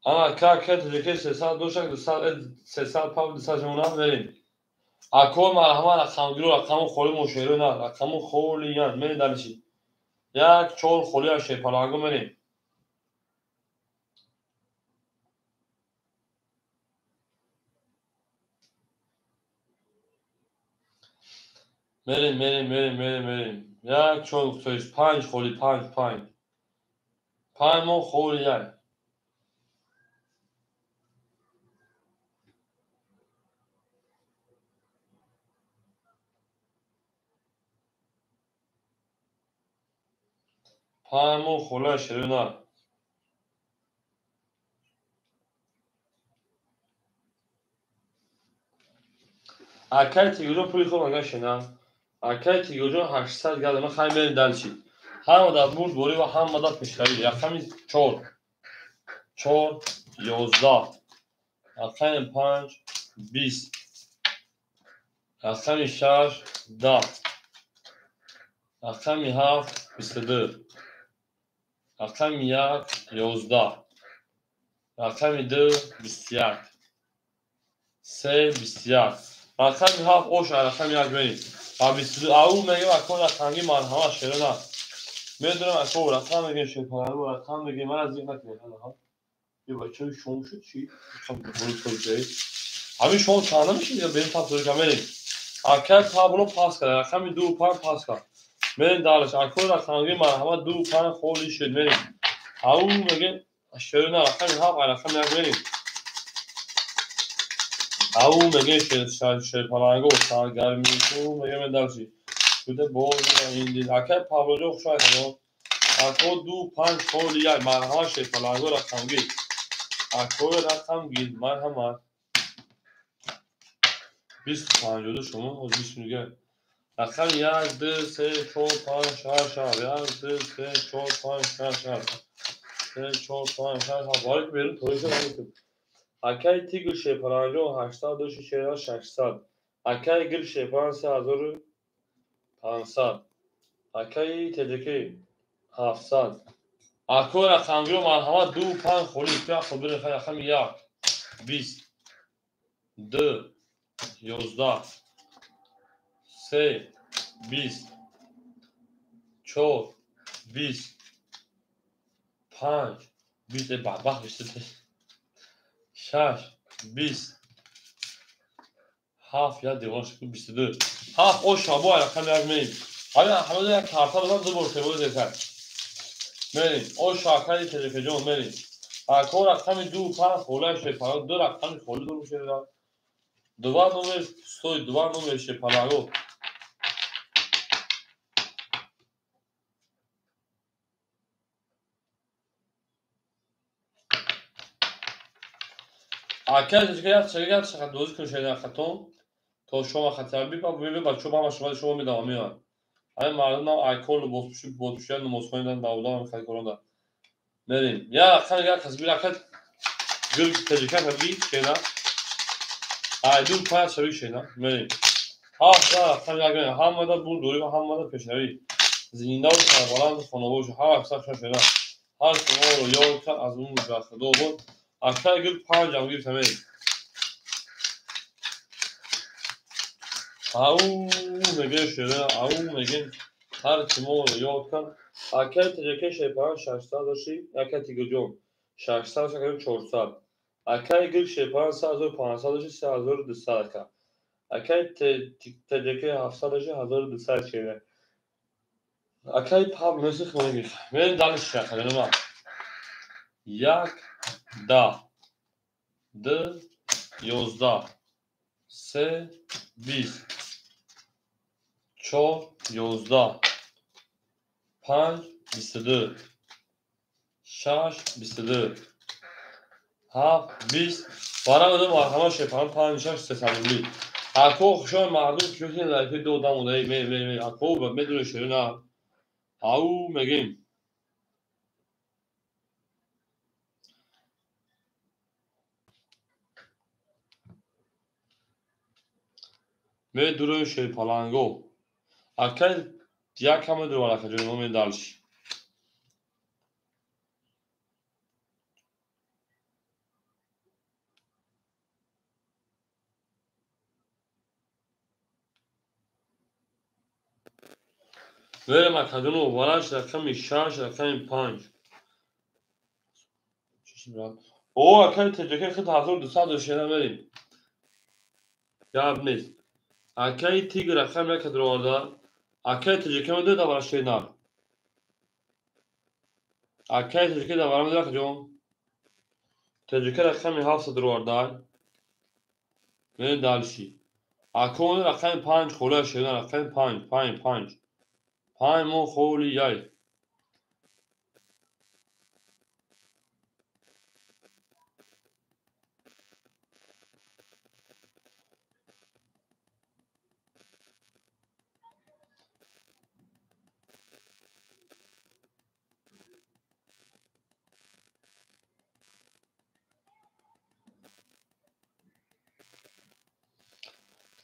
اما اکل تجکر 300 دوشک 300 پاپ 200 جمعه میریم اکل مرحمت رقم گیرو رقم خولی مشهره نه رقم خولی یان میریم دلشی یک چهار خولی از شیپالانگو میریم میریم یک چهار 5 خولی 5 مو خولی یان مو خولی شیرونه اکل تیگوجو پولی خود مگه شنم اکل تیگوجو 800 گرد من خیلی میریم دلشی هم در برد بوری و هم مدد پیشتری رقم 4 11 رقم 5 20 رقم 6 10 رقم 7 22 رقم 1 11 رقم 2 21 3 21 رقم 7 اوش رقم 1 بریم و 22 او میگه اکل رقمی مرحمت شده میدونم اکل رقم میگه شکاره و رقم میگه من از این نکنه یه بچه شما شد چی؟ میخوام برو توی همین شما چانه میشید یا بریم تابلو کامریم اکل تابلو پاس کرده رقم 2 و 5 پاس کرد میریم دالش اکل رقمی مرحمت 2 و 5 خولی شد میریم او میگه شروع نه رقم 7 رقم 1 میریم او میگه شیپالانگو سرگرمی تو میگه من دلشی شده بوز این دید اکل پابلو خوشای کنم اکل 2 5 خولی یک مرحمت شیپالانگو رقم گید اکل رقم گید مرحمت 25 شما از 20 میگه رقم 1 2 3 4 5 6 7 1 2 3 4 5 6 7 3 4 5 6 7 وارد بیرون تویش کنید اکای تیگل شیپالانگو 800 600 اکای گل شیپالان 3500 اکای تجکی 700 اکو رقمگیرو مرحمت 2 و 5 خولی که خود برین خیلی رقم 1 20 2 11 3 20 4 20 5 20 بدبخت بشته 6 20 7 یا دیوان شکل 22 7 او شابو رقم 1 میریم حالا همه یک کارتا بزن دو برسه بود دیگر میریم او شاکری تجربه جون میریم اکو رقم 2 و 5 خوله شیپالانگو دو رقم خوله دو میشه دو نمر ستوی دو نمر شیپالانگو اکل تجربه چقدر دوزی کن شده خطون تا شما خطر ببین بچه با شما میدام میان همه مردم ایکول بوتوشی نماز خوندن داوودان خیلی کردن بریم یا رقم یک کسبی رقم گل تجربه کردی که نه Aydın pay şevi şeyler. Benim. Ha, tabii hamada bul doğru ve hamada peşevi. Zindav sarvalan fonovoş ha aksak şeyler. Har konu yol ka az bu mücadele doğru. Akar gül pancam gibi temel. Au megen şeyler, au megen har konu yol ka. Akar teceke şey paran şarjda da şey, akar tigocum. Şarjda şakayım çorsa. Akar gül şey paran sazor pansal şey sazor dışarıka. Akar teceke hafsalaşı hazır dışarı şeyler. Akar pub müzik mi gibi. Ben dalış şakalarım var. Yak da. D 11 سه 20 4 11 5 22 6 22 7 20 برام arkama şey falan 5 6 سه اکو شو مردم که لایف دو دام اونایی می اکو بدون شروع او میگیم بدون şey palango akal ya kamera var akacağım onu dalış Verem akacağım varaj rakam 6 rakam 5 O akal teceke kıt hazır dışa döşeğine vereyim ya abiniz akal tig rakam ne kadar orada akal teceke mi de var şey nar akal teceke de var mı da akacağım teceke rakam 7 orada ne dalışi akon rakam 5 khola şeyden rakam 5 مو خولي جاي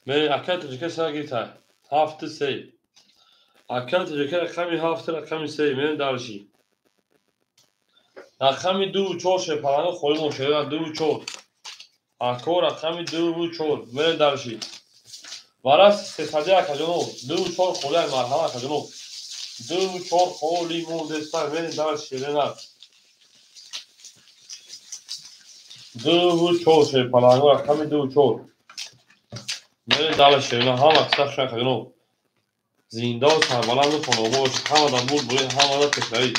من أكلت جكا ساقيتها هافت سي أكلت جكا رقمي هافت رقمي سي من دارشي رقمي دو چور شپرانو خوری مشهده دو چور أكو رقمي دو چور من دارشي وراس سيسادي أكجنو دو چور خوری مرحمة أكجنو دو چور خوری مودستان من دارشي لنار دو چور شپرانو رقمي دو چور من دارشي لنار هم أكسر شاك أكجنو زیندان سربلند خانواش هم دنبال بوی هم را تکراری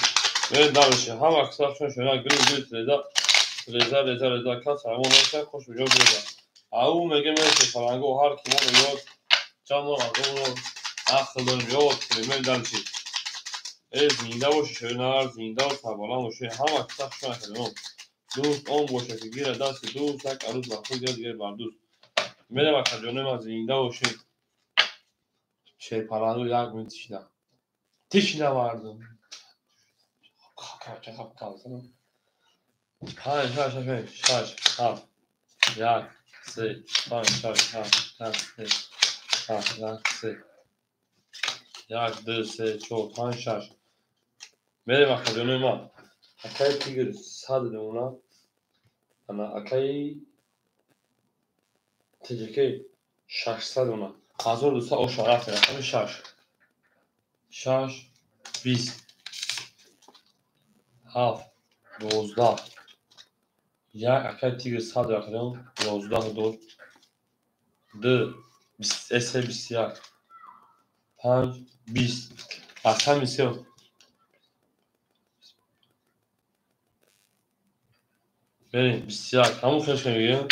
من دارشه هم اکثر شدن گروه رضا کس سرمان نشه خوش بجا بیرد او میگه میشه فرنگو هر کیمان یاد جمع اون اخل دارم یاد کنیم من دارشه زینده باشه شدن زیندان سربلند باشه هم اکثر شدن دوست آن باشه که گیره دست دوست یک عروض لحظه دیگر بردوست میره وقت جانه من زینده باشه Paranoyu yakmayı Tişine vardım. Kalk kalsana. Hayır, şaş, kalk. Yak, sı, şaş, yak, sı. Yak, dı, sı, çok, şaş. Benim akademim Akay tigir sadece ona. Ana akay teceke şaşsadı ona. Hazır olursa o şaraf yaratır. Şaş, biz. Haf, 12 یا اکای تیگر صد رقم 11 دور د 20 5 20 رقم میسه بریم 20 همون خیلی میگم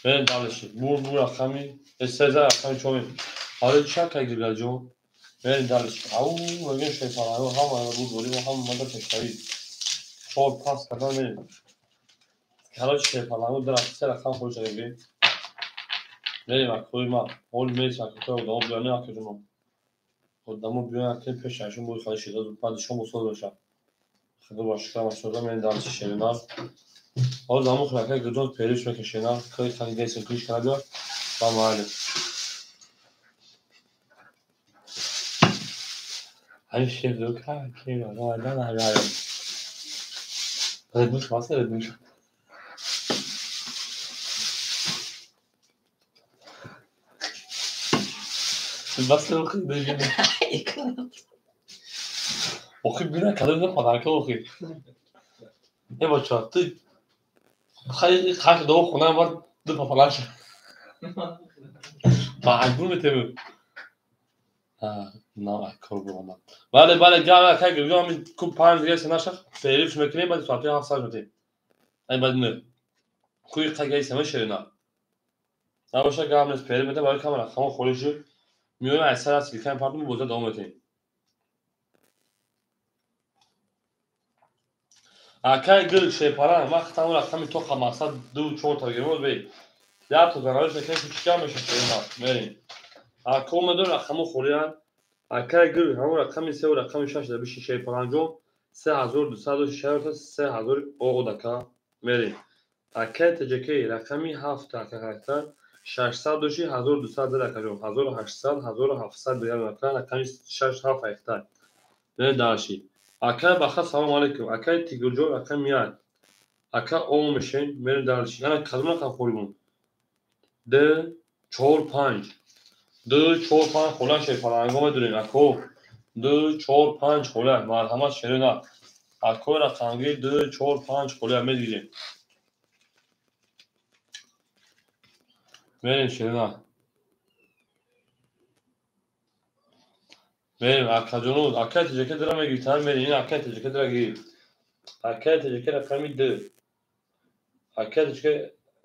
بریم دالشی بور رقمی 13 رقمی چومی حالا چک اگه گلجون بریم دالشی او میگم شیطان هم بود بریم هم مدر تشتری چور پاس کردن بریم حالا شیطان در اکسه رقم خوش نگیم بریم اکوی ما اول میز اکوی و دام بیانه اکوی خودمو بیان که پیششون بود خواهی شده بود بعدشون بسید باشم خدا باشکرم اصلا من دانش شیرینار حالا دامو خلاقه گذاشت پیروش میکشیدن که کاری دیگه سکوش کرده بله. همین شیفت رو کرد که نه ردموش واسه ردموش واسه رو خیلی بگیرم اوخی بیرن کده بزن پادرکه اوخی یه بچه تو خیلی خش دو خونه باید دو پاپلان شد معجون میتیم نه کار بگم بله گرم که گرم همین کوب 5 دیگه سنشخ فعلیش میکنیم بعد ساعتی 7 ساعت میتیم این بعد نه کوی قگای سمه شرینا نباشه گرم نیست فعلی میتیم برای کاملا خمو خورشی میونه اثر از سیلیکن پارتون بوده دوام میتیم اکای گل شیپاران وقت تمام رقمی تو خماسات 2-4 تا گرم بی یا تو زنالش میکنیم که چیکار میشه شرینا میریم اکو مدون رقمو خوریان اکای گل همون رقمی 3 و رقمی 6 در بیش شیپاران جون 3260 تا 3000 او دکا میریم اکای تجکی رقمی 7 تا کارکتر 600 دوشی 1200 دکا جون 1800 1700 دیگر دکا رقمی 6 7 اختار نه داشی اکای بخا سلام علیکم اکای تیگرجو رقم میاد اکا او میشین میریم داشی انا کلمه رقم خوریمون ده 4 5 2 4 5 خلان شیپاران گم دونین اکو 2 4 5 خلان مرحمت شرینا اکو رقمی 2 4 5 خلان میگیریم میریم شرینا میریم اکا جنود اکا تجکی درم میگیریم میریم این اکا تجکی درم گیریم اکا تجکی رقمی 2 اکا تجکی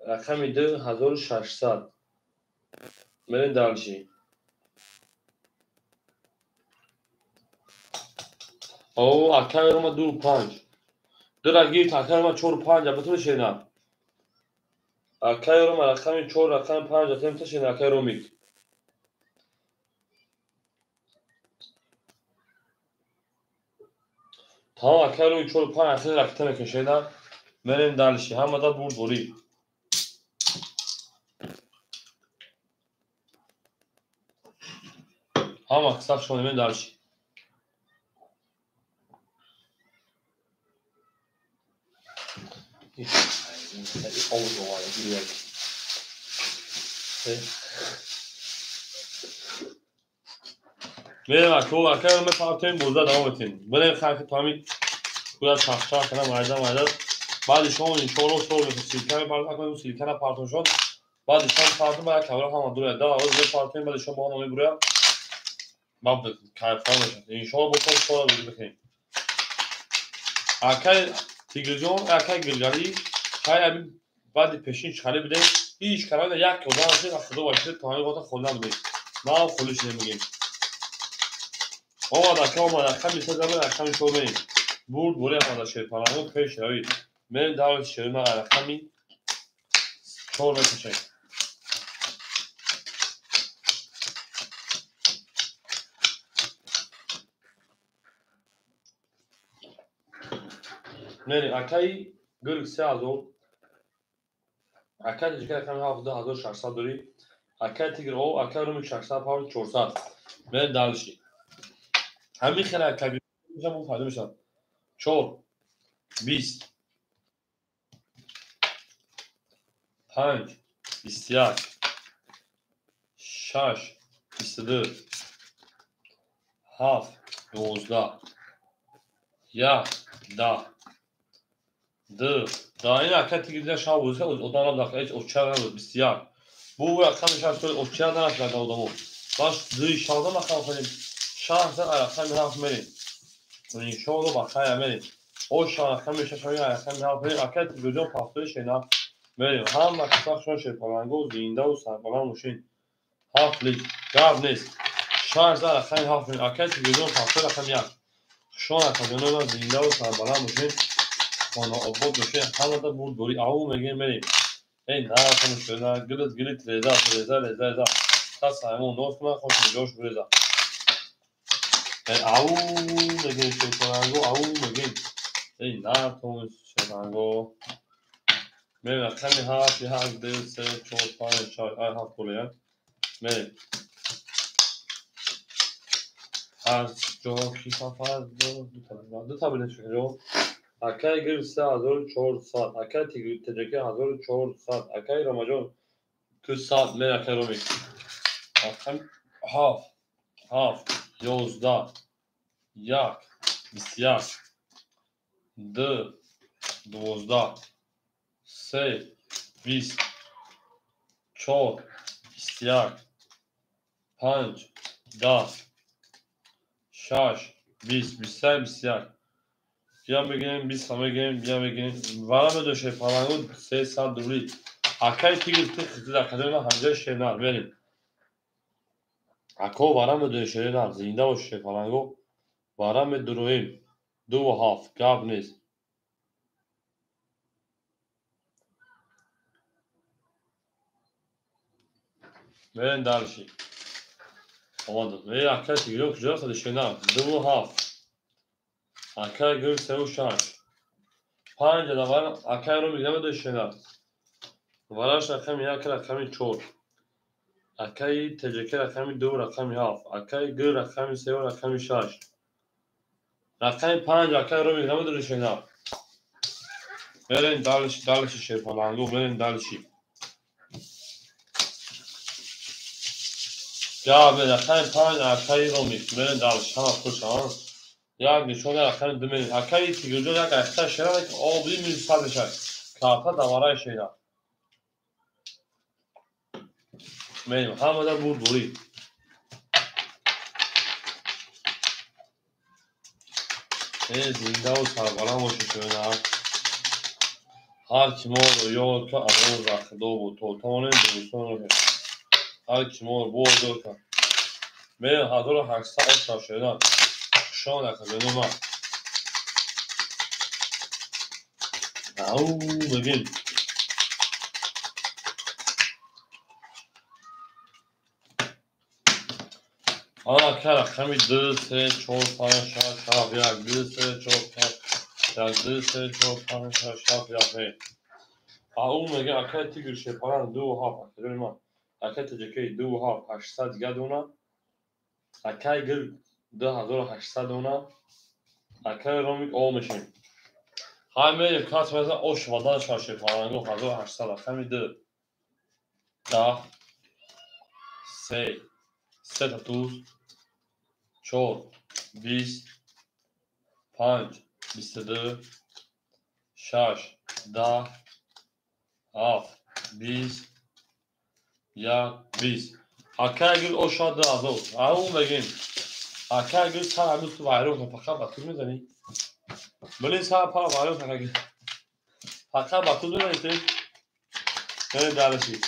رقمی 2600 میریم دالشی او اکا روما 2 5 دو گیریم اکا روما 4 5 بتون شرینا اکا روما رقمی 4 رقم 5 اتم تشین اکا رومیک تمام اکا رومی 4 5 اخیر رقم کشیدن میریم دالشی هم دا برد بوری هم اکساف شما میریم دالشی میریم اکا رومی پارتیم بوزده دوام بتین بریم خرک تامی کویا چخچا کنم مایده بعد شما این شورو سور میشه سیلکن پارتون کنیم سیلکن پارتون شد بعد شما پارتون باید کبرا هم دوره دا آواز به پارتون بعد شما با هم میبریم بعد کارفان میشه این شما بکن سورا بکنیم اکای تیگر جون اکای گلگاری کای بعد پیشین چاله بده هیچ کارا یک کدام از این خدا باشه تا این وقت خوندم بده ما خودش نمیگیم آقا دا که ما رقم میشه زمین رقم شو بریم برد بوری هم شیپارانو پیش روید من دارد شرینا رقمی 4 میشه میریم اکای گل 3000 اکای دیگه رقم 17600 داری اکای تیگر او اکای رومی 600 پاور 400 من دالشی همین خیلی اکای میشم اون فایده میشم 4 20 5 21 6 22 7 12 1 10 2 دا این اکای تیگر شما بوزه ادانم داخل ایچ اوچه نبود بسیار bu rakamı şartları okçadan atladı adamı. Baş dışı şalda makam koyayım. Şahsen rakam hafif meri. Yani şoğlu bakaya meri. O rakam şaşırıyor rakam hafif aket gözüm paftı şeyna meri. Ham nakışlar şunu şey palango zinde و سربلند ماشین hafif gavnes. Şahsen rakam hafif aket gözüm paftı rakam yak. Şu rakam zinde و سربلند ماشین ona obod ماشین همه دا بود دوری آو میگه مری. ای نه شده گلت رضا تا سایمون نوت کنه خوش جوش برزا ای او میگه شیطانگو او میگه ای نه تو شیطانگو میریم رقمی 7 1 2 3 4 5 6 7 بولیم میریم هر جا کیسا فرد دو تا بله شکر اکای گل 3400 اکای تجکی 1400 اکای رمجان 200 میریم اکای رومی رقم 7 7 11 1 21 2 12 3 20 4 21 5 10 6 20 23 21 بیام بگیریم 20 همه بگیریم بیام بگیریم ورم دوشه پرانگو 300 دوری اکای تیگر تخت در کدوم همجای شنر بریم اکا ورم دوشه نر زنده باشه پرانگو ورم درویم 2.5 گاب نیست بریم درشی آماده بریم اکای تیگر کجا خودشه نر 2.5 اکای گل 3.6 5 داور اکای رو میگم دوشه نر ورش رقم 1 رقم 4 اکای تجکی رقم 2 رقم 7 اکای گل رقم 3 رقم 6 رقم 5 اکای رو میگم دوشه نر بریم دالشی شیرپالانگو بریم دالشی یا به رقم 5 اکای رو میگم بریم دالشی همه خوشان یک نشون رقم 2 میگم اکای تیگرجو یک اکتا شیرانه که آبی میرسد بشه کارتا دواره شیران میگم همه در بود دوری این زنده و سربالان باشه شیران هر کی ما رو یاد که امروز رخدو بود توتانه دوستان رو هر کی ما رو بود که میگم 1800 اشتر شیران شان اکادمی ما او بگیم آنا که رقمی 2 3 4 5 6 7 1 2 3 4 5 1 2 3 4 5 6 7 1 او میگه اکای تیگر شیپاران 2.5 اکادمی ما اکای تجکی 2.5 800 دیگه دونا اکای گل 2800 دونا اکای رومیک او میشیم همه کات مثلا اوش ودان شاشه پارانگو 1800 رقمی 2 10 3 3 تا توز 4 20 5 22 6 10 7 20 1 20 اکای گل او شاد ازو او بگیم اکای گل سر هنوز تو وایرو فقط با تو میزنی بلین سر پا وایرو فقط با تو میزنی نه درشی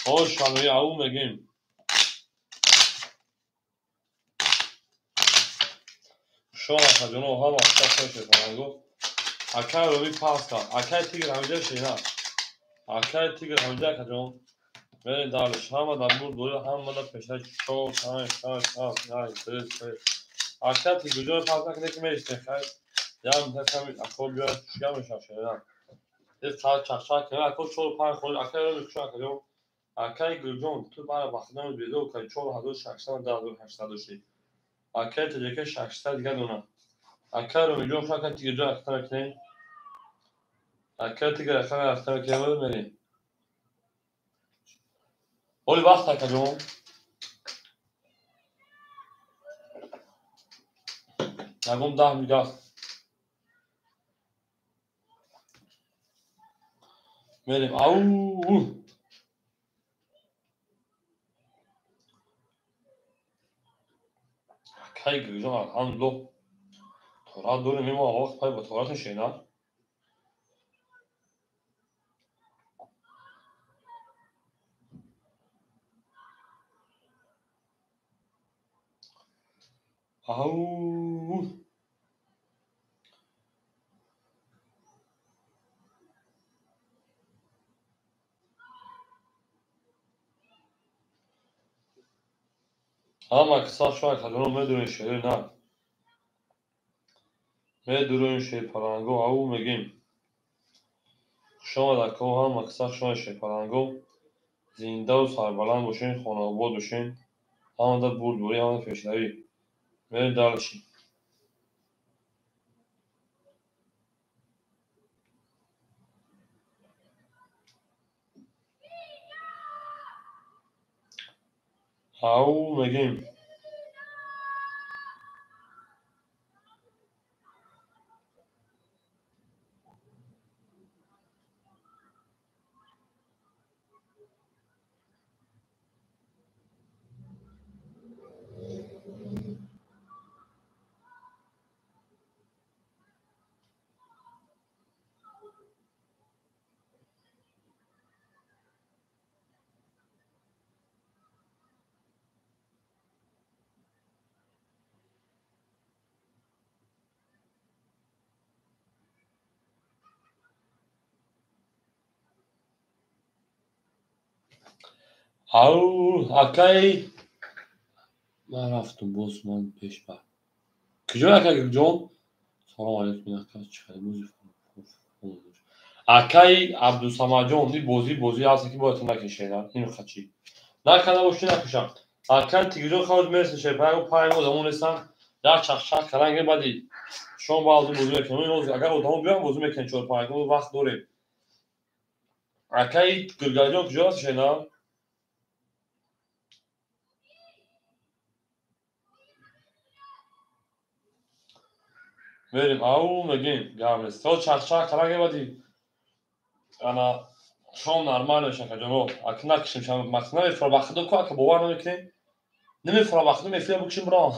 او شانوی او بگیم شان اکادونو ها واسه خوشه پارانگو اکای رو می پاس کن اکای تیگر همجا شینا اکای تیگر همجا کجون برین دارش همه در بود دوری همه در پیشنه چو پنج شش هفت یک دو سه اکای تیگر جون پاس نکنه که میشته خیلی یا میتونم اکو بیاد شیا میشه شینا یک ساعت چخچه کنه اکو چول پنج خود اکای رو میکشن کجون اکای گرجون تو برای وقتان بیدو که چول هزار ششصد دو هشتصد و شی اکای تجربه 600 دیگه دونه اکای رو میجون فقط تیگر جون اختار کنی اکای تیگر اختار کنی بود میری اولی وقت کجون نگم 10 میلیارد میریم او اکای گرجون الحمدلله تورات دوره میمون وقت پای با تورات شینا او اما کسا شوی کدوم میدونی شیری نه میدونی شیر پرانگو او میگیم شما در کوه هم مقصد شما شپرنگو زنده و سربلند باشین خانه آباد باشین همانده بردوری همانده پیشروی برید دلشین او میگیم او اکای من رفتم باز من پیش بر کجا اکای جون سلام علیکم اکای چیکار موزیک اکای عبدالصمد جون این بازی هست که باید نکشیدن اینو خچی نکنه باشی نکشم اکای تیگرون خود میرسه شپرنگو پایین آدمون رسن در چخ کلنگ بعدی شما باید بازی میکنیم اگر آدمو بیان بازی میکنیم چهار پایین وقت داریم اکای گرگاجون کجا هست شینا بریم او میگیم گرمست تو چخ کلنگ بعدی انا شام نرمال میشه که جنو اگه نکشیم شام مثلا نمیفرا بخدا کو که باور نمیکنی نمیفرا بخدا میفرا بکشیم برا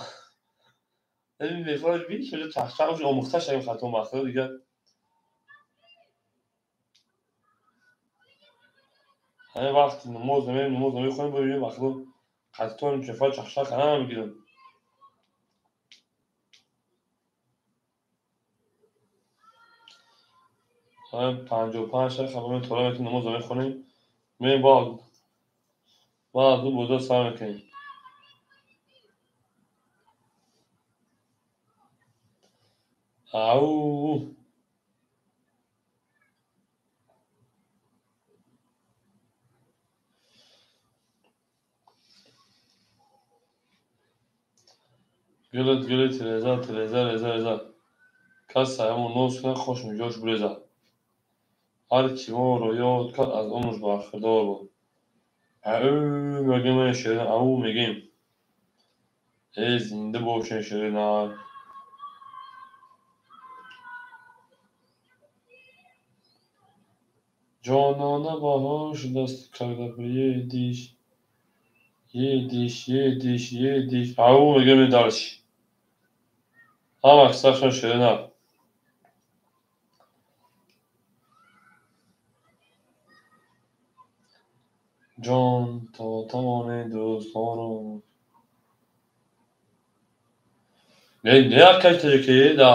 این میفرا بی شده چخچخش آموخته شیم خاطر بخدا دیگه همه وقت نماز نمیخونیم ببینیم بخدا خاطر چه فال چخچخ کنم میگیرم همه 55 شب خبر طولا میتونیم نماز میخونیم میریم بعد اون بودا سر میکنیم او گلت رزا کس همون نوز کنه خوش میجاش بریزه هر کی ما رو یاد کرد از عمرش برخوردار بود او میگیم من شیرین او میگیم ای زنده باشین شیرین جانانه باهاش دست کرده به یه دیش او میگیم این درش هم اکسرشون شیرین جان تا تمام دوستانو نه اکش تجکی دا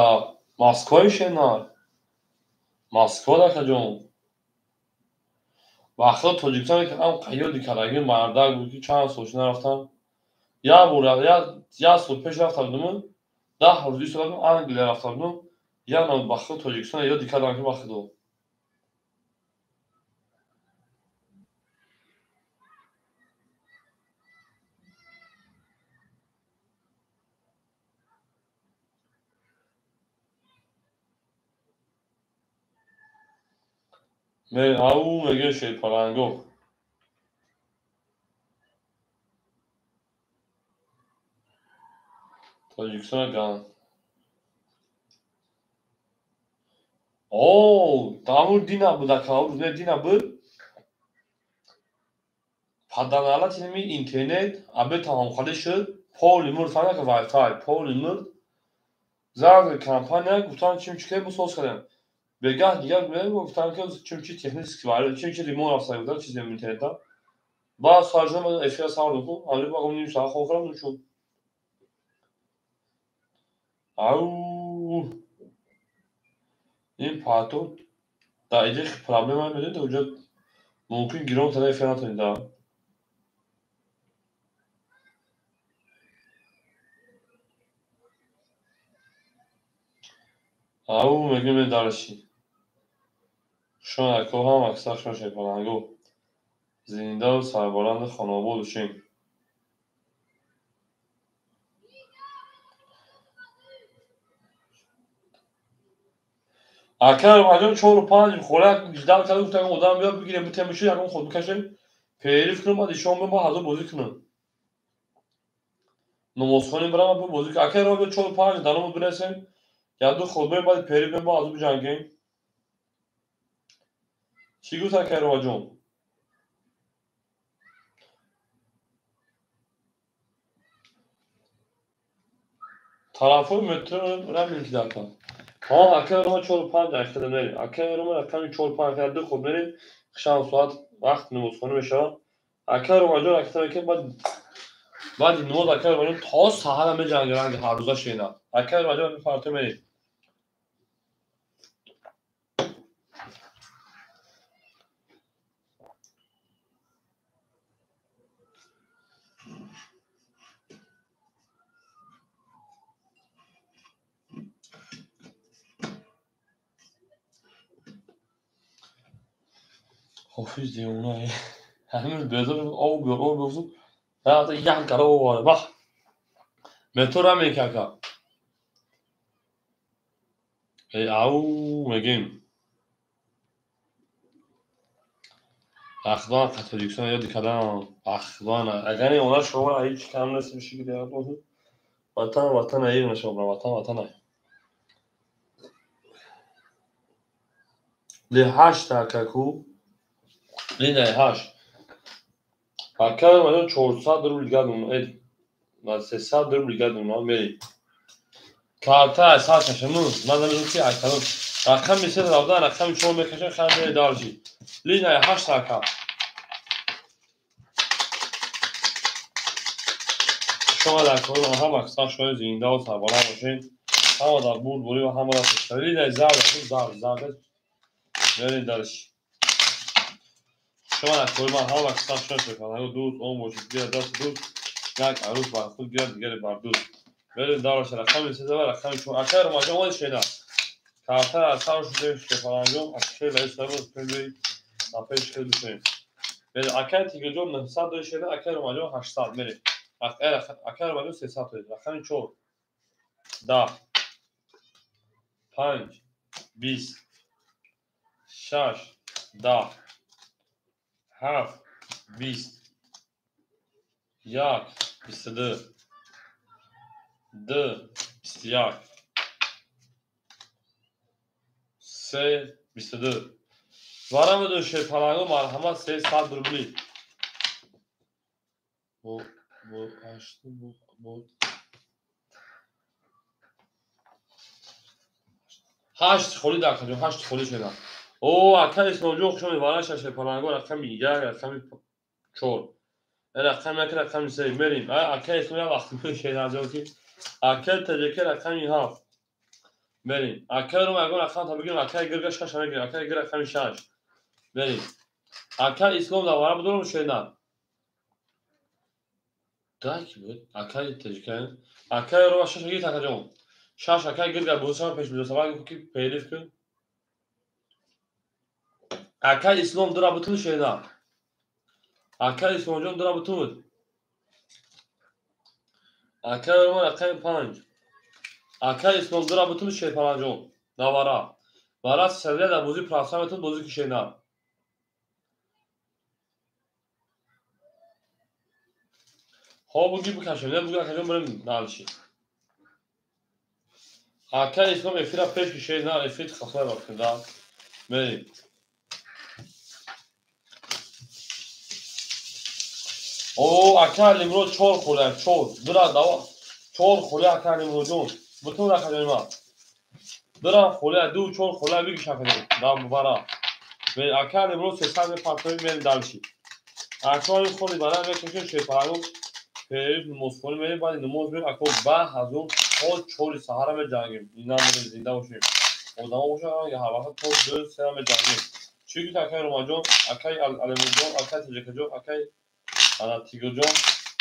مسکوی شیرین مسکو دا که جون وقتا تاجیکستان که هم قیادی کلگی مردک بود که چند سالش نرفتم یا سال پیش رفتم دومون 10 روزی سالم انگلیس رفتم دوم یا نام وقتا تاجیکستان یا دیگه دارم که وقتا می او میگه شی پلنگو تاجیکستان گان او тамур дина буд акаур не дина буд паданалат ини интернет абе тамомхали шуд поли мурд фаҳмида ки вайфай поли мурд зад компания гуфтан чимчике бисоз кардем бегах дигар гуфтан ки чимчи технически варид чимчи ремонт афта гуфтан чизе интернета баъд сарҷам эфира сар доку али багам ним саат хохирам нушуд ау ин пату дар иҷо проблема медонед уҷо мумкин гирон тада эфира натонед ау мегӯем дараши شما اکو هم اکثر شما شیپالنگو زنده و سربلند خانواباد شین اکر مجموع 4 و 5 خوراک 18 تا گفتم آدم بیاد بگیره بتم بشه یکم خود بکشه پیریف کنم بعد شام با حاضر بازی کنم نماز خونیم برام بازی که اکر رو 4 و 5 دانم برسیم یا دو خود بعد پیریف با حاضر بجنگیم چی گفت اکر رو جون طرفای مترو را میگی داکا ها اکر رو 4 و 5 اخته نری اکر رو رقم 4 و 5 دو خود نری شام ساعت وقت نماز خونیم بشه اکر رو جون اکثر که بعد نماز اکر رو تا سحر هم جنگرند هر روزا شینا اکر رو جون فارته میری حافظ دیونه همین بذار او بیار او بزن هذا يعني كرو بح متر من كاكا اي او مگیم اخوان کاتولیکسان یا دیکدان اخوان اگر اونا شما هیچ کم نست میشه که دیگه وطن ایران شما وطن لی 8 تاکو لی نه 8 اکر من 400 روبل گادم ای ما 300 روبل گادم میری کارتا اساس شمو من میگم که اکر رقم میشه رابطه رقم شما میکشه خنده دارجی لی نه 8 تاکا شما در کل هم اکثر شما زنده و سربلند باشین هم در بود بوری و هم در تشکیلی در زرد برین درش شما در کل هم اکثر شما شکل دوست اون موجود گیر دست دوست یک عروس بر خود گیر دیگری بر دوست برین درش رقم سیزه و رقم چون اکر ماجه آمده شیده کارتر از سر شده شکل انجام اکشی لایه سرمز پنجوی نپیش خیلی بسیم برین اکر تیگه جون 900 دوی شیده اکر ماجه 800 برین اکر ماجه 300 دوی رقم چون 10 5 20 6 10 7 20 1 22 2 21 3 22 وارم دو شیپالانگو مرحمت 300 روبلی bu 8 خولی در کجا 8 خولی شده او اکر اسموجو شما وارش شیپالانگو رقم 1 رقم 4 رقم یک رقم 3 میریم اکر اسموجو وقتی شده از اون که اکر تجکر رقم 7 بریم اکر رو مگه رقم تا بگیریم اکر گرگش کش نگیریم اکر گر رقم 6 بریم اکر اسلام دوباره بدونم شینا داکی بود اکر تجکر اکر رو 6 گیت اکجام 6 اکر گرگ بوسا پیش میاد سوال کی پیریف کن اکر اسلام دورا بتون شینا اکر اسلام جون دورا بتون اکر رو رقم 5 اکر اسلام دورا بتون شیپالان جون دوباره برای سریع در بازی پراسمتون بازی که شینا ها بگی بکشم نه بگی بکشم بریم نالشی اکر اسلام افیرا پیش که شینا افید خساره را کنده بریم او اکر امروز 4 خوله 4 دورا دوا 4 خوله اکر امروز جون بتون را کنیم ما دورا خوله 2 4 خوله بگی شکنیم دا مبارا به اکر امروز 300 پرتوی بریم دالشی اکر این خولی برای میکشیم شیپالانگو پیریف نماز خونیم بریم بعد نماز بریم اکو به از اون تا 4 سحر هم جنگیم اینا بریم زنده باشیم آدم باشم یا هر وقت تا 2 3 هم جنگیم چی که اکر روما جون اکر علمون جون اکر تجکر جون اکر انا تیگو جون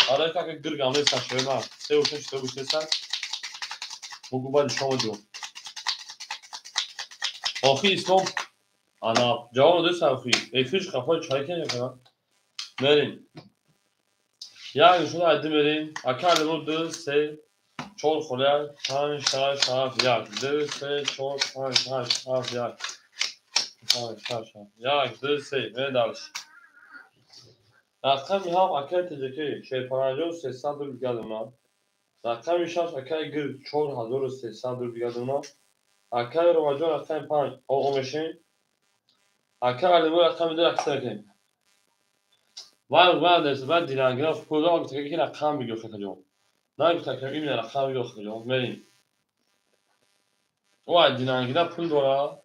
آره که اکر گرگ همه سشوه من 3 و 6 3 و 3 بگو بعد شما جون آخی اسلام Ana. Cevap ödü sarfı. F3 kafayı çayken yakala. Verin. Yani şunu adım verin. Akar vurdu. Se. Çol kolay. Tan şar şaf yak. Dı se çol tan şar şaf yak. Tan şar şaf yak. Dı se. Ve dalış. Rakam ham akar teceki. Şeypanajo se sadır bigadına. Rakam işaret akar gır çol hazır se sadır bigadına. Akar romajon rakam pan. O meşin. Akar alimur rakam de aksarken. Var derse ben dinagраф kodu bir tek rakam bir göstereceğim. Ne bir tek bir rakam göstereceğim. Verin. O dinagраф pul dolar.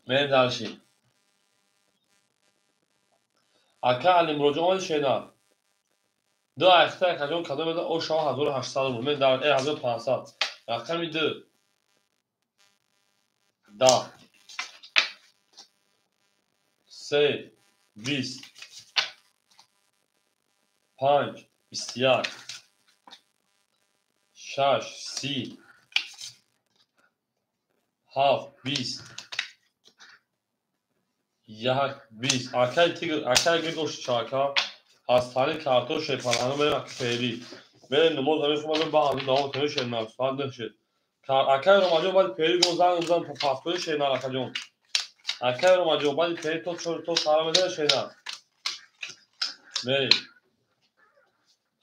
Verin dalşı. Akar alimur romajon şeyler. دو اختر کجان کدام بده او شما 1800 بود من در 1500 رقمی دو دا سه 20 5 21 6 30 7 20 یک 20 اکر گوش چاکا هستانی کارتو شپانانو بریم اکفیری بریم نموز همی خوب بریم با همین دامو تنو شنم سفاد نشد اکر رو مجموع باید پیری گوزن پاسپوری شنم اکجون اکر رو مجموع باید پیری تو سارا مده شنم بریم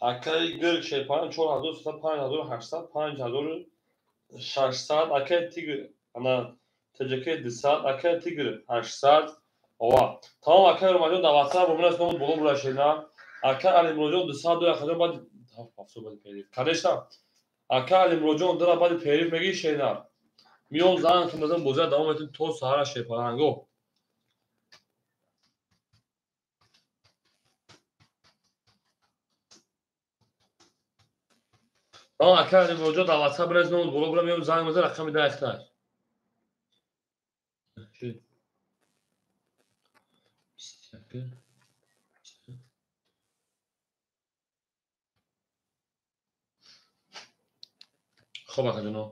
اکر گرگ شپانان 4200 5800 5600 اکر تیگر انا تجکه 200 اکر تیگر 800 ова тамом акаи ромаҷон дар ватсап бо мунас номуд боло бурашена ака алимроҷон 200 дора акаҷон баъди афсӯс баъди периф конечно ака алимроҷон дора баъди периф меги шена миён зан хуназан бозиа давом метин то саҳара шепарангоҳ тамом ака алимроҷон дар ватсап мунас номуд боло бура миён занг мезан рақами даихтар хуб акаҷоно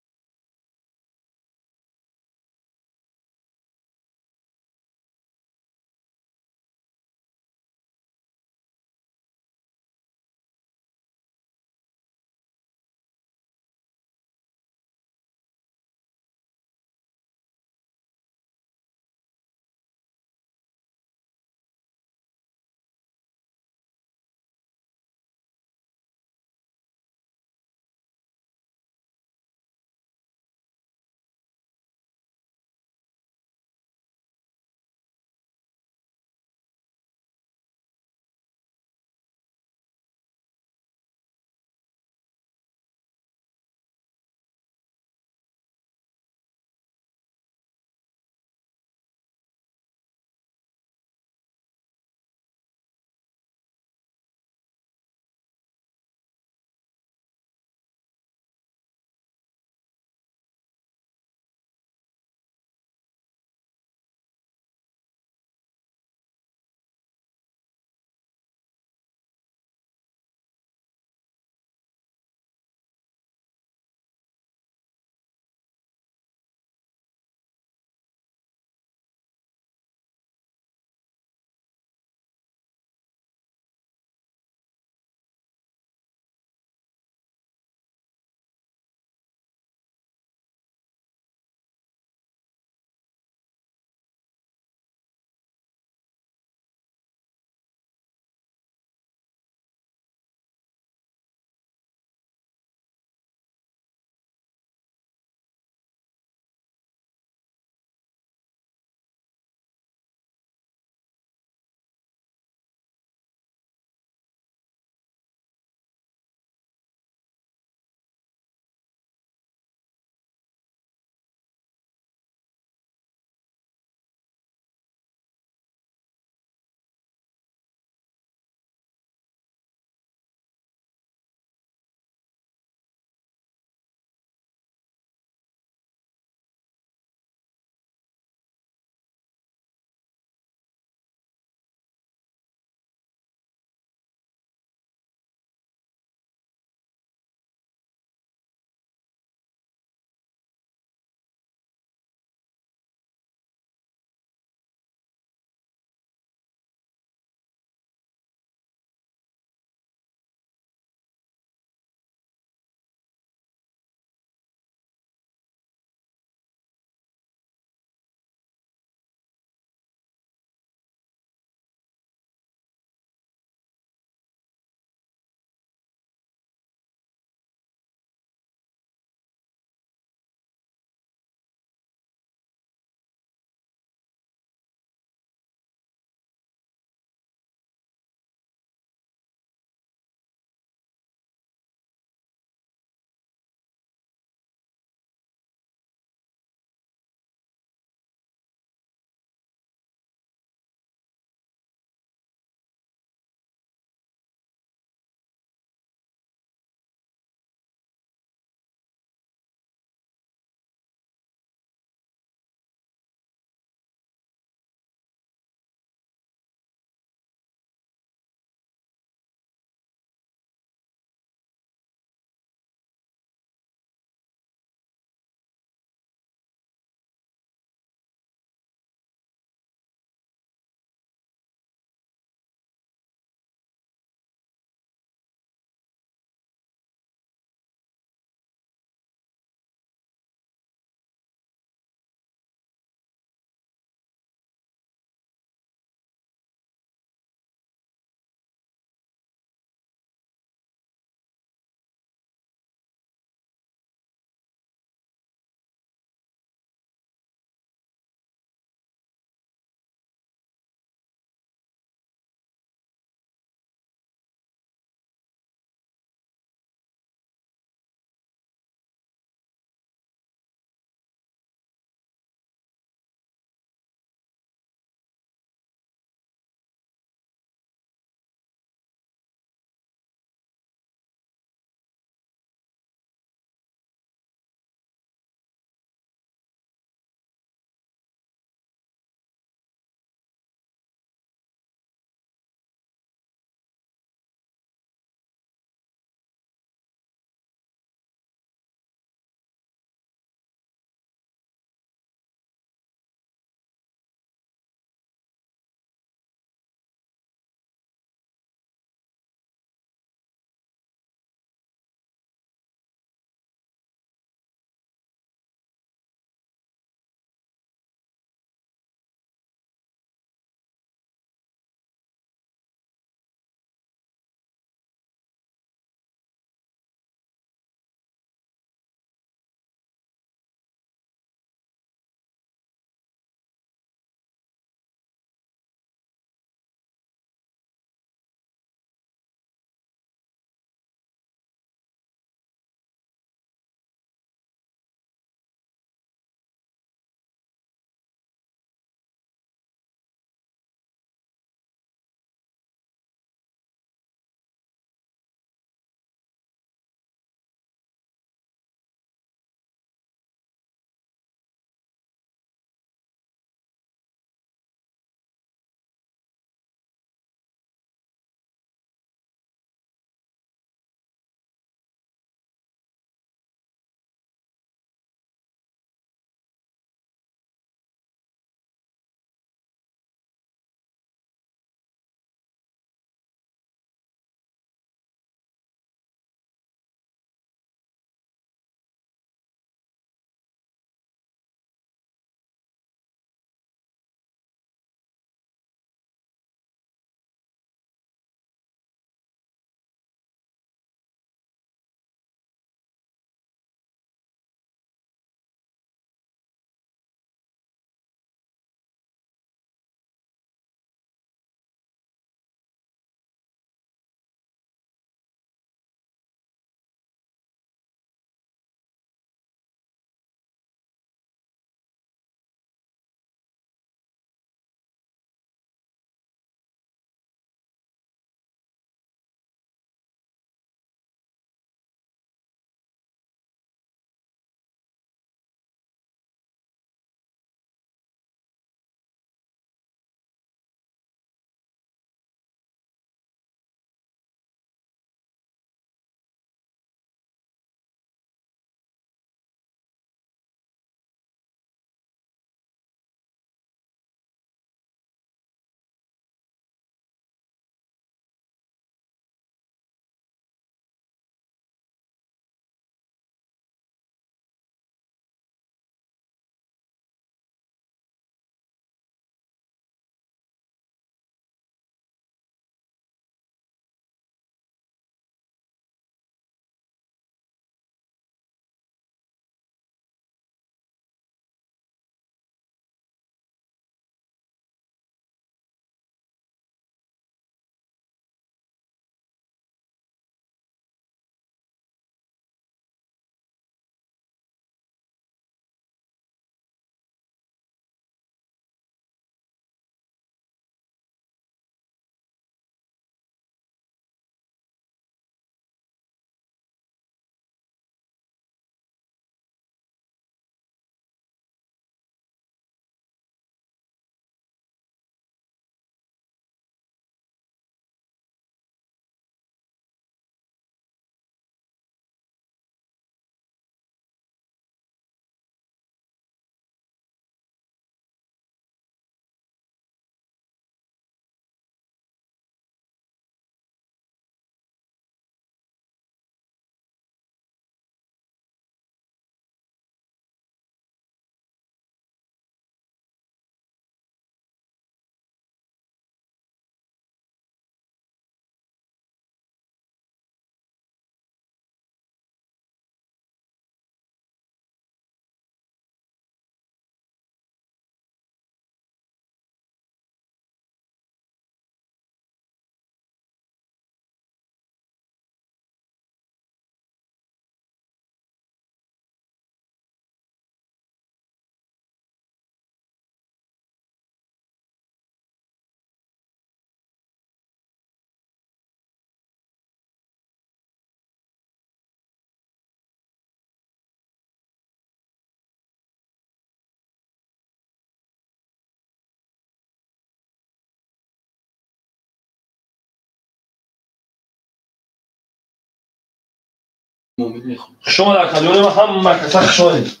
شما در کجا ما هم مرکز شوید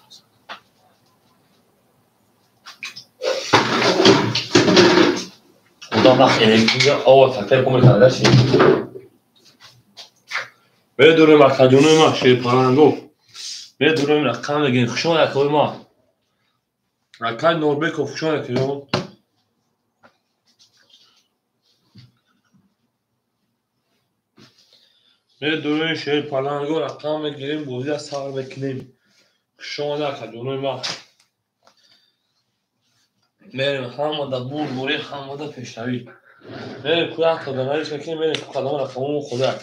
خدا وقت اینجا آوا فکر کنم کار شد بدون مرکزون ما شی پارانگو بدون رقم بگین شما در کجا ما رقم نوربک و شما در کجا بدون شی پارانگو رقم بگیریم بودی از سر بکنیم شما در کجا ما میریم هم دا بور بوری هم دا پیشروی میریم کوی حتی دنهایش بکنیم میریم که قدم رقمون خدا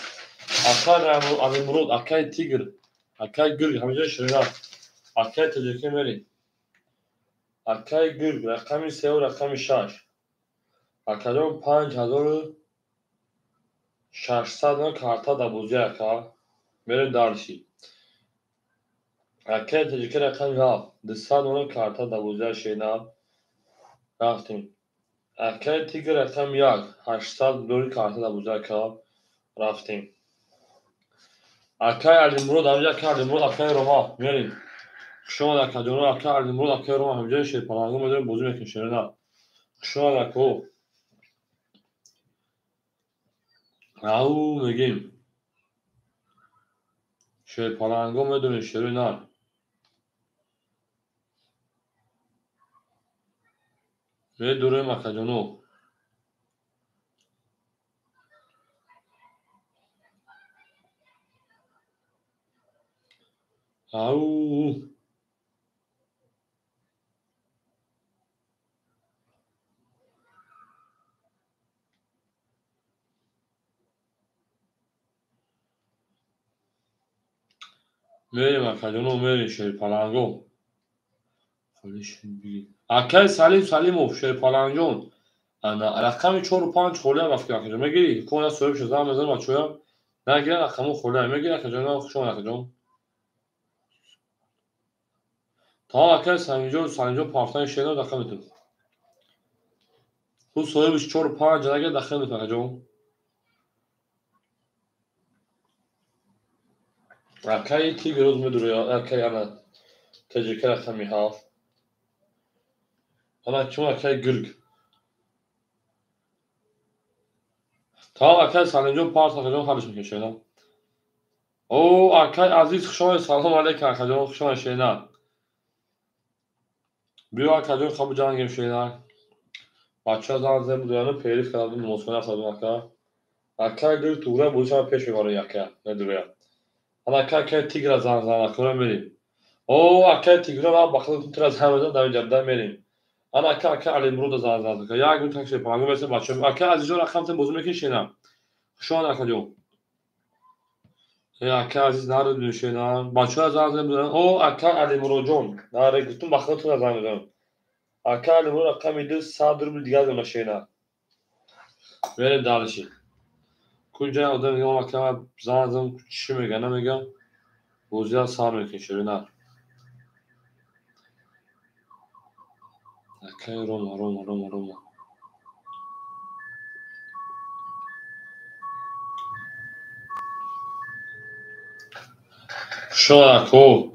اکای مرود اکای تیگر اکای گرگ همه جای شریران اکای تجربه میریم اکای گرگ رقمی 3 و رقمی 6 اکادون 5600 کارتا دا بوزی اکا میریم دارشی اکای تجربه رقمی 7 200 کارتا دا بوزی شینا رفتیم اکای تیگر رقم 1 800 کارتا دا بوزی اکا رفتیم اکای علیمرود همجا اکای علیمرود اکای روما میریم شما در کجا اکای علیمرود اکای روما همجا شیر پرانگو میدونیم بوزی میکنیم شرینا شما در کو او میگیم شیر پرانگو میدونیم شرینا میدونیم اکجانو او میریم اکجانو میریم شیر پرانگو اکای سلیموف شیر پرانگون انا رقم 4 و 5 خوله رفت اکجانو میگیری کون سویب شده هم بزن بچویا نگیرن رقمو خوله میگیری اکجانو شما اکجانو تا اکای سلیمجو پارتن شینا داخل میتون تو سویبش 4 و 5 نگیر داخل میتون اکجانو اکای تیگر روز میدوره اکای انا تجربه رقمی 7 انا چون اکای گرگ تا اکای سلیمجو پارت اکجانو خالش میکن شینا او اکای عزیز شما سلام علیکم اکجانو شما شینا بیا اکجانو خب جانگیم شینا بچه ها زن زن بودن پیریف کردن موسمونه خودم اکای گرگ توره بودشم پیش میگاره یکه ندوره انا اکای تیگر زن اکنون میریم او اکای تیگر ما بخدا تر از همه در جبده میریم انا اکای علی مرود زن یک بود تکش پرانگو مثل بچه اکای عزیز جان رقم تن بزرگ میکشینم شما اکجانو اکای عزیز نرد میشینم بچه ها زن بودن او اکای علی مرود جان نره گفتم بخدا تر زن بودن اکای علی مرود رقم 200 روبل دیگه میشینم میریم دالشی کجا آدم میگم اکای زن چی میگه نمیگم بوزی از سر میکن شرینا اکای روما شو اکو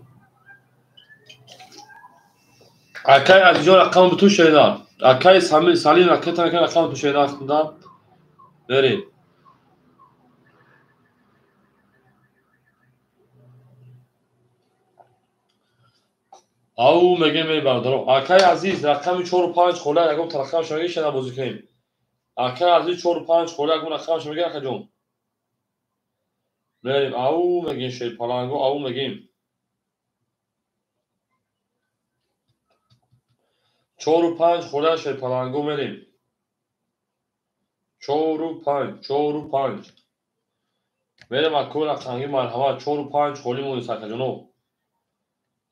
اکای عزیز جان رقم به تو شرینا اکای سالین اکای تنکه رقم تو شرینا اختندم بریم او میگه می برادرم اکای عزیز رقم 4 و 5 خوله اگم ترقم شما شنا بازی کنیم اکای عزیز 4 و 5 خوله اگم رقم شما میگه اکجون بریم او میگه شیر پالانگو او میگیم 4 و 5 خوله شیر پالانگو میریم 4 و 5 میریم اکو رقمی مرحبا 4 و 5 خولی مونی سکجونو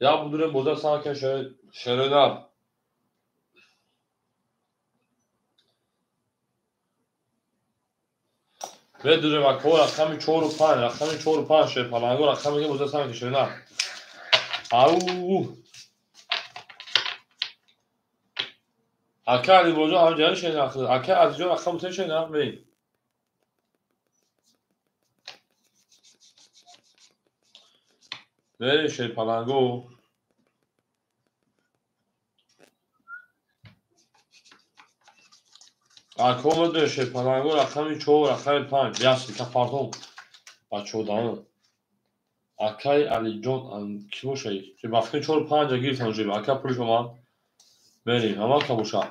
یا بدونیم بوزه ساکن شرینا بدونیم اکو رقمی 4 و 5 رقمی 4 و 5 شیر پالانگو رقمی که بوزه ساکن شرینا او اکای علی بوزه هم جایی شرینا اکای عزیز جان رقم تن شرینا بریم بریم شیپالنگو. ارقام دو شیپالنگو رقم 4 رقم 5 بیاستی که پارتون بچه ها دانه اکای علی جون کی باشه که بافکن 4 5 گیر تنجیب اکا پولی شما بریم اما که باشه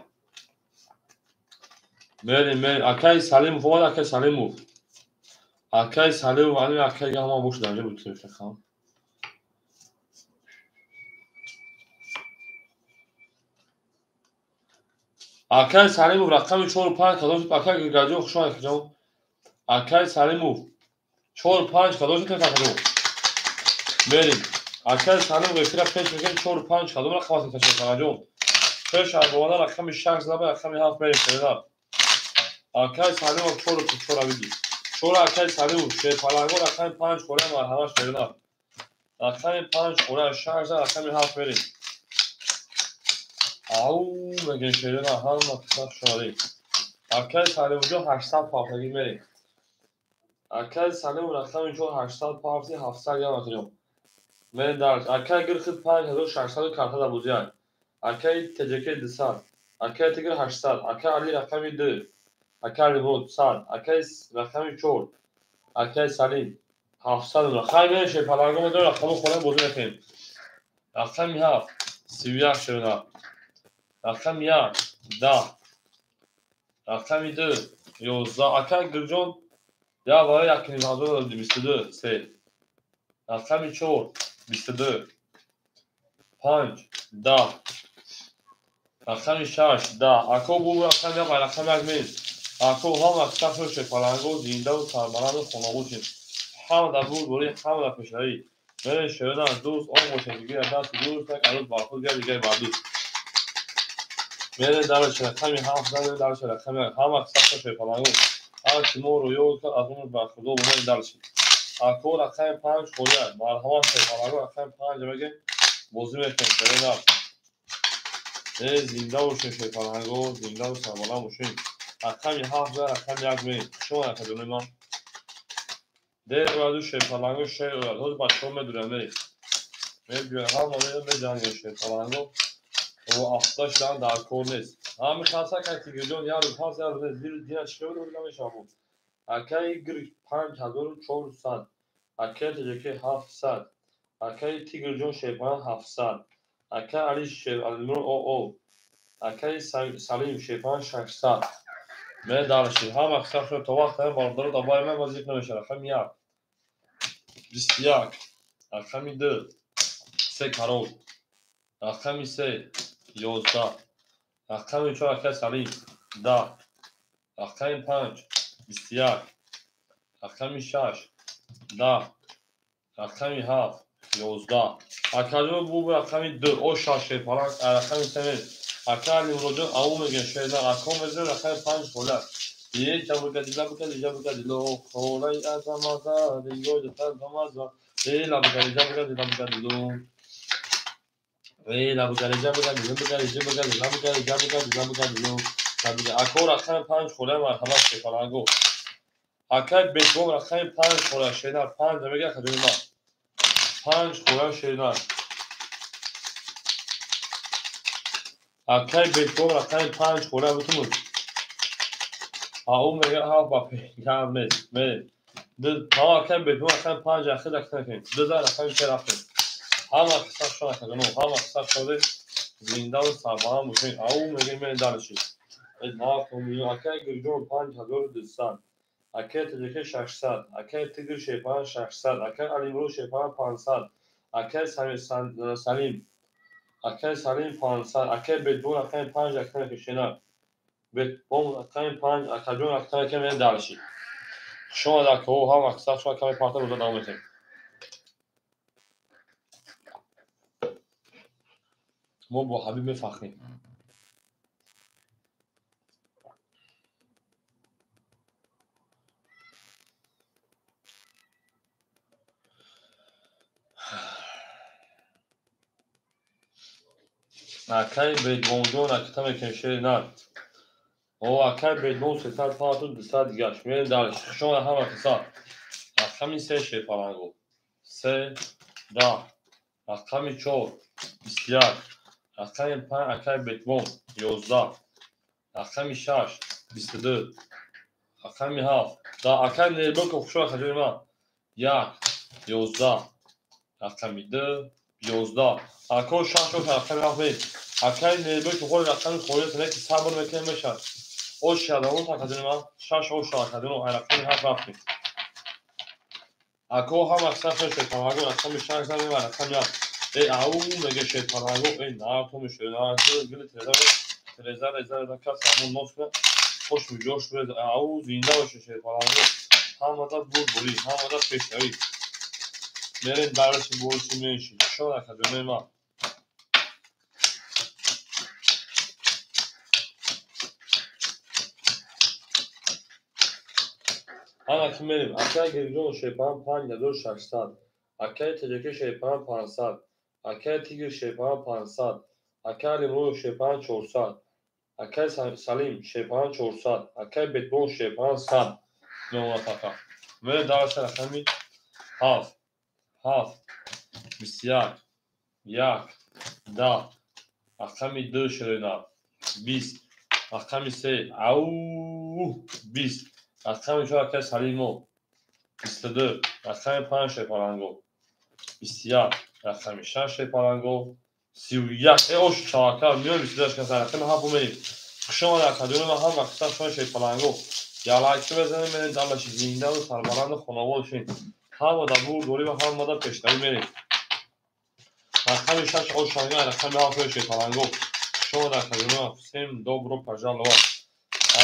بریم اکای سالم فواد اکای سالم اکای سالم ولی اکای هم باشه درجه بود که خام اکای سالم رقم 4 5 کدوم اکای گاجو خوشا کجا اکای سالم 4 5 کدوم که کجا بریم اکای سالم وکیل پیش میگن 4 5 کدوم رقم که کجا پیش آبونا رقم 6 زبر رقم 7 بریم شده اکای سالم 4 4 بیدی 4 اکای سالم شیپالنگو رقم 5 خوره مرحبا شده رقم 5 خوره 6 رقم 7 بریم او میگن شده هم مطلب شده اکای سالم جو 800 پاپگی بریم اکای سالم رقم جو 800 پاپسی 700 یا متریوم من در اکای گرخت 5600 کارتا دا بوزیان اکای تجکی 200 اکای تگر 800 اکای علی رقم 2 اکای ریموت 100 اکای رقم 4 اکای سالم 700 رقم شیپالنگو مدر رقم خوره بوزی نکنیم رقم 7 31 شده رقم 1 10 رقم 2 11 اکای گرجون یا برای یکی نمازو 22 3 رقم 4 22 5 10 رقم 6 10 اکو بو رقم یا رقم 1 میز اکو هم اکتاف شیپالنگو زنده و سربلند و خانواده هم در بود بوری هم در پشایی من شدن دوست آن موشنگی دست دوست یک عروض برخود گرد دیگر بردوست من در شرکمی هم زن در شرکمی هم اکتاف شیپالنگو هم تیمور و یود که از اون برخودو بونه درشید اکو رقم 5 خوریه مرحبا شیپالنگو رقم 5 بگه بوزی میکنیم شده زنده و شیپالنگو زنده و سربلند موشین رقم 7 رقم 1 میز شما نکدونه ما در وادو شیپالنگو شیر و روز بچه‌ها میدونن میگن هم مورد به جنگ شیپالنگو و افتاش در کور نیست هم خاصا که تیگرجون یا رو خاص یا رو زیر دینا چیکار بود نمیشامو اکای گر 5400 اکای تجکی 700 اکای تیگرجون شیپالنگ 700 اکای علی شیپالنگ او اکای سالم شیپالنگ 600 من دارشی هم اکثر تو وقت هم باردار دبای من وظیف نمیشه رقم 1 21 رقم 2 3 کارول رقم 3 11 رقم 4 اکای سالم 10 رقم 5 21 رقم 6 10 رقم 7 11 اکادو بو رقم 2 او 6 شیپالنگ رقم 3 اکای نیمروجون او میگن شده رقم بزن رقم 5 خوله یه جابو کدی لو خولای از مازا دیگه جتا مازا لابو کدی لو لابو کدی لو اکو رقم 5 خوله مرحبا شیپالنگو اکای بیتبوم رقم 5 خوله شیدن 5 میگه خدمت ما 5 خوله شیدن اکای بیتبوم رقم 5 خوله بتون او میگه ها با پیغام نیست ها اکای بیتبوم رقم 5 اخیر رقم کنیم رقم 4 رقم هم اکثر شده کدنو هم اکثر شده زنده و سربلند موشین او میگه من دارشی ادعا کنیم اکای گرجون 5200 اکای تجکی 600 اکای تیگر شیپالنگ 600 اکای علیمرو شیپالنگ 500 اکای سالم اکای سالم 500 اکای بیتبون اکای 5 اکای کشینا بیتبون اکای 5 اکاجون اکای که من دارشی شما در که او هم اکثر شما کمی پارتر روزا دام میکنیم ما با حبیب میفخریم اکای بیتبون جون اکتم کشینا او اکای بیتبون 300 پارتون 200 گشت من دارشی شما هم اکثر رقم 3 شیپالنگو 3 10 رقم 4 بسیار. رقم 5 اکای بتوان 11. رقم 6 22. رقم 7 دا اکای نیربک خوشو خجوری ما 1 11. رقم 2 11. اکو 6 رقم 7 اکای نیربک خود رقم خوریت نه که صبر میکنه میشه او شادمون تا خجوری ما 6 او شادمون رقم 7 رفتیم اکو هم اکثر شده تماغو رقم 6 زمین و رقم 7 ای او مگه شیطانگو ای نه تو میشه نه گل ترزا کس همون نوش کنه خوش می جوش برد او زنده باشه شیطانگو هم دا بوری هم دا پیشوی برین برش بولسی میشی شو نکردم ما هم اکی میریم اکی گریجون شیطان 5600 اکی تجکی شیطان 500 اکی تیگر شیطان 500 اکی لیمو شیطان 400 اکی سلیم شیطان 400 اکی بتبون شیطان 100 موافقه میره دارش رقمی 7 بسیار 1 10 رقم 2 شرینا 20 رقم 3 او 20 رقم 4 اکی سلیمو 22 رقم 5 شیطانگو بسیار رقم 6 شیطانگو 31 اوش چاکر میون بیشترش کسی رقم 7 میریم شما در کدوم ما هم اکثر شما شیطانگو یا لایک بزنید برید دانش زنده و سربلند خانواده شین هم در بور دوری و هم در پیشتری میرید رقم 6 او شانگه رقم 7 شیطانگو شما در کدوم سیم دوبرو پجالوا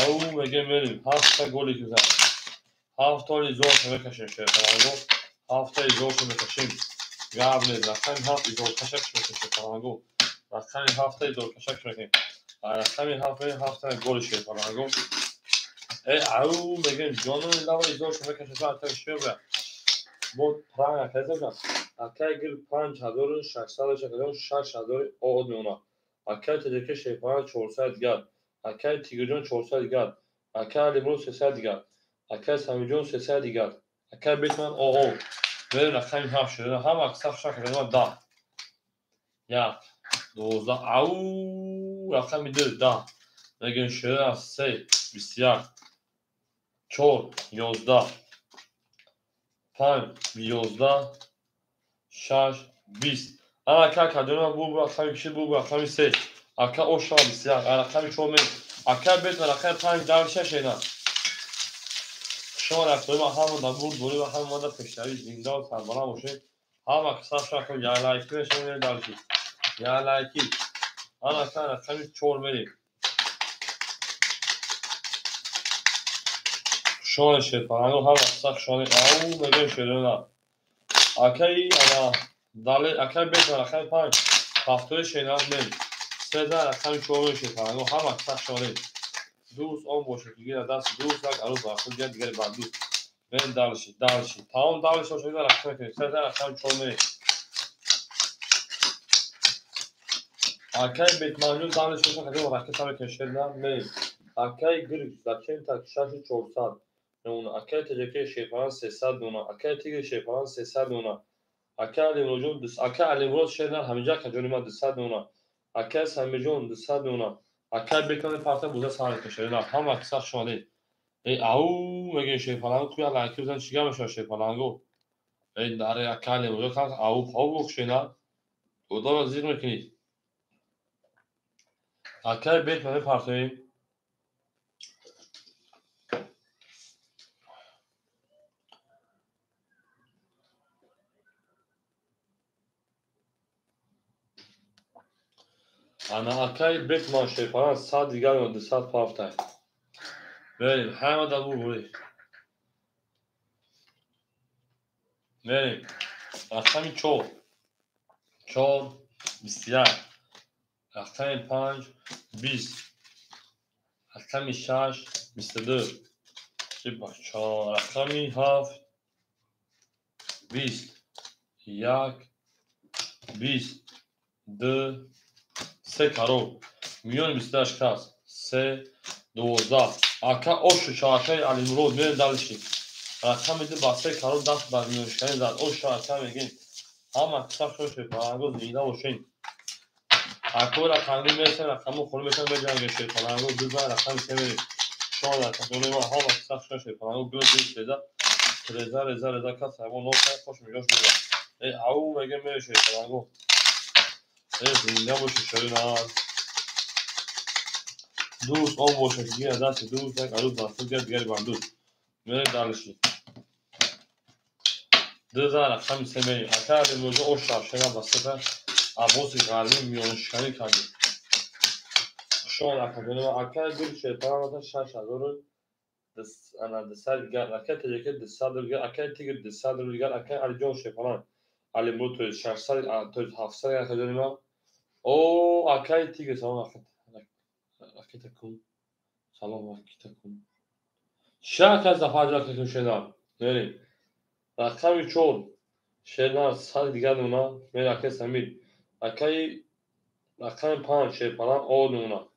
او میگه میریم 7 گلی که زد 7 تایی زور میکشیم شیطانگو 7 تایی زور میکشیم قبل رقم 7 زور کشک میکشیم شیطانگو رقم 7 تایی زور کشک میکشیم رقم 7 گل شیطانگو ای او میگه جانو لاوا زور میکشیم تا شیبه بود پرانگ کسی اکی گل 5600 شکلون 6000 آد میونه اکی تجکی شیطان 400 گرد اکی تیگرجون 400 گرد اکی لیمون 300 گرد اکی سمیجون 300 گرد اکی بیتمن آهو بریم رقم 7 شده هم اکثر شکلون 10 1 12 او رقم 2 10 میگن شده 3 بسیار 4 11 5 11 6 20 اکا کدوم بو رقم 2 بو رقم 3 اکا او شما بسیار رقم 4 می اکا بیت رقم 5 در 6 اینا شما رقم هم در بور دوری و هم در پیشتری زنده و سربلند باشید هم اکثر شکل یا لایکی بشون در شید یا لایکی اکا رقم 4 می شما شیطانگو هم اکثر شما او میگه شیطان اکی انا دالی اکی بیت رقم 5 هفته شینا می سه در رقم 4 شیطانگو هم اکثر شما دوست آن باشه دیگه دست دوست یک عروض باشه دیگه بعد دوست من دالشی تمام دالش رو شده رقم کنید سه در رقم 4 می اکی بیت منجون دالش رو شده رقم سر کشید می اکی گریز رقم تک 6400 اون اکی تجکی شیطان 300 دونه اکی تیگ شیطان 300 دونه اکی لیموجون اکی لیموز شده همینجا کجوری ما 200 دونه اکی سمیجون 200 دونه اکی بیتون پارت بوده سال کشید هم اکثر شده ای او میگه شیطانگو توی لایکی بزن چیگه میشه شیطانگو ای داره اکی لیموجون کار او خوب بخشینا دو رو زیر میکنید اکی بیت من پارتیم انا اکی بیت ما شیطان 100 دیگر و 200 پارتای بریم همه در بوری بریم رقم 4 بسیار رقم 5 20 رقم 6 22 رقم 7 20 1 20 2 3 کارو میون 28 کس 3 12 اکا اوشو شاکای علیمرود میرن دلشی رقم میده با 3 کارو دست بر میونشکنی زد اوشو اکا میگین Ama kısa şey falan zinde oluşun. Akıl rakamı mesela rakamı konu mesela mecbur şey falan düzgün rakam severi. Şu anda tabii ama hava kısa şey falan gözü şeyde reza kasa bu noktaya koşmuyor burada. Au mega me şey falan zinde oluşun şöyle na. Duz on boşa diye ders duz da alıp da gel bandu. Böyle dalışın. Düzgün rakam severi. Akıl mozu o şarşına basıp Abosi garmi milyonşani kadi. Şu an akademi akar bir şey paramata şaşadoru ana desal gar akar teceke desadır gar akar tigir desadır gar akar alijon şey falan. Ali mutu şaşsal to hafsa akademi o akar tigir tamam akar takım tamam akar takım. Şaka zafarca takım şeyler. Neri? Rakam çoğu şeyler sal diğer ona merak etmeyin. Akar rakam pan şey falan o ona.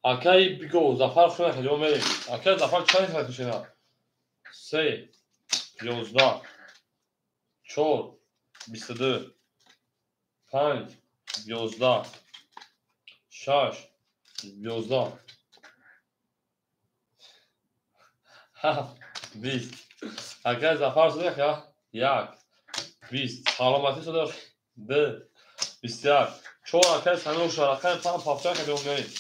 Akay bigo zafar خونه خیلی اومدیم akay zafar چند خیلی شنا 3 11 4 22 5 11 6 11 7 20 akay zafar شده ya 1 20 سلامتی شده 2 21 چون akay سنو شد akay tam پاپچا خیلی اومدیم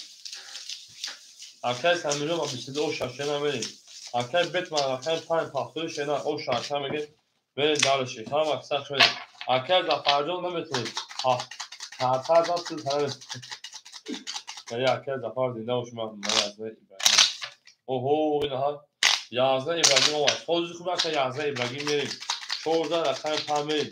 akay سنو با 22 شاشنا اومدیم akay بتمن akay پنج پاپچا شنا او شاشنا میگه بریم دارشی tamam aksak şöyle akay zafarcı olmametiniz Hatta da siz hani ya akay zafar dinle hoşuma yazdı İbrahim oho daha yazdı İbrahim var sözcük kurarsa yazdı İbrahim verin çoğuda akay pamir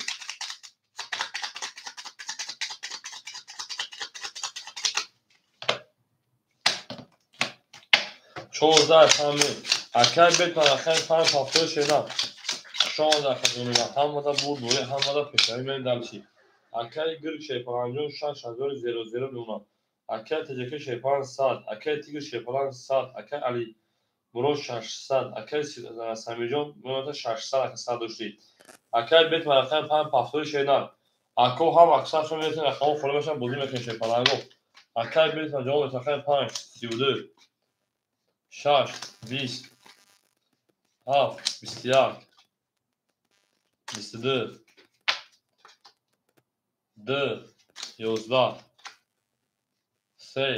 çoğuda pamir akay betman akay pam paftör şeyler şu anda akademiler hamada burduyu hamada peşleri beni dalışi akay gırk şey falan şan şagör 00 luna akay teceke şey falan saat akay tigir şey falan saat akay ali برو 600 akay سمیجان منو 600 akay saat داشتی akay bet akay پنج پافتور şeyler akو هم اکثر شون میتونه akay خودمشون بودی میکنه şey falan گفت akay bet جواب akay 5 32 6 20 7 21 22 2 11 3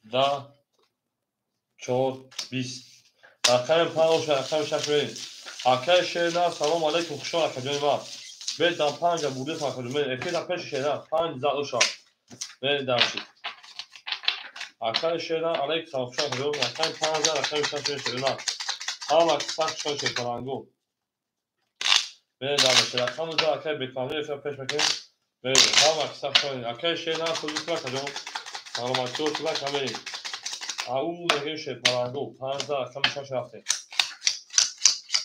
10 4 20 akay 5 akay 6 verin akay şeyler salam aleyküm خوشا akay ما بدم 5 بوده تا کنم اکی تا پیش şeyler 5 زاد uşak ve dersi akay şeyler aleyküm خوشا کنم akay 5 akay 6 şeyler ama sak şöyle şey falan go ve dersi akay da akay beklanıyor efendim peş mekan ve ama sak şöyle akay şeyler sözlük var kanım ama çok var kameri au ne şey falan go 5 akay 6 hafta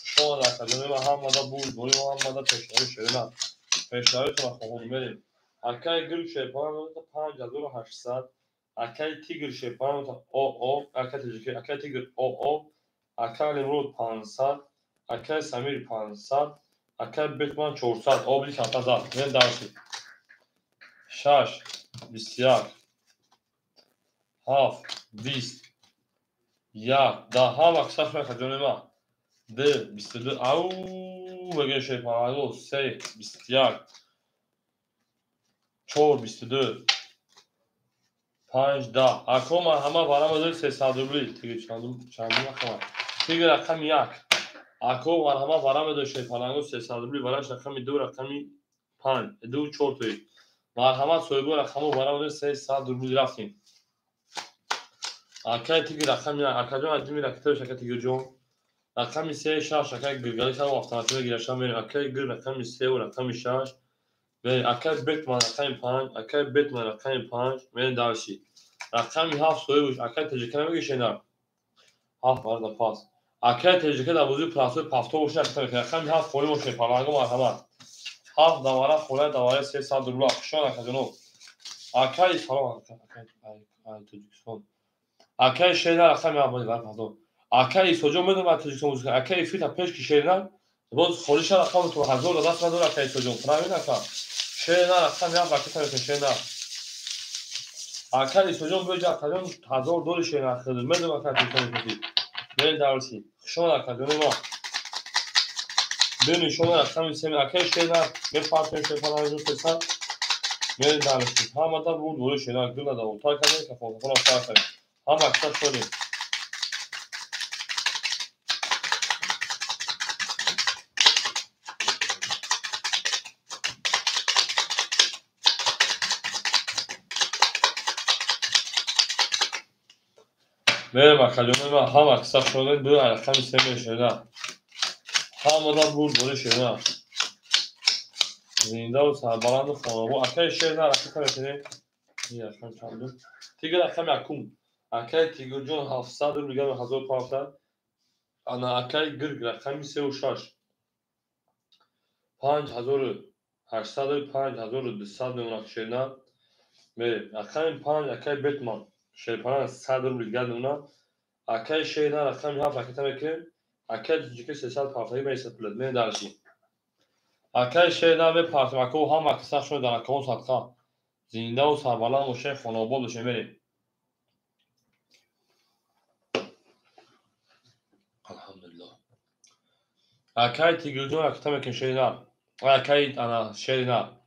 şu anda akademi Muhammed'a bu Muhammed'a peşleri şeyler peşleri to خوبون بریم akay gül şey falan da 5800 akay tigir şey falan da o akay tigir akay tigir o akay nemrud 500 akay samir 500 akay betman 400 o bir kata zat ne dersi şaş 21 haf 20 ya daha maksat mı kadınıma de 22 au ve şey falan o şey 21 4 22 5 10 akoma همه برام 300 روبلی دیگه چندم رقم دیگه رقم یک اکو و همه برام شی فلانگو 300 روبلی براش رقم دو رقمی 5 دو 4 توی و همه سویبو رقمو برام 300 روبلی رفتیم اکای دیگه رقم یک اکاجو ادمی رکته شکل دیگه جون رقم 3 شش شکل گلگلی تا اتوماتیک گیرشم میریم اکای گل رقم 3 و رقم 6 و اکای بیت من رقم 5 اکای بیت من رقم 5 من دارشی رقمی هفت سویوش اکای تجربه میگه شنار هفت وارد پاس اکای تجربه در موضوع پلاسوی پافتو باشه رقمی هفت خوری باشه پالانگو مرحمت هفت دواره خوره دواره 300 دلار شون اکادونو اکای سلام اکای تجربه اکای شنار رقمی عملی بر پافتو اکای سوجو میدونم تجربه موزیک اکای فیت پیش کی شنار باز خودش رقم تو هزار دست نداره که ایسو جون پراوی نکن شینا رقم یا باقی تا شینا اکل ایسو جون بجا کدوم $1000 شینا خرید میدونم که تو میگی ببین دارسی شما کدوم ما ببین شما رقم سمی اکل شینا میفرمایید که فلان روز پسر ببین دارسی هم تا بود شینا گل داد تا کنه که فوق فوق هم اکثر شده بریم اکلیون ما هم اکثر شده دو رقم سمی شده هم آدم بود شده زنده و سربلند و خانواده اکل شده رقم کنه این رقم چند تیگر رقم یکم اکل تیگر جون 700 میگم 1500 انا اکل گرگ رقم 36 5800 5200 نمونه شده بریم رقم 5 اکل بیتمان شیپان 100 میگم نمونه اکل شده رقم 7 رقم میکنه اکل جیکه 350 میشه پلد نه دارشی اکل شده به پارتماکو هم اکثر شده در اکاون صدقه زنده و سربلند و شیخ خانواباد بشه بریم الحمدلله اکل تیگر جون رقم میکنه شده اکل انا شده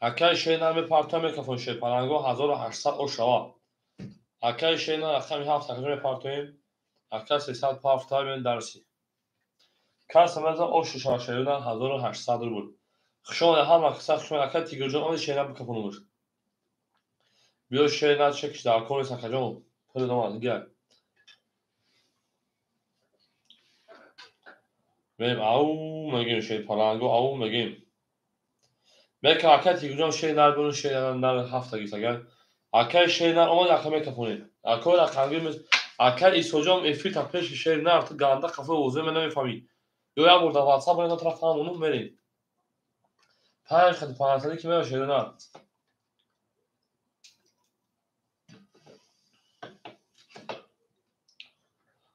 اکل شده به پارتماکو شیپانگو 1800 او شوا اکل شده رقم 7 رقم پارتویم اکل 350 من درسی کاس مزه او شش شده 1800 بود خشون هم اکثر خشون اکل تیگر جون آن شده بکپونور بیو شده چکش در کل سکجون پول نماز گل بریم او میگیم شیپانگو او میگیم Belki hakikat güzel şeyler bunu şeylerden hafta gel. Hakikat şeyler ama yakame kapını. Hakikat kangimiz hakikat isocam efi tapeş şeyler artık ganda kafa ozuyor ben fami. Yo ya burada WhatsApp'ın da tarafı onu verin. Paylaş hadi paylaşalım kime şeyler.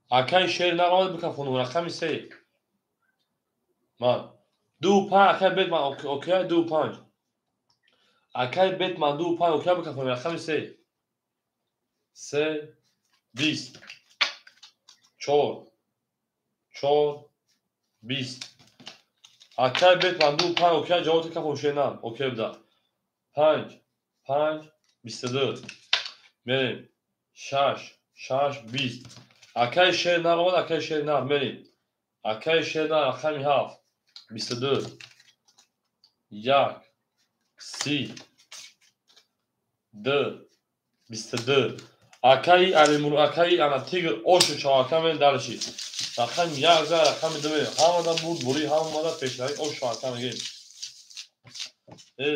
Hakikat şeyler ama bir kapını rakam ise. Man. دو پنج اکای بیت من اوکی دو پنج اکای بیت من دو پنج اوکی بکنم رقم سه 20 4 20 اکای بیت من دو پنج اوکی جواب کفم شینم اوکی بده 5 22 بریم 6 20 اکای شینم اومد اکای شینم بریم اکای شینم رقم 7 22 1 30 2 22 اکای علیمون اکای انا تیگر اوشو شاکم درشی رقم 11 رقم 2 همون بود بوری همون پیشنهاد او شاکم میگه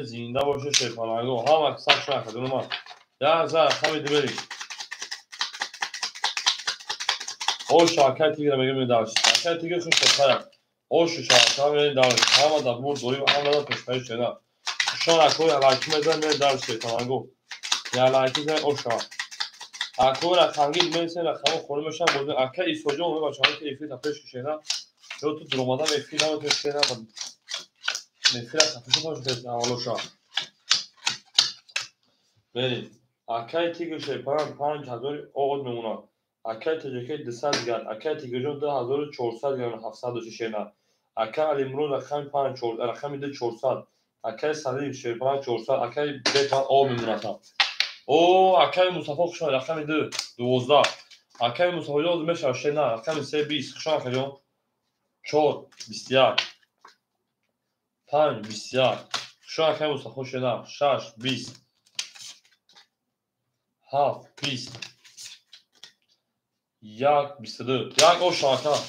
زنده باشه شیپانگو هم اکثر شو کدوم ما 11 رقم 2 بریم او شاکم تیگر میگه درشی اکای تیگر خوش شد اوشو شاکم درشی همون بود بوری همون پیشنهاد شد شون اکوی علاقه میذارم درشی شیپانگو یا علاقه او شاکم اکو رقمی میشه رقم خورده میشن بود اکا ایسوجو می باشه که ایفی تپش کشینا جو تو درومادا ایفی نمو کشینا بود میفی تپش باشه که اولو شا بریم اکای تیگو شیپان 5000 اوغد میمونه اکای تیگو 200 گرد اکای تیگو جو 2400 گرد 700 شینا اکا الیمرو رقم 54 رقم 2400 اکای سلیم شیپان 400 اکای بیتان او میمونه تا او اکای مصطفی خوشا رقم 12 اکای مصطفی جو میشه شینا رقم 320 خوشا کجا 4 21 5 21 خوشا اکای مصطفی شینا 6 20 7 20 1 22 یک او شاکا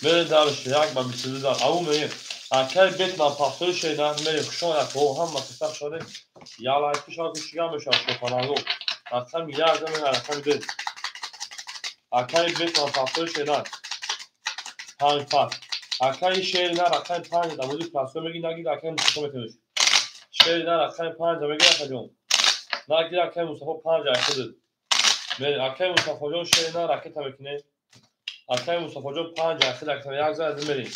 میره درش یک با 22 دار او میگه اکای بیت من پافتور شینا میره خوشا اکو هم مصطفی شده یا لایک شاکا شیگا میشه شفانگو رقم 11 میره رقم 2 اکای بیت من پافتور شینا 5 اکای شیر نه رقم 5 در مورد پلاسو میگی نگید اکای مصطفی میکنه شیر نه رقم 5 میگی اکجون نگید اکای مصطفی 5 خود میره اکای مصطفی جون شیر نه رقم میکنه Akay Mustafa Can 5 ayakta dakika yazdım vereyim.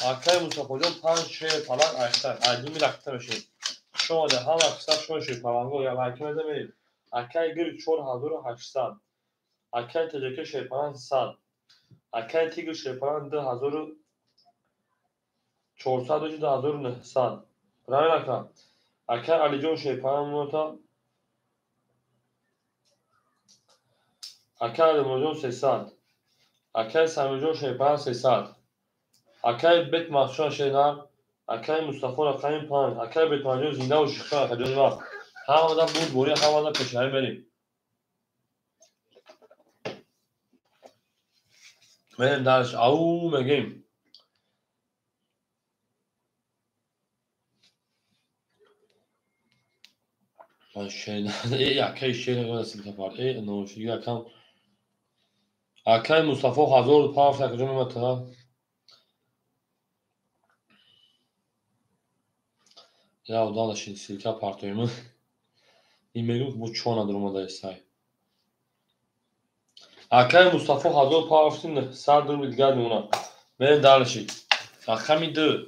Akay Mustafa Can 5 şey falan ayakta. Aydın bir dakika şey. Şu anda hava kısa şu şey falan go ya hakim edemeyin. Akay gir çor hazır 80. Akay teceke şey falan sad. Akay tigr şey falan da hazır 400 da hazır ne sad. Правильно ka. Akay Alican şey falan nota. Akay Alican 300. Akay Samican şey falan 300. Akay Bet Mahşan şeyler. Akay Mustafa Akay'ın pan. Akay Bet Mahşan zinda o şıkşan akadyon var. Havadan bu boyu havadan peşine benim. Benim ders au megim. Ben şeyler Akay şeyler nasıl yapar? No şey yakam. Akay Mustafa hazır pan akadyon mata. Ya o da şimdi silka partiyomu. İmegim bu çoğuna durumda say. Akay Mustafa hazır pan sadır bilgad ona. Benim darlışı. Akami 2 20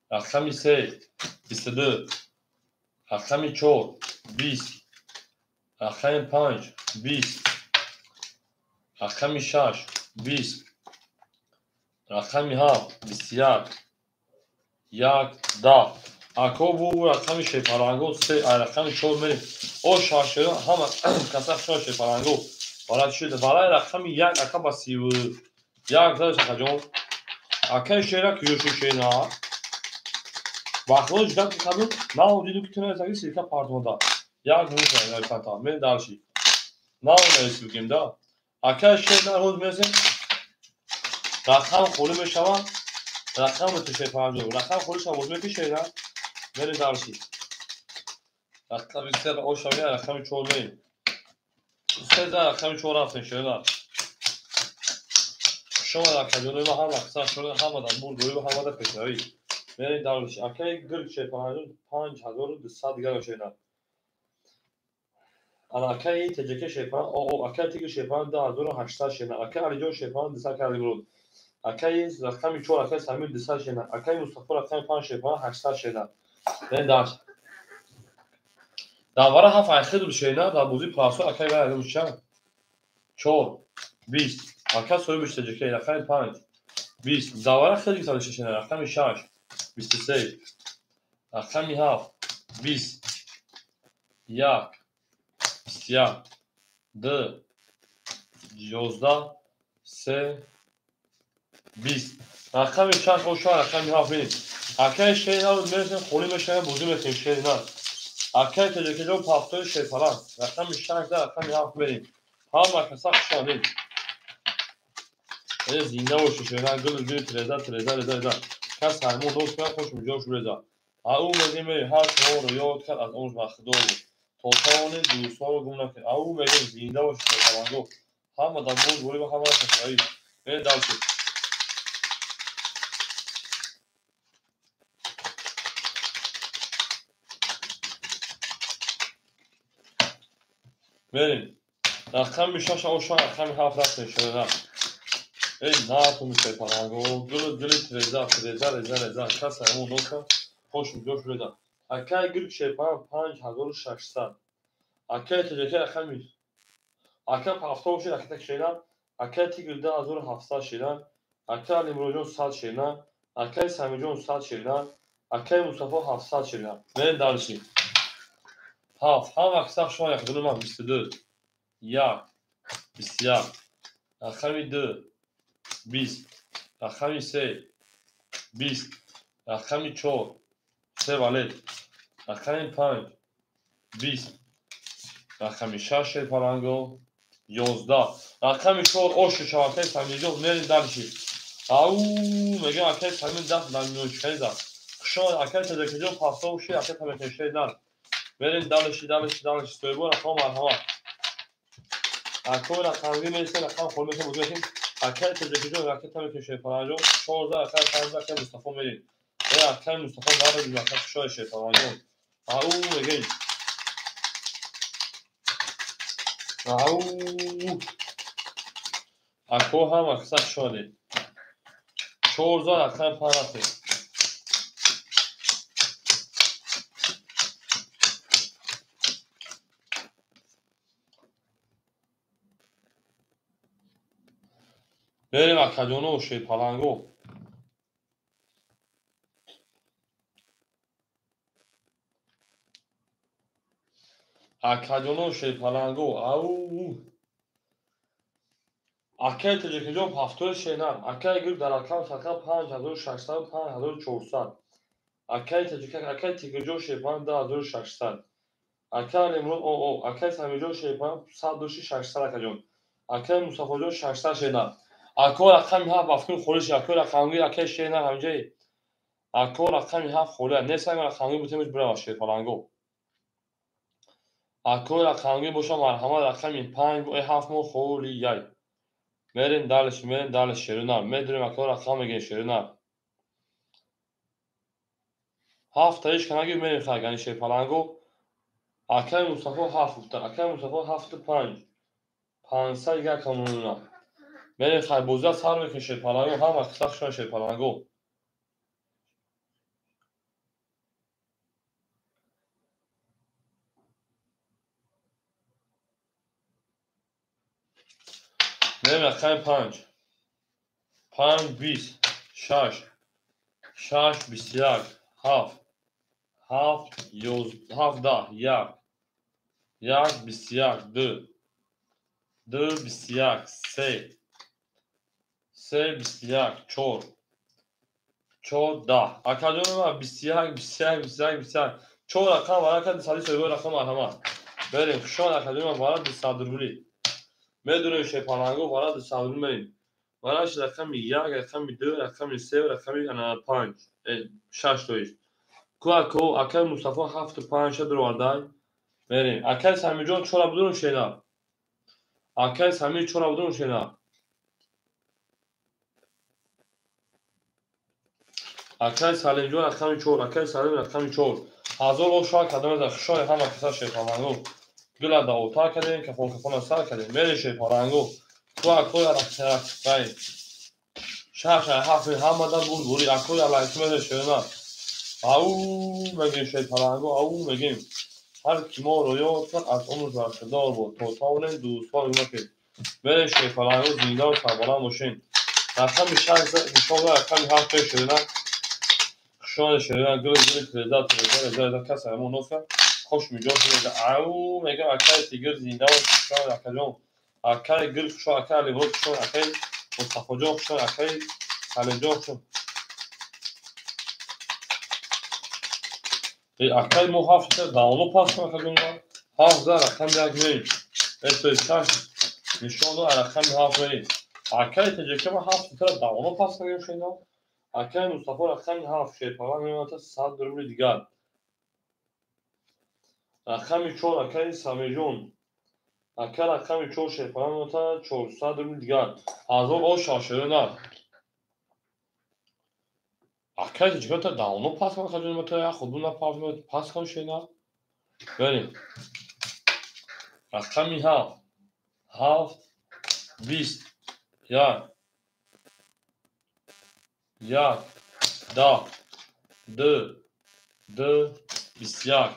Akami 3 22 Akami 4 20 Akami 5 20 Akami 6 20 Akami 7 21 10 Ako bu rakami şey parango se rakami 4 benim. O şaşırıyor ama kasak şey parango. Bana şöyle bana rakami 1 akabasi 1 zaten şakajon. Akay şeyler kıyıyor şeyler. Bakın cidden kadın ne oldu ki tane zagi silka pardonda. Ya günü yani kata men dalşi. Ne oldu silkim da? Akay şeyler hoz mesela. Rakam kolu meşava. Rakam mı tuşe pardon. Rakam kolu şavoz me şeyler. Men dalşi. Rakam ister o şavya rakam çoğulmayın. Sezar rakam çoğulafın şeyler. Şu an akademi hava kısa şurada havadan burada havada peşeyi. Men dalşi. Akay gırk şey pardon. 5000 sad gel şeyler. Akay teceke şey falan, o akay tigr şey falan da azora 80 şeyler. Akay Alican şey falan disa kardı bulur. Akay rakam çoğu akay Samir disa şeyler. Akay Mustafa rakam falan şey falan 80 şeyler. Ben daha davara ha farklı bir şeyler da buzi plaso akay verdi uçan. Çoğu 20 akay soymuş teceke akay falan 20 davara خیلی سال şeyler. Rakam 6 23 rakam 7 20 yak 21 2 11 3 20 rakam 6 o şu an rakam 7 benim. Akay şey ha mesela kolu meşaya bozum ettim şeyler. Akay tecekede paftör şey falan. Rakam 6 da rakam 7 benim. Ha makasa şu an değil. زینده باشه شما گل گل ترزا کس هرمون دوست کنه خوش میجاش رضا او مگه هر شما رو یاد کرد از اون مخدوم توتان دوستان رو گم نکرد او مگه زینده باشه تمام همه دنبال گوری و همه تشریعی به دلش بریم رقم میشه او شما رقم 7 رفت شده نه تو میشه پرانگو گل ترزا کس همون دوست خوش میجاش رضا اکای گل شپان 5600 اکای تجeke رقم اکای هفته باشه رقم şeyler اکای تیگرده azor 700 şeyler اکای لیمروجون 100 şeyler اکای سمیجون 100 şeyler اکای مصطفی 700 şeyler ben darışı هم اکثر شما yakınım var 24 ya 20 رقم 2 20 رقم 3 20 رقم 4 3 valet رقم 5 20 رقم 6 پرانگو 11 رقم 4 اوش شاکه سمیجو میرین دالشی او میگه اکه سمین دست دمیون شیدا شما اکه تدکجو پاستا وشی اکه تمکن شیدا میرین دالشی سویبو رقم مرحبا اکه رقمی میرسه رقم خود میشه بزرگیم اکه تدکجو اکه تمکن شید پرانگو 14 اکه 15 اکه مصطفی میرین اکه مصطفی داره دیگه اکه شای شید پرانگو او میگه او اکو هم اکسک شده 4000 اکن پرسته بریم اکجانو و شیر پلنگو اکجانو و شیر پلنگو او اکای تجکجان پفتور شینم اکای گرد در اکام سکم 5600 5400 اکای تجکک اکای تیگجان شیپان 10600 اکای نمرود او اکای سمیجان شیپان 10600 اکجان اکای مصطفی جان 600 شینم اکای رقمی هفت بافکن خورشی اکای رقمی اکای شینم همجایی اکای رقمی هفت خوره نیستم رقمی بودیمش برای شیپالانگو اکای رقمی باشم مرحمت رقمی 5 و 7 مو خوری یای میریم دالش شیرونار میدونیم اکای رقم میگه شیرونار هفت تایش کنگی میریم خواهی شیپالانگو اکای مصطفی هفت اکای مصطفی هفت 500 یک کامونونا میریم خواهی بوزه سر میکن شیپالانگو هم اکساق شون شیپالانگو میریم اکای 5 20 6 21 7 ده 1 21 2 21 3 21 4 10 اکادون ما 21 4 رقم برای که سالی سوی رقم مرحمت بریم شان اکادون ما برای 200 میدونیم شیپالانگو برای 200 میریم برای رقم 1 رقم 2 رقم 3 رقم 5 6 تویش کو اکای مصطفی 7 5 شد رو وردای میریم اکای سمی جان چرا بدون شینا اکای سمی چرا بدون شینا اکای سالم جان رقم 4 اکای سالم رقم 4 هزار و شاه کدام از خشای هم کسا شیپالانگو گل دا اوتا کردیم که فون سر کردیم میریم شیپالانگو کو اکای رقم بای شاش هفت هم مدام بوری اکای علایت شینا او میگیم شیپالانگو او میگیم هر کی ما رو یاد کن از اون برخدار بود تا تاون دوستان که برای شیپالانگو زنده و سربلند باشین رقم 6 انشاءالله رقم 7 شدن خشان شدن گل تریزا کس همون نوفه خوش میجا شده او میگم اکای تیگر زنده و خشان اکجان اکای گل خشان اکای لیبرود خشان اکای مصطفی جان خشان اکای سالم جان خشان اکای مو هفت داونو پاس کنه اکجان هفت رقم یک میریم استویچاش نشانو رقم هفت میریم اکای تجکه ما هفت تر داونو پاس کنیم شینا اکای مصطفی رقم هفت شیپالان میمونه تا 100 روبل دیگر رقم 4 اکای سامیجون اکای رقم 4 شیپالان میمونه تا 400 روبل دیگر هزار او شاشره نه اکای تجکه تا داونو پاس کنیم خجون تا خودمون پاس کنیم شینا بریم رقم هفت 20 یا 1 10 2 21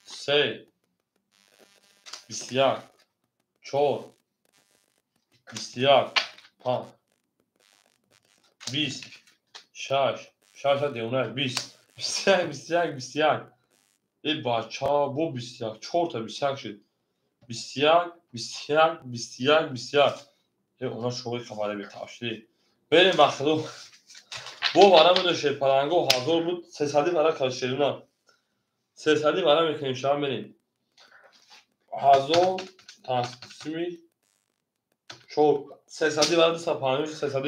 3 21 4 21 5 20 6 دیونه 20 21 ای بچه ها بو 21 4 تا 21 شد 21 ای اونا شوقی خبره به تاشتی بریم بخدو بو برای من شیپالانگو حاضر بود 300 برای کاشیرونا 300 برای میکنیم شما بریم هزار تقسیمی 300 برای 250 300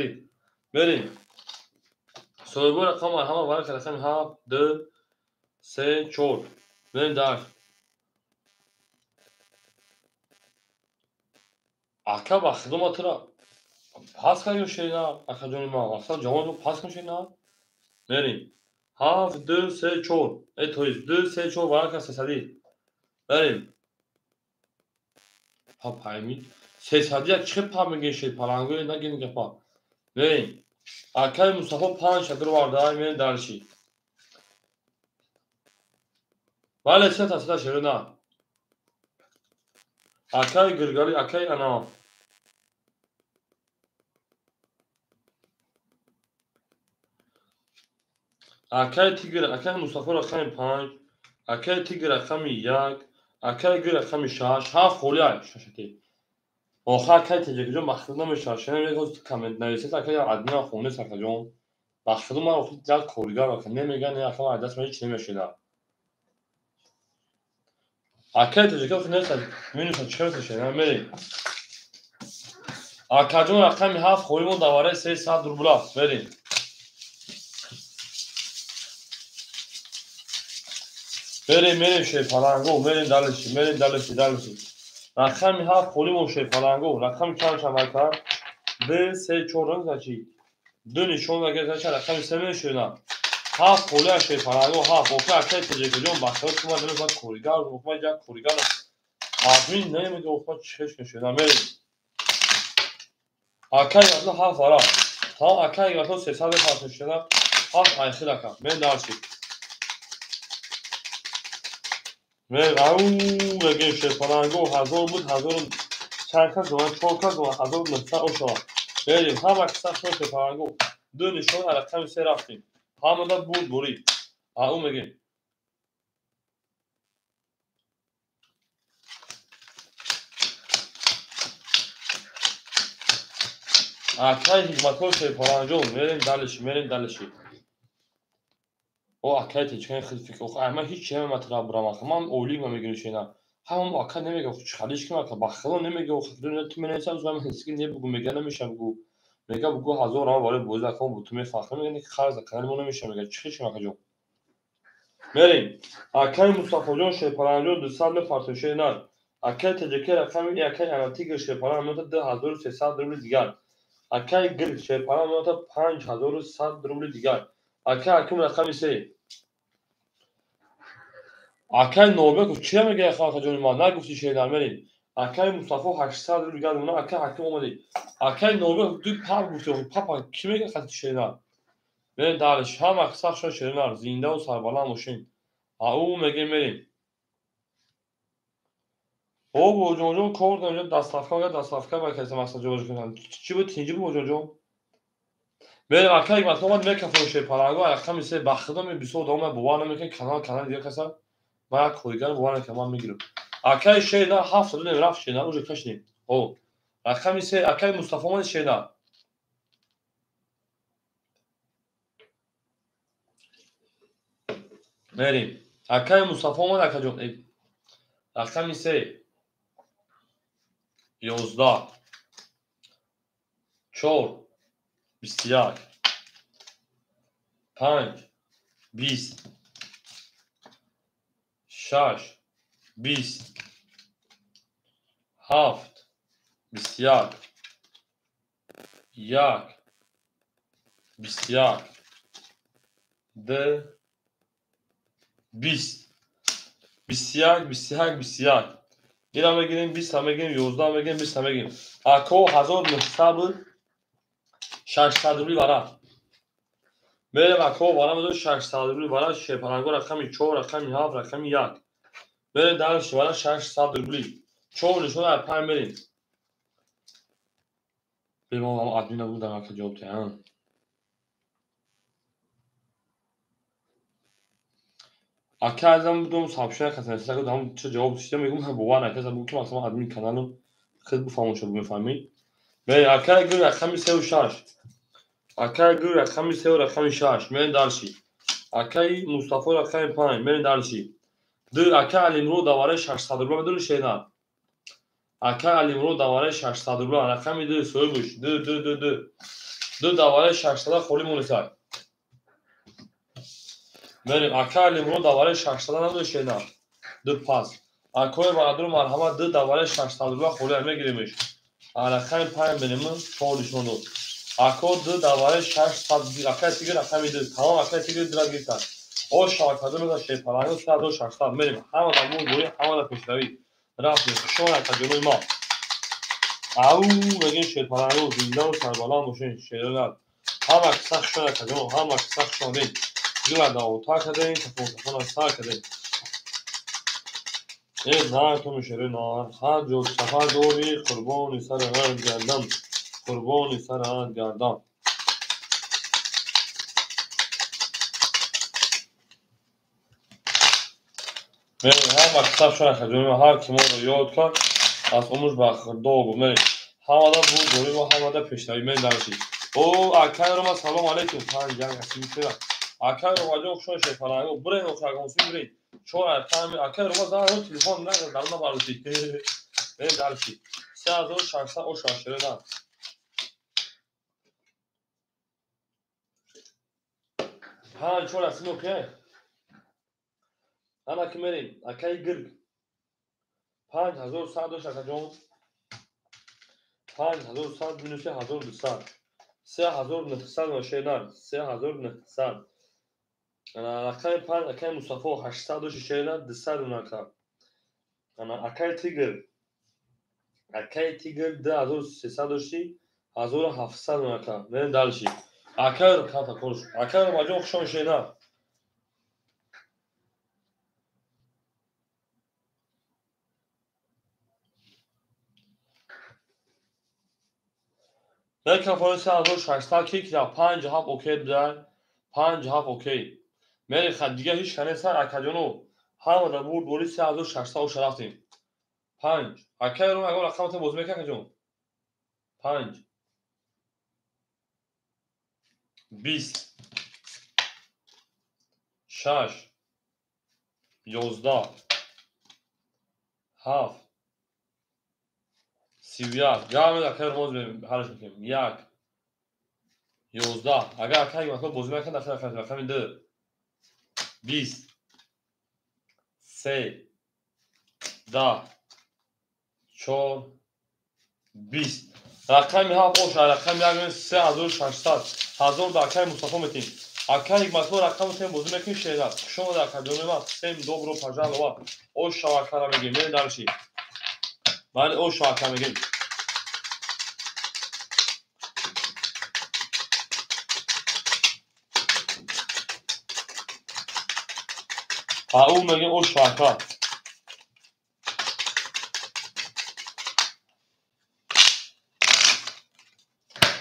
بریم سویبو رقم همه برای که رقم 7 2 3 4 بریم در اکا بخدو ما ترا پاس کنیم شینا اکا جانی ما اکا جوان رو پاس کنیم شینا بریم 7 2 3 4 ای تویز 2 3 4 برای که 300 بریم پا پایمی 300 چه پا میگه شی پلنگو نگین گپا بریم اکای مصطفی 5 شدر وارده میرین دلشی بله سه تا شده نه اکای گرگالی اکای انا اکای تیگر اکای مصطفی رقم 5 اکای تیگر رقم 1 اکای گر رقم 6 7 خولیای ششتی آخر اکای تیگر جون مخدوم نمیشه نمیگه کامنت نویسید اکای ادمین خونه سکه جون مخدوم ما وقتی جل کوریگار که نمیگن نه اکای عدس میچ نمیشه اکای تیگر که نه مینوس چرت شه میری اکای جون رقم 7 خولیمون دواره 300 روبلا بریم بریم شی پلنگو بریم دلشی رقم 7 خولیمون شی پلنگو رقم چند شمکر به 3 4 رنگ چی دو نشون اگر چه رقم 3 میشونه 7 خولی شی پلنگو 7 اوکی اکای تیگر جون بخاطر شما دلش با کوریگار اوکی جا کوریگار آدمین نمیگه اوکی چش نشونه میریم اکای اصلا 7 آرا تا اکای اصلا 300 خاطر شده 7 ایخی رقم من دارشی او بگیم شی پلنگو 1000 بود 1000 چند کس دوان 4 کس دوان 1900 اوشا بریم هم اکسا شی پلنگو دو نشون رقم 3 رفتیم همه دا بود بوری او میگیم اکای حکمتو شی پلنگو میریم دلشی او اکای تیچکن خیلی فکر اوخ اما هیچ چیه مطلب برام من اولیگ میگم شینا همون اکای نمیگه خالیش که من بخدا نمیگه اوخ دونه تو منیسم زمان هسکی نمیگم میگه نمیشه میگه بگو 1000 را وارد بوزا کن بود تو میفهمی میگه خرج کنه نمیشه میگه چی شما جو بریم اکای مصطفی جان شی پلنگو 200 پارتوشه نه اکای تجکر رقم اکای اناتیک شی پلنگو 2300 روبل دیگر اکای گل شی پلنگو 5100 روبل دیگر اکای اکم رقم 3 اکای نوبه چی میگه خاطر جون ما نگفتی شی در بریم اکای مصطفی 800 روبل دیگر اون اکای اکم اومدی اکای نوبه دو پا گفته پاپا کی میگه خاطر شی در بریم دالش هم اکسا شو شیرینار زنده و سربالا ماشین او میگه میریم او بوجونجون کورد اونجا دستافکا و کسی مساج جوش کنن چی بود تینجی بوجونجون بریم اکای ما تو من میکفون شی پلنگو رقم 3 بخدا می 20 دوم بوانه میگه کانال دیگه کسا ما کویگر بوانه که ما میگیرم اکای شی دا 7 دونه رفت شی دا اوج کشنی او رقم 3 اکای مصطفی من شی دا بریم اکای مصطفی من اکجون رقم 3 11 4 21 5 20 6 20 7 21 1 21 2 20 21 21 21 این هم بگیریم 20 هم بگیریم 11 هم بگیریم 20 هم بگیریم اکو 1900 بود 600 روبل برای بریم اکو برای مدو 600 روبل برای شی پلنگو رقمی 4 رقمی 7 رقمی 1 بریم درش برای 600 روبل 4 نشون در 5 بریم بریم ما ادمین بودم که جواب تیم اکا ازم بودم صاحبشه خاطر است که دام چه جواب داشتم میگم هم بوانه که زبون که مثلا ادمین کانالم خیلی بفهمون شد میفهمی من اکا گور رقم 3 و 6 اکا گور رقم 3 و رقم 6 من دارشی اکای مصطفی رقم 5 من دارشی دو اکا علیمرو دواره 600 روبل بدون شینا اکا علیمرو دواره 600 روبل رقم 2 سویبوش دو دواره 600 خولی مونسای بریم اکا علیمرو دواره 600 ندو شینا دو پاس اکوی برادر مرحمت دو دواره 600 روبل خولی میگیریمش رقم 5 بنیم 4 نشون دو اکو دو دواره 600 اکا تیگر رقم 2 تمام اکا تیگر درا گیرتن او شاکاده میگه شی پلنگو 100 و 600 میریم همه دا مون دوری همه دا پیشروی رفتیم شما اکا جلوی ما او بگین شیرپرنگو زنده و سربلند باشین شیرلر همه سخت شده کجا همه سخت شده گل داو تا کدین تفوتفون سا کدین این نه تو میشری نه هر جو سفر دوری قربانی سر هر گردم قربانی سر هر گردم من همه کتاب شده کجا هر کی ما رو یاد کرد از عمرش بخدو بود من همه دا بود دوری و همه دا پیشتایی من درشید او اکای رو ما سلام علیکم پنج جنگ هستی میشه اکای رو واجه اخشان شیفرانگو برین اخشان گمسی برین چون اکای رو ما زهر تلفن نگه درونه باروشی برین درشید 3600 او شاشره نه پنج چون هستی نوکه همه که مرین اکای گرگ 5100 داشت اکا جون 5100 بینوشه 1200 3900 ماشینار 3900 انا اکای پنج اکای مصطفى 800 داشت شیرنا 200 اوناکا انا اکای تیگر 10300 داشتی 1700 اوناکا من دالشی اکای رو کافا کنش اکای رو ماجو خشون شیرنا نه کافا 3600 کیک یا 5 هاف اوکی در 5 هاف اوکی من خد دیگه هیچ کنه سر اکاجونو همه دا بود دوری 3600 شرفتیم 5 اکای رو اگه رقمت باز میکنه جون 5 20 6 11 7 31 جامد اکای رو باز حالش میکنیم 1 11 اگر اکای مثلا باز میکنه دفعه رقم 2 20 3 10 4 20 رقم ها خوش رقم یعنی 3600 1000 دکای مصطفی میتین اکای مثلا رقم تیم باز میکنی شیدا شما دکای دونه ما سیم دوبرو پاجال و او شواکا میگیم من دارشی من او شواکا میگیم ها او میگیم او شواکا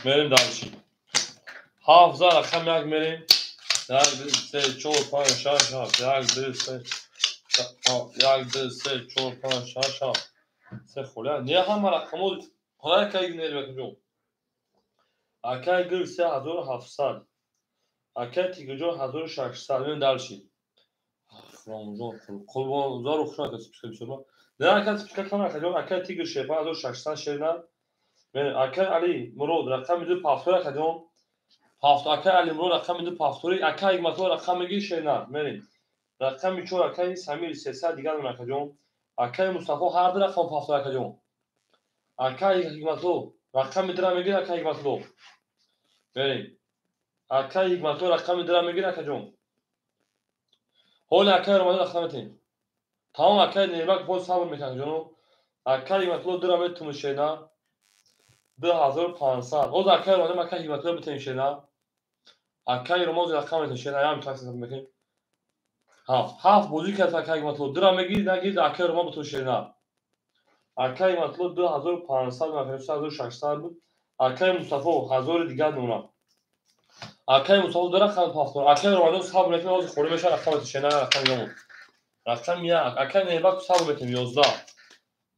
میریم دارشی حافظه رقم یک میریم 1 2 3 4 5 6 7 1 2 3 1 2 3 4 5 6 7 سه خورده نه همه رقمو حالا اکای گنیر بکنم اکای گل 3700 اکای تیگجو 1600 من دارشی رمضان قربان زار خوشا کسی پیش شما نه اکای پیش کنم اکای اکای تیگر شفا 1600 شیرنا من اکای علی مرود رقم میده پافتور اکای پافتور اکای علی مرود رقم میده پافتوری اکای مطور رقم میگی شیرنا من رقم میچور اکای سمیر 300 دیگه من اکای اکای مصطفی هر در رقم پافتور اکای اکای حکمتلو رقم میدرا میگی اکای حکمتلو بریم اکای حکمتلو رقم میدرا میگی اکای حال اکای رو ماده رقمتین تمام اکای نیمک باز صبر میکنه جونو اکای حکمتلو درا میتونه شینا 2500 اوز اکای رو ماده اکای حکمتلو بتین شینا اکای رو ماده رقم میتونه شینا هم تاکس میکنه هفت بودی که اکای حکمتلو درا میگی نگید اکای رو ما بتونه شینا اکای حکمتلو 2500 میکنه 1600 بود اکای مصطفی 1000 دیگه نونا اکای مصطفی درا خان پافتور اکای رو ماده صبر میکنه اوز خوره میشه رقم شینا رقم یوم رقم یک اکای نیمک صبر میکنه 11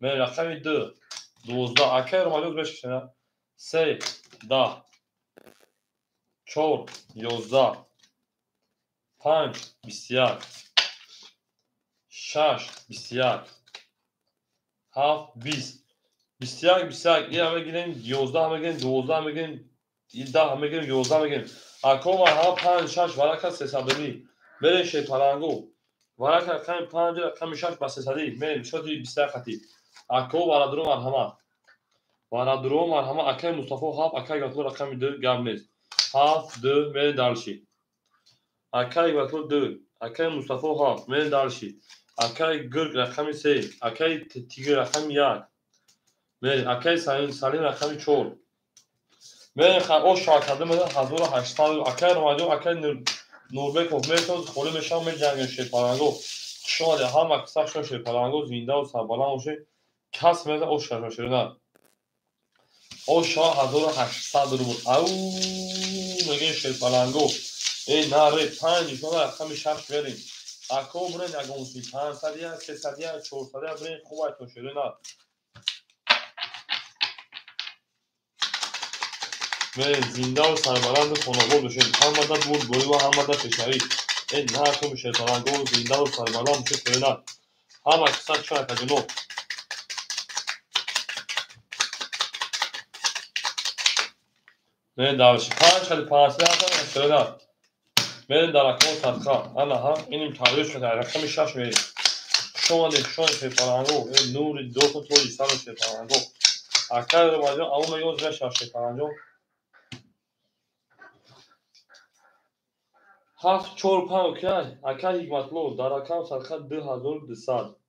من رقم 2 12 اکای رو ماده بشه شینا 3 10 4 11 5 21 6 21 7 20 21 21 این همه گیرین 11 همه گیرین 12 همه گیرین 10 همه گیرین 11 همه گیرین اکا مرحبا 5 6 ورکا 300 برین شیطانانگو ورکا رقم 5 رقم 6 با 300 برین شدی 21 خطی اکا ورادرو مرحبا ورادرو مرحبا اکای مصطفی هاف اکای گاتلو رقم 2 گم نیست هاف 2 برین دالشی اکای گاتلو 2 اکای مصطفی هاف برین دالشی اکای گرگ رقم 3 اکای تیگر رقم 1 بله اکای سالیم رقمی 4 بله او شاکرده مده 1800 اکای رمادو اکای نوربکov метод خولی میشم می جنگ شیپالانگو شاده هم اکثر شو شیپالانگو زنده و سربلند باشه کس میده او شده نه او شاه 1800 رو او میگه شیپالانگو ای نره 5 شما رقم 6 بریم اکو برین اگونسی 500 300 400 برین خوبه تو شده نه و زنده و سربلند خانواده باشید هم مدت بود گویی و هم مدت پشری این نه تو میشه ترانگو زنده و سربلند باشید که نه هم اکثر چه اکدنو نه دارش 5 هستن نه برین در اکمال تدخل انا هم اینیم تغییر شده رقم 6 میریم شما نشون ترانگو این نور دو تا سر ترانگو اکر رو باید اون میگه زش ترانگو 7 4 5 اوکی اکر حکمت لو در اکم سرخط 2200